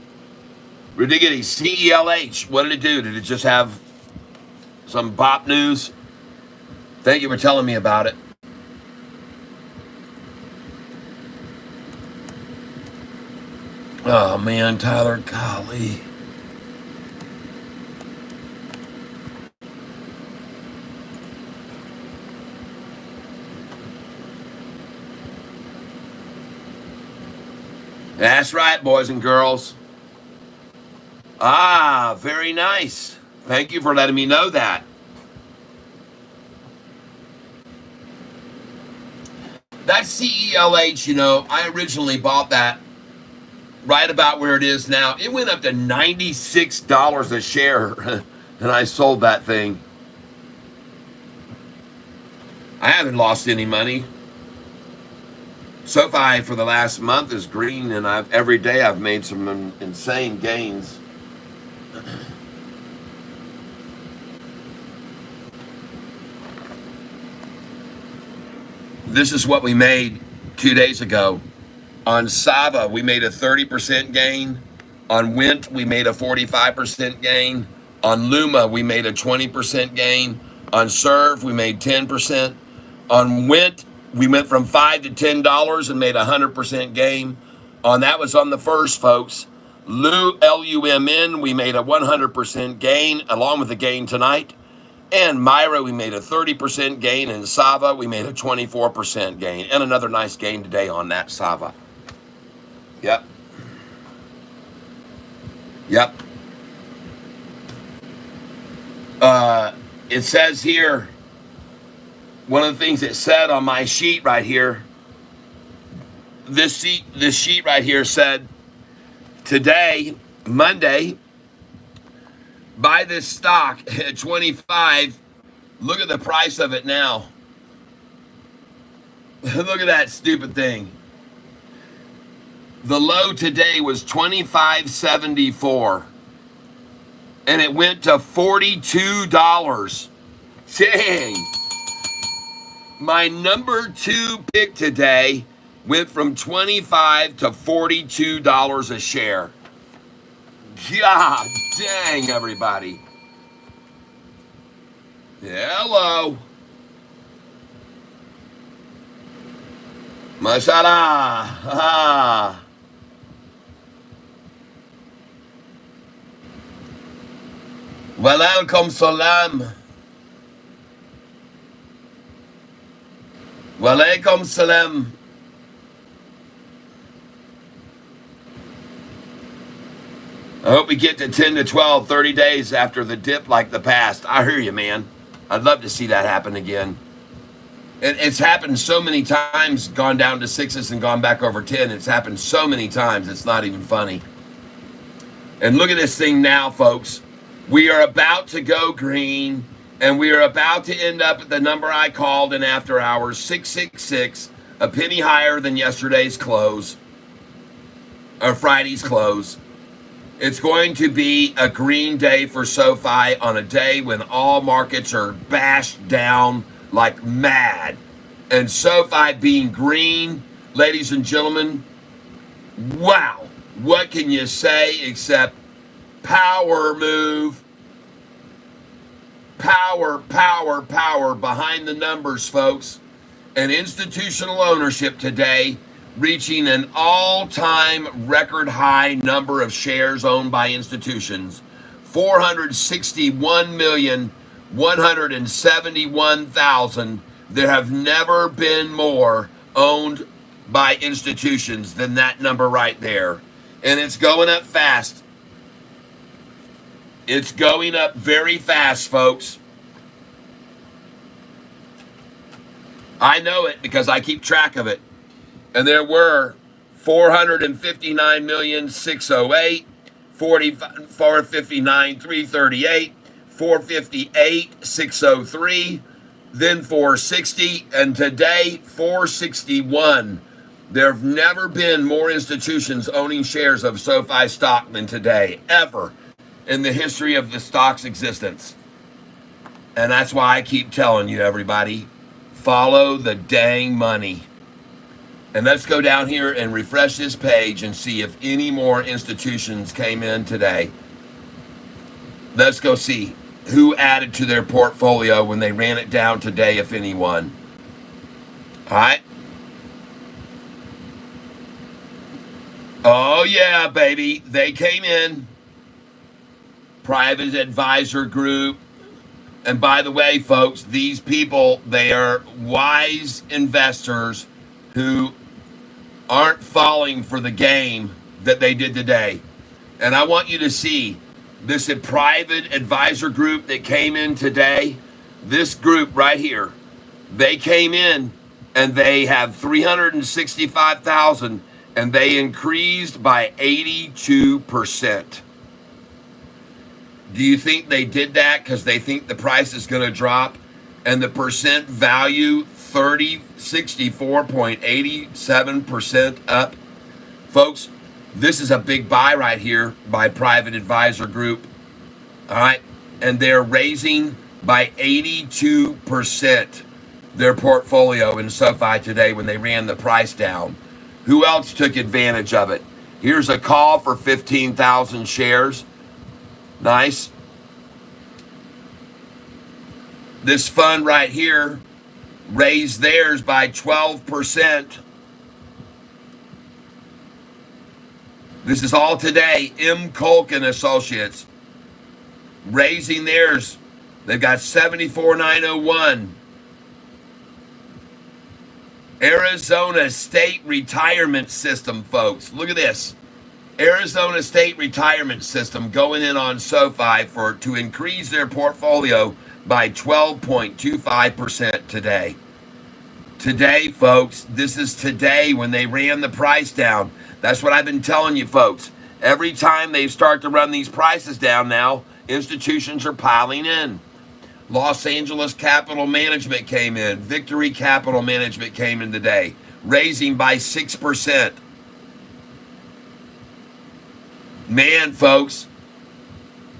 Speaker 1: Ridiculous. CELH. What did it do? Did it just have some bop news? Thank you for telling me about it. Oh man, Tyler, golly. That's right, boys and girls. Ah, very nice. Thank you for letting me know that. That CELH, I originally bought that right about where it is now. It went up to $96 a share, and I sold that thing. I haven't lost any money. Sofi for the last month is green, and every day I've made some insane gains. This is what we made 2 days ago. On Sava, we made a 30% gain. On Wint, we made a 45% gain. On Luma, we made a 20% gain. On Serve, we made 10%. On Wint, we went from $5 to $10 and made a 100% gain. That was on the first, folks. LUMN, we made a 100% gain, along with the gain tonight. And Myra, we made a 30% gain. And Sava, we made a 24% gain. And another nice gain today on that Sava. Yep. It says here, one of the things it said on my sheet right here, this sheet right here said, today, Monday, buy this stock at 25. Look at the price of it now. Look at that stupid thing. The low today was $25.74. And it went to $42. Dang. My number 2 pick today went from $25 to $42 a share. God dang, everybody. Hello. Mashallah. Walaikum salam. Walaikum salam. I hope we get to 10 to 12, 30 days after the dip like the past. I hear you, man. I'd love to see that happen again. It's happened so many times, gone down to 6s and gone back over 10. It's happened so many times, it's not even funny. And look at this thing now, folks. We are about to go green, and we are about to end up at the number I called in after hours, 666, a penny higher than yesterday's close, or Friday's close. It's going to be a green day for SoFi on a day when all markets are bashed down like mad. And SoFi being green, ladies and gentlemen, wow. What can you say except power move? Power, power, power behind the numbers, folks. And institutional ownership today reaching an all-time record high number of shares owned by institutions, 461,171,000. There have never been more owned by institutions than that number right there. And it's going up fast. It's going up very fast, folks. I know it because I keep track of it. And there were 459,608, 459,338, 458,603, then 460, and today 461. There have never been more institutions owning shares of SoFi stock than today, ever, in the history of the stock's existence. And that's why I keep telling you, everybody, follow the dang money. And let's go down here and refresh this page and see if any more institutions came in today. Let's go see who added to their portfolio when they ran it down today, if anyone. All right. Oh, yeah, baby. They came in. Private Advisor Group. And by the way, folks, these people, they are wise investors who aren't falling for the game that they did today. And I want you to see this private advisor group that came in today. This group right here, they came in and they have 365,000 and they increased by 82%. Do you think they did that because they think the price is going to drop and the percent value 64.87% up? Folks, this is a big buy right here by Private Advisor Group. All right. And they're raising by 82% their portfolio in SoFi today when they ran the price down. Who else took advantage of it? Here's a call for 15,000 shares. Nice. This fund right here raised theirs by 12%. This is all today. M. Colkin Associates raising theirs. They've got 74,901. Arizona State Retirement System, folks. Look at this. Arizona State Retirement System going in on SoFi to increase their portfolio by 12.25% today. Today, folks, this is today when they ran the price down. That's what I've been telling you, folks. Every time they start to run these prices down now, institutions are piling in. Los Angeles Capital Management came in. Victory Capital Management came in today, raising by 6%. Man, folks,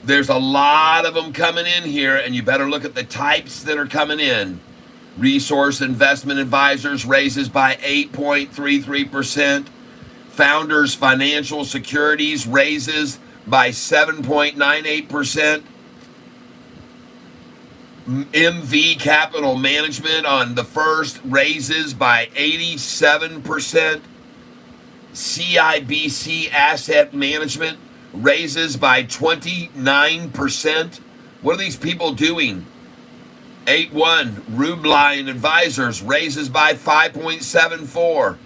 Speaker 1: there's a lot of them coming in here, and you better look at the types that are coming in. Resource Investment Advisors raises by 8.33%. Founders Financial Securities raises by 7.98%. MV Capital Management on the first raises by 87%. CIBC Asset Management raises by 29%. What are these people doing? 8-1 Rubline Advisors raises by 5.74.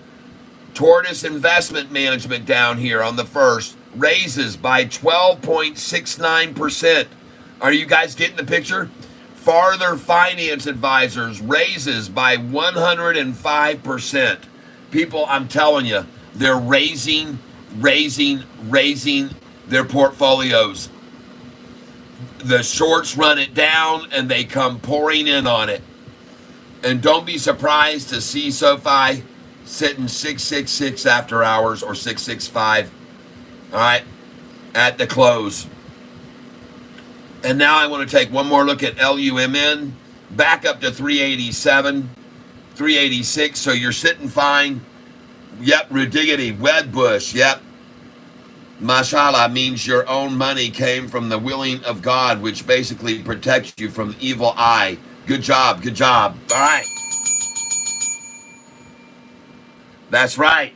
Speaker 1: Tortoise Investment Management down here on the first raises by 12.69%. Are you guys getting the picture? Farther Finance Advisors raises by 105%. People, I'm telling you, they're raising their portfolios. The shorts run it down and they come pouring in on it. And don't be surprised to see SoFi sitting 666 after hours or 665. All right. at the close. And now I want to take one more look at LUMN, back up to 387, 386. So you're sitting fine. Yep, Rudiggity, Wedbush, yep. Mashallah means your own money came from the willing of God, which basically protects you from the evil eye. Good job, good job. All right. That's right.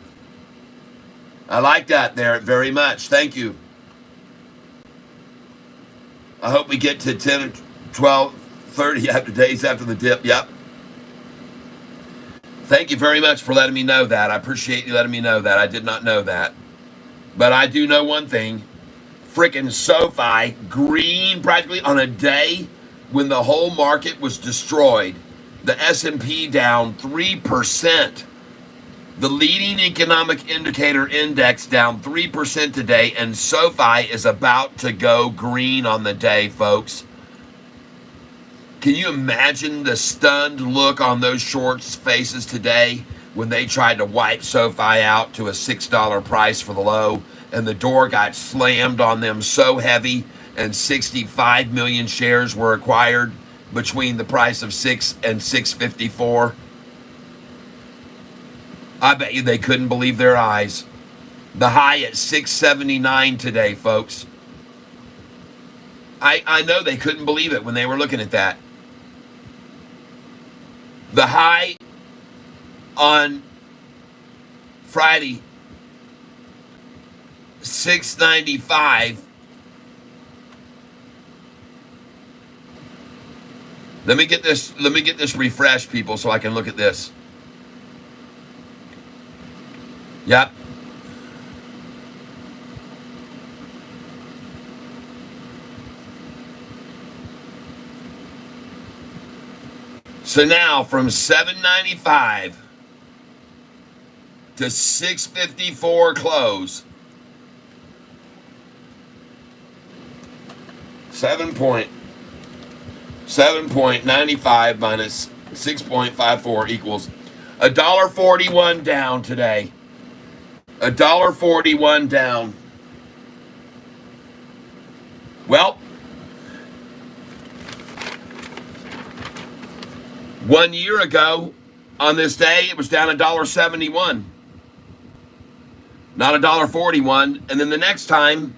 Speaker 1: I like that there very much. Thank you. I hope we get to 10, 12, 30 after days after the dip. Yep. Thank you very much for letting me know that. I appreciate you letting me know that. I did not know that. But I do know one thing. Freaking SoFi, green practically on a day when the whole market was destroyed. The S&P down 3%. The leading economic indicator index down 3% today, and SoFi is about to go green on the day, folks. Can you imagine the stunned look on those shorts' faces today when they tried to wipe SoFi out to a $6 price for the low, and the door got slammed on them so heavy, and 65 million shares were acquired between the price of 6 and 654? I bet you they couldn't believe their eyes. The high at 679 today, folks. I know they couldn't believe it when they were looking at that. The high on Friday, 695. Let me get this refreshed, people, so I can look at this. Yep. So now from 795 to 654 close. 7.95 minus 6.54 equals $1.41 down today. $1.41 down. Well, 1 year ago on this day, it was down $1.71, not $1.41. And then the next time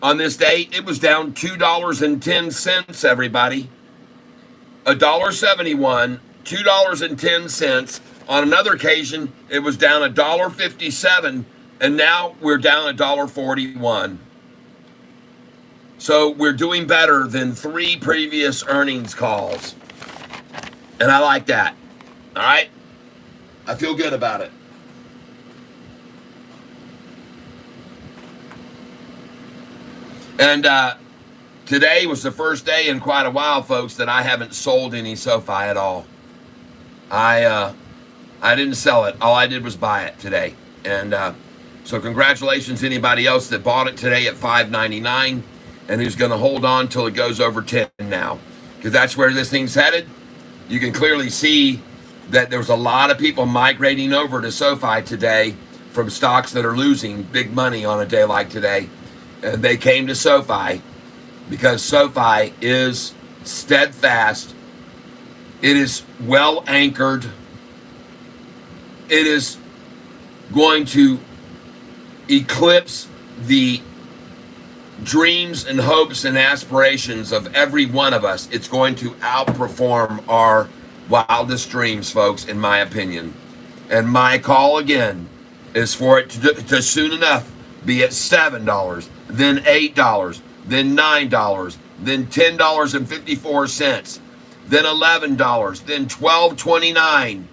Speaker 1: on this day, it was down $2.10, everybody. $1.71, $2.10. On another occasion, it was down $1.57, and now we're down $1.41. So we're doing better than 3 previous earnings calls. And I like that. All right? I feel good about it. And today was the first day in quite a while, folks, that I haven't sold any SoFi at all. I didn't sell it. All I did was buy it today. And so congratulations to anybody else that bought it today at $5.99 and who's going to hold on till it goes over 10 now. Because that's where this thing's headed. You can clearly see that there's a lot of people migrating over to SoFi today from stocks that are losing big money on a day like today. And they came to SoFi because SoFi is steadfast. It is well anchored. It is going to eclipse the dreams and hopes and aspirations of every one of us. It's going to outperform our wildest dreams, folks, in my opinion. And my call again is for it to soon enough be at $7, then $8, then $9, then $10.54, then $11, then $12.29,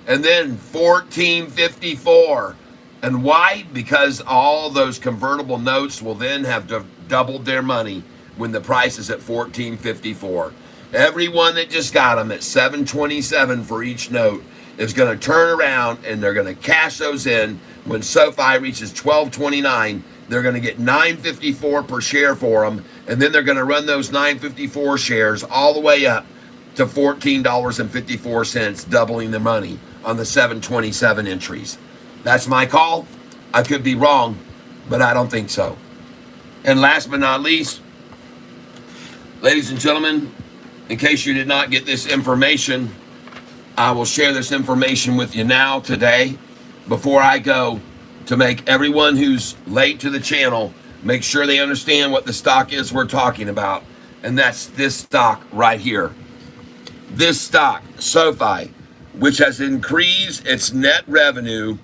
Speaker 1: and then $14.54. And why? Because all those convertible notes will then have doubled their money when the price is at $14.54. Everyone that just got them at $7.27 for each note is going to turn around and they're going to cash those in. When SoFi reaches $12.29, they're going to get $9.54 per share for them, and then they're going to run those $9.54 shares all the way up to $14.54, doubling the money on the 727 entries. That's my call. I could be wrong, but I don't think so. And last but not least, ladies and gentlemen, in case you did not get this information, I will share this information with you now today before I go, to make everyone who's late to the channel make sure they understand what the stock is we're talking about. And that's this stock right here. This stock, Sofi, which has increased its net revenue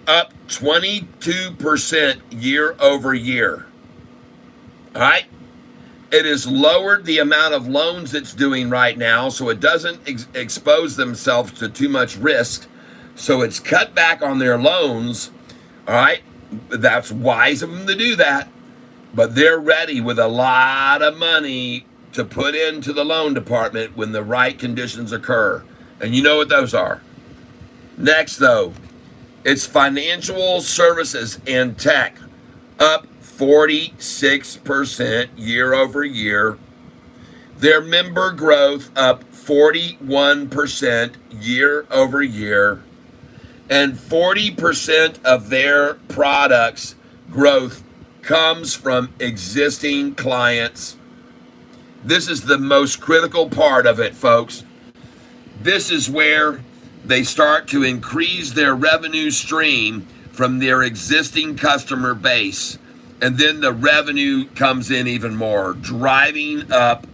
Speaker 1: up 22% year over year. All right? It has lowered the amount of loans it's doing right now, so it doesn't expose themselves to too much risk. So it's cut back on their loans. All right? That's wise of them to do that. But they're ready with a lot of money to put into the loan department when the right conditions occur. And you know what those are. Next, though, it's financial services and tech, up 46% year over year. Their member growth up 41% year over year. And 40% of their products growth comes from existing clients. This is the most critical part of it, folks. This is where they start to increase their revenue stream from their existing customer base. And then the revenue comes in even more, driving up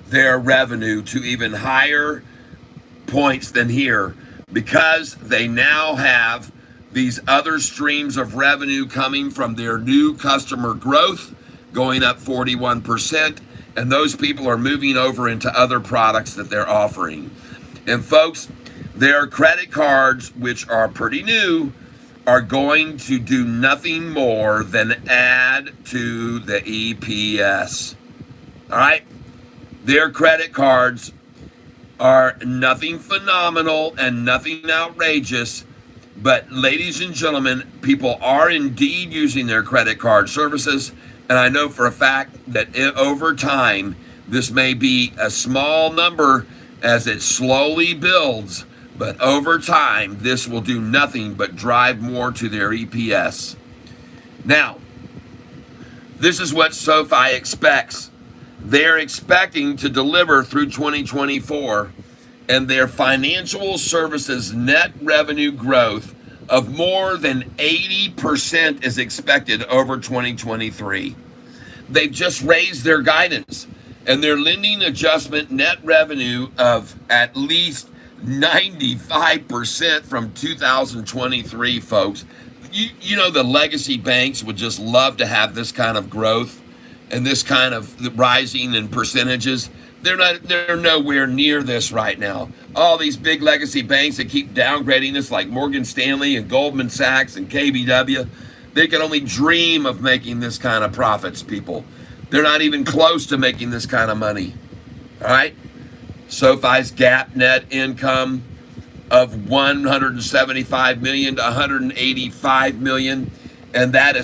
Speaker 1: their revenue to even higher points than here, because they now have these other streams of revenue coming from their new customer growth, going up 41%. And those people are moving over into other products that they're offering. And folks, their credit cards, which are pretty new, are going to do nothing more than add to the EPS. All right? Their credit cards are nothing phenomenal and nothing outrageous, but ladies and gentlemen, people are indeed using their credit card services. And I know for a fact that over time, this may be a small number as it slowly builds, but over time, this will do nothing but drive more to their EPS. Now, this is what Sofi expects. They're expecting to deliver through 2024, and their financial services net revenue growth of more than 80% is expected over 2023. They've just raised their guidance, and their lending adjustment net revenue of at least 95% from 2023, folks. You know, the legacy banks would just love to have this kind of growth and this kind of rising in percentages. They're nowhere near this right now. All these big legacy banks that keep downgrading us, like Morgan Stanley and Goldman Sachs and KBW, they can only dream of making this kind of profits, people. They're not even close to making this kind of money. All right? Sofi's GAAP net income of 175 million to 185 million, and that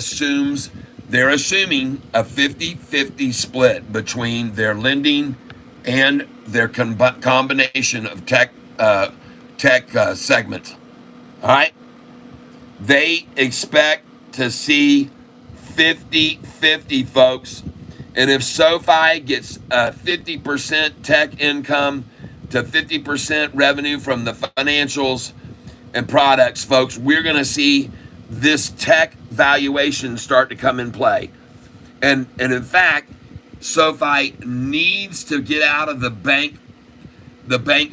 Speaker 1: they're assuming a 50-50 split between their lending and their combination of tech segments. All right? They expect to see 50-50, folks. And if Sofi gets 50% tech income to 50% revenue from the financials and products, folks, we're going to see this tech valuation start to come in play. And in fact, Sofi needs to get out of the bank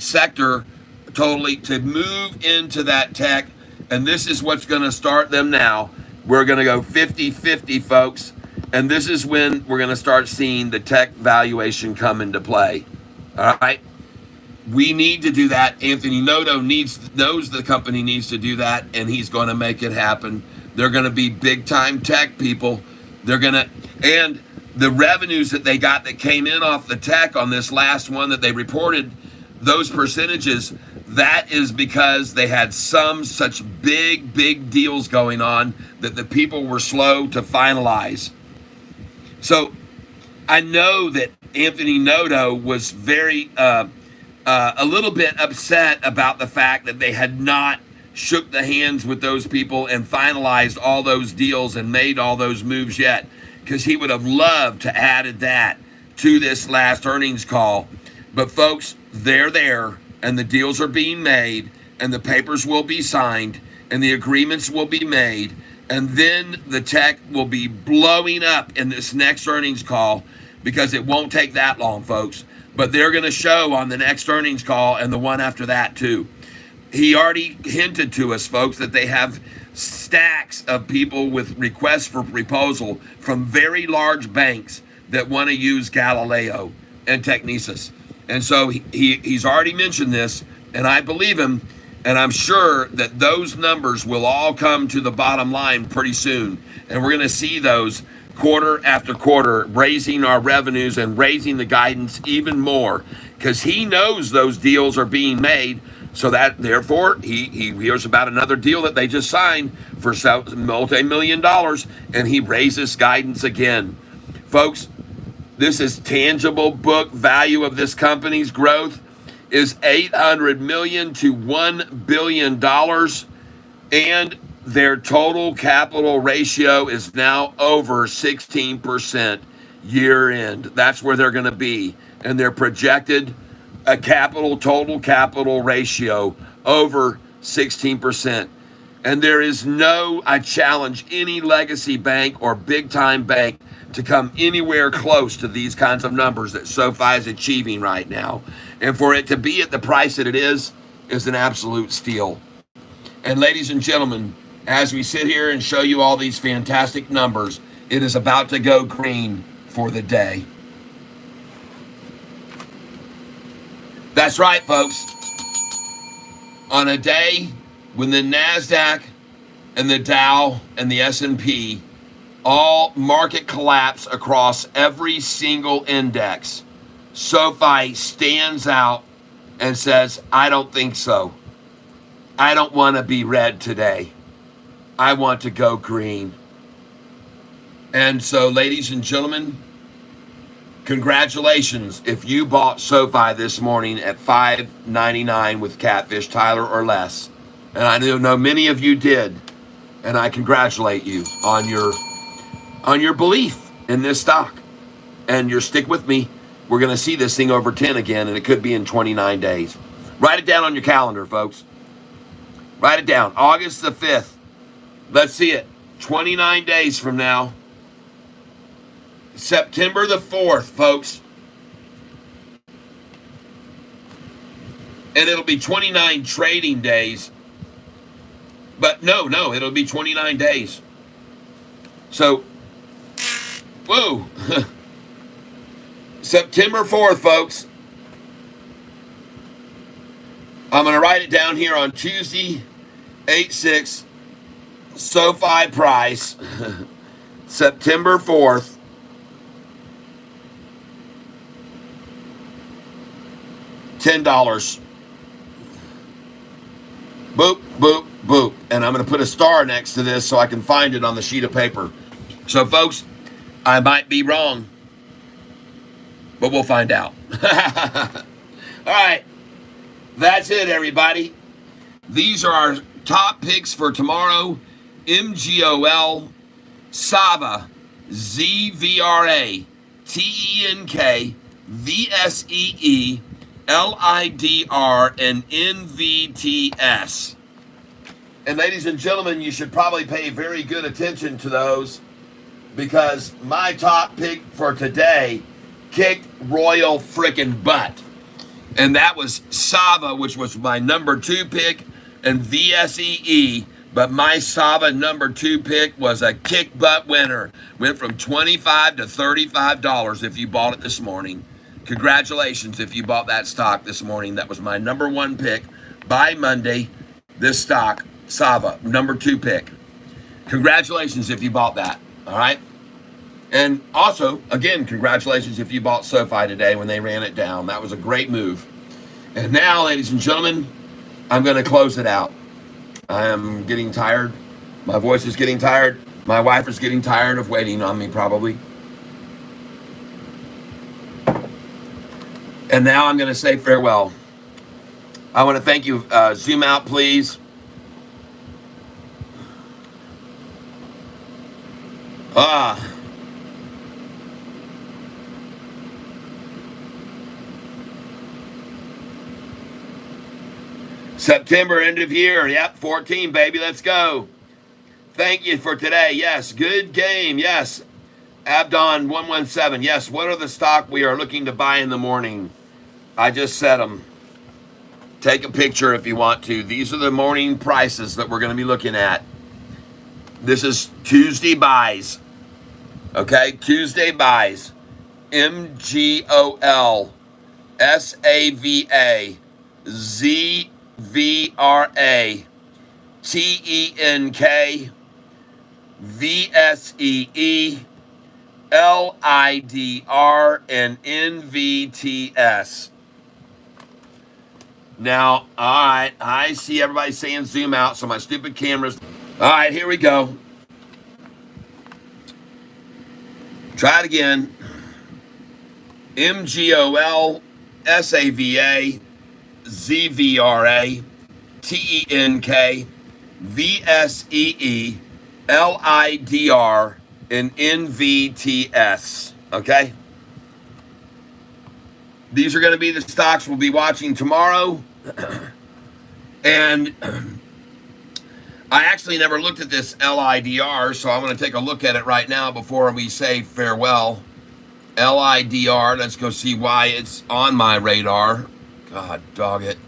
Speaker 1: sector totally to move into that tech. And this is what's going to start them now. We're going to go 50-50, folks. And this is when we're going to start seeing the tech valuation come into play. All right? We need to do that. Anthony Noto knows the company needs to do that, and he's going to make it happen. They're going to be big-time tech people. And the revenues that they got that came in off the tech on this last one that they reported, those percentages, that is because they had some such big deals going on that the people were slow to finalize. So I know that Anthony Noto was very a little bit upset about the fact that they had not shook the hands with those people and finalized all those deals and made all those moves yet. because he would have loved to added that to this last earnings call. But folks, they're there, and the deals are being made, and the papers will be signed, and the agreements will be made, and then the tech will be blowing up in this next earnings call, because it won't take that long, folks. But they're going to show on the next earnings call and the one after that too. He already hinted to us, folks, that they have stacks of people with requests for proposal from very large banks that want to use Galileo and Technesis. And so he's already mentioned this, and I believe him, and I'm sure that those numbers will all come to the bottom line pretty soon. And we're going to see those quarter after quarter, raising our revenues and raising the guidance even more, because he knows those deals are being made. So that, therefore, he hears about another deal that they just signed for multi-million dollars, and he raises guidance again. Folks, this is tangible book value of this company's growth is $800 million to $1 billion, and their total capital ratio is now over 16% year end. That's where they're going to be, and they're projected a total capital ratio over 16%. And there is I challenge any legacy bank or big time bank to come anywhere close to these kinds of numbers that SoFi is achieving right now. And for it to be at the price that it is an absolute steal. And ladies and gentlemen, as we sit here and show you all these fantastic numbers, it is about to go green for the day. That's right, folks. On a day when the NASDAQ and the Dow and the S&P all market collapse across every single index, SoFi stands out and says, I don't think so. I don't want to be red today. I want to go green. And so, ladies and gentlemen, congratulations if you bought SoFi this morning at $5.99 with Catfish, Tyler, or less. And I know many of you did. And I congratulate you on your belief in this stock. And your stick with me. We're going to see this thing over 10 again, and it could be in 29 days. Write it down on your calendar, folks. Write it down. August the 5th. Let's see it. 29 days from now. September the 4th, folks. And it'll be 29 trading days. But no, it'll be 29 days. So, whoa. September 4th, folks. I'm going to write it down here on Tuesday, 8/6, SoFi price, September 4th. $10. Boop, boop, boop. And I'm going to put a star next to this so I can find it on the sheet of paper. So, folks, I might be wrong, but we'll find out. All right. That's it, everybody. These are our top picks for tomorrow. MGOL, Sava, ZVRA, TENK, VSEE, LIDR, and NVTS. And ladies and gentlemen, you should probably pay very good attention to those, because my top pick for today kicked royal frickin' butt. And that was Sava, which was my number 2 pick, and VSEE. But my Sava number 2 pick was a kick butt winner. Went from $25 to $35 if you bought it this morning. Congratulations if you bought that stock this morning. That was my number 1 pick by Monday. This stock, Sava, number 2 pick. Congratulations if you bought that. All right. And also, again, congratulations if you bought SoFi today when they ran it down. That was a great move. And now, ladies and gentlemen, I'm going to close it out. I am getting tired. My voice is getting tired. My wife is getting tired of waiting on me, probably. And now I'm going to say farewell. I want to thank you. Zoom out, please. September, end of year. Yep, 14, baby. Let's go. Thank you for today. Yes, good game. Yes. Abdon 117. Yes, what are the stock we are looking to buy in the morning? I just said them. Take a picture if you want to. These are the morning prices that we're going to be looking at. This is Tuesday buys. Okay, Tuesday buys. MGOL, SAVA, ZVRA, TENK, VSEE, LIDR, and NVTS. Now, all right, I see everybody saying zoom out, so my stupid cameras. All right, here we go. Try it again. MGOL, SAVA, ZVRA, TENK, VSEE, LIDR, and NVTS. Okay? These are going to be the stocks we'll be watching tomorrow. And I actually never looked at this LIDR, so I'm going to take a look at it right now before we say farewell. LIDR, let's go see why it's on my radar. God dog it.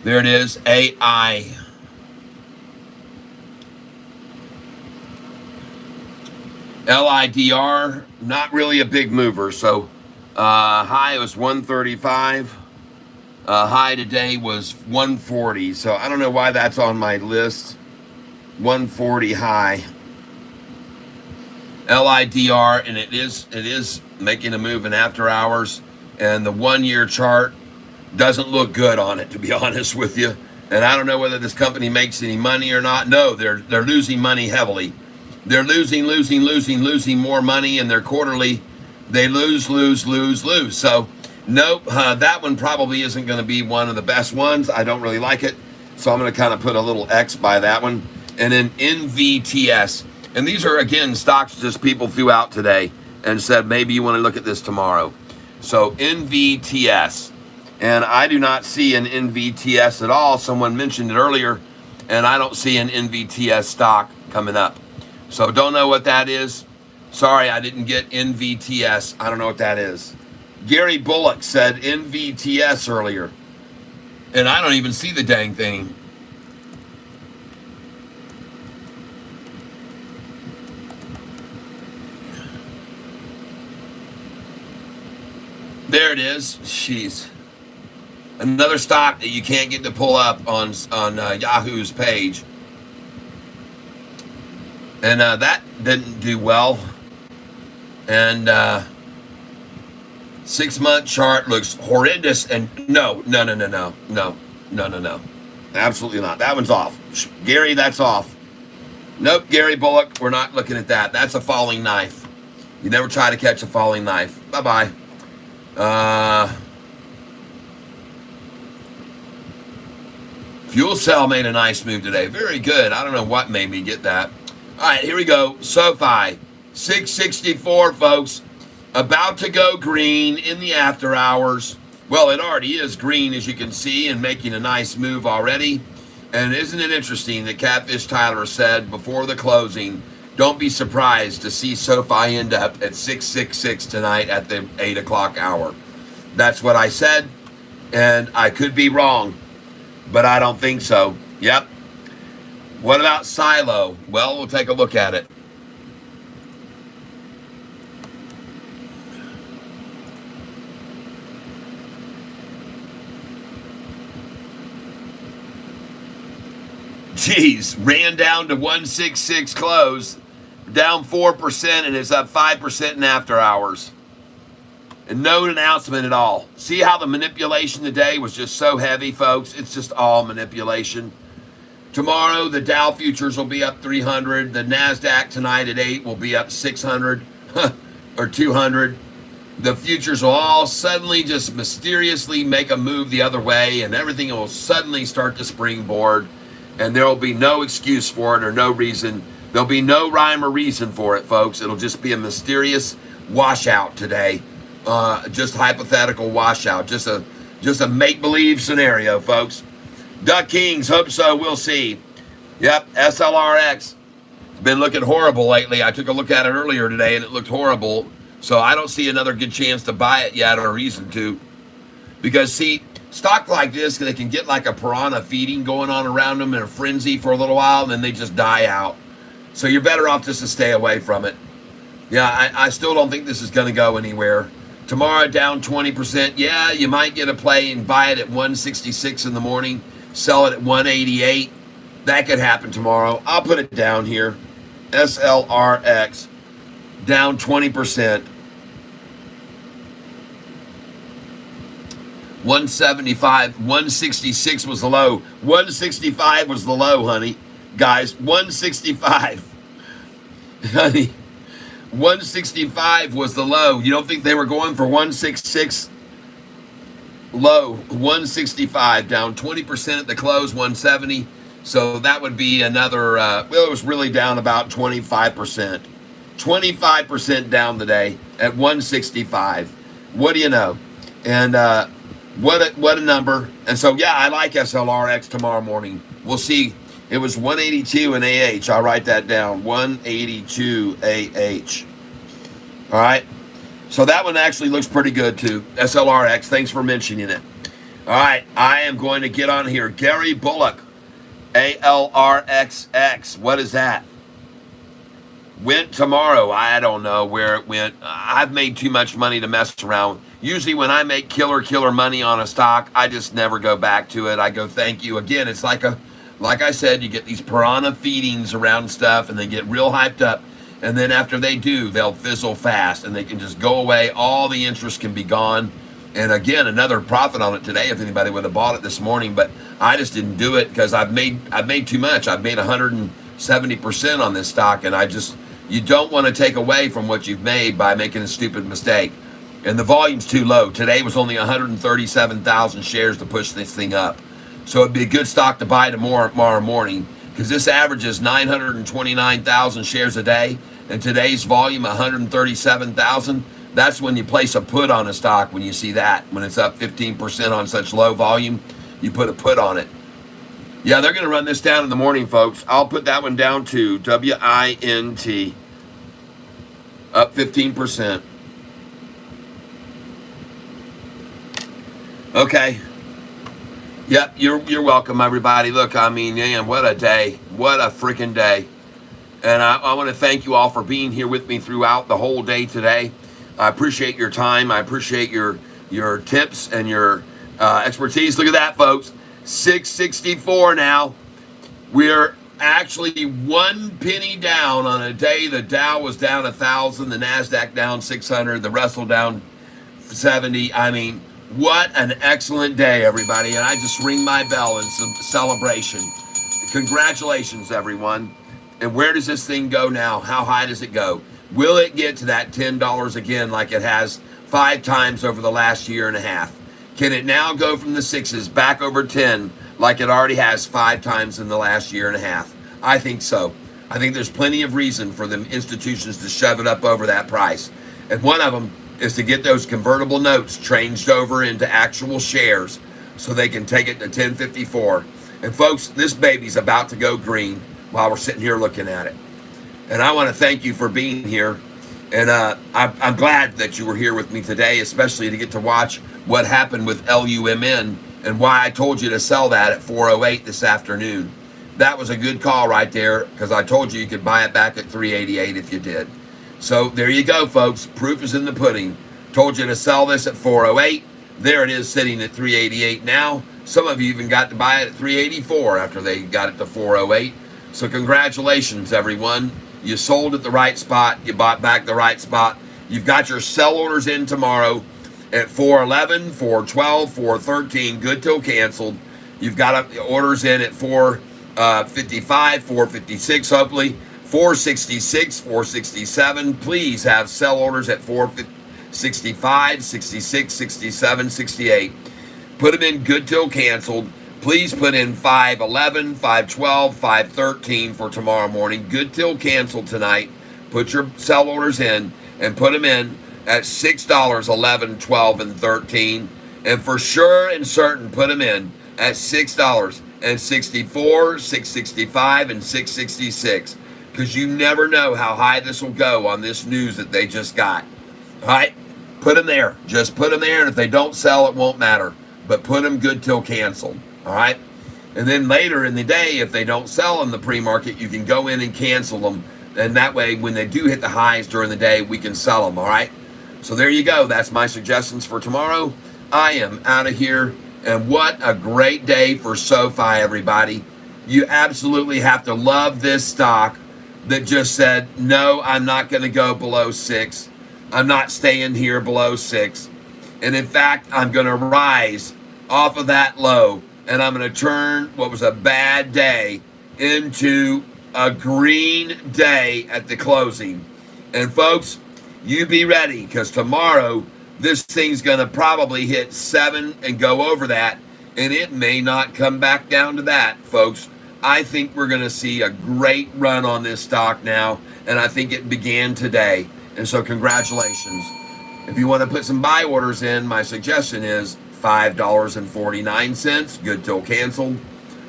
Speaker 1: There it is, AI. LIDR, not really a big mover. So high was 135. High today was 140. So I don't know why that's on my list. 140 high. LIDR, and it is making a move in after hours. And the 1 year chart doesn't look good on it, to be honest with you. And I don't know whether this company makes any money or not. No, they're losing money heavily. They're losing more money, and their quarterly, they lose. So, nope, that one probably isn't going to be one of the best ones. I don't really like it. So I'm going to kind of put a little X by that one. And then NVTS. And these are, again, stocks just people threw out today and said, maybe you want to look at this tomorrow. So NVTS. And I do not see an NVTS at all. Someone mentioned it earlier, and I don't see an NVTS stock coming up. So don't know what that is. Sorry, I didn't get NVTS. I don't know what that is. Gary Bullock said NVTS earlier, and I don't even see the dang thing. There it is. Jeez. Another stock that you can't get to pull up on Yahoo's page. And that didn't do well. And 6 month chart looks horrendous. And no. Absolutely not. That one's off. Gary, that's off. Nope, Gary Bullock, we're not looking at that. That's a falling knife. You never try to catch a falling knife. Bye-bye. Fuel Cell made a nice move today. Very good. I don't know what made me get that. All right, here we go. Sofi, 664, folks. About to go green in the after hours. Well, it already is green, as you can see, and making a nice move already. And isn't it interesting that Catfish Tyler said before the closing, don't be surprised to see Sofi end up at 666 tonight at the 8 o'clock hour. That's what I said, and I could be wrong, but I don't think so. Yep. What about Silo? Well, we'll take a look at it. Geez, ran down to 166 close, down 4%, and it's up 5% in after hours. And no announcement at all. See how the manipulation today was just so heavy, folks? It's just all manipulation. Tomorrow, the Dow futures will be up 300. The NASDAQ tonight at 8 will be up 600 or 200. The futures will all suddenly just mysteriously make a move the other way, and everything will suddenly start to springboard, and there will be no excuse for it or no reason. There'll be no rhyme or reason for it, folks. It'll just be a mysterious washout today. Just hypothetical washout. Just a make-believe scenario, folks. Duck Kings, hope so. We'll see. Yep, SLRX. It's been looking horrible lately. I took a look at it earlier today, and it looked horrible. So I don't see another good chance to buy it yet, or a reason to. Because, see, stock like this, they can get like a piranha feeding going on around them in a frenzy for a little while, and then they just die out. So you're better off just to stay away from it. Yeah, I still don't think this is going to go anywhere. Tomorrow, down 20%. Yeah, you might get a play and buy it at 166 in the morning, sell it at 188. That could happen tomorrow. I'll put it down here. SLRX, down 20%. 175, 166 was the low. 165 was the low, honey. Guys, 165. Honey, 165 was the low. You don't think they were going for 166? Low, 165, down 20% at the close, 170. So that would be another, well, it was really down about 25%. 25% down today at 165. What do you know? And what a number. And so, yeah, I like SLRX tomorrow morning. We'll see. It was 182 in AH. I'll write that down. 182 AH. All right. So that one actually looks pretty good too. SLRX. Thanks for mentioning it. All right. I am going to get on here. Gary Bullock. ALRXX. What is that? Went tomorrow. I don't know where it went. I've made too much money to mess around. Usually when I make killer money on a stock, I just never go back to it. I go, thank you. Again, it's like I said, you get these piranha feedings around stuff and they get real hyped up. And then after they do, they'll fizzle fast and they can just go away. All the interest can be gone. And again, another profit on it today if anybody would have bought it this morning. But I just didn't do it because I've made too much. I've made 170% on this stock. And you don't want to take away from what you've made by making a stupid mistake. And the volume's too low. Today was only 137,000 shares to push this thing up. So it'd be a good stock to buy tomorrow morning because this averages 929,000 shares a day. And today's volume, 137,000. That's when you place a put on a stock when you see that. When it's up 15% on such low volume, you put a put on it. Yeah, they're going to run this down in the morning, folks. I'll put that one down to WINT. Up 15%. Okay. Yep, you're welcome, everybody. Look, I mean, man, what a day. What a freaking day. And I want to thank you all for being here with me throughout the whole day today. I appreciate your time. I appreciate your tips and your expertise. Look at that, folks. 664 now. We're actually 1 penny down on a day. The Dow was down 1,000. The NASDAQ down 600. The Russell down 70. I mean, what an excellent day, everybody. And I just ring my bell in some celebration. Congratulations, everyone. And where does this thing go now? How high does it go? Will it get to that $10 again like it has 5 times over the last year and a half? Can it now go from the 6s back over 10 like it already has 5 times in the last year and a half? I think so. I think there's plenty of reason for the institutions to shove it up over that price. And one of them is to get those convertible notes changed over into actual shares so they can take it to 1054. And folks, this baby's about to go green while we're sitting here looking at it. And I want to thank you for being here. And I'm glad that you were here with me today, especially to get to watch what happened with LUMN and why I told you to sell that at 408 this afternoon. That was a good call right there because I told you could buy it back at 388 if you did. So there you go, folks. Proof is in the pudding. Told you to sell this at 408. There it is sitting at 388 now. Some of you even got to buy it at 384 after they got it to 408. So congratulations, everyone. You sold at the right spot. You bought back the right spot. You've got your sell orders in tomorrow at 411, 412, 413. Good till canceled. You've got orders in at 455, 456, hopefully. 466, 467. Please have sell orders at 465, 66, 67, 68. Put them in good till canceled. Please put in 511, 512, 513 for tomorrow morning. Good till canceled tonight. Put your sell orders in and put them in at $6, 11, 12, and 13. And for sure and certain, put them in at $6 and 64, 665, and 666. Because you never know how high this will go on this news that they just got. All right? Put them there. Just put them there. And if they don't sell, it won't matter. But put them good till canceled. All right? And then later in the day, if they don't sell in the pre-market, you can go in and cancel them. And that way, when they do hit the highs during the day, we can sell them. All right? So there you go. That's my suggestions for tomorrow. I am out of here. And what a great day for Sofi, everybody. You absolutely have to love this stock that just said, no, I'm not going to go below 6. I'm not staying here below 6. And in fact, I'm going to rise off of that low. And I'm going to turn what was a bad day into a green day at the closing. And folks, you be ready, because tomorrow this thing's going to probably hit 7 and go over that, and it may not come back down to that, folks. I think we're going to see a great run on this stock now, and I think it began today. And so congratulations. If you want to put some buy orders in, my suggestion is $5.49, good till canceled,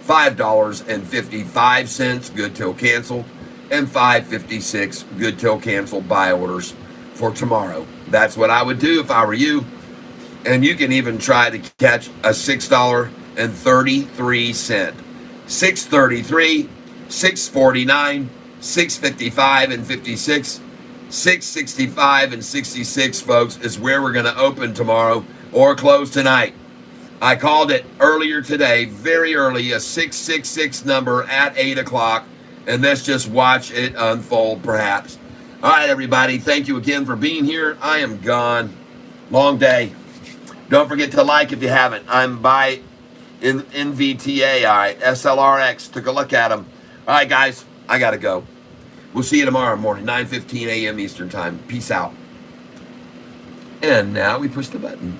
Speaker 1: $5.55, good till canceled, and $5.56, good till canceled buy orders for tomorrow. That's what I would do if I were you. And you can even try to catch a $6.33, $6.33, $6.49, $6.55 and 56, $6.65 and 66, folks, is where we're going to open tomorrow or close tonight. I called it earlier today, very early, a 666 number at 8 o'clock, and let's just watch it unfold, perhaps. All right, everybody, thank you again for being here. I am gone. Long day. Don't forget to like if you haven't. I'm by NVTAI, SLRX. Took a look at them. All right, guys, I got to go. We'll see you tomorrow morning, 9:15 a.m. Eastern Time. Peace out. And now we push the button.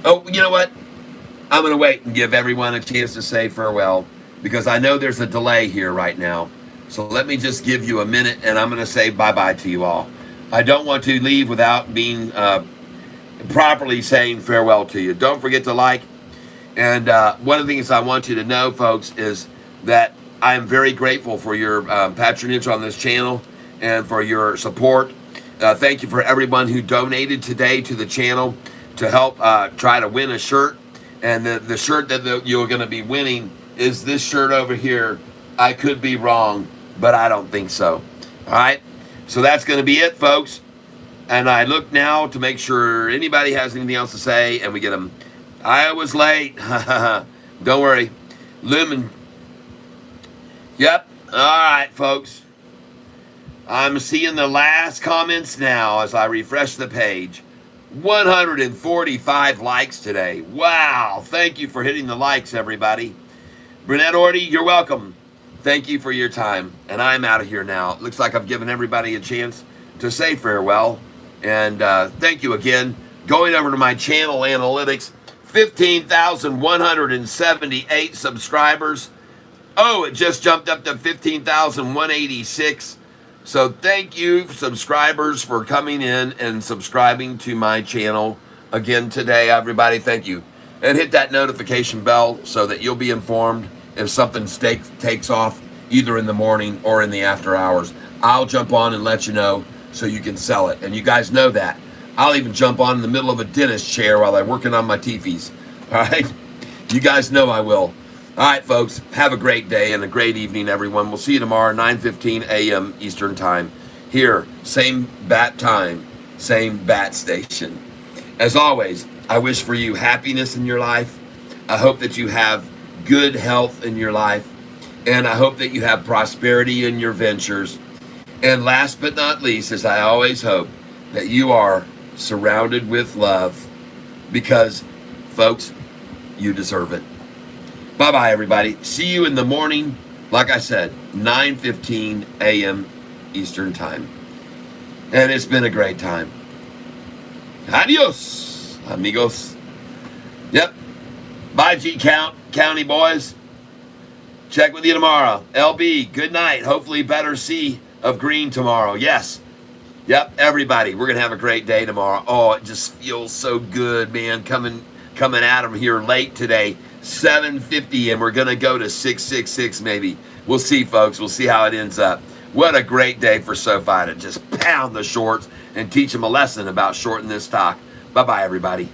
Speaker 1: Oh, you know what? I'm going to wait and give everyone a chance to say farewell, because I know there's a delay here right now. So let me just give you a minute, and I'm going to say bye-bye to you all. I don't want to leave without being properly saying farewell to you. Don't forget to like. And one of the things I want you to know, folks, is that I am very grateful for your patronage on this channel and for your support. Thank you for everyone who donated today to the channel to help try to win a shirt. And the shirt that you're going to be winning is this shirt over here. I could be wrong, but I don't think so. All right? So that's going to be it, folks. And I look now to make sure anybody has anything else to say, and we get them. I was late. Don't worry. Lumen. Yep. All right, folks. I'm seeing the last comments now as I refresh the page. 145 likes today. Wow. Thank you for hitting the likes, everybody. Brunette Orty, you're welcome. Thank you for your time. And I'm out of here now. It looks like I've given everybody a chance to say farewell. And thank you again. Going over to my channel analytics, 15,178 subscribers. Oh, it just jumped up to 15,186. So thank you, subscribers, for coming in and subscribing to my channel again today, everybody. Thank you. And hit that notification bell so that you'll be informed if something takes off either in the morning or in the after hours. I'll jump on and let you know so you can sell it. And you guys know that. I'll even jump on in the middle of a dentist chair while I'm working on my teethies. All right? You guys know I will. All right, folks. Have a great day and a great evening, everyone. We'll see you tomorrow, 9:15 a.m. Eastern Time. Here, same bat time, same bat station. As always, I wish for you happiness in your life. I hope that you have good health in your life. And I hope that you have prosperity in your ventures. And last but not least, as I always hope, that you are surrounded with love, because, folks, you deserve it. Bye-bye, everybody. See you in the morning, like I said, 9:15 a.m. Eastern Time. And it's been a great time. Adios, amigos. Yep. Bye, County boys. Check with you tomorrow. LB, good night. Hopefully better sea of green tomorrow. Yes. Yep, everybody, we're gonna have a great day tomorrow. Oh, it just feels so good, man. Coming at them here late today, 7:50, and we're gonna go to 666 maybe. We'll see, folks. We'll see how it ends up. What a great day for Sofi to just pound the shorts and teach them a lesson about short in this talk. Bye bye, everybody.